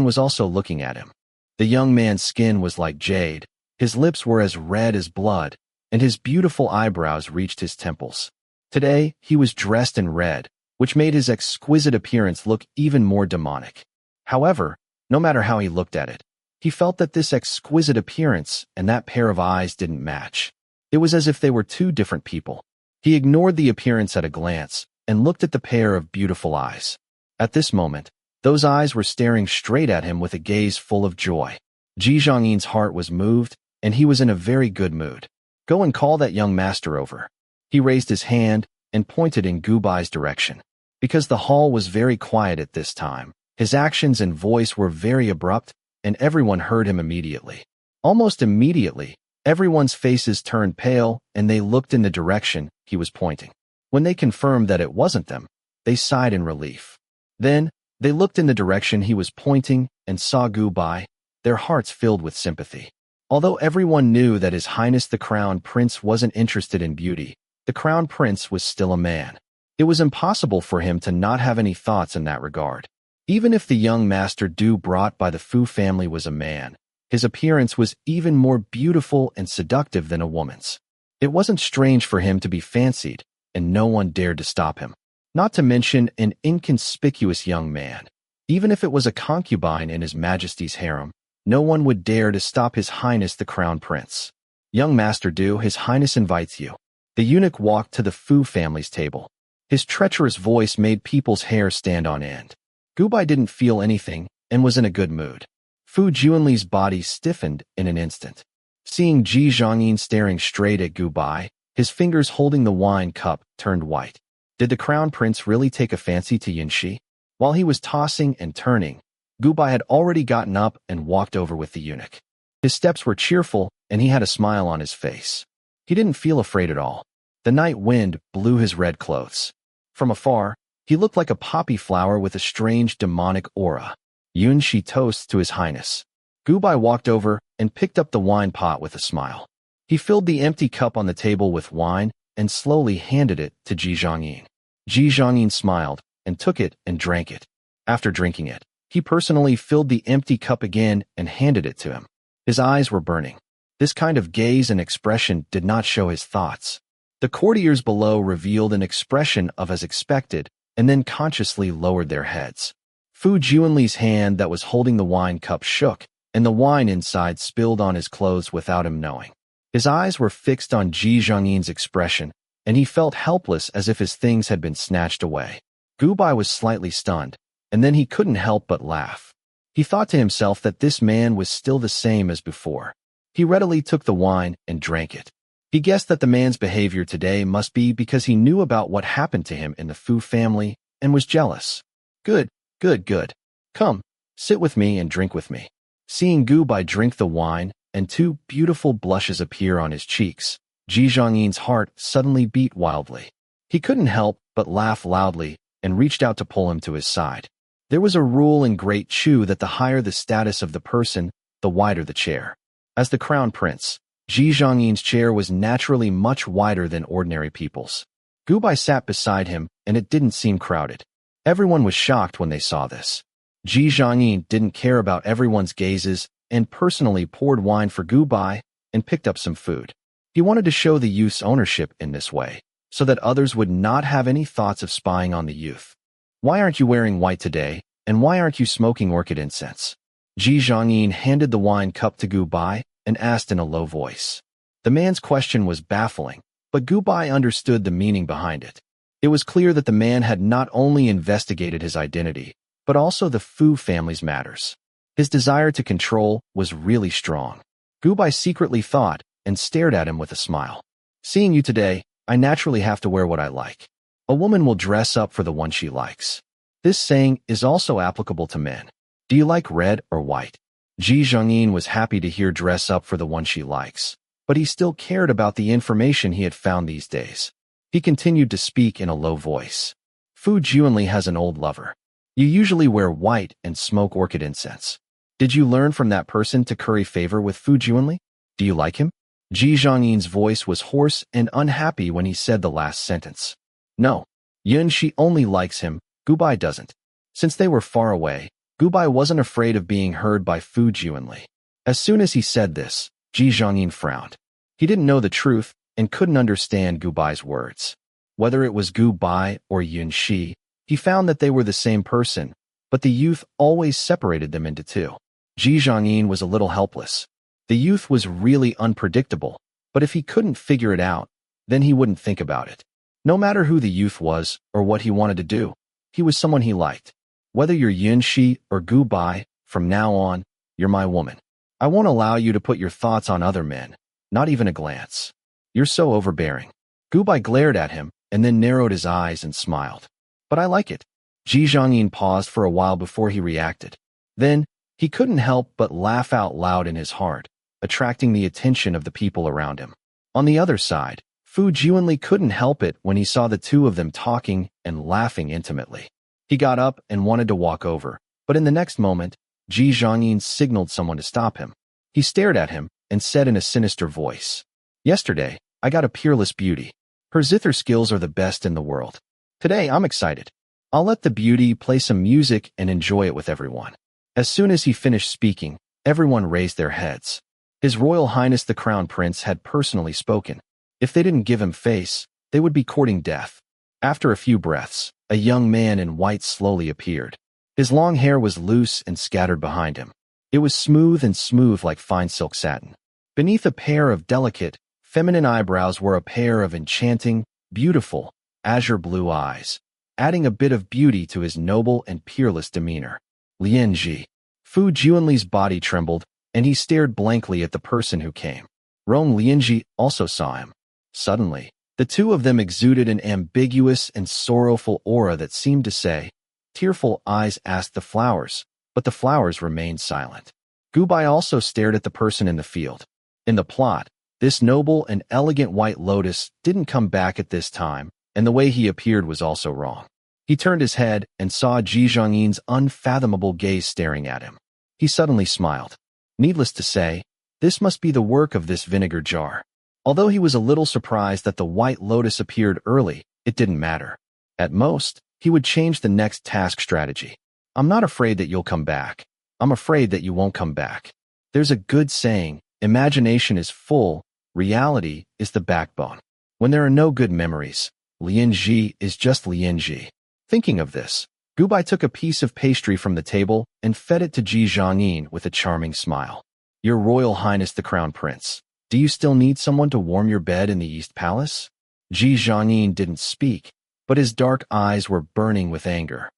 was also looking at him. The young man's skin was like jade, his lips were as red as blood, and his beautiful eyebrows reached his temples. Today, he was dressed in red, which made his exquisite appearance look even more demonic. However, no matter how he looked at it, he felt that this exquisite appearance and that pair of eyes didn't match. It was as if they were two different people. He ignored the appearance at a glance and looked at the pair of beautiful eyes. At this moment, those eyes were staring straight at him with a gaze full of joy. Ji Zhongyin's heart was moved, and he was in a very good mood. Go and call that young master over. He raised his hand and pointed in Gu Bai's direction. Because the hall was very quiet at this time, his actions and voice were very abrupt, and everyone heard him immediately. Almost immediately, everyone's faces turned pale, and they looked in the direction he was pointing. When they confirmed that it wasn't them, they sighed in relief. Then, they looked in the direction he was pointing and saw Gu Bai, their hearts filled with sympathy. Although everyone knew that His Highness the Crown Prince wasn't interested in beauty, the Crown Prince was still a man. It was impossible for him to not have any thoughts in that regard. Even if the young master Du brought by the Fu family was a man, his appearance was even more beautiful and seductive than a woman's. It wasn't strange for him to be fancied, and no one dared to stop him. Not to mention an inconspicuous young man. Even if it was a concubine in His Majesty's harem, no one would dare to stop His Highness the Crown Prince. Young Master Du, His Highness invites you. The eunuch walked to the Fu family's table. His treacherous voice made people's hair stand on end. Gubai didn't feel anything and was in a good mood. Fu Juanli's body stiffened in an instant. Seeing Ji Zhongyin staring straight at Gubai, his fingers holding the wine cup turned white. Did the Crown Prince really take a fancy to Yunxi? While he was tossing and turning, Gubai had already gotten up and walked over with the eunuch. His steps were cheerful, and he had a smile on his face. He didn't feel afraid at all. The night wind blew his red clothes. From afar, he looked like a poppy flower with a strange demonic aura. Yunxi toasts to His Highness. Gubai walked over and picked up the wine pot with a smile. He filled the empty cup on the table with wine and slowly handed it to Ji Zhongyin. Ji Zhongyin smiled and took it and drank it. After drinking it, he personally filled the empty cup again and handed it to him. His eyes were burning. This kind of gaze and expression did not show his thoughts. The courtiers below revealed an expression of as expected and then consciously lowered their heads. Fu Juanli's hand that was holding the wine cup shook, and the wine inside spilled on his clothes without him knowing. His eyes were fixed on Ji Zhongyin's expression, and he felt helpless as if his things had been snatched away. Gubai was slightly stunned, and then he couldn't help but laugh. He thought to himself that this man was still the same as before. He readily took the wine and drank it. He guessed that the man's behavior today must be because he knew about what happened to him in the Fu family and was jealous. Good, good, good. Come, sit with me and drink with me. Seeing Gubai drink the wine and two beautiful blushes appear on his cheeks, Ji Zhongyin's heart suddenly beat wildly. He couldn't help but laugh loudly and reached out to pull him to his side. There was a rule in Great Chu that the higher the status of the person, the wider the chair. As the Crown Prince, Ji Zhongyin's chair was naturally much wider than ordinary people's. Gubai sat beside him, and it didn't seem crowded. Everyone was shocked when they saw this. Ji Zhongyin didn't care about everyone's gazes and personally poured wine for Gubai and picked up some food. He wanted to show the youth's ownership in this way, so that others would not have any thoughts of spying on the youth. Why aren't you wearing white today, and why aren't you smoking orchid incense? Ji Zhongyin handed the wine cup to Gubai and asked in a low voice. The man's question was baffling, but Gubai understood the meaning behind it. It was clear that the man had not only investigated his identity, but also the Fu family's matters. His desire to control was really strong. Gubai secretly thought and stared at him with a smile. Seeing you today, I naturally have to wear what I like. A woman will dress up for the one she likes. This saying is also applicable to men. Do you like red or white? Ji Zhongyin was happy to hear dress up for the one she likes, but he still cared about the information he had found these days. He continued to speak in a low voice. Fu Juanli has an old lover. You usually wear white and smoke orchid incense. Did you learn from that person to curry favor with Fu Juanli? Do you like him? Ji Zhongyin's voice was hoarse and unhappy when he said the last sentence. No. Yunxi only likes him, Gubai doesn't. Since they were far away, Gubai wasn't afraid of being heard by Fu Juanli. As soon as he said this, Ji Zhongyin frowned. He didn't know the truth and couldn't understand Gubai's words. Whether it was Gubai or Yunxi, he found that they were the same person, but the youth always separated them into two. Ji Zhongyin was a little helpless. The youth was really unpredictable, but if he couldn't figure it out, then he wouldn't think about it. No matter who the youth was or what he wanted to do, he was someone he liked. Whether you're Yunxi or Gubai, from now on, you're my woman. I won't allow you to put your thoughts on other men, not even a glance. You're so overbearing. Gubai glared at him and then narrowed his eyes and smiled. But I like it. Ji Zhongyin paused for a while before he reacted. Then, he couldn't help but laugh out loud in his heart, attracting the attention of the people around him. On the other side, Fu Juanli couldn't help it when he saw the two of them talking and laughing intimately. He got up and wanted to walk over, but in the next moment, Ji Zhongyin signaled someone to stop him. He stared at him and said in a sinister voice, Yesterday, I got a peerless beauty. Her zither skills are the best in the world. Today, I'm excited. I'll let the beauty play some music and enjoy it with everyone. As soon as he finished speaking, everyone raised their heads. His Royal Highness the Crown Prince had personally spoken. If they didn't give him face, they would be courting death. After a few breaths, a young man in white slowly appeared. His long hair was loose and scattered behind him. It was smooth like fine silk satin. Beneath a pair of delicate, feminine eyebrows were a pair of enchanting, beautiful, azure blue eyes, adding a bit of beauty to his noble and peerless demeanor. Lianji. Fu Juanli's body trembled, and he stared blankly at the person who came. Rong Lianji also saw him. Suddenly, the two of them exuded an ambiguous and sorrowful aura that seemed to say, "Tearful eyes asked the flowers," but the flowers remained silent. Gubai also stared at the person in the field. In the plot, this noble and elegant white lotus didn't come back at this time, and the way he appeared was also wrong. He turned his head and saw Ji Zhongyin's unfathomable gaze staring at him. He suddenly smiled. Needless to say, this must be the work of this vinegar jar. Although he was a little surprised that the white lotus appeared early, it didn't matter. At most, he would change the next task strategy. "I'm not afraid that you'll come back. I'm afraid that you won't come back." There's a good saying, imagination is full, reality is the backbone. When there are no good memories, Lianji is just Lianji. Thinking of this, Gubai took a piece of pastry from the table and fed it to Ji Zhongyin with a charming smile. "Your Royal Highness the Crown Prince, do you still need someone to warm your bed in the East Palace?" Ji Zhongyin didn't speak, but his dark eyes were burning with anger.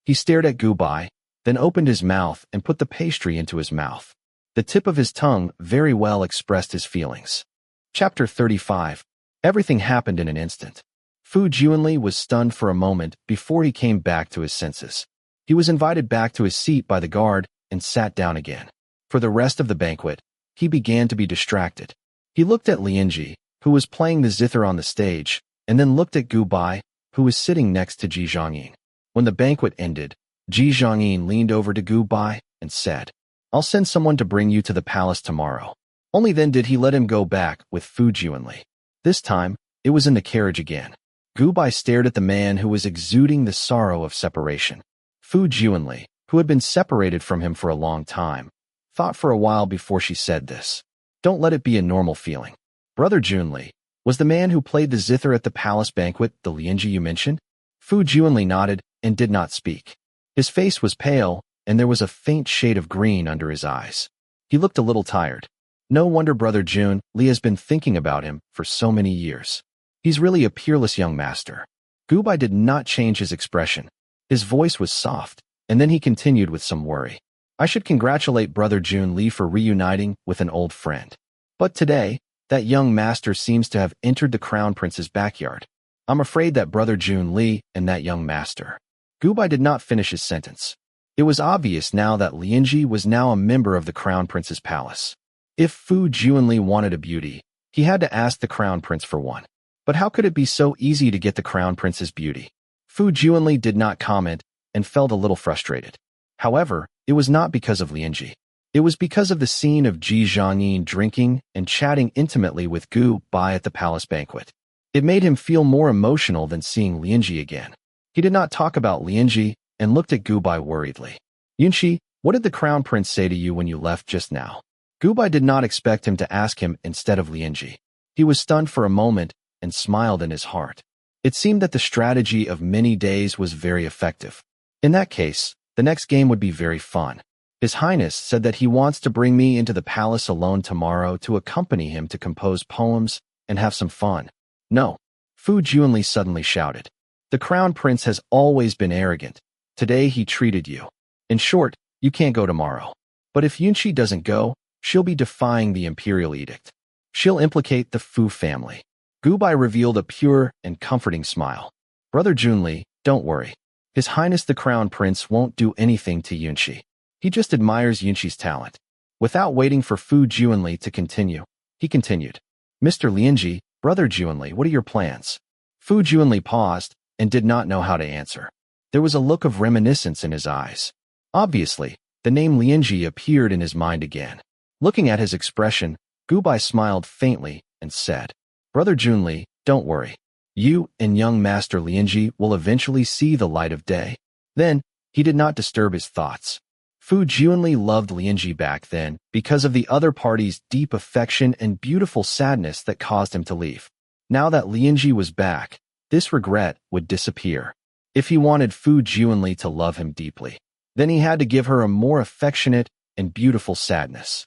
He stared at Gubai, then opened his mouth and put the pastry into his mouth. The tip of his tongue very well expressed his feelings. Chapter 35. Everything happened in an instant. Fu Juanli was stunned for a moment before he came back to his senses. He was invited back to his seat by the guard and sat down again. For the rest of the banquet, he began to be distracted. He looked at Lianji, who was playing the zither on the stage, and then looked at Gubai, who was sitting next to Ji Zhongyin. When the banquet ended, Ji Zhongyin leaned over to Gubai and said, "I'll send someone to bring you to the palace tomorrow." Only then did he let him go back with Fu Juanli. This time, it was in the carriage again. Gubai stared at the man who was exuding the sorrow of separation. Fu Juanli, who had been separated from him for a long time, thought for a while before she said this. "Don't let it be a normal feeling. Brother Juanli, was the man who played the zither at the palace banquet the Lianji you mentioned?" Fu Juanli nodded and did not speak. His face was pale, and there was a faint shade of green under his eyes. He looked a little tired. No wonder Brother Jun Li has been thinking about him for so many years. He's really a peerless young master. Gubai did not change his expression. His voice was soft, and then he continued with some worry. "I should congratulate Brother Jun Li for reuniting with an old friend. But today, that young master seems to have entered the Crown Prince's backyard. I'm afraid that Brother Jun Li and that young master." Gubai did not finish his sentence. It was obvious now that Lianji was now a member of the Crown Prince's palace. If Fu Juanli wanted a beauty, he had to ask the Crown Prince for one. But how could it be so easy to get the Crown Prince's beauty? Fu Juanli did not comment and felt a little frustrated. However, it was not because of Lianji. It was because of the scene of Ji Zhongyin drinking and chatting intimately with Gu Bai at the palace banquet. It made him feel more emotional than seeing Lianji again. He did not talk about Lianji and looked at Gu Bai worriedly. "Yunshi, what did the Crown Prince say to you when you left just now?" Gu Bai did not expect him to ask him instead of Lianji. He was stunned for a moment and smiled in his heart. It seemed that the strategy of many days was very effective. In that case, the next game would be very fun. His Highness said that he wants to bring me into the palace alone tomorrow to accompany him to compose poems and have some fun. "No," Fu Juanli suddenly shouted. "The Crown Prince has always been arrogant. Today he treated you. In short, you can't go tomorrow. But if Yunshi doesn't go, she'll be defying the imperial edict. She'll implicate the Fu family." Gubai revealed a pure and comforting smile. "Brother Junli, don't worry. His Highness the Crown Prince won't do anything to Yunshi. He just admires Yunshi's talent." Without waiting for Fu Juanli to continue, he continued. "Mr. Lianji, Brother Juanli, what are your plans?" Fu Juanli paused and did not know how to answer. There was a look of reminiscence in his eyes. Obviously, the name Lianji appeared in his mind again. Looking at his expression, Gubai smiled faintly and said, "Brother Junli, don't worry. You and young Master Lianji will eventually see the light of day." Then, he did not disturb his thoughts. Fu Juanli loved Lianji back then because of the other party's deep affection and beautiful sadness that caused him to leave. Now that Lianji was back, this regret would disappear. If he wanted Fu Juanli to love him deeply, then he had to give her a more affectionate and beautiful sadness.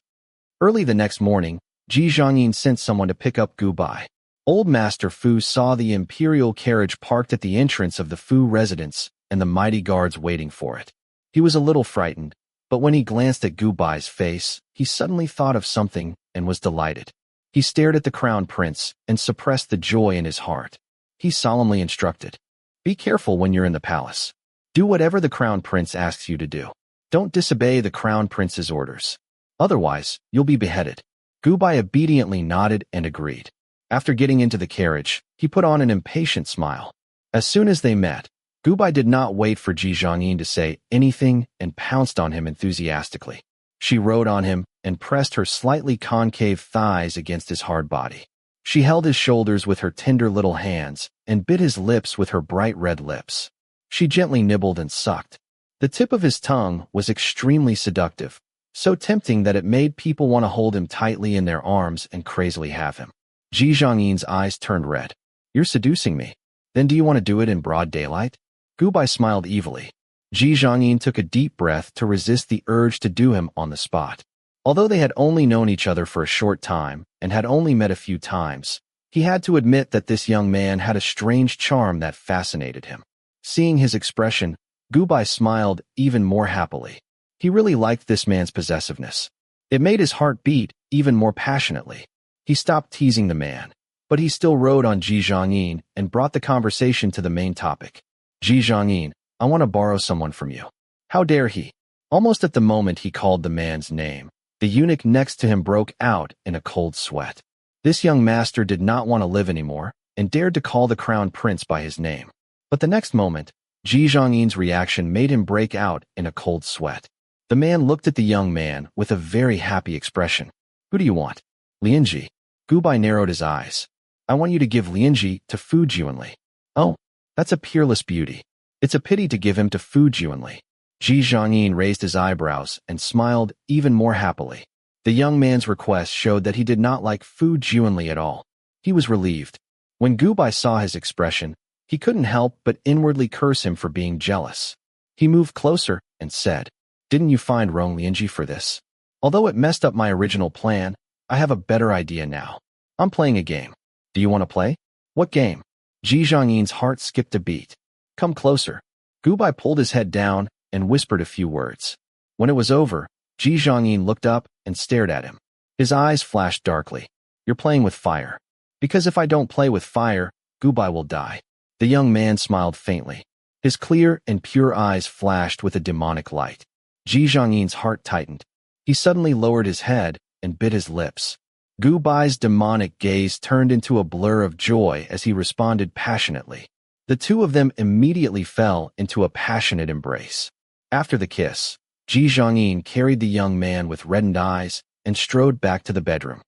Early the next morning, Ji Zhangyin sent someone to pick up Gu Bai. Old Master Fu saw the imperial carriage parked at the entrance of the Fu residence and the mighty guards waiting for it. He was a little frightened, but when he glanced at Gu Bai's face, he suddenly thought of something and was delighted. He stared at the crown prince and suppressed the joy in his heart. He solemnly instructed, "Be careful when you're in the palace. Do whatever the crown prince asks you to do. Don't disobey the crown prince's orders. Otherwise, you'll be beheaded." Gu Bai obediently nodded and agreed. After getting into the carriage, he put on an impatient smile. As soon as they met, Gu Bai did not wait for Ji Zhangyin to say anything and pounced on him enthusiastically. She rode on him and pressed her slightly concave thighs against his hard body. She held his shoulders with her tender little hands and bit his lips with her bright red lips. She gently nibbled and sucked. The tip of his tongue was extremely seductive, so tempting that it made people want to hold him tightly in their arms and crazily have him. Ji Zhangyin's eyes turned red. "You're seducing me. Then do you want to do it in broad daylight?" Gu Bai smiled evilly. Ji Zhangyin took a deep breath to resist the urge to do him on the spot. Although they had only known each other for a short time and had only met a few times, he had to admit that this young man had a strange charm that fascinated him. Seeing his expression, Gu Bai smiled even more happily. He really liked this man's possessiveness. It made his heart beat even more passionately. He stopped teasing the man, but he still rode on Ji Zhangyin and brought the conversation to the main topic. "Ji Zhangyin, I want to borrow someone from you." How dare he? Almost at the moment he called the man's name, the eunuch next to him broke out in a cold sweat. This young master did not want to live anymore and dared to call the crown prince by his name. But the next moment, Ji Zhangyin's reaction made him break out in a cold sweat. The man looked at the young man with a very happy expression. "Who do you want?" "Lianji." Gu Bai narrowed his eyes. "I want you to give Lianji to Fu Juanli." "Oh, that's a peerless beauty. It's a pity to give him to Fu Juanli." Ji Zhangyin raised his eyebrows and smiled even more happily. The young man's request showed that he did not like Fu Juanli at all. He was relieved. When Gu Bai saw his expression, he couldn't help but inwardly curse him for being jealous. He moved closer and said, "Didn't you find Rong Lianji for this? Although it messed up my original plan, I have a better idea now. I'm playing a game. Do you want to play?" "What game?" Ji Zhangyin's heart skipped a beat. "Come closer." Gu Bai pulled his head down and whispered a few words. When it was over, Ji Zhangyin looked up and stared at him. His eyes flashed darkly. "You're playing with fire. Because if I don't play with fire, Gu Bai will die." The young man smiled faintly. His clear and pure eyes flashed with a demonic light. Ji Zhangyin's heart tightened. He suddenly lowered his head and bit his lips. Gu Bai's demonic gaze turned into a blur of joy as he responded passionately. The two of them immediately fell into a passionate embrace. After the kiss, Ji Zhangyin carried the young man with reddened eyes and strode back to the bedroom.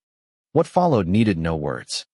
What followed needed no words.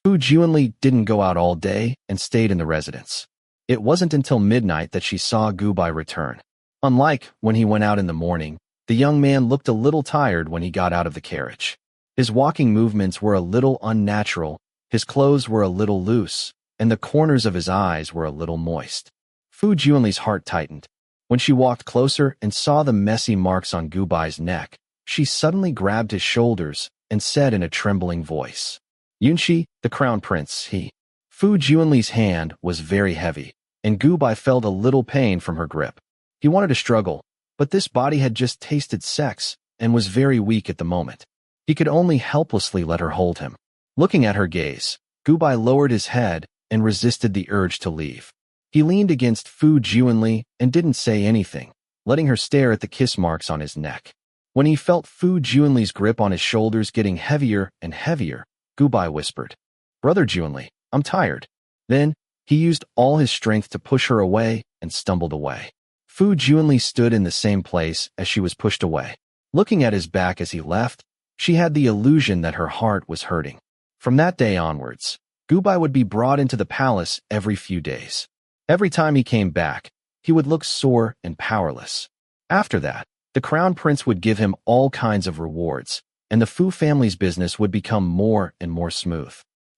Fu Juanli didn't go out all day and stayed in the residence. It wasn't until midnight that she saw Gu Bai return. Unlike when he went out in the morning, the young man looked a little tired when he got out of the carriage. His walking movements were a little unnatural, his clothes were a little loose, and the corners of his eyes were a little moist. Fu Juanli's heart tightened. When she walked closer and saw the messy marks on Gu Bai's neck, she suddenly grabbed his shoulders and said in a trembling voice, "Yunshi, the crown prince, he." Fu Juanli's hand was very heavy, and Gu Bai felt a little pain from her grip. He wanted to struggle, but this body had just tasted sex and was very weak at the moment. He could only helplessly let her hold him. Looking at her gaze, Gu Bai lowered his head and resisted the urge to leave. He leaned against Fu Juanli and didn't say anything, letting her stare at the kiss marks on his neck. When he felt Fu Juanli's grip on his shoulders getting heavier and heavier, Gu Bai whispered, "Brother Juanli, I'm tired." Then, he used all his strength to push her away and stumbled away. Fu Juanli stood in the same place as she was pushed away. Looking at his back as he left, she had the illusion that her heart was hurting. From that day onwards, Gu Bai would be brought into the palace every few days. Every time he came back, he would look sore and powerless. After that, the crown prince would give him all kinds of rewards, and the Fu family's business would become more and more smooth.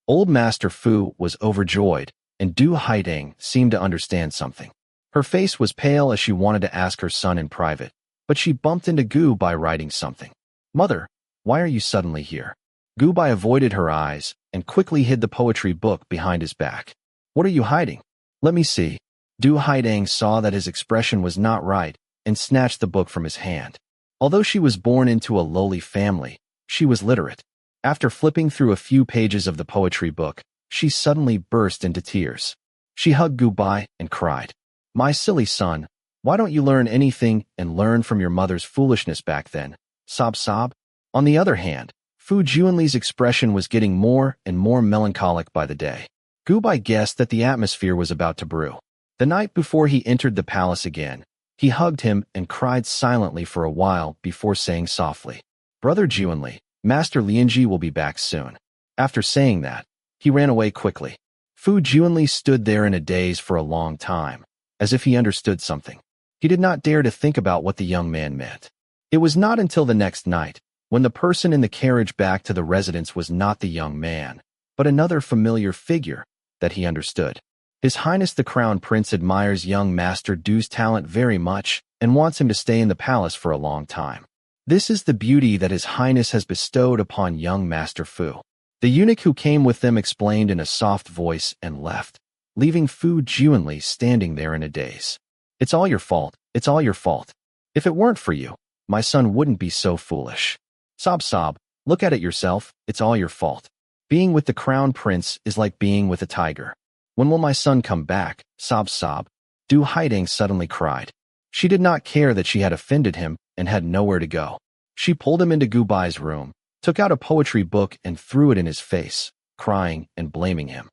Old Master Fu was overjoyed, and Du Haiding seemed to understand something. Her face was pale as she wanted to ask her son in private, but she bumped into Gu Bai writing something. "Mother, why are you suddenly here?" Gu Bai avoided her eyes and quickly hid the poetry book behind his back. "What are you hiding?" "Let me see." Du Haiding saw that his expression was not right and snatched the book from his hand. Although she was born into a lowly family, she was literate. After flipping through a few pages of the poetry book, she suddenly burst into tears. She hugged Gu Bai and cried, "My silly son, why don't you learn anything and learn from your mother's foolishness back then?" Sob sob. On the other hand, Fu Juanli's expression was getting more and more melancholic by the day. Gu Bai guessed that the atmosphere was about to brew. The night before he entered the palace again, he hugged him and cried silently for a while before saying softly, "Brother Juanli, Master Lianji will be back soon." After saying that, he ran away quickly. Fu Juanli stood there in a daze for a long time, as if he understood something. He did not dare to think about what the young man meant. It was not until the next night, when the person in the carriage back to the residence was not the young man, but another familiar figure, that he understood. His Highness the Crown Prince admires young Master Du's talent very much and wants him to stay in the palace for a long time. This is the beauty that His Highness has bestowed upon young Master Fu. The eunuch who came with them explained in a soft voice and left, leaving Fu Juanli standing there in a daze. "It's all your fault. It's all your fault. If it weren't for you, my son wouldn't be so foolish." Sob sob. Look at it yourself. It's all your fault. Being with the Crown Prince is like being with a tiger. When will my son come back? Sob sob. Du Haiding suddenly cried. She did not care that she had offended him and had nowhere to go. She pulled him into Gu Bai's room, took out a poetry book and threw it in his face, crying and blaming him.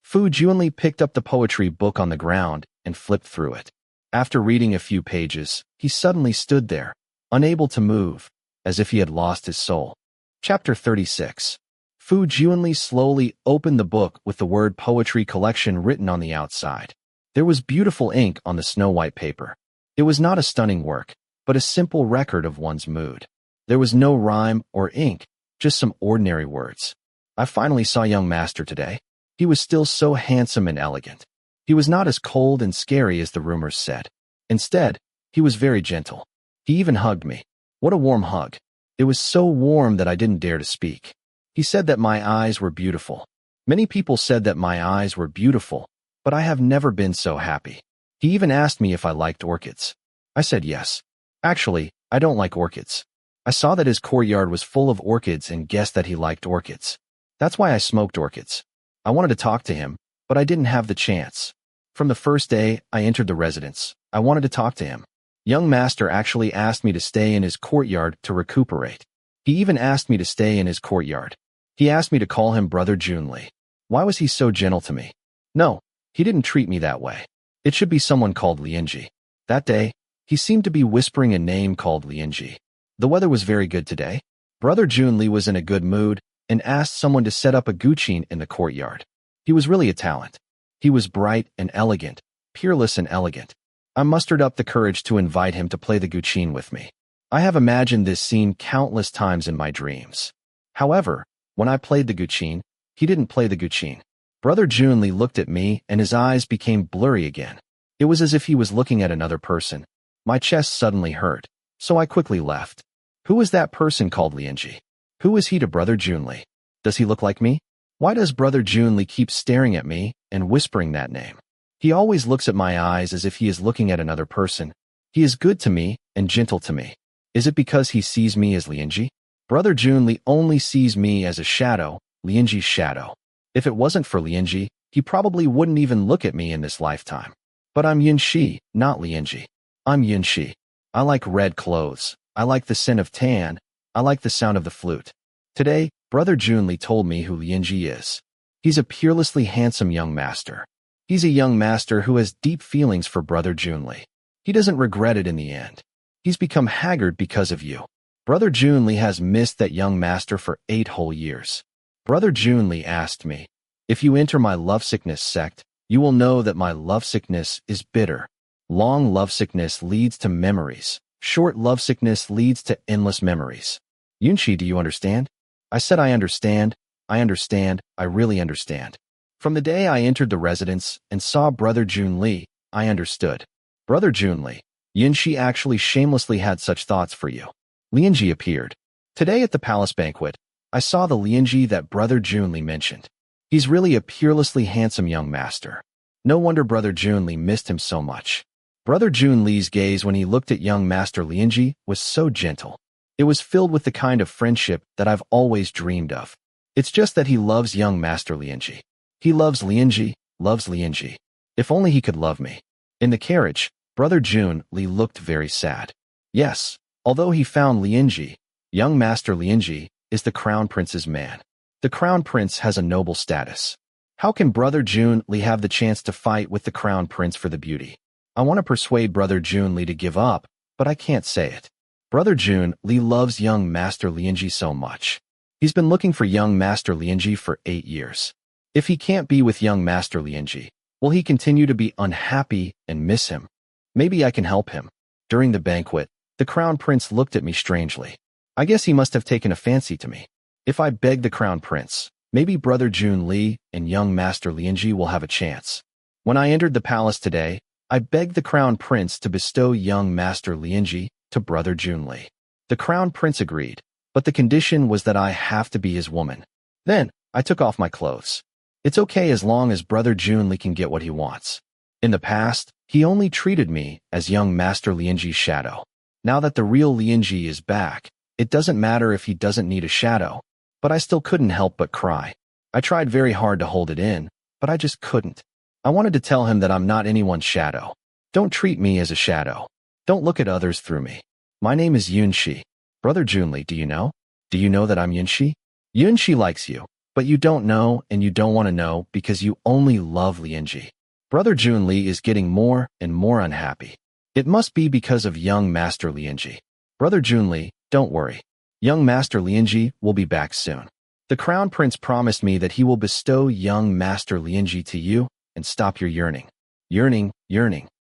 Fu Juanli picked up the poetry book on the ground and flipped through it. After reading a few pages, he suddenly stood there, unable to move, as if he had lost his soul. Chapter 36. Fu Juanli slowly opened the book with the word poetry collection written on the outside. There was beautiful ink on the snow-white paper. It was not a stunning work, but a simple record of one's mood. There was no rhyme or ink, just some ordinary words. "I finally saw young Master today. He was still so handsome and elegant. He was not as cold and scary as the rumors said. Instead, he was very gentle. He even hugged me. What a warm hug. It was so warm that I didn't dare to speak. He said that my eyes were beautiful. Many people said that my eyes were beautiful, but I have never been so happy. He even asked me if I liked orchids. I said yes. Actually, I don't like orchids. I saw that his courtyard was full of orchids and guessed that he liked orchids. That's why I smoked orchids. I wanted to talk to him, but I didn't have the chance. From the first day I entered the residence, I wanted to talk to him. Young Master actually asked me to stay in his courtyard to recuperate. He even asked me to stay in his courtyard. He asked me to call him Brother Juanli. Why was he so gentle to me? No, he didn't treat me that way. It should be someone called Lianji. That day, he seemed to be whispering a name called Lianji. The weather was very good today. Brother Juanli was in a good mood and asked someone to set up a guqin in the courtyard. He was really a talent. He was bright and elegant, peerless and elegant. I mustered up the courage to invite him to play the guqin with me. I have imagined this scene countless times in my dreams. However, when I played the guqin, he didn't play the guqin. Brother Juanli looked at me and his eyes became blurry again. It was as if he was looking at another person. My chest suddenly hurt, so I quickly left. Who was that person called Lianji? Who is he to Brother Juanli? Does he look like me? Why does Brother Juanli keep staring at me and whispering that name? He always looks at my eyes as if he is looking at another person. He is good to me and gentle to me. Is it because he sees me as Lianji? Brother Juanli only sees me as a shadow, Lianji's shadow. If it wasn't for Lianji, he probably wouldn't even look at me in this lifetime. But I'm Yunxi, not Lianji. I'm Yunxi. I like red clothes. I like the scent of tan. I like the sound of the flute. Today, Brother Juanli told me who Lianji is. He's a peerlessly handsome young master. He's a young master who has deep feelings for Brother Juanli. He doesn't regret it in the end. He's become haggard because of you. Brother Juanli has missed that young master for 8 whole years. Brother Juanli asked me, if you enter my lovesickness sect, you will know that my lovesickness is bitter. Long lovesickness leads to memories. Short lovesickness leads to endless memories. Yunxi, do you understand? I said I understand. I understand, I really understand. From the day I entered the residence and saw Brother Junli, I understood. Brother Junli, Yunshi actually shamelessly had such thoughts for you. Lianji appeared. Today at the palace banquet, I saw the Lianji that Brother Junli mentioned. He's really a peerlessly handsome young master. No wonder Brother Junli missed him so much. Brother Junli's gaze when he looked at young Master Lianji was so gentle. It was filled with the kind of friendship that I've always dreamed of. It's just that he loves young Master Lianji. He loves Lianji, loves Lianji. If only he could love me. In the carriage, Brother Junli looked very sad. Yes, although he found Lianji, young Master Lianji is the Crown Prince's man. The Crown Prince has a noble status. How can Brother Junli have the chance to fight with the Crown Prince for the beauty? I want to persuade Brother Junli to give up, but I can't say it. Brother Junli loves young Master Lianji so much. He's been looking for young Master Lianji for 8 years. If he can't be with young Master Lianji, will he continue to be unhappy and miss him? Maybe I can help him. During the banquet, the Crown Prince looked at me strangely. I guess he must have taken a fancy to me. If I beg the Crown Prince, maybe Brother Junli and young Master Lianji will have a chance. When I entered the palace today, I begged the Crown Prince to bestow young Master Lianji to Brother Junli. The Crown Prince agreed, but the condition was that I have to be his woman. Then, I took off my clothes. It's okay as long as Brother Junli can get what he wants. In the past, he only treated me as young Master Lianji's shadow. Now that the real Lianji is back, it doesn't matter if he doesn't need a shadow, but I still couldn't help but cry. I tried very hard to hold it in, but I just couldn't. I wanted to tell him that I'm not anyone's shadow. Don't treat me as a shadow. Don't look at others through me. My name is Yunshi. Brother Junli, do you know? Do you know that I'm Yunshi? Yunshi likes you, but you don't know and you don't want to know because you only love Lianji. Brother Junli is getting more and more unhappy. It must be because of young Master Lianji. Brother Junli, don't worry. Young Master Lianji will be back soon. The Crown Prince promised me that he will bestow young Master Lianji to you and stop your yearning. Yearning.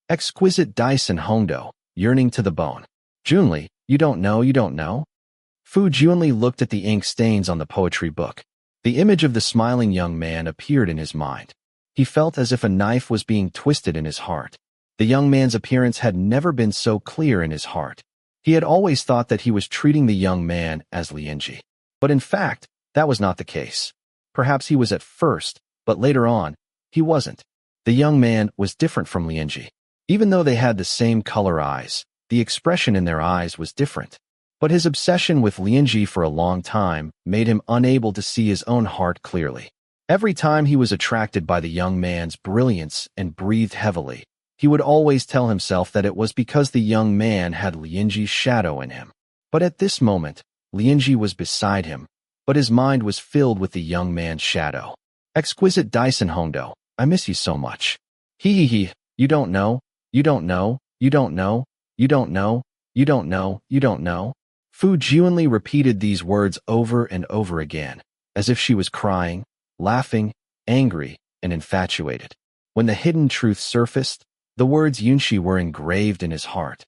Exquisite Dyson Hondo, yearning to the bone. Junli, you don't know? Fu Junli looked at the ink stains on the poetry book. The image of the smiling young man appeared in his mind. He felt as if a knife was being twisted in his heart. The young man's appearance had never been so clear in his heart. He had always thought that he was treating the young man as Lianji. But in fact, that was not the case. Perhaps he was at first, but later on, he wasn't. The young man was different from Lianji. Even though they had the same color eyes, the expression in their eyes was different. But his obsession with Lianji for a long time made him unable to see his own heart clearly. Every time he was attracted by the young man's brilliance and breathed heavily, he would always tell himself that it was because the young man had Lianji's shadow in him. But at this moment, Lianji was beside him, but his mind was filled with the young man's shadow. Exquisite Dyson Hondo, I miss you so much. He, you don't know. Fu Junli repeated these words over and over again, as if she was crying, laughing, angry, and infatuated. When the hidden truth surfaced, the words Yunshi were engraved in his heart.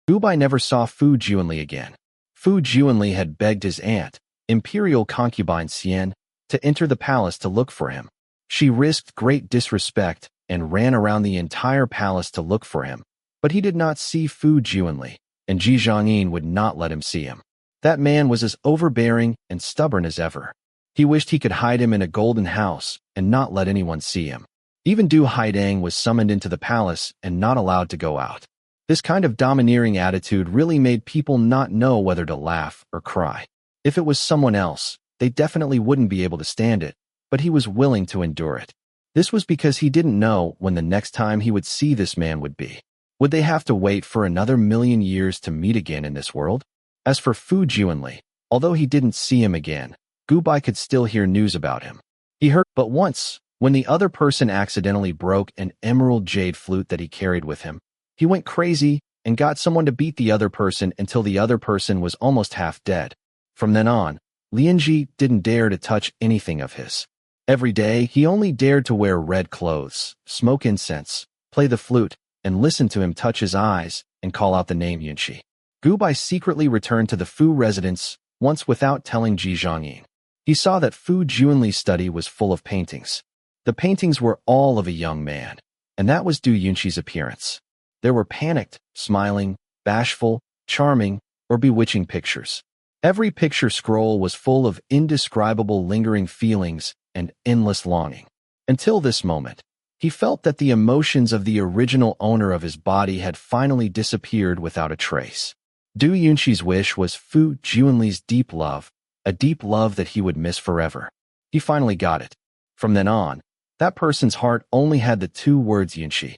Gubai never saw Fu Junli again. Fu Junli had begged his aunt, imperial concubine Xian, to enter the palace to look for him. She risked great disrespect and ran around the entire palace to look for him, but he did not see Fu Junli, and Ji Zhangyin would not let him see him. That man was as overbearing and stubborn as ever. He wished he could hide him in a golden house and not let anyone see him. Even Du Haidang was summoned into the palace and not allowed to go out. This kind of domineering attitude really made people not know whether to laugh or cry. If it was someone else, they definitely wouldn't be able to stand it, but he was willing to endure it. This was because he didn't know when the next time he would see this man would be. Would they have to wait for another 1,000,000 years to meet again in this world? As for Fu Junli, although he didn't see him again, Gubai could still hear news about him. He heard but once, when the other person accidentally broke an emerald jade flute that he carried with him. He went crazy and got someone to beat the other person until the other person was almost half dead. From then on, Lianji didn't dare to touch anything of his. Every day, he only dared to wear red clothes, smoke incense, play the flute, and listen to him touch his eyes and call out the name Yunshi. Gubai secretly returned to the Fu residence once without telling Ji Zhangyin. He saw that Fu Junli's study was full of paintings. The paintings were all of a young man, and that was Du Yunqi's appearance. There were panicked, smiling, bashful, charming, or bewitching pictures. Every picture scroll was full of indescribable lingering feelings and endless longing. Until this moment, he felt that the emotions of the original owner of his body had finally disappeared without a trace. Du Yunqi's wish was Fu Junli's deep love, a deep love that he would miss forever. He finally got it. From then on, that person's heart only had the two words Yunqi.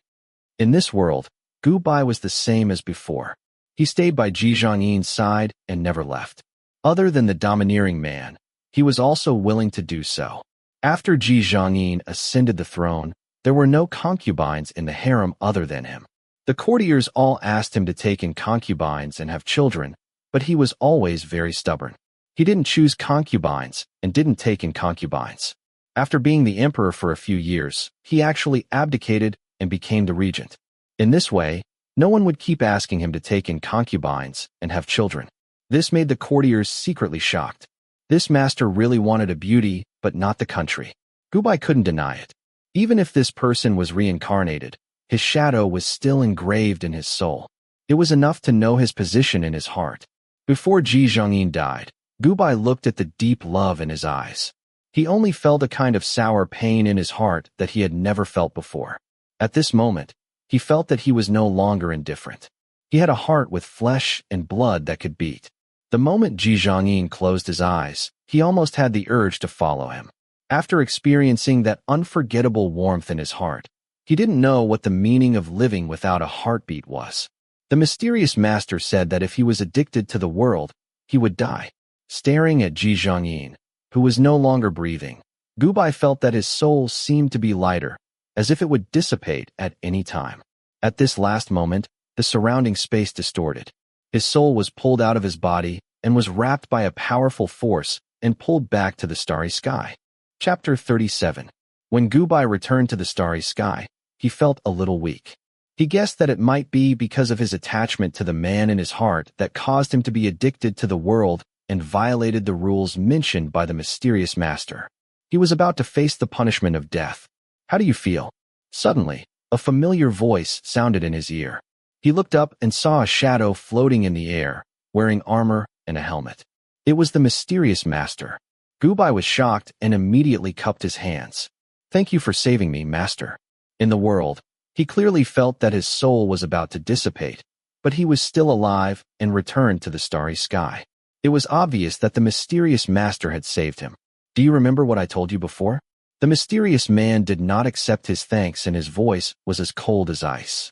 In this world, Gu Bai was the same as before. He stayed by Ji Zhongyin's side and never left. Other than the domineering man, he was also willing to do so. After Ji Zhongyin ascended the throne, there were no concubines in the harem other than him. The courtiers all asked him to take in concubines and have children, but he was always very stubborn. He didn't choose concubines and didn't take in concubines. After being the emperor for a few years, he actually abdicated and became the regent. In this way, no one would keep asking him to take in concubines and have children. This made the courtiers secretly shocked. This master really wanted a beauty, but not the country. Gu Bai couldn't deny it. Even if this person was reincarnated, his shadow was still engraved in his soul. It was enough to know his position in his heart. Before Ji Zhongyin died, Gu Bai looked at the deep love in his eyes. He only felt a kind of sour pain in his heart that he had never felt before. At this moment, he felt that he was no longer indifferent. He had a heart with flesh and blood that could beat. The moment Ji Zhongyin closed his eyes, he almost had the urge to follow him. After experiencing that unforgettable warmth in his heart, he didn't know what the meaning of living without a heartbeat was. The mysterious master said that if he was addicted to the world, he would die. Staring at Ji Zhongyin, who was no longer breathing, Gu Bai felt that his soul seemed to be lighter, as if it would dissipate at any time. At this last moment, the surrounding space distorted. His soul was pulled out of his body and was wrapped by a powerful force and pulled back to the starry sky. Chapter 37. When Gu Bai returned to the starry sky, he felt a little weak. He guessed that it might be because of his attachment to the man in his heart that caused him to be addicted to the world and violated the rules mentioned by the mysterious master. He was about to face the punishment of death. "How do you feel?" Suddenly, a familiar voice sounded in his ear. He looked up and saw a shadow floating in the air, wearing armor and a helmet. It was the mysterious master. Gu Bai was shocked and immediately cupped his hands. "Thank you for saving me, master." In the world, he clearly felt that his soul was about to dissipate, but he was still alive and returned to the starry sky. It was obvious that the mysterious master had saved him. "Do you remember what I told you before?" The mysterious man did not accept his thanks and his voice was as cold as ice.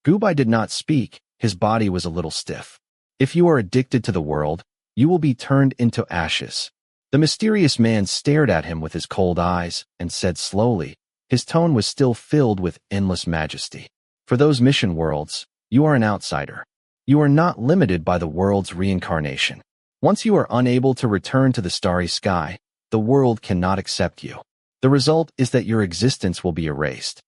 Gu Bai did not speak, his body was a little stiff. "If you are addicted to the world, you will be turned into ashes." The mysterious man stared at him with his cold eyes and said slowly, his tone was still filled with endless majesty. "For those mission worlds, you are an outsider. You are not limited by the world's reincarnation. Once you are unable to return to the starry sky, the world cannot accept you. The result is that your existence will be erased."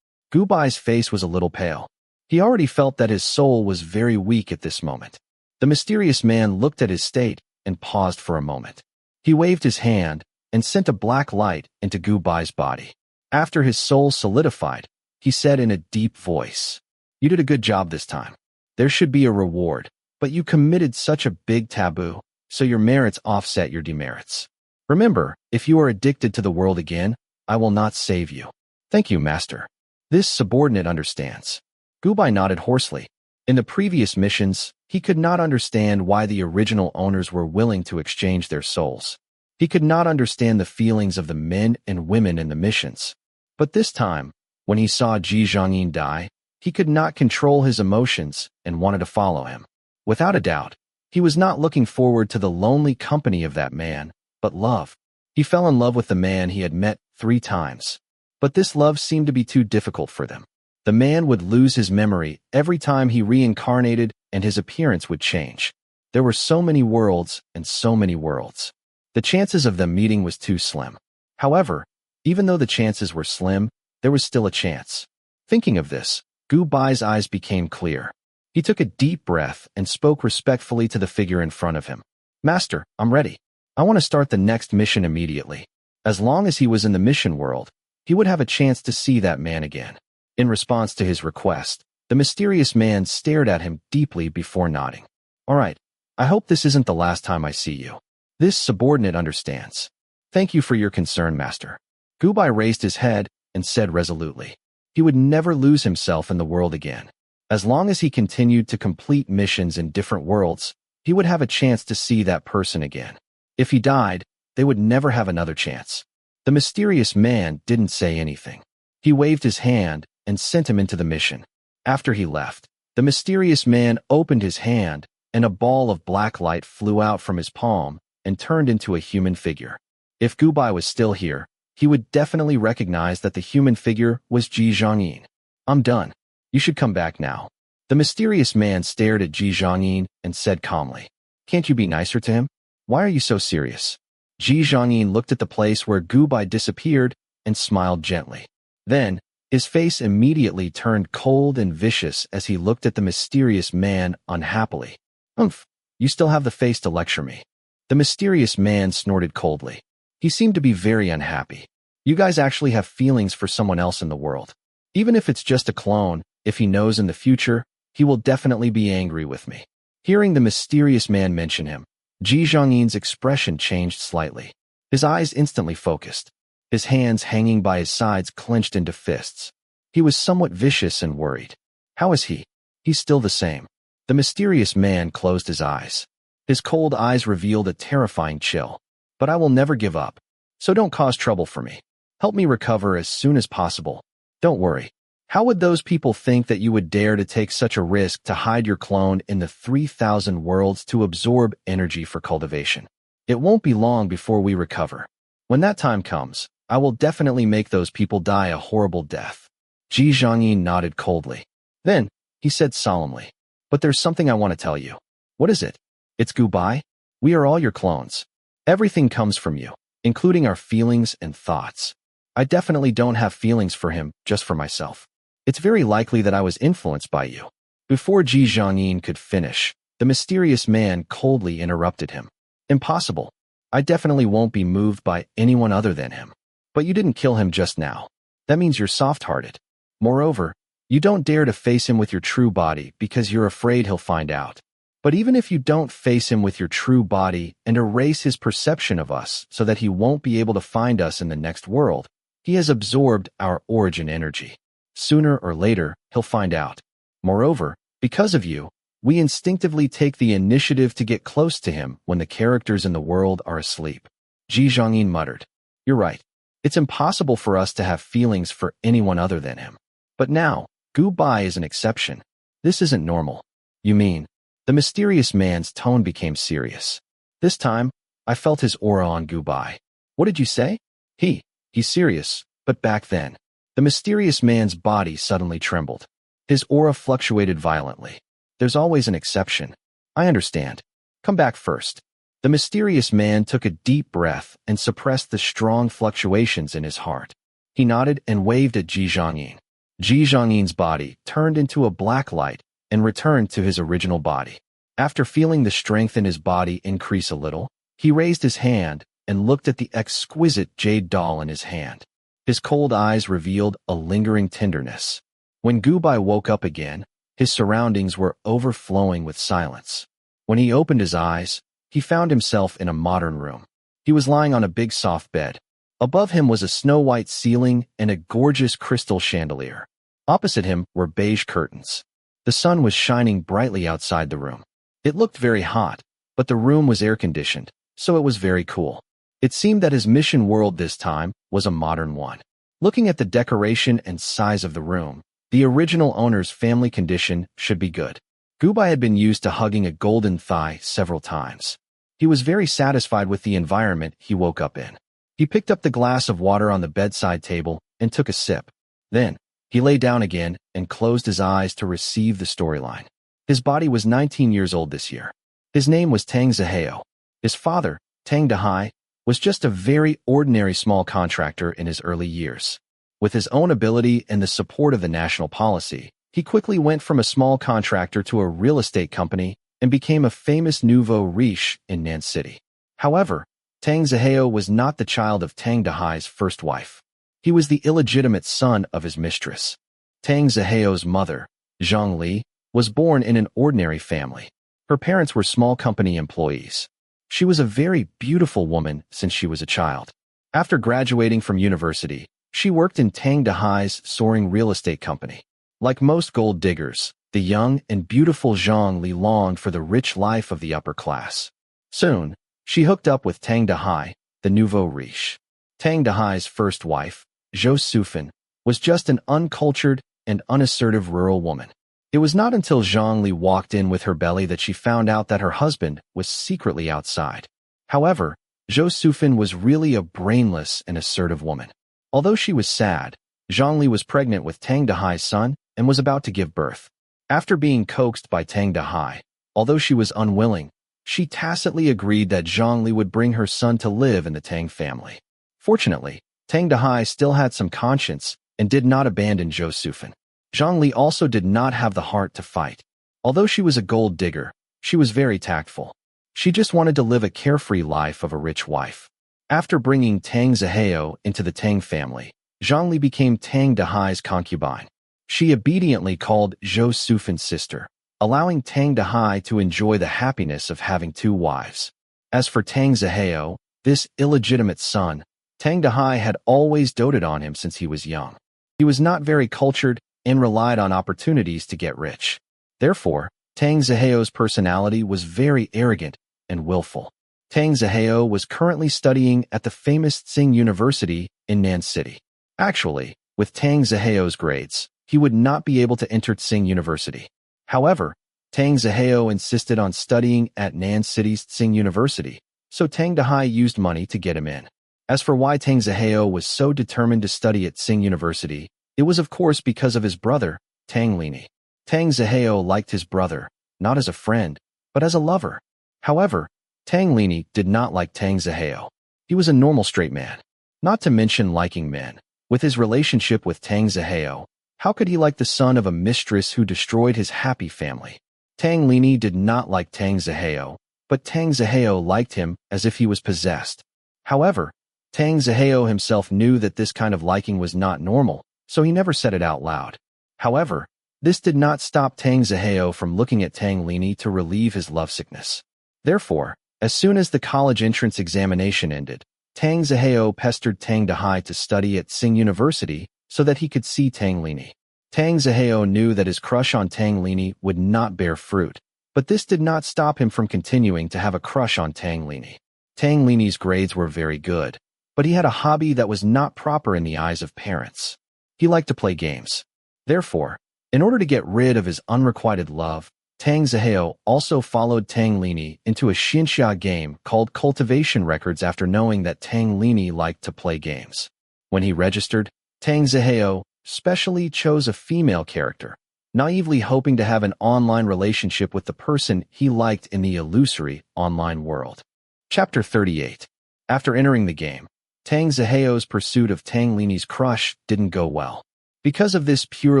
Gu Bai's face was a little pale. He already felt that his soul was very weak at this moment. The mysterious man looked at his state and paused for a moment. He waved his hand and sent a black light into Gu Bai's body. After his soul solidified, he said in a deep voice, "You did a good job this time. There should be a reward, but you committed such a big taboo, so your merits offset your demerits. Remember, if you are addicted to the world again, I will not save you." "Thank you, master." This subordinate understands. Gu Bai nodded hoarsely. In the previous missions, he could not understand why the original owners were willing to exchange their souls. He could not understand the feelings of the men and women in the missions. But this time, when he saw Ji Zhongyin die, he could not control his emotions and wanted to follow him. Without a doubt, he was not looking forward to the lonely company of that man, but love. He fell in love with the man he had met 3 times. But this love seemed to be too difficult for them. The man would lose his memory every time he reincarnated and his appearance would change. There were so many worlds and so many worlds. The chances of them meeting was too slim. However, even though the chances were slim, there was still a chance. Thinking of this, Gu Bai's eyes became clear. He took a deep breath and spoke respectfully to the figure in front of him. "Master, I'm ready. I want to start the next mission immediately. As long as he was in the mission world, he would have a chance to see that man again. In response to his request, the mysterious man stared at him deeply before nodding. All right, I hope this isn't the last time I see you. This subordinate understands. Thank you for your concern, master. Gubai raised his head and said resolutely. He would never lose himself in the world again. As long as he continued to complete missions in different worlds, he would have a chance to see that person again. If he died, they would never have another chance. The mysterious man didn't say anything. He waved his hand and sent him into the mission. After he left, the mysterious man opened his hand, and a ball of black light flew out from his palm and turned into a human figure. If Gubai was still here, he would definitely recognize that the human figure was Ji Zhangyin. I'm done. You should come back now. The mysterious man stared at Ji Zhangyin and said calmly, Can't you be nicer to him? Why are you so serious? Ji Zhangyin looked at the place where Gubai disappeared and smiled gently. Then, his face immediately turned cold and vicious as he looked at the mysterious man unhappily. Umph, you still have the face to lecture me. The mysterious man snorted coldly. He seemed to be very unhappy. You guys actually have feelings for someone else in the world. Even if it's just a clone, if he knows in the future, he will definitely be angry with me. Hearing the mysterious man mention him, Ji Zhangyin's expression changed slightly. His eyes instantly focused. His hands hanging by his sides clenched into fists. He was somewhat vicious and worried. How is he? He's still the same. The mysterious man closed his eyes. His cold eyes revealed a terrifying chill. But I will never give up. So don't cause trouble for me. Help me recover as soon as possible. Don't worry. How would those people think that you would dare to take such a risk to hide your clone in the 3,000 worlds to absorb energy for cultivation? It won't be long before we recover. When that time comes, I will definitely make those people die a horrible death. Ji Zhangyin nodded coldly. Then, he said solemnly, But there's something I want to tell you. What is it? It's Gubai. We are all your clones. Everything comes from you, including our feelings and thoughts. I definitely don't have feelings for him, just for myself. It's very likely that I was influenced by you. Before Ji Zhangyin could finish, the mysterious man coldly interrupted him. Impossible. I definitely won't be moved by anyone other than him. But you didn't kill him just now. That means you're soft-hearted. Moreover, you don't dare to face him with your true body because you're afraid he'll find out. But even if you don't face him with your true body and erase his perception of us so that he won't be able to find us in the next world, he has absorbed our origin energy. Sooner or later, he'll find out. Moreover, because of you, we instinctively take the initiative to get close to him when the characters in the world are asleep. Ji Zhangyin muttered. You're right. It's impossible for us to have feelings for anyone other than him. But now, Gubai is an exception. This isn't normal. You mean? The mysterious man's tone became serious. This time, I felt his aura on Gubai. What did you say? He's serious, but back then, the mysterious man's body suddenly trembled. His aura fluctuated violently. There's always an exception. I understand. Come back first. The mysterious man took a deep breath and suppressed the strong fluctuations in his heart. He nodded and waved at Ji Zhangyin. Ji Zhangyin's body turned into a black light and returned to his original body. After feeling the strength in his body increase a little, he raised his hand and looked at the exquisite jade doll in his hand. His cold eyes revealed a lingering tenderness. When Gubai woke up again, his surroundings were overflowing with silence. When he opened his eyes, he found himself in a modern room. He was lying on a big soft bed. Above him was a snow-white ceiling and a gorgeous crystal chandelier. Opposite him were beige curtains. The sun was shining brightly outside the room. It looked very hot, but the room was air-conditioned, so it was very cool. It seemed that his mission world this time was a modern one. Looking at the decoration and size of the room, the original owner's family condition should be good. Gubai had been used to hugging a golden thigh several times. He was very satisfied with the environment he woke up in. He picked up the glass of water on the bedside table and took a sip. Then, he lay down again and closed his eyes to receive the storyline. His body was 19 years old this year. His name was Tang Zihao. His father, Tang Dahai, was just a very ordinary small contractor in his early years. With his own ability and the support of the national policy, he quickly went from a small contractor to a real estate company and became a famous nouveau riche in Nan City. However, Tang Zihao was not the child of Tang Dahai's first wife. He was the illegitimate son of his mistress. Tang Zihao's mother, Zhang Li, was born in an ordinary family. Her parents were small company employees. She was a very beautiful woman since she was a child. After graduating from university, she worked in Tang Dahai's soaring real estate company. Like most gold diggers, the young and beautiful Zhang Li longed for the rich life of the upper class. Soon, she hooked up with Tang Dahai, the nouveau riche. Tang Dahai's first wife, Zhou Sufan, was just an uncultured and unassertive rural woman. It was not until Zhang Li walked in with her belly that she found out that her husband was secretly outside. However, Zhou Sufan was really a brainless and assertive woman. Although she was sad, Zhang Li was pregnant with Tang Dahai's son and was about to give birth. After being coaxed by Tang Dahai, although she was unwilling, she tacitly agreed that Zhang Li would bring her son to live in the Tang family. Fortunately, Tang Dahai still had some conscience and did not abandon Zhou Sufan. Zhang Li also did not have the heart to fight. Although she was a gold digger, she was very tactful. She just wanted to live a carefree life of a rich wife. After bringing Tang Zihao into the Tang family, Zhang Li became Tang Dahai's concubine. She obediently called Zhou Sufan's sister, allowing Tang Dahai to enjoy the happiness of having two wives. As for Tang Zihao, this illegitimate son, Tang Dahai had always doted on him since he was young. He was not very cultured and relied on opportunities to get rich. Therefore, Tang Zihao's personality was very arrogant and willful. Tang Zihao was currently studying at the famous Tsing University in Nan City. Actually, with Tang Zihao's grades, he would not be able to enter Tsing University. However, Tang Zihao insisted on studying at Nan City's Tsing University, so Tang Dahai used money to get him in. As for why Tang Zihao was so determined to study at Tsing University, it was of course because of his brother, Tang Lini. Tang Zihao liked his brother, not as a friend, but as a lover. However, Tang Lini did not like Tang Zihao. He was a normal straight man. Not to mention liking men. With his relationship with Tang Zihao, how could he like the son of a mistress who destroyed his happy family? Tang Lini did not like Tang Zihao, but Tang Zihao liked him as if he was possessed. However, Tang Zihao himself knew that this kind of liking was not normal, so he never said it out loud. However, this did not stop Tang Zihao from looking at Tang Lini to relieve his lovesickness. Therefore, as soon as the college entrance examination ended, Tang Zihao pestered Tang Dahai to study at Tsing University so that he could see Tang Lini. Tang Zihao knew that his crush on Tang Lini would not bear fruit, but this did not stop him from continuing to have a crush on Tang Lini. Tang Lini's grades were very good, but he had a hobby that was not proper in the eyes of parents. He liked to play games. Therefore, in order to get rid of his unrequited love, Tang Zihao also followed Tang Lini into a Xinxia game called Cultivation Records after knowing that Tang Lini liked to play games. When he registered, Tang Zihao specially chose a female character, naively hoping to have an online relationship with the person he liked in the illusory online world. Chapter 38. After entering the game, Tang Zihao's pursuit of Tang Lini's crush didn't go well. Because of this pure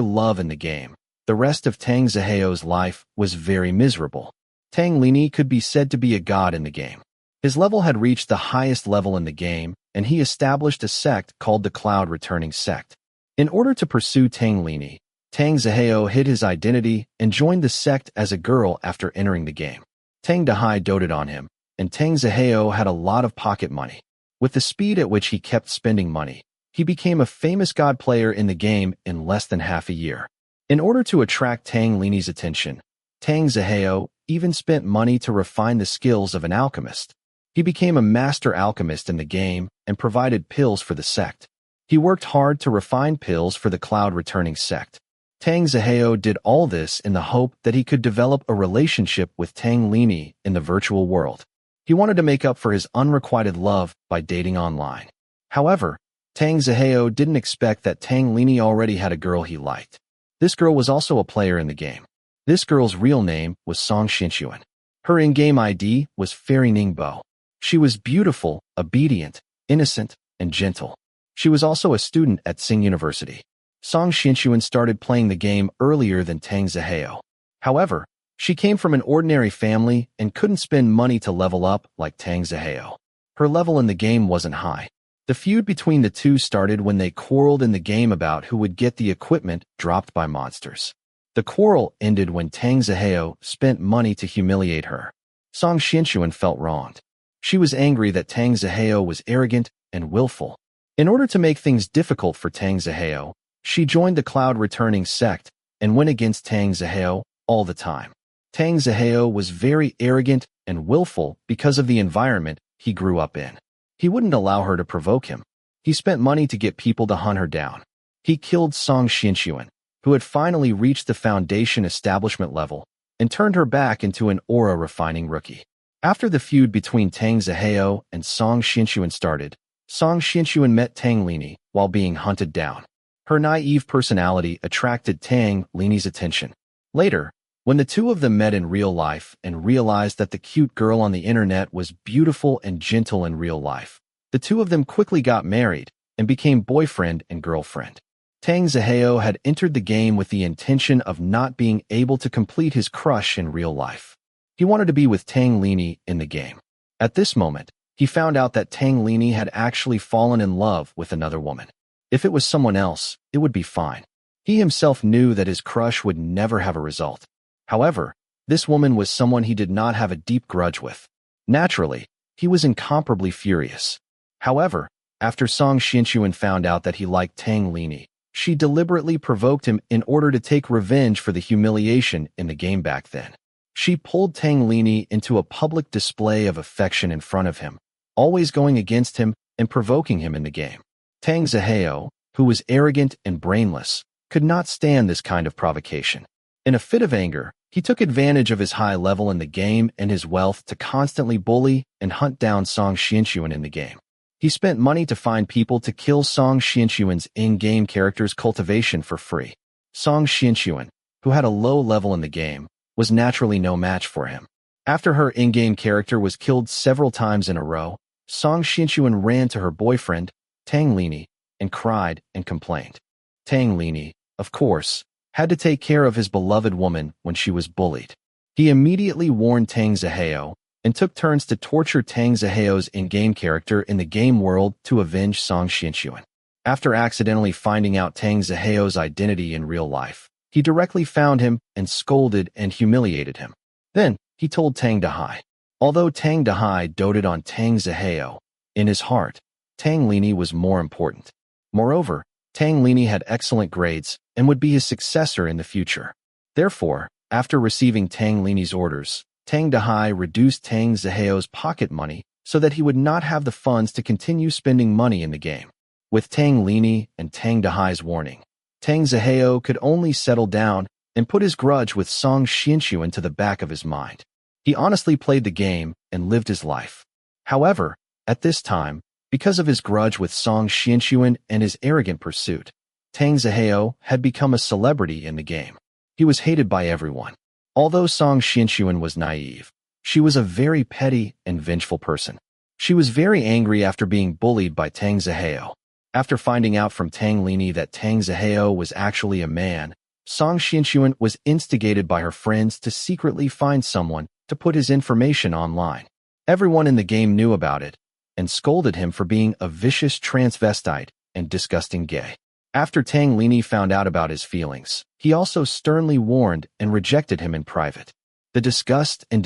love in the game, the rest of Tang Zihao's life was very miserable. Tang Lini could be said to be a god in the game. His level had reached the highest level in the game, and he established a sect called the Cloud Returning Sect. In order to pursue Tang Lini, Tang Zihao hid his identity and joined the sect as a girl after entering the game. Tang Dahai doted on him, and Tang Zihao had a lot of pocket money. With the speed at which he kept spending money, he became a famous god player in the game in less than half a year. In order to attract Tang Lini's attention, Tang Zihao even spent money to refine the skills of an alchemist. He became a master alchemist in the game and provided pills for the sect. He worked hard to refine pills for the Cloud Returning Sect. Tang Zihao did all this in the hope that he could develop a relationship with Tang Lini in the virtual world. He wanted to make up for his unrequited love by dating online. However, Tang Zihao didn't expect that Tang Lini already had a girl he liked. This girl was also a player in the game. This girl's real name was Song Xinxuan. Her in-game ID was Fairy Ningbo. She was beautiful, obedient, innocent, and gentle. She was also a student at Tsing University. Song Xinxuan started playing the game earlier than Tang Zihao. However, she came from an ordinary family and couldn't spend money to level up like Tang Zihao. Her level in the game wasn't high. The feud between the two started when they quarreled in the game about who would get the equipment dropped by monsters. The quarrel ended when Tang Zihao spent money to humiliate her. Song Xianxuan felt wronged. She was angry that Tang Zihao was arrogant and willful. In order to make things difficult for Tang Zihao, she joined the Cloud Returning sect and went against Tang Zihao all the time. Tang Zihao was very arrogant and willful because of the environment he grew up in. He wouldn't allow her to provoke him. He spent money to get people to hunt her down. He killed Song Xianxuan, who had finally reached the Foundation establishment level, and turned her back into an aura-refining rookie. After the feud between Tang Zihao and Song Xianxuan started, Song Xianxuan met Tang Lini while being hunted down. Her naive personality attracted Tang Lini's attention. Later, when the two of them met in real life and realized that the cute girl on the internet was beautiful and gentle in real life, the two of them quickly got married and became boyfriend and girlfriend. Tang Zihao had entered the game with the intention of not being able to complete his crush in real life. He wanted to be with Tang Lini in the game. At this moment, he found out that Tang Lini had actually fallen in love with another woman. If it was someone else, it would be fine. He himself knew that his crush would never have a result. However, this woman was someone he did not have a deep grudge with. Naturally, he was incomparably furious. However, after Song Xianxuan found out that he liked Tang Lini, she deliberately provoked him in order to take revenge for the humiliation in the game back then. She pulled Tang Lini into a public display of affection in front of him, always going against him and provoking him in the game. Tang Zihao, who was arrogant and brainless, could not stand this kind of provocation. In a fit of anger, he took advantage of his high level in the game and his wealth to constantly bully and hunt down Song Xianxuan in the game. He spent money to find people to kill Song Xianxuan's in-game character's cultivation for free. Song Xianxuan, who had a low level in the game, was naturally no match for him. After her in-game character was killed several times in a row, Song Xianxuan ran to her boyfriend, Tang Lini, and cried and complained. Tang Lini, of course, had to take care of his beloved woman when she was bullied. He immediately warned Tang Zihao and took turns to torture Tang Zihao's in-game character in the game world to avenge Song Xianxuan. After accidentally finding out Tang Zihao's identity in real life, he directly found him and scolded and humiliated him. Then, he told Tang Dahai. Although Tang Dahai doted on Tang Zihao, in his heart, Tang Lini was more important. Moreover, Tang Lini had excellent grades and would be his successor in the future. Therefore, after receiving Tang Lini's orders, Tang Dahai reduced Tang Zihao's pocket money so that he would not have the funds to continue spending money in the game. With Tang Lini and Tang Dahai's warning, Tang Zihao could only settle down and put his grudge with Song Xianxuan to the back of his mind. He honestly played the game and lived his life. However, at this time, because of his grudge with Song Xianxuan and his arrogant pursuit, Tang Zihao had become a celebrity in the game. He was hated by everyone. Although Song Xianxuan was naive, she was a very petty and vengeful person. She was very angry after being bullied by Tang Zihao. After finding out from Tang Lini that Tang Zihao was actually a man, Song Xianxuan was instigated by her friends to secretly find someone to put his information online. Everyone in the game knew about it and scolded him for being a vicious transvestite and disgusting gay. After Tang Lini found out about his feelings, he also sternly warned and rejected him in private. The disgust in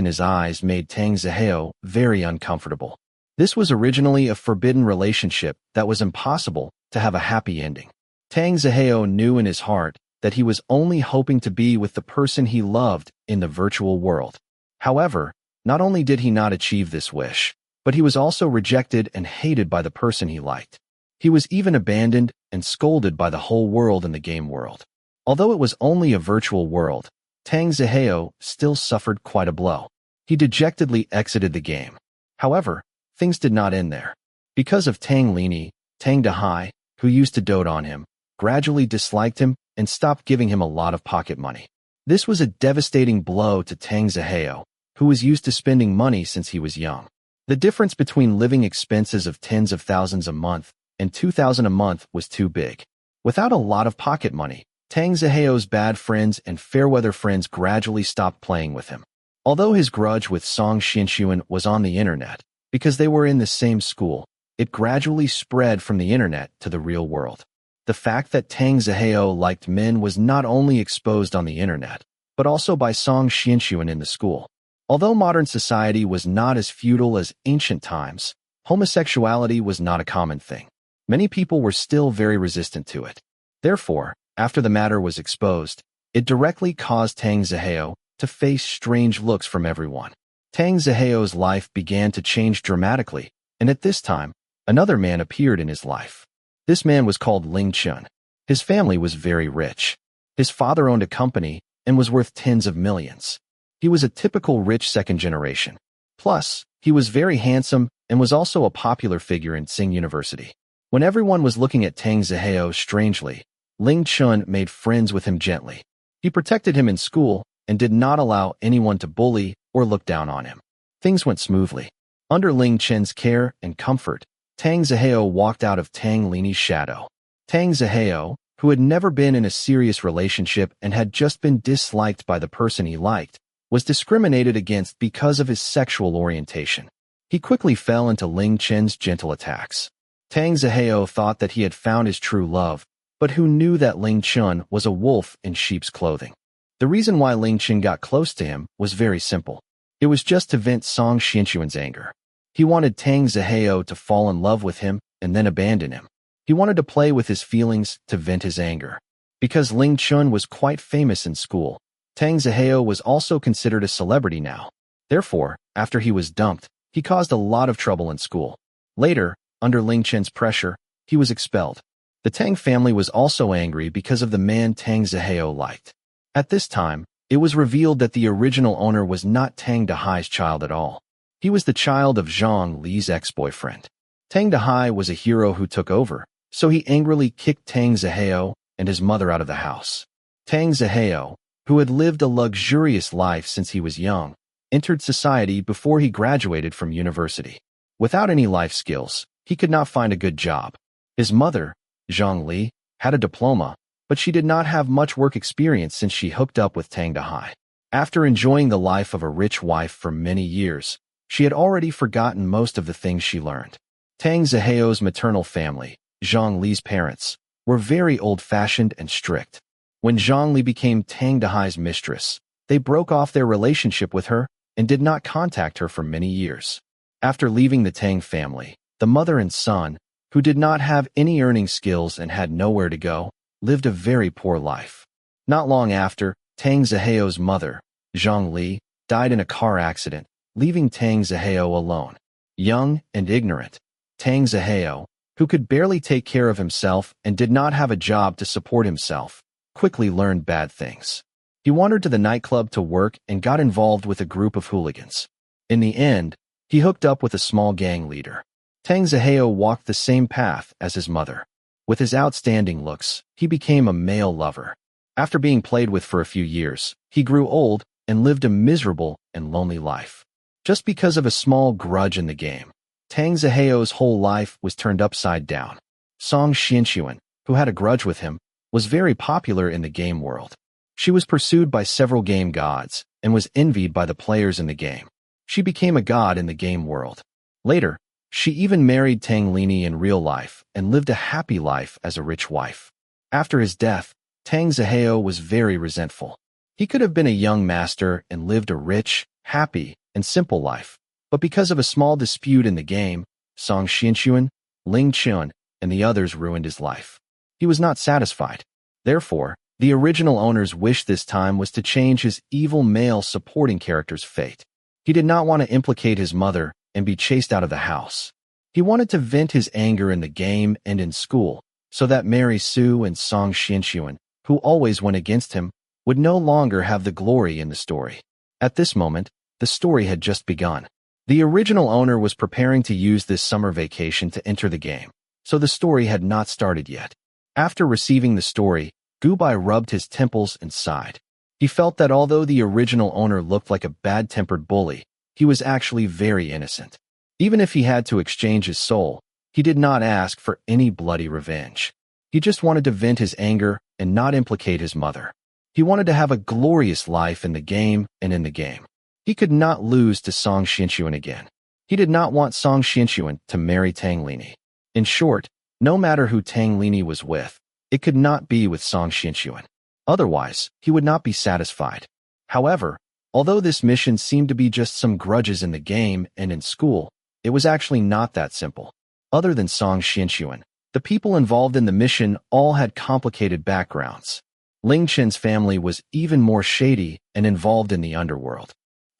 his eyes made Tang Zihao very uncomfortable. This was originally a forbidden relationship that was impossible to have a happy ending. Tang Zihao knew in his heart that he was only hoping to be with the person he loved in the virtual world. However, not only did he not achieve this wish, but he was also rejected and hated by the person he liked. He was even abandoned and scolded by the whole world in the game world. Although it was only a virtual world, Tang Zihao still suffered quite a blow. He dejectedly exited the game. However, things did not end there. Because of Tang Lini, Tang Dahai, who used to dote on him, gradually disliked him and stopped giving him a lot of pocket money. This was a devastating blow to Tang Zihao, who was used to spending money since he was young. The difference between living expenses of tens of thousands a month and 2,000 a month was too big. Without a lot of pocket money, Tang Zihao's bad friends and fair-weather friends gradually stopped playing with him. Although his grudge with Song Xianxuan was on the internet, Because they were in the same school, it gradually spread from the internet to the real world. The fact that Tang Zihao liked men was not only exposed on the internet, but also by Song Xianxuan in the school. Although modern society was not as feudal as ancient times, homosexuality was not a common thing. Many people were still very resistant to it. Therefore, after the matter was exposed, it directly caused Tang Zihao to face strange looks from everyone. Tang Zihao's life began to change dramatically, and at this time, another man appeared in his life. This man was called Ling Chun. His family was very rich. His father owned a company and was worth tens of millions. He was a typical rich second generation. Plus, he was very handsome and was also a popular figure in Tsing University. When everyone was looking at Tang Zihao strangely, Ling Chun made friends with him gently. He protected him in school and did not allow anyone to bully or look down on him. Things went smoothly. Under Ling Chun's care and comfort, Tang Zihao walked out of Tang Lini's shadow. Tang Zihao, who had never been in a serious relationship and had just been disliked by the person he liked, was discriminated against because of his sexual orientation. He quickly fell into Ling Chun's gentle attacks. Tang Zihao thought that he had found his true love, but who knew that Ling Chun was a wolf in sheep's clothing? The reason why Ling Chun got close to him was very simple. It was just to vent Song Xianxuan's anger. He wanted Tang Zihao to fall in love with him and then abandon him. He wanted to play with his feelings to vent his anger. Because Ling Chun was quite famous in school, Tang Zihao was also considered a celebrity now. Therefore, after he was dumped, he caused a lot of trouble in school. Later, under Ling Chun's pressure, he was expelled. The Tang family was also angry because of the man Tang Zihao liked. At this time, it was revealed that the original owner was not Tang Dahai's child at all. He was the child of Zhang Li's ex-boyfriend. Tang Dahai was a hero who took over, so he angrily kicked Tang Zihao and his mother out of the house. Tang Zihao, who had lived a luxurious life since he was young, entered society before he graduated from university. Without any life skills, he could not find a good job. His mother, Zhang Li, had a diploma, but she did not have much work experience since she hooked up with Tang Dahai. After enjoying the life of a rich wife for many years, she had already forgotten most of the things she learned. Tang Zihao's maternal family, Zhang Li's parents, were very old-fashioned and strict. When Zhang Li became Tang Dahai's mistress, they broke off their relationship with her and did not contact her for many years. After leaving the Tang family, the mother and son, who did not have any earning skills and had nowhere to go, lived a very poor life. Not long after, Tang Zihao's mother, Zhang Li, died in a car accident, leaving Tang Zihao alone. Young and ignorant, Tang Zihao, who could barely take care of himself and did not have a job to support himself, quickly learned bad things. He wandered to the nightclub to work and got involved with a group of hooligans. In the end, he hooked up with a small gang leader. Tang Zihao walked the same path as his mother. With his outstanding looks, he became a male lover. After being played with for a few years, he grew old and lived a miserable and lonely life. Just because of a small grudge in the game, Tang Zihao's whole life was turned upside down. Song Xianxuan, who had a grudge with him, was very popular in the game world. She was pursued by several game gods and was envied by the players in the game. She became a god in the game world. Later, she even married Tang Lini in real life and lived a happy life as a rich wife. After his death, Tang Zihao was very resentful. He could have been a young master and lived a rich, happy, and simple life, but because of a small dispute in the game, Song Xianxuan, Ling Chun, and the others ruined his life. He was not satisfied. Therefore, the original owner's wish this time was to change his evil male supporting character's fate. He did not want to implicate his mother and be chased out of the house. He wanted to vent his anger in the game and in school, so that Mary Sue and Song Xianxuan, who always went against him, would no longer have the glory in the story. At this moment, the story had just begun. The original owner was preparing to use this summer vacation to enter the game, so the story had not started yet. After receiving the story, Gubai rubbed his temples and sighed. He felt that although the original owner looked like a bad-tempered bully, he was actually very innocent. Even if he had to exchange his soul, he did not ask for any bloody revenge. He just wanted to vent his anger and not implicate his mother. He wanted to have a glorious life in the game and in the game. He could not lose to Song Xianxuan again. He did not want Song Xianxuan to marry Tang Lini. In short, no matter who Tang Lini was with, it could not be with Song Xianxuan. Otherwise, he would not be satisfied. However, although this mission seemed to be just some grudges in the game and in school, it was actually not that simple. Other than Song Xianxuan, the people involved in the mission all had complicated backgrounds. Ling Chen's family was even more shady and involved in the underworld.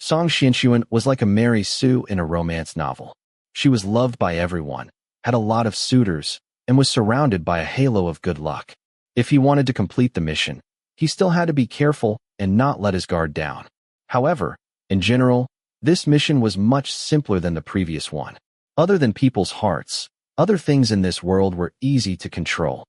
Song Xianxuan was like a Mary Sue in a romance novel. She was loved by everyone, had a lot of suitors, and was surrounded by a halo of good luck. If he wanted to complete the mission, he still had to be careful and not let his guard down. However, in general, this mission was much simpler than the previous one. Other than people's hearts, other things in this world were easy to control.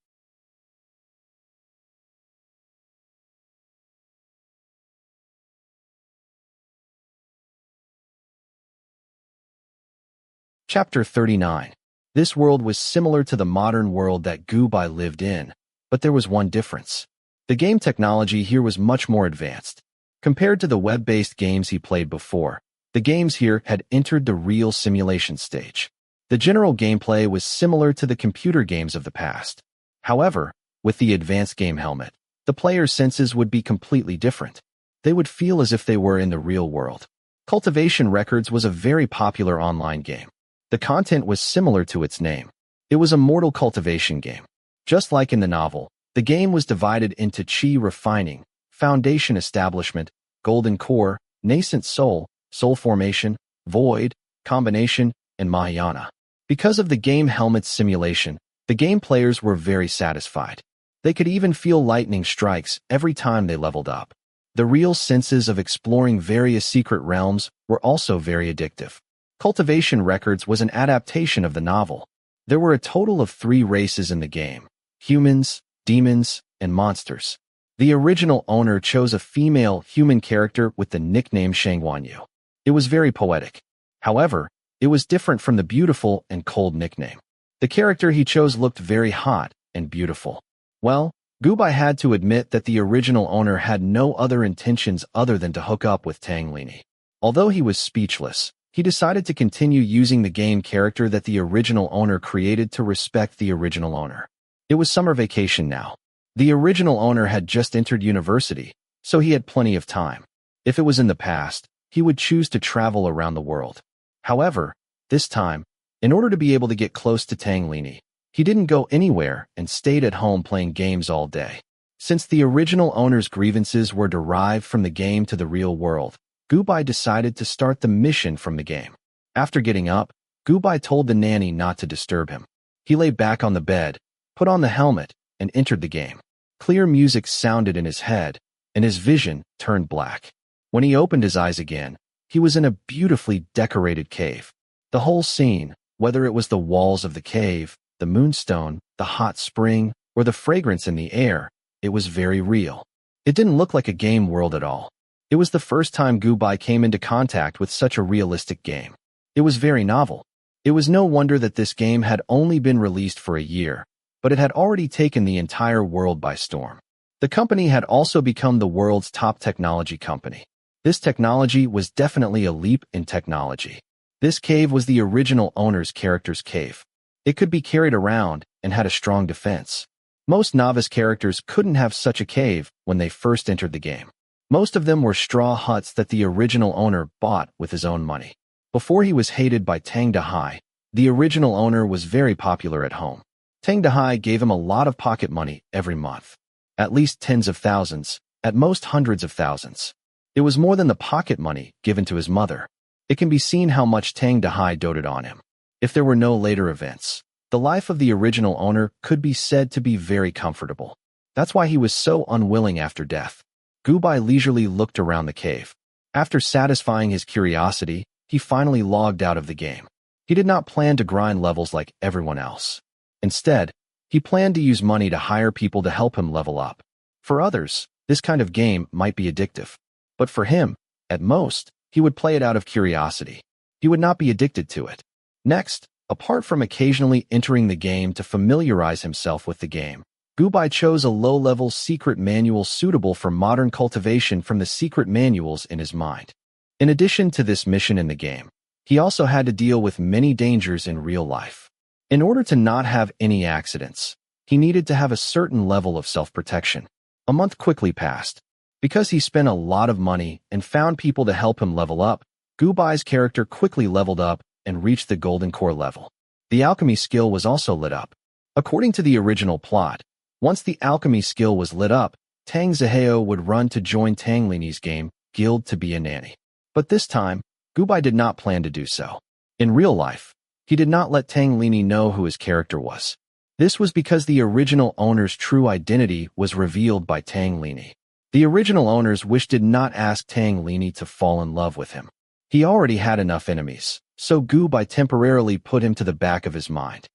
Chapter 39. This world was similar to the modern world that Gu Bai lived in, but there was one difference. The game technology here was much more advanced. Compared to the web-based games he played before, the games here had entered the real simulation stage. The general gameplay was similar to the computer games of the past. However, with the advanced game helmet, the player's senses would be completely different. They would feel as if they were in the real world. Cultivation Records was a very popular online game. The content was similar to its name. It was a mortal cultivation game. Just like in the novel, the game was divided into Qi refining, foundation establishment, golden core, nascent soul, soul formation, void, combination, and Mahayana. Because of the game helmet's simulation, the game players were very satisfied. They could even feel lightning strikes every time they leveled up. The real senses of exploring various secret realms were also very addictive. Cultivation Records was an adaptation of the novel. There were a total of 3 races in the game: humans, demons, and monsters. The original owner chose a female human character with the nickname Shangguanyu. It was very poetic. However, it was different from the beautiful and cold nickname. The character he chose looked very hot and beautiful. Well, Gu Bai had to admit that the original owner had no other intentions other than to hook up with Tang Lini. Although he was speechless, he decided to continue using the game character that the original owner created to respect the original owner. It was summer vacation now. The original owner had just entered university, so he had plenty of time. If it was in the past, he would choose to travel around the world. However, this time, in order to be able to get close to Tang Lini, he didn't go anywhere and stayed at home playing games all day. Since the original owner's grievances were derived from the game to the real world, Gu Bai decided to start the mission from the game. After getting up, Gu Bai told the nanny not to disturb him. He lay back on the bed, put on the helmet, and entered the game. Clear music sounded in his head, and his vision turned black. When he opened his eyes again, he was in a beautifully decorated cave. The whole scene, whether it was the walls of the cave, the moonstone, the hot spring, or the fragrance in the air, it was very real. It didn't look like a game world at all. It was the first time Gu Bai came into contact with such a realistic game. It was very novel. It was no wonder that this game had only been released for a year, but it had already taken the entire world by storm. The company had also become the world's top technology company. This technology was definitely a leap in technology. This cave was the original owner's character's cave. It could be carried around and had a strong defense. Most novice characters couldn't have such a cave when they first entered the game. Most of them were straw huts that the original owner bought with his own money. Before he was hated by Tang Dahai, the original owner was very popular at home. Tang Dahai gave him a lot of pocket money every month. At least tens of thousands, at most hundreds of thousands. It was more than the pocket money given to his mother. It can be seen how much Tang Dahai doted on him. If there were no later events, the life of the original owner could be said to be very comfortable. That's why he was so unwilling after death. Gu Bai leisurely looked around the cave. After satisfying his curiosity, he finally logged out of the game. He did not plan to grind levels like everyone else. Instead, he planned to use money to hire people to help him level up. For others, this kind of game might be addictive. But for him, at most, he would play it out of curiosity. He would not be addicted to it. Next, apart from occasionally entering the game to familiarize himself with the game, Gu Bai chose a low-level secret manual suitable for modern cultivation from the secret manuals in his mind. In addition to this mission in the game, He also had to deal with many dangers in real life. In order to not have any accidents, he needed to have a certain level of self-protection. A month quickly passed. Because he spent a lot of money and found people to help him level up, Gubai's character quickly leveled up and reached the golden core level. The alchemy skill was also lit up. According to the original plot, once the alchemy skill was lit up, Tang Zihao would run to join Tang Lini's game, Guild to be a nanny. But this time, Gubai did not plan to do so. In real life, he did not let Tang Lini know who his character was. This was because the original owner's true identity was revealed by Tang Lini. The original owner's wish did not ask Tang Lini to fall in love with him. He already had enough enemies, so Gubai temporarily put him to the back of his mind.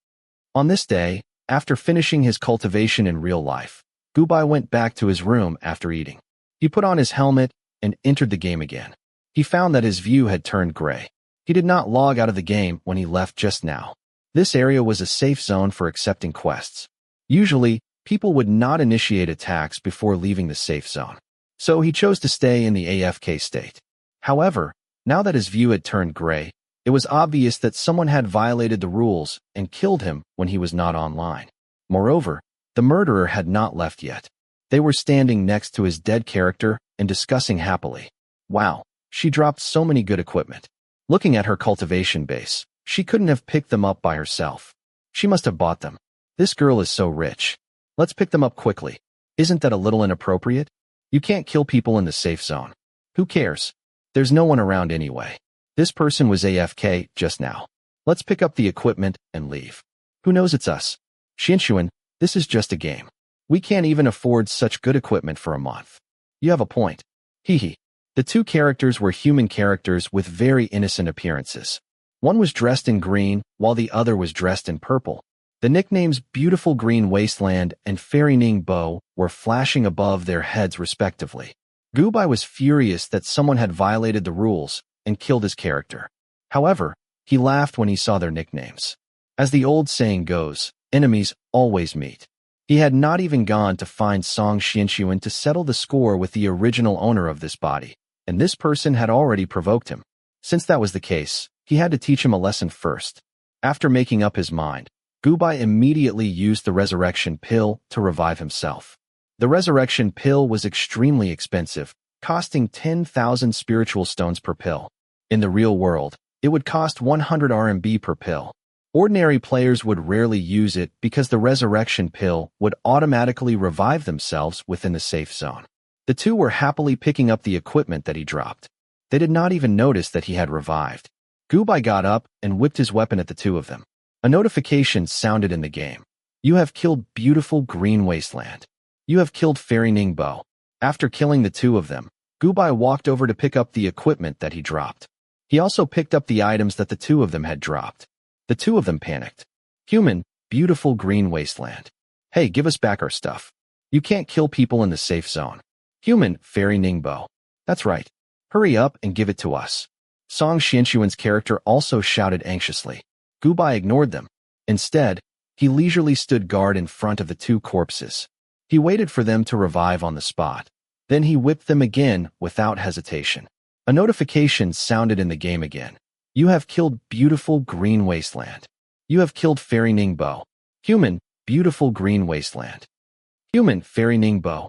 On this day, after finishing his cultivation in real life, Gubai went back to his room after eating. He put on his helmet and entered the game again. He found that his view had turned gray. He did not log out of the game when he left just now. This area was a safe zone for accepting quests. Usually, people would not initiate attacks before leaving the safe zone. So he chose to stay in the AFK state. However, now that his view had turned gray, it was obvious that someone had violated the rules and killed him when he was not online. Moreover, the murderer had not left yet. They were standing next to his dead character and discussing happily. Wow, she dropped so many good equipment. Looking at her cultivation base, she couldn't have picked them up by herself. She must have bought them. This girl is so rich. Let's pick them up quickly. Isn't that a little inappropriate? You can't kill people in the safe zone. Who cares? There's no one around anyway. This person was AFK just now. Let's pick up the equipment and leave. Who knows it's us? Xinshuan, this is just a game. We can't even afford such good equipment for a month. You have a point. Hehe. The two characters were human characters with very innocent appearances. One was dressed in green, while the other was dressed in purple. The nicknames Beautiful Green Wasteland and Fairy Ning Bo were flashing above their heads respectively. Gubai was furious that someone had violated the rules and killed his character. However, he laughed when he saw their nicknames. As the old saying goes, enemies always meet. He had not even gone to find Song Xinshuan to settle the score with the original owner of this body, and this person had already provoked him. Since that was the case, he had to teach him a lesson first. After making up his mind, Gubai immediately used the resurrection pill to revive himself. The resurrection pill was extremely expensive, costing 10,000 spiritual stones per pill. In the real world, it would cost 100 RMB per pill. Ordinary players would rarely use it because the resurrection pill would automatically revive themselves within the safe zone. The two were happily picking up the equipment that he dropped. They did not even notice that he had revived. Gubai got up and whipped his weapon at the two of them. A notification sounded in the game. You have killed Beautiful Green Wasteland. You have killed Fairy Ningbo. After killing the two of them, Gubai walked over to pick up the equipment that he dropped. He also picked up the items that the two of them had dropped. The two of them panicked. Human, Beautiful Green Wasteland. Hey, give us back our stuff. You can't kill people in the safe zone. Human, Fairy Ningbo. That's right. Hurry up and give it to us. Song Xinshuan's character also shouted anxiously. Gubai ignored them. Instead, he leisurely stood guard in front of the two corpses. He waited for them to revive on the spot. Then he whipped them again without hesitation. A notification sounded in the game again. You have killed Beautiful Green Wasteland. You have killed Fairy Ningbo. Human, Beautiful Green Wasteland. Human, Fairy Ningbo.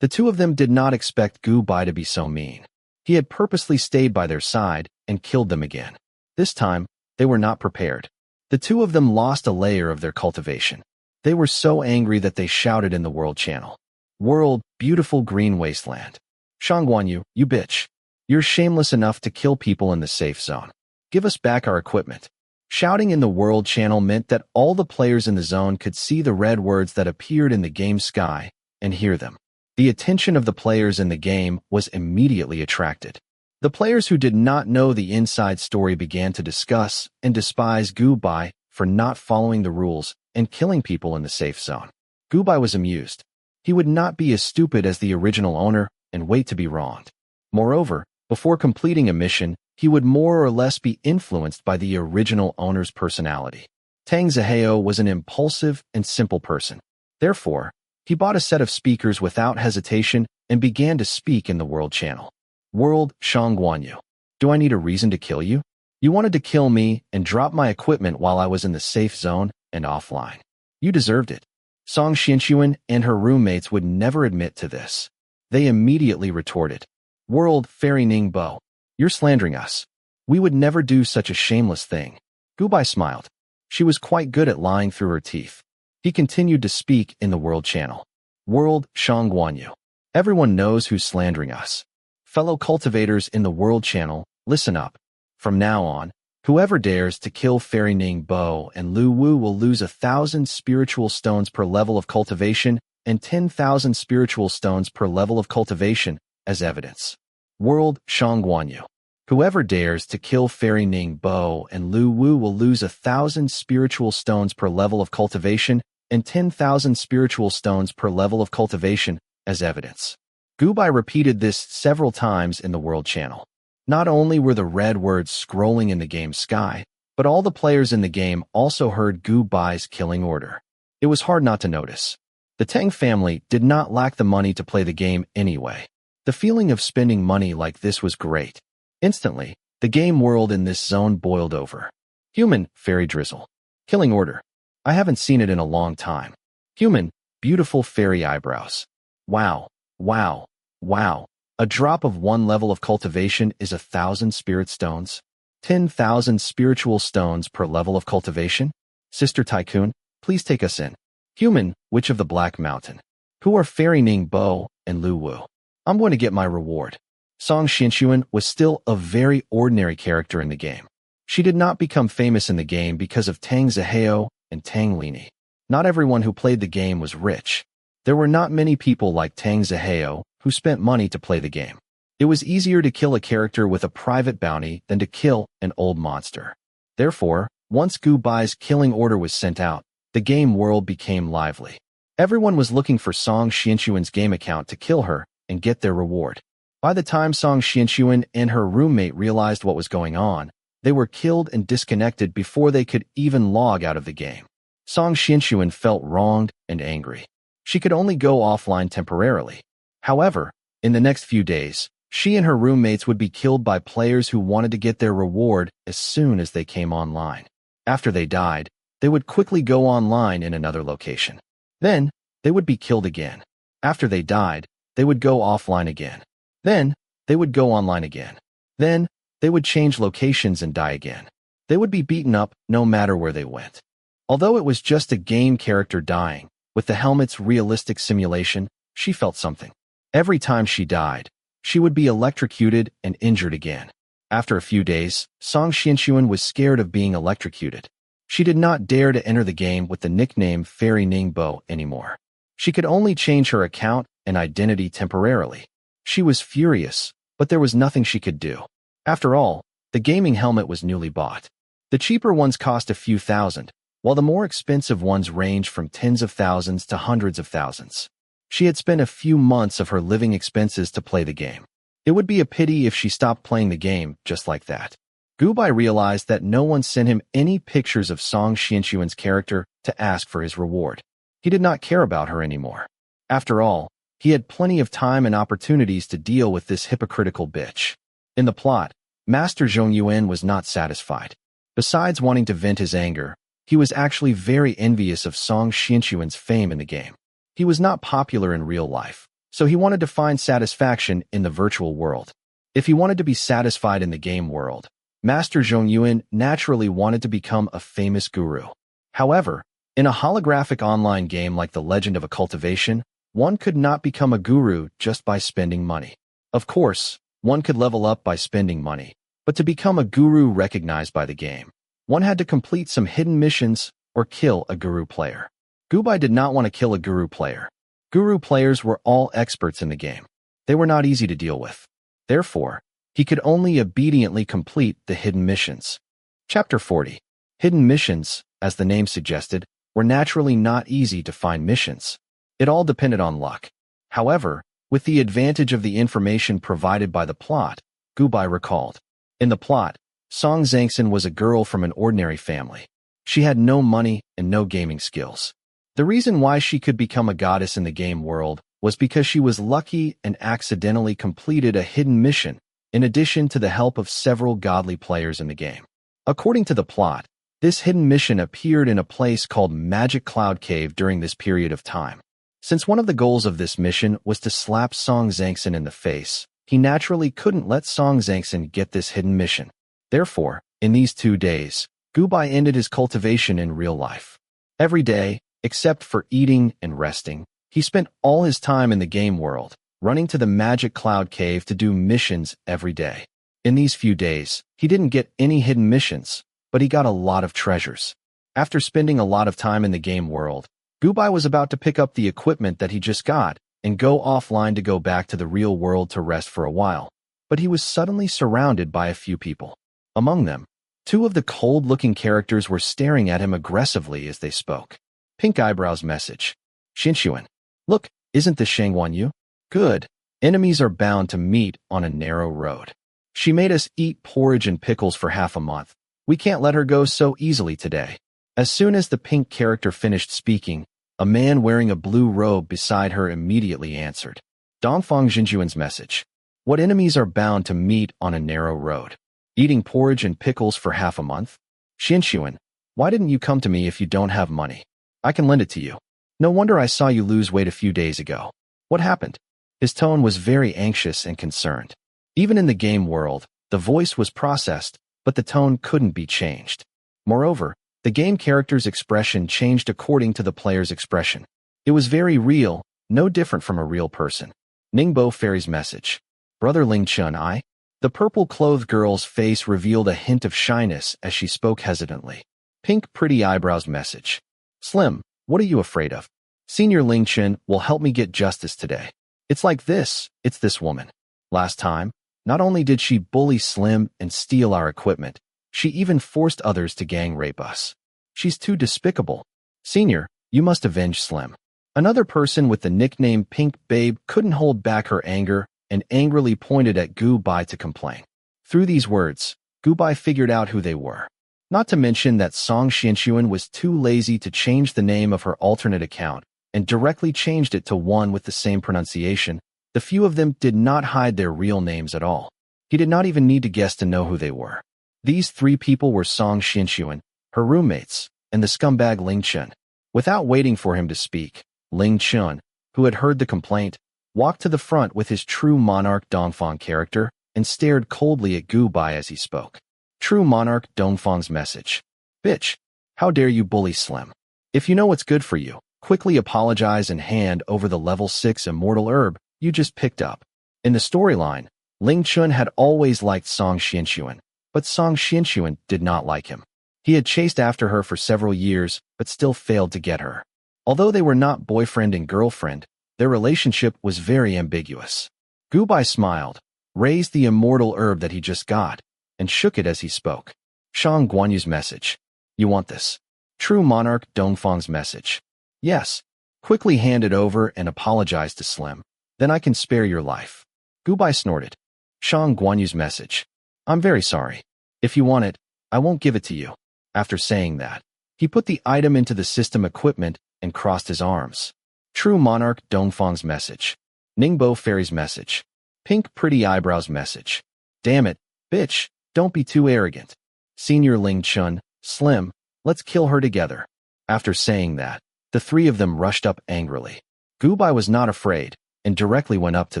The two of them did not expect Gubai to be so mean. He had purposely stayed by their side and killed them again. This time, they were not prepared. The two of them lost a layer of their cultivation. They were so angry that they shouted in the world channel. World, Beautiful Green Wasteland. Shangguanyu, you bitch. You're shameless enough to kill people in the safe zone. Give us back our equipment. Shouting in the world channel meant that all the players in the zone could see the red words that appeared in the game sky and hear them. The attention of the players in the game was immediately attracted. The players who did not know the inside story began to discuss and despise Gubai for not following the rules and killing people in the safe zone. Gubai was amused. He would not be as stupid as the original owner and wait to be wronged. Moreover, before completing a mission, he would more or less be influenced by the original owner's personality. Tang Zihao was an impulsive and simple person. Therefore, he bought a set of speakers without hesitation and began to speak in the world channel. World, Shangguanyu. Do I need a reason to kill you? You wanted to kill me and drop my equipment while I was in the safe zone and offline. You deserved it. Song Xianxuan and her roommates would never admit to this. They immediately retorted, World Fairy Ningbo, you're slandering us. We would never do such a shameless thing. Gubai smiled. She was quite good at lying through her teeth. He continued to speak in the World Channel. World Shangguanyu. Everyone knows who's slandering us. Fellow cultivators in the World Channel, listen up. From now on, whoever dares to kill Fairy Ningbo and Lu Wu will lose 1,000 spiritual stones per level of cultivation and 10,000 spiritual stones per level of cultivation as evidence. World Shangguanyu. Whoever dares to kill Fairy Ningbo and Lu Wu will lose 1,000 spiritual stones per level of cultivation and 10,000 spiritual stones per level of cultivation as evidence. Gubai repeated this several times in the World Channel. Not only were the red words scrolling in the game's sky, but all the players in the game also heard Gubai's killing order. It was hard not to notice. The Tang family did not lack the money to play the game anyway. The feeling of spending money like this was great. Instantly, the game world in this zone boiled over. Human, fairy drizzle. Killing order. I haven't seen it in a long time. Human, beautiful fairy eyebrows. Wow, wow, wow. A drop of 1 level of cultivation is 1,000 spirit stones. 10,000 spiritual stones per level of cultivation? Sister Tycoon, please take us in. Human, Witch of the Black Mountain. Who are Fairy Ningbo and Lu Wu? I'm going to get my reward. Song Xianxuan was still a very ordinary character in the game. She did not become famous in the game because of Tang Zihao and Tang Lini. Not everyone who played the game was rich. There were not many people like Tang Zihao who spent money to play the game. It was easier to kill a character with a private bounty than to kill an old monster. Therefore, once Gubai's killing order was sent out, the game world became lively. Everyone was looking for Song Xianxuan's game account to kill her and get their reward. By the time Song Xianxuan and her roommate realized what was going on, they were killed and disconnected before they could even log out of the game. Song Xianxuan felt wronged and angry. She could only go offline temporarily. However, in the next few days, she and her roommates would be killed by players who wanted to get their reward as soon as they came online. After they died, they would quickly go online in another location. Then, they would be killed again. After they died, they would go offline again. Then, they would go online again. Then, they would change locations and die again. They would be beaten up no matter where they went. Although it was just a game character dying, with the helmet's realistic simulation, she felt something. Every time she died, she would be electrocuted and injured again. After a few days, Song Xianxuan was scared of being electrocuted. She did not dare to enter the game with the nickname Fairy Ningbo anymore. She could only change her account and identity temporarily. She was furious, but there was nothing she could do. After all, the gaming helmet was newly bought. The cheaper ones cost a few thousand, while the more expensive ones ranged from tens of thousands to hundreds of thousands. She had spent a few months of her living expenses to play the game. It would be a pity if she stopped playing the game just like that. Gubai realized that no one sent him any pictures of Song Xianxuan's character to ask for his reward. He did not care about her anymore. After all, he had plenty of time and opportunities to deal with this hypocritical bitch. In the plot, Master Zhong Yuan was not satisfied. Besides wanting to vent his anger, he was actually very envious of Song Xianxuan's fame in the game. He was not popular in real life, so he wanted to find satisfaction in the virtual world. If he wanted to be satisfied in the game world, Master Zhong Yuan naturally wanted to become a famous guru. However, in a holographic online game like The Legend of a Cultivation, one could not become a guru just by spending money. Of course, one could level up by spending money, but to become a guru recognized by the game, one had to complete some hidden missions or kill a guru player. Gubai did not want to kill a guru player. Guru players were all experts in the game. They were not easy to deal with. Therefore, he could only obediently complete the hidden missions. Chapter 40. Hidden missions, as the name suggested, were naturally not easy to find missions. It all depended on luck. However, with the advantage of the information provided by the plot, Gubai recalled. In the plot, Song Zhangxin was a girl from an ordinary family. She had no money and no gaming skills. The reason why she could become a goddess in the game world was because she was lucky and accidentally completed a hidden mission, in addition to the help of several godly players in the game. According to the plot, this hidden mission appeared in a place called Magic Cloud Cave during this period of time. Since one of the goals of this mission was to slap Song Zhangxin in the face, he naturally couldn't let Song Zhangxin get this hidden mission. Therefore, in these 2 days, Gubai ended his cultivation in real life. Every day, except for eating and resting, he spent all his time in the game world, running to the Magic Cloud Cave to do missions every day. In these few days, he didn't get any hidden missions, but he got a lot of treasures. After spending a lot of time in the game world, Gubai was about to pick up the equipment that he just got and go offline to go back to the real world to rest for a while, but he was suddenly surrounded by a few people. Among them, 2 of the cold-looking characters were staring at him aggressively as they spoke. Pink eyebrows message. Xinxuan. Look, isn't this Shangguan Yu? Good. Enemies are bound to meet on a narrow road. She made us eat porridge and pickles for half a month. We can't let her go so easily today. As soon as the pink character finished speaking, a man wearing a blue robe beside her immediately answered. Dongfang Xinxuan's message. What enemies are bound to meet on a narrow road? Eating porridge and pickles for half a month? Xinxuan, why didn't you come to me if you don't have money? I can lend it to you. No wonder I saw you lose weight a few days ago. What happened? His tone was very anxious and concerned. Even in the game world, the voice was processed, but the tone couldn't be changed. Moreover, the game character's expression changed according to the player's expression. It was very real, no different from a real person. Ningbo Fairy's message. Brother Ling Chun. The purple-clothed girl's face revealed a hint of shyness as she spoke hesitantly. Pink pretty eyebrows message. Slim, what are you afraid of? Senior Ling Chun will help me get justice today. It's like this, it's this woman. Last time, not only did she bully Slim and steal our equipment, she even forced others to gang rape us. She's too despicable. Senior, you must avenge Slim. Another person with the nickname Pink Babe couldn't hold back her anger and angrily pointed at Gubai to complain. Through these words, Gubai figured out who they were. Not to mention that Song Xinxuan was too lazy to change the name of her alternate account and directly changed it to one with the same pronunciation. The few of them did not hide their real names at all. He did not even need to guess to know who they were. These 3 people were Song Xinxuan, her roommates, and the scumbag Ling Chun. Without waiting for him to speak, Ling Chun, who had heard the complaint, walked to the front with his true monarch Dongfang character and stared coldly at Gubai as he spoke. True monarch Dongfang's message. Bitch, how dare you bully Slim? If you know what's good for you, quickly apologize and hand over the level 6 immortal herb you just picked up. In the storyline, Ling Chun had always liked Song Xinxuan, but Song Xinxuan did not like him. He had chased after her for several years, but still failed to get her. Although they were not boyfriend and girlfriend, their relationship was very ambiguous. Gubai smiled, raised the immortal herb that he just got, and shook it as he spoke. Shang Guanyu's message. You want this? True monarch Dongfang's message. Yes. Quickly hand it over and apologize to Slim. Then I can spare your life. Gubai snorted. Shang Guanyu's message. I'm very sorry. If you want it, I won't give it to you. After saying that, he put the item into the system equipment and crossed his arms. True monarch Dongfang's message. Ningbo Fairy's message. Pink pretty eyebrows message. Damn it, bitch, don't be too arrogant. Senior Ling Chun, Slim, let's kill her together. After saying that, the 3 of them rushed up angrily. Gubai was not afraid and directly went up to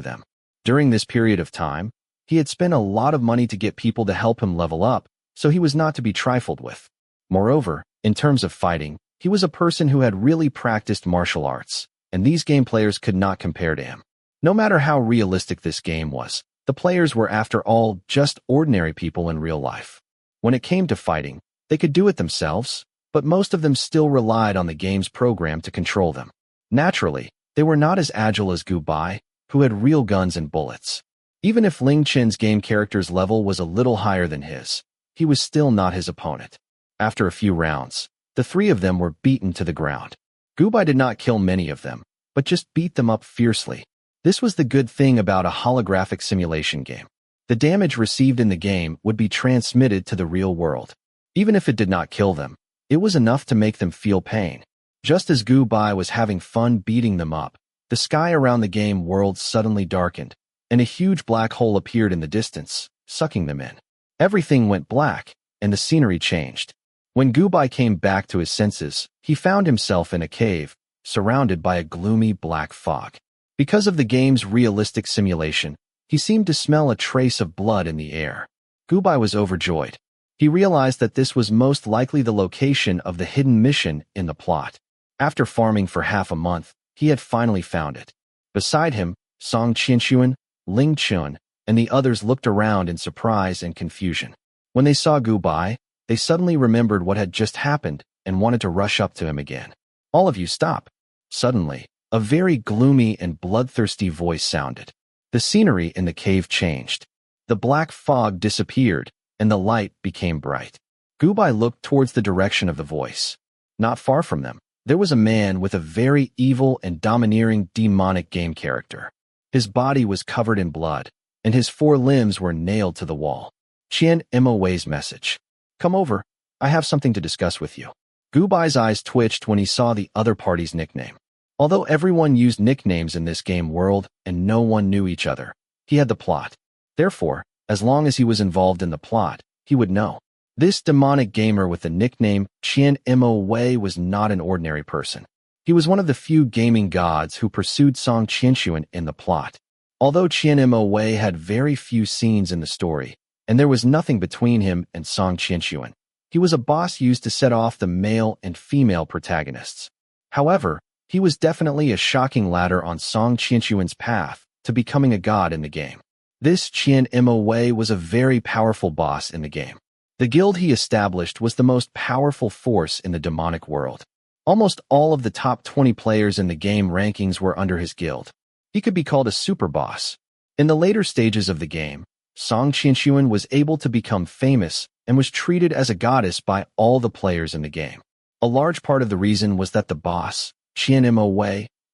them. During this period of time, he had spent a lot of money to get people to help him level up, so he was not to be trifled with. Moreover, in terms of fighting, he was a person who had really practiced martial arts, and these game players could not compare to him. No matter how realistic this game was, the players were after all just ordinary people in real life. When it came to fighting, they could do it themselves, but most of them still relied on the game's program to control them. Naturally, they were not as agile as Gubai, who had real guns and bullets. Even if Ling Chen's game character's level was a little higher than his, he was still not his opponent. After a few rounds, the 3 of them were beaten to the ground. Gubai did not kill many of them, but just beat them up fiercely. This was the good thing about a holographic simulation game. The damage received in the game would be transmitted to the real world. Even if it did not kill them, it was enough to make them feel pain. Just as Gubai was having fun beating them up, the sky around the game world suddenly darkened, and a huge black hole appeared in the distance, sucking them in. Everything went black, and the scenery changed. When Gubai came back to his senses, he found himself in a cave, surrounded by a gloomy black fog. Because of the game's realistic simulation, he seemed to smell a trace of blood in the air. Gubai was overjoyed. He realized that this was most likely the location of the hidden mission in the plot. After farming for half a month, he had finally found it. Beside him, Song Qianxuan, Ling Chun, and the others looked around in surprise and confusion. When they saw Gubai, they suddenly remembered what had just happened and wanted to rush up to him again. "All of you stop." Suddenly, a very gloomy and bloodthirsty voice sounded. The scenery in the cave changed. The black fog disappeared, and the light became bright. Gubai looked towards the direction of the voice. Not far from them, there was a man with a very evil and domineering demonic game character. His body was covered in blood, and his 4 limbs were nailed to the wall. Qian Mo's message. "Come over, I have something to discuss with you." Gubai's eyes twitched when he saw the other party's nickname. Although everyone used nicknames in this game world and no one knew each other, he had the plot. Therefore, as long as he was involved in the plot, he would know. This demonic gamer with the nickname Qian Mo was not an ordinary person. He was one of the few gaming gods who pursued Song Qianxuan in the plot. Although Qian Mo had very few scenes in the story, and there was nothing between him and Song Qianxuan, he was a boss used to set off the male and female protagonists. However, he was definitely a shocking ladder on Song Qianxuan's path to becoming a god in the game. This Qian Mo was a very powerful boss in the game. The guild he established was the most powerful force in the demonic world. Almost all of the top 20 players in the game rankings were under his guild. He could be called a super boss. In the later stages of the game, Song Qianxuan was able to become famous and was treated as a goddess by all the players in the game. A large part of the reason was that the boss, Qian Mo,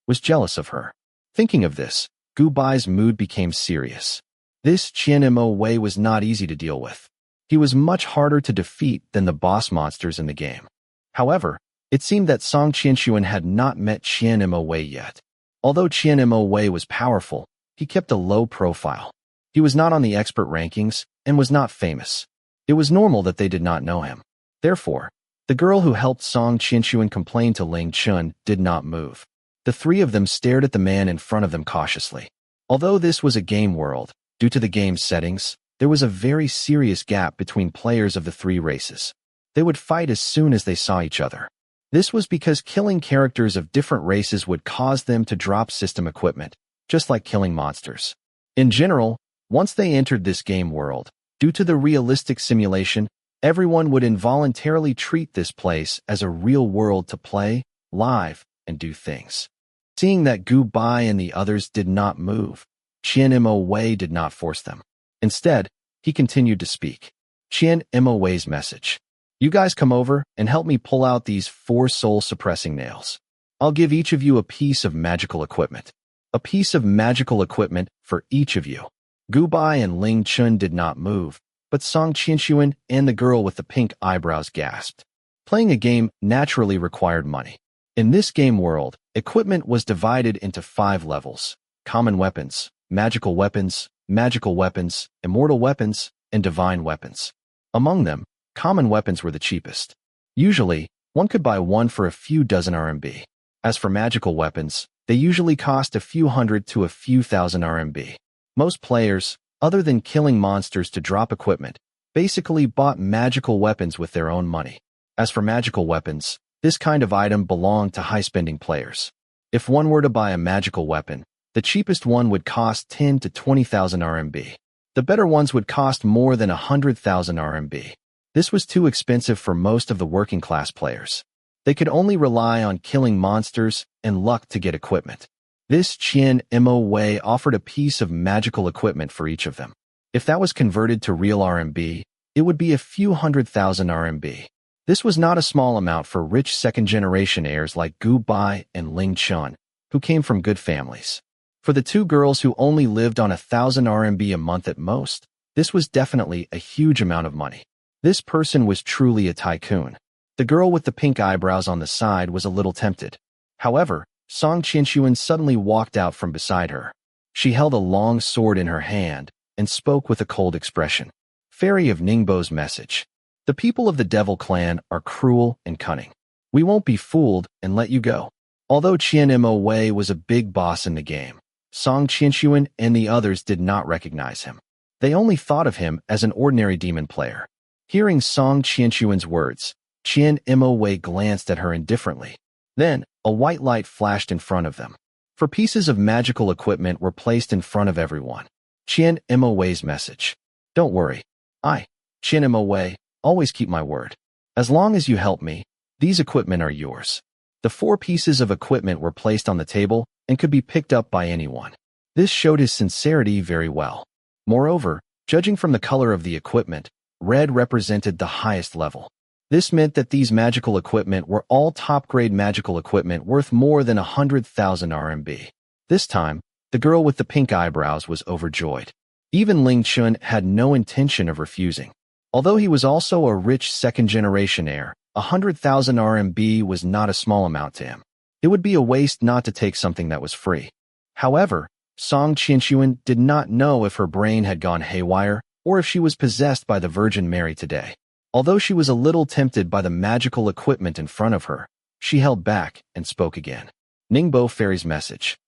was jealous of her. Thinking of this, Gubai's mood became serious. This Qian Mo was not easy to deal with. He was much harder to defeat than the boss monsters in the game. However, it seemed that Song Qianxuan had not met Qian Mo yet. Although Qian Mo was powerful, he kept a low profile. He was not on the expert rankings and was not famous. It was normal that they did not know him. Therefore, the girl who helped Song Qianxuan complain to Ling Chun did not move. The 3 of them stared at the man in front of them cautiously. Although this was a game world, due to the game's settings, there was a very serious gap between players of the 3 races. They would fight as soon as they saw each other. This was because killing characters of different races would cause them to drop system equipment, just like killing monsters. In general, once they entered this game world, due to the realistic simulation, everyone would involuntarily treat this place as a real world to play, live, and do things. Seeing that Gubai and the others did not move, Qian Mo did not force them. Instead, he continued to speak. Qian Mo's message. "You guys come over and help me pull out these 4 soul-suppressing nails. I'll give each of you a piece of magical equipment. A piece of magical equipment for each of you." Gubai and Ling Chun did not move, but Song Qianxuan and the girl with the pink eyebrows gasped. Playing a game naturally required money. In this game world, equipment was divided into 5 levels: common weapons, magical weapons, immortal weapons, and divine weapons. Among them, common weapons were the cheapest. Usually, one could buy one for a few dozen RMB. As for magical weapons, they usually cost a few hundred to a few thousand RMB. Most players, other than killing monsters to drop equipment, basically bought magical weapons with their own money. As for magical weapons, this kind of item belonged to high-spending players. If one were to buy a magical weapon, the cheapest one would cost 10 to 20,000 RMB. The better ones would cost more than 100,000 RMB. This was too expensive for most of the working-class players. They could only rely on killing monsters and luck to get equipment. This Qian Mo offered a piece of magical equipment for each of them. If that was converted to real RMB, it would be a few 100,000 RMB. This was not a small amount for rich second-generation heirs like Gubai and Ling Chun, who came from good families. For the 2 girls who only lived on 1,000 RMB a month at most, this was definitely a huge amount of money. This person was truly a tycoon. The girl with the pink eyebrows on the side was a little tempted. However, Song Qianxuan suddenly walked out from beside her. She held a long sword in her hand and spoke with a cold expression. Fairy of Ningbo's message. The people of the Devil Clan are cruel and cunning. We won't be fooled and let you go. Although Qian Mo Wei was a big boss in the game, Song Qianxuan and the others did not recognize him. They only thought of him as an ordinary demon player. Hearing Song Qianxuan's words, Qian Mo Wei glanced at her indifferently. Then, a white light flashed in front of them. Four pieces of magical equipment were placed in front of everyone. Qian Mo Wei's message. Don't worry. Qian Mo Wei, always keep my word. As long as you help me, these equipment are yours. The 4 pieces of equipment were placed on the table and could be picked up by anyone. This showed his sincerity very well. Moreover, judging from the color of the equipment, red represented the highest level. This meant that these magical equipment were all top-grade magical equipment worth more than 100,000 RMB. This time, the girl with the pink eyebrows was overjoyed. Even Ling Chun had no intention of refusing. Although he was also a rich second-generation heir, 100,000 RMB was not a small amount to him. It would be a waste not to take something that was free. However, Song Qianxuan did not know if her brain had gone haywire or if she was possessed by the Virgin Mary today. Although she was a little tempted by the magical equipment in front of her, she held back and spoke again. Ningbo Fairy's message.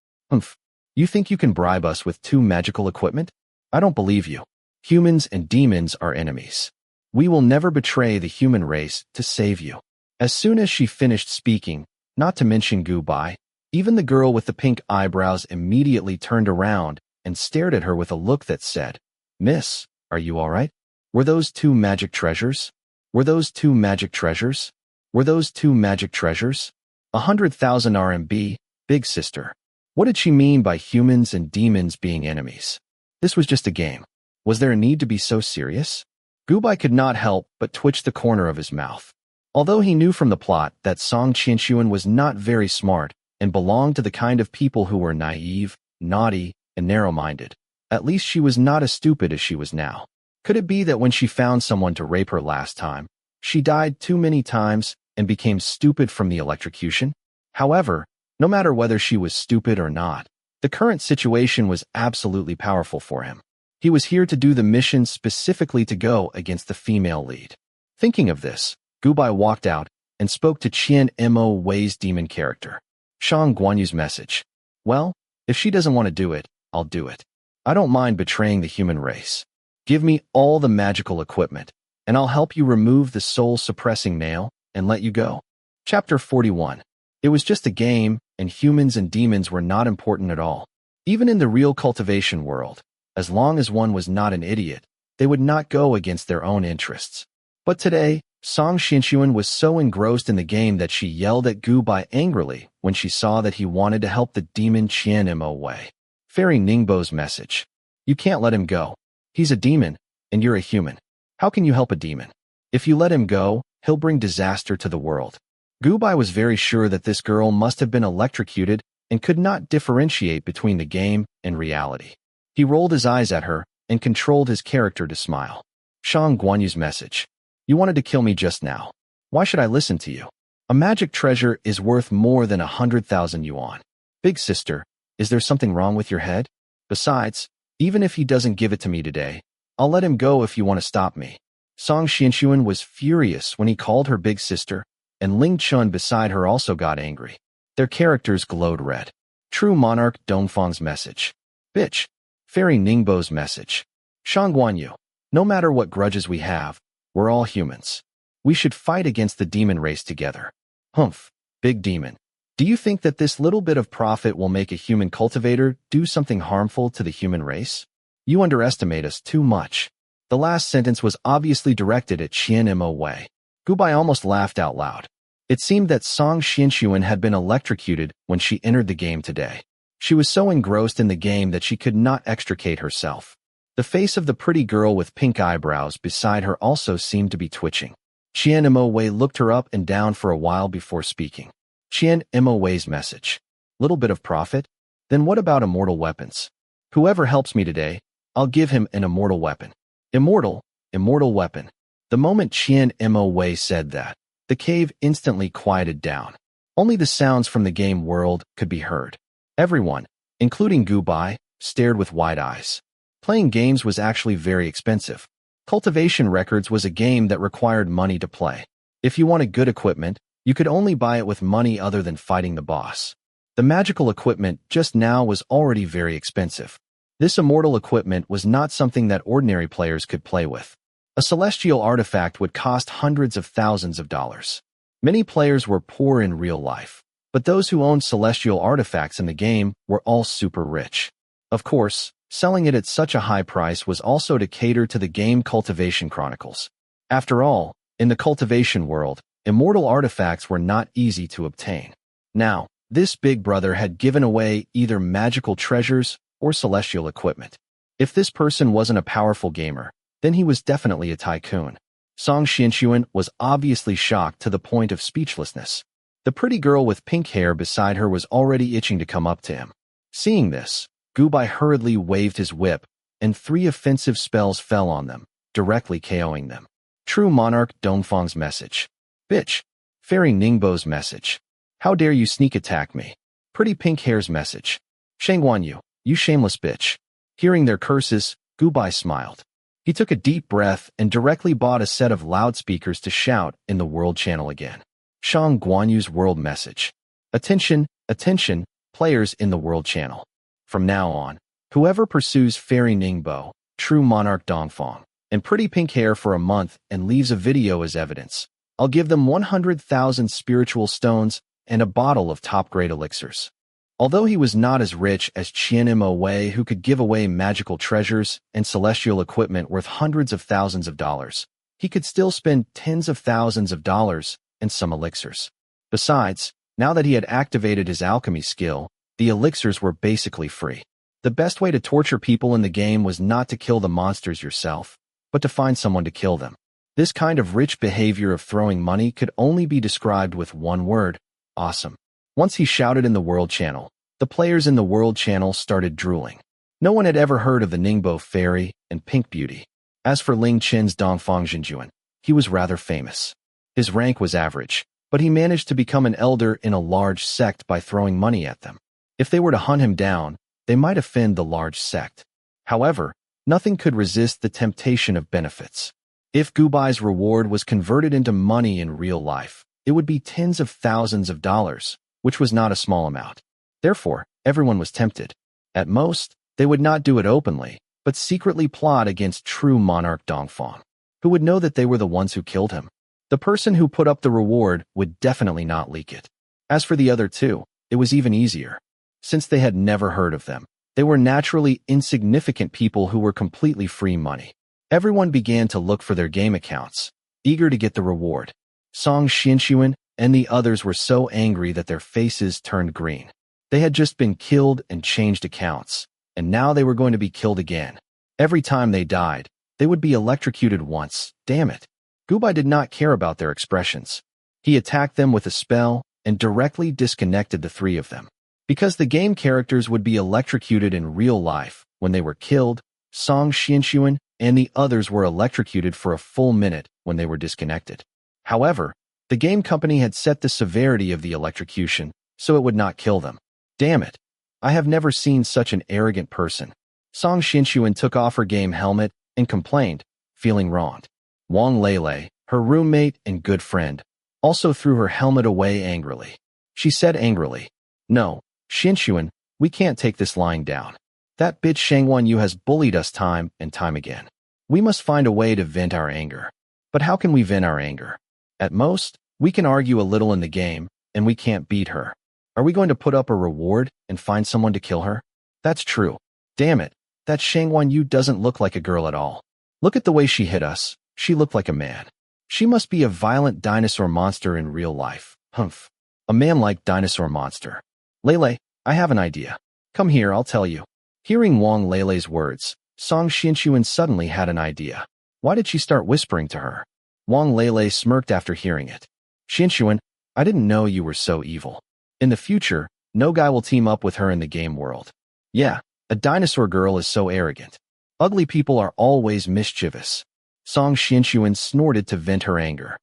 You think you can bribe us with 2 magical equipment? I don't believe you. Humans and demons are enemies. We will never betray the human race to save you. As soon as she finished speaking, not to mention goodbye, even the girl with the pink eyebrows immediately turned around and stared at her with a look that said, Miss, are you all right? Were those 2 magic treasures? Were those 2 magic treasures? Were those 2 magic treasures? 100,000 RMB, big sister. What did she mean by humans and demons being enemies? This was just a game. Was there a need to be so serious? Gubai could not help but twitch the corner of his mouth. Although he knew from the plot that Song Qianxuan was not very smart and belonged to the kind of people who were naive, naughty, and narrow-minded, at least she was not as stupid as she was now. Could it be that when she found someone to rape her last time, she died too many times and became stupid from the electrocution? However, no matter whether she was stupid or not, the current situation was absolutely powerful for him. He was here to do the mission specifically to go against the female lead. Thinking of this, Gubai walked out and spoke to Qian Mo Wei's demon character. Shang Guanyu's message. Well, if she doesn't want to do it, I'll do it. I don't mind betraying the human race. Give me all the magical equipment, and I'll help you remove the soul-suppressing nail and let you go. Chapter 41. It was just a game, and humans and demons were not important at all. Even in the real cultivation world, as long as one was not an idiot, they would not go against their own interests. But today, Song Qianxuan was so engrossed in the game that she yelled at Gubai angrily when she saw that he wanted to help the demon Qian Mo Wei. Fairy Ningbo's message. You can't let him go. He's a demon, and you're a human. How can you help a demon? If you let him go, he'll bring disaster to the world. Gubai was very sure that this girl must have been electrocuted and could not differentiate between the game and reality. He rolled his eyes at her and controlled his character to smile. Shang Guanyu's message. You wanted to kill me just now. Why should I listen to you? A magic treasure is worth more than 100,000 yuan. Big sister, is there something wrong with your head? Besides, even if he doesn't give it to me today, I'll let him go if you want to stop me. Song Qianxuan was furious when he called her big sister, and Ling Chun beside her also got angry. Their characters glowed red. True Monarch Dongfang's message. Bitch. Fairy Ningbo's message. Shang Guanyu. No matter what grudges we have, we're all humans. We should fight against the demon race together. Humph, big demon. Do you think that this little bit of profit will make a human cultivator do something harmful to the human race? You underestimate us too much. The last sentence was obviously directed at Qian Mo Wei. Gubai almost laughed out loud. It seemed that Song Qianxuan had been electrocuted when she entered the game today. She was so engrossed in the game that she could not extricate herself. The face of the pretty girl with pink eyebrows beside her also seemed to be twitching. Qian Mo Wei looked her up and down for a while before speaking. Qian Mo Wei's message. Little bit of profit? Then what about immortal weapons? Whoever helps me today, I'll give him an immortal weapon. Immortal weapon. The moment Qian Mo Wei said that, the cave instantly quieted down. Only the sounds from the game world could be heard. Everyone, including Gubai, stared with wide eyes. Playing games was actually very expensive. Cultivation Records was a game that required money to play. If you wanted good equipment, you could only buy it with money other than fighting the boss. The magical equipment just now was already very expensive. This immortal equipment was not something that ordinary players could play with. A celestial artifact would cost hundreds of thousands of dollars. Many players were poor in real life, but those who owned celestial artifacts in the game were all super rich. Of course, selling it at such a high price was also to cater to the game Cultivation Chronicles. After all, in the cultivation world, immortal artifacts were not easy to obtain. Now, this big brother had given away either magical treasures or celestial equipment. If this person wasn't a powerful gamer, then he was definitely a tycoon. Song Xianxuan was obviously shocked to the point of speechlessness. The pretty girl with pink hair beside her was already itching to come up to him. Seeing this, Gubai hurriedly waved his whip, and 3 offensive spells fell on them, directly KOing them. True Monarch Dongfang's message. Bitch. Fairy Ningbo's message. How dare you sneak attack me? Pretty pink hair's message. Shangguanyu, you shameless bitch. Hearing their curses, Gubai smiled. He took a deep breath and directly bought a set of loudspeakers to shout in the world channel again. Shang Guanyu's world message. Attention, attention, players in the world channel. From now on, whoever pursues Fairy Ningbo, True Monarch Dongfang, and pretty pink hair for a month and leaves a video as evidence, I'll give them 100,000 spiritual stones and a bottle of top-grade elixirs. Although he was not as rich as Qianmo Wei, who could give away magical treasures and celestial equipment worth hundreds of thousands of dollars, he could still spend tens of thousands of dollars and some elixirs. Besides, now that he had activated his alchemy skill, the elixirs were basically free. The best way to torture people in the game was not to kill the monsters yourself, but to find someone to kill them. This kind of rich behavior of throwing money could only be described with one word: awesome. Once he shouted in the world channel, the players in the world channel started drooling. No one had ever heard of the Ningbo Fairy and Pink Beauty. As for Ling Qin's Dongfang Jinjuan, he was rather famous. His rank was average, but he managed to become an elder in a large sect by throwing money at them. If they were to hunt him down, they might offend the large sect. However, nothing could resist the temptation of benefits. If Gubai's reward was converted into money in real life, it would be tens of thousands of dollars, which was not a small amount. Therefore, everyone was tempted. At most, they would not do it openly, but secretly plot against True Monarch Dongfang. Who would know that they were the ones who killed him? The person who put up the reward would definitely not leak it. As for the other two, it was even easier. Since they had never heard of them, they were naturally insignificant people who were completely free money. Everyone began to look for their game accounts, eager to get the reward. Song Xianxuan and the others were so angry that their faces turned green. They had just been killed and changed accounts, and now they were going to be killed again. Every time they died, they would be electrocuted once. Damn it. Gubai did not care about their expressions. He attacked them with a spell and directly disconnected the 3 of them. Because the game characters would be electrocuted in real life when they were killed, Song Xianxuan and the others were electrocuted for a full minute when they were disconnected. However, the game company had set the severity of the electrocution so it would not kill them. Damn it. I have never seen such an arrogant person. Song Xianxuan took off her game helmet and complained, feeling wronged. Wang Lele, her roommate and good friend, also threw her helmet away angrily. She said angrily, "No, Xianxuan, we can't take this lying down. That bitch Shangguanyu has bullied us time and time again. We must find a way to vent our anger. But how can we vent our anger? At most, we can argue a little in the game, and we can't beat her. Are we going to put up a reward and find someone to kill her? That's true. Damn it, that Shangguanyu doesn't look like a girl at all. Look at the way she hit us. She looked like a man. She must be a violent dinosaur monster in real life. Humph. A man-like dinosaur monster. Lele, I have an idea. Come here, I'll tell you." Hearing Wang Lele's words, Song Xianxuan suddenly had an idea. Why did she start whispering to her? Wang Lele smirked after hearing it. "Xianxuan, I didn't know you were so evil. In the future, no guy will team up with her in the game world. Yeah, a dinosaur girl is so arrogant. Ugly people are always mischievous." Song Xianxuan snorted to vent her anger.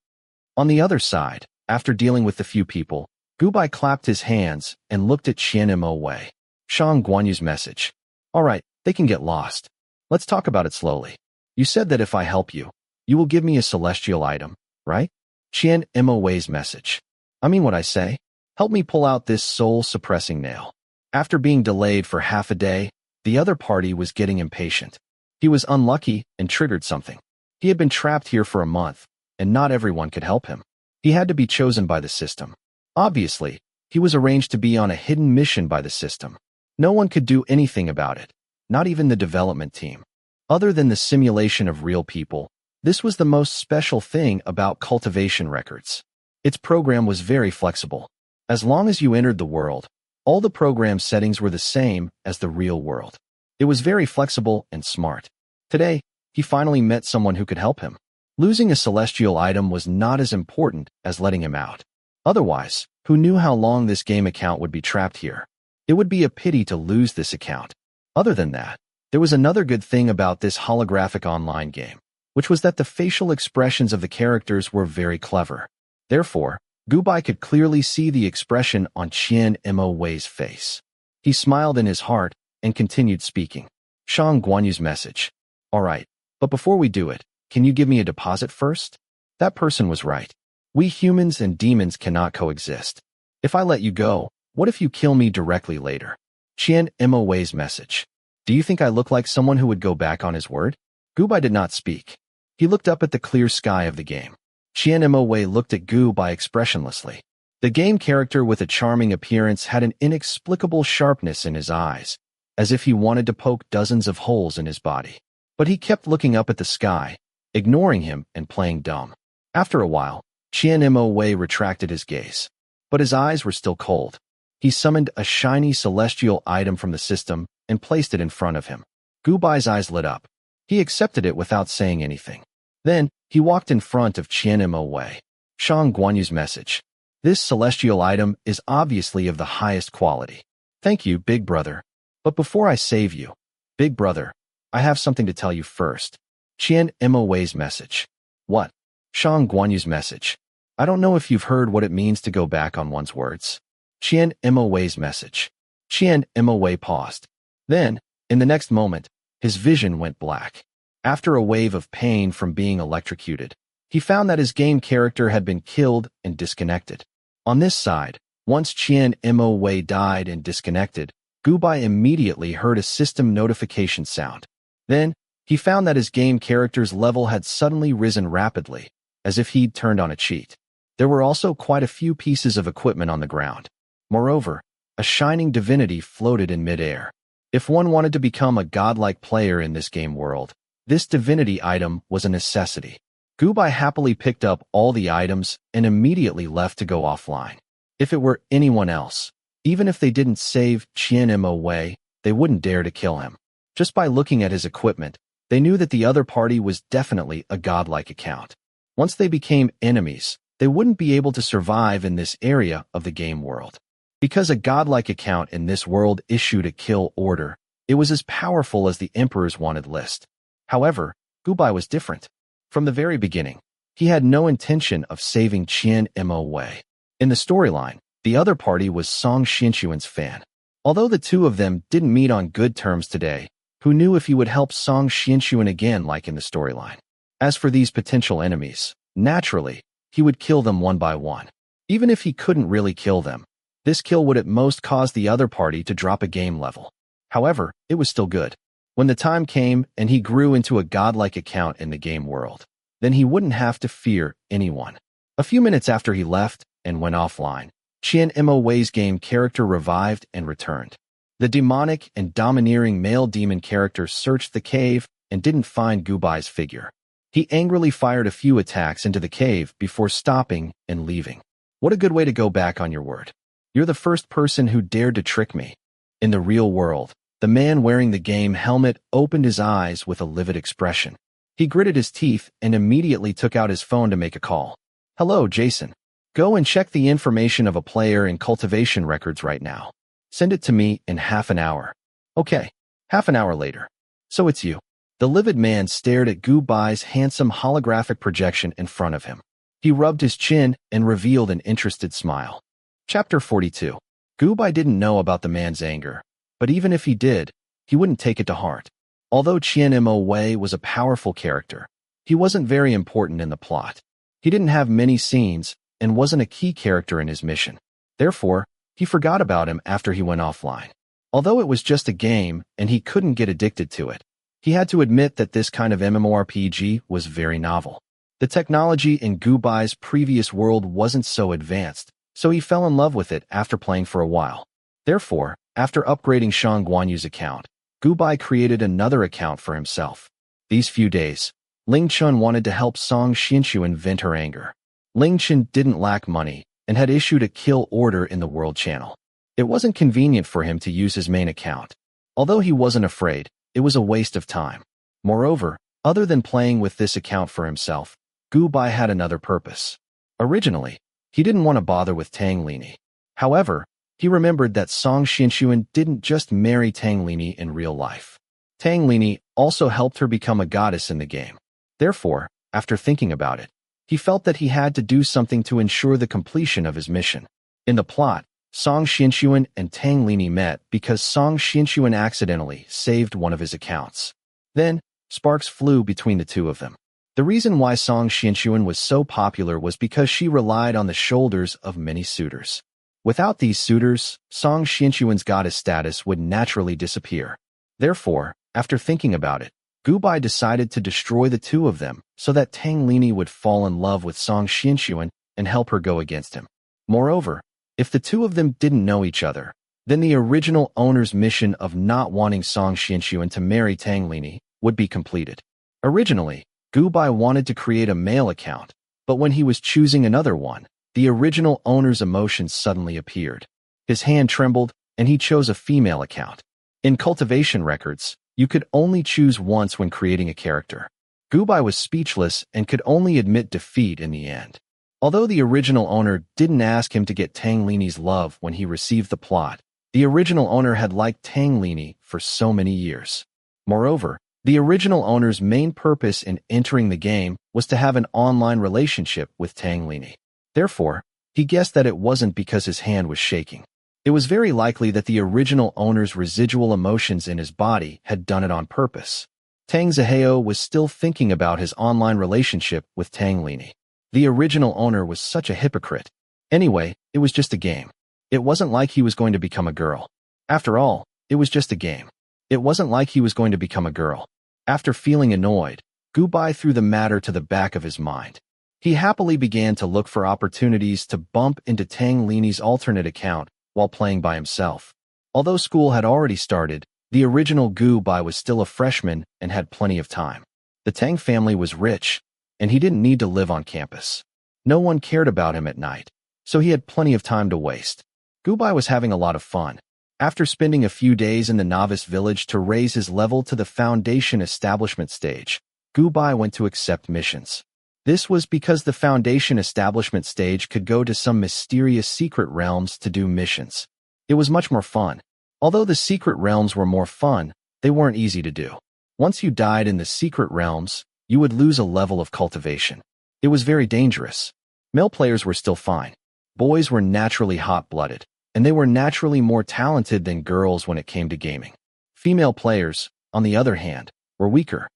On the other side, after dealing with the few people, Gubai clapped his hands and looked at Qianmo Wei. Shang Guanyu's message. "All right, they can get lost. Let's talk about it slowly. You said that if I help you, you will give me a celestial item, right? Qian Wei's message. I mean what I say. Help me pull out this soul-suppressing nail. After being delayed for half a day, the other party was getting impatient. He was unlucky and triggered something. He had been trapped here for a month, and not everyone could help him. He had to be chosen by the system. Obviously, he was arranged to be on a hidden mission by the system. No one could do anything about it, not even the development team. Other than the simulation of real people, this was the most special thing about Cultivation Records. Its program was very flexible. As long as you entered the world, all the program settings were the same as the real world. It was very flexible and smart. Today, he finally met someone who could help him. Losing a celestial item was not as important as letting him out. Otherwise, who knew how long this game account would be trapped here? It would be a pity to lose this account. Other than that, there was another good thing about this holographic online game, which was that the facial expressions of the characters were very clever. Therefore, Gubai could clearly see the expression on Qian Wei's face. He smiled in his heart and continued speaking. Shang Guanyu's message. All right, but before we do it, can you give me a deposit first? That person was right. We humans and demons cannot coexist. If I let you go, what if you kill me directly later? Qian Wei's message. Do you think I look like someone who would go back on his word? Gubai did not speak. He looked up at the clear sky of the game. Qian Wei looked at Gubai expressionlessly. The game character with a charming appearance had an inexplicable sharpness in his eyes, as if he wanted to poke dozens of holes in his body. But he kept looking up at the sky, ignoring him and playing dumb. After a while, Qian Wei retracted his gaze. But his eyes were still cold. He summoned a shiny celestial item from the system and placed it in front of him. Gubai's eyes lit up. He accepted it without saying anything. Then, he walked in front of Qian Wei. Shang Guanyu's message. This celestial item is obviously of the highest quality. Thank you, Big Brother. But before I save you, Big Brother, I have something to tell you first. Qian Wei's message. What? Shang Guanyu's message. I don't know if you've heard what it means to go back on one's words. Qian Wei's message. Qian Wei paused. Then, in the next moment, his vision went black. After a wave of pain from being electrocuted, he found that his game character had been killed and disconnected. On this side, once Qian Wei died and disconnected, Gubai immediately heard a system notification sound. Then, he found that his game character's level had suddenly risen rapidly, as if he'd turned on a cheat. There were also quite a few pieces of equipment on the ground. Moreover, a shining divinity floated in midair. If one wanted to become a godlike player in this game world, this divinity item was a necessity. Gubai happily picked up all the items and immediately left to go offline. If it were anyone else, even if they didn't save Qian Wei, they wouldn't dare to kill him. Just by looking at his equipment, they knew that the other party was definitely a godlike account. Once they became enemies, they wouldn't be able to survive in this area of the game world. Because a godlike account in this world issued a kill order, it was as powerful as the Emperor's wanted list. However, Gubai was different. From the very beginning, he had no intention of saving Qian Wei. In the storyline, the other party was Song Xinshuan's fan. Although the two of them didn't meet on good terms today, who knew if he would help Song Xinshuan again like in the storyline? As for these potential enemies, naturally, he would kill them one by one. Even if he couldn't really kill them, this kill would at most cause the other party to drop a game level. However, it was still good. When the time came and he grew into a godlike account in the game world, then he wouldn't have to fear anyone. A few minutes after he left and went offline, Qian Wei's game character revived and returned. The demonic and domineering male demon character searched the cave and didn't find Gubai's figure. He angrily fired a few attacks into the cave before stopping and leaving. What a good way to go back on your word. You're the first person who dared to trick me. In the real world, the man wearing the game helmet opened his eyes with a livid expression. He gritted his teeth and immediately took out his phone to make a call. Hello, Jason. Go and check the information of a player in Cultivation Records right now. Send it to me in half an hour. Okay, half an hour later. So it's you. The livid man stared at Gubai's handsome holographic projection in front of him. He rubbed his chin and revealed an interested smile. Chapter 42. Gubai didn't know about the man's anger, but even if he did, he wouldn't take it to heart. Although Qian Wei was a powerful character, he wasn't very important in the plot. He didn't have many scenes and wasn't a key character in his mission. Therefore, he forgot about him after he went offline. Although it was just a game and he couldn't get addicted to it, he had to admit that this kind of MMORPG was very novel. The technology in Gubai's previous world wasn't so advanced, so he fell in love with it after playing for a while. Therefore, after upgrading Shang Guanyu's account, Gubai created another account for himself. These few days, Ling Chun wanted to help Song Xianxuan vent her anger. Ling Chun didn't lack money and had issued a kill order in the World Channel. It wasn't convenient for him to use his main account. Although he wasn't afraid, it was a waste of time. Moreover, other than playing with this account for himself, Gubai had another purpose. Originally, he didn't want to bother with Tang Lini. However, he remembered that Song Xianxuan didn't just marry Tang Lini in real life. Tang Lini also helped her become a goddess in the game. Therefore, after thinking about it, he felt that he had to do something to ensure the completion of his mission. In the plot, Song Xianxuan and Tang Lini met because Song Xianxuan accidentally saved one of his accounts. Then, sparks flew between the two of them. The reason why Song Xianxuan was so popular was because she relied on the shoulders of many suitors. Without these suitors, Song Xianxuan's goddess status would naturally disappear. Therefore, after thinking about it, Gubai decided to destroy the two of them so that Tang Lini would fall in love with Song Xianxuan and help her go against him. Moreover, if the two of them didn't know each other, then the original owner's mission of not wanting Song Xianxuan to marry Tang Lini would be completed. Originally, Gubai wanted to create a male account, but when he was choosing another one, the original owner's emotions suddenly appeared. His hand trembled, and he chose a female account. In Cultivation records, you could only choose once when creating a character. Gubai was speechless and could only admit defeat in the end. Although the original owner didn't ask him to get Tang Lini's love when he received the plot, the original owner had liked Tang Lini for so many years. Moreover, the original owner's main purpose in entering the game was to have an online relationship with Tang Lini. Therefore, he guessed that it wasn't because his hand was shaking. It was very likely that the original owner's residual emotions in his body had done it on purpose. Tang Zaheo was still thinking about his online relationship with Tang Lini. The original owner was such a hypocrite. Anyway, it was just a game. It wasn't like he was going to become a girl. After all, it was just a game. It wasn't like he was going to become a girl. After feeling annoyed, Gubai threw the matter to the back of his mind. He happily began to look for opportunities to bump into Tang Lini's alternate account while playing by himself. Although school had already started, the original Gubai was still a freshman and had plenty of time. The Tang family was rich, and he didn't need to live on campus. No one cared about him at night, so he had plenty of time to waste. Gubai was having a lot of fun. After spending a few days in the novice village to raise his level to the foundation establishment stage, Gubai went to accept missions. This was because the foundation establishment stage could go to some mysterious secret realms to do missions. It was much more fun. Although the secret realms were more fun, they weren't easy to do. Once you died in the secret realms, you would lose a level of cultivation. It was very dangerous. Male players were still fine. Boys were naturally hot-blooded, and they were naturally more talented than girls when it came to gaming. Female players, on the other hand, were weaker.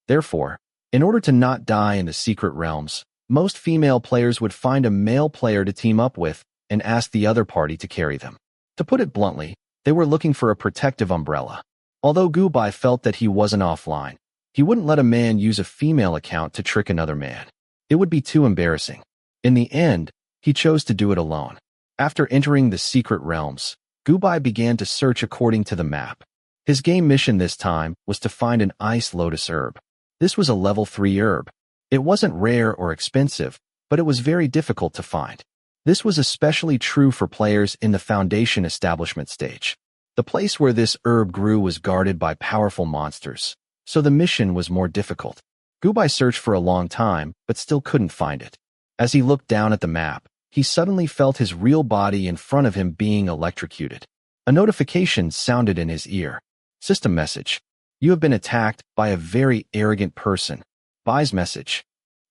Therefore, in order to not die in the secret realms, most female players would find a male player to team up with and ask the other party to carry them. To put it bluntly, they were looking for a protective umbrella. Although Gubai felt that he wasn't offline, he wouldn't let a man use a female account to trick another man. It would be too embarrassing. In the end, he chose to do it alone. After entering the secret realms, Gubai began to search according to the map. His game mission this time was to find an ice lotus herb. This was a level 3 herb. It wasn't rare or expensive, but it was very difficult to find. This was especially true for players in the foundation establishment stage. The place where this herb grew was guarded by powerful monsters, so the mission was more difficult. Gubai searched for a long time, but still couldn't find it. As he looked down at the map, he suddenly felt his real body in front of him being electrocuted. A notification sounded in his ear. System message. You have been attacked by a very arrogant person. Bai's message.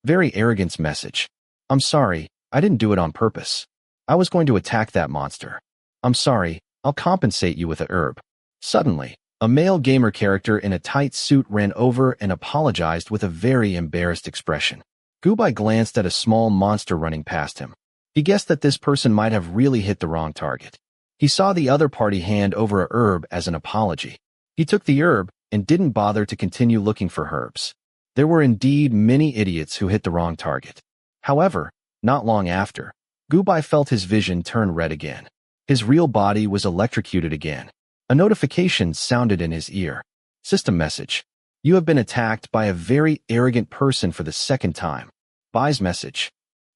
Very arrogant's message. I'm sorry, I didn't do it on purpose. I was going to attack that monster. I'm sorry, I'll compensate you with a herb. Suddenly, A male gamer character in a tight suit ran over and apologized with a very embarrassed expression. Gubai glanced at a small monster running past him. He guessed that this person might have really hit the wrong target. He saw the other party hand over a herb as an apology. He took the herb and didn't bother to continue looking for herbs. There were indeed many idiots who hit the wrong target. However, not long after, Gubai felt his vision turn red again. His real body was electrocuted again. A notification sounded in his ear. System message. You have been attacked by a very arrogant person for the second time. Bai's message.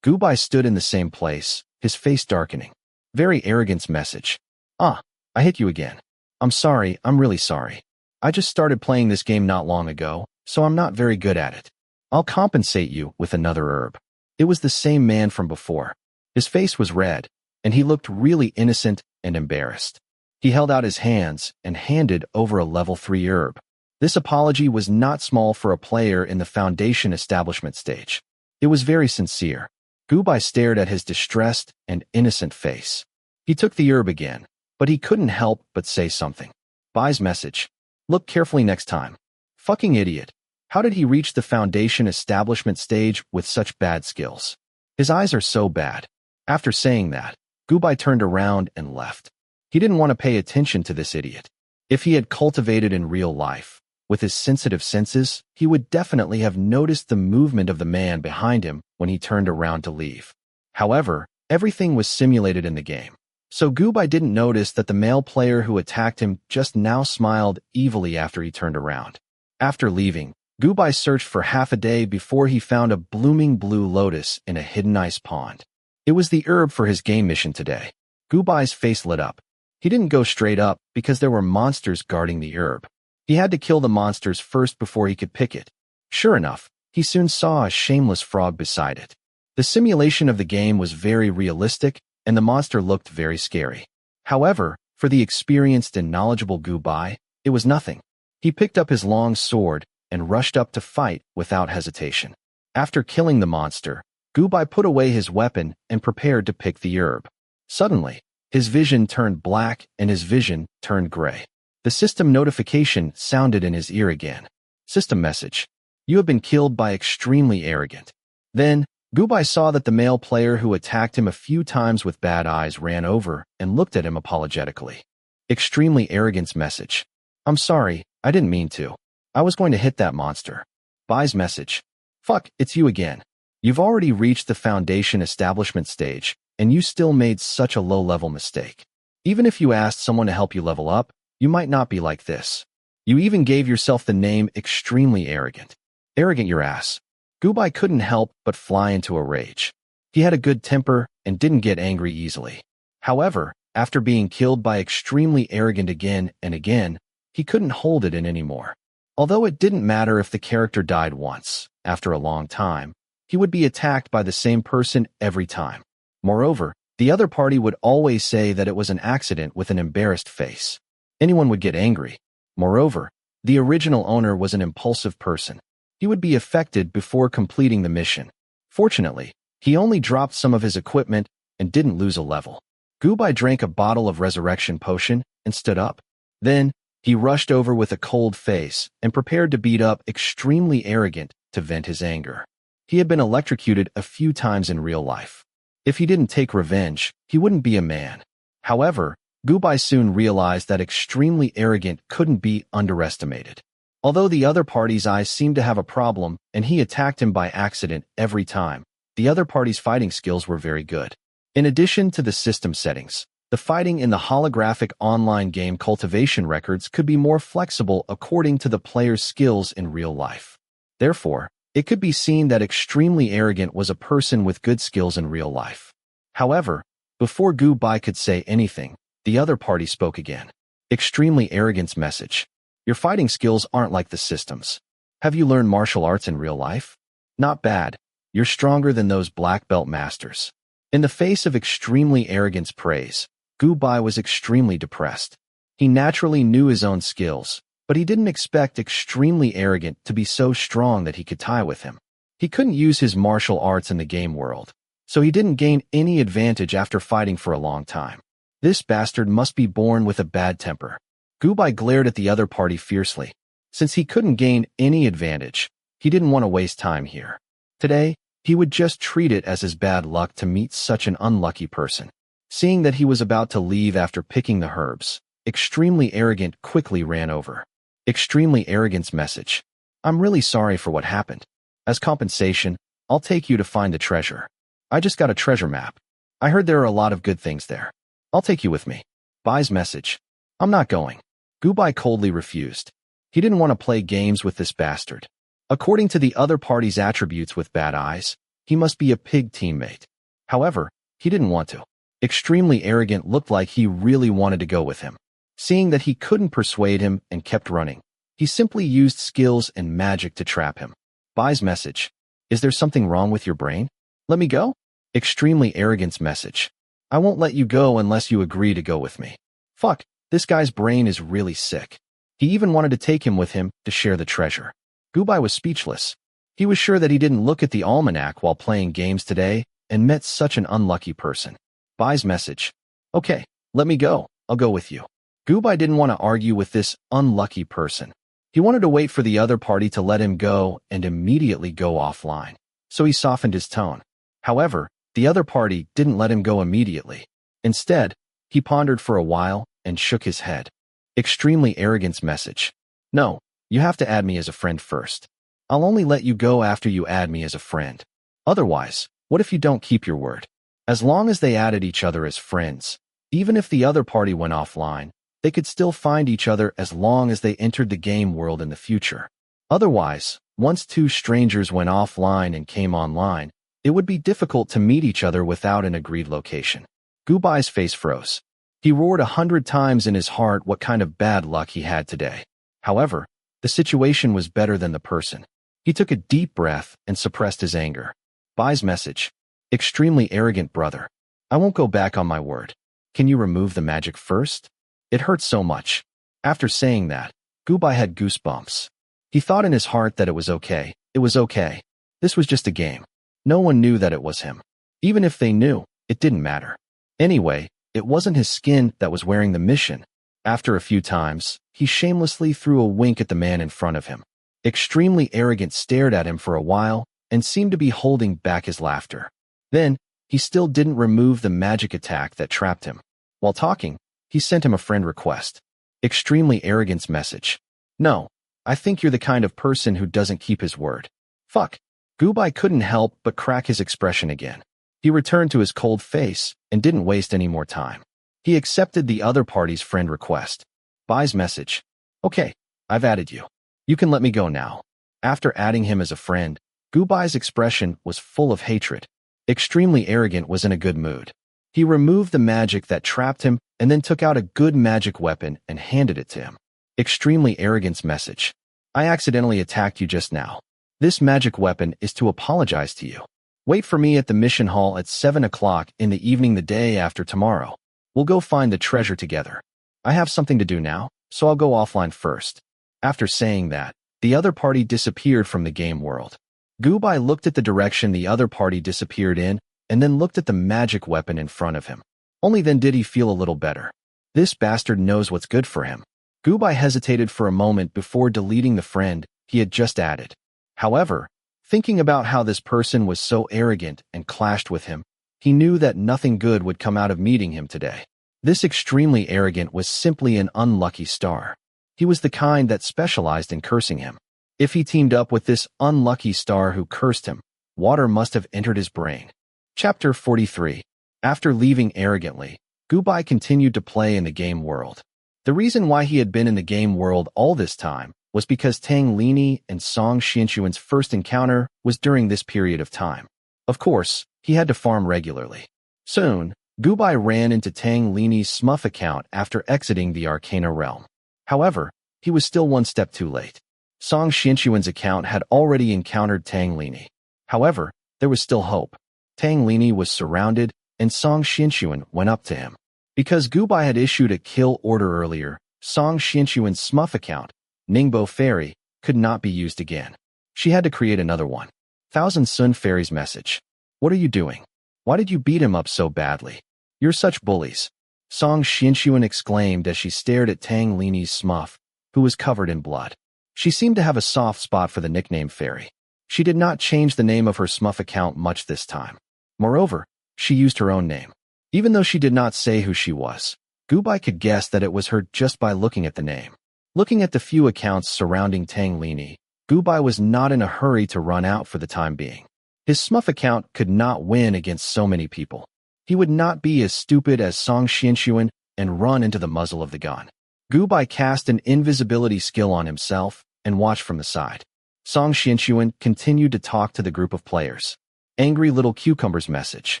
Gubai stood in the same place, his face darkening. Very arrogant's message. I hit you again. I'm sorry, I'm really sorry. I just started playing this game not long ago, so I'm not very good at it. I'll compensate you with another herb. It was the same man from before. His face was red, and he looked really innocent and embarrassed. He held out his hands and handed over a level 3 herb. This apology was not small for a player in the Foundation establishment stage. It was very sincere. Gubai stared at his distressed and innocent face. He took the herb again, but he couldn't help but say something. Bai's message. Look carefully next time. Fucking idiot. How did he reach the Foundation establishment stage with such bad skills? His eyes are so bad. After saying that, Gubai turned around and left. He didn't want to pay attention to this idiot. If he had cultivated in real life, with his sensitive senses, he would definitely have noticed the movement of the man behind him when he turned around to leave. However, everything was simulated in the game. So Gubai didn't notice that the male player who attacked him just now smiled evilly after he turned around. After leaving, Gubai searched for half a day before he found a blooming blue lotus in a hidden ice pond. It was the herb for his game mission today. Gubai's face lit up. He didn't go straight up because there were monsters guarding the herb. He had to kill the monsters first before he could pick it. Sure enough, he soon saw a shameless frog beside it. The simulation of the game was very realistic, and the monster looked very scary. However, for the experienced and knowledgeable Gubai, it was nothing. He picked up his long sword and rushed up to fight without hesitation. After killing the monster, Gubai put away his weapon and prepared to pick the herb. Suddenly, his vision turned black and his vision turned gray. The system notification sounded in his ear again. System message. You have been killed by extremely arrogant. Then, Gubai saw that the male player who attacked him a few times with bad eyes ran over and looked at him apologetically. Extremely arrogant's message. I'm sorry, I didn't mean to. I was going to hit that monster. Bai's message. Fuck, it's you again. You've already reached the Foundation establishment stage, and you still made such a low-level mistake. Even if you asked someone to help you level up, you might not be like this. You even gave yourself the name extremely arrogant. Arrogant your ass. Gubai couldn't help but fly into a rage. He had a good temper and didn't get angry easily. However, after being killed by extremely arrogant again and again, he couldn't hold it in anymore. Although it didn't matter if the character died once, after a long time, he would be attacked by the same person every time. Moreover, the other party would always say that it was an accident with an embarrassed face. Anyone would get angry. Moreover, the original owner was an impulsive person. He would be affected before completing the mission. Fortunately, he only dropped some of his equipment and didn't lose a level. Gubai drank a bottle of resurrection potion and stood up. Then, he rushed over with a cold face and prepared to beat up extremely arrogant to vent his anger. He had been electrocuted a few times in real life. If he didn't take revenge, he wouldn't be a man. However, Gubai soon realized that extremely arrogant couldn't be underestimated. Although the other party's eyes seemed to have a problem and he attacked him by accident every time, the other party's fighting skills were very good. In addition to the system settings, the fighting in the holographic online game Cultivation records could be more flexible according to the player's skills in real life. Therefore, it could be seen that extremely arrogant was a person with good skills in real life. However, before Gubai could say anything, the other party spoke again. Extremely arrogant's message. Your fighting skills aren't like the systems. Have you learned martial arts in real life? Not bad. You're stronger than those black belt masters. In the face of extremely arrogant's praise, Gubai was extremely depressed. He naturally knew his own skills, but he didn't expect extremely arrogant to be so strong that he could tie with him. He couldn't use his martial arts in the game world, so he didn't gain any advantage after fighting for a long time. This bastard must be born with a bad temper. Gubai glared at the other party fiercely. Since he couldn't gain any advantage, he didn't want to waste time here. Today, he would just treat it as his bad luck to meet such an unlucky person. Seeing that he was about to leave after picking the herbs, Extremely Arrogant quickly ran over. Extremely Arrogant's message. I'm really sorry for what happened. As compensation, I'll take you to find the treasure. I just got a treasure map. I heard there are a lot of good things there. I'll take you with me. Bai's message. I'm not going. Gubai coldly refused. He didn't want to play games with this bastard. According to the other party's attributes with bad eyes, he must be a pig teammate. However, he didn't want to. Extremely Arrogant looked like he really wanted to go with him. Seeing that he couldn't persuade him and kept running, he simply used skills and magic to trap him. Bai's message. Is there something wrong with your brain? Let me go? Extremely Arrogant's message. I won't let you go unless you agree to go with me. Fuck, this guy's brain is really sick. He even wanted to take him with him to share the treasure. Gubai was speechless. He was sure that he didn't look at the almanac while playing games today and met such an unlucky person. Bai's message. Okay, let me go. I'll go with you. Gubai didn't want to argue with this unlucky person. He wanted to wait for the other party to let him go and immediately go offline. So he softened his tone. However, the other party didn't let him go immediately. Instead, he pondered for a while and shook his head. Extremely Arrogant's message. No, you have to add me as a friend first. I'll only let you go after you add me as a friend. Otherwise, what if you don't keep your word? As long as they added each other as friends, even if the other party went offline, they could still find each other as long as they entered the game world in the future. Otherwise, once two strangers went offline and came online, it would be difficult to meet each other without an agreed location. Gubai's face froze. He roared 100 times in his heart what kind of bad luck he had today. However, the situation was better than the person. He took a deep breath and suppressed his anger. Bai's message. Extremely Arrogant brother. I won't go back on my word. Can you remove the magic first? It hurts so much. After saying that, Gubai had goosebumps. He thought in his heart that it was okay. It was okay. This was just a game. No one knew that it was him. Even if they knew, it didn't matter. Anyway, it wasn't his skin that was wearing the mission. After a few times, he shamelessly threw a wink at the man in front of him. Extremely Arrogant stared at him for a while and seemed to be holding back his laughter. Then, he still didn't remove the magic attack that trapped him. While talking, he sent him a friend request. Extremely Arrogant's message. No, I think you're the kind of person who doesn't keep his word. Fuck. Gubai couldn't help but crack his expression again. He returned to his cold face and didn't waste any more time. He accepted the other party's friend request. Bai's message. Okay, I've added you. You can let me go now. After adding him as a friend, Gubai's expression was full of hatred. Extremely Arrogant was in a good mood. He removed the magic that trapped him and then took out a good magic weapon and handed it to him. Extremely Arrogant's message. I accidentally attacked you just now. This magic weapon is to apologize to you. Wait for me at the mission hall at 7 o'clock in the evening the day after tomorrow. We'll go find the treasure together. I have something to do now, so I'll go offline first. After saying that, the other party disappeared from the game world. Gubai looked at the direction the other party disappeared in and then looked at the magic weapon in front of him. Only then did he feel a little better. This bastard knows what's good for him. Gubai hesitated for a moment before deleting the friend he had just added. However, thinking about how this person was so arrogant and clashed with him, he knew that nothing good would come out of meeting him today. This extremely arrogant was simply an unlucky star. He was the kind that specialized in cursing him. If he teamed up with this unlucky star who cursed him, water must have entered his brain. Chapter 43. After leaving arrogantly, Gubai continued to play in the game world. The reason why he had been in the game world all this time was because Tang Lini and Song Xianxuan's first encounter was during this period of time. Of course, he had to farm regularly. Soon, Gubai ran into Tang Lini's Smuff account after exiting the Arcana realm. However, he was still one step too late. Song Xianxuan's account had already encountered Tang Lini. However, there was still hope. Tang Lini was surrounded, and Song Xianxuan went up to him. Because Gubai had issued a kill order earlier, Song Xianxuan's Smuff account, Ningbo Fairy, could not be used again. She had to create another one. Thousand Sun Fairy's message. What are you doing? Why did you beat him up so badly? You're such bullies. Song Xianxuan exclaimed as she stared at Tang Lini's smuff, who was covered in blood. She seemed to have a soft spot for the nickname Fairy. She did not change the name of her smuff account much this time. Moreover, she used her own name. Even though she did not say who she was, Gubai could guess that it was her just by looking at the name. Looking at the few accounts surrounding Tang Lini, Gubai was not in a hurry to run out for the time being. His smuff account could not win against so many people. He would not be as stupid as Song Xianxuan and run into the muzzle of the gun. Gubai cast an invisibility skill on himself and watched from the side. Song Xianxuan continued to talk to the group of players. Angry little cucumbers message.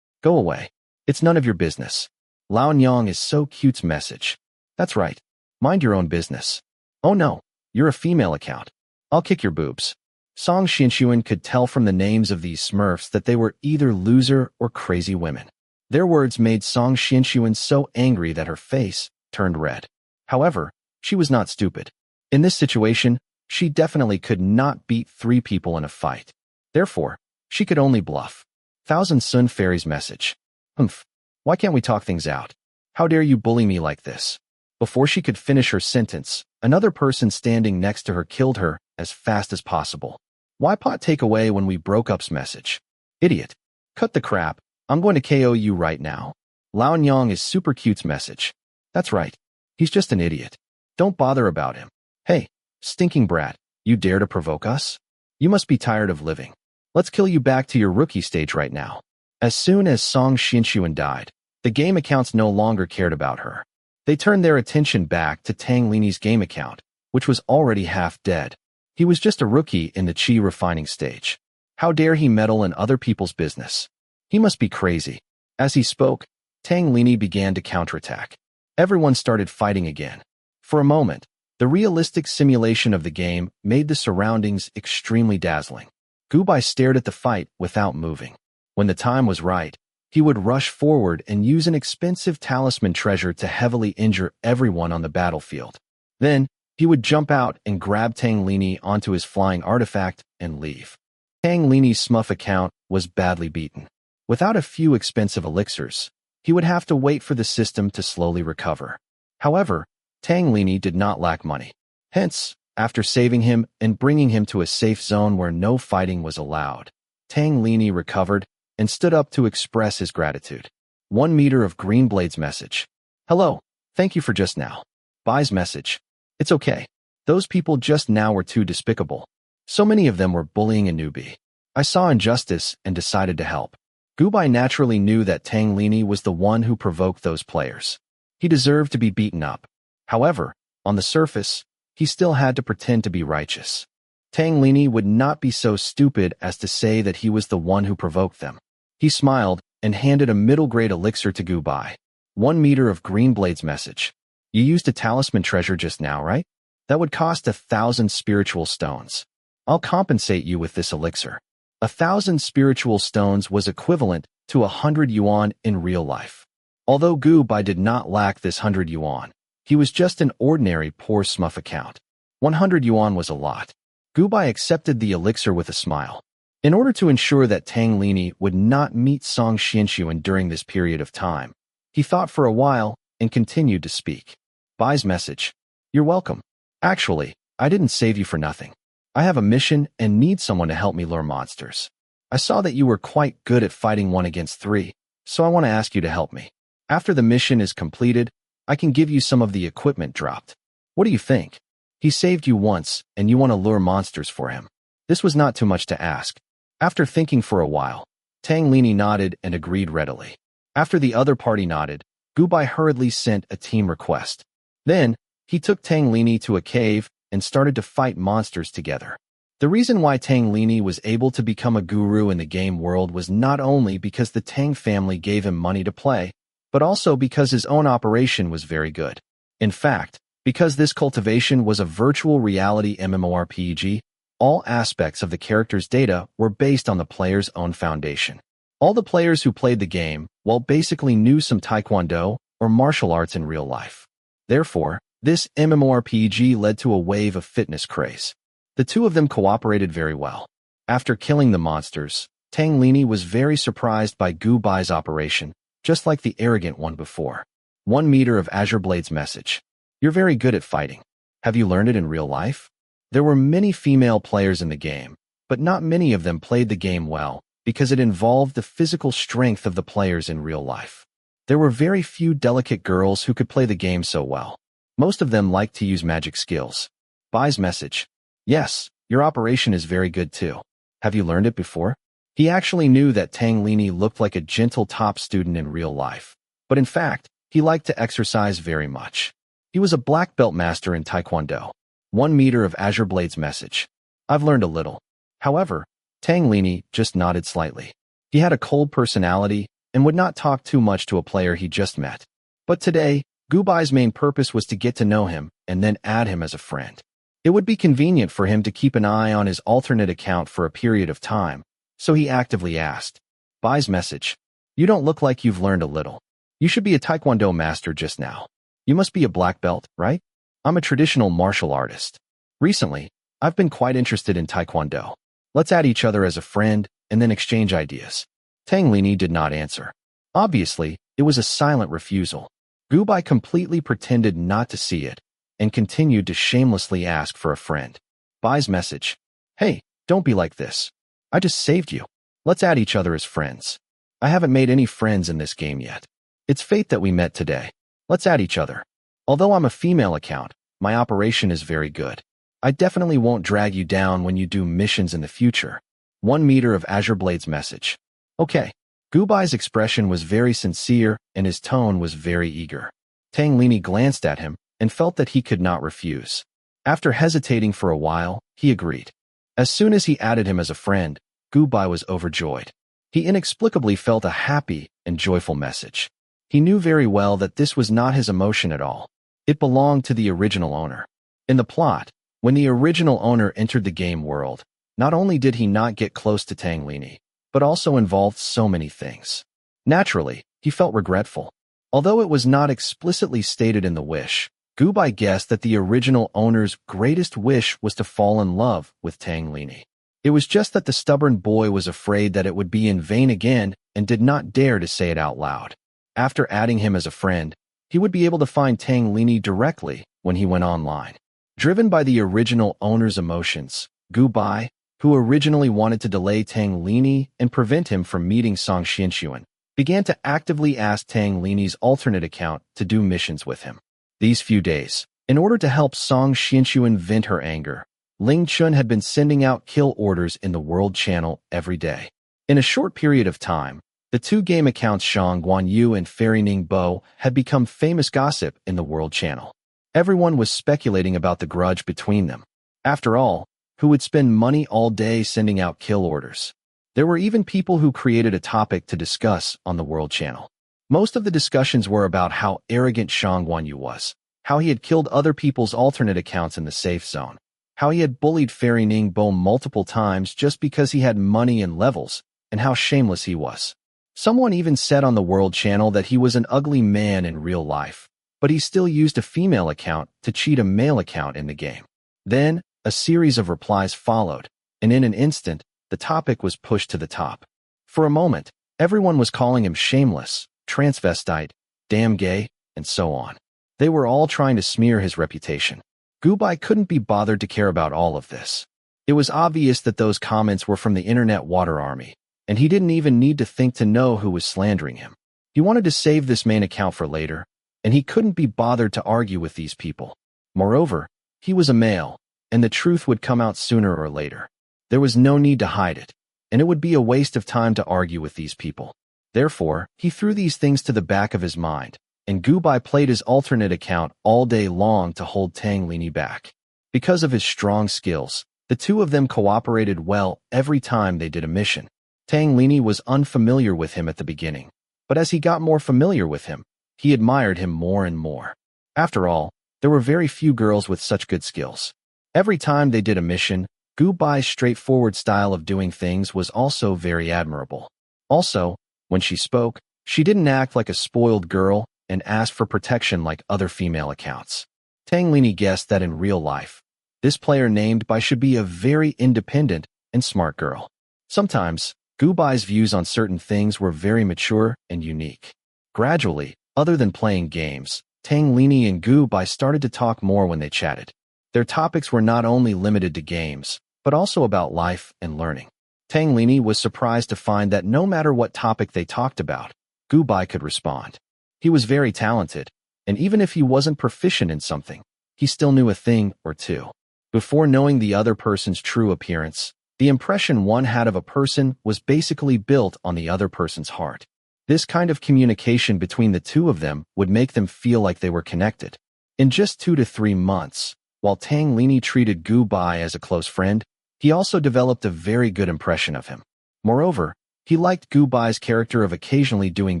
Go away. It's none of your business. Lao Nyang is so cute's message. That's right. Mind your own business. Oh no, you're a female account. I'll kick your boobs. Song Xianxuan could tell from the names of these smurfs that they were either loser or crazy women. Their words made Song Xianxuan so angry that her face turned red. However, she was not stupid. In this situation, she definitely could not beat 3 people in a fight. Therefore, she could only bluff. Thousand Sun Fairy's message. Humph. Why can't we talk things out? How dare you bully me like this? Before she could finish her sentence, another person standing next to her killed her as fast as possible. Why pot take away when we broke up's message? Idiot. Cut the crap. I'm going to KO you right now. Lao Nyang is super cute's message. That's right. He's just an idiot. Don't bother about him. Hey, stinking brat, you dare to provoke us? You must be tired of living. Let's kill you back to your rookie stage right now. As soon as Song Xianxuan died, the game accounts no longer cared about her. They turned their attention back to Tang Lini's game account, which was already half dead. He was just a rookie in the chi refining stage. How dare he meddle in other people's business? He must be crazy. As he spoke, Tang Lini began to counterattack. Everyone started fighting again. For a moment, the realistic simulation of the game made the surroundings extremely dazzling. Gubai stared at the fight without moving. When the time was right, he would rush forward and use an expensive talisman treasure to heavily injure everyone on the battlefield. Then, he would jump out and grab Tang Lini onto his flying artifact and leave. Tang Lini's smuff account was badly beaten. Without a few expensive elixirs, he would have to wait for the system to slowly recover. However, Tang Lini did not lack money. Hence, after saving him and bringing him to a safe zone where no fighting was allowed, Tang Lini recovered and stood up to express his gratitude. 1 meter of Greenblade's message. Hello, thank you for just now. Bai's message. It's okay. Those people just now were too despicable. So many of them were bullying a newbie. I saw injustice and decided to help. Gubai naturally knew that Tang Lini was the one who provoked those players. He deserved to be beaten up. However, on the surface, he still had to pretend to be righteous. Tang Lini would not be so stupid as to say that he was the one who provoked them. He smiled and handed a middle-grade elixir to Gubai. 1 meter of Greenblade's message. You used a talisman treasure just now, right? That would cost 1,000 spiritual stones. I'll compensate you with this elixir. 1,000 spiritual stones was equivalent to 100 yuan in real life. Although Gubai did not lack this 100 yuan, he was just an ordinary poor smuff account. 100 yuan was a lot. Gubai accepted the elixir with a smile. In order to ensure that Tang Lini would not meet Song Xianxuan during this period of time, he thought for a while and continued to speak. Bai's message. You're welcome. Actually, I didn't save you for nothing. I have a mission and need someone to help me lure monsters. I saw that you were quite good at fighting 1 against 3, so I want to ask you to help me. After the mission is completed, I can give you some of the equipment dropped. What do you think? He saved you once, and you want to lure monsters for him. This was not too much to ask. After thinking for a while, Tang Lini nodded and agreed readily. After the other party nodded, Gubai hurriedly sent a team request. Then, he took Tang Lini to a cave and started to fight monsters together. The reason why Tang Lini was able to become a guru in the game world was not only because the Tang family gave him money to play, but also because his own operation was very good. In fact, because this Cultivation was a virtual reality MMORPG, all aspects of the character's data were based on the player's own foundation. All the players who played the game, well, basically knew some taekwondo or martial arts in real life. Therefore, this MMORPG led to a wave of fitness craze. The two of them cooperated very well. After killing the monsters, Tang Lini was very surprised by Gubai's operation, just like the arrogant one before. 1 meter of Azure Blade's message. You're very good at fighting. Have you learned it in real life? There were many female players in the game, but not many of them played the game well because it involved the physical strength of the players in real life. There were very few delicate girls who could play the game so well. Most of them liked to use magic skills. Bai's message. Yes, your operation is very good too. Have you learned it before? He actually knew that Tang Lini looked like a gentle top student in real life, but in fact, he liked to exercise very much. He was a black belt master in Taekwondo. 1 meter of Azure Blade's message. I've learned a little. However, Tang Lini just nodded slightly. He had a cold personality and would not talk too much to a player he just met. But today, Gubai's main purpose was to get to know him and then add him as a friend. It would be convenient for him to keep an eye on his alternate account for a period of time, so he actively asked. Bai's message. You don't look like you've learned a little. You should be a Taekwondo master just now. You must be a black belt, right? I'm a traditional martial artist. Recently, I've been quite interested in Taekwondo. Let's add each other as a friend and then exchange ideas. Tang Lini did not answer. Obviously, it was a silent refusal. Gubai completely pretended not to see it and continued to shamelessly ask for a friend. Bai's message. Hey, don't be like this. I just saved you. Let's add each other as friends. I haven't made any friends in this game yet. It's fate that we met today. Let's add each other. Although I'm a female account, my operation is very good. I definitely won't drag you down when you do missions in the future. 1 meter of Azure Blade's message. Okay. Gubai's expression was very sincere and his tone was very eager. Tang Lini glanced at him and felt that he could not refuse. After hesitating for a while, he agreed. As soon as he added him as a friend, Gubai was overjoyed. He inexplicably felt a happy and joyful message. He knew very well that this was not his emotion at all. It belonged to the original owner. In the plot, when the original owner entered the game world, not only did he not get close to Tang Lini, but also involved so many things. Naturally, he felt regretful. Although it was not explicitly stated in the wish, Gubai guessed that the original owner's greatest wish was to fall in love with Tang Lini. It was just that the stubborn boy was afraid that it would be in vain again and did not dare to say it out loud. After adding him as a friend, he would be able to find Tang Lini directly when he went online. Driven by the original owner's emotions, Gubai, who originally wanted to delay Tang Lini and prevent him from meeting Song Xianxuan, began to actively ask Tang Lini's alternate account to do missions with him. These few days, in order to help Song Xianxuan vent her anger, Ling Chun had been sending out kill orders in the World Channel every day. In a short period of time, the two game accounts Shang Guanyu and Fairy Ning Bo had become famous gossip in the World Channel. Everyone was speculating about the grudge between them. After all, who would spend money all day sending out kill orders? There were even people who created a topic to discuss on the World Channel. Most of the discussions were about how arrogant Shang Guanyu was, how he had killed other people's alternate accounts in the safe zone, how he had bullied Fairy Ning Bo multiple times just because he had money and levels, and how shameless he was. Someone even said on the World Channel that he was an ugly man in real life, but he still used a female account to cheat a male account in the game. Then, a series of replies followed, and in an instant, the topic was pushed to the top. For a moment, everyone was calling him shameless, transvestite, damn gay, and so on. They were all trying to smear his reputation. Gubai couldn't be bothered to care about all of this. It was obvious that those comments were from the internet water army, and he didn't even need to think to know who was slandering him. He wanted to save this main account for later, and he couldn't be bothered to argue with these people. Moreover, he was a male, and the truth would come out sooner or later. There was no need to hide it, and it would be a waste of time to argue with these people. Therefore, he threw these things to the back of his mind, and Gubai played his alternate account all day long to hold Tang Lini back. Because of his strong skills, the two of them cooperated well every time they did a mission. Tang Lini was unfamiliar with him at the beginning, but as he got more familiar with him, he admired him more and more. After all, there were very few girls with such good skills. Every time they did a mission, Gubai's straightforward style of doing things was also very admirable. Also, when she spoke, she didn't act like a spoiled girl and ask for protection like other female accounts. Tang Lini guessed that in real life, this player named Bai should be a very independent and smart girl. Sometimes, Gubai's views on certain things were very mature and unique. Gradually, Other than playing games, Tang Lini and Gu Bai started to talk more when they chatted. Their topics were not only limited to games, but also about life and learning. Tang Lini was surprised to find that no matter what topic they talked about, Gu Bai could respond. He was very talented, and even if he wasn't proficient in something, he still knew a thing or two. Before knowing the other person's true appearance, the impression one had of a person was basically built on the other person's heart. This kind of communication between the two of them would make them feel like they were connected. In just 2 to 3 months, while Tang Lini treated Gu Bai as a close friend, he also developed a very good impression of him. Moreover, he liked Gu Bai's character of occasionally doing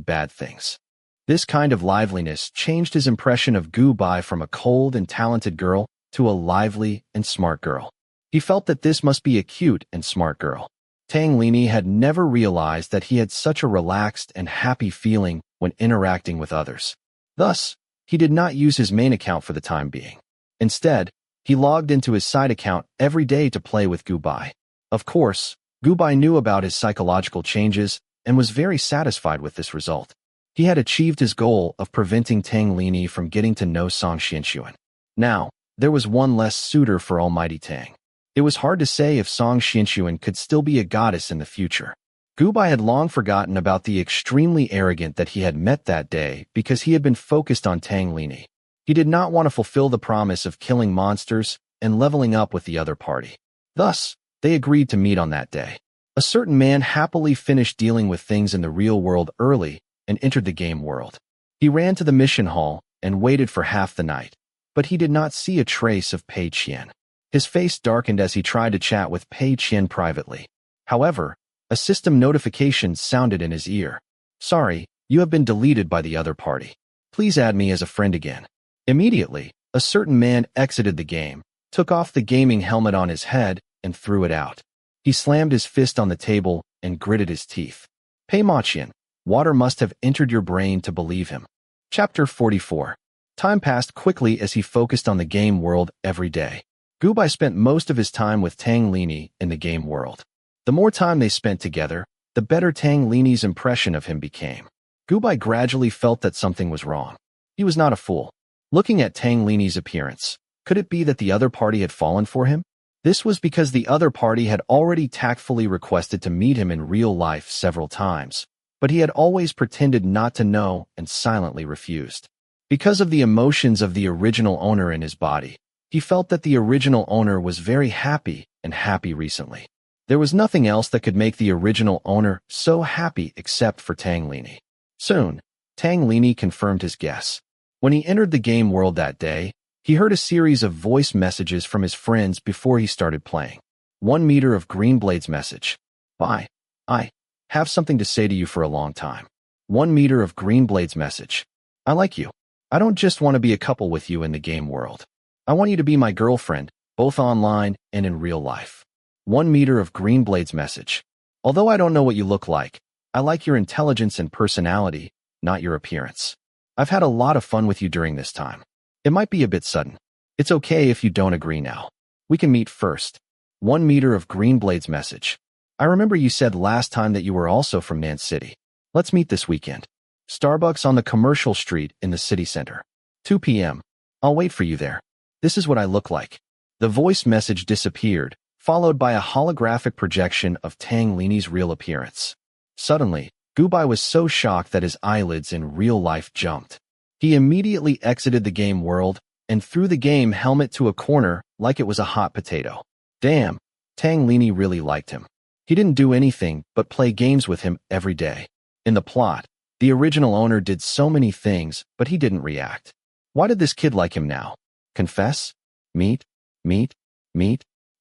bad things. This kind of liveliness changed his impression of Gu Bai from a cold and talented girl to a lively and smart girl. He felt that this must be a cute and smart girl. Tang Lini had never realized that he had such a relaxed and happy feeling when interacting with others. Thus, he did not use his main account for the time being. Instead, he logged into his side account every day to play with Gu Bai. Of course, Gu Bai knew about his psychological changes and was very satisfied with this result. He had achieved his goal of preventing Tang Lini from getting to know Song Xianxuan. Now, there was one less suitor for Almighty Tang. It was hard to say if Song Xianxuan could still be a goddess in the future. Gu Bai had long forgotten about the extremely arrogant that he had met that day because he had been focused on Tang Lini. He did not want to fulfill the promise of killing monsters and leveling up with the other party. Thus, they agreed to meet on that day. A certain man happily finished dealing with things in the real world early and entered the game world. He ran to the mission hall and waited for half the night, but he did not see a trace of Pei Qian. His face darkened as he tried to chat with Pei Qian privately. However, a system notification sounded in his ear. "Sorry, you have been deleted by the other party. Please add me as a friend again." Immediately, a certain man exited the game, took off the gaming helmet on his head, and threw it out. He slammed his fist on the table and gritted his teeth. Pei Maqian, water must have entered your brain to believe him. Chapter 44. Time passed quickly as he focused on the game world every day. Gu Bai spent most of his time with Tang Lini in the game world. The more time they spent together, the better Tang Lini's impression of him became. Gu Bai gradually felt that something was wrong. He was not a fool. Looking at Tang Lini's appearance, could it be that the other party had fallen for him? This was because the other party had already tactfully requested to meet him in real life several times, but he had always pretended not to know and silently refused. Because of the emotions of the original owner in his body, he felt that the original owner was very happy and happy recently. There was nothing else that could make the original owner so happy except for Tang Lini. Soon, Tang Lini confirmed his guess. When he entered the game world that day, he heard a series of voice messages from his friends before he started playing. 1 meter of Greenblade's message. "Bye. I have something to say to you for a long time." 1 meter of Greenblade's message. "I like you. I don't just want to be a couple with you in the game world. I want you to be my girlfriend, both online and in real life." 1 meter of Greenblade's message. "Although I don't know what you look like, I like your intelligence and personality, not your appearance. I've had a lot of fun with you during this time. It might be a bit sudden. It's okay if you don't agree now. We can meet first." 1 meter of Greenblade's message. "I remember you said last time that you were also from Nan City. Let's meet this weekend. Starbucks on the commercial street in the city center. 2 p.m. I'll wait for you there. This is what I look like." The voice message disappeared, followed by a holographic projection of Tang Lini's real appearance. Suddenly, Gu Bai was so shocked that his eyelids in real life jumped. He immediately exited the game world and threw the game helmet to a corner like it was a hot potato. Damn, Tang Lini really liked him. He didn't do anything but play games with him every day. In the plot, the original owner did so many things, but he didn't react. Why did this kid like him now? Confess? Meet?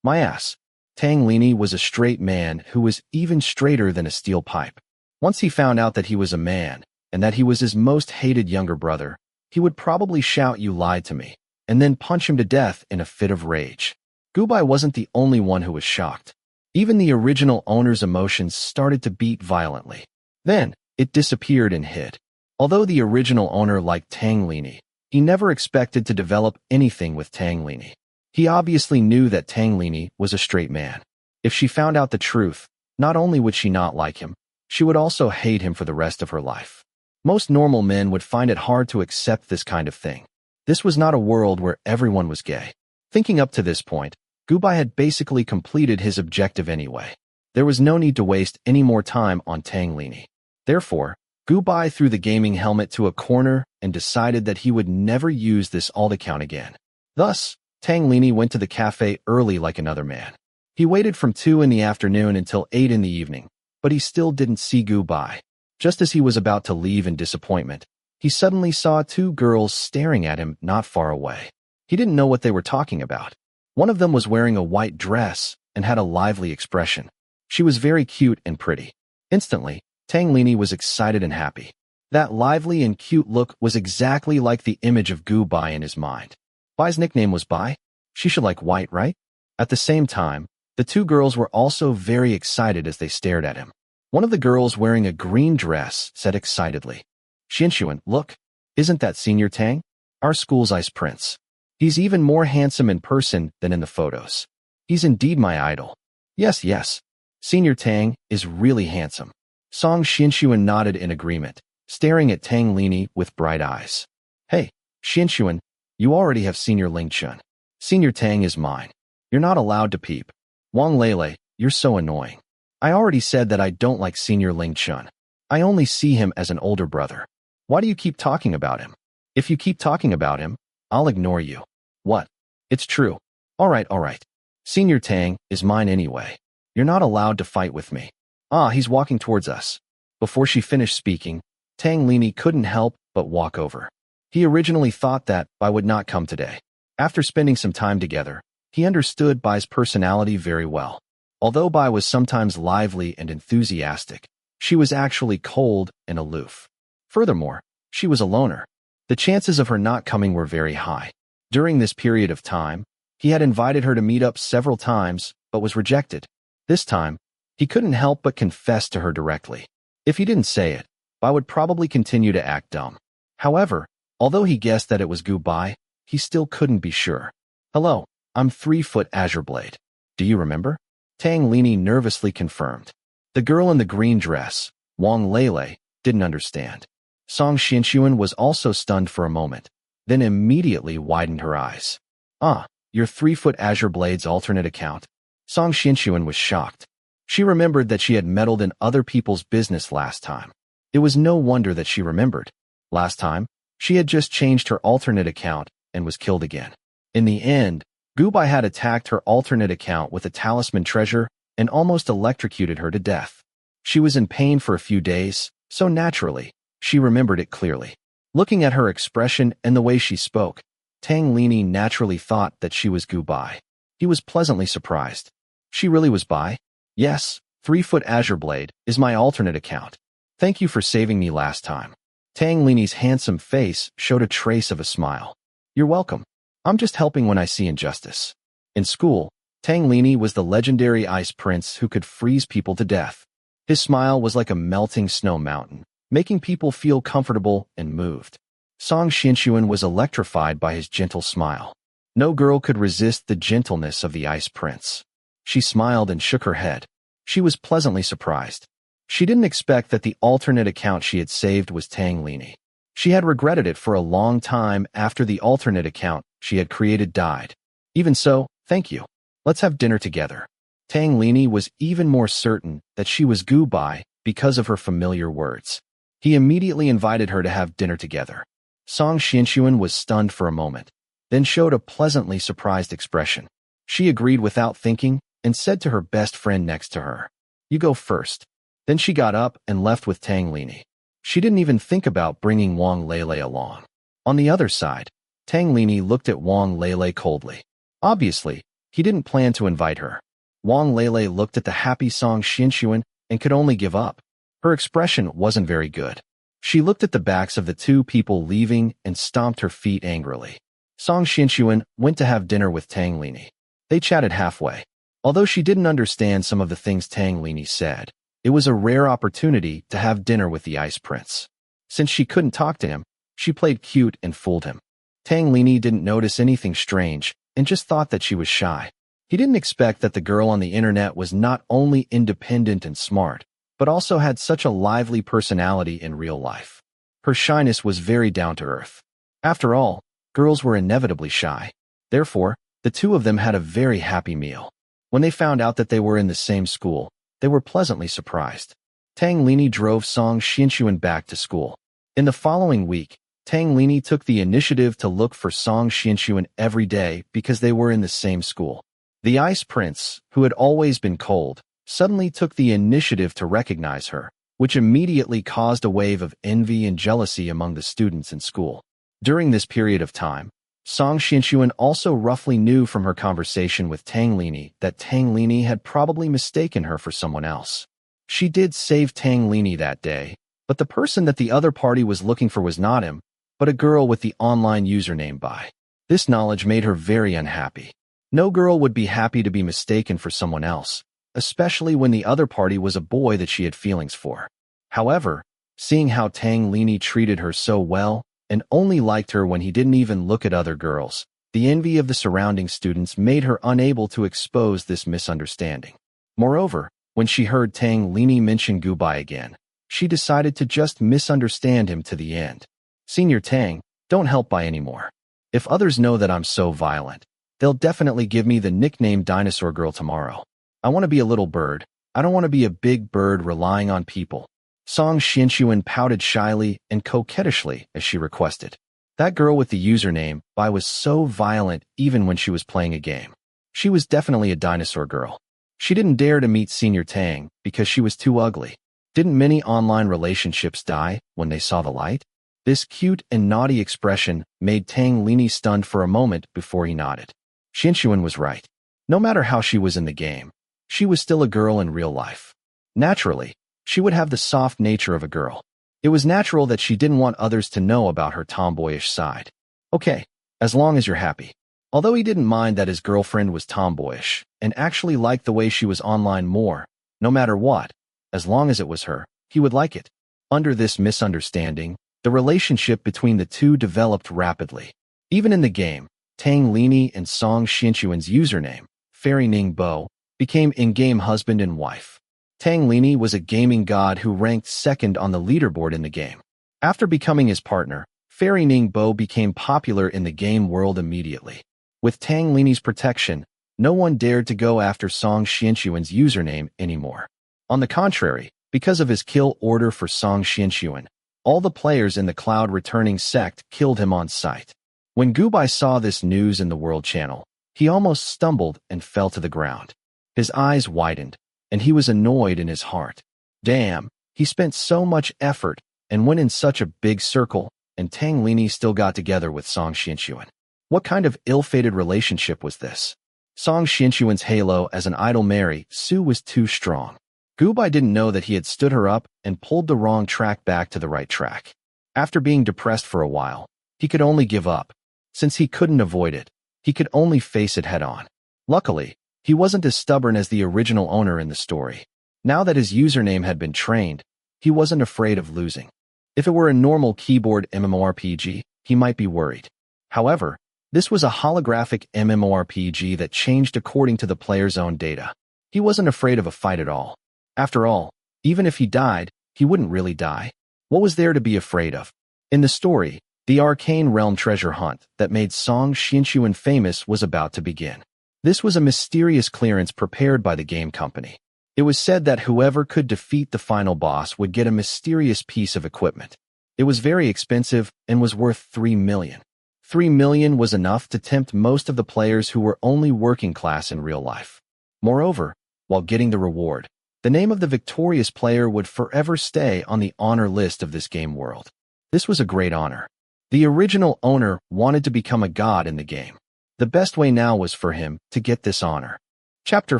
My ass. Tang Lini was a straight man who was even straighter than a steel pipe. Once he found out that he was a man, and that he was his most hated younger brother, he would probably shout, "You lied to me," and then punch him to death in a fit of rage. Gu Bai wasn't the only one who was shocked. Even the original owner's emotions started to beat violently. Then, it disappeared and hid. Although the original owner liked Tang Lini, he never expected to develop anything with Tang Lini. He obviously knew that Tang Lini was a straight man. If she found out the truth, not only would she not like him, she would also hate him for the rest of her life. Most normal men would find it hard to accept this kind of thing. This was not a world where everyone was gay. Thinking up to this point, Gubai had basically completed his objective anyway. There was no need to waste any more time on Tang Lini. Therefore, Gubai threw the gaming helmet to a corner and decided that he would never use this alt account again. Thus, Tang Lini went to the cafe early like another man. He waited from 2 in the afternoon until 8 in the evening, but he still didn't see Gubai. Just as he was about to leave in disappointment, he suddenly saw 2 girls staring at him not far away. He didn't know what they were talking about. One of them was wearing a white dress and had a lively expression. She was very cute and pretty. Instantly, Tang Lini was excited and happy. That lively and cute look was exactly like the image of Gubai in his mind. Bai's nickname was Bai. She should like white, right? At the same time, the 2 girls were also very excited as they stared at him. One of the girls wearing a green dress said excitedly, "Xinshuan, look, isn't that Senior Tang? Our school's ice prince. He's even more handsome in person than in the photos. He's indeed my idol." Yes, yes. Senior Tang is really handsome. Song Xinshuan nodded in agreement, staring at Tang Lini with bright eyes. "Hey, Xinshuan, you already have Senior Ling Chun. Senior Tang is mine. You're not allowed to peep. Wang Lele, you're so annoying. I already said that I don't like Senior Ling Chun. I only see him as an older brother. Why do you keep talking about him? If you keep talking about him, I'll ignore you." "What? It's true. All right. Senior Tang is mine anyway. You're not allowed to fight with me." "Ah, he's walking towards us." Before she finished speaking, Tang Lini couldn't help but walk over. He originally thought that Bai would not come today. After spending some time together, he understood Bai's personality very well. Although Bai was sometimes lively and enthusiastic, she was actually cold and aloof. Furthermore, she was a loner. The chances of her not coming were very high. During this period of time, he had invited her to meet up several times, but was rejected. This time, he couldn't help but confess to her directly. If he didn't say it, Bai would probably continue to act dumb. However, although he guessed that it was Gubai, he still couldn't be sure. "Hello, I'm 3-foot Azure Blade. Do you remember?" Tang Lini nervously confirmed. The girl in the green dress, Wang Lele, didn't understand. Song Xinshuan was also stunned for a moment, then immediately widened her eyes. "Ah, your 3-foot Azure Blade's alternate account." Song Xinshuan was shocked. She remembered that she had meddled in other people's business last time. It was no wonder that she remembered. Last time, she had just changed her alternate account and was killed again. In the end, Gubai had attacked her alternate account with a talisman treasure and almost electrocuted her to death. She was in pain for a few days, so naturally, she remembered it clearly. Looking at her expression and the way she spoke, Tang Lini naturally thought that she was Gubai. He was pleasantly surprised. She really was Bai? "Yes, 3-foot Azure Blade is my alternate account. Thank you for saving me last time." Tang Lini's handsome face showed a trace of a smile. "You're welcome. I'm just helping when I see injustice." In school, Tang Lini was the legendary ice prince who could freeze people to death. His smile was like a melting snow mountain, making people feel comfortable and moved. Song Xinshuan was electrified by his gentle smile. No girl could resist the gentleness of the ice prince. She smiled and shook her head. She was pleasantly surprised. She didn't expect that the alternate account she had saved was Tang Lini. She had regretted it for a long time after the alternate account she had created died. "Even so, thank you. Let's have dinner together." Tang Lini was even more certain that she was Gubai because of her familiar words. He immediately invited her to have dinner together. Song Xinshuan was stunned for a moment, then showed a pleasantly surprised expression. She agreed without thinking and said to her best friend next to her, "You go first." Then she got up and left with Tang Lini. She didn't even think about bringing Wang Lele along. On the other side, Tang Lini looked at Wang Lele coldly. Obviously, he didn't plan to invite her. Wang Lele looked at the happy Song Xinshuan and could only give up. Her expression wasn't very good. She looked at the backs of the 2 people leaving and stomped her feet angrily. Song Xinshuan went to have dinner with Tang Lini. They chatted halfway. Although she didn't understand some of the things Tang Lini said, it was a rare opportunity to have dinner with the Ice Prince. Since she couldn't talk to him, she played cute and fooled him. Tang Lini didn't notice anything strange and just thought that she was shy. He didn't expect that the girl on the internet was not only independent and smart, but also had such a lively personality in real life. Her shyness was very down-to-earth. After all, girls were inevitably shy. Therefore, the two of them had a very happy meal. When they found out that they were in the same school, they were pleasantly surprised. Tang Lini drove Song Xianxuan back to school. In the following week, Tang Lini took the initiative to look for Song Xianxuan every day because they were in the same school. The Ice Prince, who had always been cold, suddenly took the initiative to recognize her, which immediately caused a wave of envy and jealousy among the students in school. During this period of time, Song Xianxuan also roughly knew from her conversation with Tang Lini that Tang Lini had probably mistaken her for someone else. She did save Tang Lini that day, but the person that the other party was looking for was not him, but a girl with the online username Bai. This knowledge made her very unhappy. No girl would be happy to be mistaken for someone else, especially when the other party was a boy that she had feelings for. However, seeing how Tang Lini treated her so well, and only liked her when he didn't even look at other girls, the envy of the surrounding students made her unable to expose this misunderstanding. Moreover, when she heard Tang Lini mention Gubai again, she decided to just misunderstand him to the end. Senior Tang, don't help Bai anymore. If others know that I'm so violent, they'll definitely give me the nickname Dinosaur Girl tomorrow. I want to be a little bird. I don't want to be a big bird relying on people. Song Xianxuan pouted shyly and coquettishly as she requested. That girl with the username Bai was so violent even when she was playing a game. She was definitely a dinosaur girl. She didn't dare to meet Senior Tang because she was too ugly. Didn't many online relationships die when they saw the light? This cute and naughty expression made Tang Lini stunned for a moment before he nodded. Xianxuan was right. No matter how she was in the game, she was still a girl in real life. Naturally, she would have the soft nature of a girl. It was natural that she didn't want others to know about her tomboyish side. Okay, as long as you're happy. Although he didn't mind that his girlfriend was tomboyish, and actually liked the way she was online more, no matter what, as long as it was her, he would like it. Under this misunderstanding, the relationship between the two developed rapidly. Even in the game, Tang Lini and Song Xianxuan's username, Fairy Ning Bo, became in-game husband and wife. Tang Lini was a gaming god who ranked second on the leaderboard in the game. After becoming his partner, Fairy Ning Bo became popular in the game world immediately. With Tang Lini's protection, no one dared to go after Song Xianxuan's username anymore. On the contrary, because of his kill order for Song Xianxuan, all the players in the Cloud Returning sect killed him on sight. When Gubai saw this news in the World Channel, he almost stumbled and fell to the ground. His eyes widened, and he was annoyed in his heart. Damn, he spent so much effort and went in such a big circle, and Tang Lini still got together with Song Xianxuan. What kind of ill-fated relationship was this? Song Xianxuan's halo as an idol Mary Sue was too strong. Gubai didn't know that he had stood her up and pulled the wrong track back to the right track. After being depressed for a while, he could only give up. Since he couldn't avoid it, he could only face it head-on. Luckily, he wasn't as stubborn as the original owner in the story. Now that his username had been trained, he wasn't afraid of losing. If it were a normal keyboard MMORPG, he might be worried. However, this was a holographic MMORPG that changed according to the player's own data. He wasn't afraid of a fight at all. After all, even if he died, he wouldn't really die. What was there to be afraid of? In the story, the Arcane Realm treasure hunt that made Song Xianxuan famous was about to begin. This was a mysterious clearance prepared by the game company. It was said that whoever could defeat the final boss would get a mysterious piece of equipment. It was very expensive and was worth 3 million. 3 million was enough to tempt most of the players who were only working class in real life. Moreover, while getting the reward, the name of the victorious player would forever stay on the honor list of this game world. This was a great honor. The original owner wanted to become a god in the game. The best way now was for him to get this honor. Chapter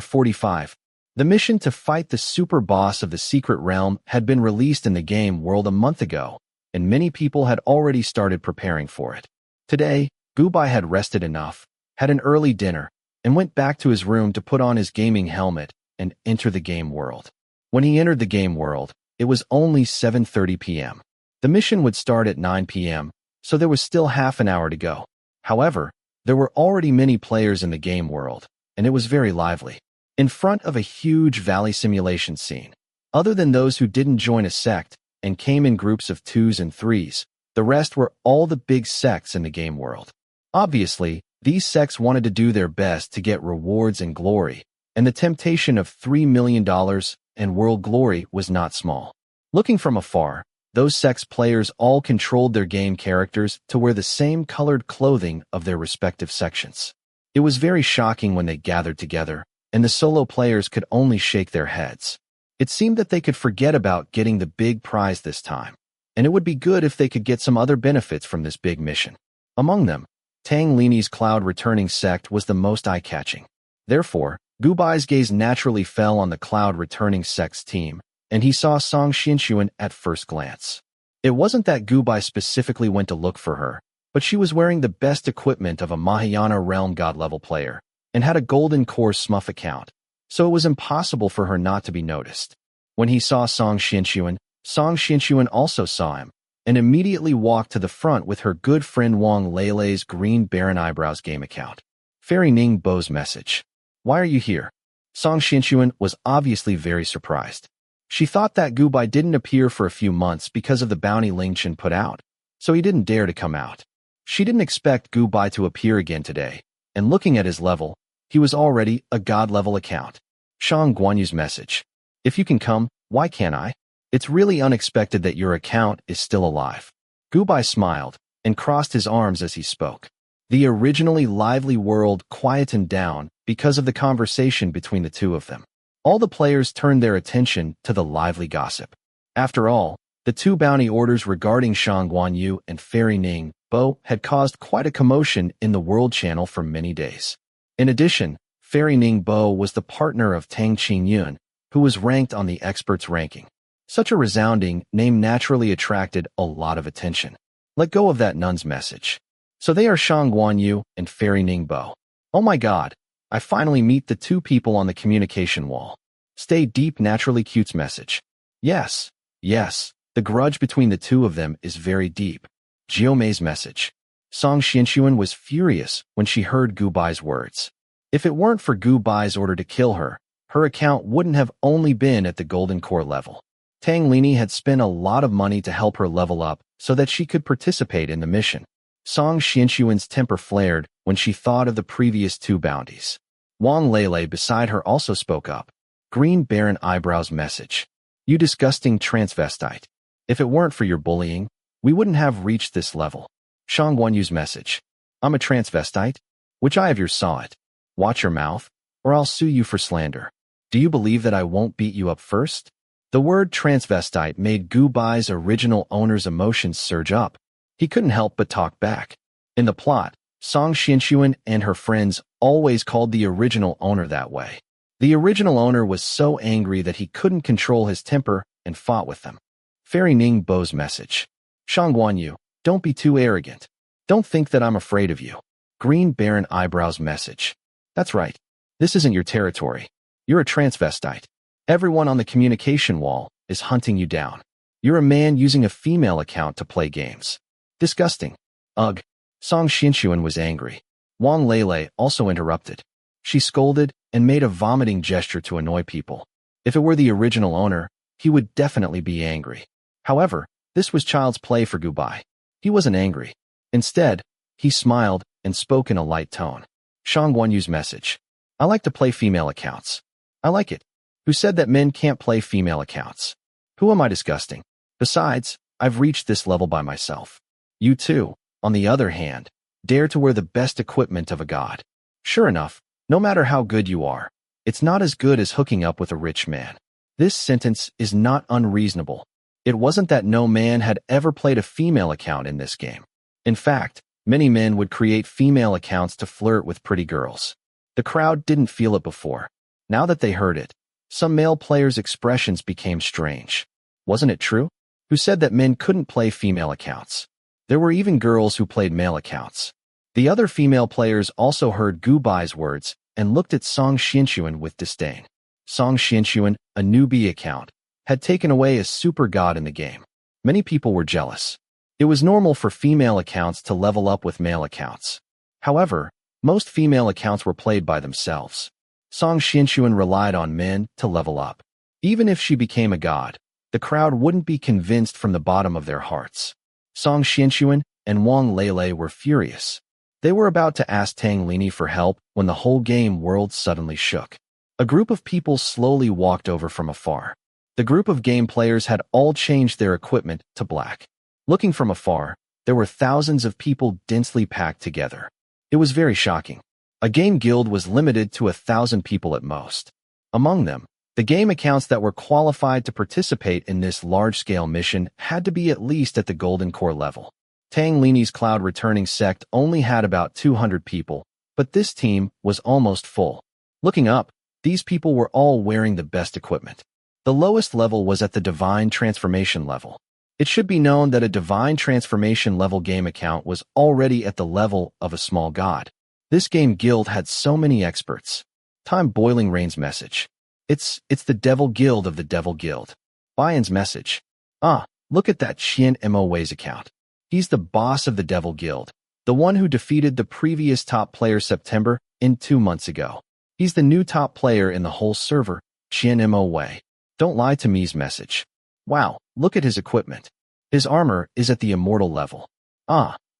45. The mission to fight the super boss of the secret realm had been released in the game world a month ago, and many people had already started preparing for it. Today, Gubai had rested enough, had an early dinner, and went back to his room to put on his gaming helmet and enter the game world. When he entered the game world, it was only 7:30 p.m. The mission would start at 9 p.m., so there was still half an hour to go. However, there were already many players in the game world, and it was very lively. In front of a huge valley simulation scene, other than those who didn't join a sect, and came in groups of 2s and 3s. The rest were all the big sects in the game world. Obviously, these sects wanted to do their best to get rewards and glory, and the temptation of $3 million and world glory was not small. Looking from afar, those sects players all controlled their game characters to wear the same colored clothing of their respective sections. It was very shocking when they gathered together, and the solo players could only shake their heads. It seemed that they could forget about getting the big prize this time, and it would be good if they could get some other benefits from this big mission. Among them, Tang Lini's cloud returning sect was the most eye-catching. Therefore, Gubai's gaze naturally fell on the cloud returning sect's team, and he saw Song Xianxuan at first glance. It wasn't that Gubai specifically went to look for her, but she was wearing the best equipment of a Mahayana realm god-level player, and had a golden core smurf account, so it was impossible for her not to be noticed. When he saw Song Xianxuan also saw him, and immediately walked to the front with her good friend Wang Leilei's Green Baron Eyebrows game account. Fairy Ning Bo's message. Why are you here? Song Xianxuan was obviously very surprised. She thought that Gubai didn't appear for a few months because of the bounty Ling Chen put out, so he didn't dare to come out. She didn't expect Gubai to appear again today, and looking at his level, he was already a god-level account. Shang Guanyu's message. If you can come, why can't I? It's really unexpected that your account is still alive. Gubai smiled and crossed his arms as he spoke. The originally lively world quietened down because of the conversation between the two of them. All the players turned their attention to the lively gossip. After all, the two bounty orders regarding Shang Guanyu and Fairy Ning Bo had caused quite a commotion in the world channel for many days. In addition, Fairy Ning Bo was the partner of Tang Qingyun, who was ranked on the experts' ranking. Such a resounding name naturally attracted a lot of attention. Let go of that nun's message. So they are Shang Guanyu and Fairy Ning Bo. Oh my god, I finally meet the two people on the communication wall. Stay deep naturally cute's message. Yes, the grudge between the two of them is very deep. Jiomei's message. Song Xianxuan was furious when she heard Gubai's words. If it weren't for Gubai's order to kill her, her account wouldn't have only been at the golden core level. Tang Lini had spent a lot of money to help her level up so that she could participate in the mission. Song Xianxuan's temper flared when she thought of the previous two bounties. Wang Leilei beside her also spoke up. Green Baron Eyebrows message. You disgusting transvestite. If it weren't for your bullying, we wouldn't have reached this level. Shang Guanyu's message. I'm a transvestite? Which eye of yours saw it? Watch your mouth, or I'll sue you for slander. Do you believe that I won't beat you up first? The word transvestite made Gubai's original owner's emotions surge up. He couldn't help but talk back. In the plot, Song Xianxuan and her friends always called the original owner that way. The original owner was so angry that he couldn't control his temper and fought with them. Fairy Ning Bo's message. Shang Guanyu, don't be too arrogant. Don't think that I'm afraid of you. Green Baron Eyebrows message. That's right. This isn't your territory. You're a transvestite. Everyone on the communication wall is hunting you down. You're a man using a female account to play games. Disgusting. Ugh. Song Xianxuan was angry. Wang Leilei also interrupted. She scolded and made a vomiting gesture to annoy people. If it were the original owner, he would definitely be angry. However, this was child's play for Gubai. He wasn't angry. Instead, he smiled and spoke in a light tone. Shang Guanyu's message. I like to play female accounts. I like it. Who said that men can't play female accounts? Who am I disgusting? Besides, I've reached this level by myself. You too, on the other hand, dare to wear the best equipment of a god. Sure enough, no matter how good you are, it's not as good as hooking up with a rich man. This sentence is not unreasonable. It wasn't that no man had ever played a female account in this game. In fact, many men would create female accounts to flirt with pretty girls. The crowd didn't feel it before. Now that they heard it, some male players' expressions became strange. Wasn't it true? Who said that men couldn't play female accounts? There were even girls who played male accounts. The other female players also heard Gubai's words and looked at Song Xianxuan with disdain. Song Xianxuan, a newbie account, had taken away a super god in the game. Many people were jealous. It was normal for female accounts to level up with male accounts. However, most female accounts were played by themselves. Song Xianxuan relied on men to level up. Even if she became a god, the crowd wouldn't be convinced from the bottom of their hearts. Song Xianxuan and Wang Lele were furious. They were about to ask Tang Lini for help when the whole game world suddenly shook. A group of people slowly walked over from afar. The group of game players had all changed their equipment to black. Looking from afar, there were thousands of people densely packed together. It was very shocking. A game guild was limited to 1,000 people at most. Among them, the game accounts that were qualified to participate in this large-scale mission had to be at least at the Golden Core level. Tang Lini's Cloud Returning sect only had about 200 people, but this team was almost full. Looking up, these people were all wearing the best equipment. The lowest level was at the Divine Transformation level. It should be known that a Divine Transformation level game account was already at the level of a small god. This game guild had so many experts. Time Boiling Rain's message. It's the Devil Guild of the Devil Guild. Bayan's message. Look at that Qian Mo's account. He's the boss of the Devil Guild, the one who defeated the previous top player September in 2 months ago. He's the new top player in the whole server, Qian Mo. Don't lie to me's message. Wow, look at his equipment. His armor is at the immortal level.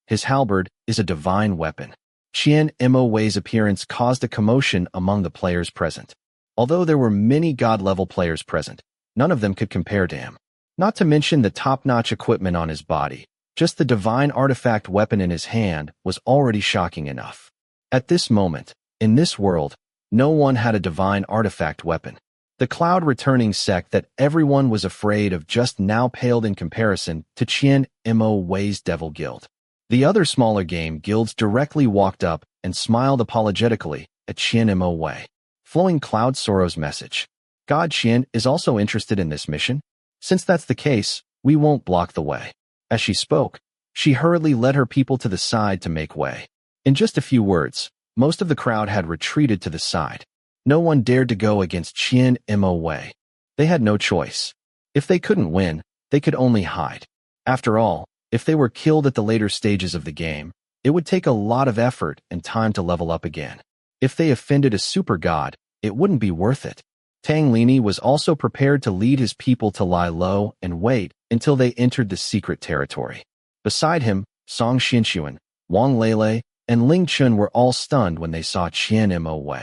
His halberd is a divine weapon. Qian Mo's appearance caused a commotion among the players present. Although there were many god-level players present, none of them could compare to him. Not to mention the top-notch equipment on his body. Just the divine artifact weapon in his hand was already shocking enough. At this moment, in this world, no one had a divine artifact weapon. The Cloud Returning sect that everyone was afraid of just now paled in comparison to Qian Mo's Devil Guild. The other smaller game guilds directly walked up and smiled apologetically at Qian Mo. Flowing Cloud Sorrow's message. God Qian is also interested in this mission. Since that's the case, we won't block the way. As she spoke, she hurriedly led her people to the side to make way. In just a few words, most of the crowd had retreated to the side. No one dared to go against Qian Mo. They had no choice. If they couldn't win, they could only hide. After all, if they were killed at the later stages of the game, it would take a lot of effort and time to level up again. If they offended a super god, it wouldn't be worth it. Tang Lini was also prepared to lead his people to lie low and wait until they entered the secret territory. Beside him, Song Xianxuan, Wang Lele, and Ling Chun were all stunned when they saw Qian Mo.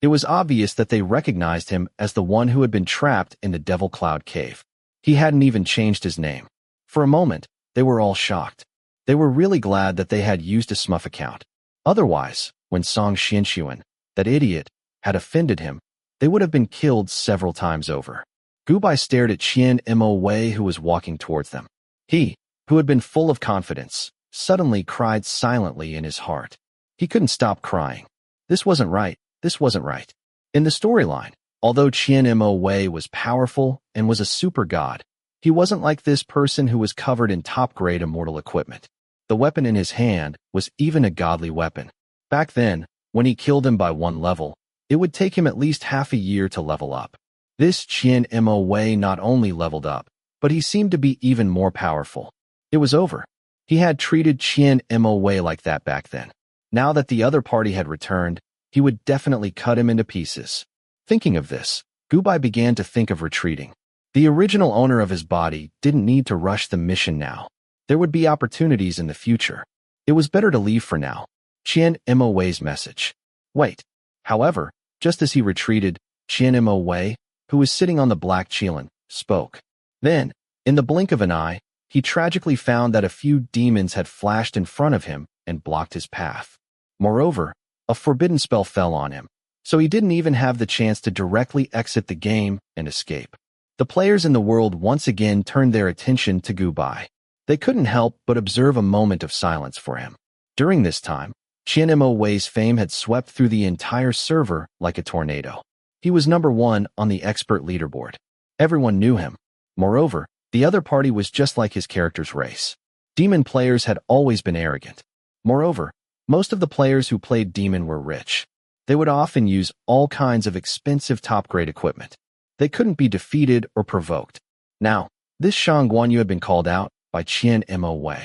It was obvious that they recognized him as the one who had been trapped in the Devil Cloud Cave. He hadn't even changed his name. For a moment, they were all shocked. They were really glad that they had used a smurf account. Otherwise, when Song Xianxuan, that idiot, had offended him, they would have been killed several times over. Gubai stared at Qian Mo who was walking towards them. He, who had been full of confidence, suddenly cried silently in his heart. He couldn't stop crying. This wasn't right. This wasn't right. In the storyline, although Qian Mo was powerful and was a super god, he wasn't like this person who was covered in top-grade immortal equipment. The weapon in his hand was even a godly weapon. Back then, when he killed him by 1 level, it would take him at least half a year to level up. This Qian Mo not only leveled up, but he seemed to be even more powerful. It was over. He had treated Qian Mo like that back then. Now that the other party had returned, he would definitely cut him into pieces. Thinking of this, Gubai began to think of retreating. The original owner of his body didn't need to rush the mission now. There would be opportunities in the future. It was better to leave for now. Qian Mo's message. Wait. However, just as he retreated, Qian Mo, who was sitting on the black Qilin, spoke. Then, in the blink of an eye, he tragically found that a few demons had flashed in front of him and blocked his path. Moreover, a forbidden spell fell on him, so he didn't even have the chance to directly exit the game and escape. The players in the world once again turned their attention to Gubai. They couldn't help but observe a moment of silence for him. During this time, Qian Mo's fame had swept through the entire server like a tornado. He was number 1 on the expert leaderboard. Everyone knew him. Moreover, the other party was just like his character's race. Demon players had always been arrogant. Moreover, most of the players who played Demon were rich. They would often use all kinds of expensive top-grade equipment. They couldn't be defeated or provoked. Now, this Shang Guanyu had been called out by Qian Mo.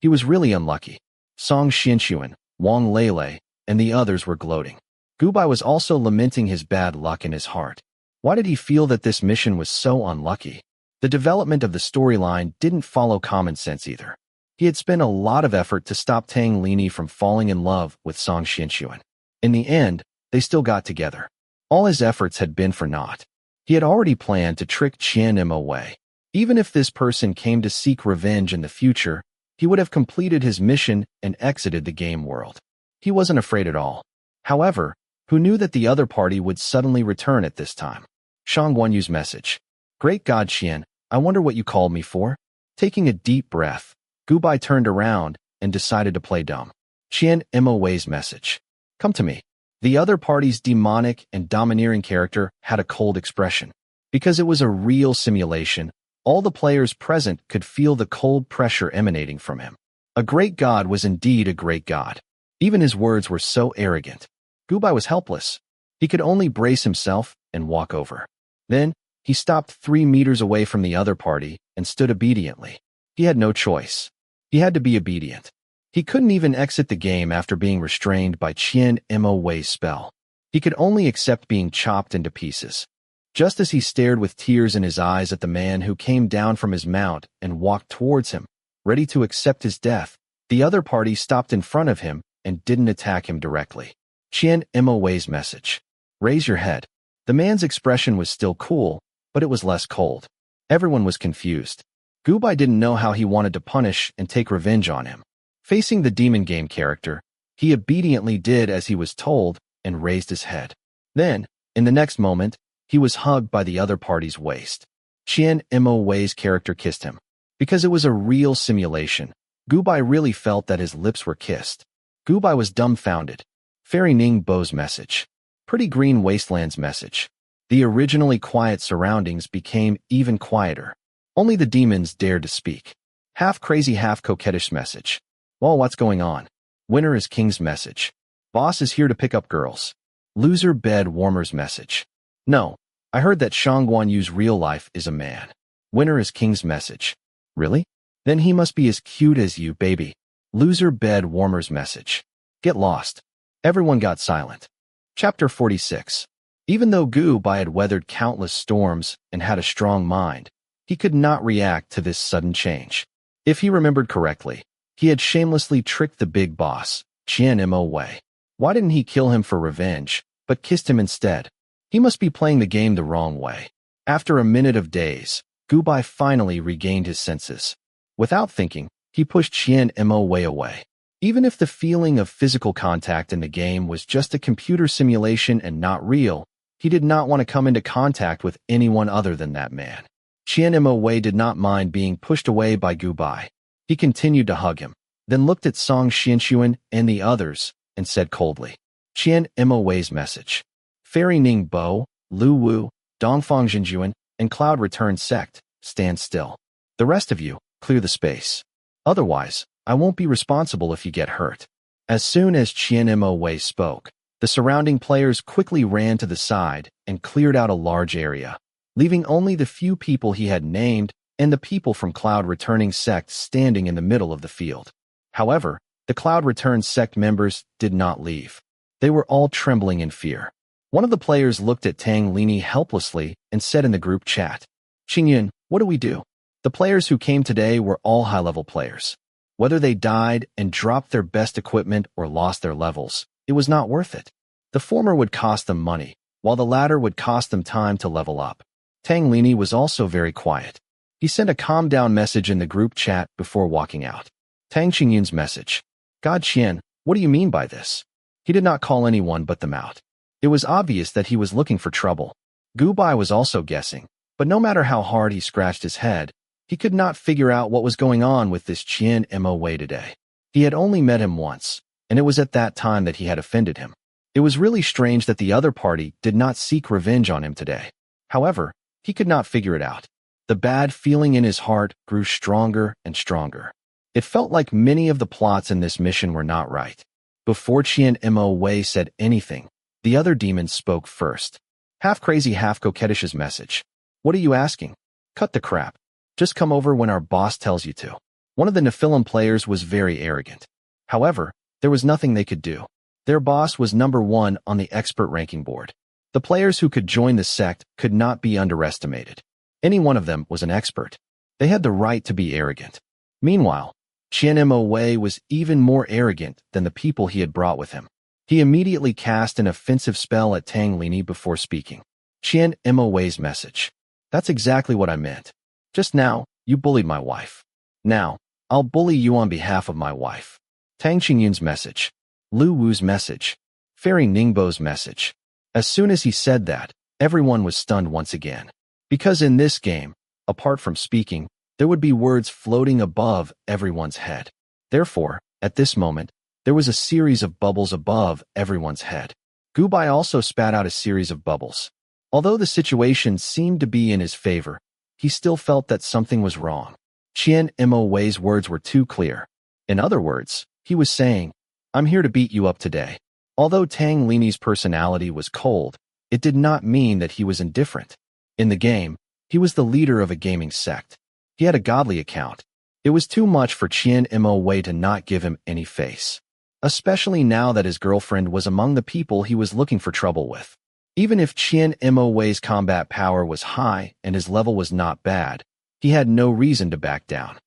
He was really unlucky. Song Xianxuan, Wang Lele, and the others were gloating. Gubai was also lamenting his bad luck in his heart. Why did he feel that this mission was so unlucky? The development of the storyline didn't follow common sense either. He had spent a lot of effort to stop Tang Lini from falling in love with Song Xianxuan. In the end, they still got together. All his efforts had been for naught. He had already planned to trick Qian Im away. Even if this person came to seek revenge in the future, he would have completed his mission and exited the game world. He wasn't afraid at all. However, who knew that the other party would suddenly return at this time? Shang Guanyu's message. Great God, Qian, I wonder what you called me for? Taking a deep breath, Gubai turned around and decided to play dumb. Qian Im Wei's message. Come to me. The other party's demonic and domineering character had a cold expression. Because it was a real simulation, all the players present could feel the cold pressure emanating from him. A great god was indeed a great god. Even his words were so arrogant. Gubai was helpless. He could only brace himself and walk over. Then, he stopped 3 meters away from the other party and stood obediently. He had no choice. He had to be obedient. He couldn't even exit the game after being restrained by Qian Im Wei's spell. He could only accept being chopped into pieces. Just as he stared with tears in his eyes at the man who came down from his mount and walked towards him, ready to accept his death, the other party stopped in front of him and didn't attack him directly. Qian Im Wei's message. Raise your head. The man's expression was still cool, but it was less cold. Everyone was confused. Gubai didn't know how he wanted to punish and take revenge on him. Facing the demon game character, he obediently did as he was told and raised his head. Then, in the next moment, he was hugged by the other party's waist. Qian Im Wei's character kissed him. Because it was a real simulation, Gubai really felt that his lips were kissed. Gubai was dumbfounded. Fairy Ning Bo's message. Pretty Green Wasteland's message. The originally quiet surroundings became even quieter. Only the demons dared to speak. Half crazy, half coquettish message. Well, what's going on? Winner is King's message. Boss is here to pick up girls. Loser bed warmer's message. No, I heard that Shang Guanyu's real life is a man. Winner is King's message. Really? Then he must be as cute as you, baby. Loser bed warmer's message. Get lost. Everyone got silent. Chapter 46. Even though Gubai had weathered countless storms and had a strong mind, he could not react to this sudden change. If he remembered correctly, he had shamelessly tricked the big boss, Qian Im Wei. Why didn't he kill him for revenge, but kissed him instead? He must be playing the game the wrong way. After a minute of daze, Gubai finally regained his senses. Without thinking, he pushed Qian Im Wei away. Even if the feeling of physical contact in the game was just a computer simulation and not real, he did not want to come into contact with anyone other than that man. Qian Im Wei did not mind being pushed away by Gubai. He continued to hug him, then looked at Song Xianxuan and the others, and said coldly, Qian Im Wei's message. Fairy Ning Bo, Lu Wu, Dongfang Jinjuan, and Cloud Return Sect, stand still. The rest of you, clear the space. Otherwise, I won't be responsible if you get hurt. As soon as Qian Im Wei spoke, the surrounding players quickly ran to the side and cleared out a large area, leaving only the few people he had named and the people from Cloud Returning Sect standing in the middle of the field. However, the Cloud Return Sect members did not leave. They were all trembling in fear. One of the players looked at Tang Lini helplessly and said in the group chat, Qingyun, what do we do? The players who came today were all high-level players. Whether they died and dropped their best equipment or lost their levels, it was not worth it. The former would cost them money, while the latter would cost them time to level up. Tang Lini was also very quiet. He sent a calm-down message in the group chat before walking out. Tang Qingyun's message. God Qian, what do you mean by this? He did not call anyone but them out. It was obvious that he was looking for trouble. Gubai was also guessing, but no matter how hard he scratched his head, he could not figure out what was going on with this Qian Im Wei today. He had only met him once, and it was at that time that he had offended him. It was really strange that the other party did not seek revenge on him today. However, he could not figure it out. The bad feeling in his heart grew stronger and stronger. It felt like many of the plots in this mission were not right. Before Qian Im Wei said anything, the other demons spoke first. Half crazy, half coquettish's message. What are you asking? Cut the crap. Just come over when our boss tells you to. One of the Nephilim players was very arrogant. However, there was nothing they could do. Their boss was number 1 on the expert ranking board. The players who could join the sect could not be underestimated. Any one of them was an expert. They had the right to be arrogant. Meanwhile, Qian Mo Wei was even more arrogant than the people he had brought with him. He immediately cast an offensive spell at Tang Lini before speaking. Qian Mo Wei's message. That's exactly what I meant. Just now, you bullied my wife. Now, I'll bully you on behalf of my wife. Tang Qingyun's message. Lu Wu's message. Fairy Ningbo's message. As soon as he said that, everyone was stunned once again. Because in this game, apart from speaking, there would be words floating above everyone's head. Therefore, at this moment, there was a series of bubbles above everyone's head. Gubai also spat out a series of bubbles. Although the situation seemed to be in his favor, he still felt that something was wrong. Qian Mo Wei's words were too clear. In other words, he was saying, I'm here to beat you up today. Although Tang Lini's personality was cold, it did not mean that he was indifferent. In the game, he was the leader of a gaming sect. He had a godly account. It was too much for Qian Mo Wei to not give him any face. Especially now that his girlfriend was among the people he was looking for trouble with. Even if Qian Mo Wei's combat power was high and his level was not bad, he had no reason to back down.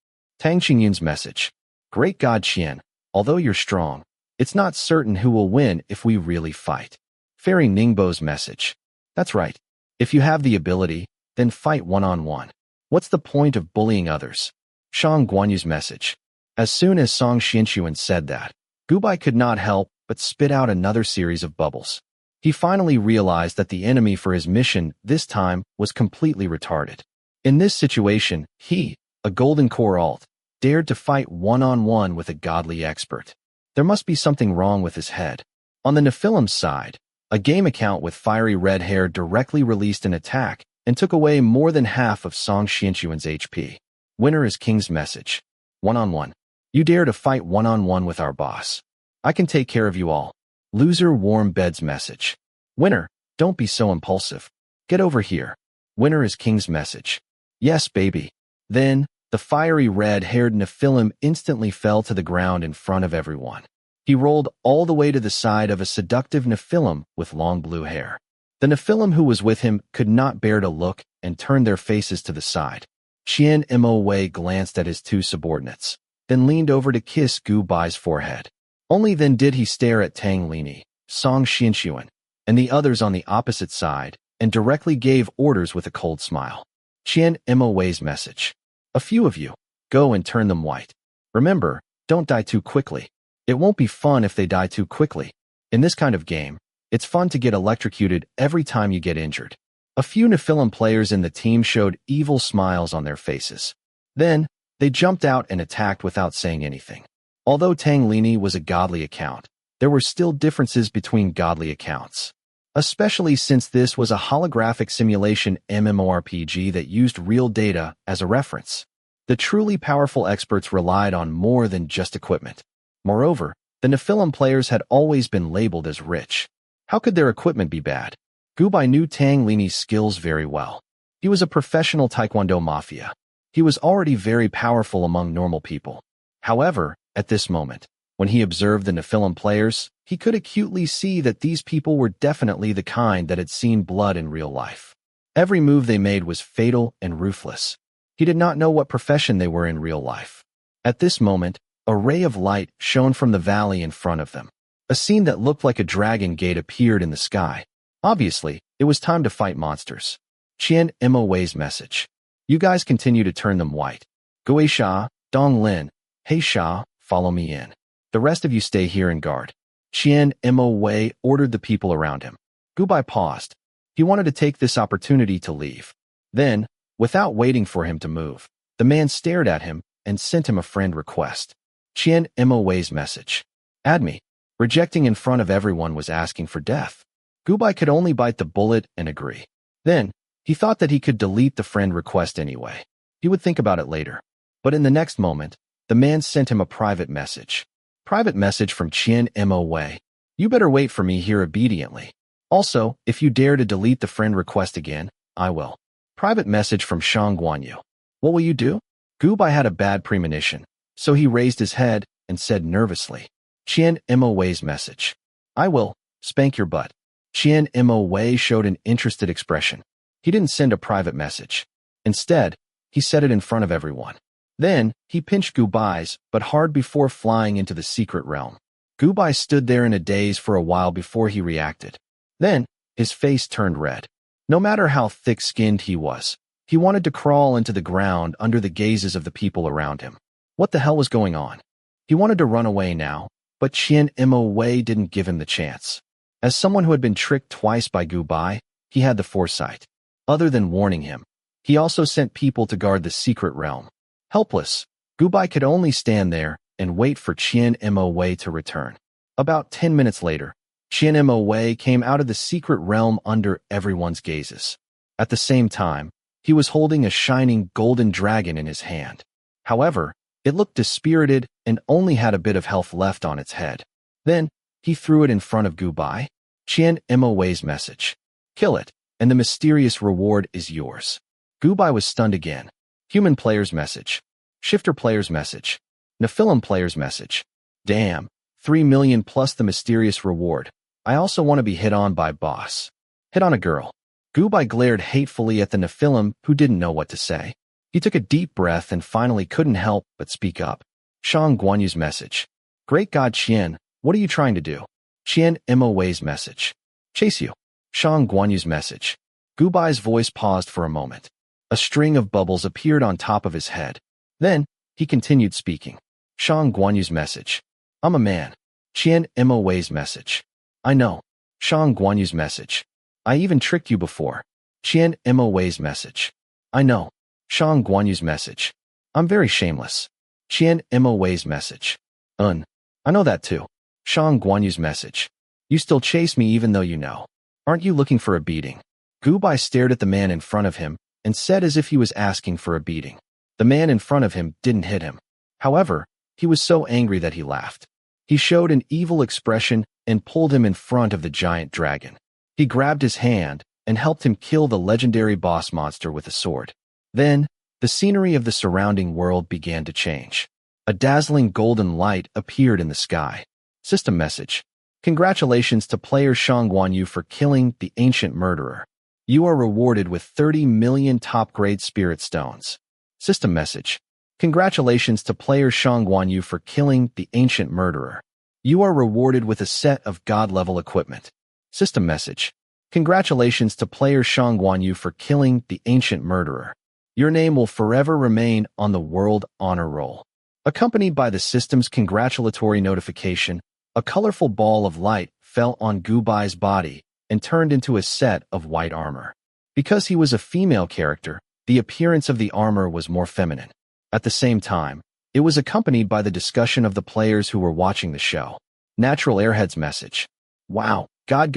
Tang Qingyun's message. Great God Qian, although you're strong, it's not certain who will win if we really fight. Fairy Ningbo's message. That's right. If you have the ability, then fight one-on-one. What's the point of bullying others? Shang Guanyu's message. As soon as Song Xianxuan said that, Gubai could not help but spit out another series of bubbles. He finally realized that the enemy for his mission this time was completely retarded. In this situation, he, a golden core alt, dared to fight one-on-one with a godly expert. There must be something wrong with his head. On the Nephilim's side, a game account with fiery red hair directly released an attack and took away more than half of Song Xianxuan's HP. Winner is King's message. One-on-one. You dare to fight one-on-one with our boss. I can take care of you all. Loser Warm Bed's message. Winner, don't be so impulsive. Get over here. Winner is King's message. Yes, baby. Then, the fiery red-haired Nephilim instantly fell to the ground in front of everyone. He rolled all the way to the side of a seductive Nephilim with long blue hair. The Nephilim who was with him could not bear to look and turned their faces to the side. Qian Mo Wei glanced at his two subordinates, then leaned over to kiss Gu Bai's forehead. Only then did he stare at Tang Lini, Song Xianxuan, and the others on the opposite side, and directly gave orders with a cold smile. Qian Mo Wei's message. A few of you, go and turn them white. Remember, don't die too quickly. It won't be fun if they die too quickly. In this kind of game, it's fun to get electrocuted every time you get injured. A few Nephilim players in the team showed evil smiles on their faces. Then, they jumped out and attacked without saying anything. Although Tang Lini was a godly account, there were still differences between godly accounts. Especially since this was a holographic simulation MMORPG that used real data as a reference. The truly powerful experts relied on more than just equipment. Moreover, the Nephilim players had always been labeled as rich. How could their equipment be bad? Gubai knew Tang Lini's skills very well. He was a professional Taekwondo mafia. He was already very powerful among normal people. However, at this moment, when he observed the Nephilim players, he could acutely see that these people were definitely the kind that had seen blood in real life. Every move they made was fatal and ruthless. He did not know what profession they were in real life. At this moment, a ray of light shone from the valley in front of them. A scene that looked like a dragon gate appeared in the sky. Obviously, it was time to fight monsters. Qian Mo Wei's message. You guys continue to turn them white. Gui Sha, Dong Lin, Hei Sha, follow me in. The rest of you stay here and guard. Qian Mo Wei ordered the people around him. Gubai paused. He wanted to take this opportunity to leave. Then, without waiting for him to move, the man stared at him and sent him a friend request. Qian Mo Wei's message. Add me. Rejecting in front of everyone was asking for death. Gubai could only bite the bullet and agree. Then, he thought that he could delete the friend request anyway. He would think about it later. But in the next moment, the man sent him a private message. Private message from Qian Mo Wei. You better wait for me here obediently. Also, if you dare to delete the friend request again, I will. Private message from Shang Guanyu. What will you do? Gubai had a bad premonition, so he raised his head and said nervously. Qian Mo Wei's message. I will spank your butt. Qian Mo Wei showed an interested expression. He didn't send a private message. Instead, he said it in front of everyone. Then, he pinched Gubai's, but hard before flying into the secret realm. Gubai stood there in a daze for a while before he reacted. Then, his face turned red. No matter how thick-skinned he was, he wanted to crawl into the ground under the gazes of the people around him. What the hell was going on? He wanted to run away now, but Qian Mo Wei didn't give him the chance. As someone who had been tricked twice by Gubai, he had the foresight. Other than warning him, he also sent people to guard the secret realm. Helpless, Gubai could only stand there and wait for Qian Mo Wei to return. About 10 minutes later, Qian Mo Wei came out of the secret realm under everyone's gazes. At the same time, he was holding a shining golden dragon in his hand. However, it looked dispirited and only had a bit of health left on its head. Then, he threw it in front of Gubai. Qian Mo Wei's message. Kill it, and the mysterious reward is yours. Gubai was stunned again. Human player's message. Shifter player's message. Nephilim player's message. Damn, 3 million plus the mysterious reward. I also want to be hit on by boss. Hit on a girl. Gubai glared hatefully at the Nephilim who didn't know what to say. He took a deep breath and finally couldn't help but speak up. Shang Guanyu's message. Great God Qian, what are you trying to do? Qian Mo Wei's message. Chase you. Shang Guanyu's message. Gubai's voice paused for a moment. A string of bubbles appeared on top of his head. Then, he continued speaking. Shang Guanyu's message. I'm a man. Qian Mo Wei's message. I know. Shang Guanyu's message. I even tricked you before. Qian Mo Wei's message. I know. Shang Guanyu's message. I'm very shameless. Qian Mo Wei's message. I know that too. Shang Guanyu's message. You still chase me even though you know. Aren't you looking for a beating? Gubai stared at the man in front of him and said as if he was asking for a beating. The man in front of him didn't hit him. However, he was so angry that he laughed. He showed an evil expression and pulled him in front of the giant dragon. He grabbed his hand and helped him kill the legendary boss monster with a sword. Then, the scenery of the surrounding world began to change. A dazzling golden light appeared in the sky. System message. Congratulations to player Shang Guanyu for killing the ancient murderer. You are rewarded with 30 million top-grade spirit stones. System message. Congratulations to player Shang Guanyu for killing the ancient murderer. You are rewarded with a set of god-level equipment. System message. Congratulations to player Shang Guanyu for killing the ancient murderer. Your name will forever remain on the World Honor Roll. Accompanied by the system's congratulatory notification, a colorful ball of light fell on Gubai's body and turned into a set of white armor. Because he was a female character, the appearance of the armor was more feminine. At the same time, it was accompanied by the discussion of the players who were watching the show. Natural Airhead's message. Wow, God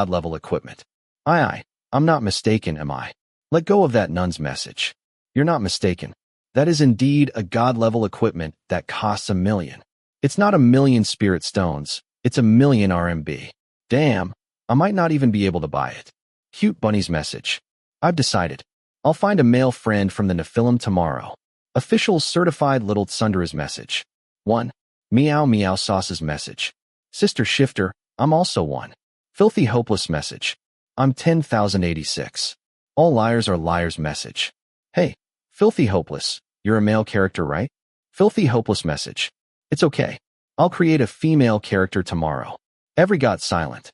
level equipment. I'm not mistaken, am I? Let go of that nun's message. You're not mistaken. That is indeed a god-level equipment that costs 1 million. It's not 1 million spirit stones, it's 1 million RMB. Damn, I might not even be able to buy it. Cute Bunny's message. I've decided. I'll find a male friend from the Nephilim tomorrow. Official certified Little Tsundera's message. 1. Meow Meow Sauce's message. Sister Shifter, I'm also 1. Filthy Hopeless message. I'm 10,086. All liars are liars message. Hey, Filthy Hopeless, you're a male character, right? Filthy Hopeless message. It's okay. I'll create a female character tomorrow. Every got silent.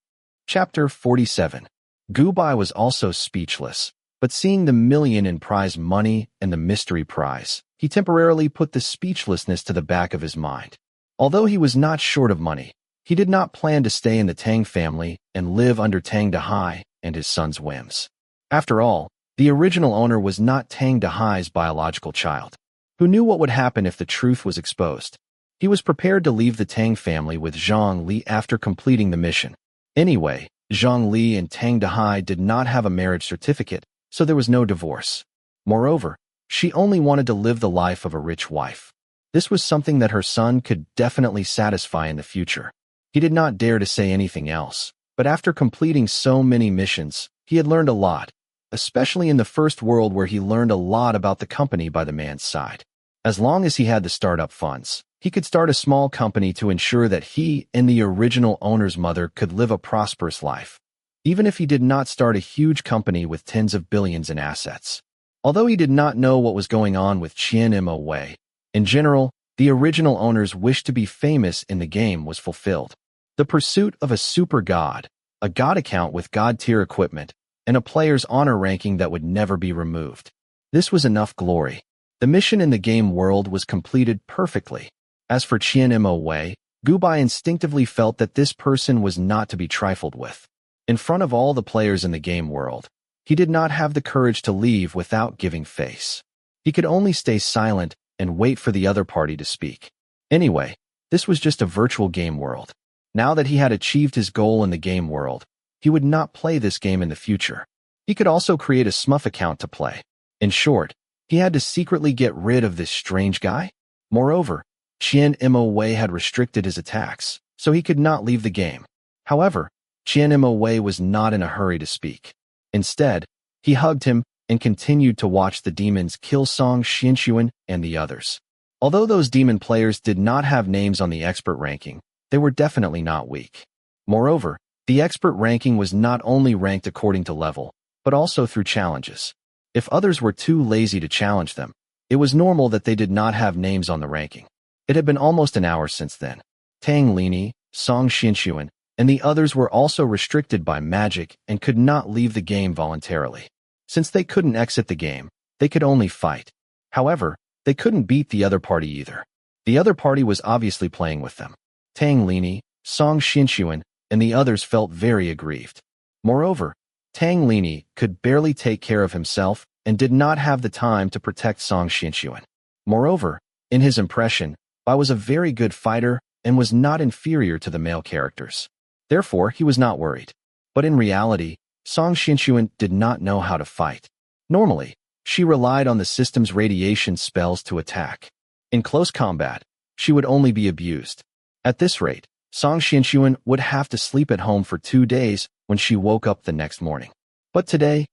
Chapter 47. Gubai was also speechless, but seeing the million in prize money and the mystery prize, he temporarily put the speechlessness to the back of his mind. Although he was not short of money, he did not plan to stay in the Tang family and live under Tang Dahai and his son's whims. After all, the original owner was not Tang Dahai's biological child. Who knew what would happen if the truth was exposed? He was prepared to leave the Tang family with Zhang Li after completing the mission. Anyway, Zhang Li and Tang Dahai did not have a marriage certificate, so there was no divorce. Moreover, she only wanted to live the life of a rich wife. This was something that her son could definitely satisfy in the future. He did not dare to say anything else, but after completing so many missions, he had learned a lot, especially in the first world where he learned a lot about the company by the man's side. As long as he had the startup funds, he could start a small company to ensure that he and the original owner's mother could live a prosperous life, even if he did not start a huge company with tens of billions in assets. Although he did not know what was going on with Wei, in general, the original owner's wish to be famous in the game was fulfilled. The pursuit of a super god, a god account with god-tier equipment, and a player's honor ranking that would never be removed. This was enough glory. The mission in the game world was completed perfectly. As for Wei, Gubai instinctively felt that this person was not to be trifled with. In front of all the players in the game world, he did not have the courage to leave without giving face. He could only stay silent and wait for the other party to speak. Anyway, this was just a virtual game world. Now that he had achieved his goal in the game world, he would not play this game in the future. He could also create a Smurf account to play. In short, he had to secretly get rid of this strange guy. Moreover, Wei had restricted his attacks, so he could not leave the game. However, Wei was not in a hurry to speak. Instead, he hugged him and continued to watch the demons kill Song Xianxuan and the others. Although those demon players did not have names on the expert ranking, they were definitely not weak. Moreover, the expert ranking was not only ranked according to level, but also through challenges. If others were too lazy to challenge them, it was normal that they did not have names on the ranking. It had been almost an hour since then. Tang Lini, Song Xianxuan, and the others were also restricted by magic and could not leave the game voluntarily. Since they couldn't exit the game, they could only fight. However, they couldn't beat the other party either. The other party was obviously playing with them. Tang Lini, Song Xianxuan, and the others felt very aggrieved. Moreover, Tang Lini could barely take care of himself and did not have the time to protect Song Xianxuan. Moreover, in his impression, Bai was a very good fighter and was not inferior to the male characters. Therefore, he was not worried. But in reality, Song Xianxuan did not know how to fight. Normally, she relied on the system's radiation spells to attack. In close combat, she would only be abused. At this rate, Song Xianxuan would have to sleep at home for 2 days when she woke up the next morning. But today,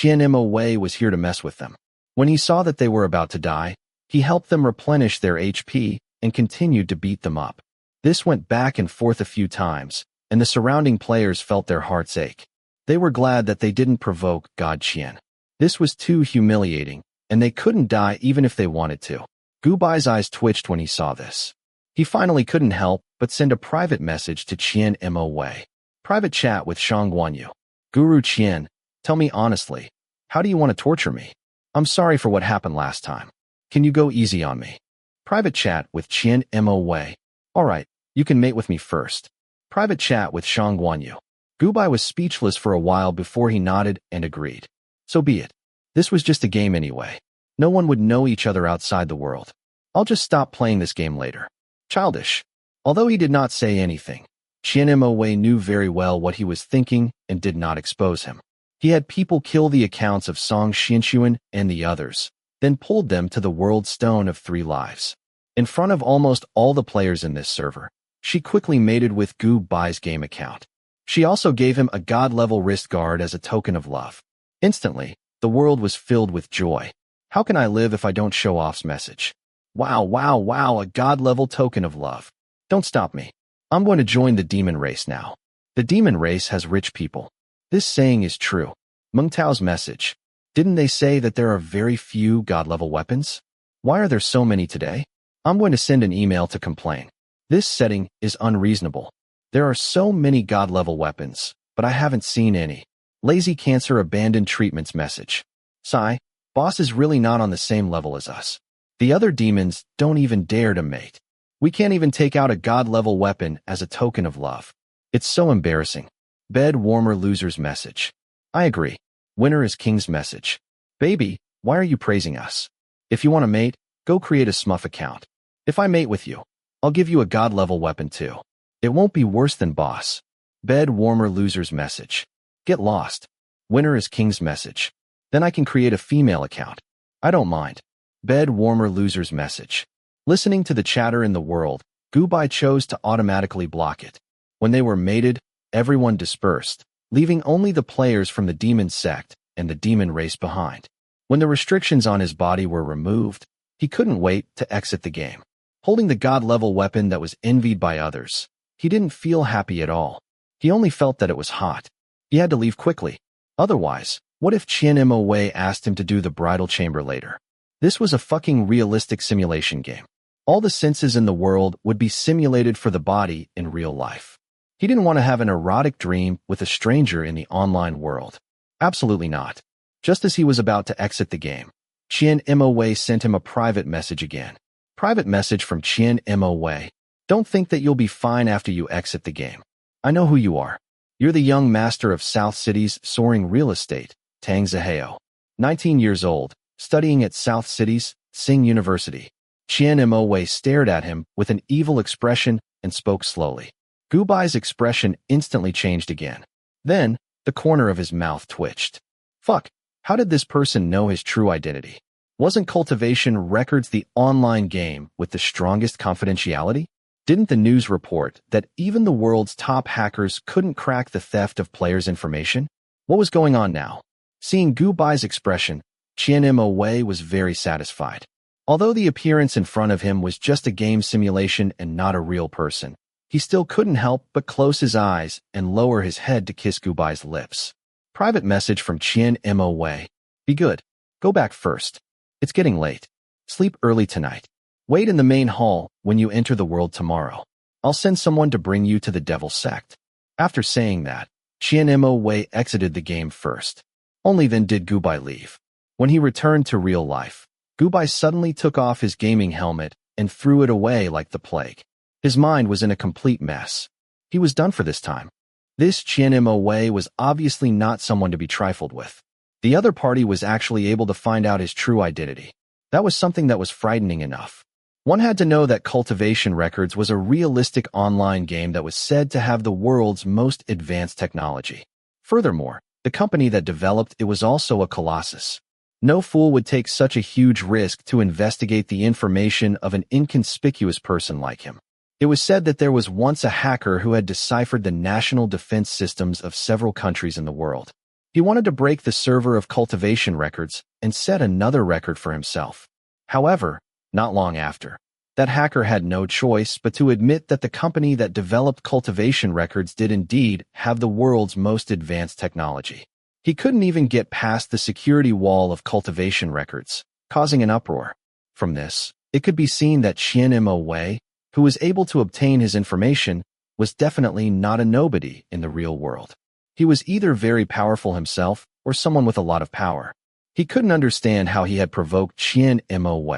Wei was here to mess with them. When he saw that they were about to die, he helped them replenish their HP and continued to beat them up. This went back and forth a few times, and the surrounding players felt their hearts ache. They were glad that they didn't provoke God Qian. This was too humiliating, and they couldn't die even if they wanted to. Gubai's eyes twitched when he saw this. He finally couldn't help but send a private message to Wei. Private chat with Shang Guanyu. Guru Qian, tell me honestly, how do you want to torture me? I'm sorry for what happened last time. Can you go easy on me? Private chat with Wei. Alright, you can mate with me first. Private chat with Shang Guanyu. Gubai was speechless for a while before he nodded and agreed. So be it. This was just a game anyway. No one would know each other outside the world. I'll just stop playing this game later. Childish. Although he did not say anything, Wei knew very well what he was thinking and did not expose him. He had people kill the accounts of Song Xianxuan and the others, then pulled them to the World Stone of 3 Lives. In front of almost all the players in this server, she quickly mated with Gu Bai's game account. She also gave him a god-level wrist guard as a token of love. Instantly, the world was filled with joy. How can I live if I don't show off's message? Wow, wow, wow, a god-level token of love. Don't stop me. I'm going to join the demon race now. The demon race has rich people. This saying is true. Meng Tao's message. Didn't they say that there are very few god-level weapons? Why are there so many today? I'm going to send an email to complain. This setting is unreasonable. There are so many god-level weapons, but I haven't seen any. Lazy Cancer abandoned treatment's message. Sigh, boss is really not on the same level as us. The other demons don't even dare to mate. We can't even take out a god-level weapon as a token of love. It's so embarrassing. Bed warmer loser's message. I agree. Winner is king's message. Baby, why are you praising us? If you want to mate, go create a Smurf account. If I mate with you, I'll give you a god-level weapon too. It won't be worse than boss. Bed warmer loser's message. Get lost. Winner is king's message. Then I can create a female account. I don't mind. Bed warmer loser's message. Listening to the chatter in the world, Gubai chose to automatically block it. When they were mated, everyone dispersed, leaving only the players from the demon sect and the demon race behind. When the restrictions on his body were removed, he couldn't wait to exit the game. Holding the god-level weapon that was envied by others, he didn't feel happy at all. He only felt that it was hot. He had to leave quickly. Otherwise, What if Qian Mo asked him to do the bridal chamber later? This was a fucking realistic simulation game. All the senses in the world would be simulated for the body in real life. He didn't want to have an erotic dream with a stranger in the online world. Absolutely not. Just as he was about to exit the game, Qian Mo sent him a private message again. Private message from Qian Mo. Don't think that you'll be fine after you exit the game. I know who you are. You're the young master of South City's soaring real estate, Tang Zihao. 19 years old, studying at South City's Sing University. Qian Mo stared at him with an evil expression and spoke slowly. Gubai's expression instantly changed again. Then, the corner of his mouth twitched. Fuck, how did this person know his true identity? Wasn't Cultivation Records the online game with the strongest confidentiality? Didn't the news report that even the world's top hackers couldn't crack the theft of players' information? What was going on now? Seeing Gubai's expression, Qian Mo was very satisfied. Although the appearance in front of him was just a game simulation and not a real person, he still couldn't help but close his eyes and lower his head to kiss Gubai's lips. Private message from Qian Mo. Be good. Go back first. It's getting late. Sleep early tonight. Wait in the main hall when you enter the world tomorrow. I'll send someone to bring you to the Devil Sect. After saying that, Qian Mo exited the game first. Only then did Gubai leave. When he returned to real life, Gubai suddenly took off his gaming helmet and threw it away like the plague. His mind was in a complete mess. He was done for this time. This Qian Mo was obviously not someone to be trifled with. The other party was actually able to find out his true identity. That was something that was frightening enough. One had to know that Cultivation Records was a realistic online game that was said to have the world's most advanced technology. Furthermore, the company that developed it was also a colossus. No fool would take such a huge risk to investigate the information of an inconspicuous person like him. It was said that there was once a hacker who had deciphered the national defense systems of several countries in the world. He wanted to break the server of Cultivation Records and set another record for himself. However, not long after, that hacker had no choice but to admit that the company that developed Cultivation Records did indeed have the world's most advanced technology. He couldn't even get past the security wall of Cultivation Records, causing an uproar. From this, it could be seen that Qian Mo, who was able to obtain his information, was definitely not a nobody in the real world. He was either very powerful himself or someone with a lot of power. He couldn't understand how he had provoked Qian Mo.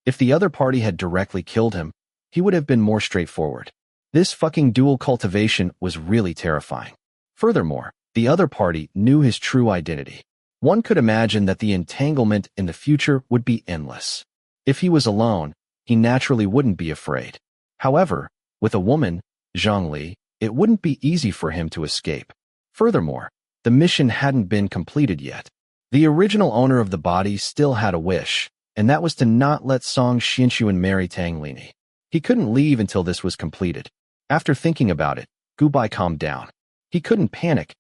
If the other party had directly killed him, he would have been more straightforward. This fucking dual cultivation was really terrifying. Furthermore, the other party knew his true identity. One could imagine that the entanglement in the future would be endless. If he was alone, he naturally wouldn't be afraid. However, with a woman, Zhongli, it wouldn't be easy for him to escape. Furthermore, the mission hadn't been completed yet. The original owner of the body still had a wish, and that was to not let Song Xinshuan marry Tang Lini. He couldn't leave until this was completed. After thinking about it, Gubai calmed down. He couldn't panic.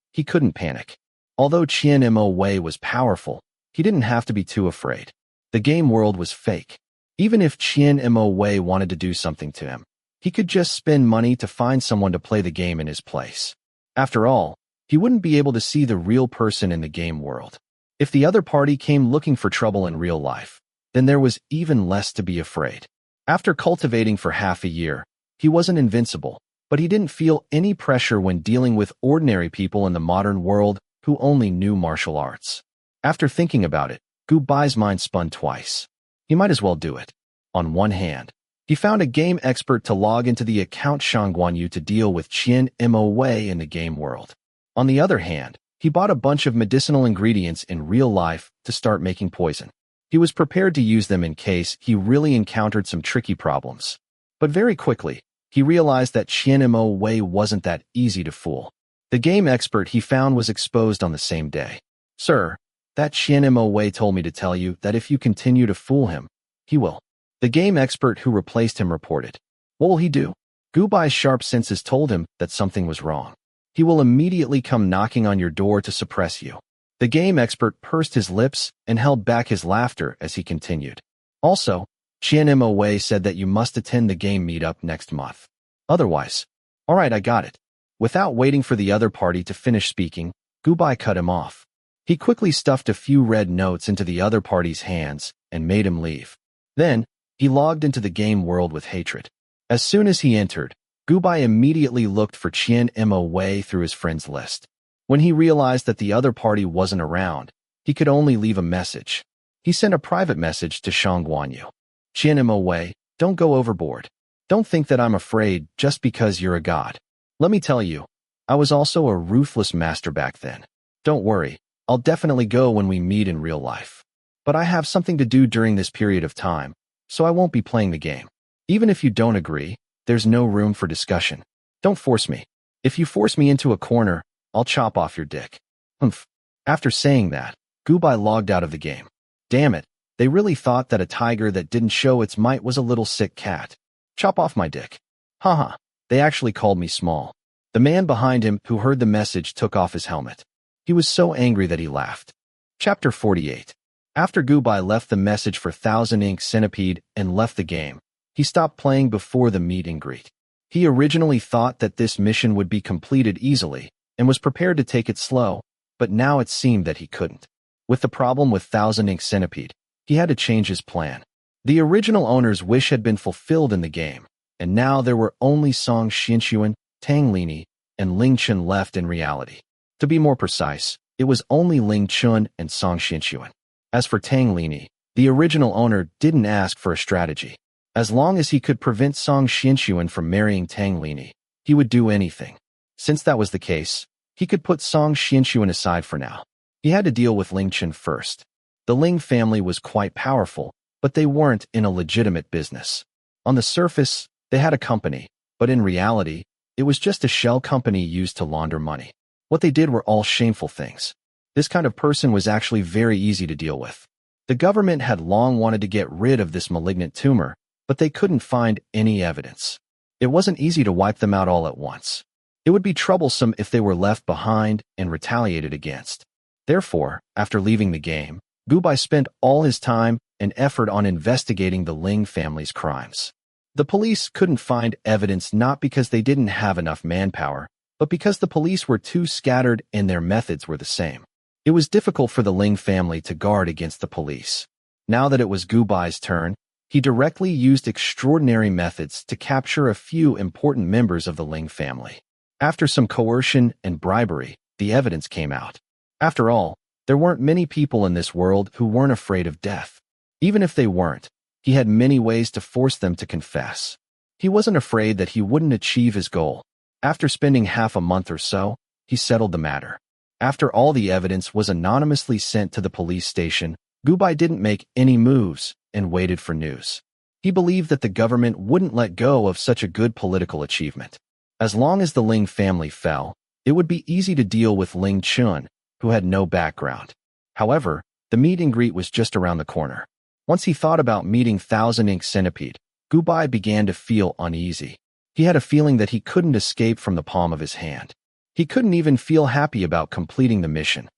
Although Qian Mo was powerful, he didn't have to be too afraid. The game world was fake. Even if Qian Mo wanted to do something to him, he could just spend money to find someone to play the game in his place. After all, he wouldn't be able to see the real person in the game world. If the other party came looking for trouble in real life, then there was even less to be afraid. After cultivating for half a year, he wasn't invincible, but he didn't feel any pressure when dealing with ordinary people in the modern world who only knew martial arts. After thinking about it, Gubai's mind spun twice. He might as well do it. On one hand, he found a game expert to log into the account Shangguanyu to deal with Qian Mo in the game world. On the other hand, he bought a bunch of medicinal ingredients in real life to start making poison. He was prepared to use them in case he really encountered some tricky problems. But very quickly, he realized that Qian Mo wasn't that easy to fool. The game expert he found was exposed on the same day. Sir, that Qian Mo told me to tell you that if you continue to fool him, he will. The game expert who replaced him reported. What will he do? Gubai's sharp senses told him that something was wrong. He will immediately come knocking on your door to suppress you. The game expert pursed his lips and held back his laughter as he continued. Also, Qian Mo said that you must attend the game meetup next month. Otherwise, all right, I got it. Without waiting for the other party to finish speaking, Gubai cut him off. He quickly stuffed a few red notes into the other party's hands and made him leave. Then, he logged into the game world with hatred. As soon as he entered, Gubai immediately looked for Qian Mo Wei through his friends list. When he realized that the other party wasn't around, he could only leave a message. He sent a private message to Shang Guanyu. Qian Mo Wei, don't go overboard. Don't think that I'm afraid just because you're a god. Let me tell you, I was also a ruthless master back then. Don't worry, I'll definitely go when we meet in real life. But I have something to do during this period of time, so I won't be playing the game. Even if you don't agree, there's no room for discussion. Don't force me. If you force me into a corner, I'll chop off your dick. Humph. After saying that, Gubai logged out of the game. Damn it, they really thought that a tiger that didn't show its might was a little sick cat. Chop off my dick. Haha, they actually called me small. The man behind him who heard the message took off his helmet. He was so angry that he laughed. Chapter 48. After Gubai left the message for Thousand Ink Centipede and left the game, he stopped playing before the meet and greet. He originally thought that this mission would be completed easily and was prepared to take it slow, but now it seemed that he couldn't. With the problem with Thousand Ink Centipede, he had to change his plan. The original owner's wish had been fulfilled in the game, and now there were only Song Xianxuan, Tang Lini, and Ling Chun left in reality. To be more precise, it was only Ling Chun and Song Xianxuan. As for Tang Lini, the original owner didn't ask for a strategy. As long as he could prevent Song Xianxuan from marrying Tang Lini, he would do anything. Since that was the case, he could put Song Xianxuan aside for now. He had to deal with Ling Chun first. The Ling family was quite powerful, but they weren't in a legitimate business. On the surface, they had a company, but in reality, it was just a shell company used to launder money. What they did were all shameful things. This kind of person was actually very easy to deal with. The government had long wanted to get rid of this malignant tumor, but they couldn't find any evidence. It wasn't easy to wipe them out all at once. It would be troublesome if they were left behind and retaliated against. Therefore, after leaving the game, Gubai spent all his time and effort on investigating the Ling family's crimes. The police couldn't find evidence not because they didn't have enough manpower, but because the police were too scattered and their methods were the same. It was difficult for the Ling family to guard against the police. Now that it was Gubai's turn, he directly used extraordinary methods to capture a few important members of the Ling family. After some coercion and bribery, the evidence came out. After all, there weren't many people in this world who weren't afraid of death. Even if they weren't, he had many ways to force them to confess. He wasn't afraid that he wouldn't achieve his goal. After spending half a month or so, he settled the matter. After all the evidence was anonymously sent to the police station, Gubai didn't make any moves and waited for news. He believed that the government wouldn't let go of such a good political achievement. As long as the Ling family fell, it would be easy to deal with Ling Chun, who had no background. However, the meet and greet was just around the corner. Once he thought about meeting Thousand Ink Centipede, Gubai began to feel uneasy. He had a feeling that he couldn't escape from the palm of his hand. He couldn't even feel happy about completing the mission.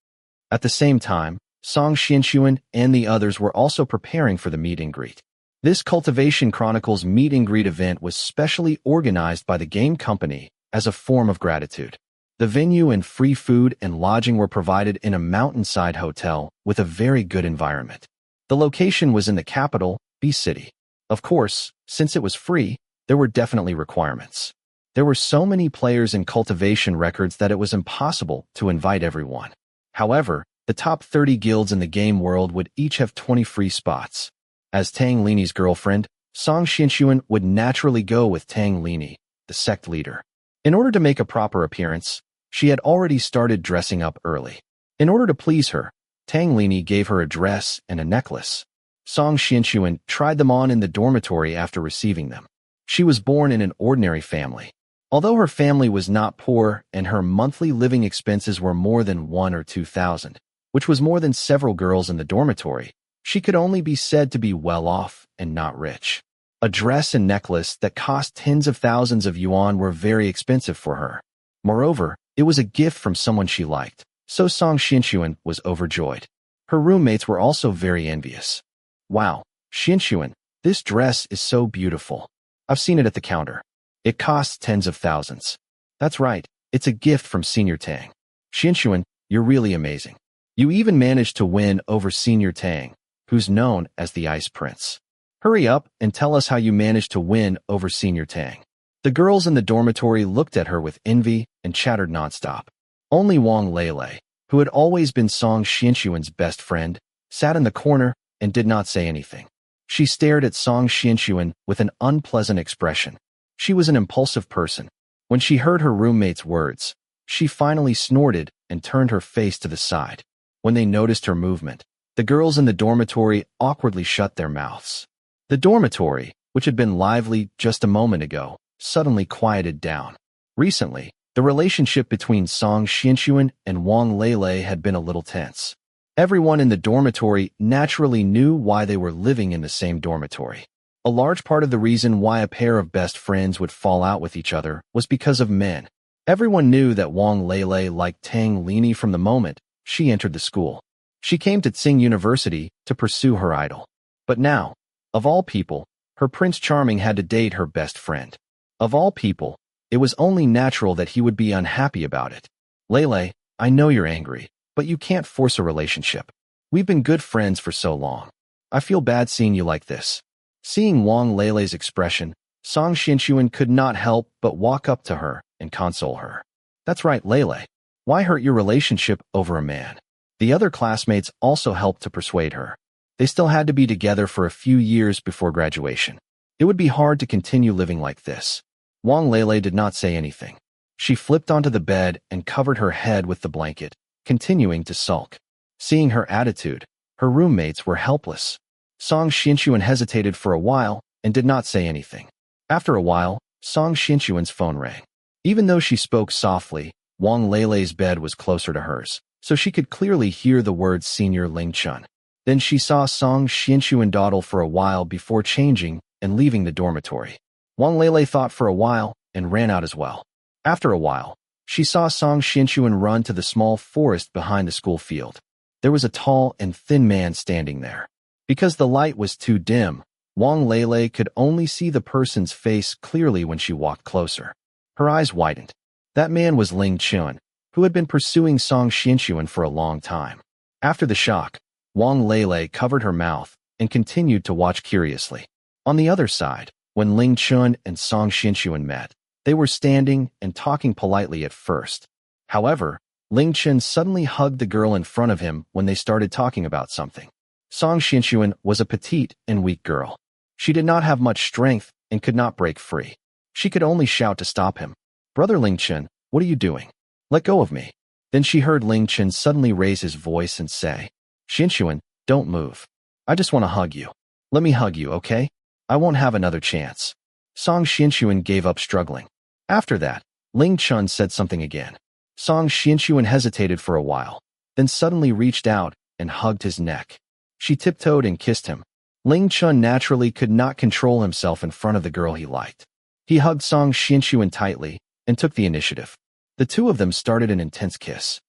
At the same time, Song Xianxuan and the others were also preparing for the meet and greet. This Cultivation Chronicles meet and greet event was specially organized by the game company as a form of gratitude. The venue and free food and lodging were provided in a mountainside hotel with a very good environment. The location was in the capital, B City. Of course, since it was free, there were definitely requirements. There were so many players in Cultivation records that it was impossible to invite everyone. However, the top 30 guilds in the game world would each have 20 free spots. As Tang Lini's girlfriend, Song Xianxuan would naturally go with Tang Lini, the sect leader. In order to make a proper appearance, she had already started dressing up early. In order to please her, Tang Lini gave her a dress and a necklace. Song Xianxuan tried them on in the dormitory after receiving them. She was born in an ordinary family. Although her family was not poor and her monthly living expenses were more than 1,000 or 2,000, which was more than several girls in the dormitory, she could only be said to be well off and not rich. A dress and necklace that cost tens of thousands of yuan were very expensive for her. Moreover, it was a gift from someone she liked, so Song Xianxuan was overjoyed. Her roommates were also very envious. Wow, Xianxuan, this dress is so beautiful. I've seen it at the counter. It costs tens of thousands. That's right, it's a gift from Senior Tang. Xianxuan, you're really amazing. You even managed to win over Senior Tang, who's known as the Ice Prince. Hurry up and tell us how you managed to win over Senior Tang. The girls in the dormitory looked at her with envy and chattered nonstop. Only Wang Lele, who had always been Song Xianxuan's best friend, sat in the corner and did not say anything. She stared at Song Xianxuan with an unpleasant expression. She was an impulsive person. When she heard her roommate's words, she finally snorted and turned her face to the side. When they noticed her movement, the girls in the dormitory awkwardly shut their mouths. The dormitory, which had been lively just a moment ago, suddenly quieted down. Recently, the relationship between Song Xianxuan and Wang Lele had been a little tense. Everyone in the dormitory naturally knew why they were living in the same dormitory. A large part of the reason why a pair of best friends would fall out with each other was because of men. Everyone knew that Wang Lele liked Tang Lini from the moment she entered the school. She came to Tsing University to pursue her idol. But now, of all people, her Prince Charming had to date her best friend. Of all people, it was only natural that he would be unhappy about it. Lele, I know you're angry, but you can't force a relationship. We've been good friends for so long. I feel bad seeing you like this. Seeing Wang Lele's expression, Song Xianxuan could not help but walk up to her and console her. That's right, Lele. Why hurt your relationship over a man? The other classmates also helped to persuade her. They still had to be together for a few years before graduation. It would be hard to continue living like this. Wang Lele did not say anything. She flipped onto the bed and covered her head with the blanket, continuing to sulk. Seeing her attitude, her roommates were helpless. Song Xianxuan hesitated for a while and did not say anything. After a while, Song Xianxuan's phone rang. Even though she spoke softly, Wang Lele's bed was closer to hers, so she could clearly hear the words Senior Ling Chun. Then she saw Song Xianxuan dawdle for a while before changing and leaving the dormitory. Wang Lele thought for a while and ran out as well. After a while, she saw Song Xianxuan run to the small forest behind the school field. There was a tall and thin man standing there. Because the light was too dim, Wang Lele could only see the person's face clearly when she walked closer. Her eyes widened. That man was Ling Chun, who had been pursuing Song Xianxuan for a long time. After the shock, Wang Lele covered her mouth and continued to watch curiously. On the other side, when Ling Chun and Song Xianxuan met, they were standing and talking politely at first. However, Ling Chun suddenly hugged the girl in front of him when they started talking about something. Song Xianxuan was a petite and weak girl. She did not have much strength and could not break free. She could only shout to stop him. Brother Ling Chun, what are you doing? Let go of me. Then she heard Ling Chun suddenly raise his voice and say, Xianxuan, don't move. I just want to hug you. Let me hug you, okay? I won't have another chance. Song Xianxuan gave up struggling. After that, Ling Chun said something again. Song Xianxuan hesitated for a while, then suddenly reached out and hugged his neck. She tiptoed and kissed him. Ling Chun naturally could not control himself in front of the girl he liked. He hugged Song Xianxuan tightly and took the initiative. The two of them started an intense kiss.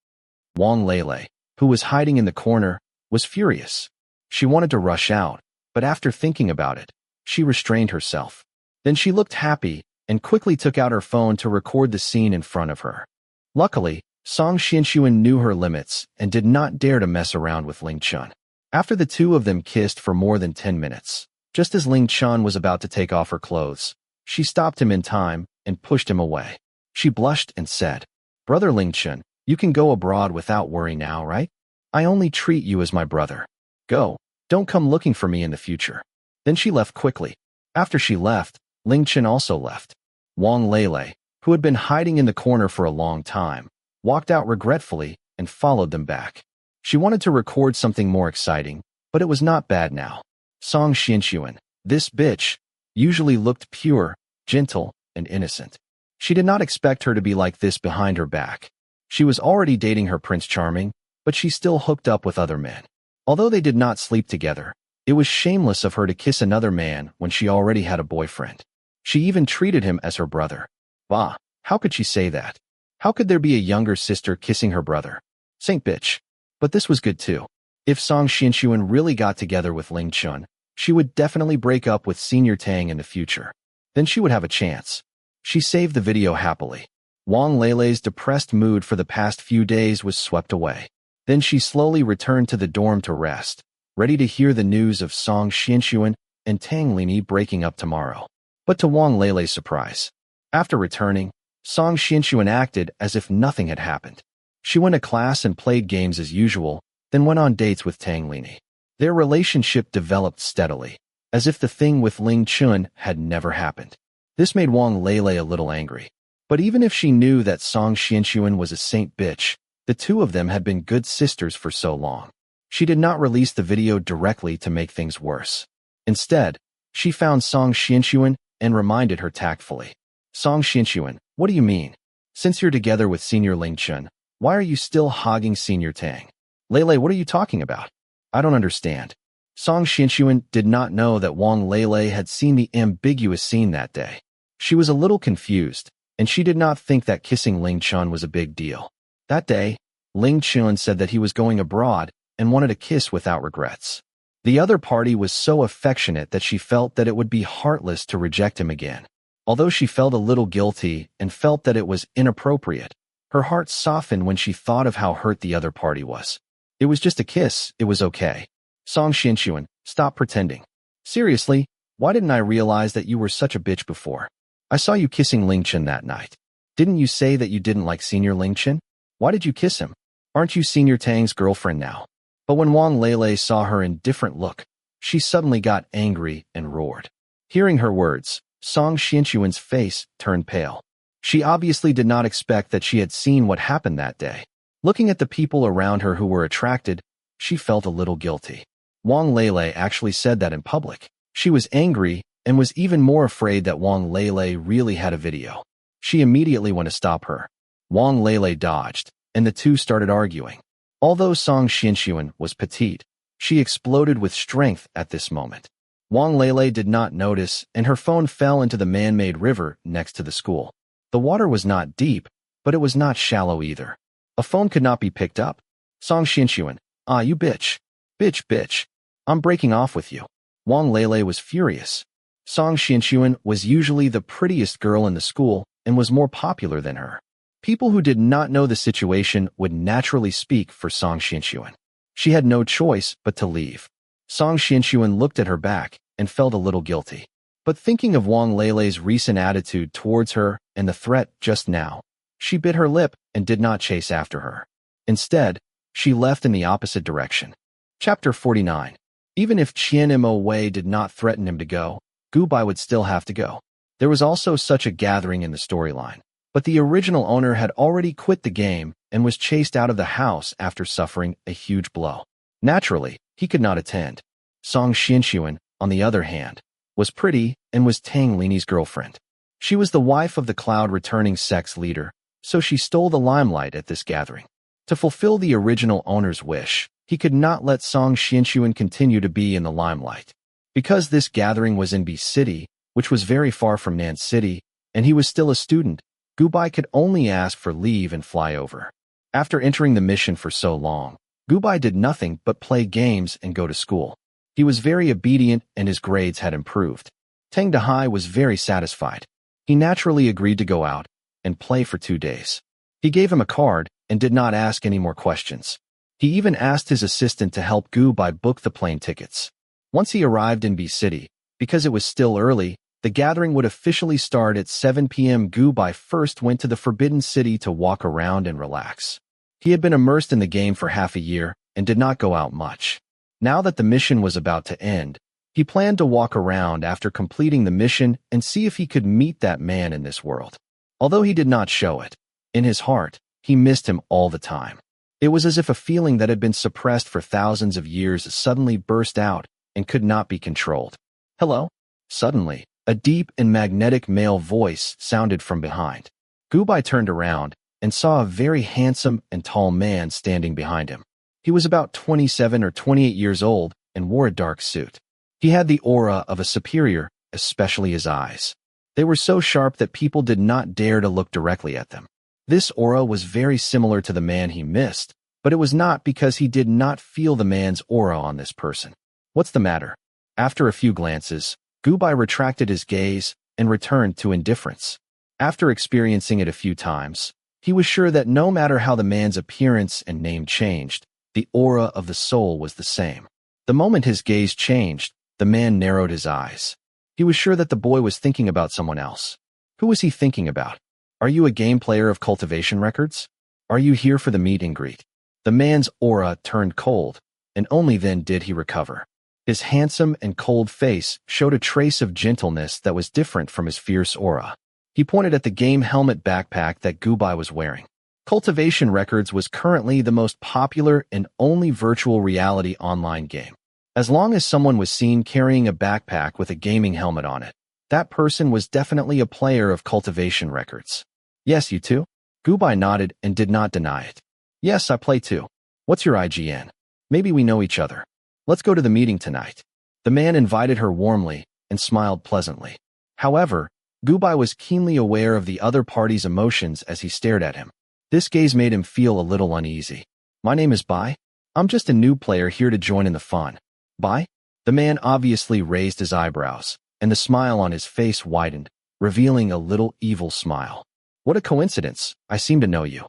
Wang Lele, who was hiding in the corner, was furious. She wanted to rush out, but after thinking about it, she restrained herself. Then she looked happy and quickly took out her phone to record the scene in front of her. Luckily, Song Xianxuan knew her limits and did not dare to mess around with Ling Chun. After the two of them kissed for more than 10 minutes, just as Ling Chun was about to take off her clothes, she stopped him in time and pushed him away. She blushed and said, Brother Ling Chun, you can go abroad without worry now, right? I only treat you as my brother. Go, don't come looking for me in the future. Then she left quickly. After she left, Ling Chun also left. Wang Lele, who had been hiding in the corner for a long time, walked out regretfully and followed them back. She wanted to record something more exciting, but it was not bad now. Song Xianxuan, this bitch, usually looked pure, gentle, and innocent. She did not expect her to be like this behind her back. She was already dating her Prince Charming, but she still hooked up with other men. Although they did not sleep together, it was shameless of her to kiss another man when she already had a boyfriend. She even treated him as her brother. Bah, how could she say that? How could there be a younger sister kissing her brother? Saint bitch. But this was good too. If Song Xianxuan really got together with Ling Chun, she would definitely break up with Senior Tang in the future. Then she would have a chance. She saved the video happily. Wang Lele's depressed mood for the past few days was swept away. Then she slowly returned to the dorm to rest, ready to hear the news of Song Xianxuan and Tang Lini breaking up tomorrow. But to Wang Leilei's surprise, after returning, Song Xianxuan acted as if nothing had happened. She went to class and played games as usual, then went on dates with Tang Lini. Their relationship developed steadily, as if the thing with Ling Chun had never happened. This made Wang Leilei a little angry. But even if she knew that Song Xianxuan was a saint bitch, the two of them had been good sisters for so long. She did not release the video directly to make things worse. Instead, she found Song Xianxuan and reminded her tactfully. Song Xianxuan, what do you mean? Since you're together with Senior Ling Chun, why are you still hogging Senior Tang? Leilei, what are you talking about? I don't understand. Song Xianxuan did not know that Wang Leilei had seen the ambiguous scene that day. She was a little confused, and she did not think that kissing Ling Chun was a big deal. That day, Ling Chun said that he was going abroad and wanted a kiss without regrets. The other party was so affectionate that she felt that it would be heartless to reject him again. Although she felt a little guilty and felt that it was inappropriate, her heart softened when she thought of how hurt the other party was. It was just a kiss, it was okay. Song Xianxuan, stop pretending. Seriously, why didn't I realize that you were such a bitch before? I saw you kissing Ling Chun that night. Didn't you say that you didn't like Senior Ling Chun? Why did you kiss him? Aren't you Senior Tang's girlfriend now? But when Wang Leilei saw her indifferent look, she suddenly got angry and roared. Hearing her words, Song Xianxuan's face turned pale. She obviously did not expect that she had seen what happened that day. Looking at the people around her who were attracted, she felt a little guilty. Wang Leilei actually said that in public. She was angry and was even more afraid that Wang Leilei really had a video. She immediately went to stop her. Wang Leilei dodged, and the two started arguing. Although Song Xianxuan was petite, she exploded with strength at this moment. Wang Leilei did not notice, and her phone fell into the man-made river next to the school. The water was not deep, but it was not shallow either. A phone could not be picked up. Song Xianxuan, you bitch. Bitch. I'm breaking off with you. Wang Leilei was furious. Song Xianxuan was usually the prettiest girl in the school and was more popular than her. People who did not know the situation would naturally speak for Song Xianxuan. She had no choice but to leave. Song Xianxuan looked at her back and felt a little guilty. But thinking of Wang Leilei's recent attitude towards her and the threat just now, she bit her lip and did not chase after her. Instead, she left in the opposite direction. Chapter 49. Even if Qian Mo Wei did not threaten him to go, Gu Bai would still have to go. There was also such a gathering in the storyline, but the original owner had already quit the game and was chased out of the house after suffering a huge blow. Naturally, he could not attend. Song Xianxuan, on the other hand, was pretty and was Tang Lini's girlfriend. She was the wife of the Cloud returning sex leader, so she stole the limelight at this gathering. To fulfill the original owner's wish, he could not let Song Xianxuan continue to be in the limelight. Because this gathering was in B City, which was very far from Nan City, and he was still a student, Gu Bai could only ask for leave and fly over. After entering the mission for so long, Gu Bai did nothing but play games and go to school. He was very obedient and his grades had improved. Tang Dehai was very satisfied. He naturally agreed to go out and play for 2 days. He gave him a card and did not ask any more questions. He even asked his assistant to help Gu Bai book the plane tickets. Once he arrived in B City, because it was still early, the gathering would officially start at 7 p.m. Gu Bai first went to the Forbidden City to walk around and relax. He had been immersed in the game for half a year and did not go out much. Now that the mission was about to end, he planned to walk around after completing the mission and see if he could meet that man in this world. Although he did not show it, in his heart, he missed him all the time. It was as if a feeling that had been suppressed for thousands of years suddenly burst out and could not be controlled. Hello? Suddenly, a deep and magnetic male voice sounded from behind. Gu Bai turned around and saw a very handsome and tall man standing behind him. He was about 27 or 28 years old and wore a dark suit. He had the aura of a superior, especially his eyes. They were so sharp that people did not dare to look directly at them. This aura was very similar to the man he missed, but it was not because he did not feel the man's aura on this person. What's the matter? After a few glances, Gu Bai retracted his gaze and returned to indifference. After experiencing it a few times, he was sure that no matter how the man's appearance and name changed, The aura of the soul was the same. The moment his gaze changed, the man narrowed his eyes. He was sure that the boy was thinking about someone else. Who was he thinking about? Are you a game player of Cultivation Records? Are you here for the meet and greet? The man's aura turned cold, and only then did he recover. His handsome and cold face showed a trace of gentleness that was different from his fierce aura. He pointed at the game helmet backpack that Gubai was wearing. Cultivation Records was currently the most popular and only virtual reality online game. As long as someone was seen carrying a backpack with a gaming helmet on it, that person was definitely a player of Cultivation Records. Yes, you too? Gubai nodded and did not deny it. Yes, I play too. What's your IGN? Maybe we know each other. Let's go to the meeting tonight. The man invited her warmly and smiled pleasantly. However, Gubai was keenly aware of the other party's emotions as he stared at him. This gaze made him feel a little uneasy. My name is Bai. I'm just a new player here to join in the fun. Bai? The man obviously raised his eyebrows, and the smile on his face widened, revealing a little evil smile. What a coincidence. I seem to know you.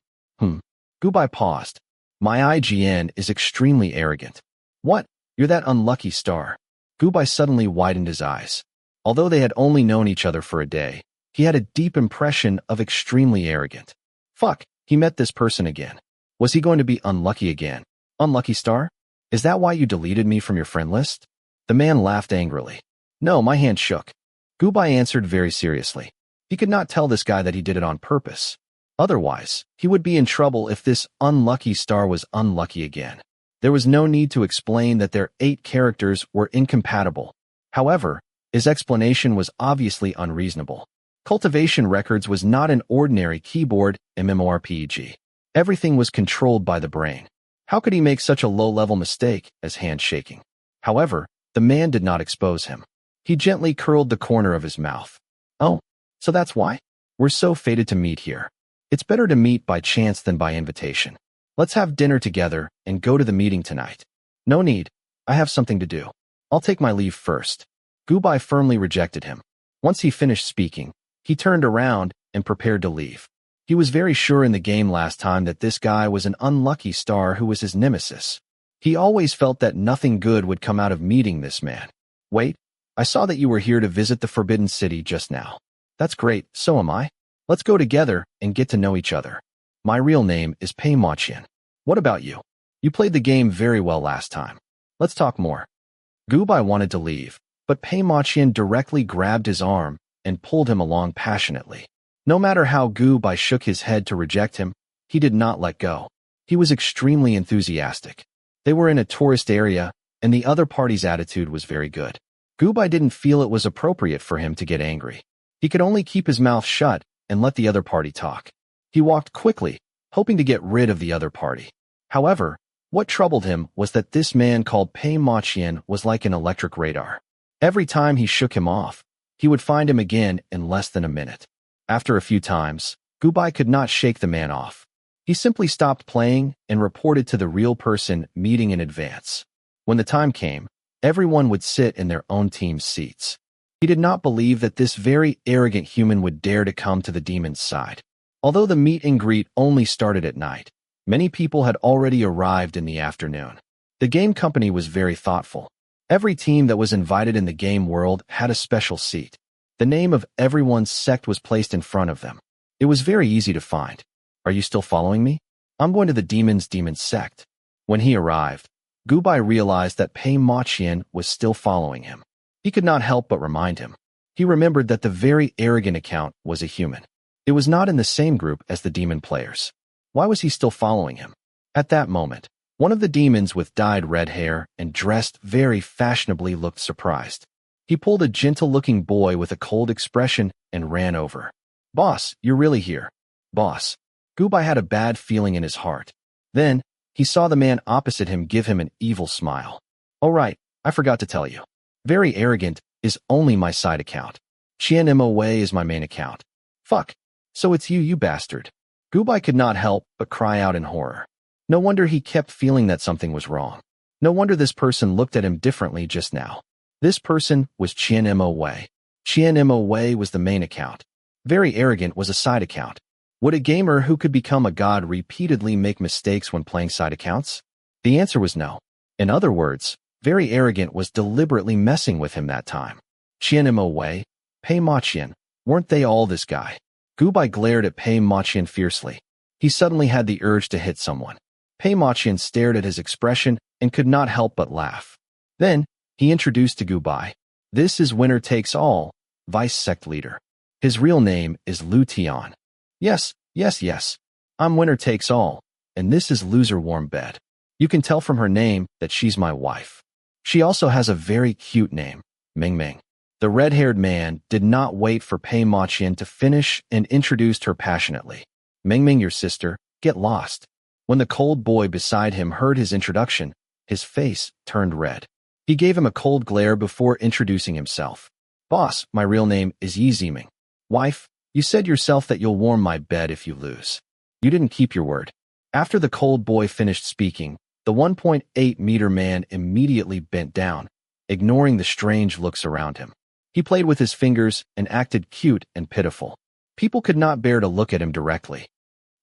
Gubai paused. My IGN is extremely arrogant. What? You're that unlucky star. Gubai suddenly widened his eyes. Although they had only known each other for a day, he had a deep impression of extremely arrogant. Fuck, he met this person again. Was he going to be unlucky again? Unlucky star? Is that why you deleted me from your friend list? The man laughed angrily. No, my hand shook. Gubai answered very seriously. He could not tell this guy that he did it on purpose. Otherwise, he would be in trouble if this unlucky star was unlucky again. There was no need to explain that their 8 characters were incompatible. However, his explanation was obviously unreasonable. Cultivation Records was not an ordinary keyboard MMORPG. Everything was controlled by the brain. How could he make such a low-level mistake as hand shaking? However, the man did not expose him. He gently curled the corner of his mouth. Oh, so that's why? We're so fated to meet here. It's better to meet by chance than by invitation. Let's have dinner together and go to the meeting tonight. No need. I have something to do. I'll take my leave first. Gubai firmly rejected him. Once he finished speaking, he turned around and prepared to leave. He was very sure in the game last time that this guy was an unlucky star who was his nemesis. He always felt that nothing good would come out of meeting this man. Wait, I saw that you were here to visit the Forbidden City just now. That's great, so am I. Let's go together and get to know each other. My real name is Pei Maqian. What about you? You played the game very well last time. Let's talk more. Gubai wanted to leave, but Pei Maqian directly grabbed his arm and pulled him along passionately. No matter how Gubai shook his head to reject him, he did not let go. He was extremely enthusiastic. They were in a tourist area, and the other party's attitude was very good. Gubai didn't feel it was appropriate for him to get angry. He could only keep his mouth shut and let the other party talk. He walked quickly, hoping to get rid of the other party. However, what troubled him was that this man called Pei Maqian was like an electric radar. Every time he shook him off, he would find him again in less than a minute. After a few times, Gubai could not shake the man off. He simply stopped playing and reported to the real person meeting in advance. When the time came, everyone would sit in their own team's seats. He did not believe that this very arrogant human would dare to come to the demon's side. Although the meet and greet only started at night, many people had already arrived in the afternoon. The game company was very thoughtful. Every team that was invited in the game world had a special seat. The name of everyone's sect was placed in front of them. It was very easy to find. Are you still following me? I'm going to the demon sect. When he arrived, Gubai realized that Pei Maqian was still following him. He could not help but remind him. He remembered that the very arrogant account was a human. It was not in the same group as the demon players. Why was he still following him? At that moment, one of the demons with dyed red hair and dressed very fashionably looked surprised. He pulled a gentle-looking boy with a cold expression and ran over. Boss, you're really here. Boss. Gubai had a bad feeling in his heart. Then, he saw the man opposite him give him an evil smile. Oh right, I forgot to tell you. Very arrogant is only my side account. Qianmo is my main account. Fuck. So it's you, you bastard. Gubai could not help but cry out in horror. No wonder he kept feeling that something was wrong. No wonder this person looked at him differently just now. This person was Qianmo. Qianmo was the main account. Very arrogant was a side account. Would a gamer who could become a god repeatedly make mistakes when playing side accounts? The answer was no. In other words, very arrogant was deliberately messing with him that time. Qian him away. Pei Ma Qian, weren't they all this guy? Gubai glared at Pei Ma Qian fiercely. He suddenly had the urge to hit someone. Pei Ma Qian stared at his expression and could not help but laugh. Then, he introduced to Gubai. This is Winner Takes All, Vice Sect Leader. His real name is Lu Tian. Yes. I'm Winner Takes All, and this is Loser Warm Bed. You can tell from her name that she's my wife. She also has a very cute name, Ming Ming. The red-haired man did not wait for Pei Ma Qian to finish and introduced her passionately. Ming Ming, your sister, get lost. When the cold boy beside him heard his introduction, his face turned red. He gave him a cold glare before introducing himself. Boss, my real name is Yi Ziming. Wife, you said yourself that you'll warm my bed if you lose. You didn't keep your word. After the cold boy finished speaking, the 1.8-meter man immediately bent down, ignoring the strange looks around him. He played with his fingers and acted cute and pitiful. People could not bear to look at him directly.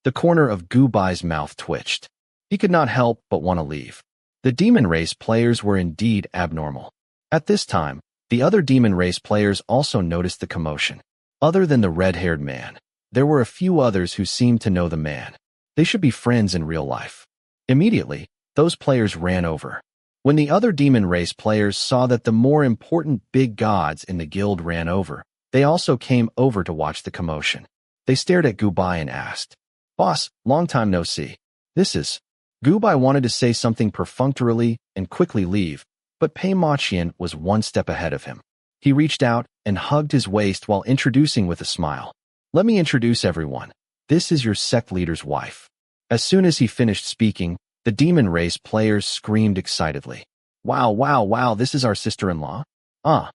The corner of Gubai's mouth twitched. He could not help but want to leave. The demon race players were indeed abnormal. At this time, the other demon race players also noticed the commotion. Other than the red-haired man, there were a few others who seemed to know the man. They should be friends in real life. Immediately, those players ran over. When the other demon race players saw that the more important big gods in the guild ran over, they also came over to watch the commotion. They stared at Gubai and asked, Boss, long time no see. This is... Gubai wanted to say something perfunctorily and quickly leave, but Pei Ma Qian was one step ahead of him. He reached out and hugged his waist while introducing with a smile. Let me introduce everyone. This is your sect leader's wife. As soon as he finished speaking, the demon race players screamed excitedly. Wow, this is our sister-in-law? I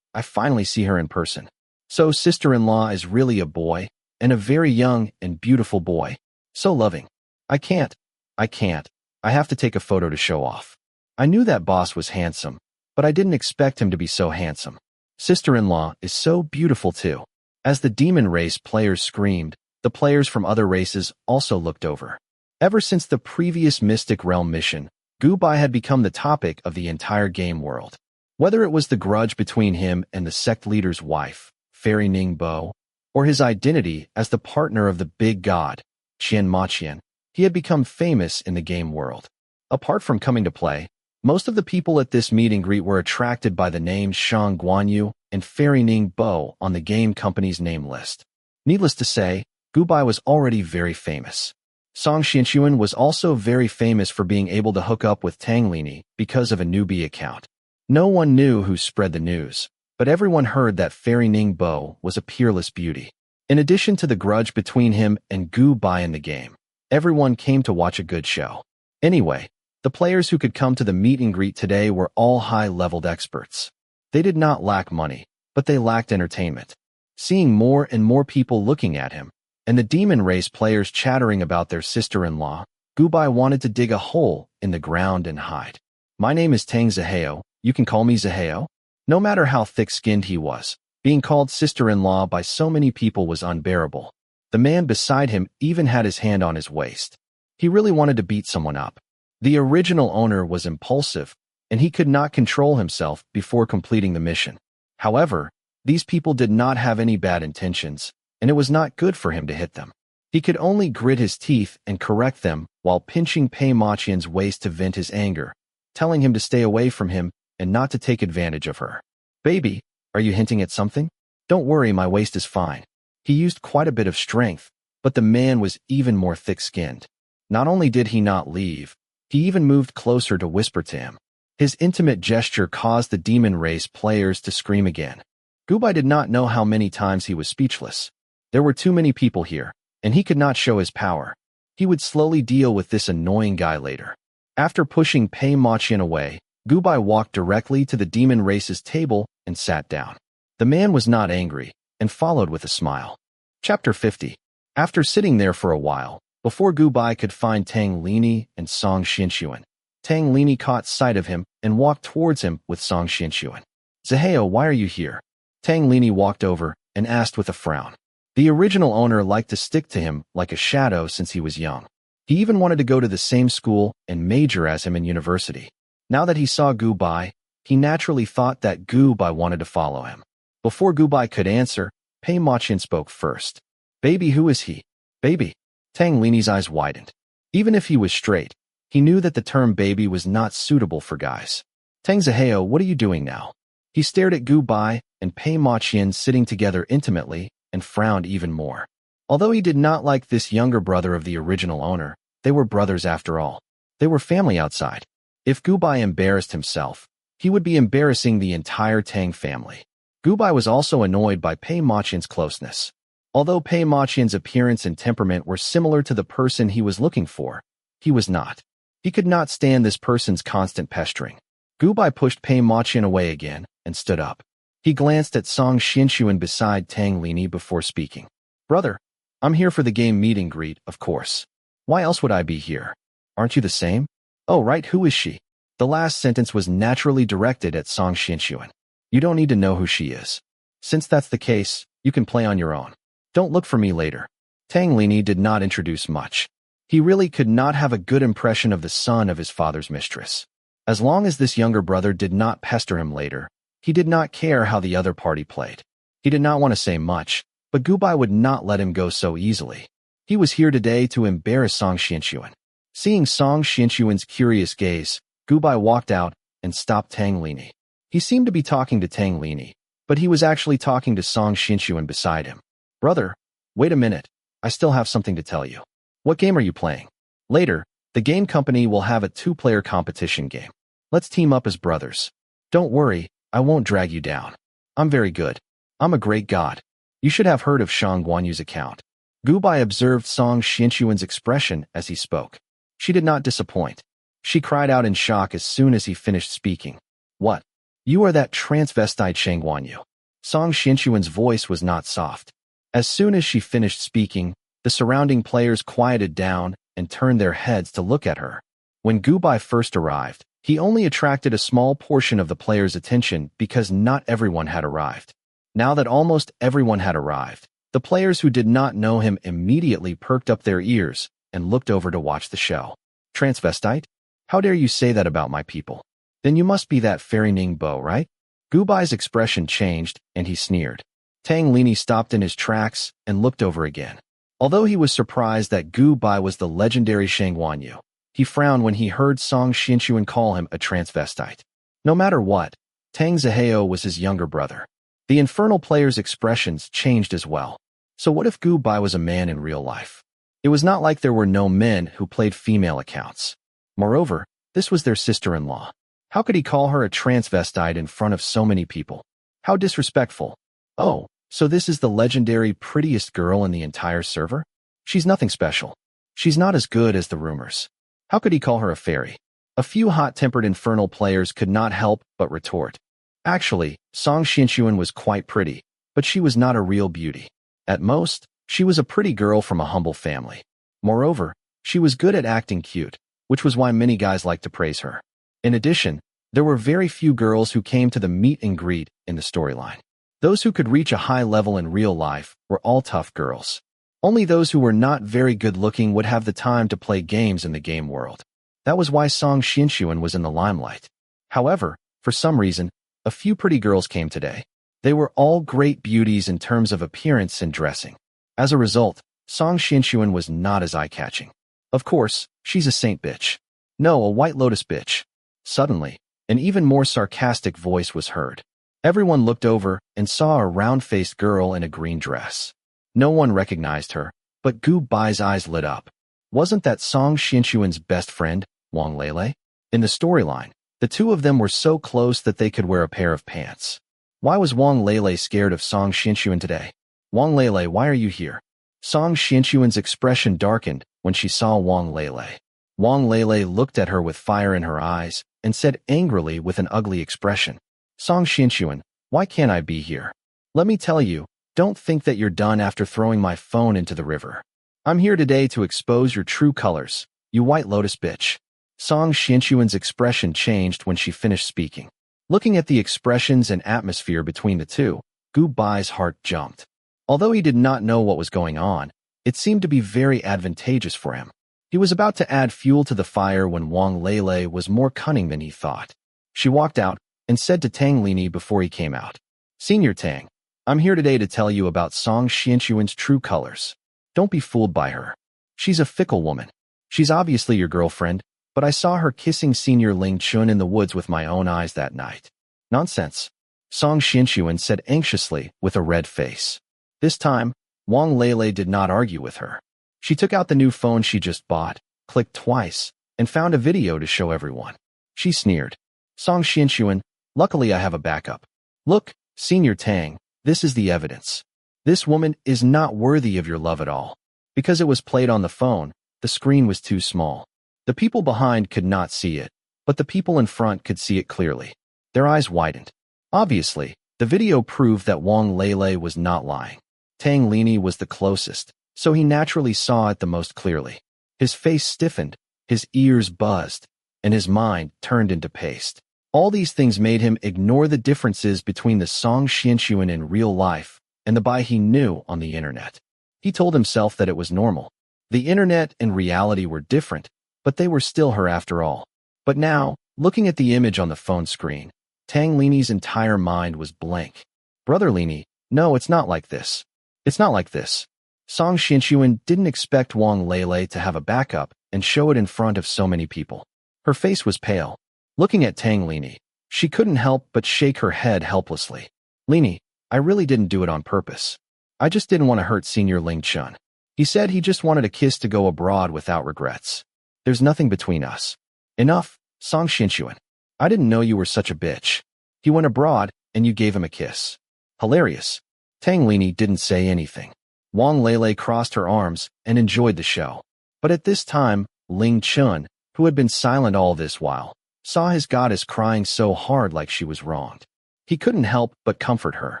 finally see her in person. So sister-in-law is really a boy, and a very young and beautiful boy. So loving. I can't. I have to take a photo to show off. I knew that boss was handsome, but I didn't expect him to be so handsome. Sister-in-law is so beautiful too. As the demon race players screamed, the players from other races also looked over. Ever since the previous Mystic Realm mission, Gubai had become the topic of the entire game world. Whether it was the grudge between him and the sect leader's wife, Fairy Ningbo, or his identity as the partner of the big god, Qian Ma Qian, he had become famous in the game world. Apart from coming to play, most of the people at this meet and greet were attracted by the names Shang Guanyu and Fairy Ningbo on the game company's name list. Needless to say, Gubai was already very famous. Song Xianxuan was also very famous for being able to hook up with Tang Lini because of a newbie account. No one knew who spread the news, but everyone heard that Fairy Ningbo was a peerless beauty. In addition to the grudge between him and Gubai in the game, everyone came to watch a good show. Anyway, the players who could come to the meet and greet today were all high-leveled experts. They did not lack money, but they lacked entertainment. Seeing more and more people looking at him, and the demon race players chattering about their sister-in-law, Gubai wanted to dig a hole in the ground and hide. My name is Tang Zaheo, you can call me Zaheo? No matter how thick-skinned he was, being called sister-in-law by so many people was unbearable. The man beside him even had his hand on his waist. He really wanted to beat someone up. The original owner was impulsive, and he could not control himself before completing the mission. However, these people did not have any bad intentions, and it was not good for him to hit them. He could only grit his teeth and correct them while pinching Pei Ma Qian's waist to vent his anger, telling him to stay away from him and not to take advantage of her. Baby, are you hinting at something? Don't worry, my waist is fine. He used quite a bit of strength, but the man was even more thick-skinned. Not only did he not leave, he even moved closer to whisper to him. His intimate gesture caused the demon race players to scream again. Gubai did not know how many times he was speechless. There were too many people here, and he could not show his power. He would slowly deal with this annoying guy later. After pushing Pei Ma Qian away, Gubai walked directly to the demon race's table and sat down. The man was not angry, and followed with a smile. Chapter 50. After sitting there for a while, before Gubai could find Tang Lini and Song Xianxuan, Tang Lini caught sight of him and walked towards him with Song Xianxuan. Zaheo, why are you here? Tang Lini walked over and asked with a frown. The original owner liked to stick to him like a shadow since he was young. He even wanted to go to the same school and major as him in university. Now that he saw Gu Bai, he naturally thought that Gu Bai wanted to follow him. Before Gu Bai could answer, Pei Machin spoke first. Baby, who is he? Baby. Tang Lini's eyes widened. Even if he was straight, he knew that the term baby was not suitable for guys. Tang Zaheo, what are you doing now? He stared at Gu Bai and Pei Machin sitting together intimately and frowned even more. Although he did not like this younger brother of the original owner, they were brothers after all. They were family outside. If Gu Bai embarrassed himself, he would be embarrassing the entire Tang family. Gu Bai was also annoyed by Pei Machin's closeness. Although Pei Machin's appearance and temperament were similar to the person he was looking for, he was not. He could not stand this person's constant pestering. Gu Bai pushed Pei Machin away again and stood up. He glanced at Song Xinshuan beside Tang Lini before speaking. Brother, I'm here for the game meet and greet, of course. Why else would I be here? Aren't you the same? Oh, right, who is she? The last sentence was naturally directed at Song Xinshuan. You don't need to know who she is. Since that's the case, you can play on your own. Don't look for me later. Tang Lini did not introduce much. He really could not have a good impression of the son of his father's mistress. As long as this younger brother did not pester him later, he did not care how the other party played. He did not want to say much, but Gu Bai would not let him go so easily. He was here today to embarrass Song Xinshuan. Seeing Song Xinshuan's curious gaze, Gu Bai walked out and stopped Tang Lini. He seemed to be talking to Tang Lini, but he was actually talking to Song Xinshuan beside him. Brother, wait a minute. I still have something to tell you. What game are you playing? Later, the game company will have a 2-player competition game. Let's team up as brothers. Don't worry, I won't drag you down. I'm very good. I'm a great god. You should have heard of Shang Guanyu's account. Gu Bai observed Song Xinshuan's expression as he spoke. She did not disappoint. She cried out in shock as soon as he finished speaking. What? You are that transvestite Shang Guanyu. Song Xinshuan's voice was not soft. As soon as she finished speaking, the surrounding players quieted down and turned their heads to look at her. When Gu Bai first arrived, he only attracted a small portion of the players' attention because not everyone had arrived. Now that almost everyone had arrived, the players who did not know him immediately perked up their ears and looked over to watch the show. Transvestite? How dare you say that about my people? Then you must be that fairy Ningbo, right? Gu Bai's expression changed, and he sneered. Tang Lini stopped in his tracks and looked over again. Although he was surprised that Gu Bai was the legendary Shang Guanyu, he frowned when he heard Song Xinshuan call him a transvestite. No matter what, Tang Zaheo was his younger brother. The infernal players' expressions changed as well. So what if Gu Bai was a man in real life? It was not like there were no men who played female accounts. Moreover, this was their sister-in-law. How could he call her a transvestite in front of so many people? How disrespectful. Oh, so this is the legendary prettiest girl in the entire server? She's nothing special. She's not as good as the rumors. How could he call her a fairy? A few hot-tempered infernal players could not help but retort. Actually, Song Xinshuan was quite pretty, but she was not a real beauty. At most, she was a pretty girl from a humble family. Moreover, she was good at acting cute, which was why many guys liked to praise her. In addition, there were very few girls who came to the meet and greet in the storyline. Those who could reach a high level in real life were all tough girls. Only those who were not very good-looking would have the time to play games in the game world. That was why Song Xinshuan was in the limelight. However, for some reason, a few pretty girls came today. They were all great beauties in terms of appearance and dressing. As a result, Song Xinshuan was not as eye-catching. Of course, she's a saint bitch. No, a White Lotus bitch. Suddenly, an even more sarcastic voice was heard. Everyone looked over and saw a round-faced girl in a green dress. No one recognized her, but Gu Bai's eyes lit up. Wasn't that Song Xinshuan's best friend, Wang Lele? In the storyline, the two of them were so close that they could wear a pair of pants. Why was Wang Lele scared of Song Xinshuan today? Wang Lele, why are you here? Song Xinshuan's expression darkened when she saw Wang Lele. Wang Lele looked at her with fire in her eyes and said angrily with an ugly expression, Song Xinshuan, why can't I be here? Let me tell you, don't think that you're done after throwing my phone into the river. I'm here today to expose your true colors, you White Lotus bitch. Song Xinshuan's expression changed when she finished speaking. Looking at the expressions and atmosphere between the two, Gu Bai's heart jumped. Although he did not know what was going on, it seemed to be very advantageous for him. He was about to add fuel to the fire when Wang Lele was more cunning than he thought. She walked out and said to Tang Lini before he came out, "Senior Tang, I'm here today to tell you about Song Xianxuan's true colors. Don't be fooled by her. She's a fickle woman. She's obviously your girlfriend, but I saw her kissing Senior Ling Chun in the woods with my own eyes that night." "Nonsense," Song Xianxuan said anxiously with a red face. This time, Wang Lele did not argue with her. She took out the new phone she just bought, clicked twice, and found a video to show everyone. She sneered. "Song Xianxuan, luckily I have a backup. Look, Senior Tang, this is the evidence. This woman is not worthy of your love at all." Because it was played on the phone, the screen was too small. The people behind could not see it, but the people in front could see it clearly. Their eyes widened. Obviously, the video proved that Wang Lele was not lying. Tang Lini was the closest, so he naturally saw it the most clearly. His face stiffened, his ears buzzed, and his mind turned into paste. All these things made him ignore the differences between the Song Xianxuan in real life and the Bai he knew on the internet. He told himself that it was normal. The internet and reality were different, but they were still her after all. But now, looking at the image on the phone screen, Tang Lini's entire mind was blank. "Brother Lini, no, it's not like this. It's not like this." Song Xianxuan didn't expect Wang Lele to have a backup and show it in front of so many people. Her face was pale. Looking at Tang Lini, she couldn't help but shake her head helplessly. "Lini, I really didn't do it on purpose. I just didn't want to hurt Senior Ling Chun. He said he just wanted a kiss to go abroad without regrets. There's nothing between us." "Enough, Song Xianxuan. I didn't know you were such a bitch. He went abroad, and you gave him a kiss." Hilarious. Tang Lini didn't say anything. Wang Lele crossed her arms and enjoyed the show. But at this time, Ling Chun, who had been silent all this while, saw his goddess crying so hard like she was wronged. He couldn't help but comfort her.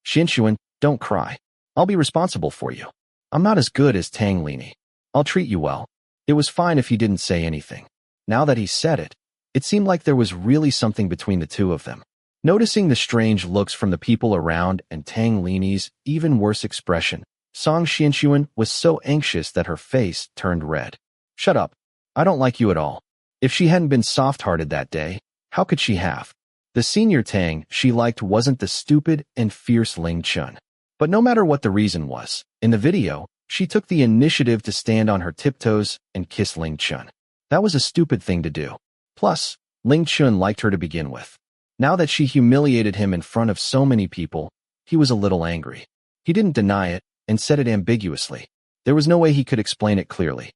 "Xianxuan, don't cry. I'll be responsible for you. I'm not as good as Tang Lini. I'll treat you well." It was fine if he didn't say anything. Now that he said it, it seemed like there was really something between the two of them. Noticing the strange looks from the people around and Tang Lini's even worse expression, Song Xianxuan was so anxious that her face turned red. "Shut up. I don't like you at all." If she hadn't been soft-hearted that day, how could she have? The senior Tang she liked wasn't the stupid and fierce Ling Chun. But no matter what the reason was, in the video, she took the initiative to stand on her tiptoes and kiss Ling Chun. That was a stupid thing to do. Plus, Ling Chun liked her to begin with. Now that she humiliated him in front of so many people, he was a little angry. He didn't deny it and said it ambiguously. There was no way he could explain it clearly.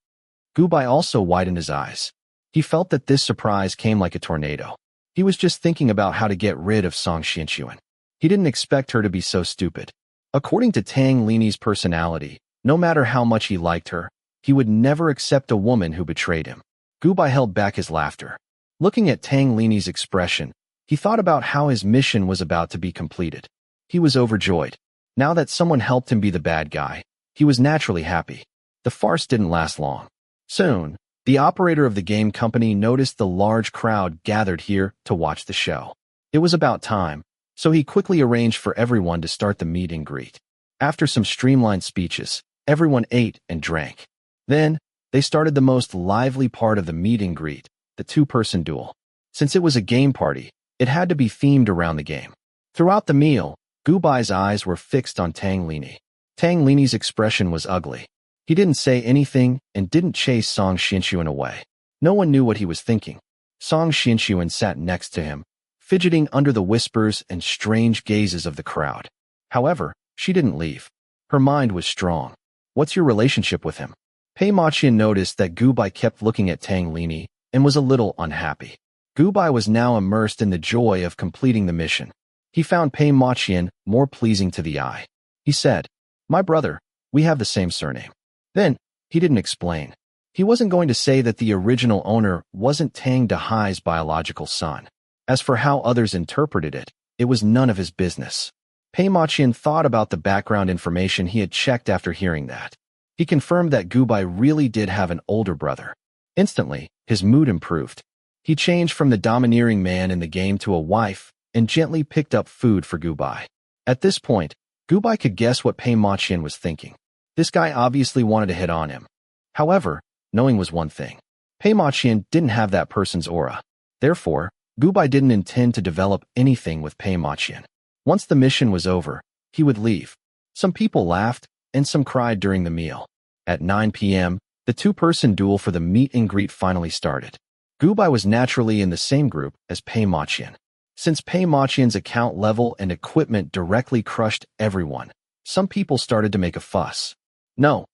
Gubai also widened his eyes. He felt that this surprise came like a tornado. He was just thinking about how to get rid of Song Xianxuan. He didn't expect her to be so stupid. According to Tang Lini's personality, no matter how much he liked her, he would never accept a woman who betrayed him. Gubai held back his laughter. Looking at Tang Lini's expression, he thought about how his mission was about to be completed. He was overjoyed. Now that someone helped him be the bad guy, he was naturally happy. The farce didn't last long. Soon, the operator of the game company noticed the large crowd gathered here to watch the show. It was about time, so he quickly arranged for everyone to start the meet and greet. After some streamlined speeches, everyone ate and drank. Then, they started the most lively part of the meet and greet, the two-person duel. Since it was a game party, it had to be themed around the game. Throughout the meal, Gubai's eyes were fixed on Tang Lini. Tang Lini's expression was ugly. He didn't say anything and didn't chase Song Xianxuan away. No one knew what he was thinking. Song Xianxuan sat next to him, fidgeting under the whispers and strange gazes of the crowd. However, she didn't leave. Her mind was strong. "What's your relationship with him?" Pei Maqian noticed that Gubai kept looking at Tang Lini and was a little unhappy. Gubai was now immersed in the joy of completing the mission. He found Pei Maqian more pleasing to the eye. He said, "My brother, we have the same surname." Then, he didn't explain. He wasn't going to say that the original owner wasn't Tang Dahai's biological son. As for how others interpreted it, it was none of his business. Pei Maqian thought about the background information he had checked after hearing that. He confirmed that Gubai really did have an older brother. Instantly, his mood improved. He changed from the domineering man in the game to a wife and gently picked up food for Gubai. At this point, Gubai could guess what Pei Maqian was thinking. This guy obviously wanted to hit on him. However, Knowing was one thing. Pei Maqian didn't have that person's aura. Therefore, Gubai didn't intend to develop anything with Pei Maqian. Once the mission was over, he would leave. Some people laughed, and some cried during the meal. At 9 p.m., the two-person duel for the meet and greet finally started. Gubai was naturally in the same group as Pei Maqian. Since Pei Maqian's account level and equipment directly crushed everyone, some people started to make a fuss. No.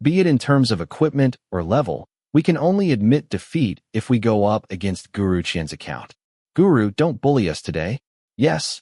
Be it in terms of equipment or level, we can only admit defeat if we go up against Guru Qian's account. Guru, don't bully us today. Yes,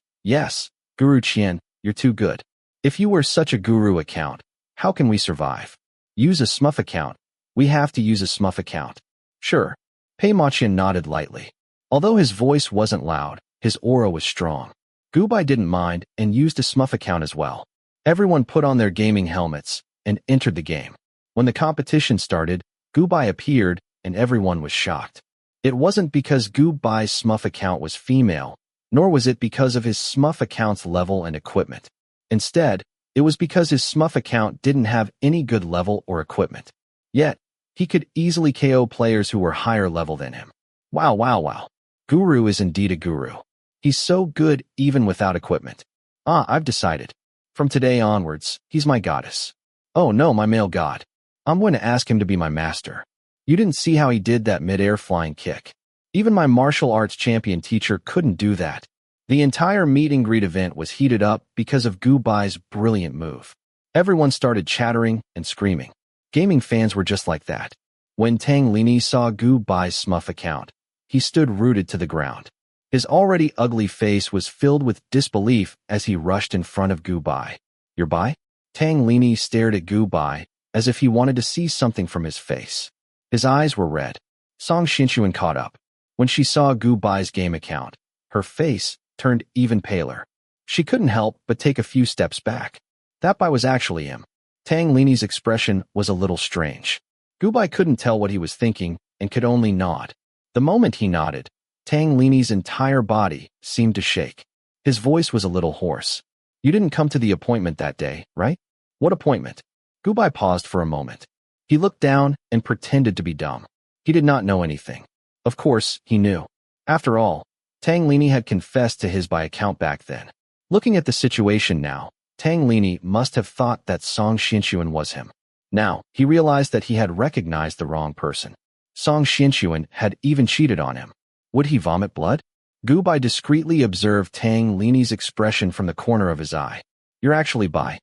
Guru Qian, you're too good. If you were such a Guru account, how can we survive? Use a Smuff account. We have to use a Smuff account. Sure. Pei Maqian nodded lightly. Although his voice wasn't loud, his aura was strong. Gubai didn't mind and used a Smuff account as well. Everyone put on their gaming helmets and entered the game. When the competition started, Gubai appeared and everyone was shocked. It wasn't because Gubai's Smuff account was female, nor was it because of his Smuff account's level and equipment. Instead, it was because his Smuff account didn't have any good level or equipment. Yet, he could easily KO players who were higher level than him. Wow. Guru is indeed a guru. He's so good even without equipment. I've decided. From today onwards, he's my goddess. Oh no, my male god. I'm going to ask him to be my master. You didn't see how he did that mid-air flying kick. Even my martial arts champion teacher couldn't do that. The entire meet and greet event was heated up because of Gubai's brilliant move. Everyone started chattering and screaming. Gaming fans were just like that. When Tang Lini saw Gubai's Smuff account, he stood rooted to the ground. His already ugly face was filled with disbelief as he rushed in front of Gubai. You're Bai? Tang Lini stared at Gubai as if he wanted to see something from his face. His eyes were red. Song Xinchuan caught up. When she saw Gubai's game account, her face turned even paler. She couldn't help but take a few steps back. That Bai was actually him. Tang Lini's expression was a little strange. Gubai couldn't tell what he was thinking and could only nod. The moment he nodded, Tang Lini's entire body seemed to shake. His voice was a little hoarse. You didn't come to the appointment that day, right? What appointment? Gubai paused for a moment. He looked down and pretended to be dumb. He did not know anything. Of course, he knew. After all, Tang Lini had confessed to his Bai account back then. Looking at the situation now, Tang Lini must have thought that Song Xinchuan was him. Now, he realized that he had recognized the wrong person. Song Xinchuan had even cheated on him. Would he vomit blood? Gubai discreetly observed Tang Lini's expression from the corner of his eye. You're actually Bai.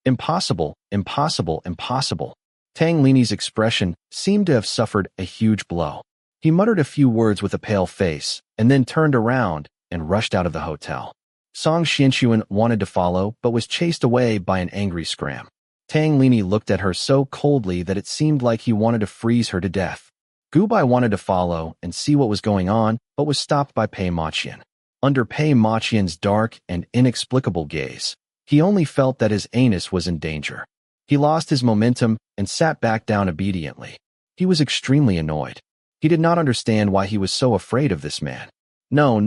Impossible. Tang Lini's expression seemed to have suffered a huge blow. He muttered a few words with a pale face, and then turned around and rushed out of the hotel. Song Xinchuan wanted to follow, but was chased away by an angry scram. Tang Lini looked at her so coldly that it seemed like he wanted to freeze her to death. Gubai wanted to follow and see what was going on, but was stopped by Pei Maqian. Under Pei Maqian's dark and inexplicable gaze, he only felt that his anus was in danger. He lost his momentum and sat back down obediently. He was extremely annoyed. He did not understand why he was so afraid of this man. No.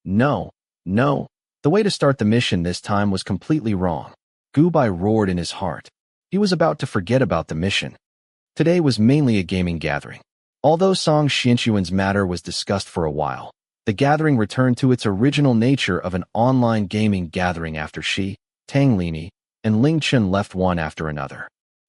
The way to start the mission this time was completely wrong. Gubai roared in his heart. He was about to forget about the mission. Today was mainly a gaming gathering. Although Song Xinchuan's matter was discussed for a while, the gathering returned to its original nature of an online gaming gathering after she, Tang Lini, and Ling Chen left one after another.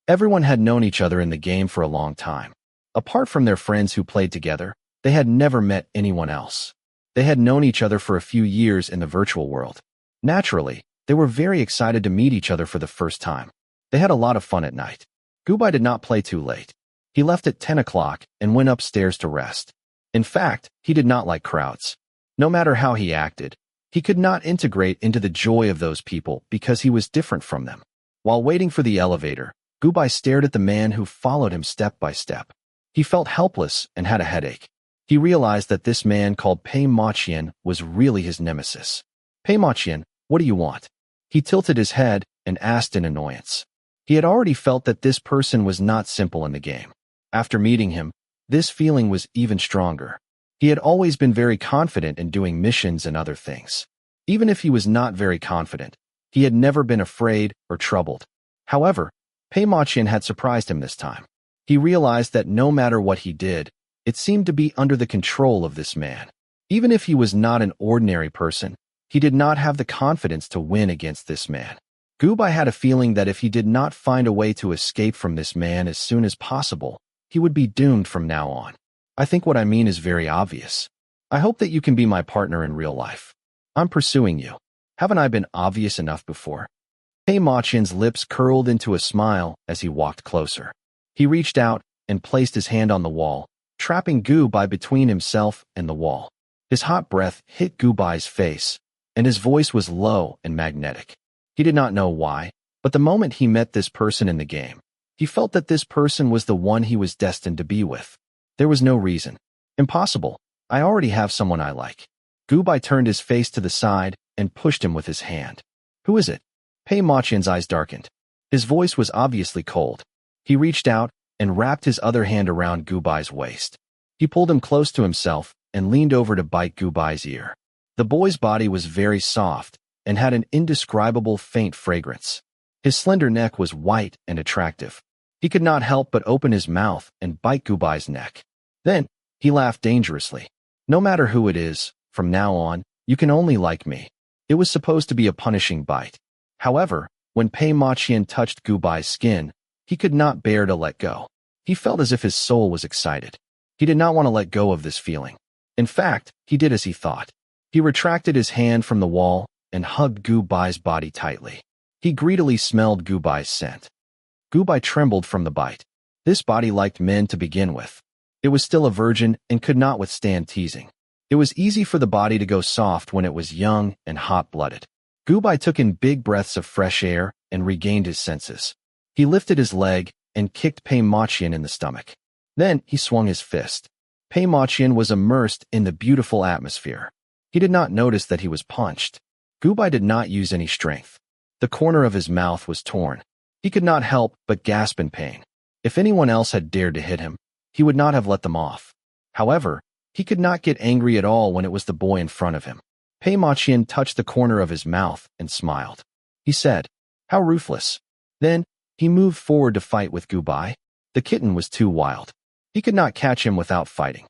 Everyone had known each other in the game for a long time. Apart from their friends who played together, they had never met anyone else. They had known each other for a few years in the virtual world. Naturally, they were very excited to meet each other for the first time. They had a lot of fun at night. Gubai did not play too late. He left at 10 o'clock and went upstairs to rest. In fact, he did not like crowds. No matter how he acted, he could not integrate into the joy of those people because he was different from them. While waiting for the elevator, Gubai stared at the man who followed him step by step. He felt helpless and had a headache. He realized that this man called Pei Maqian was really his nemesis. Pei Maqian, what do you want? He tilted his head and asked in annoyance. He had already felt that this person was not simple in the game. After meeting him, this feeling was even stronger. He had always been very confident in doing missions and other things. Even if he was not very confident, he had never been afraid or troubled. However, Pei Ma-Qian had surprised him this time. He realized that no matter what he did, it seemed to be under the control of this man. Even if he was not an ordinary person, he did not have the confidence to win against this man. Gubai had a feeling that if he did not find a way to escape from this man as soon as possible, he would be doomed from now on. I think what I mean is very obvious. I hope that you can be my partner in real life. I'm pursuing you. Haven't I been obvious enough before? Pei Ma-Qian's lips curled into a smile as he walked closer. He reached out and placed his hand on the wall, trapping Gubai between himself and the wall. His hot breath hit Gubai's face, and his voice was low and magnetic. He did not know why, but the moment he met this person in the game, he felt that this person was the one he was destined to be with. There was no reason. Impossible. I already have someone I like. Gubai turned his face to the side and pushed him with his hand. Who is it? Pei Ma-Qian's eyes darkened. His voice was obviously cold. He reached out and wrapped his other hand around Gubai's waist. He pulled him close to himself and leaned over to bite Gubai's ear. The boy's body was very soft and had an indescribable faint fragrance. His slender neck was white and attractive. He could not help but open his mouth and bite Gubai's neck. Then, he laughed dangerously. No matter who it is, from now on, you can only like me. It was supposed to be a punishing bite. However, when Pei Ma-Qian touched Gubai's skin, he could not bear to let go. He felt as if his soul was excited. He did not want to let go of this feeling. In fact, he did as he thought. He retracted his hand from the wall and hugged Gubai's body tightly. He greedily smelled Gubai's scent. Gubai trembled from the bite. This body liked men to begin with. It was still a virgin and could not withstand teasing. It was easy for the body to go soft when it was young and hot-blooded. Gubai took in big breaths of fresh air and regained his senses. He lifted his leg and kicked Pei Ma-Qian in the stomach. Then he swung his fist. Pei Ma-Qian was immersed in the beautiful atmosphere. He did not notice that he was punched. Gubai did not use any strength. The corner of his mouth was torn. He could not help but gasp in pain. If anyone else had dared to hit him, he would not have let them off. However, he could not get angry at all when it was the boy in front of him. Pei Ma-Qian touched the corner of his mouth and smiled. He said, "How ruthless." Then, he moved forward to fight with Gubai. The kitten was too wild. He could not catch him without fighting.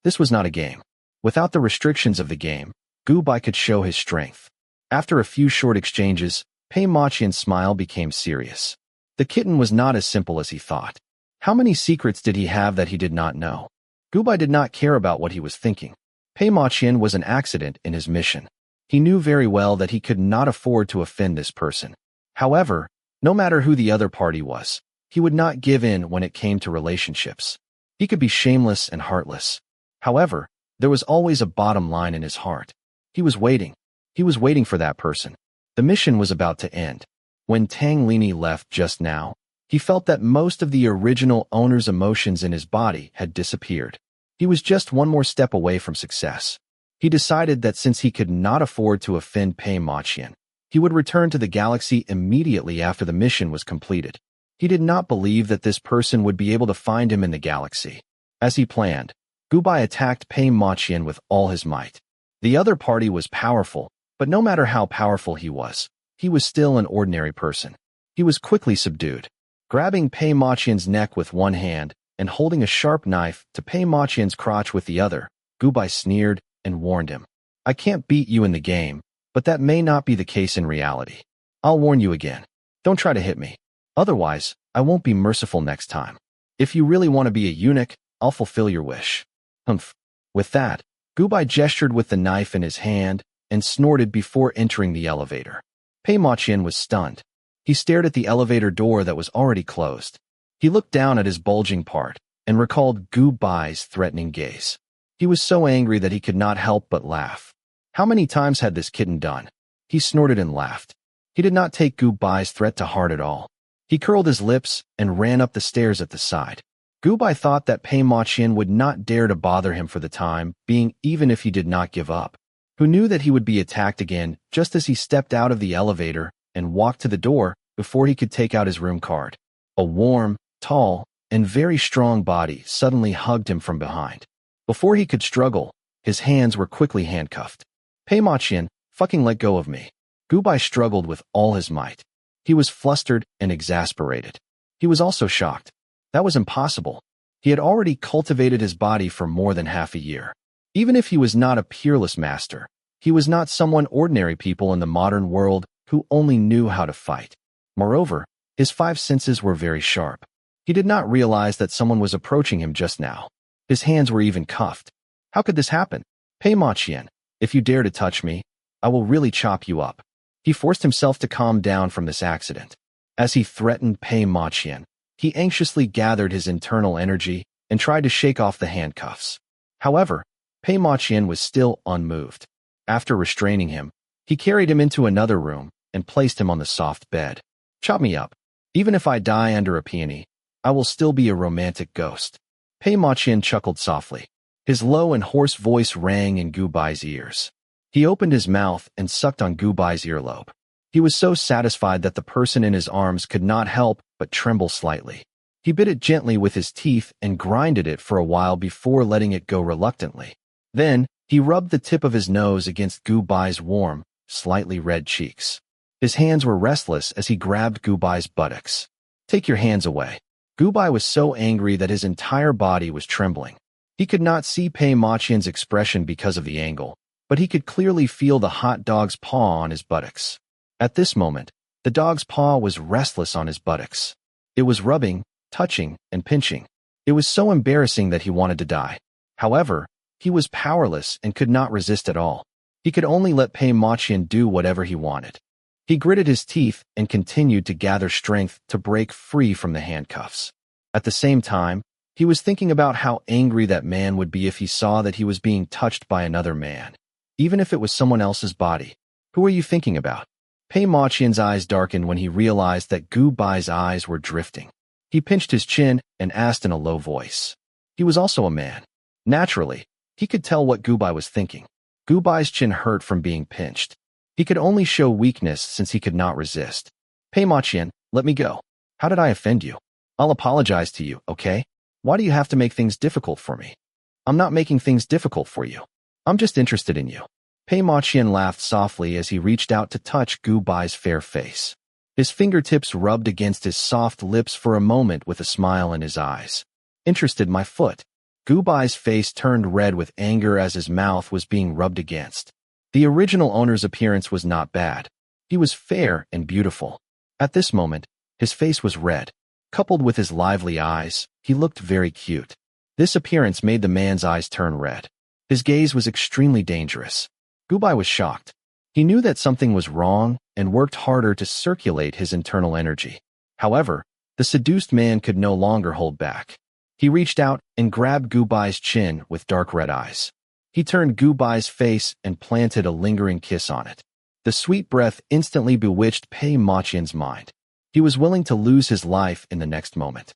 This was not a game. Without the restrictions of the game, Gubai could show his strength. After a few short exchanges, Pei Ma-Qian's smile became serious. The kitten was not as simple as he thought. How many secrets did he have that he did not know? Gubai did not care about what he was thinking. Pei Ma-Qian was an accident in his mission. He knew very well that he could not afford to offend this person. However, no matter who the other party was, he would not give in when it came to relationships. He could be shameless and heartless. However, there was always a bottom line in his heart. He was waiting. He was waiting for that person. The mission was about to end. When Tang Lini left just now, he felt that most of the original owner's emotions in his body had disappeared. He was just one more step away from success. He decided that since he could not afford to offend Pei Ma-Qian, he would return to the galaxy immediately after the mission was completed. He did not believe that this person would be able to find him in the galaxy. As he planned, Gubai attacked Pei Ma-Qian with all his might. The other party was powerful, but no matter how powerful he was still an ordinary person. He was quickly subdued. Grabbing Pei Ma-Qian's neck with one hand and holding a sharp knife to Pei Ma-Qian's crotch with the other, Gubai sneered and warned him. "I can't beat you in the game, but that may not be the case in reality. I'll warn you again. Don't try to hit me. Otherwise, I won't be merciful next time. If you really want to be a eunuch, I'll fulfill your wish." Humph. With that, Gubai gestured with the knife in his hand and snorted before entering the elevator. Pei Ma-Qian was stunned. He stared at the elevator door that was already closed. He looked down at his bulging part and recalled Gubai's threatening gaze. He was so angry that he could not help but laugh. How many times had this kitten done? He snorted and laughed. He did not take Gubai's threat to heart at all. He curled his lips and ran up the stairs at the side. Gubai thought that Pei Ma-Qian would not dare to bother him for the time being, even if he did not give up. Who knew that he would be attacked again just as he stepped out of the elevator and walked to the door before he could take out his room card. A warm, tall, and very strong body suddenly hugged him from behind. Before he could struggle, his hands were quickly handcuffed. "Pei Ma-Qian, fucking let go of me." Gubai struggled with all his might. He was flustered and exasperated. He was also shocked. That was impossible. He had already cultivated his body for more than half a year. Even if he was not a peerless master, he was not someone ordinary people in the modern world who only knew how to fight. Moreover, his five senses were very sharp. He did not realize that someone was approaching him just now. His hands were even cuffed. How could this happen? Pei Maqian, if you dare to touch me, I will really chop you up. He forced himself to calm down from this accident. As he threatened Pei Maqian, he anxiously gathered his internal energy and tried to shake off the handcuffs. However, Pei Maqian was still unmoved. After restraining him, he carried him into another room and placed him on the soft bed. Chop me up. Even if I die under a peony, I will still be a romantic ghost. Pei Maqian chuckled softly. His low and hoarse voice rang in Gu Bai's ears. He opened his mouth and sucked on Gu Bai's earlobe. He was so satisfied that the person in his arms could not help but tremble slightly. He bit it gently with his teeth and grinded it for a while before letting it go reluctantly. Then, he rubbed the tip of his nose against Gu Bai's warm, slightly red cheeks. His hands were restless as he grabbed Gu Bai's buttocks. Take your hands away. Gu Bai was so angry that his entire body was trembling. He could not see Pei Maqian's expression because of the angle, but he could clearly feel the hot dog's paw on his buttocks. At this moment, the dog's paw was restless on his buttocks. It was rubbing, touching, and pinching. It was so embarrassing that he wanted to die. However, he was powerless and could not resist at all. He could only let Pei Maqian do whatever he wanted. He gritted his teeth and continued to gather strength to break free from the handcuffs. At the same time, he was thinking about how angry that man would be if he saw that he was being touched by another man, even if it was someone else's body. Who are you thinking about? Pei Maqian's eyes darkened when he realized that Gu Bai's eyes were drifting. He pinched his chin and asked in a low voice. He was also a man. Naturally, he could tell what Gu Bai was thinking. Gu Bai's chin hurt from being pinched. He could only show weakness since he could not resist. Pei Maqian, let me go. How did I offend you? I'll apologize to you, okay? Why do you have to make things difficult for me? I'm not making things difficult for you. I'm just interested in you. Pei Maqian laughed softly as he reached out to touch Gu Bai's fair face. His fingertips rubbed against his soft lips for a moment with a smile in his eyes. Interested my foot. Gu Bai's face turned red with anger as his mouth was being rubbed against. The original owner's appearance was not bad. He was fair and beautiful. At this moment, his face was red. Coupled with his lively eyes, he looked very cute. This appearance made the man's eyes turn red. His gaze was extremely dangerous. Gu Bai was shocked. He knew that something was wrong and worked harder to circulate his internal energy. However, the seduced man could no longer hold back. He reached out and grabbed Gu Bai's chin with dark red eyes. He turned Gu Bai's face and planted a lingering kiss on it. The sweet breath instantly bewitched Pei Maqian's mind. He was willing to lose his life in the next moment.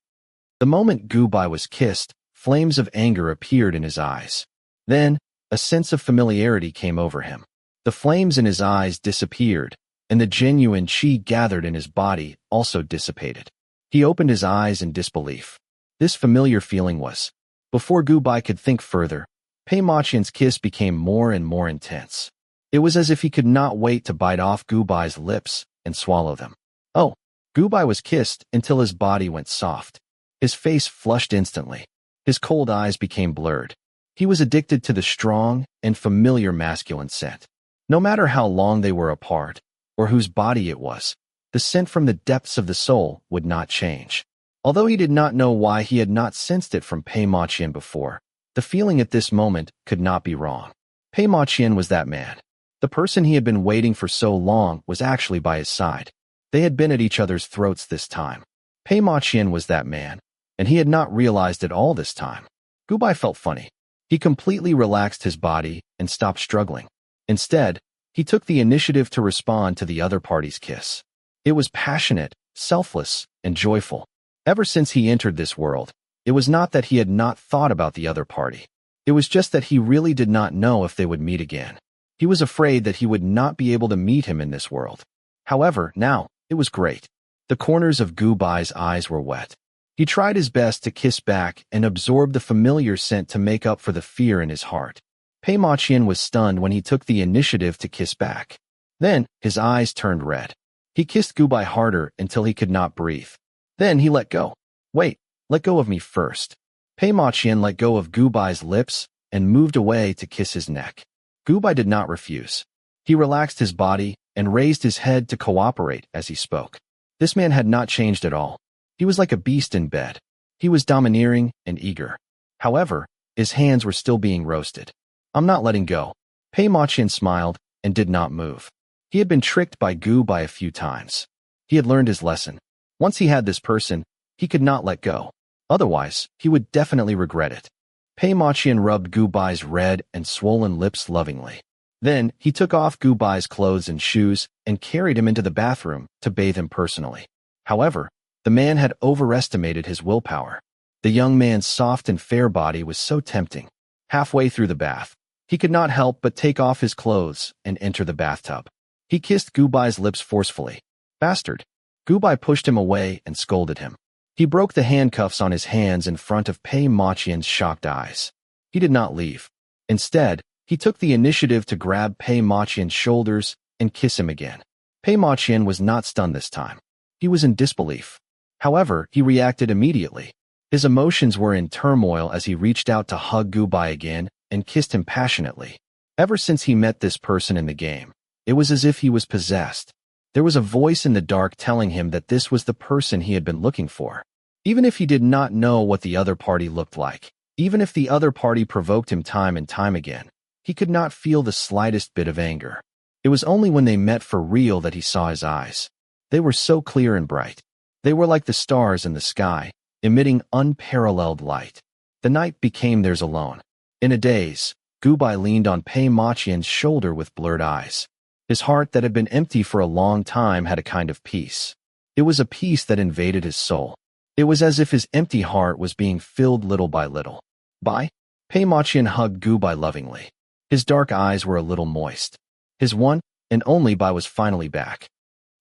The moment Gu Bai was kissed, flames of anger appeared in his eyes. Then, a sense of familiarity came over him. The flames in his eyes disappeared, and the genuine qi gathered in his body also dissipated. He opened his eyes in disbelief. This familiar feeling was. Before Gu Bai could think further, Pei Maqian's kiss became more and more intense. It was as if he could not wait to bite off Gu Bai's lips and swallow them. Oh, Gu Bai was kissed until his body went soft. His face flushed instantly. His cold eyes became blurred. He was addicted to the strong and familiar masculine scent. No matter how long they were apart, or whose body it was, the scent from the depths of the soul would not change. Although he did not know why he had not sensed it from Pei Maqian before, the feeling at this moment could not be wrong. Pei Maqian was that man. The person he had been waiting for so long was actually by his side. They had been at each other's throats this time. Pei Maqian was that man, and he had not realized it all this time. Gu Bai felt funny. He completely relaxed his body and stopped struggling. Instead, he took the initiative to respond to the other party's kiss. It was passionate, selfless, and joyful. Ever since he entered this world, it was not that he had not thought about the other party. It was just that he really did not know if they would meet again. He was afraid that he would not be able to meet him in this world. However, now, it was great. The corners of Gu Bai's eyes were wet. He tried his best to kiss back and absorb the familiar scent to make up for the fear in his heart. Pei Maqian was stunned when he took the initiative to kiss back. Then, his eyes turned red. He kissed Gu Bai harder until he could not breathe. Then he let go. Wait, let go of me first. Pei Maqian let go of Gubai's lips and moved away to kiss his neck. Gubai did not refuse. He relaxed his body and raised his head to cooperate as he spoke. This man had not changed at all. He was like a beast in bed. He was domineering and eager. However, his hands were still being roasted. I'm not letting go. Pei Maqian smiled and did not move. He had been tricked by Gubai a few times. He had learned his lesson. Once he had this person, he could not let go. Otherwise, he would definitely regret it. Pei Maqian rubbed Gubai's red and swollen lips lovingly. Then, he took off Gubai's clothes and shoes and carried him into the bathroom to bathe him personally. However, the man had overestimated his willpower. The young man's soft and fair body was so tempting. Halfway through the bath, he could not help but take off his clothes and enter the bathtub. He kissed Gubai's lips forcefully. Bastard! Gubai pushed him away and scolded him. He broke the handcuffs on his hands in front of Pei Maqian's shocked eyes. He did not leave. Instead, he took the initiative to grab Pei Maqian's shoulders and kiss him again. Pei Maqian was not stunned this time. He was in disbelief. However, he reacted immediately. His emotions were in turmoil as he reached out to hug Gubai again and kissed him passionately. Ever since he met this person in the game, it was as if he was possessed. There was a voice in the dark telling him that this was the person he had been looking for. Even if he did not know what the other party looked like, even if the other party provoked him time and time again, he could not feel the slightest bit of anger. It was only when they met for real that he saw his eyes. They were so clear and bright. They were like the stars in the sky, emitting unparalleled light. The night became theirs alone. In a daze, Gubai leaned on Pei Maqian's shoulder with blurred eyes. His heart that had been empty for a long time had a kind of peace. It was a peace that invaded his soul. It was as if his empty heart was being filled little by little. Bai? Pei Maqian hugged Gubai lovingly. His dark eyes were a little moist. His one and only Bai was finally back.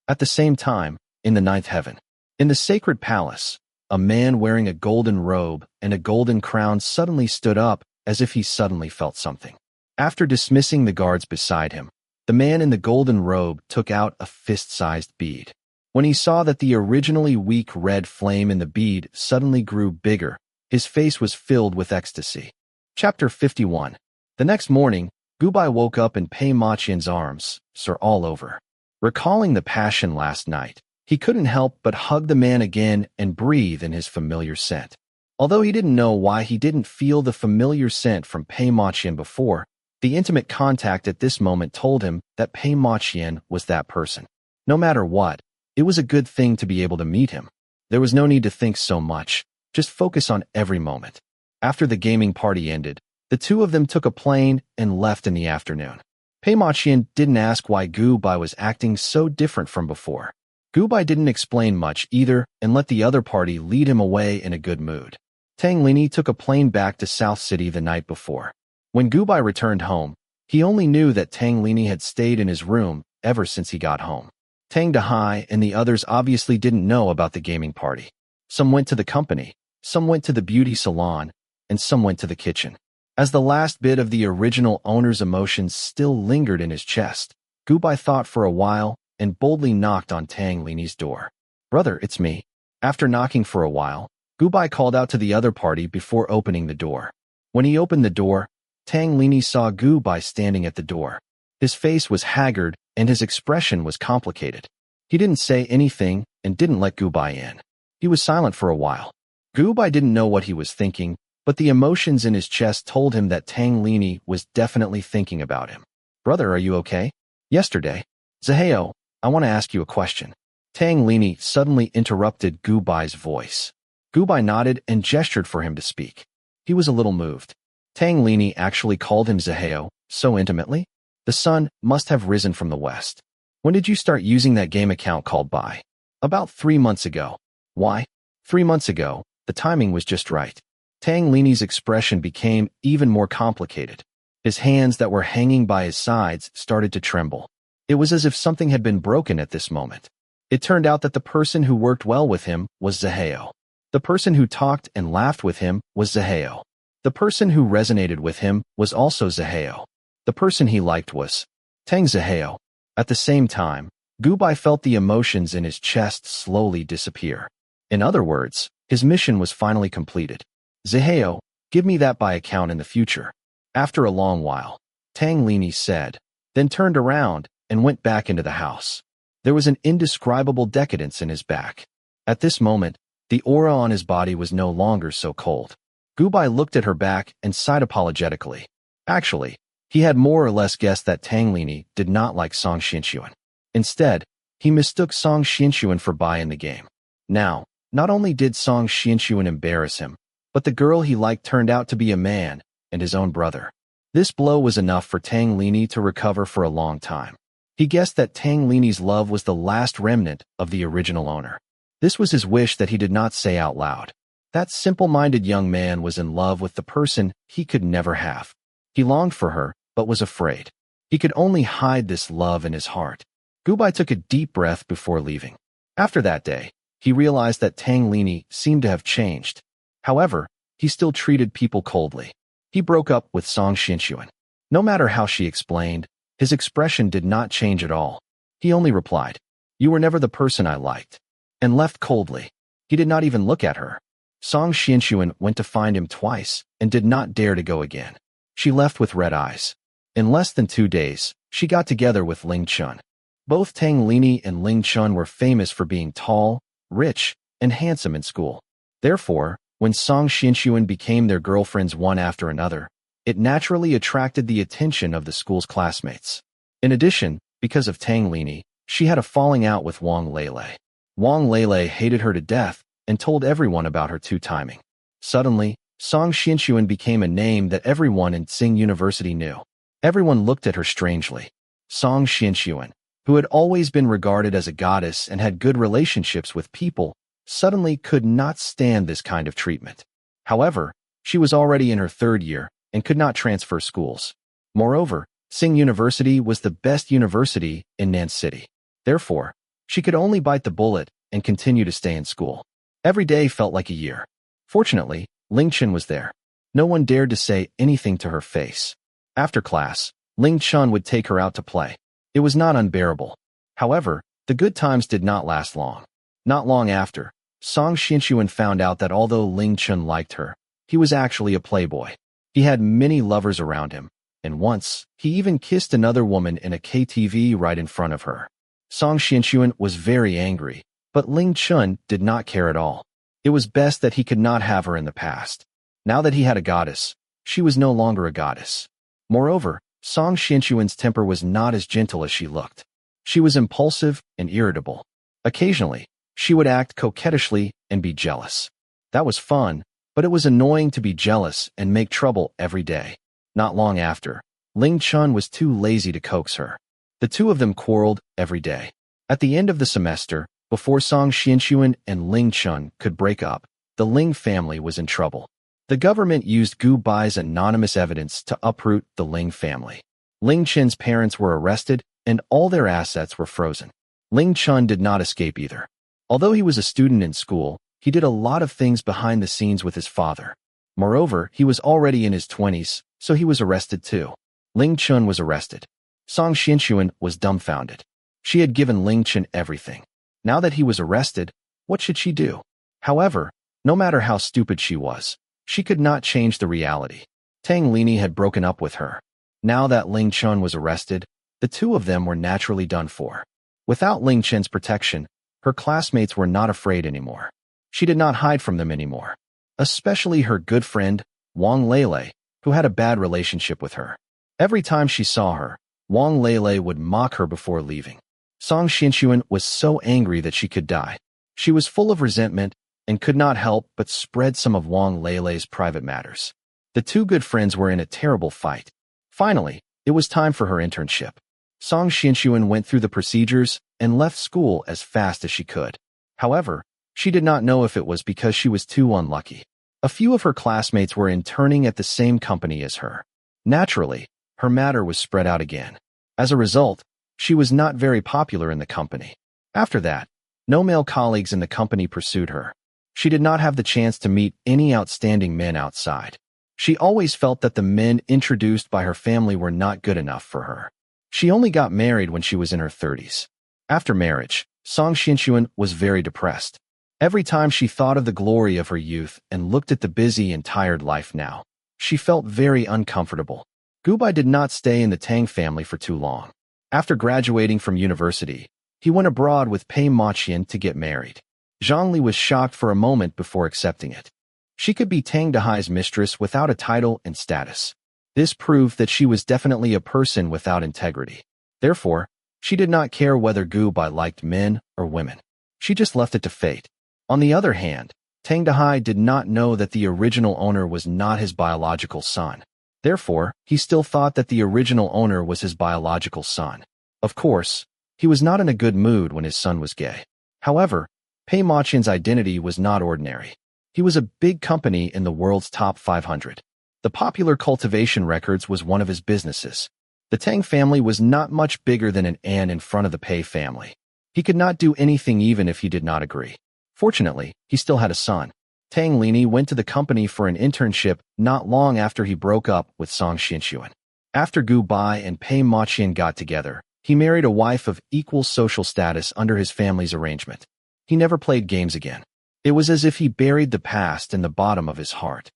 At the same time, in the ninth heaven, in the sacred palace, a man wearing a golden robe and a golden crown suddenly stood up as if he suddenly felt something. After dismissing the guards beside him, the man in the golden robe took out a fist-sized bead. When he saw that the originally weak red flame in the bead suddenly grew bigger, his face was filled with ecstasy. Chapter 51. The next morning, Gubai woke up in Pei Maqian's arms, sore all over. Recalling the passion last night, he couldn't help but hug the man again and breathe in his familiar scent. Although he didn't know why he didn't feel the familiar scent from Pei Maqian before, the intimate contact at this moment told him that Pei Maqian was that person. No matter what, it was a good thing to be able to meet him. There was no need to think so much, just focus on every moment. After the gaming party ended, the two of them took a plane and left in the afternoon. Pei Maqian didn't ask why Gubai was acting so different from before. Gubai didn't explain much either and let the other party lead him away in a good mood. Tang Lini took a plane back to South City the night before. When Gubai returned home, he only knew that Tang Lini had stayed in his room ever since he got home. Tang Dahai and the others obviously didn't know about the gaming party. Some went to the company, some went to the beauty salon, and some went to the kitchen. As the last bit of the original owner's emotions still lingered in his chest, Gubai thought for a while and boldly knocked on Tang Lini's door. "Brother, it's me." After knocking for a while, Gubai called out to the other party before opening the door. When he opened the door, Tang Lini saw Gubai standing at the door. His face was haggard and his expression was complicated. He didn't say anything and didn't let Gubai in. He was silent for a while. Gubai didn't know what he was thinking, but the emotions in his chest told him that Tang Lini was definitely thinking about him. "Brother, are you okay?" "Yesterday." "Zaheo, I want to ask you a question." Tang Lini suddenly interrupted Gubai's voice. Gubai nodded and gestured for him to speak. He was a little moved. Tang Lini actually called him Zaheo so intimately. The sun must have risen from the west. "When did you start using that game account called Bai?" "About 3 months ago." "Why?" 3 months ago, the timing was just right." Tang Lini's expression became even more complicated. His hands that were hanging by his sides started to tremble. It was as if something had been broken at this moment. It turned out that the person who worked well with him was Zaheo. The person who talked and laughed with him was Zaheo. The person who resonated with him was also Zaheo. The person he liked was Tang Zaheo. At the same time, Gubai felt the emotions in his chest slowly disappear. In other words, his mission was finally completed. Ziheo, give me that by account in the future. After a long while, Tang Lini said, then turned around and went back into the house. There was an indescribable decadence in his back. At this moment, the aura on his body was no longer so cold. Gubai looked at her back and sighed apologetically. Actually, he had more or less guessed that Tang Lini did not like Song Xianxuan. Instead, he mistook Song Xianxuan for Bai in the game. Now, not only did Song Xianxuan embarrass him, but the girl he liked turned out to be a man and his own brother. This blow was enough for Tang Lini to recover for a long time. He guessed that Tang Lini's love was the last remnant of the original owner. This was his wish that he did not say out loud. That simple-minded young man was in love with the person he could never have. He longed for her, but was afraid. He could only hide this love in his heart. Gubai took a deep breath before leaving. After that day, he realized that Tang Lini seemed to have changed. However, he still treated people coldly. He broke up with Song Xianxuan. No matter how she explained, his expression did not change at all. He only replied, "You were never the person I liked," and left coldly. He did not even look at her. Song Xianxuan went to find him twice and did not dare to go again. She left with red eyes. In less than 2 days, she got together with Ling Chun. Both Tang Lini and Ling Chun were famous for being tall, rich, and handsome in school. Therefore, when Song Xianxuan became their girlfriends one after another, it naturally attracted the attention of the school's classmates. In addition, because of Tang Lini, she had a falling out with Wang Lele. Wang Lele hated her to death and told everyone about her two-timing. Suddenly, Song Xianxuan became a name that everyone in Tsing University knew. Everyone looked at her strangely. Song Xianxuan, who had always been regarded as a goddess and had good relationships with people, suddenly could not stand this kind of treatment. However, she was already in her 3rd year and could not transfer schools. Moreover, Tsing University was the best university in Nan City. Therefore, she could only bite the bullet and continue to stay in school. Every day felt like a year. Fortunately, Ling Chun was there. No one dared to say anything to her face. After class, Ling Chun would take her out to play. It was not unbearable. However, the good times did not last long. Not long after, Song Xianxuan found out that although Ling Chun liked her, he was actually a playboy. He had many lovers around him, and once, he even kissed another woman in a KTV right in front of her. Song Xianxuan was very angry, but Ling Chun did not care at all. It was best that he could not have her in the past. Now that he had a goddess, she was no longer a goddess. Moreover, Song Xianxuan's temper was not as gentle as she looked. She was impulsive and irritable. Occasionally, she would act coquettishly and be jealous. That was fun, but it was annoying to be jealous and make trouble every day. Not long after, Ling Chun was too lazy to coax her. The two of them quarreled every day. At the end of the semester, before Song Xianxuan and Ling Chun could break up, the Ling family was in trouble. The government used Gu Bai's anonymous evidence to uproot the Ling family. Ling Chen's parents were arrested, and all their assets were frozen. Ling Chun did not escape either. Although he was a student in school, he did a lot of things behind the scenes with his father. Moreover, he was already in his 20s, so he was arrested too. Ling Chun was arrested. Song Xianxuan was dumbfounded. She had given Ling Chun everything. Now that he was arrested, what should she do? However, no matter how stupid she was, she could not change the reality. Tang Lini had broken up with her. Now that Ling Chun was arrested, the two of them were naturally done for. Without Ling Chen's protection, her classmates were not afraid anymore. She did not hide from them anymore. Especially her good friend, Wang Lele, who had a bad relationship with her. Every time she saw her, Wang Lele would mock her before leaving. Song Xianxuan was so angry that she could die. She was full of resentment and could not help but spread some of Wang Lele's private matters. The two good friends were in a terrible fight. Finally, it was time for her internship. Song Xianxuan went through the procedures and left school as fast as she could. However, she did not know if it was because she was too unlucky. A few of her classmates were interning at the same company as her. Naturally, her matter was spread out again. As a result, she was not very popular in the company. After that, no male colleagues in the company pursued her. She did not have the chance to meet any outstanding men outside. She always felt that the men introduced by her family were not good enough for her. She only got married when she was in her 30s. After marriage, Song Xianxuan was very depressed. Every time she thought of the glory of her youth and looked at the busy and tired life now, she felt very uncomfortable. Gubai did not stay in the Tang family for too long. After graduating from university, he went abroad with Pei Maqian to get married. Zhangli was shocked for a moment before accepting it. She could be Tang Dehai's mistress without a title and status. This proved that she was definitely a person without integrity. Therefore, she did not care whether Gubai liked men or women. She just left it to fate. On the other hand, Tang Dehai did not know that the original owner was not his biological son. Therefore, he still thought that the original owner was his biological son. Of course, he was not in a good mood when his son was gay. However, Pei Maqian's identity was not ordinary. He was a big company in the world's top 500. The popular Cultivation Records was one of his businesses. The Tang family was not much bigger than an ant in front of the Pei family. He could not do anything even if he did not agree. Fortunately, he still had a son. Tang Lini went to the company for an internship not long after he broke up with Song Xianxuan. After Gu Bai and Pei Maqian got together, he married a wife of equal social status under his family's arrangement. He never played games again. It was as if he buried the past in the bottom of his heart.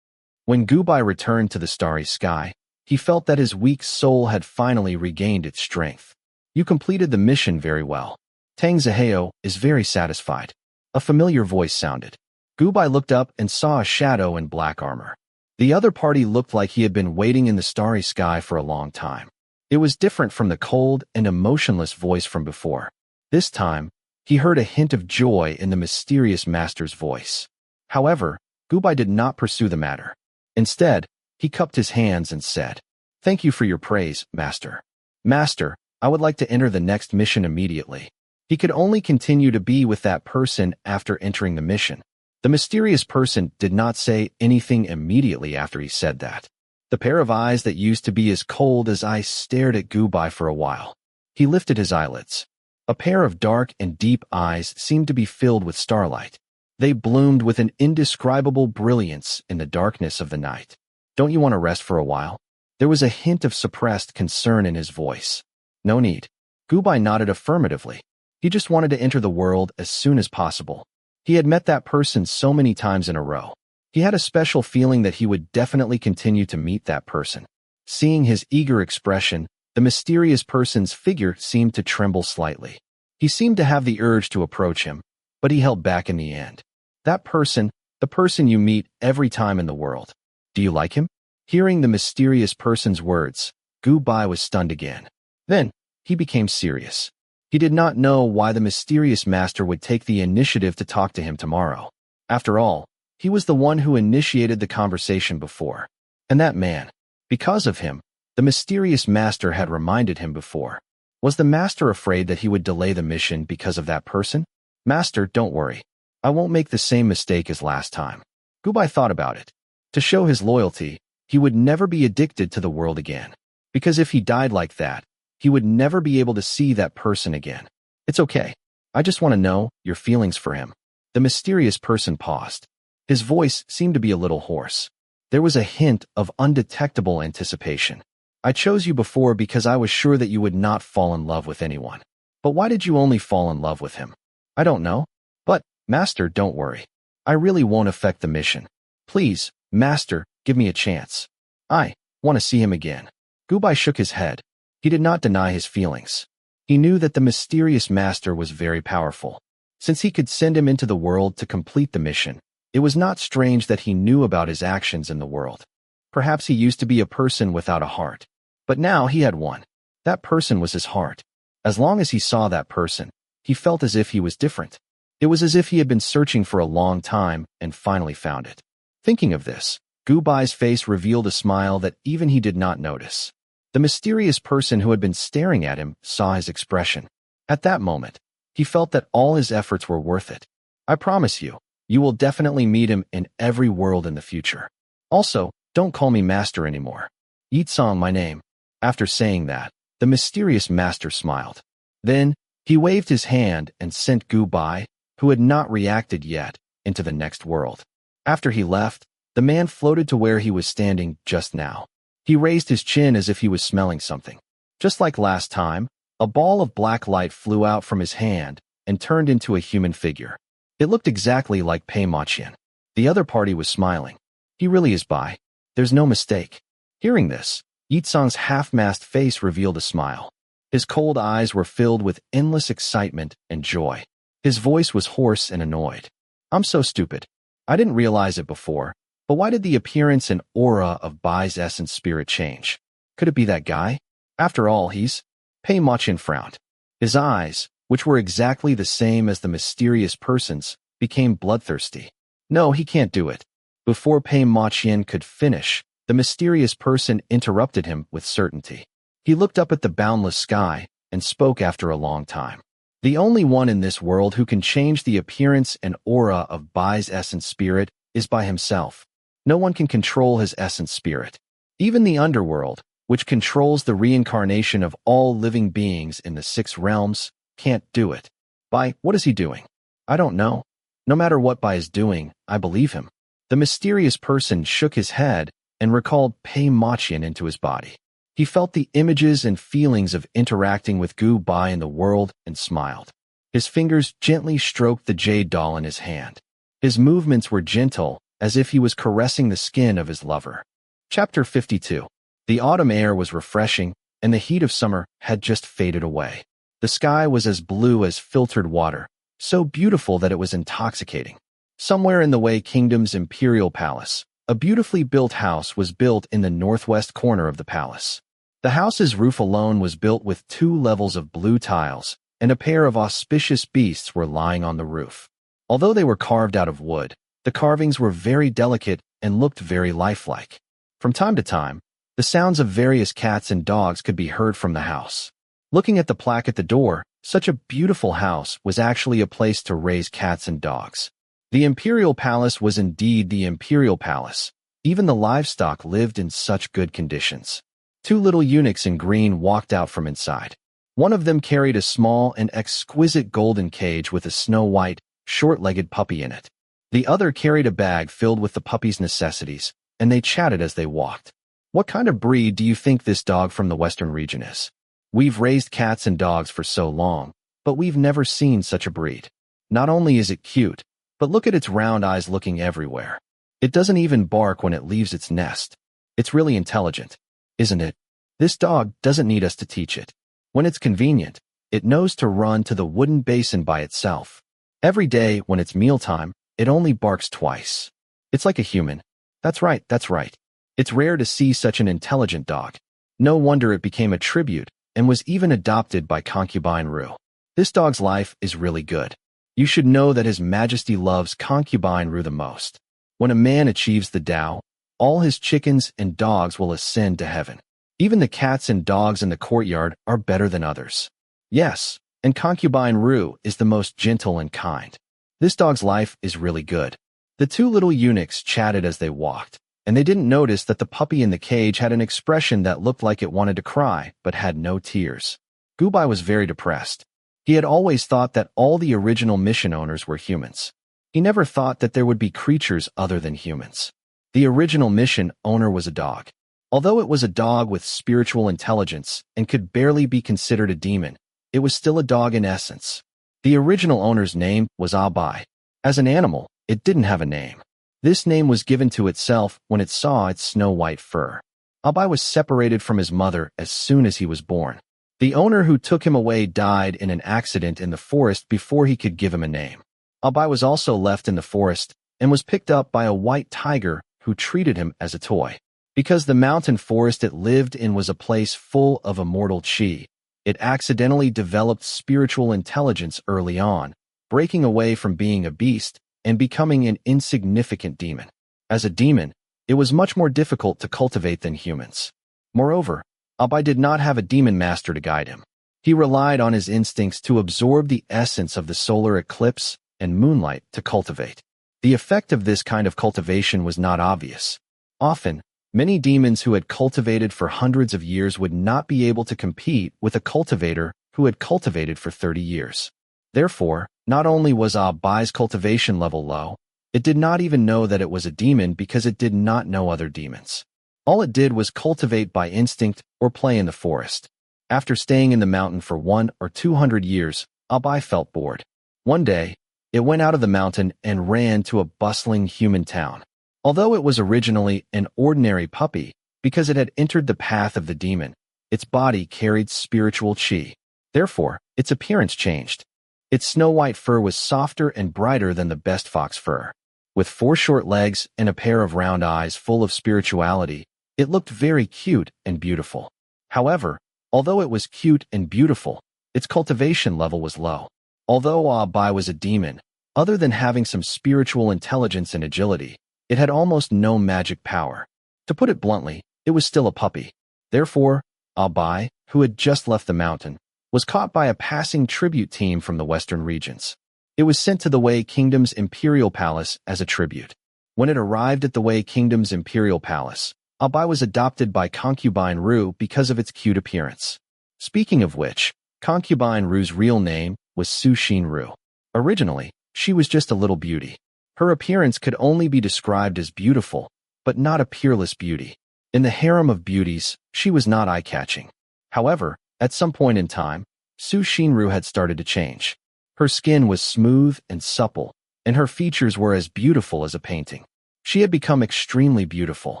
When Gu Bai returned to the starry sky, he felt that his weak soul had finally regained its strength. You completed the mission very well. Tang Zihao is very satisfied. A familiar voice sounded. Gu Bai looked up and saw a shadow in black armor. The other party looked like he had been waiting in the starry sky for a long time. It was different from the cold and emotionless voice from before. This time, he heard a hint of joy in the mysterious master's voice. However, Gu Bai did not pursue the matter. Instead, he cupped his hands and said, "Thank you for your praise, Master. Master, I would like to enter the next mission immediately." He could only continue to be with that person after entering the mission. The mysterious person did not say anything immediately after he said that. The pair of eyes that used to be as cold as ice stared at Gu Bai for a while. He lifted his eyelids. A pair of dark and deep eyes seemed to be filled with starlight. They bloomed with an indescribable brilliance in the darkness of the night. "Don't you want to rest for a while?" There was a hint of suppressed concern in his voice. "No need." Gu Bai nodded affirmatively. He just wanted to enter the world as soon as possible. He had met that person so many times in a row. He had a special feeling that he would definitely continue to meet that person. Seeing his eager expression, the mysterious person's figure seemed to tremble slightly. He seemed to have the urge to approach him, but he held back in the end. That person, the person you meet every time in the world. Do you like him? Hearing the mysterious person's words, Gu Bai was stunned again. Then, he became serious. He did not know why the mysterious master would take the initiative to talk to him tomorrow. After all, he was the one who initiated the conversation before. And that man, because of him, the mysterious master had reminded him before. Was the master afraid that he would delay the mission because of that person? "Master, don't worry. I won't make the same mistake as last time." Gu Bai thought about it. To show his loyalty, he would never be addicted to the world again. Because if he died like that, he would never be able to see that person again. "It's okay. I just want to know your feelings for him." The mysterious person paused. His voice seemed to be a little hoarse. There was a hint of undetectable anticipation. "I chose you before because I was sure that you would not fall in love with anyone. But why did you only fall in love with him?" "I don't know. But, Master, don't worry. I really won't affect the mission. Please, Master, give me a chance. I want to see him again." Gu Bai shook his head. He did not deny his feelings. He knew that the mysterious master was very powerful. Since he could send him into the world to complete the mission, it was not strange that he knew about his actions in the world. Perhaps he used to be a person without a heart. But now he had one. That person was his heart. As long as he saw that person, he felt as if he was different. It was as if he had been searching for a long time and finally found it. Thinking of this, Gu Bai's face revealed a smile that even he did not notice. The mysterious person who had been staring at him saw his expression. At that moment, he felt that all his efforts were worth it. "I promise you, you will definitely meet him in every world in the future. Also, don't call me master anymore. Yitsong my name." After saying that, the mysterious master smiled. Then, he waved his hand and sent Gu Bai, who had not reacted yet, into the next world. After he left, the man floated to where he was standing just now. He raised his chin as if he was smelling something. Just like last time, a ball of black light flew out from his hand and turned into a human figure. It looked exactly like Pei Maqian. The other party was smiling. He really is Bai. There's no mistake. Hearing this, Yitsang's half-masked face revealed a smile. His cold eyes were filled with endless excitement and joy. His voice was hoarse and annoyed. I'm so stupid. I didn't realize it before, but why did the appearance and aura of Bai's essence spirit change? Could it be that guy? After all, he's... Pei Maqian frowned. His eyes, which were exactly the same as the mysterious person's, became bloodthirsty. No, he can't do it. Before Pei Maqian could finish, the mysterious person interrupted him with certainty. He looked up at the boundless sky and spoke after a long time. The only one in this world who can change the appearance and aura of Bai's essence spirit is Bai himself. No one can control his essence spirit. Even the underworld, which controls the reincarnation of all living beings in the 6 realms, can't do it. Bai, what is he doing? I don't know. No matter what Bai is doing, I believe him. The mysterious person shook his head and recalled Pei Maqian into his body. He felt the images and feelings of interacting with Gu Bai in the world and smiled. His fingers gently stroked the jade doll in his hand. His movements were gentle, as if he was caressing the skin of his lover. Chapter 52. The autumn air was refreshing, and the heat of summer had just faded away. The sky was as blue as filtered water, so beautiful that it was intoxicating. Somewhere in the Wei Kingdom's imperial palace, a beautifully built house was built in the northwest corner of the palace. The house's roof alone was built with 2 levels of blue tiles, and a pair of auspicious beasts were lying on the roof. Although they were carved out of wood, the carvings were very delicate and looked very lifelike. From time to time, the sounds of various cats and dogs could be heard from the house. Looking at the plaque at the door, such a beautiful house was actually a place to raise cats and dogs. The imperial palace was indeed the imperial palace. Even the livestock lived in such good conditions. 2 little eunuchs in green walked out from inside. One of them carried a small and exquisite golden cage with a snow-white, short-legged puppy in it. The other carried a bag filled with the puppy's necessities, and they chatted as they walked. What kind of breed do you think this dog from the western region is? We've raised cats and dogs for so long, but we've never seen such a breed. Not only is it cute, but look at its round eyes looking everywhere. It doesn't even bark when it leaves its nest. It's really intelligent, isn't it? This dog doesn't need us to teach it. When it's convenient, it knows to run to the wooden basin by itself. Every day when it's mealtime, it only barks twice. It's like a human. That's right, that's right. It's rare to see such an intelligent dog. No wonder it became a tribute and was even adopted by concubine Ru. This dog's life is really good. You should know that His Majesty loves concubine Ru the most. When a man achieves the Tao, all his chickens and dogs will ascend to heaven. Even the cats and dogs in the courtyard are better than others. Yes, and concubine Ru is the most gentle and kind. This dog's life is really good. The 2 little eunuchs chatted as they walked, and they didn't notice that the puppy in the cage had an expression that looked like it wanted to cry, but had no tears. Gubai was very depressed. He had always thought that all the original mission owners were humans. He never thought that there would be creatures other than humans. The original mission owner was a dog. Although it was a dog with spiritual intelligence and could barely be considered a demon, it was still a dog in essence. The original owner's name was Abai. As an animal, it didn't have a name. This name was given to itself when it saw its snow-white fur. Abai was separated from his mother as soon as he was born. The owner who took him away died in an accident in the forest before he could give him a name. Abai was also left in the forest and was picked up by a white tiger who treated him as a toy. Because the mountain forest it lived in was a place full of immortal chi, it accidentally developed spiritual intelligence early on, breaking away from being a beast and becoming an insignificant demon. As a demon, it was much more difficult to cultivate than humans. Moreover, Abai did not have a demon master to guide him. He relied on his instincts to absorb the essence of the solar eclipse and moonlight to cultivate. The effect of this kind of cultivation was not obvious. Often, many demons who had cultivated for hundreds of years would not be able to compete with a cultivator who had cultivated for 30 years. Therefore, not only was Abai's cultivation level low, it did not even know that it was a demon because it did not know other demons. All it did was cultivate by instinct or play in the forest. After staying in the mountain for 100 or 200 years, Abai felt bored. One day, It went out of the mountain and ran to a bustling human town. Although it was originally an ordinary puppy, because it had entered the path of the demon, its body carried spiritual chi. Therefore, its appearance changed. Its snow-white fur was softer and brighter than the best fox fur. With 4 short legs and a pair of round eyes full of spirituality, it looked very cute and beautiful. However, although it was cute and beautiful, its cultivation level was low. Although Yaoi was a demon, other than having some spiritual intelligence and agility, it had almost no magic power. To put it bluntly, it was still a puppy. Therefore, Yaoi, who had just left the mountain, was caught by a passing tribute team from the western regions. It was sent to the Wei Kingdom's imperial palace as a tribute. When it arrived at the Wei Kingdom's imperial palace, Yaoi was adopted by concubine Ru because of its cute appearance. Speaking of which, concubine Ru's real name was Su Ru. Originally, she was just a little beauty. Her appearance could only be described as beautiful, but not a peerless beauty. In the harem of beauties, she was not eye-catching. However, at some point in time, Su Ru had started to change. Her skin was smooth and supple, and her features were as beautiful as a painting. She had become extremely beautiful.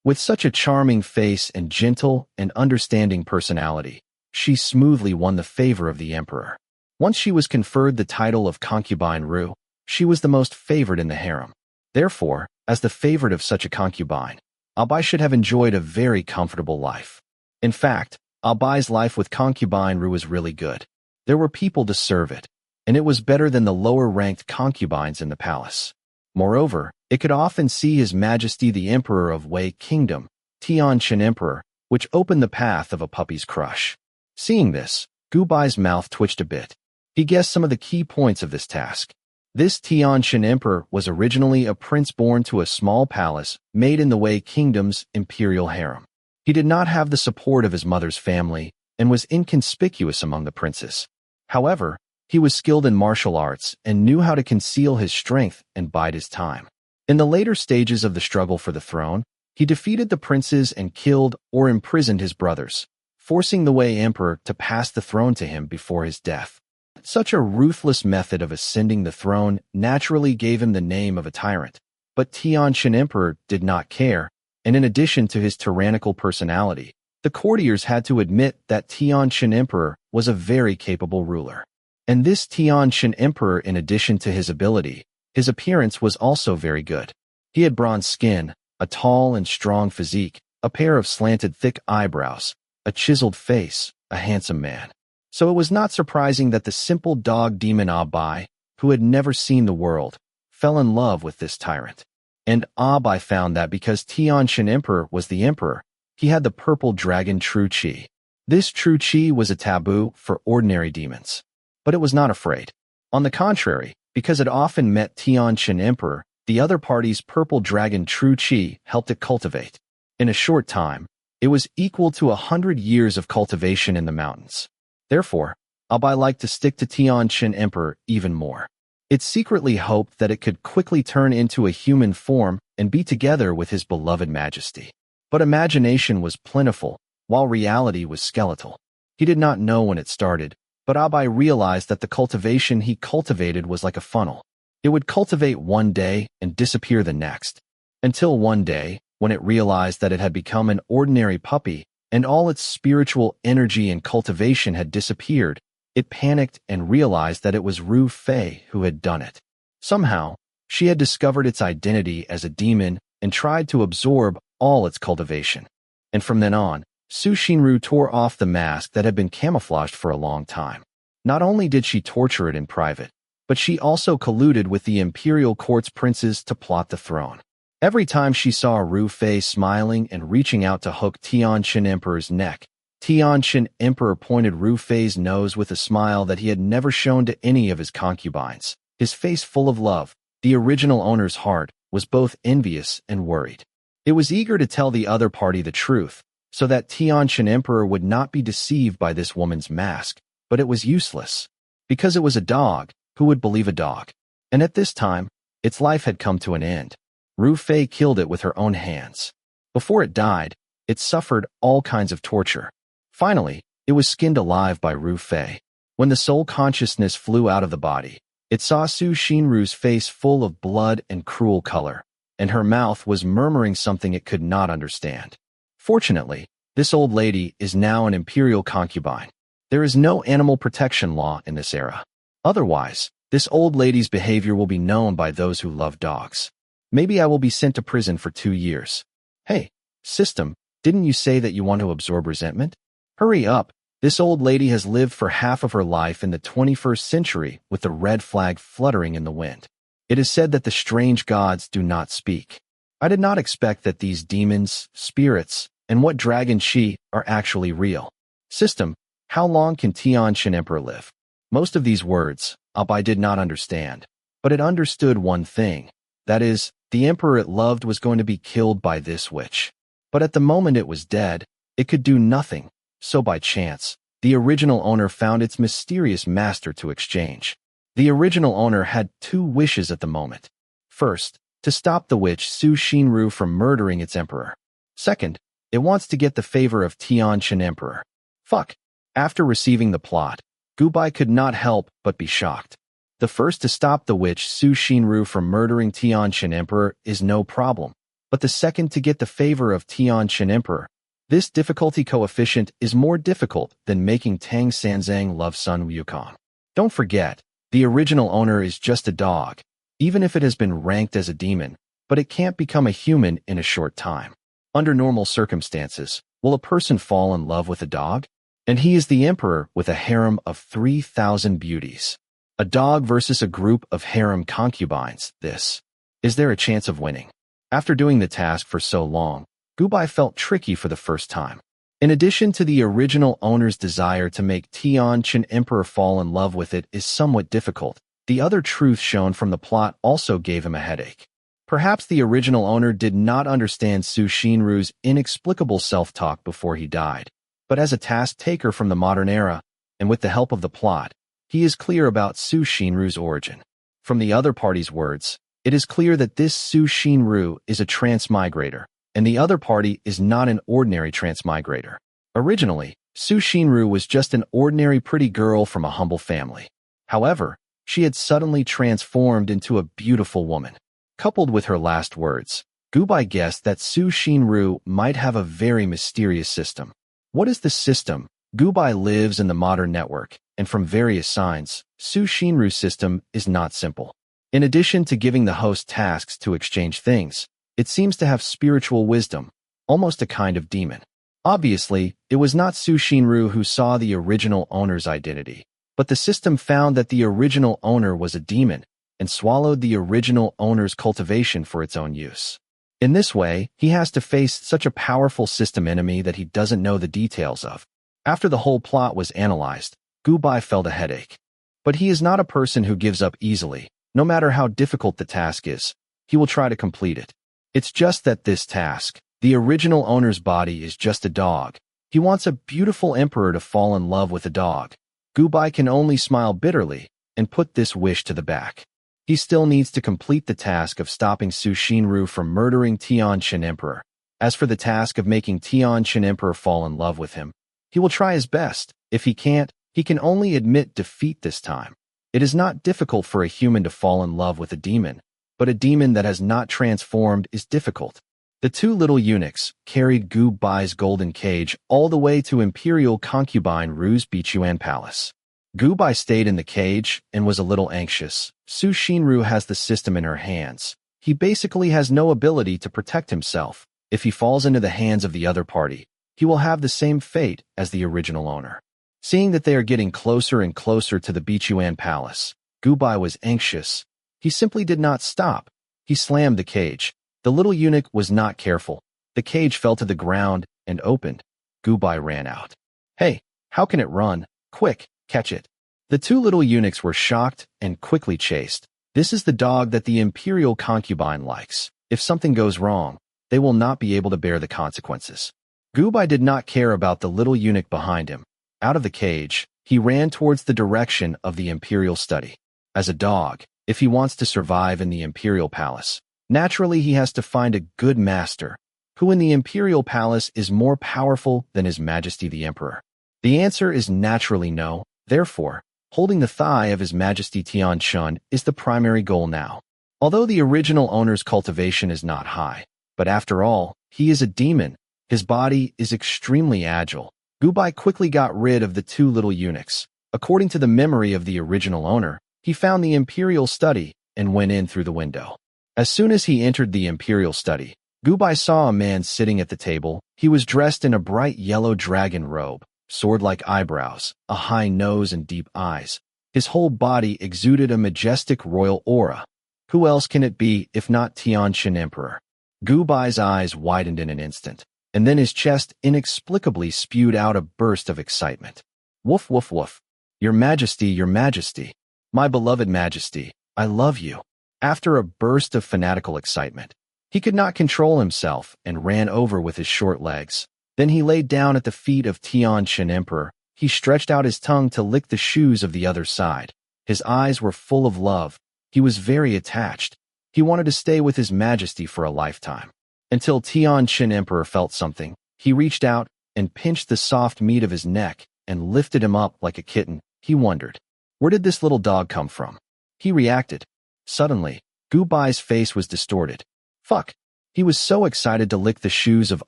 With such a charming face and gentle and understanding personality, she smoothly won the favor of the emperor. Once she was conferred the title of concubine Ru, she was the most favored in the harem. Therefore, as the favorite of such a concubine, Yaoi should have enjoyed a very comfortable life. In fact, Yaoi's life with concubine Ru was really good. There were people to serve it, and it was better than the lower-ranked concubines in the palace. Moreover, it could often see His Majesty the Emperor of Wei Kingdom, Tianqian Emperor, which opened the path of a puppy's crush. Seeing this, Gubai's mouth twitched a bit. He guessed some of the key points of this task. This Tianqian Emperor was originally a prince born to a small palace made in the Wei Kingdom's imperial harem. He did not have the support of his mother's family and was inconspicuous among the princes. However, he was skilled in martial arts and knew how to conceal his strength and bide his time. In the later stages of the struggle for the throne, he defeated the princes and killed or imprisoned his brothers, forcing the Wei Emperor to pass the throne to him before his death. Such a ruthless method of ascending the throne naturally gave him the name of a tyrant, but Tianqian Emperor did not care, and in addition to his tyrannical personality, the courtiers had to admit that Tianqian Emperor was a very capable ruler. And this Tianqian Emperor, in addition to his ability, his appearance was also very good. He had bronze skin, a tall and strong physique, a pair of slanted thick eyebrows, a chiseled face, a handsome man. So it was not surprising that the simple dog demon Yaoi, who had never seen the world, fell in love with this tyrant. And Yaoi found that because Tianqian Emperor was the emperor, he had the purple dragon true chi. This true chi was a taboo for ordinary demons. But it was not afraid. On the contrary, because it often met Tianqian Emperor, the other party's purple dragon true chi helped it cultivate. In a short time, it was equal to 100 years of cultivation in the mountains. Therefore, Yaoi liked to stick to Tianqian Emperor even more. It secretly hoped that it could quickly turn into a human form and be together with his beloved majesty. But imagination was plentiful, while reality was skeletal. He did not know when it started, but Yaoi realized that the cultivation he cultivated was like a funnel. It would cultivate one day and disappear the next. Until one day, when it realized that it had become an ordinary puppy, and all its spiritual energy and cultivation had disappeared, it panicked and realized that it was Ru Fei who had done it. Somehow, she had discovered its identity as a demon and tried to absorb all its cultivation. And from then on, Su Ru tore off the mask that had been camouflaged for a long time. Not only did she torture it in private, but she also colluded with the imperial court's princes to plot the throne. Every time she saw Ru Fei smiling and reaching out to hook Tianqian Emperor's neck, Tianqian Emperor pointed Ru Fei's nose with a smile that he had never shown to any of his concubines. His face full of love, the original owner's heart was both envious and worried. It was eager to tell the other party the truth, so that Tianqian Emperor would not be deceived by this woman's mask, but it was useless. Because it was a dog, who would believe a dog? And at this time, its life had come to an end. Ru Fei killed it with her own hands. Before it died, it suffered all kinds of torture. Finally, it was skinned alive by Ru Fei. When the soul consciousness flew out of the body, It saw Su Shinru's face full of blood and cruel color, and her mouth was murmuring something it could not understand. Fortunately, this old lady is now an imperial concubine. There is no animal protection law in this era. Otherwise, this old lady's behavior will be known by those who love dogs. Maybe I will be sent to prison for 2 years. Hey, system, didn't you say that you want to absorb resentment? Hurry up. This old lady has lived for half of her life in the 21st century with the red flag fluttering in the wind. It is said that the strange gods do not speak. I did not expect that these demons, spirits, and what dragon she are actually real. System, how long can Tian Shin Emperor live? Most of these words, I did not understand, but it understood one thing. That is, the emperor it loved was going to be killed by this witch. But at the moment it was dead, it could do nothing. So by chance, the original owner found its mysterious master to exchange. The original owner had 2 wishes at the moment. First, to stop the witch Su Shinru from murdering its emperor. Second, it wants to get the favor of Tian Shin Emperor. Fuck. After receiving the plot, Gubai could not help but be shocked. The first, to stop the witch Su Shinru from murdering Tian Shin Emperor, is no problem. But the second, to get the favor of Tian Shin Emperor, this difficulty coefficient is more difficult than making Tang Sanzang love Sun Wukong. Don't forget, the original owner is just a dog, even if it has been ranked as a demon, but it can't become a human in a short time. Under normal circumstances, will a person fall in love with a dog? And he is the emperor with a harem of 3,000 beauties. A dog versus a group of harem concubines, this. Is there a chance of winning? After doing the task for so long, Gubai felt tricky for the first time. In addition to the original owner's desire to make Tian Shin Emperor fall in love with it is somewhat difficult, the other truth shown from the plot also gave him a headache. Perhaps the original owner did not understand Su Shinru's inexplicable self-talk before he died. But as a task-taker from the modern era, and with the help of the plot, he is clear about Su Shinru's origin. From the other party's words, it is clear that this Su Shinru is a transmigrator, and the other party is not an ordinary transmigrator. Originally, Su Shinru was just an ordinary pretty girl from a humble family. However, she had suddenly transformed into a beautiful woman. Coupled with her last words, Gubai guessed that Su Shinru might have a very mysterious system. What is the system? Gubai lives in the modern network, and from various signs, Su Shinru's system is not simple. In addition to giving the host tasks to exchange things, it seems to have spiritual wisdom, almost a kind of demon. Obviously, it was not Su Shinru who saw the original owner's identity, but the system found that the original owner was a demon and swallowed the original owner's cultivation for its own use. In this way, he has to face such a powerful system enemy that he doesn't know the details of. After the whole plot was analyzed, Gubai felt a headache. But he is not a person who gives up easily. No matter how difficult the task is, he will try to complete it. It's just that this task, the original owner's body is just a dog. He wants a beautiful emperor to fall in love with a dog. Gubai can only smile bitterly and put this wish to the back. He still needs to complete the task of stopping Su Shinru from murdering Tian Shin Emperor. As for the task of making Tian Shin Emperor fall in love with him, he will try his best. If he can't, he can only admit defeat this time. It is not difficult for a human to fall in love with a demon, but a demon that has not transformed is difficult. The 2 little eunuchs carried Gubai's golden cage all the way to Imperial concubine Ru's Bichuan Palace. Gubai stayed in the cage and was a little anxious. Su Shinru has the system in her hands. He basically has no ability to protect himself. If he falls into the hands of the other party, he will have the same fate as the original owner. Seeing that they are getting closer and closer to the Bichuan Palace, Gubai was anxious. He simply did not stop. He slammed the cage. The little eunuch was not careful. The cage fell to the ground and opened. Gubai ran out. Hey, how can it run? Quick, catch it. The 2 little eunuchs were shocked and quickly chased. This is the dog that the imperial concubine likes. If something goes wrong, they will not be able to bear the consequences. Gubai did not care about the little eunuch behind him. Out of the cage, he ran towards the direction of the imperial study. As a dog, if he wants to survive in the imperial palace, naturally he has to find a good master, who in the imperial palace is more powerful than His Majesty the Emperor. The answer is naturally no. Therefore, Holding the thigh of His Majesty Tian Chun is the primary goal now. Although the original owner's cultivation is not high, but after all, he is a demon. His body is extremely agile. Gubai quickly got rid of the two little eunuchs. According to the memory of the original owner, he found the imperial study and went in through the window. As soon as he entered the imperial study, Gubai saw a man sitting at the table. He was dressed in a bright yellow dragon robe, sword-like eyebrows, a high nose and deep eyes. His whole body exuded a majestic royal aura. Who else can it be if not Tian Shan Emperor? Gubai's eyes widened in an instant, and then his chest inexplicably spewed out a burst of excitement. Woof, woof, woof. Your Majesty, my beloved Majesty, I love you. After a burst of fanatical excitement, he could not control himself and ran over with his short legs. Then he laid down at the feet of Tian Shan Emperor. He stretched out his tongue to lick the shoes of the other side. His eyes were full of love. He was very attached. He wanted to stay with His Majesty for a lifetime. Until Tian Shan Emperor felt something. He reached out and pinched the soft meat of his neck and lifted him up like a kitten. He wondered, where did this little dog come from? He reacted. Suddenly, Gubai's face was distorted. Fuck. He was so excited to lick the shoes of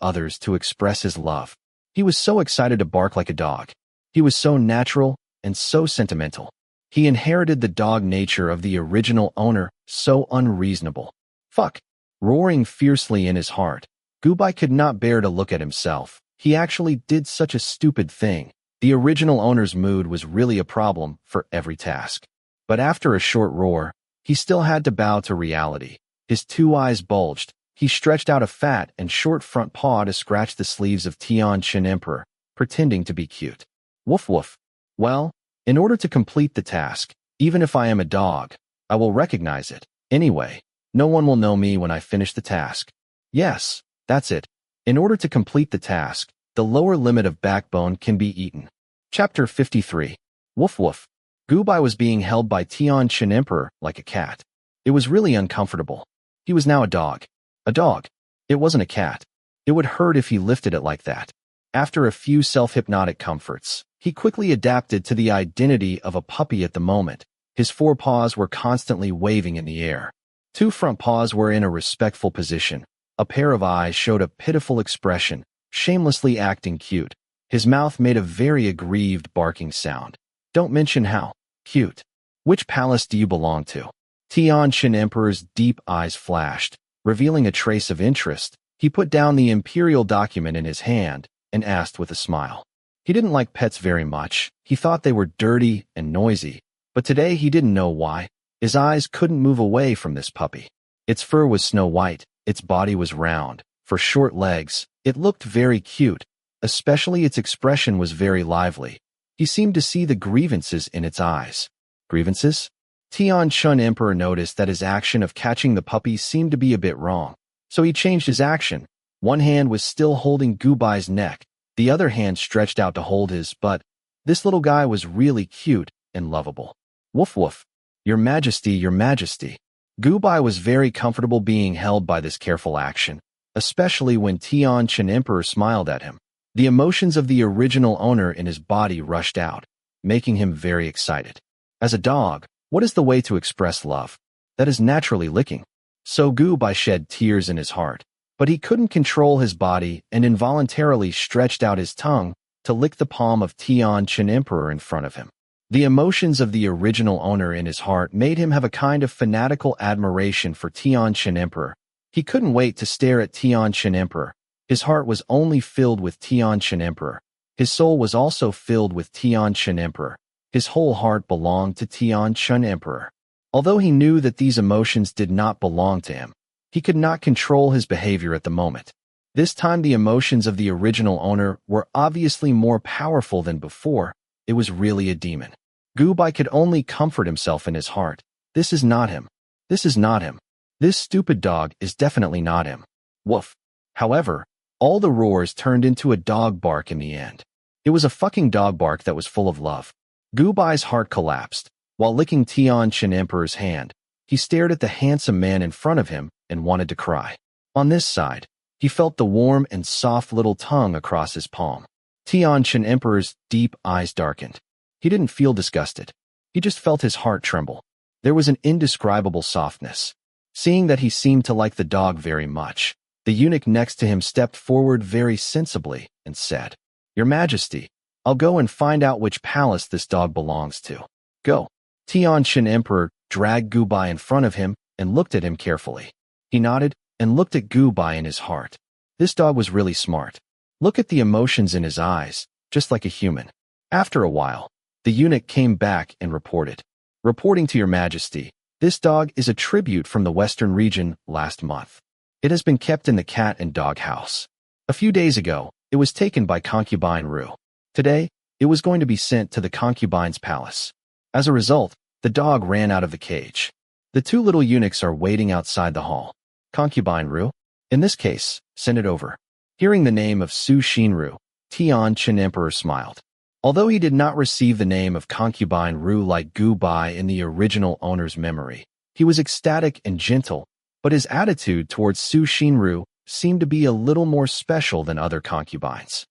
others to express his love. He was so excited to bark like a dog. He was so natural and so sentimental. He inherited the dog nature of the original owner, so unreasonable. Fuck. Roaring fiercely in his heart, Gubai could not bear to look at himself. He actually did such a stupid thing. The original owner's mood was really a problem for every task. But after a short roar, he still had to bow to reality. His two eyes bulged. He stretched out a fat and short front paw to scratch the sleeves of Tian Shan Emperor, pretending to be cute. Woof woof. Well, in order to complete the task, even if I am a dog, I will recognize it. Anyway, no one will know me when I finish the task. Yes, that's it. In order to complete the task, the lower limit of backbone can be eaten. Chapter 53. Woof woof. Gubai was being held by Tian Shan Emperor like a cat. It was really uncomfortable. He was now a dog. A dog. It wasn't a cat. It would hurt if he lifted it like that. After a few self-hypnotic comforts, he quickly adapted to the identity of a puppy at the moment. His forepaws were constantly waving in the air. Two front paws were in a respectful position. A pair of eyes showed a pitiful expression, shamelessly acting cute. His mouth made a very aggrieved barking sound. Don't mention how cute. Which palace do you belong to? Tian Shan Emperor's deep eyes flashed, revealing a trace of interest. He put down the imperial document in his hand and asked with a smile. He didn't like pets very much. He thought they were dirty and noisy, but today he didn't know why. His eyes couldn't move away from this puppy. Its fur was snow white. Its body was round. For short legs, it looked very cute. Especially its expression was very lively. He seemed to see the grievances in its eyes. Grievances? Tian Shan Emperor noticed that his action of catching the puppy seemed to be a bit wrong, so he changed his action. One hand was still holding Gubai's neck, the other hand stretched out to hold his butt. This little guy was really cute and lovable. Woof woof. Your Majesty, Your Majesty. Gubai was very comfortable being held by this careful action, especially when Tian Shan Emperor smiled at him. The emotions of the original owner in his body rushed out, making him very excited. As a dog, what is the way to express love? That is naturally licking. So Gubai shed tears in his heart, but he couldn't control his body and involuntarily stretched out his tongue to lick the palm of Tian Shan Emperor in front of him. The emotions of the original owner in his heart made him have a kind of fanatical admiration for Tian Shan Emperor. He couldn't wait to stare at Tian Shan Emperor. His heart was only filled with Tian Shan Emperor. His soul was also filled with Tian Shan Emperor. His whole heart belonged to Tian Shan Emperor. Although he knew that these emotions did not belong to him, he could not control his behavior at the moment. This time the emotions of the original owner were obviously more powerful than before. It was really a demon. Gubai could only comfort himself in his heart. This is not him. This is not him. This stupid dog is definitely not him. Woof. However, all the roars turned into a dog bark in the end. It was a fucking dog bark that was full of love. Gubai's heart collapsed. While licking Tian Shan Emperor's hand, he stared at the handsome man in front of him and wanted to cry. On this side, he felt the warm and soft little tongue across his palm. Tian Shan Emperor's deep eyes darkened. He didn't feel disgusted. He just felt his heart tremble. There was an indescribable softness. Seeing that he seemed to like the dog very much, the eunuch next to him stepped forward very sensibly and said, "Your Majesty, I'll go and find out which palace this dog belongs to." Go. Tianqian Emperor dragged Gubai in front of him and looked at him carefully. He nodded and looked at Gubai in his heart. This dog was really smart. Look at the emotions in his eyes, just like a human. After a while, the eunuch came back and reported. "Reporting to your Majesty, this dog is a tribute from the western region last month. It has been kept in the cat and dog house. A few days ago, it was taken by concubine Ru. Today, it was going to be sent to the concubine's palace. As a result, the dog ran out of the cage. The two little eunuchs are waiting outside the hall. Concubine Ru? In this case, send it over." Hearing the name of Su Xinru, Tianqian Emperor smiled. Although he did not receive the name of concubine Ru like Gu Bai in the original owner's memory, he was ecstatic and gentle, but his attitude towards Su Xinru seemed to be a little more special than other concubines.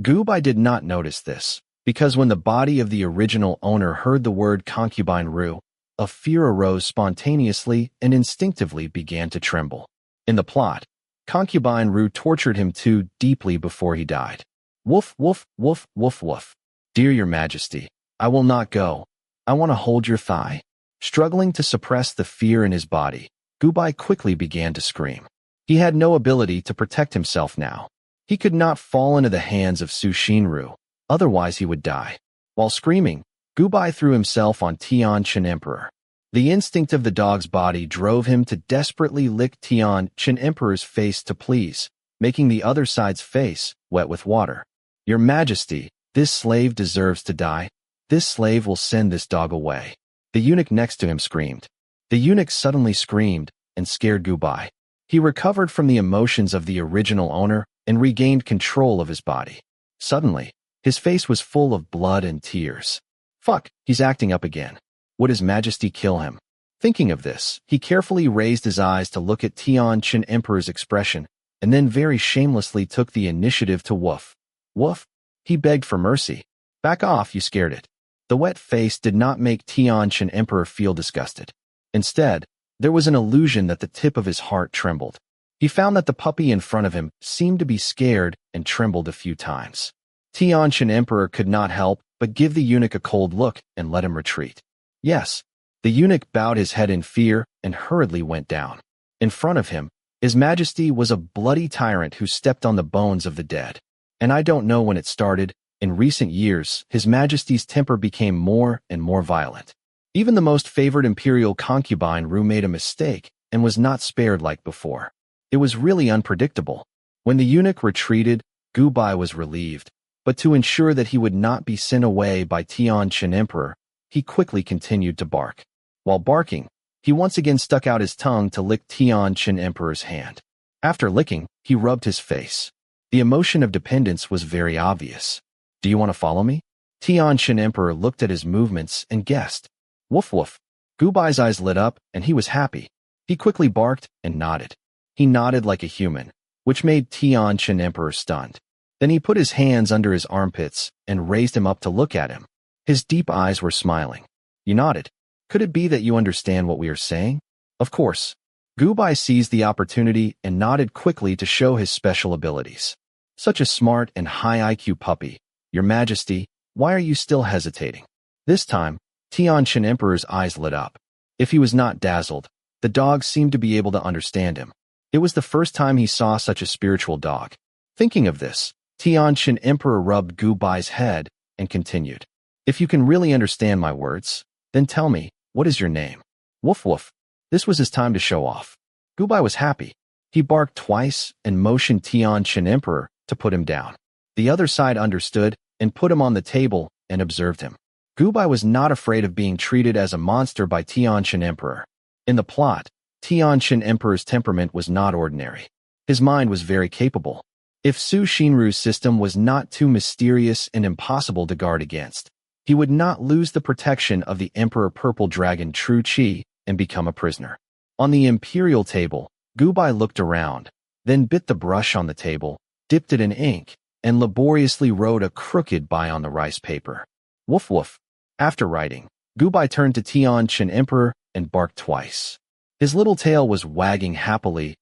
Gu Bai did not notice this, because when the body of the original owner heard the word concubine Ru, a fear arose spontaneously and instinctively began to tremble. In the plot, concubine Ru tortured him too deeply before he died. Woof, woof, woof, woof, woof. "Dear Your Majesty, I will not go. I want to hold your thigh." Struggling to suppress the fear in his body, Gubai quickly began to scream. He had no ability to protect himself now. He could not fall into the hands of Su Xinru, otherwise he would die. While screaming, Gubai threw himself on Tianqian Emperor. The instinct of the dog's body drove him to desperately lick Tianqian Emperor's face to please, making the other side's face wet with water. "Your Majesty, this slave deserves to die. This slave will send this dog away." The eunuch next to him screamed. The eunuch suddenly screamed and scared Gubai. He recovered from the emotions of the original owner and regained control of his body. Suddenly, his face was full of blood and tears. Fuck, he's acting up again. Would His Majesty kill him? Thinking of this, he carefully raised his eyes to look at Tianqian Emperor's expression, and then very shamelessly took the initiative to woof. Woof? He begged for mercy. "Back off, you scared it." The wet face did not make Tianqian Emperor feel disgusted. Instead, there was an illusion that the tip of his heart trembled. He found that the puppy in front of him seemed to be scared and trembled a few times. Tianqian Emperor could not help but give the eunuch a cold look and let him retreat. Yes, the eunuch bowed his head in fear and hurriedly went down. In front of him, His Majesty was a bloody tyrant who stepped on the bones of the dead. And I don't know when it started. In recent years, His Majesty's temper became more and more violent. Even the most favored imperial concubine Ru made a mistake and was not spared like before. It was really unpredictable. When the eunuch retreated, Gubai was relieved, but to ensure that he would not be sent away by Tianqian Emperor, he quickly continued to bark. While barking, he once again stuck out his tongue to lick Tianqian Emperor's hand. After licking, he rubbed his face. The emotion of dependence was very obvious. "Do you want to follow me?" Tianqian Emperor looked at his movements and guessed. Woof woof. Gubai's eyes lit up and he was happy. He quickly barked and nodded. He nodded like a human, which made Tianqian Emperor stunned. Then he put his hands under his armpits and raised him up to look at him. His deep eyes were smiling. "You nodded. Could it be that you understand what we are saying?" Of course. Gubai seized the opportunity and nodded quickly to show his special abilities. "Such a smart and high IQ puppy. Your Majesty, why are you still hesitating?" This time, Tianqian Emperor's eyes lit up. If he was not dazzled, the dog seemed to be able to understand him. It was the first time he saw such a spiritual dog. Thinking of this, Tianqian Emperor rubbed Gubai's head and continued. "If you can really understand my words, then tell me, what is your name?" Woof woof. This was his time to show off. Gubai was happy. He barked twice and motioned Tianqian Emperor to put him down. The other side understood and put him on the table and observed him. Gubai was not afraid of being treated as a monster by Tianqian Emperor. In the plot, Tianqian Emperor's temperament was not ordinary. His mind was very capable. If Su Xinru's system was not too mysterious and impossible to guard against, he would not lose the protection of the Emperor Purple Dragon True Qi and become a prisoner. On the imperial table, Gubai looked around, then bit the brush on the table, dipped it in ink, and laboriously wrote a crooked "by" on the rice paper. Woof woof. After writing, Gubai turned to Tian Qin Emperor and barked twice. His little tail was wagging happily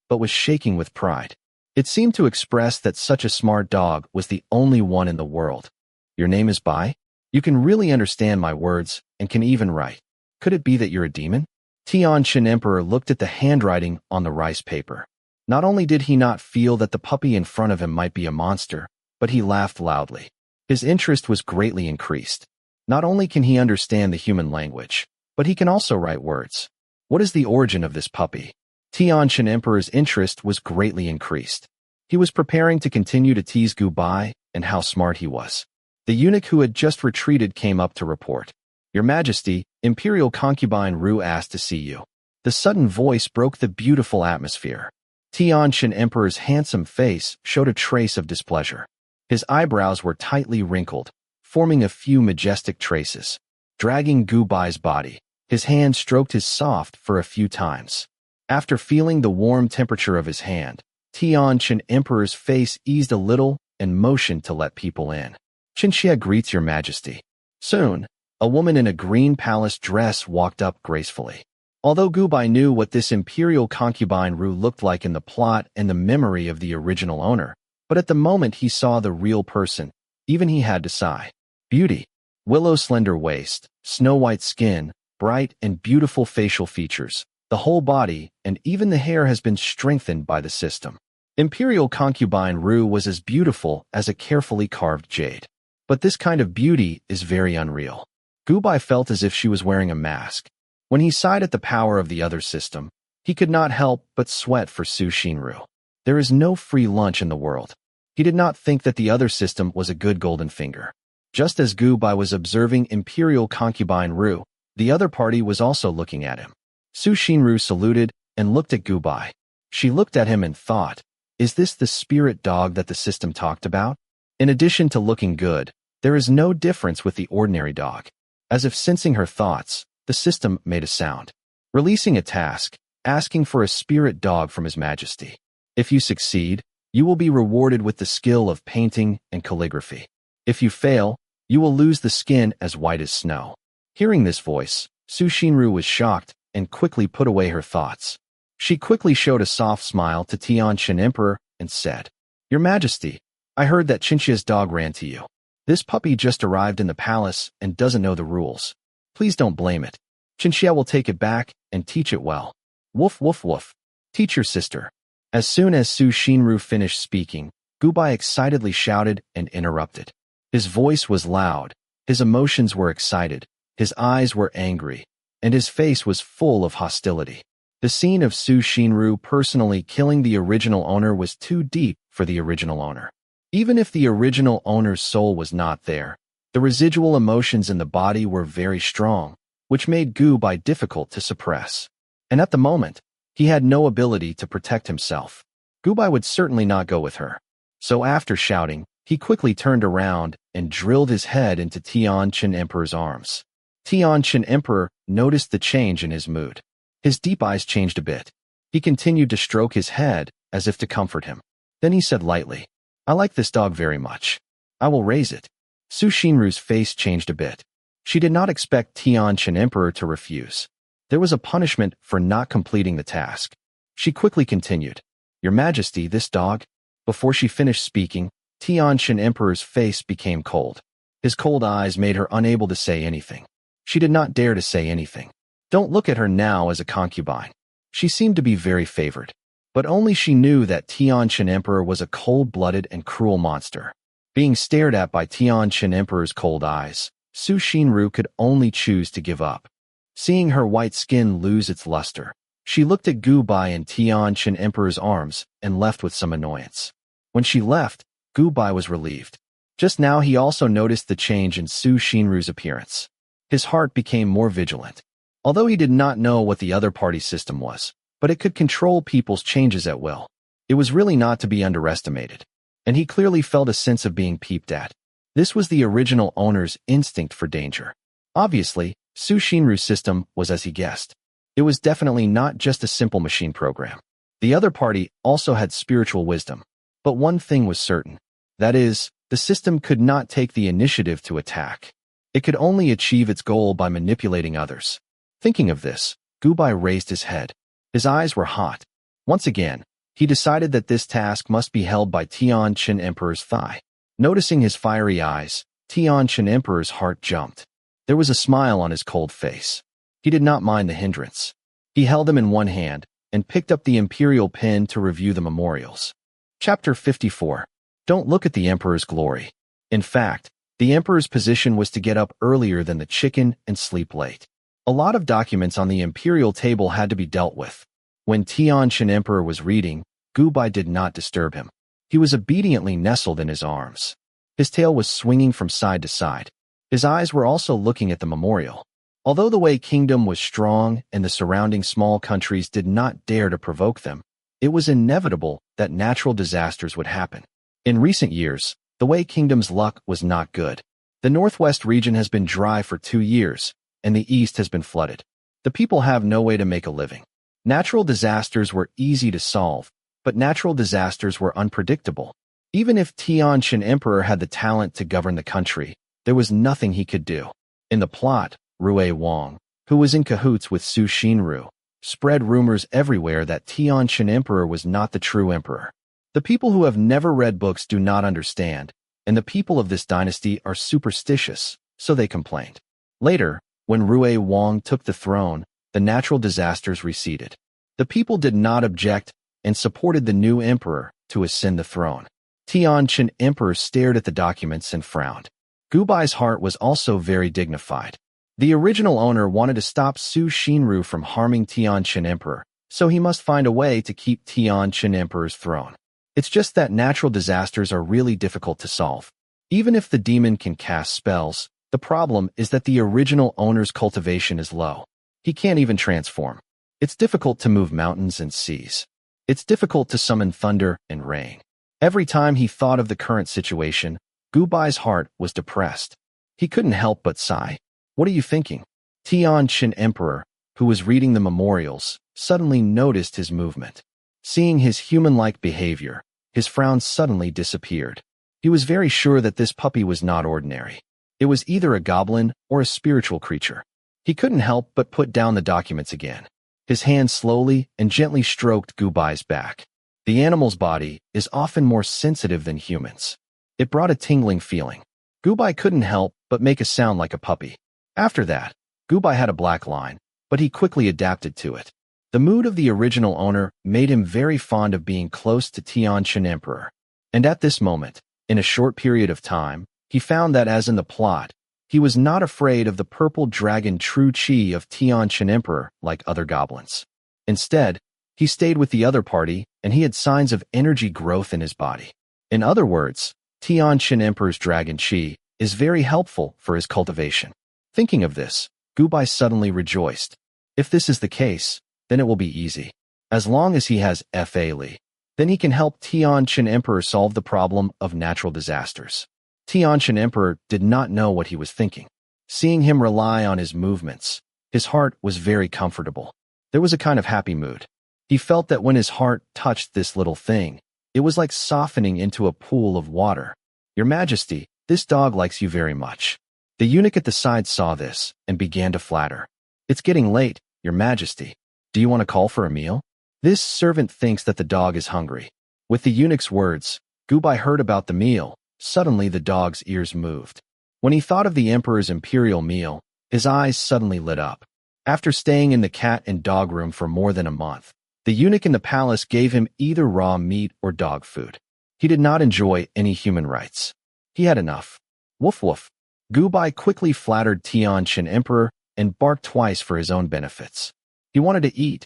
but was shaking with pride. It seemed to express that such a smart dog was the only one in the world. Your name is Bai? You can really understand my words and can even write. Could it be that you're a demon? Tian Qin Emperor looked at the handwriting on the rice paper. Not only did he not feel that the puppy in front of him might be a monster, but he laughed loudly. His interest was greatly increased. Not only can he understand the human language, but he can also write words. What is the origin of this puppy? Tian Qin Emperor's interest was greatly increased. He was preparing to continue to tease Gubai and how smart he was. The eunuch who had just retreated came up to report. Your Majesty, Imperial Concubine Ru asked to see you. The sudden voice broke the beautiful atmosphere. Tian Qin Emperor's handsome face showed a trace of displeasure. His eyebrows were tightly wrinkled, forming a few majestic traces. Dragging Gubai's body, his hand stroked his soft for a few times. After feeling the warm temperature of his hand, Tian Qin Emperor's face eased a little and motioned to let people in. Qinxia greets your Majesty. Soon, a woman in a green palace dress walked up gracefully. Although Gubai knew what this imperial concubine Ru looked like in the plot and the memory of the original owner, but at the moment he saw the real person, even he had to sigh. Beauty. Willow slender waist, snow-white skin, bright and beautiful facial features. The whole body and even the hair has been strengthened by the system. Imperial concubine Ru was as beautiful as a carefully carved jade. But this kind of beauty is very unreal. Gubai felt as if she was wearing a mask. When he sighed at the power of the other system, he could not help but sweat for Su Xinru. There is no free lunch in the world. He did not think that the other system was a good golden finger. Just as Gubai was observing Imperial concubine Ru, the other party was also looking at him. Su Xinru saluted and looked at Gubai. She looked at him and thought, is this the spirit dog that the system talked about? In addition to looking good, there is no difference with the ordinary dog. As if sensing her thoughts, the system made a sound. Releasing a task, asking for a spirit dog from His Majesty. If you succeed, you will be rewarded with the skill of painting and calligraphy. If you fail, you will lose the skin as white as snow. Hearing this voice, Su Xinru was shocked and quickly put away her thoughts. She quickly showed a soft smile to Tian Qin Emperor and said, Your Majesty, I heard that Qinxia's dog ran to you. This puppy just arrived in the palace and doesn't know the rules. Please don't blame it. Qinxia will take it back and teach it well. Woof woof woof. Teach your sister. As soon as Su Xinru finished speaking, Gubai excitedly shouted and interrupted. His voice was loud, his emotions were excited, his eyes were angry, and his face was full of hostility. The scene of Su Xinru personally killing the original owner was too deep for the original owner. Even if the original owner's soul was not there, the residual emotions in the body were very strong, which made Gubai difficult to suppress. And at the moment, he had no ability to protect himself. Gubai would certainly not go with her. So after shouting, he quickly turned around and drilled his head into Tian Qin Emperor's arms. Tian Qin Emperor noticed the change in his mood. His deep eyes changed a bit. He continued to stroke his head as if to comfort him. Then he said lightly, I like this dog very much. I will raise it. Su Xinru's face changed a bit. She did not expect Tian Qin Emperor to refuse. There was a punishment for not completing the task. She quickly continued, Your Majesty, this dog. Before she finished speaking, Tian Qin Emperor's face became cold. His cold eyes made her unable to say anything. She did not dare to say anything. Don't look at her now as a concubine. She seemed to be very favored. But only she knew that Tian Qin Emperor was a cold-blooded and cruel monster. Being stared at by Tian Qin Emperor's cold eyes, Su Xinru could only choose to give up. Seeing her white skin lose its luster, she looked at Gubai and Tian Qin Emperor's arms and left with some annoyance. When she left, Gubai was relieved. Just now he also noticed the change in Su Xinru's appearance. His heart became more vigilant. Although he did not know what the other party's system was, but it could control people's changes at will. It was really not to be underestimated. And he clearly felt a sense of being peeped at. This was the original owner's instinct for danger. Obviously, Su Xinru's system was as he guessed. It was definitely not just a simple machine program. The other party also had spiritual wisdom. But one thing was certain. That is, the system could not take the initiative to attack. It could only achieve its goal by manipulating others. Thinking of this, Gubai raised his head. His eyes were hot. Once again, he decided that this task must be held by Tianqin Emperor's thigh. Noticing his fiery eyes, Tianqin Emperor's heart jumped. There was a smile on his cold face. He did not mind the hindrance. He held them in one hand and picked up the imperial pen to review the memorials. Chapter 54. Don't look at the emperor's glory. In fact, the emperor's position was to get up earlier than the chicken and sleep late. A lot of documents on the imperial table had to be dealt with. When Tianqin Emperor was reading, Gubai did not disturb him. He was obediently nestled in his arms. His tail was swinging from side to side. His eyes were also looking at the memorial. Although the Wei Kingdom was strong and the surrounding small countries did not dare to provoke them, it was inevitable that natural disasters would happen. In recent years, the Wei Kingdom's luck was not good. The northwest region has been dry for 2 years, and the east has been flooded. The people have no way to make a living. Natural disasters were easy to solve, but natural disasters were unpredictable. Even if Tianqin Emperor had the talent to govern the country, there was nothing he could do. In the plot, Rui Wang, who was in cahoots with Su Xinru, spread rumors everywhere that Tianqin Emperor was not the true emperor. The people who have never read books do not understand, and the people of this dynasty are superstitious, so they complained. Later, when Rui Wang took the throne, the natural disasters receded. The people did not object and supported the new emperor to ascend the throne. Tianqin Emperor stared at the documents and frowned. Gubai's heart was also very dignified. The original owner wanted to stop Su Xinru from harming Tianqin Emperor, so he must find a way to keep Tianqin Emperor's throne. It's just that natural disasters are really difficult to solve. Even if the demon can cast spells, the problem is that the original owner's cultivation is low. He can't even transform. It's difficult to move mountains and seas. It's difficult to summon thunder and rain. Every time he thought of the current situation, Gubai's heart was depressed. He couldn't help but sigh. What are you thinking? Tianqin Emperor, who was reading the memorials, suddenly noticed his movement. Seeing his human-like behavior, his frown suddenly disappeared. He was very sure that this puppy was not ordinary. It was either a goblin or a spiritual creature. He couldn't help but put down the documents again. His hand slowly and gently stroked Gubai's back. The animal's body is often more sensitive than humans. It brought a tingling feeling. Gubai couldn't help but make a sound like a puppy. After that, Gubai had a black line, but he quickly adapted to it. The mood of the original owner made him very fond of being close to Tianqin Emperor. And at this moment, in a short period of time, he found that as in the plot, he was not afraid of the purple dragon true chi of Tianqin Emperor like other goblins. Instead, he stayed with the other party and he had signs of energy growth in his body. In other words, Tianqin Emperor's dragon chi is very helpful for his cultivation. Thinking of this, Gubai suddenly rejoiced. If this is the case, then it will be easy. As long as he has Fa Li, then he can help Tianqin Emperor solve the problem of natural disasters. Tianqin Emperor did not know what he was thinking. Seeing him rely on his movements, his heart was very comfortable. There was a kind of happy mood. He felt that when his heart touched this little thing, it was like softening into a pool of water. Your Majesty, this dog likes you very much. The eunuch at the side saw this and began to flatter. It's getting late, Your Majesty. Do you want to call for a meal? This servant thinks that the dog is hungry. With the eunuch's words, Gubai heard about the meal. Suddenly the dog's ears moved. When he thought of the emperor's imperial meal, his eyes suddenly lit up. After staying in the cat and dog room for more than a month, the eunuch in the palace gave him either raw meat or dog food. He did not enjoy any human rights. He had enough. Woof woof. Gubai quickly flattered Tianqin Emperor and barked twice for his own benefits. He wanted to eat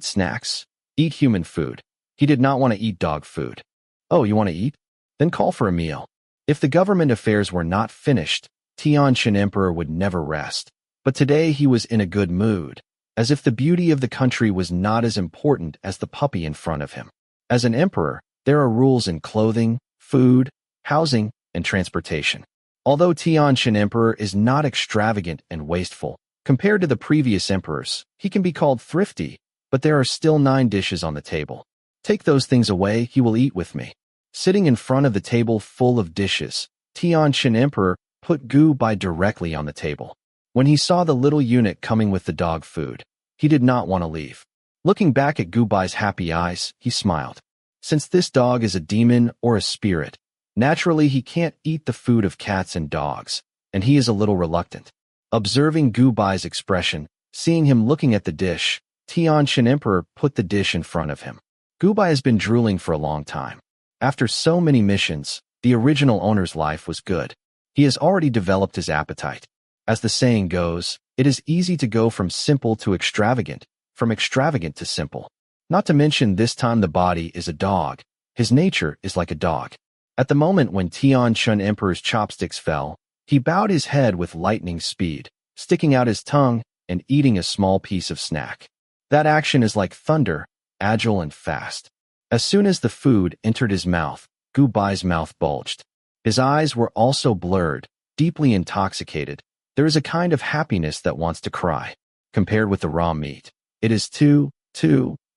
snacks, eat human food. He did not want to eat dog food. Oh, you want to eat? Then call for a meal. If the government affairs were not finished, Tianqin Emperor would never rest. But today he was in a good mood, as if the beauty of the country was not as important as the puppy in front of him. As an emperor, there are rules in clothing, food, housing, and transportation. Although Tianqin Emperor is not extravagant and wasteful, compared to the previous emperors, he can be called thrifty, but there are still 9 dishes on the table. Take those things away, he will eat with me. Sitting in front of the table full of dishes, Tianqin Emperor put Gu-bai directly on the table. When he saw the little eunuch coming with the dog food, he did not want to leave. Looking back at Gu-bai's happy eyes, he smiled. Since this dog is a demon or a spirit, naturally he can't eat the food of cats and dogs, and he is a little reluctant. Observing Gu-bai's expression, seeing him looking at the dish, Tianshan Emperor put the dish in front of him. Gu-bai has been drooling for a long time. After so many missions, the original owner's life was good. He has already developed his appetite. As the saying goes, it is easy to go from simple to extravagant, from extravagant to simple. Not to mention this time the body is a dog. His nature is like a dog. At the moment when Tianshan Emperor's chopsticks fell, he bowed his head with lightning speed, sticking out his tongue and eating a small piece of snack. That action is like thunder, agile and fast. As soon as the food entered his mouth, Gu-bai's mouth bulged. His eyes were also blurred, deeply intoxicated. There is a kind of happiness that wants to cry. Compared with the raw meat, it is too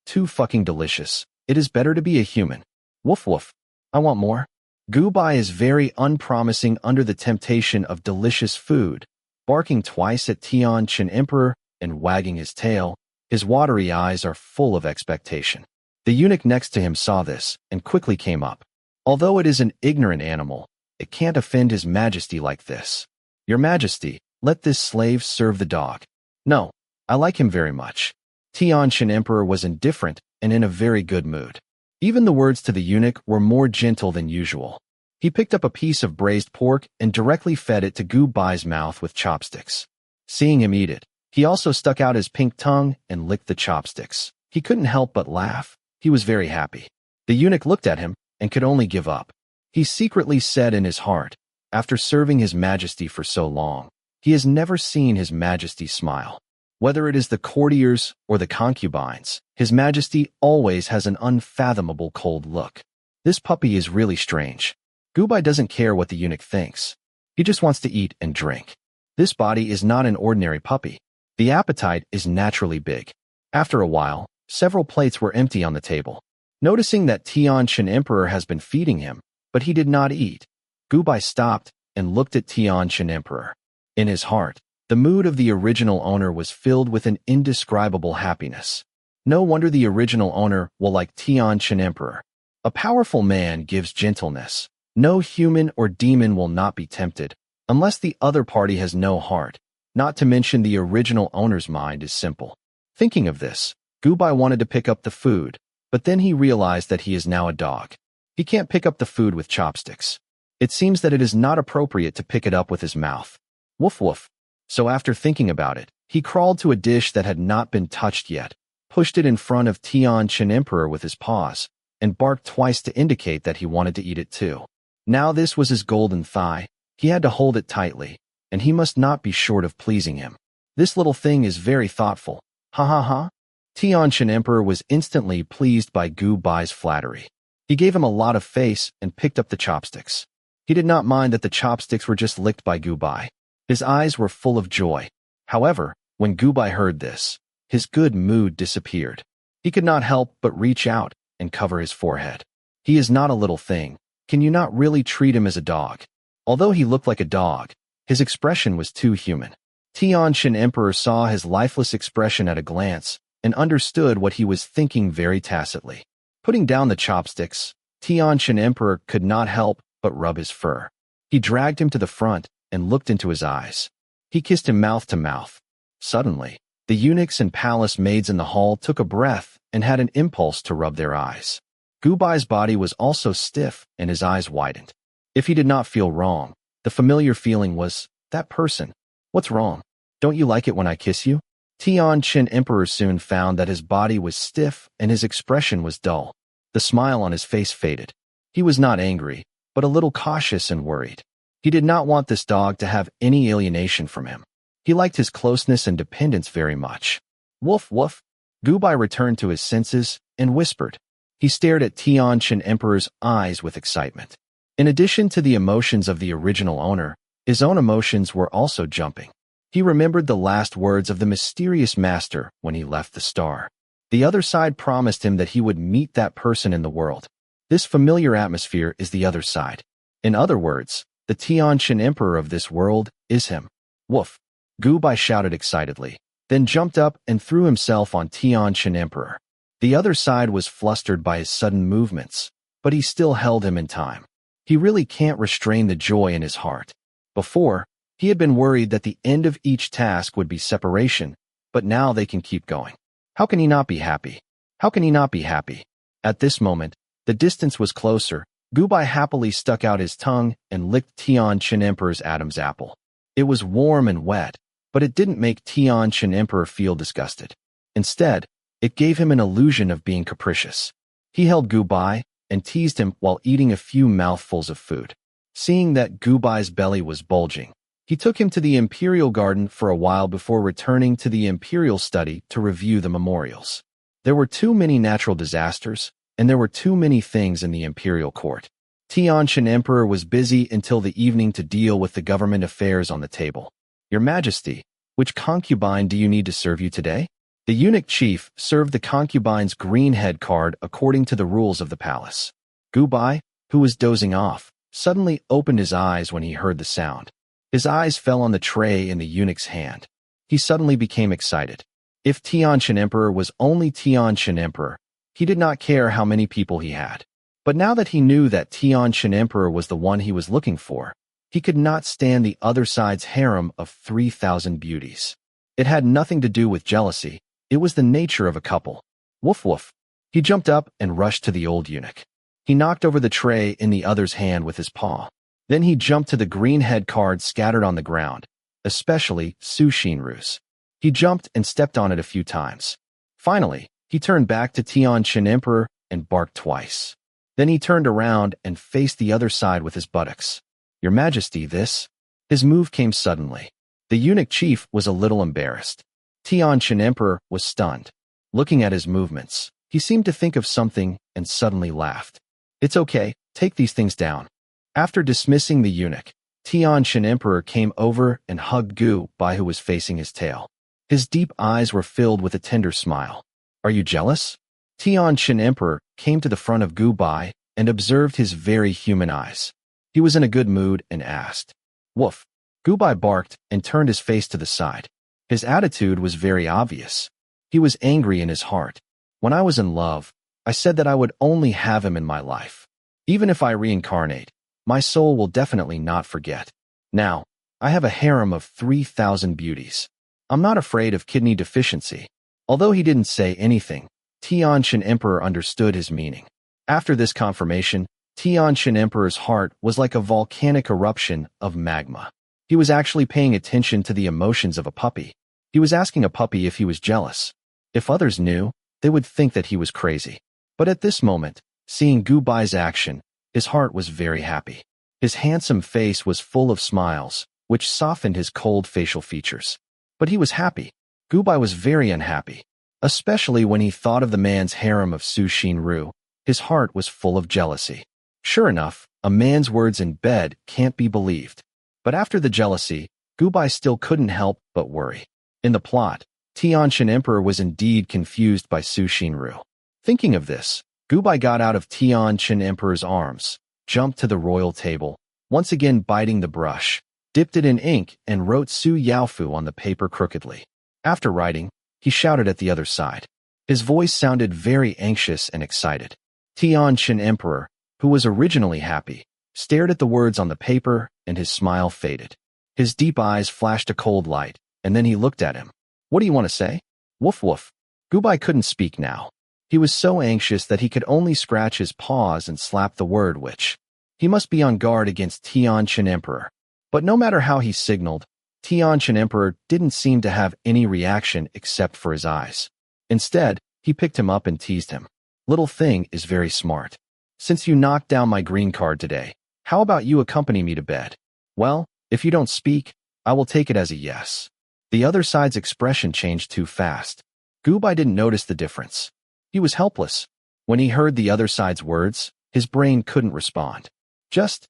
fucking delicious. It is better to be a human. Woof woof. I want more. Gu-bai is very unpromising under the temptation of delicious food, barking twice at Tianshan Emperor and wagging his tail. His watery eyes are full of expectation. The eunuch next to him saw this and quickly came up. Although it is an ignorant animal, it can't offend his majesty like this. Your majesty, let this slave serve the dog. No, I like him very much. Tianshan Emperor was indifferent and in a very good mood. Even the words to the eunuch were more gentle than usual. He picked up a piece of braised pork and directly fed it to Gu-bai's mouth with chopsticks. Seeing him eat it, he also stuck out his pink tongue and licked the chopsticks. He couldn't help but laugh. He was very happy. The eunuch looked at him and could only give up. He secretly said in his heart, after serving his majesty for so long, he has never seen his majesty smile. Whether it is the courtiers or the concubines, his majesty always has an unfathomable cold look. This puppy is really strange. Gu-bai doesn't care what the eunuch thinks. He just wants to eat and drink. This body is not an ordinary puppy. The appetite is naturally big. After a while, several plates were empty on the table. Noticing that Tianshan Emperor has been feeding him, but he did not eat, Gu-bai stopped and looked at Tianshan Emperor. In his heart, the mood of the original owner was filled with an indescribable happiness. No wonder the original owner will like Tianshan Emperor. A powerful man gives gentleness. No human or demon will not be tempted, unless the other party has no heart. Not to mention the original owner's mind is simple. Thinking of this, Gu-bai wanted to pick up the food, but then he realized that he is now a dog. He can't pick up the food with chopsticks. It seems that it is not appropriate to pick it up with his mouth. Woof woof. So after thinking about it, he crawled to a dish that had not been touched yet, pushed it in front of Tianshan Emperor with his paws, and barked twice to indicate that he wanted to eat it too. Now this was his golden thigh. He had to hold it tightly, and he must not be short of pleasing him. This little thing is very thoughtful. Ha ha ha. Tianshan Emperor was instantly pleased by Gu-bai's flattery. He gave him a lot of face and picked up the chopsticks. He did not mind that the chopsticks were just licked by Gu-bai. His eyes were full of joy. However, when Gu-bai heard this, his good mood disappeared. He could not help but reach out and cover his forehead. He is not a little thing. Can you not really treat him as a dog? Although he looked like a dog, his expression was too human. Tianshan Emperor saw his lifeless expression at a glance and understood what he was thinking very tacitly. Putting down the chopsticks, Tianshan Emperor could not help but rub his fur. He dragged him to the front and looked into his eyes. He kissed him mouth to mouth. Suddenly, the eunuchs and palace maids in the hall took a breath and had an impulse to rub their eyes. Gu-bai's body was also stiff and his eyes widened. If he did not feel wrong, the familiar feeling was, that person. What's wrong? Don't you like it when I kiss you? Tianshan Emperor soon found that his body was stiff and his expression was dull. The smile on his face faded. He was not angry, but a little cautious and worried. He did not want this dog to have any alienation from him. He liked his closeness and dependence very much. Woof woof. Gu-bai returned to his senses and whispered. He stared at Tianshan Emperor's eyes with excitement. In addition to the emotions of the original owner, his own emotions were also jumping. He remembered the last words of the mysterious master when he left the star. The other side promised him that he would meet that person in the world. This familiar atmosphere is the other side. In other words, The Tianqian Emperor of this world is him. Woof! Gubai shouted excitedly, then jumped up and threw himself on Tianqian Emperor. The other side was flustered by his sudden movements, but he still held him in time. He really can't restrain the joy in his heart. Before, he had been worried that the end of each task would be separation, but now they can keep going. How can he not be happy? How can he not be happy? At this moment, the distance was closer. Gubai happily stuck out his tongue and licked Tianqian Emperor's Adam's apple. It was warm and wet, but it didn't make Tianqian Emperor feel disgusted. Instead, it gave him an illusion of being capricious. He held Gubai and teased him while eating a few mouthfuls of food. Seeing that Gubai's belly was bulging, he took him to the Imperial Garden for a while before returning to the Imperial Study to review the memorials. There were too many natural disasters, and there were too many things in the Imperial Court. Tianqian Emperor was busy until the evening to deal with the government affairs on the table. Your Majesty, which concubine do you need to serve you today? The eunuch chief served the concubine's green head card according to the rules of the palace. Gubai, who was dozing off, suddenly opened his eyes when he heard the sound. His eyes fell on the tray in the eunuch's hand. He suddenly became excited. If Tianqian Emperor was only Tianqian Emperor, he did not care how many people he had. But now that he knew that Tianqian Emperor was the one he was looking for, he could not stand the other side's harem of 3,000 beauties. It had nothing to do with jealousy. It was the nature of a couple. Woof woof. He jumped up and rushed to the old eunuch. He knocked over the tray in the other's hand with his paw. Then he jumped to the green head cards scattered on the ground, especially Su Shinru's. He jumped and stepped on it a few times. Finally, he turned back to Tianqian Emperor and barked twice. Then he turned around and faced the other side with his buttocks. Your Majesty, this? His move came suddenly. The eunuch chief was a little embarrassed. Tianqian Emperor was stunned. Looking at his movements, he seemed to think of something and suddenly laughed. It's okay, take these things down. After dismissing the eunuch, Tianqian Emperor came over and hugged Gubai, who was facing his tail. His deep eyes were filled with a tender smile. Are you jealous? Tianqian Emperor came to the front of Gubai and observed his very human eyes. He was in a good mood and asked. Woof. Gubai barked and turned his face to the side. His attitude was very obvious. He was angry in his heart. When I was in love, I said that I would only have him in my life. Even if I reincarnate, my soul will definitely not forget. Now, I have a harem of 3,000 beauties. I'm not afraid of kidney deficiency. Although he didn't say anything, Tianqian Emperor understood his meaning. After this confirmation, Tianqian Emperor's heart was like a volcanic eruption of magma. He was actually paying attention to the emotions of a puppy. He was asking a puppy if he was jealous. If others knew, they would think that he was crazy. But at this moment, seeing Gubai's action, his heart was very happy. His handsome face was full of smiles, which softened his cold facial features. But he was happy. Gubai was very unhappy, especially when he thought of the man's harem of Su Shinru. His heart was full of jealousy. Sure enough, a man's words in bed can't be believed. But after the jealousy, Gubai still couldn't help but worry. In the plot, Tianqian Emperor was indeed confused by Su Shinru. Thinking of this, Gubai got out of Tianqian Emperor's arms, jumped to the royal table, once again biting the brush, dipped it in ink and wrote Su Yaofu on the paper crookedly. After writing, he shouted at the other side. His voice sounded very anxious and excited. Tianqian Emperor, who was originally happy, stared at the words on the paper and his smile faded. His deep eyes flashed a cold light, and then he looked at him. What do you want to say? Woof woof. Gubai couldn't speak now. He was so anxious that he could only scratch his paws and slap the word which. He must be on guard against Tianqian Emperor. But no matter how he signaled, Tianqian Emperor didn't seem to have any reaction except for his eyes. Instead, he picked him up and teased him. Little thing is very smart. Since you knocked down my green card today, how about you accompany me to bed? Well, if you don't speak, I will take it as a yes. The other side's expression changed too fast. Gubai didn't notice the difference. He was helpless. When he heard the other side's words, his brain couldn't respond. Just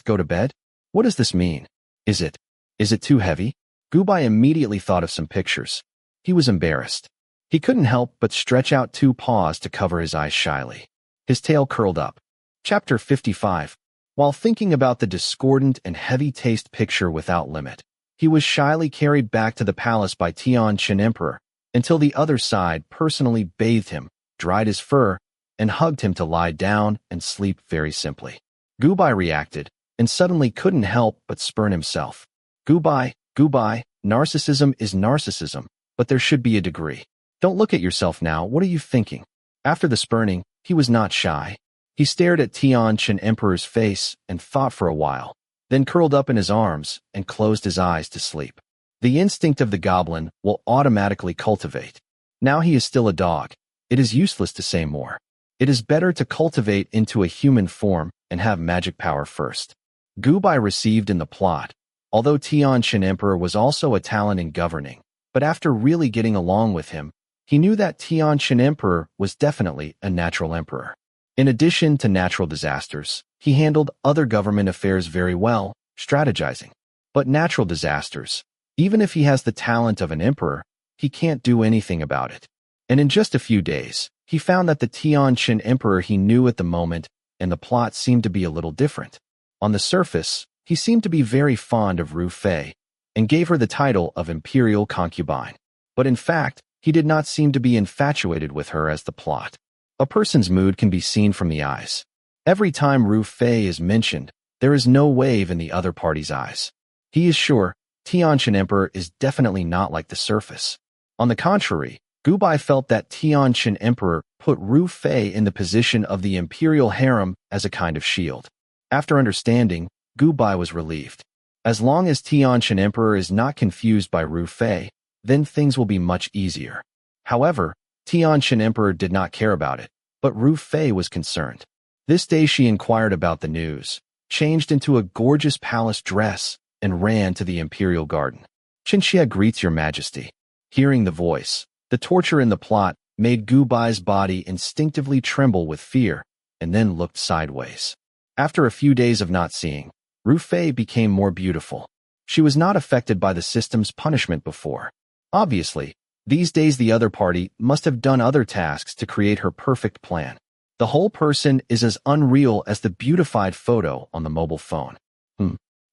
go to bed? What does this mean? Is it too heavy? Gubai immediately thought of some pictures. He was embarrassed. He couldn't help but stretch out two paws to cover his eyes shyly. His tail curled up. Chapter 55. While thinking about the discordant and heavy-taste picture without limit, he was shyly carried back to the palace by Tianqian Emperor until the other side personally bathed him, dried his fur, and hugged him to lie down and sleep very simply. Gubai reacted, and suddenly couldn't help but spurn himself. Gubai, narcissism is narcissism, but there should be a degree. Don't look at yourself now, what are you thinking? After the spurning, he was not shy. He stared at Tianqian Emperor's face and thought for a while, then curled up in his arms and closed his eyes to sleep. The instinct of the goblin will automatically cultivate. Now he is still a dog. It is useless to say more. It is better to cultivate into a human form and have magic power first. Gubai received in the plot, although Tianqian Emperor was also a talent in governing, but after really getting along with him, he knew that Tianqian Emperor was definitely a natural emperor. In addition to natural disasters, he handled other government affairs very well, strategizing. But natural disasters, even if he has the talent of an emperor, he can't do anything about it. And in just a few days, he found that the Tianqian Emperor he knew at the moment and the plot seemed to be a little different. On the surface, he seemed to be very fond of Ru Fei and gave her the title of imperial concubine. But in fact, he did not seem to be infatuated with her as the plot. A person's mood can be seen from the eyes. Every time Ru Fei is mentioned, there is no wave in the other party's eyes. He is sure Tianqian Emperor is definitely not like the surface. On the contrary, Gubai felt that Tianqian Emperor put Ru Fei in the position of the imperial harem as a kind of shield. After understanding, Gubai was relieved. As long as Tianqian Emperor is not confused by Ru Fei, then things will be much easier. However, Tianqian Emperor did not care about it, but Ru Fei was concerned. This day she inquired about the news, changed into a gorgeous palace dress, and ran to the imperial garden. Qinxia greets your majesty. Hearing the voice, the torture in the plot made Gubai's body instinctively tremble with fear, and then looked sideways. After a few days of not seeing, Ru Fei became more beautiful. She was not affected by the system's punishment before. Obviously, these days the other party must have done other tasks to create her perfect plan. The whole person is as unreal as the beautified photo on the mobile phone.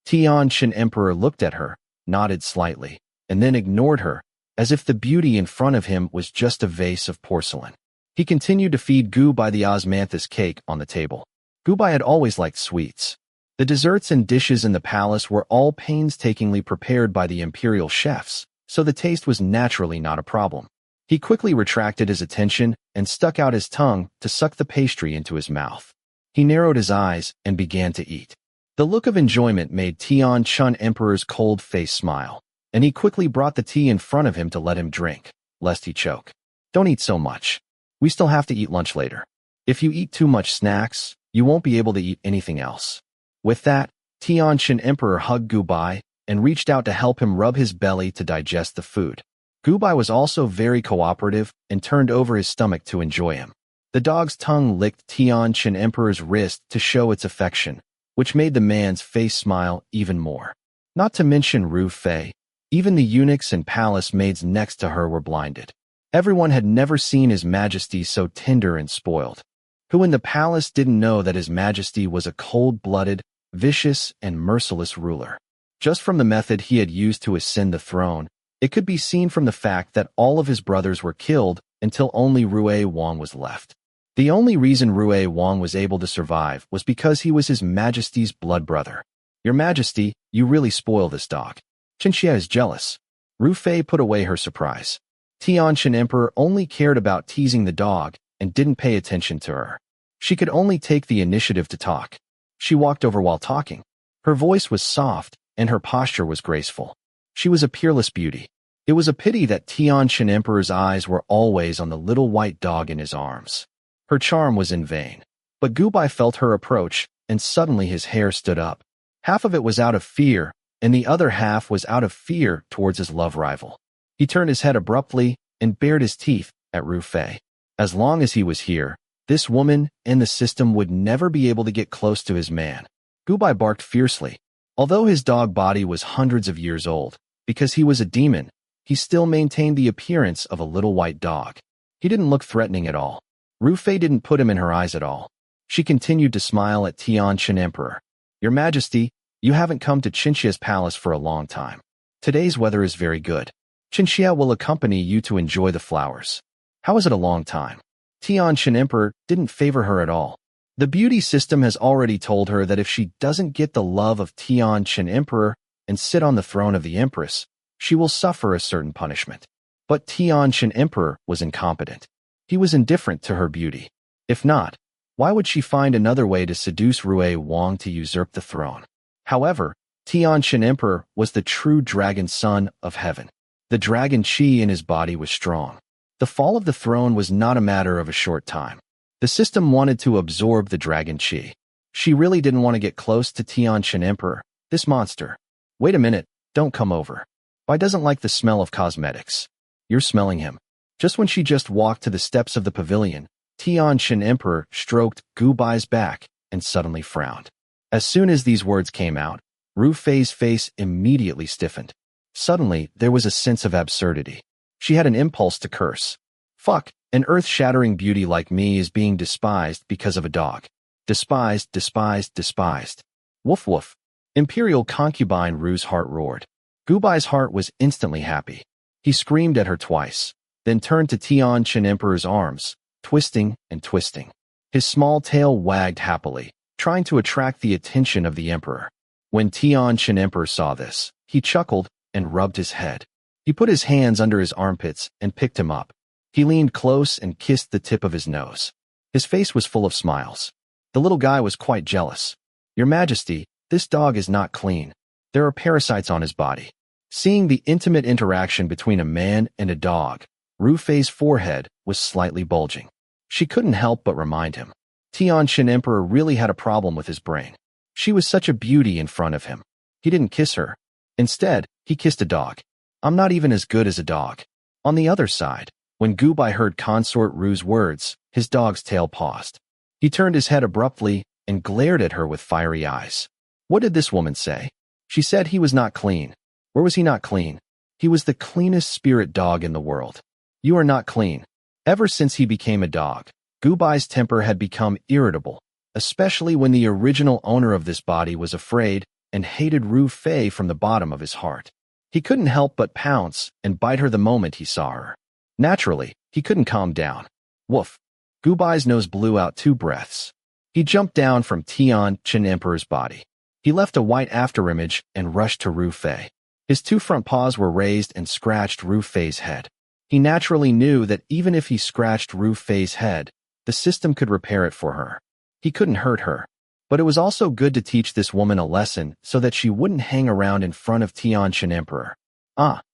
Tianqian Emperor looked at her, nodded slightly, and then ignored her, as if the beauty in front of him was just a vase of porcelain. He continued to feed Gubai the osmanthus cake on the table. Gubai had always liked sweets. The desserts and dishes in the palace were all painstakingly prepared by the imperial chefs, so the taste was naturally not a problem. He quickly retracted his attention and stuck out his tongue to suck the pastry into his mouth. He narrowed his eyes and began to eat. The look of enjoyment made Tianqian Emperor's cold face smile, and he quickly brought the tea in front of him to let him drink, lest he choke. Don't eat so much. We still have to eat lunch later. If you eat too much snacks, you won't be able to eat anything else. With that, Tianqian Emperor hugged Gubai and reached out to help him rub his belly to digest the food. Gubai was also very cooperative and turned over his stomach to enjoy him. The dog's tongue licked Tianqian Emperor's wrist to show its affection, which made the man's face smile even more. Not to mention Ru Fei, even the eunuchs and palace maids next to her were blinded. Everyone had never seen His Majesty so tender and spoiled. Who in the palace didn't know that His Majesty was a cold-blooded, vicious, and merciless ruler? Just from the method he had used to ascend the throne, it could be seen from the fact that all of his brothers were killed until only Rue Wang was left. The only reason Rue Wang was able to survive was because he was His Majesty's blood brother. Your Majesty, you really spoil this dog. Qinxia is jealous. Ru Fei put away her surprise. Tianqian Emperor only cared about teasing the dog and didn't pay attention to her. She could only take the initiative to talk. She walked over while talking. Her voice was soft, and her posture was graceful. She was a peerless beauty. It was a pity that Tianqian Emperor's eyes were always on the little white dog in his arms. Her charm was in vain. But Gubai felt her approach, and suddenly his hair stood up. Half of it was out of fear, and the other half was out of fear towards his love rival. He turned his head abruptly and bared his teeth at Ru Fei. As long as he was here, this woman and the system would never be able to get close to his man. Gubai barked fiercely. Although his dog body was hundreds of years old, because he was a demon, he still maintained the appearance of a little white dog. He didn't look threatening at all. Ru Fei didn't put him in her eyes at all. She continued to smile at Tianqian Emperor. Your Majesty, you haven't come to Qinxia's palace for a long time. Today's weather is very good. Qinxia will accompany you to enjoy the flowers. How is it a long time? Tianqin Emperor didn't favor her at all. The beauty system has already told her that if she doesn't get the love of Tianqin Emperor and sit on the throne of the Empress, she will suffer a certain punishment. But Tianqin Emperor was incompetent. He was indifferent to her beauty. If not, why would she find another way to seduce Rui Wang to usurp the throne? However, Tianqin Emperor was the true dragon son of heaven. The dragon qi in his body was strong. The fall of the throne was not a matter of a short time. The system wanted to absorb the dragon qi. She really didn't want to get close to Tianqin Emperor, this monster. Wait a minute, don't come over. Bai doesn't like the smell of cosmetics. You're smelling him. Just when she just walked to the steps of the pavilion, Tianqin Emperor stroked Gu Bai's back and suddenly frowned. As soon as these words came out, Ru Fei's face immediately stiffened. Suddenly, there was a sense of absurdity. She had an impulse to curse. Fuck, an earth-shattering beauty like me is being despised because of a dog. Despised, despised, despised. Woof woof. Imperial concubine Ru's heart roared. Gu Bai's heart was instantly happy. He screamed at her twice, then turned to Tianqin Emperor's arms, twisting and twisting. His small tail wagged happily, trying to attract the attention of the Emperor. When Tianqin Emperor saw this, he chuckled and rubbed his head. He put his hands under his armpits and picked him up. He leaned close and kissed the tip of his nose. His face was full of smiles. The little guy was quite jealous. Your Majesty, this dog is not clean. There are parasites on his body. Seeing the intimate interaction between a man and a dog, Ru Fei's forehead was slightly bulging. She couldn't help but remind him. Tianqin Emperor really had a problem with his brain. She was such a beauty in front of him. He didn't kiss her. Instead, he kissed a dog. I'm not even as good as a dog. On the other side, when Gu Bai heard Consort Ru's words, his dog's tail paused. He turned his head abruptly and glared at her with fiery eyes. What did this woman say? She said he was not clean. Where was he not clean? He was the cleanest spirit dog in the world. You are not clean. Ever since he became a dog, Gu Bai's temper had become irritable, especially when the original owner of this body was afraid and hated Ru Fei from the bottom of his heart. He couldn't help but pounce and bite her the moment he saw her. Naturally, he couldn't calm down. Woof. Gu Bai's nose blew out 2 breaths. He jumped down from Tianqin Emperor's body. He left a white afterimage and rushed to Ru Fei. His 2 front paws were raised and scratched Ru Fei's head. He naturally knew that even if he scratched Ru Fei's head, the system could repair it for her. He couldn't hurt her. But it was also good to teach this woman a lesson so that she wouldn't hang around in front of Tianqin Emperor.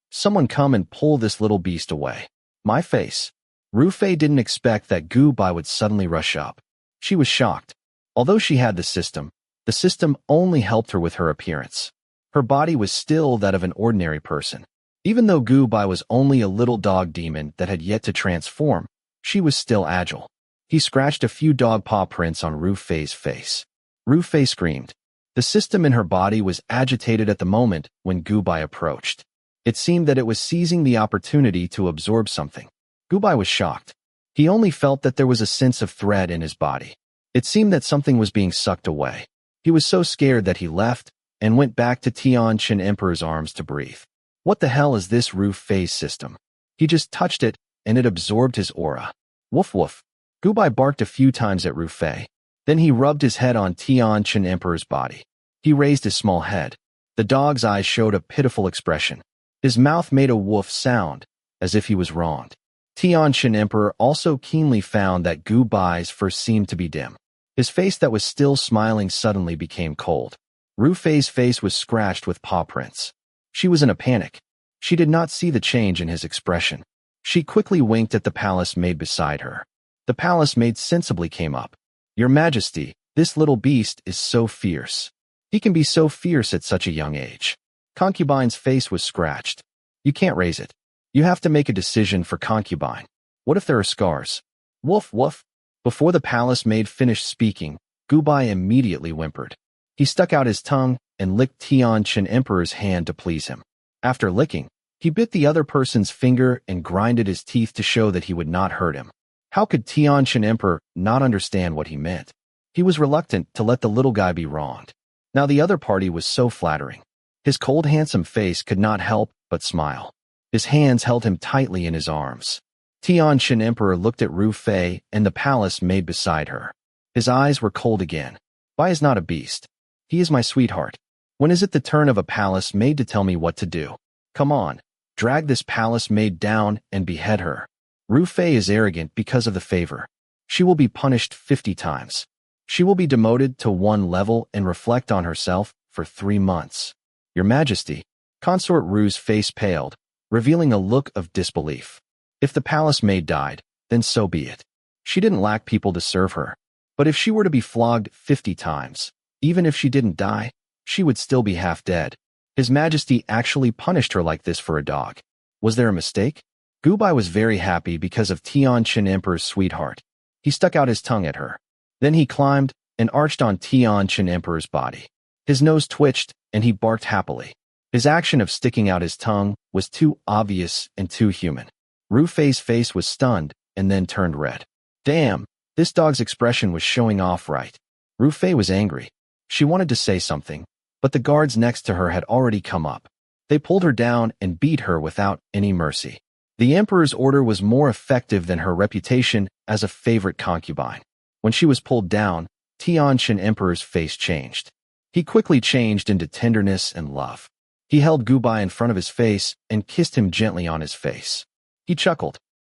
Someone come and pull this little beast away. My face. Ru Fei didn't expect that Gu Bai would suddenly rush up. She was shocked. Although she had the system only helped her with her appearance. Her body was still that of an ordinary person. Even though Gu Bai was only a little dog demon that had yet to transform, she was still agile. He scratched a few dog paw prints on Ru Fei's face. Ru Fei screamed. The system in her body was agitated at the moment when Gu Bai approached. It seemed that it was seizing the opportunity to absorb something. Gu Bai was shocked. He only felt that there was a sense of threat in his body. It seemed that something was being sucked away. He was so scared that he left and went back to Tianqin Emperor's arms to breathe. What the hell is this Ru Fei's system? He just touched it and it absorbed his aura. Woof woof. Gu Bai barked a few times at Ru Fei. Then he rubbed his head on Tianqin Emperor's body. He raised his small head. The dog's eyes showed a pitiful expression. His mouth made a woof sound, as if he was wronged. Tianqin Emperor also keenly found that Gu Bai's first seemed to be dim. His face that was still smiling suddenly became cold. Ru Fei's face was scratched with paw prints. She was in a panic. She did not see the change in his expression. She quickly winked at the palace maid beside her. The palace maid sensibly came up. Your Majesty, this little beast is so fierce. He can be so fierce at such a young age. Concubine's face was scratched. You can't raise it. You have to make a decision for Concubine. What if there are scars? Woof woof. Before the palace maid finished speaking, Gu Bai immediately whimpered. He stuck out his tongue and licked Tianqin Emperor's hand to please him. After licking, he bit the other person's finger and grinded his teeth to show that he would not hurt him. How could Tianqin Emperor not understand what he meant? He was reluctant to let the little guy be wronged. Now the other party was so flattering. His cold, handsome face could not help but smile. His hands held him tightly in his arms. Tianqian Emperor looked at Ru Fei and the palace maid beside her. His eyes were cold again. Bai is not a beast. He is my sweetheart. When is it the turn of a palace maid to tell me what to do? Come on, drag this palace maid down and behead her. Ru Fei is arrogant because of the favor. She will be punished 50 times. She will be demoted to 1 level and reflect on herself for 3 months. Your Majesty, Consort Ru's face paled, revealing a look of disbelief. If the palace maid died, then so be it. She didn't lack people to serve her. But if she were to be flogged 50 times, even if she didn't die, she would still be half dead. His Majesty actually punished her like this for a dog. Was there a mistake? Gubai was very happy because of Tianqian Emperor's sweetheart. He stuck out his tongue at her. Then he climbed and arched on Tianqian Emperor's body. His nose twitched, and he barked happily. His action of sticking out his tongue was too obvious and too human. Ru Fei's face was stunned and then turned red. Damn, this dog's expression was showing off right. Ru Fei was angry. She wanted to say something, but the guards next to her had already come up. They pulled her down and beat her without any mercy. The emperor's order was more effective than her reputation as a favorite concubine. When she was pulled down, Tianqian Emperor's face changed. He quickly changed into tenderness and love. He held Gubai in front of his face and kissed him gently on his face. He chuckled.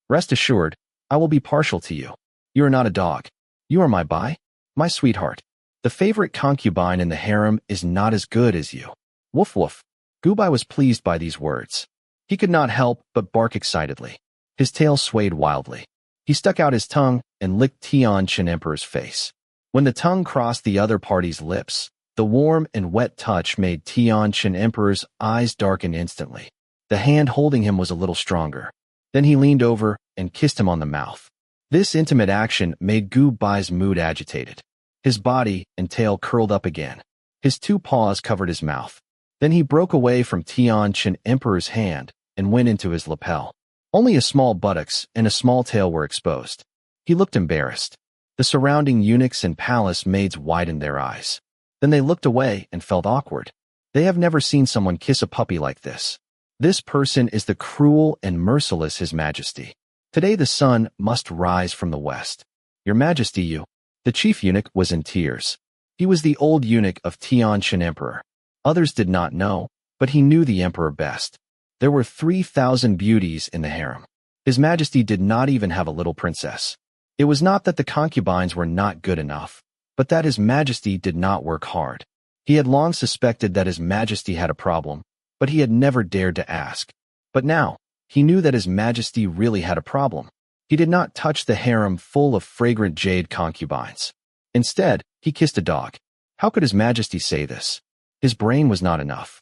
Rest assured, I will be partial to you. You are not a dog. You are my Bai, my sweetheart. The favorite concubine in the harem is not as good as you. Woof woof. Gubai was pleased by these words. He could not help but bark excitedly. His tail swayed wildly. He stuck out his tongue and licked Tianqian Emperor's face. When the tongue crossed the other party's lips, the warm and wet touch made Tianqian Emperor's eyes darken instantly. The hand holding him was a little stronger. Then he leaned over and kissed him on the mouth. This intimate action made Gu Bai's mood agitated. His body and tail curled up again. His 2 paws covered his mouth. Then he broke away from Tianqian Emperor's hand and went into his lapel. Only a small buttocks and a small tail were exposed. He looked embarrassed. The surrounding eunuchs and palace maids widened their eyes. Then they looked away and felt awkward. They have never seen someone kiss a puppy like this. This person is the cruel and merciless His Majesty. Today the sun must rise from the west. Your Majesty, you. The chief eunuch was in tears. He was the old eunuch of Tianqian Emperor. Others did not know, but he knew the emperor best. There were 3,000 beauties in the harem. His Majesty did not even have a little princess. It was not that the concubines were not good enough, but that His Majesty did not work hard. He had long suspected that His Majesty had a problem, but he had never dared to ask. But now, he knew that His Majesty really had a problem. He did not touch the harem full of fragrant jade concubines. Instead, he kissed a dog. How could His Majesty say this? His brain was not enough.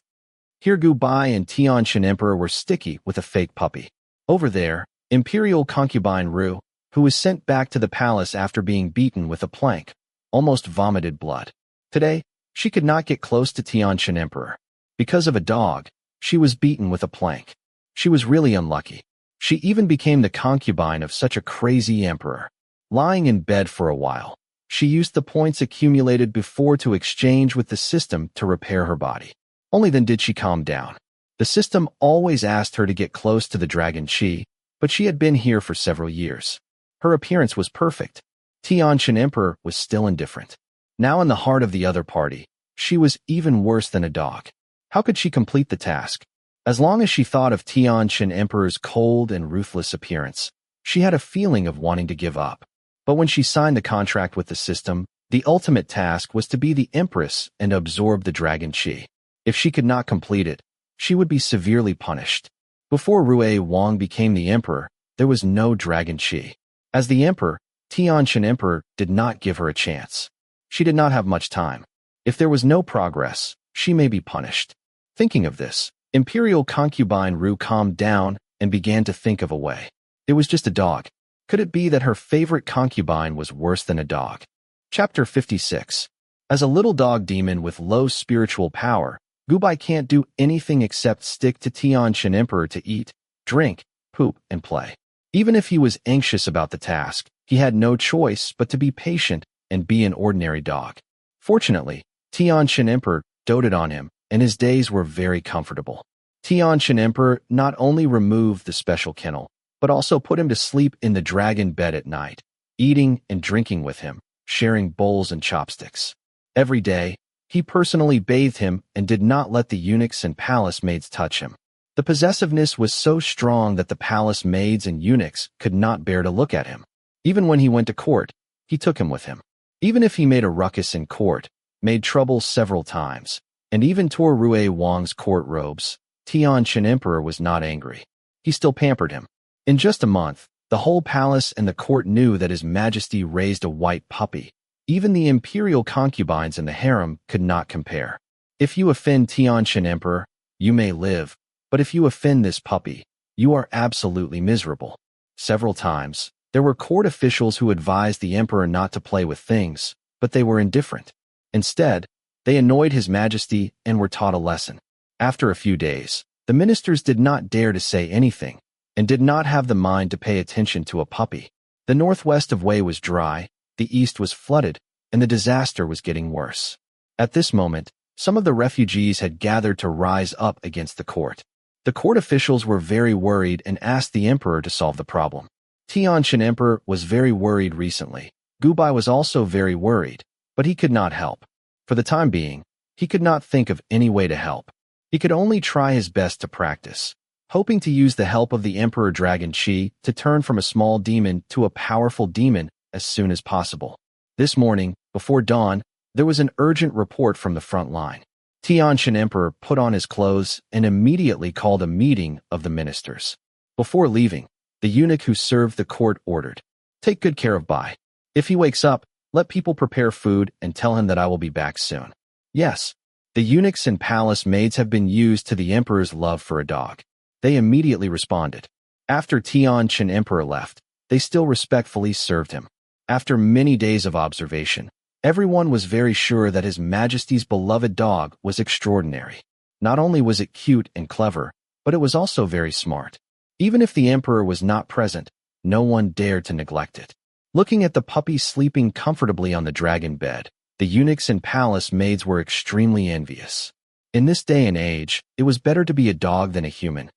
Here Gu Bai and Tianqian Emperor were sticky with a fake puppy. Over there, imperial concubine Ru, who was sent back to the palace after being beaten with a plank, almost vomited blood. Today, she could not get close to Tianqian Emperor. Because of a dog, she was beaten with a plank. She was really unlucky. She even became the concubine of such a crazy emperor. Lying in bed for a while, she used the points accumulated before to exchange with the system to repair her body. Only then did she calm down. The system always asked her to get close to the dragon Chi, but she had been here for several years. Her appearance was perfect. Tianqian Emperor was still indifferent. Now in the heart of the other party, she was even worse than a dog. How could she complete the task? As long as she thought of Tianqian Emperor's cold and ruthless appearance, she had a feeling of wanting to give up. But when she signed the contract with the system, the ultimate task was to be the Empress and absorb the Dragon Chi. If she could not complete it, she would be severely punished. Before Rui Wang became the Emperor, there was no Dragon Chi. As the Emperor, Tianqian Emperor did not give her a chance. She did not have much time. If there was no progress, she may be punished. Thinking of this, Imperial concubine Ru calmed down and began to think of a way. It was just a dog. Could it be that her favorite concubine was worse than a dog? Chapter 56. As a little dog demon with low spiritual power, Gubai can't do anything except stick to Tianqian Emperor to eat, drink, poop, and play. Even if he was anxious about the task, he had no choice but to be patient and be an ordinary dog. Fortunately, Tianshan Emperor doted on him, and his days were very comfortable. Tianshan Emperor not only removed the special kennel, but also put him to sleep in the dragon bed at night, eating and drinking with him, sharing bowls and chopsticks. Every day, he personally bathed him and did not let the eunuchs and palace maids touch him. The possessiveness was so strong that the palace maids and eunuchs could not bear to look at him. Even when he went to court, he took him with him. Even if he made a ruckus in court, made trouble several times, and even tore Rue Wang's court robes, Tianshan Emperor was not angry. He still pampered him. In just a month, the whole palace and the court knew that His Majesty raised a white puppy. Even the imperial concubines in the harem could not compare. If you offend Tianshan Emperor, you may live, but if you offend this puppy, you are absolutely miserable. Several times, there were court officials who advised the emperor not to play with things, but they were indifferent. Instead, they annoyed His Majesty and were taught a lesson. After a few days, the ministers did not dare to say anything, and did not have the mind to pay attention to a puppy. The northwest of Wei was dry, the east was flooded, and the disaster was getting worse. At this moment, some of the refugees had gathered to rise up against the court. The court officials were very worried and asked the emperor to solve the problem. Tianshan Emperor was very worried recently. Gubai was also very worried, but he could not help. For the time being, he could not think of any way to help. He could only try his best to practice, hoping to use the help of the Emperor Dragon Qi to turn from a small demon to a powerful demon as soon as possible. This morning, before dawn, there was an urgent report from the front line. Tianshan Emperor put on his clothes and immediately called a meeting of the ministers. Before leaving, the eunuch who served the court ordered, "Take good care of Bai. If he wakes up, let people prepare food and tell him that I will be back soon." Yes, the eunuchs and palace maids have been used to the emperor's love for a dog. They immediately responded. After Tianshan Emperor left, they still respectfully served him. After many days of observation, everyone was very sure that His Majesty's beloved dog was extraordinary. Not only was it cute and clever, but it was also very smart. Even if the emperor was not present, no one dared to neglect it. Looking at the puppy sleeping comfortably on the dragon bed, the eunuchs and palace maids were extremely envious. In this day and age, it was better to be a dog than a human.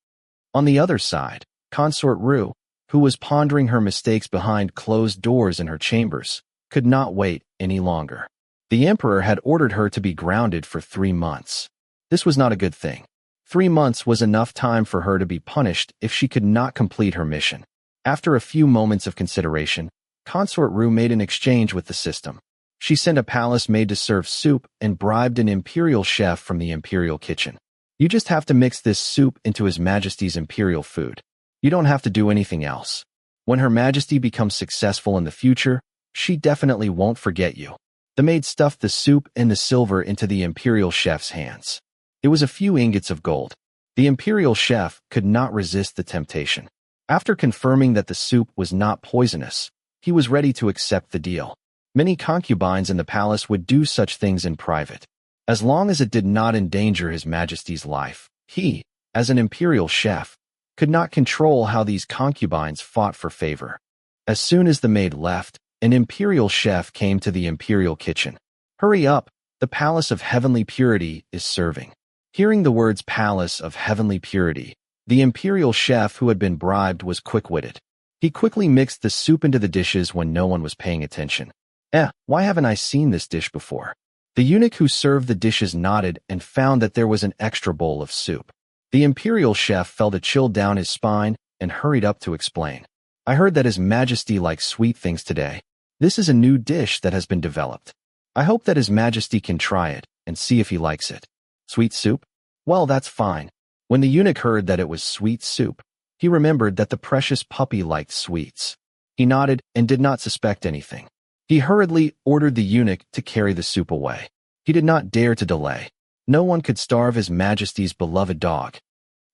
On the other side, Consort Ru, who was pondering her mistakes behind closed doors in her chambers, could not wait any longer. The emperor had ordered her to be grounded for 3 months. This was not a good thing. 3 months was enough time for her to be punished if she could not complete her mission. After a few moments of consideration, Consort Ru made an exchange with the system. She sent a palace maid to serve soup and bribed an imperial chef from the imperial kitchen. "You just have to mix this soup into His Majesty's imperial food. You don't have to do anything else. When Her Majesty becomes successful in the future, she definitely won't forget you." The maid stuffed the soup and the silver into the imperial chef's hands. It was a few ingots of gold. The imperial chef could not resist the temptation. After confirming that the soup was not poisonous, he was ready to accept the deal. Many concubines in the palace would do such things in private. As long as it did not endanger His Majesty's life, he, as an imperial chef, could not control how these concubines fought for favor. As soon as the maid left, an imperial chef came to the imperial kitchen. "Hurry up, the Palace of Heavenly Purity is serving." Hearing the words Palace of Heavenly Purity, the imperial chef who had been bribed was quick-witted. He quickly mixed the soup into the dishes when no one was paying attention. Why haven't I seen this dish before?" The eunuch who served the dishes nodded and found that there was an extra bowl of soup. The imperial chef felt a chill down his spine and hurried up to explain. "I heard that His Majesty likes sweet things today. This is a new dish that has been developed. I hope that His Majesty can try it and see if he likes it." "Sweet soup? Well, that's fine." When the eunuch heard that it was sweet soup, he remembered that the precious puppy liked sweets. He nodded and did not suspect anything. He hurriedly ordered the eunuch to carry the soup away. He did not dare to delay. No one could starve His Majesty's beloved dog.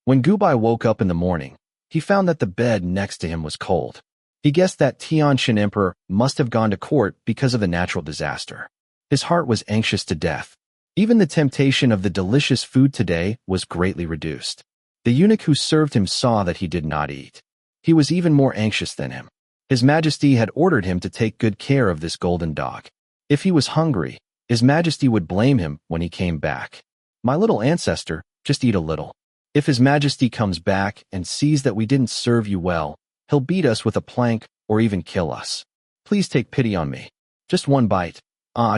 When Gubai woke up in the morning, he found that the bed next to him was cold. He guessed that Tianshan Emperor must have gone to court because of the natural disaster. His heart was anxious to death. Even the temptation of the delicious food today was greatly reduced. The eunuch who served him saw that he did not eat. He was even more anxious than him. His Majesty had ordered him to take good care of this golden dog. If he was hungry, His Majesty would blame him when he came back. My little ancestor, just eat a little. If His Majesty comes back and sees that we didn't serve you well, he'll beat us with a plank or even kill us. Please take pity on me. Just one bite.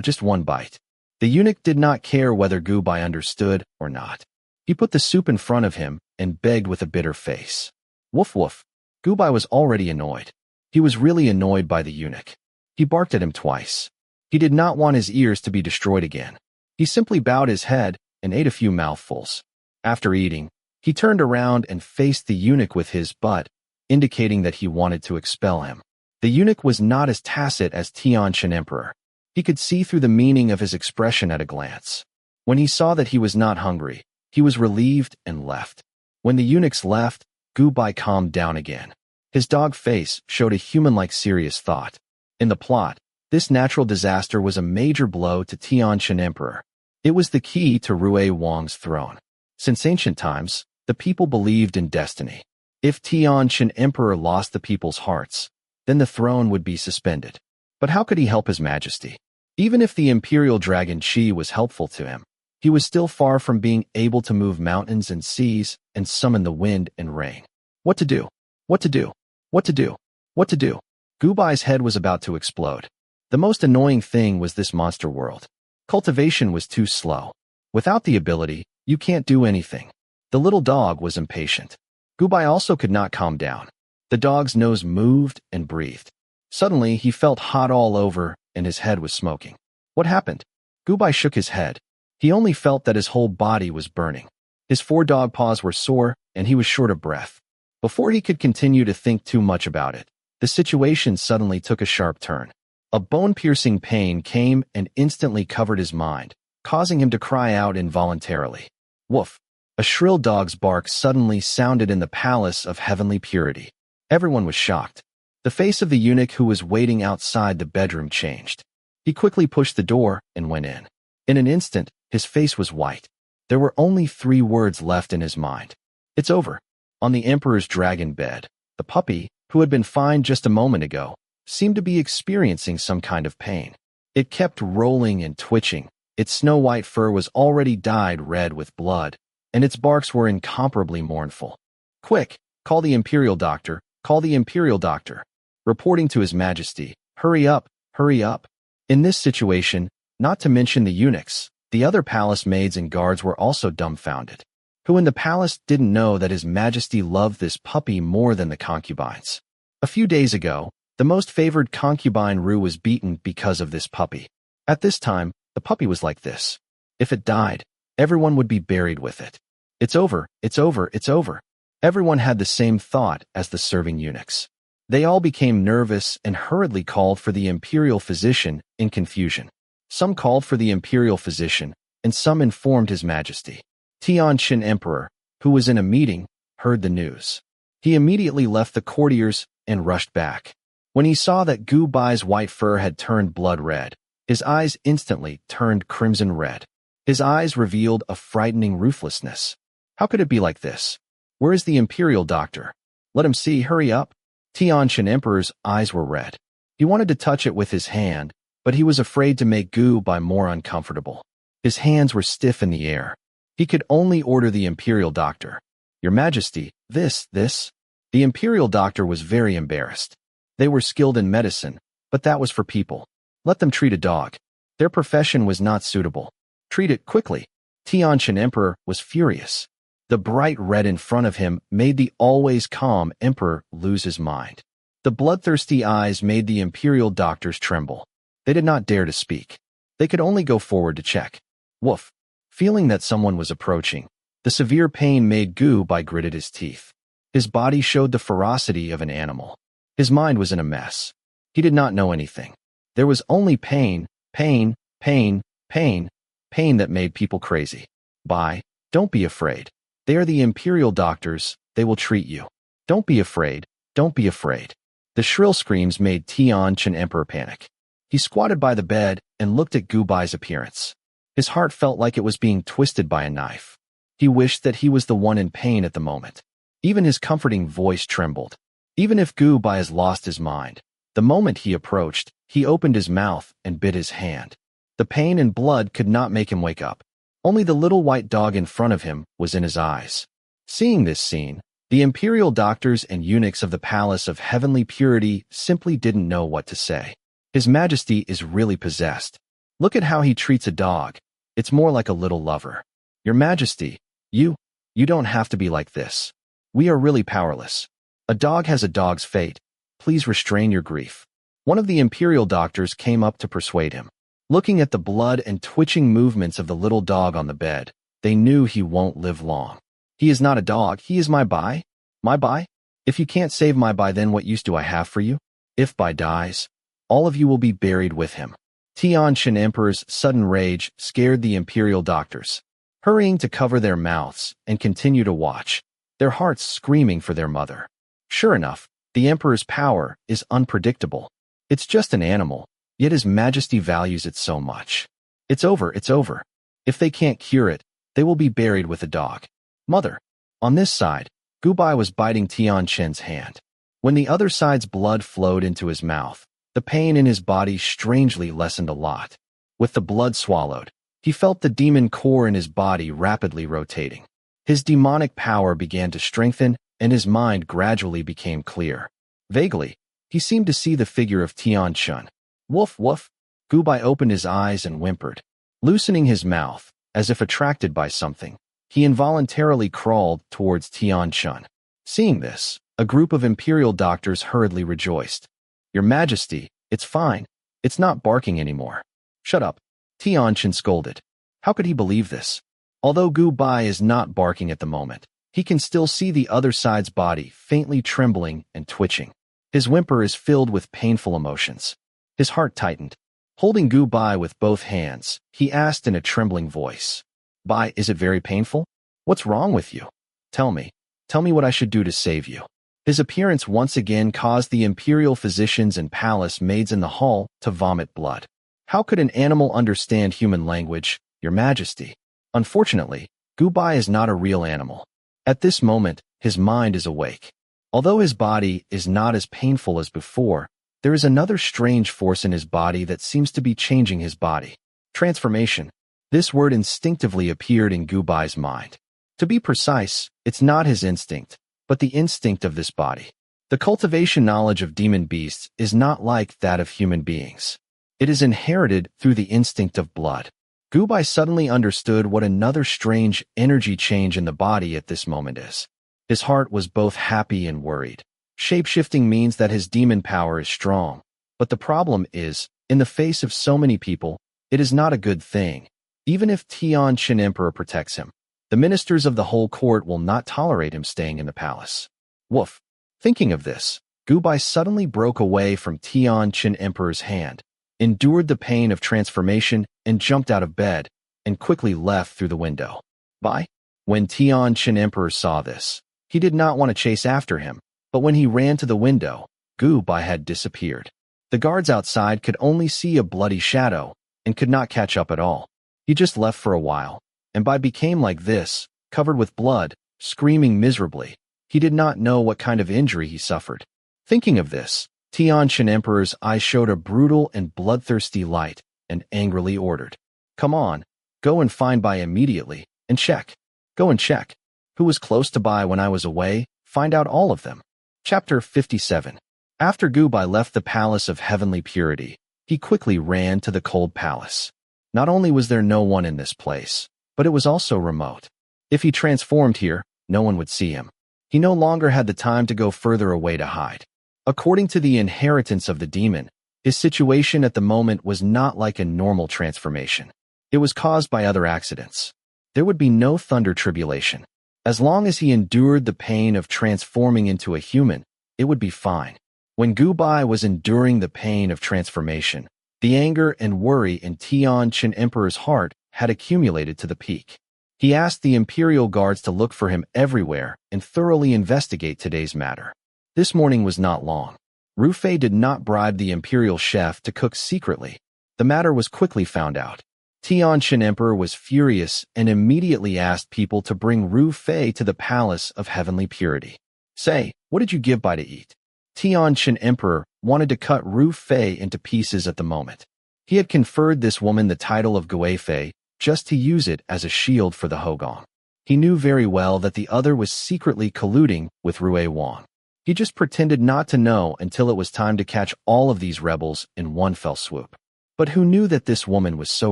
Just one bite. The eunuch did not care whether Gubai understood or not. He put the soup in front of him and begged with a bitter face. Woof woof. Gubai was already annoyed. He was really annoyed by the eunuch. He barked at him twice. He did not want his ears to be destroyed again. He simply bowed his head and ate a few mouthfuls. After eating, he turned around and faced the eunuch with his butt, indicating that he wanted to expel him. The eunuch was not as tacit as Tianshan Emperor. He could see through the meaning of his expression at a glance. When he saw that he was not hungry, he was relieved and left. When the eunuchs left, Gubai calmed down again. His dog face showed a human-like serious thought. In the plot, this natural disaster was a major blow to Tianshan Emperor. It was the key to Rui Wang's throne. Since ancient times, the people believed in destiny. If Tianshan Emperor lost the people's hearts, then the throne would be suspended. But how could he help His Majesty? Even if the imperial dragon Qi was helpful to him, he was still far from being able to move mountains and seas and summon the wind and rain. What to do? What to do? What to do? What to do? Gubai's head was about to explode. The most annoying thing was this monster world. Cultivation was too slow. Without the ability, you can't do anything. The little dog was impatient. Gubai also could not calm down. The dog's nose moved and breathed. Suddenly, he felt hot all over and his head was smoking. What happened? Gubai shook his head. He only felt that his whole body was burning. His 4 dog paws were sore and he was short of breath. Before he could continue to think too much about it, the situation suddenly took a sharp turn. A bone-piercing pain came and instantly covered his mind, causing him to cry out involuntarily. Woof! A shrill dog's bark suddenly sounded in the palace of heavenly purity. Everyone was shocked. The face of the eunuch who was waiting outside the bedroom changed. He quickly pushed the door and went in. In an instant, his face was white. There were only 3 words left in his mind. It's over. On the emperor's dragon bed, the puppy, who had been fine just a moment ago, seemed to be experiencing some kind of pain. It kept rolling and twitching. Its snow-white fur was already dyed red with blood, and its barks were incomparably mournful. Quick, call the imperial doctor, call the imperial doctor. Reporting to His Majesty, hurry up, hurry up. In this situation, not to mention the eunuchs, the other palace maids and guards were also dumbfounded. Who in the palace didn't know that His Majesty loved this puppy more than the concubines? A few days ago, the most favored concubine Ru was beaten because of this puppy. At this time, the puppy was like this. If it died, everyone would be buried with it. It's over, it's over, it's over. Everyone had the same thought as the serving eunuchs. They all became nervous and hurriedly called for the imperial physician in confusion. Some called for the imperial physician, and some informed His Majesty. Tianshan Emperor, who was in a meeting, heard the news. He immediately left the courtiers and rushed back. When he saw that Gubai's white fur had turned blood red, his eyes instantly turned crimson red. His eyes revealed a frightening ruthlessness. How could it be like this? Where is the imperial doctor? Let him see, hurry up. Tianshan Emperor's eyes were red. He wanted to touch it with his hand, but he was afraid to make Gubai more uncomfortable. His hands were stiff in the air. He could only order the imperial doctor. Your Majesty, this. The imperial doctor was very embarrassed. They were skilled in medicine, but that was for people. Let them treat a dog. Their profession was not suitable. Treat it quickly. Tianshan Emperor was furious. The bright red in front of him made the always calm emperor lose his mind. The bloodthirsty eyes made the imperial doctors tremble. They did not dare to speak. They could only go forward to check. Woof. Feeling that someone was approaching, the severe pain made Gubai gritted his teeth. His body showed the ferocity of an animal. His mind was in a mess. He did not know anything. There was only pain that made people crazy. Don't be afraid. They are the imperial doctors, they will treat you. Don't be afraid, don't be afraid. The shrill screams made Tianshan Emperor panic. He squatted by the bed and looked at Gubai's appearance. His heart felt like it was being twisted by a knife. He wished that he was the one in pain at the moment. Even his comforting voice trembled. Even if Gubai has lost his mind, the moment he approached, he opened his mouth and bit his hand. The pain and blood could not make him wake up. Only the little white dog in front of him was in his eyes. Seeing this scene, the imperial doctors and eunuchs of the palace of heavenly purity simply didn't know what to say. His Majesty is really possessed. Look at how he treats a dog. It's more like a little lover. Your Majesty, you don't have to be like this. We are really powerless. A dog has a dog's fate. Please restrain your grief. One of the imperial doctors came up to persuade him. Looking at the blood and twitching movements of the little dog on the bed, they knew he won't live long. He is not a dog, he is my bai. My bai? If you can't save my bai, then what use do I have for you? If bai dies, all of you will be buried with him. Tianqian Emperor's sudden rage scared the imperial doctors, hurrying to cover their mouths and continue to watch, their hearts screaming for their mother. Sure enough, the emperor's power is unpredictable. It's just an animal, yet His Majesty values it so much. It's over, it's over. If they can't cure it, they will be buried with a dog. Mother. On this side, Gubai was biting Tianqian's hand. When the other side's blood flowed into his mouth, the pain in his body strangely lessened a lot. With the blood swallowed, he felt the demon core in his body rapidly rotating. His demonic power began to strengthen, and his mind gradually became clear. Vaguely, he seemed to see the figure of Tianqian. Woof, woof. Gubai opened his eyes and whimpered. Loosening his mouth, as if attracted by something, he involuntarily crawled towards Tianqian. Seeing this, a group of imperial doctors hurriedly rejoiced. Your Majesty, it's fine. It's not barking anymore. Shut up. Tianqian scolded. How could he believe this? Although Gubai is not barking at the moment, he can still see the other side's body faintly trembling and twitching. His whimper is filled with painful emotions. His heart tightened. Holding Gubai with both hands, he asked in a trembling voice. Bai, is it very painful? What's wrong with you? Tell me what I should do to save you. His appearance once again caused the imperial physicians and palace maids in the hall to vomit blood. How could an animal understand human language, Your Majesty? Unfortunately, Gubai is not a real animal. At this moment, his mind is awake. Although his body is not as painful as before, there is another strange force in his body that seems to be changing his body. Transformation. This word instinctively appeared in Gubai's mind. To be precise, it's not his instinct, but the instinct of this body. The cultivation knowledge of demon beasts is not like that of human beings. It is inherited through the instinct of blood. Gubai suddenly understood what another strange energy change in the body at this moment is. His heart was both happy and worried. Shapeshifting means that his demon power is strong, but the problem is, in the face of so many people, it is not a good thing. Even if Tianqian Emperor protects him, the ministers of the whole court will not tolerate him staying in the palace. Woof. Thinking of this, Gubai suddenly broke away from Tianqian Emperor's hand, endured the pain of transformation, and jumped out of bed, and quickly left through the window. Bai? When Tianqian Emperor saw this, he did not want to chase after him, but when he ran to the window, Gubai had disappeared. The guards outside could only see a bloody shadow, and could not catch up at all. He just left for a while, and Bai became like this, covered with blood, screaming miserably. He did not know what kind of injury he suffered. Thinking of this, Tianqian Emperor's eyes showed a brutal and bloodthirsty light, and angrily ordered, "Come on, go and find Bai immediately, and check. Go and check. Who was close to Bai when I was away? Find out all of them." Chapter 57. After Gubai left the palace of heavenly purity, he quickly ran to the cold palace. Not only was there no one in this place, but it was also remote. If he transformed here, no one would see him. He no longer had the time to go further away to hide. According to the inheritance of the demon, his situation at the moment was not like a normal transformation. It was caused by other accidents. There would be no thunder tribulation. As long as he endured the pain of transforming into a human, it would be fine. When Gubai was enduring the pain of transformation, the anger and worry in Tianqian Emperor's heart had accumulated to the peak. He asked the imperial guards to look for him everywhere and thoroughly investigate today's matter. This morning was not long. Rufei did not bribe the imperial chef to cook secretly. The matter was quickly found out. Tianqian Emperor was furious and immediately asked people to bring Rufei to the palace of heavenly purity. Say, what did you give Bai to eat? Tianqian Emperor wanted to cut Rufei into pieces at the moment. He had conferred this woman the title of Guifei just to use it as a shield for the Hogong. He knew very well that the other was secretly colluding with Rue Wang. He just pretended not to know until it was time to catch all of these rebels in one fell swoop. But who knew that this woman was so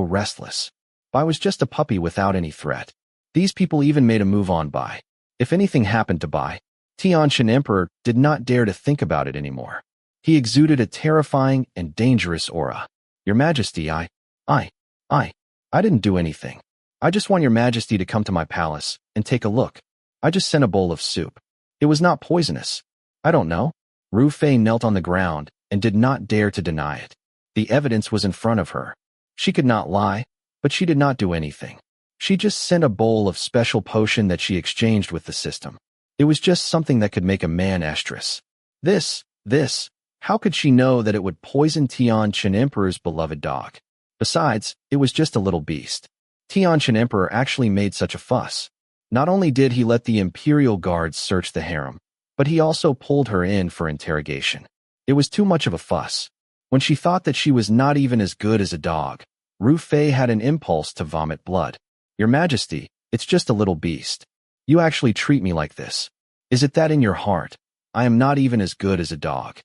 restless? Bai was just a puppy without any threat. These people even made a move on Bai. If anything happened to Bai, Tianshan Emperor did not dare to think about it anymore. He exuded a terrifying and dangerous aura. Your Majesty, I didn't do anything. I just want your Majesty to come to my palace and take a look. I just sent a bowl of soup. It was not poisonous. I don't know. Ru Fei knelt on the ground and did not dare to deny it. The evidence was in front of her. She could not lie, but she did not do anything. She just sent a bowl of special potion that she exchanged with the system. It was just something that could make a man estrus. How could she know that it would poison Tianshan Emperor's beloved dog? Besides, it was just a little beast. Tianshan Emperor actually made such a fuss. Not only did he let the Imperial Guards search the harem, but he also pulled her in for interrogation. It was too much of a fuss. When she thought that she was not even as good as a dog, Ru Fei had an impulse to vomit blood. Your Majesty, it's just a little beast. You actually treat me like this. Is it that in your heart? I am not even as good as a dog.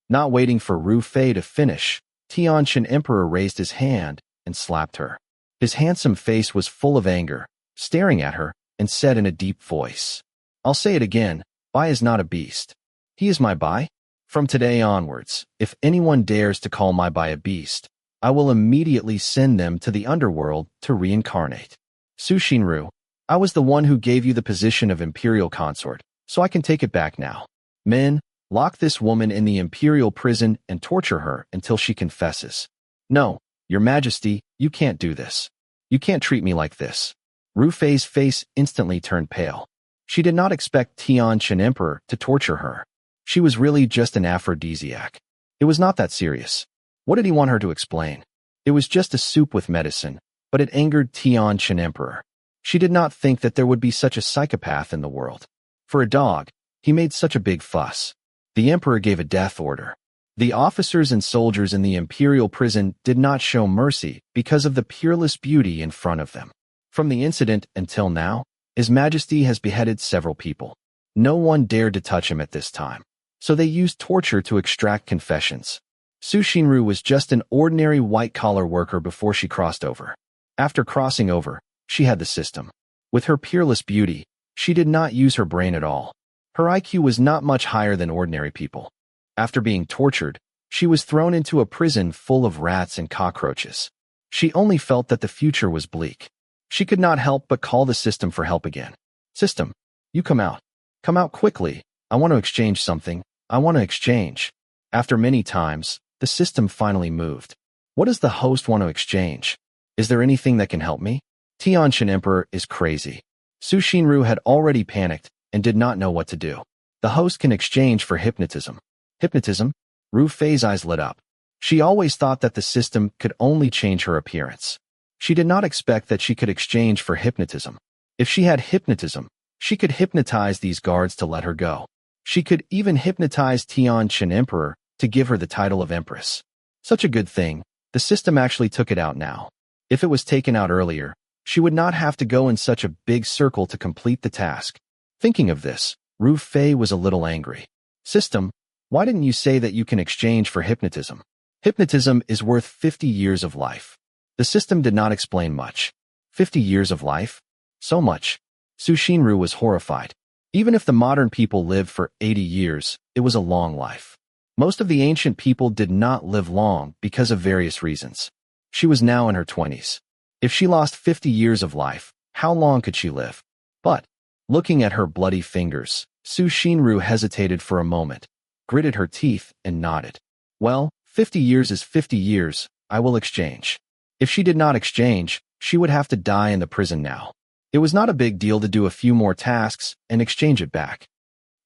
Not waiting for Ru Fei to finish, Tianshan Emperor raised his hand and slapped her. His handsome face was full of anger, staring at her, and said in a deep voice, I'll say it again, Bai is not a beast. He is my Bai. From today onwards, if anyone dares to call my Bai a beast, I will immediately send them to the underworld to reincarnate. Su Xinru, I was the one who gave you the position of Imperial Consort, so I can take it back now. Men, lock this woman in the Imperial prison and torture her until she confesses. No, Your Majesty, you can't do this. You can't treat me like this. Ru Fei's face instantly turned pale. She did not expect Tianshan Emperor to torture her. She was really just an aphrodisiac. It was not that serious. What did he want her to explain? It was just a soup with medicine, but it angered Tianshan Emperor. She did not think that there would be such a psychopath in the world. For a dog, he made such a big fuss. The Emperor gave a death order. The officers and soldiers in the Imperial prison did not show mercy because of the peerless beauty in front of them. From the incident until now, His Majesty has beheaded several people. No one dared to touch him at this time, so they used torture to extract confessions. Su Xinru was just an ordinary white-collar worker before she crossed over. After crossing over, she had the system. With her peerless beauty, she did not use her brain at all. Her IQ was not much higher than ordinary people. After being tortured, she was thrown into a prison full of rats and cockroaches. She only felt that the future was bleak. She could not help but call the system for help again. System, you come out. Come out quickly. I want to exchange something. I want to exchange. After many times, the system finally moved. What does the host want to exchange? Is there anything that can help me? Tianshan Emperor is crazy. Su Xinru had already panicked and did not know what to do. The host can exchange for hypnotism. Hypnotism? Ru Fei's eyes lit up. She always thought that the system could only change her appearance. She did not expect that she could exchange for hypnotism. If she had hypnotism, she could hypnotize these guards to let her go. She could even hypnotize Tianshan Emperor to give her the title of Empress. Such a good thing, the system actually took it out now. If it was taken out earlier, she would not have to go in such a big circle to complete the task. Thinking of this, Ru Fei was a little angry. System, why didn't you say that you can exchange for hypnotism? Hypnotism is worth 50 years of life. The system did not explain much. 50 years of life? So much. Su Xinru was horrified. Even if the modern people lived for 80 years, it was a long life. Most of the ancient people did not live long because of various reasons. She was now in her 20s. If she lost 50 years of life, how long could she live? But, looking at her bloody fingers, Su Xinru hesitated for a moment, gritted her teeth, and nodded. Well, 50 years is 50 years, I will exchange. If she did not exchange, she would have to die in the prison now. It was not a big deal to do a few more tasks and exchange it back.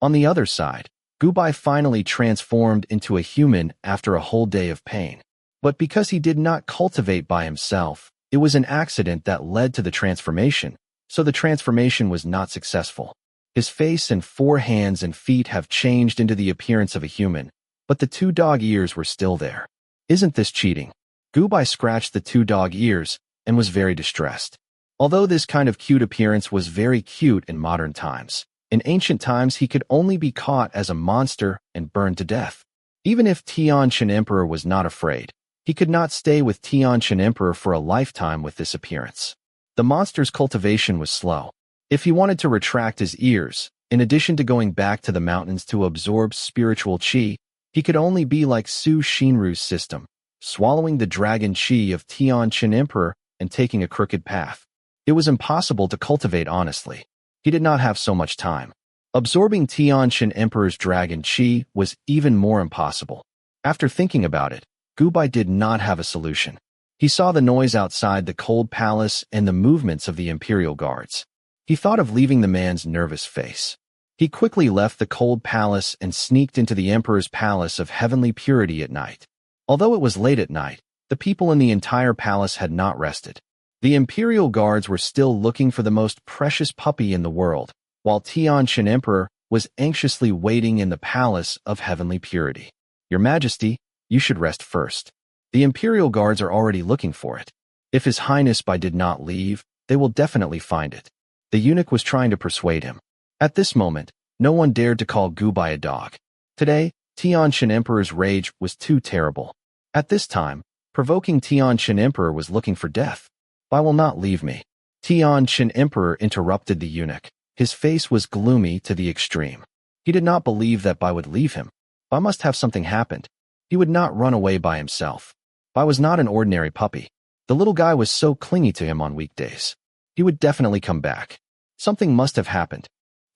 On the other side, Gubai finally transformed into a human after a whole day of pain. But because he did not cultivate by himself, it was an accident that led to the transformation, so the transformation was not successful. His face and 4 hands and feet have changed into the appearance of a human, but the 2 dog ears were still there. Isn't this cheating? Gubai scratched the two dog ears and was very distressed. Although this kind of cute appearance was very cute in modern times, in ancient times he could only be caught as a monster and burned to death. Even if Tianqian Emperor was not afraid, he could not stay with Tianqian Emperor for a lifetime with this appearance. The monster's cultivation was slow. If he wanted to retract his ears, in addition to going back to the mountains to absorb spiritual qi, he could only be like Su Shinru's system, swallowing the dragon qi of Tianqian Emperor and taking a crooked path. It was impossible to cultivate honestly. He did not have so much time. Absorbing Tianqian Emperor's dragon qi was even more impossible. After thinking about it, Gubai did not have a solution. He saw the noise outside the cold palace and the movements of the imperial guards. He thought of leaving the man's nervous face. He quickly left the cold palace and sneaked into the emperor's palace of heavenly purity at night. Although it was late at night, the people in the entire palace had not rested. The imperial guards were still looking for the most precious puppy in the world, while Tianqian Emperor was anxiously waiting in the palace of heavenly purity. Your Majesty, you should rest first. The imperial guards are already looking for it. If His Highness Bai did not leave, they will definitely find it. The eunuch was trying to persuade him. At this moment, no one dared to call Gubai a dog. Today, Tianqian Emperor's rage was too terrible. At this time, provoking Tianqian Emperor was looking for death. Bai will not leave me. Tianqian Emperor interrupted the eunuch. His face was gloomy to the extreme. He did not believe that Bai would leave him. Bai must have something happened. He would not run away by himself. Bai was not an ordinary puppy. The little guy was so clingy to him on weekdays. He would definitely come back. Something must have happened.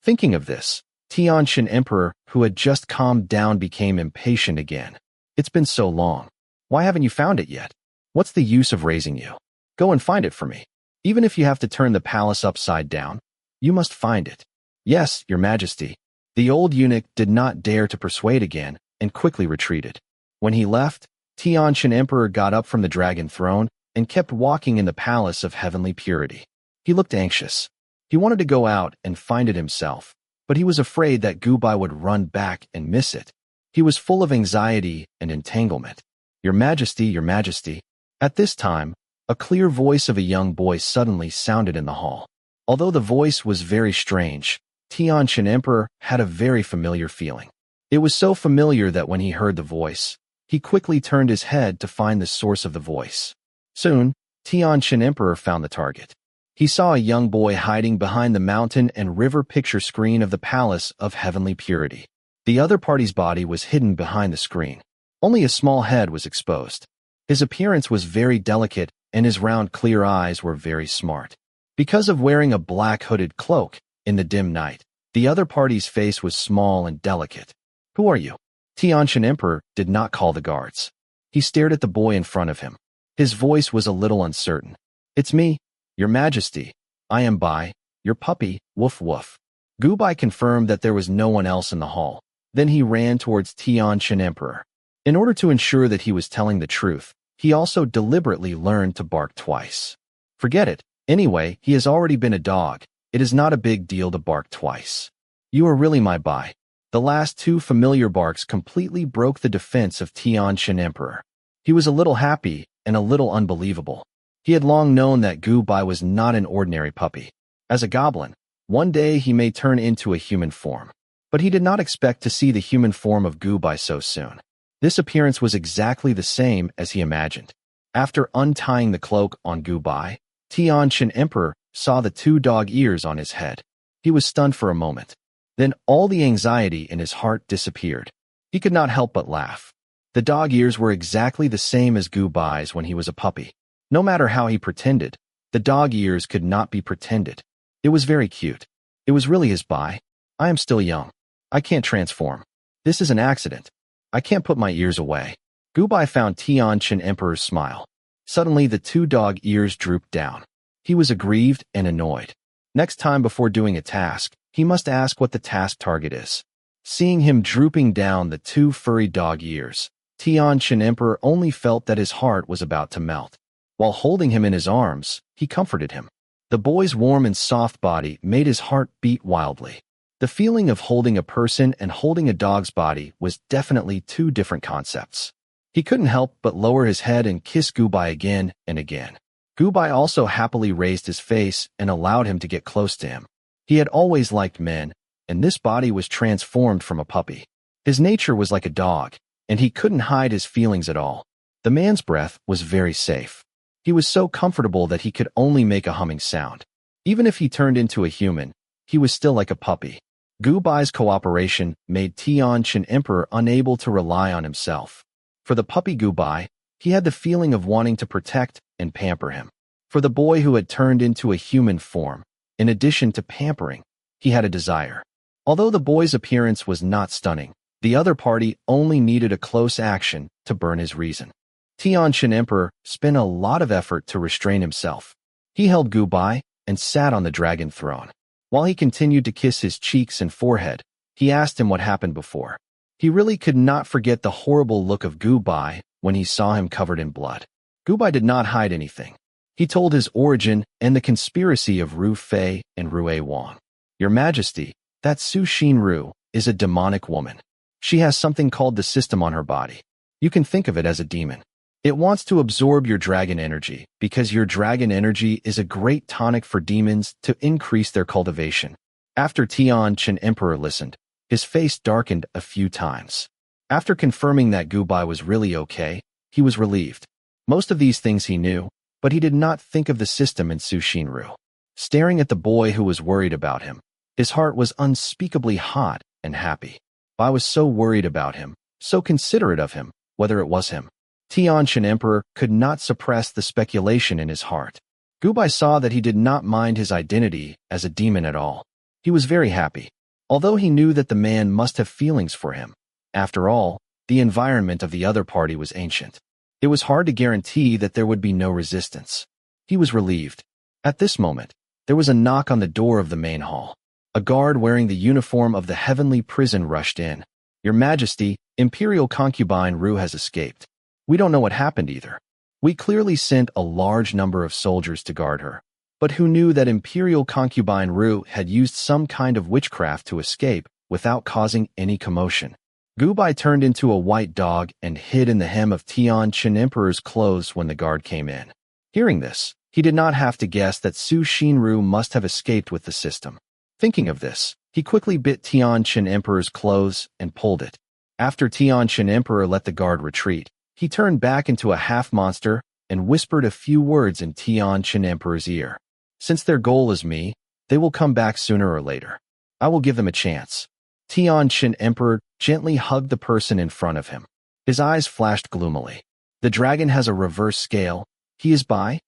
Thinking of this, Tianqian Emperor, who had just calmed down, became impatient again. It's been so long. Why haven't you found it yet? What's the use of raising you? Go and find it for me. Even if you have to turn the palace upside down, you must find it. Yes, Your Majesty. The old eunuch did not dare to persuade again and quickly retreated. When he left, Tianqian Emperor got up from the dragon throne and kept walking in the palace of heavenly purity. He looked anxious. He wanted to go out and find it himself, but he was afraid that Gubai would run back and miss it. He was full of anxiety and entanglement. Your Majesty, Your Majesty. At this time, a clear voice of a young boy suddenly sounded in the hall. Although the voice was very strange, Tianqian Emperor had a very familiar feeling. It was so familiar that when he heard the voice, he quickly turned his head to find the source of the voice. Soon, Tianqian Emperor found the target. He saw a young boy hiding behind the mountain and river picture screen of the palace of heavenly purity. The other party's body was hidden behind the screen. Only a small head was exposed. His appearance was very delicate and his round clear eyes were very smart. Because of wearing a black hooded cloak in the dim night, the other party's face was small and delicate. Who are you? Tianqian Emperor did not call the guards. He stared at the boy in front of him. His voice was a little uncertain. It's me, Your Majesty. I am Bai, your puppy, woof woof. Gubai confirmed that there was no one else in the hall. Then he ran towards Tianqian Emperor. In order to ensure that he was telling the truth, he also deliberately learned to bark twice. Forget it. Anyway, he has already been a dog. It is not a big deal to bark twice. You are really my Bai. The last two familiar barks completely broke the defense of Tianqian Emperor. He was a little happy and a little unbelievable. He had long known that Gubai was not an ordinary puppy. As a goblin, one day he may turn into a human form. But he did not expect to see the human form of Gubai so soon. This appearance was exactly the same as he imagined. After untying the cloak on Gubai, Tianqian Emperor saw the two dog ears on his head. He was stunned for a moment. Then all the anxiety in his heart disappeared. He could not help but laugh. The dog ears were exactly the same as Gubai's when he was a puppy. No matter how he pretended, the dog ears could not be pretended. It was very cute. It was really his Bai. I am still young. I can't transform. This is an accident. I can't put my ears away. Gubai found Tianqian Emperor's smile. Suddenly the two dog ears drooped down. He was aggrieved and annoyed. Next time before doing a task, he must ask what the task target is. Seeing him drooping down the two furry dog ears, Tianqian Emperor only felt that his heart was about to melt. While holding him in his arms, he comforted him. The boy's warm and soft body made his heart beat wildly. The feeling of holding a person and holding a dog's body was definitely two different concepts. He couldn't help but lower his head and kiss Gubai again and again. Gubai also happily raised his face and allowed him to get close to him. He had always liked men, and this body was transformed from a puppy. His nature was like a dog, and he couldn't hide his feelings at all. The man's breath was very safe. He was so comfortable that he could only make a humming sound. Even if he turned into a human, he was still like a puppy. Gubai's cooperation made Tianqian Emperor unable to rely on himself. For the puppy Gubai, he had the feeling of wanting to protect and pamper him. For the boy who had turned into a human form, in addition to pampering, he had a desire. Although the boy's appearance was not stunning, the other party only needed a close action to burn his reason. Tianqian Emperor spent a lot of effort to restrain himself. He held Gubai and sat on the dragon throne. While he continued to kiss his cheeks and forehead, he asked him what happened before. He really could not forget the horrible look of Gubai when he saw him covered in blood. Gubai did not hide anything. He told his origin and the conspiracy of Ru Fei and Rue Wang. Your Majesty, that Su Xinru is a demonic woman. She has something called the system on her body. You can think of it as a demon. It wants to absorb your dragon energy because your dragon energy is a great tonic for demons to increase their cultivation. After Tianqian Emperor listened, his face darkened a few times. After confirming that Gubai was really okay, he was relieved. Most of these things he knew, but he did not think of the system in Su Xinru. Staring at the boy who was worried about him, his heart was unspeakably hot and happy. Bai was so worried about him, so considerate of him, whether it was him. Tianqian Emperor could not suppress the speculation in his heart. Gubai saw that he did not mind his identity as a demon at all. He was very happy, although he knew that the man must have feelings for him. After all, the environment of the other party was ancient. It was hard to guarantee that there would be no resistance. He was relieved. At this moment, there was a knock on the door of the main hall. A guard wearing the uniform of the heavenly prison rushed in. Your Majesty, Imperial concubine Ru has escaped. We don't know what happened either. We clearly sent a large number of soldiers to guard her. But who knew that Imperial concubine Ru had used some kind of witchcraft to escape without causing any commotion? Gubai turned into a white dog and hid in the hem of Tianqian Emperor's clothes when the guard came in. Hearing this, he did not have to guess that Su Xinru must have escaped with the system. Thinking of this, he quickly bit Tianqian Emperor's clothes and pulled it. After Tianqian Emperor let the guard retreat, he turned back into a half-monster and whispered a few words in Tianqian Emperor's ear. Since their goal is me, they will come back sooner or later. I will give them a chance. Tianqian Emperor gently hugged the person in front of him. His eyes flashed gloomily. The dragon has a reverse scale. He is Bai?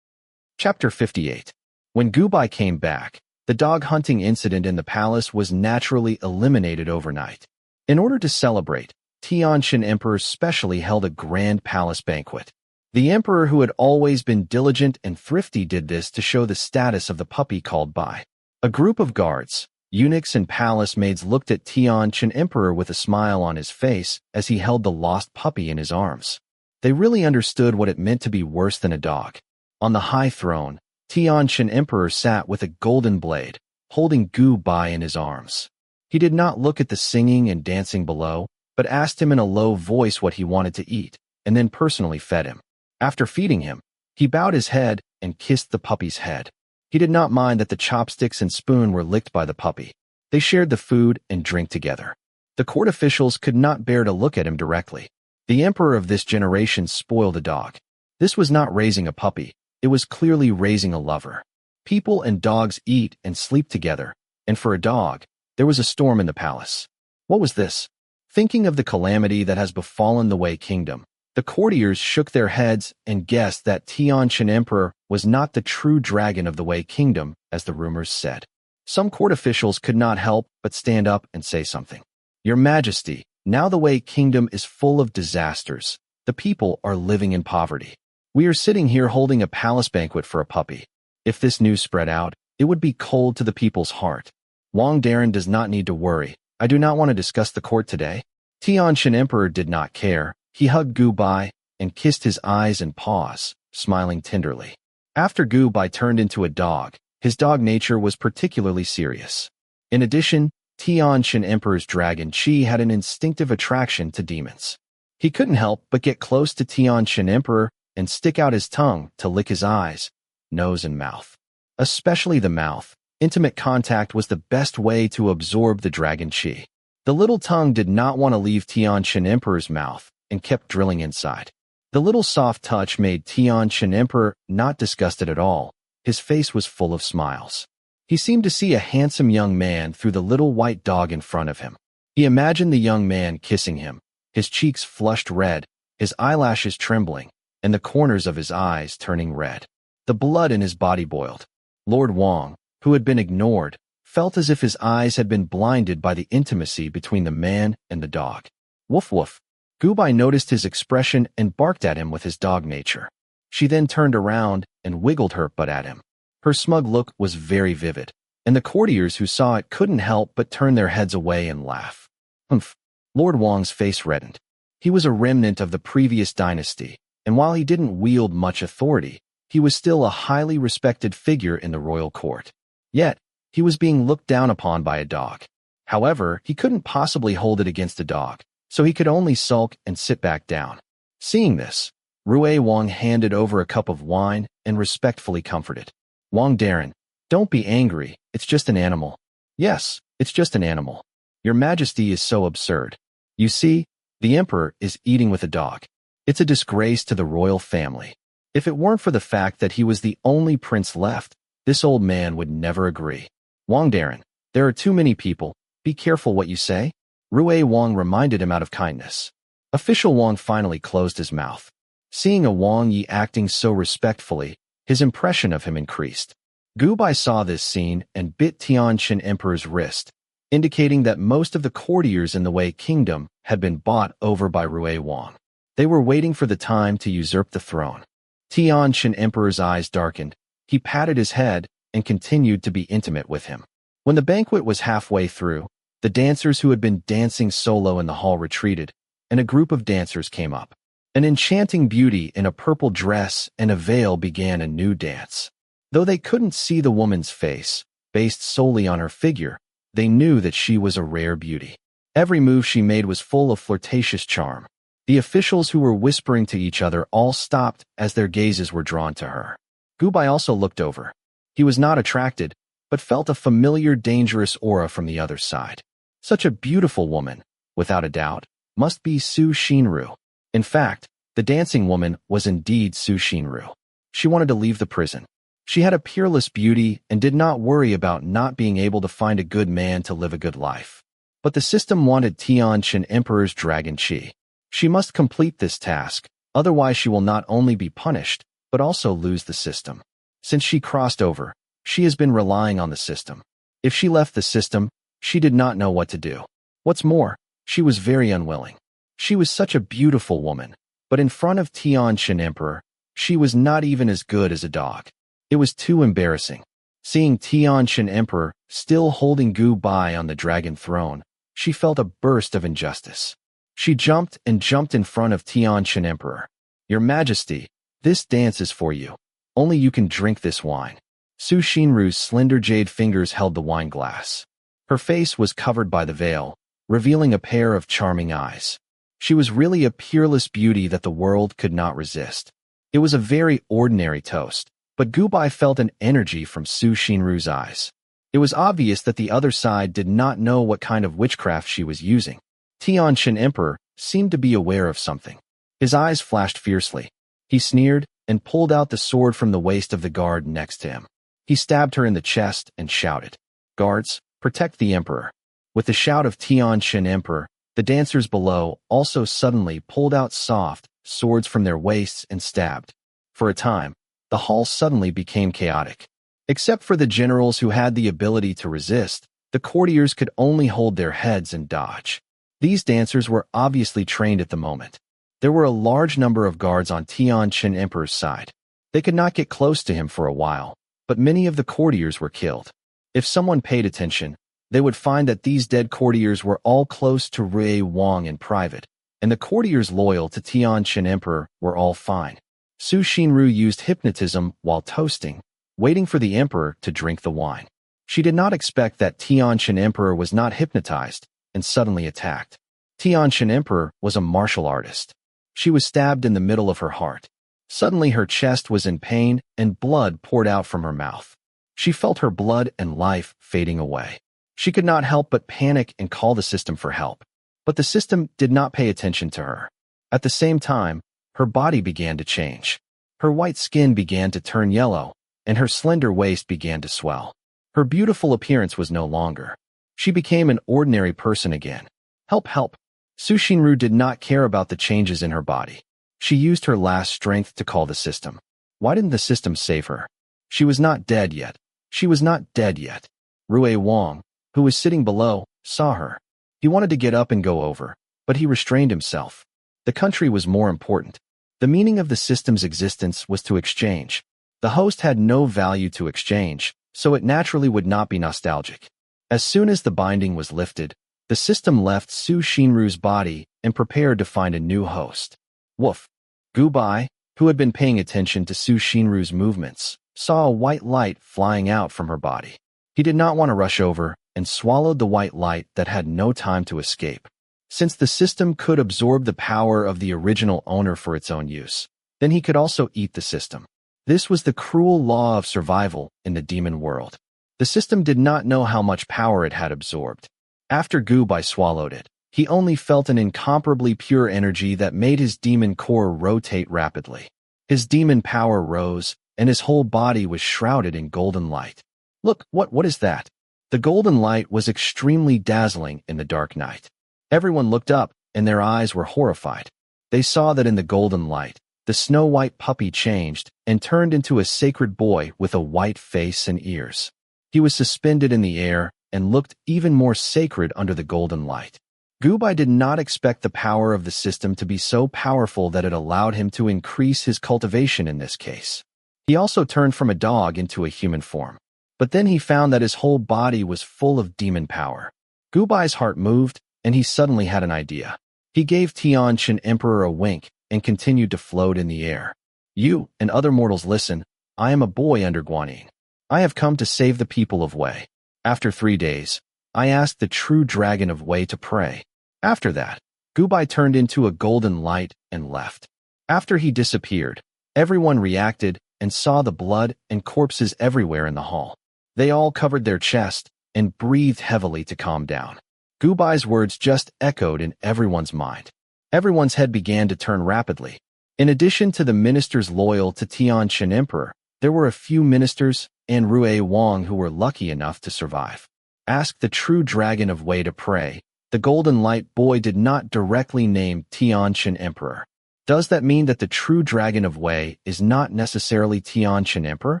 Chapter 58. When Gubai came back, the dog hunting incident in the palace was naturally eliminated overnight. In order to celebrate, Tianqian Emperor specially held a grand palace banquet. The emperor, who had always been diligent and thrifty, did this to show the status of the puppy called Bai. A group of guards, eunuchs and palace maids looked at Tianqian Emperor with a smile on his face as he held the lost puppy in his arms. They really understood what it meant to be worse than a dog. On the high throne, Tianqian Emperor sat with a golden blade, holding Gu Bai in his arms. He did not look at the singing and dancing below, but asked him in a low voice what he wanted to eat, and then personally fed him. After feeding him, he bowed his head and kissed the puppy's head. He did not mind that the chopsticks and spoon were licked by the puppy. They shared the food and drink together. The court officials could not bear to look at him directly. The emperor of this generation spoiled a dog. This was not raising a puppy, it was clearly raising a lover. People and dogs eat and sleep together, and for a dog, there was a storm in the palace. What was this? Thinking of the calamity that has befallen the Wei Kingdom, the courtiers shook their heads and guessed that Tianqian Emperor was not the true dragon of the Wei Kingdom, as the rumors said. Some court officials could not help but stand up and say something. Your Majesty, now the Wei Kingdom is full of disasters. The people are living in poverty. We are sitting here holding a palace banquet for a puppy. If this news spread out, it would be cold to the people's heart. Wang Darren does not need to worry. I do not want to discuss the court today. Tianqian Emperor did not care. He hugged Gu Bai and kissed his eyes and paws, smiling tenderly. After Gu Bai turned into a dog, his dog nature was particularly serious. In addition, Tianqian Emperor's dragon Qi had an instinctive attraction to demons. He couldn't help but get close to Tianqian Emperor and stick out his tongue to lick his eyes, nose, and mouth. Especially the mouth. Intimate contact was the best way to absorb the dragon Qi. The little tongue did not want to leave Tianqian Emperor's mouth and kept drilling inside. The little soft touch made Tianqian Emperor not disgusted at all. His face was full of smiles. He seemed to see a handsome young man through the little white dog in front of him. He imagined the young man kissing him, his cheeks flushed red, his eyelashes trembling, and the corners of his eyes turning red. The blood in his body boiled. Lord Wang, who had been ignored, felt as if his eyes had been blinded by the intimacy between the man and the dog. Woof woof. Gubai noticed his expression and barked at him with his dog nature. She then turned around and wiggled her butt at him. Her smug look was very vivid, and the courtiers who saw it couldn't help but turn their heads away and laugh. Humph. Lord Wang's face reddened. He was a remnant of the previous dynasty, and while he didn't wield much authority, he was still a highly respected figure in the royal court. Yet, he was being looked down upon by a dog. However, he couldn't possibly hold it against a dog, so he could only sulk and sit back down. Seeing this, Rui Wang handed over a cup of wine and respectfully comforted. Wang Darren, don't be angry, it's just an animal. Yes, it's just an animal. Your Majesty is so absurd. You see, the Emperor is eating with a dog. It's a disgrace to the royal family. If it weren't for the fact that he was the only prince left, this old man would never agree. Wang Darren, there are too many people, be careful what you say. Rui Wang reminded him out of kindness. Official Wang finally closed his mouth. Seeing a Wang Yi acting so respectfully, his impression of him increased. Gubai saw this scene and bit Tianqian Emperor's wrist, indicating that most of the courtiers in the Wei Kingdom had been bought over by Rui Wang. They were waiting for the time to usurp the throne. Tianqian Emperor's eyes darkened. He patted his head and continued to be intimate with him. When the banquet was halfway through, the dancers who had been dancing solo in the hall retreated, and a group of dancers came up. An enchanting beauty in a purple dress and a veil began a new dance. Though they couldn't see the woman's face, based solely on her figure, they knew that she was a rare beauty. Every move she made was full of flirtatious charm. The officials who were whispering to each other all stopped as their gazes were drawn to her. Gubai also looked over. He was not attracted, but felt a familiar dangerous aura from the other side. Such a beautiful woman, without a doubt, must be Su Xinru. In fact, the dancing woman was indeed Su Xinru. She wanted to leave the prison. She had a peerless beauty and did not worry about not being able to find a good man to live a good life. But the system wanted Tianqian Emperor's dragon Qi. She must complete this task, otherwise she will not only be punished, but also lose the system. Since she crossed over, she has been relying on the system. If she left the system, she did not know what to do. What's more, she was very unwilling. She was such a beautiful woman, but in front of Tianqian Emperor, she was not even as good as a dog. It was too embarrassing. Seeing Tianqian Emperor still holding Gu Bai on the dragon throne, she felt a burst of injustice. She jumped and jumped in front of Tianqian Emperor. Your Majesty, this dance is for you. Only you can drink this wine. Su Xinru's slender jade fingers held the wine glass. Her face was covered by the veil, revealing a pair of charming eyes. She was really a peerless beauty that the world could not resist. It was a very ordinary toast, but Gubai felt an energy from Su Xinru's eyes. It was obvious that the other side did not know what kind of witchcraft she was using. Tianqian Emperor seemed to be aware of something. His eyes flashed fiercely. He sneered and pulled out the sword from the waist of the guard next to him. He stabbed her in the chest and shouted, "Guards, protect the Emperor." With the shout of Tianqian Emperor, the dancers below also suddenly pulled out soft swords from their waists and stabbed. For a time, the hall suddenly became chaotic. Except for the generals who had the ability to resist, the courtiers could only hold their heads and dodge. These dancers were obviously trained at the moment. There were a large number of guards on Tianqian Emperor's side. They could not get close to him for a while, but many of the courtiers were killed. If someone paid attention, they would find that these dead courtiers were all close to Rui Wang in private, and the courtiers loyal to Tianqian Emperor were all fine. Su Xinru used hypnotism while toasting, waiting for the emperor to drink the wine. She did not expect that Tianqian Emperor was not hypnotized and suddenly attacked. Tianqian Emperor was a martial artist. She was stabbed in the middle of her heart. Suddenly her chest was in pain and blood poured out from her mouth. She felt her blood and life fading away. She could not help but panic and call the system for help. But the system did not pay attention to her. At the same time, her body began to change. Her white skin began to turn yellow, and her slender waist began to swell. Her beautiful appearance was no longer. She became an ordinary person again. Help, help. Su Xinru did not care about the changes in her body. She used her last strength to call the system. Why didn't the system save her? She was not dead yet. She was not dead yet. Rui Wang, who was sitting below, saw her. He wanted to get up and go over, but he restrained himself. The country was more important. The meaning of the system's existence was to exchange. The host had no value to exchange, so it naturally would not be nostalgic. As soon as the binding was lifted, the system left Su Xinru's body and prepared to find a new host. Woof. Gu Bai, who had been paying attention to Su Xinru's movements, saw a white light flying out from her body. He did not want to rush over and swallowed the white light that had no time to escape. Since the system could absorb the power of the original owner for its own use, then he could also eat the system. This was the cruel law of survival in the demon world. The system did not know how much power it had absorbed. After Gu Bai swallowed it, he only felt an incomparably pure energy that made his demon core rotate rapidly. His demon power rose, and his whole body was shrouded in golden light. Look, what is that? The golden light was extremely dazzling in the dark night. Everyone looked up, and their eyes were horrified. They saw that in the golden light, the snow-white puppy changed and turned into a sacred boy with a white face and ears. He was suspended in the air and looked even more sacred under the golden light. Gu Bai did not expect the power of the system to be so powerful that it allowed him to increase his cultivation in this case. He also turned from a dog into a human form. But then he found that his whole body was full of demon power. Gu Bai's heart moved, and he suddenly had an idea. He gave Tianqian Emperor a wink and continued to float in the air. You and other mortals listen, I am a boy under Guanyin. I have come to save the people of Wei. After 3 days, I asked the true dragon of Wei to pray. After that, Gu Bai turned into a golden light and left. After he disappeared, everyone reacted and saw the blood and corpses everywhere in the hall. They all covered their chest and breathed heavily to calm down. Gu Bai's words just echoed in everyone's mind. Everyone's head began to turn rapidly. In addition to the ministers loyal to Tianqian Emperor, there were a few ministers and Rui Wang who were lucky enough to survive. Ask the true dragon of Wei to pray. The golden light boy did not directly name Tianqian Emperor. Does that mean that the true dragon of Wei is not necessarily Tianqian Emperor?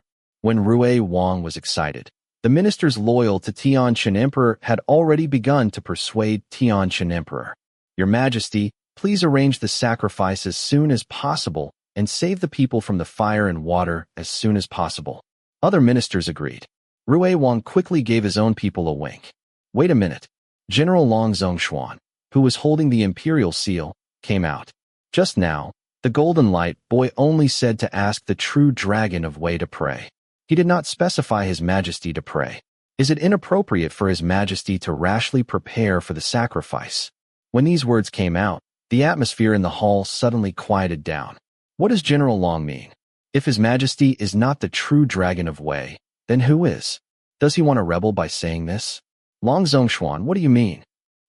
When Rui Wang was excited, the ministers loyal to Tianqian Emperor had already begun to persuade Tianqian Emperor. Your Majesty, please arrange the sacrifice as soon as possible and save the people from the fire and water as soon as possible. Other ministers agreed. Rui Wang quickly gave his own people a wink. Wait a minute. General Long Zhongshuan, who was holding the imperial seal, came out. Just now, the golden light boy only said to ask the true dragon of Wei to pray. He did not specify His Majesty to pray. Is it inappropriate for His Majesty to rashly prepare for the sacrifice? When these words came out, the atmosphere in the hall suddenly quieted down. What does General Long mean? If His Majesty is not the true dragon of Wei, then who is? Does he want to rebel by saying this? Long Zhongshuan, what do you mean?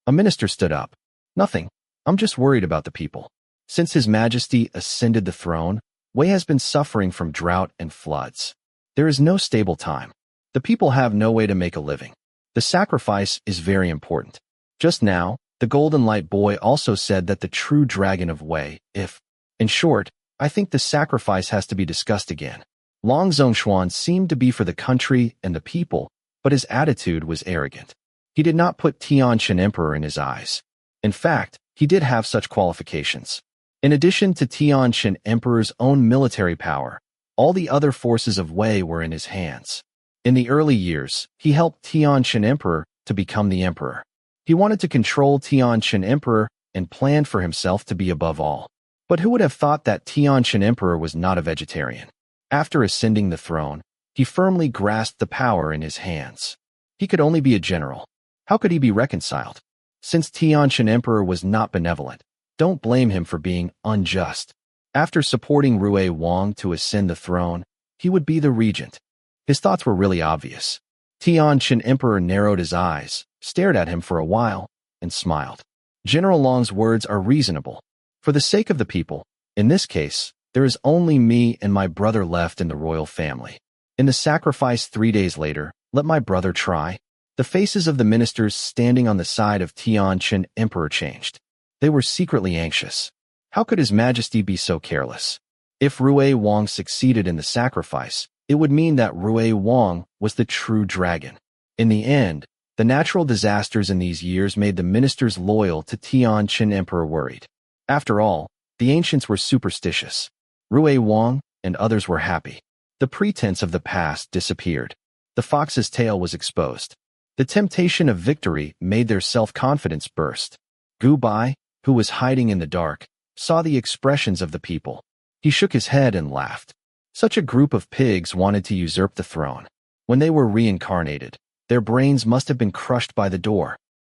A minister stood up. Nothing. I'm just worried about the people. Since His Majesty ascended the throne, Wei has been suffering from drought and floods. There is no stable time. The people have no way to make a living. The sacrifice is very important. Just now, the golden light boy also said that the true dragon of Wei, in short, I think the sacrifice has to be discussed again. Long Zhongshuan seemed to be for the country and the people, but his attitude was arrogant. He did not put Tianqian Emperor in his eyes. In fact, he did have such qualifications. In addition to Tianqian Emperor's own military power, all the other forces of Wei were in his hands. In the early years, he helped Tianqian Emperor to become the emperor. He wanted to control Tianqian Emperor and planned for himself to be above all. But who would have thought that Tianqian Emperor was not a vegetarian? After ascending the throne, he firmly grasped the power in his hands. He could only be a general. How could he be reconciled? Since Tianqian Emperor was not benevolent, don't blame him for being unjust. After supporting Rui Wang to ascend the throne, he would be the regent. His thoughts were really obvious. Tianqian Emperor narrowed his eyes, stared at him for a while, and smiled. General Long's words are reasonable. For the sake of the people, in this case, there is only me and my brother left in the royal family. In the sacrifice 3 days later, let my brother try. The faces of the ministers standing on the side of Tianqian Emperor changed. They were secretly anxious. How could His Majesty be so careless? If Rui Wang succeeded in the sacrifice, it would mean that Rui Wang was the true dragon. In the end, the natural disasters in these years made the ministers loyal to Tianqian Emperor worried. After all, the ancients were superstitious. Rui Wang and others were happy. The pretense of the past disappeared. The fox's tail was exposed. The temptation of victory made their self-confidence burst. Gu Bai, who was hiding in the dark, saw the expressions of the people. He shook his head and laughed. Such a group of pigs wanted to usurp the throne. When they were reincarnated, their brains must have been crushed by the door.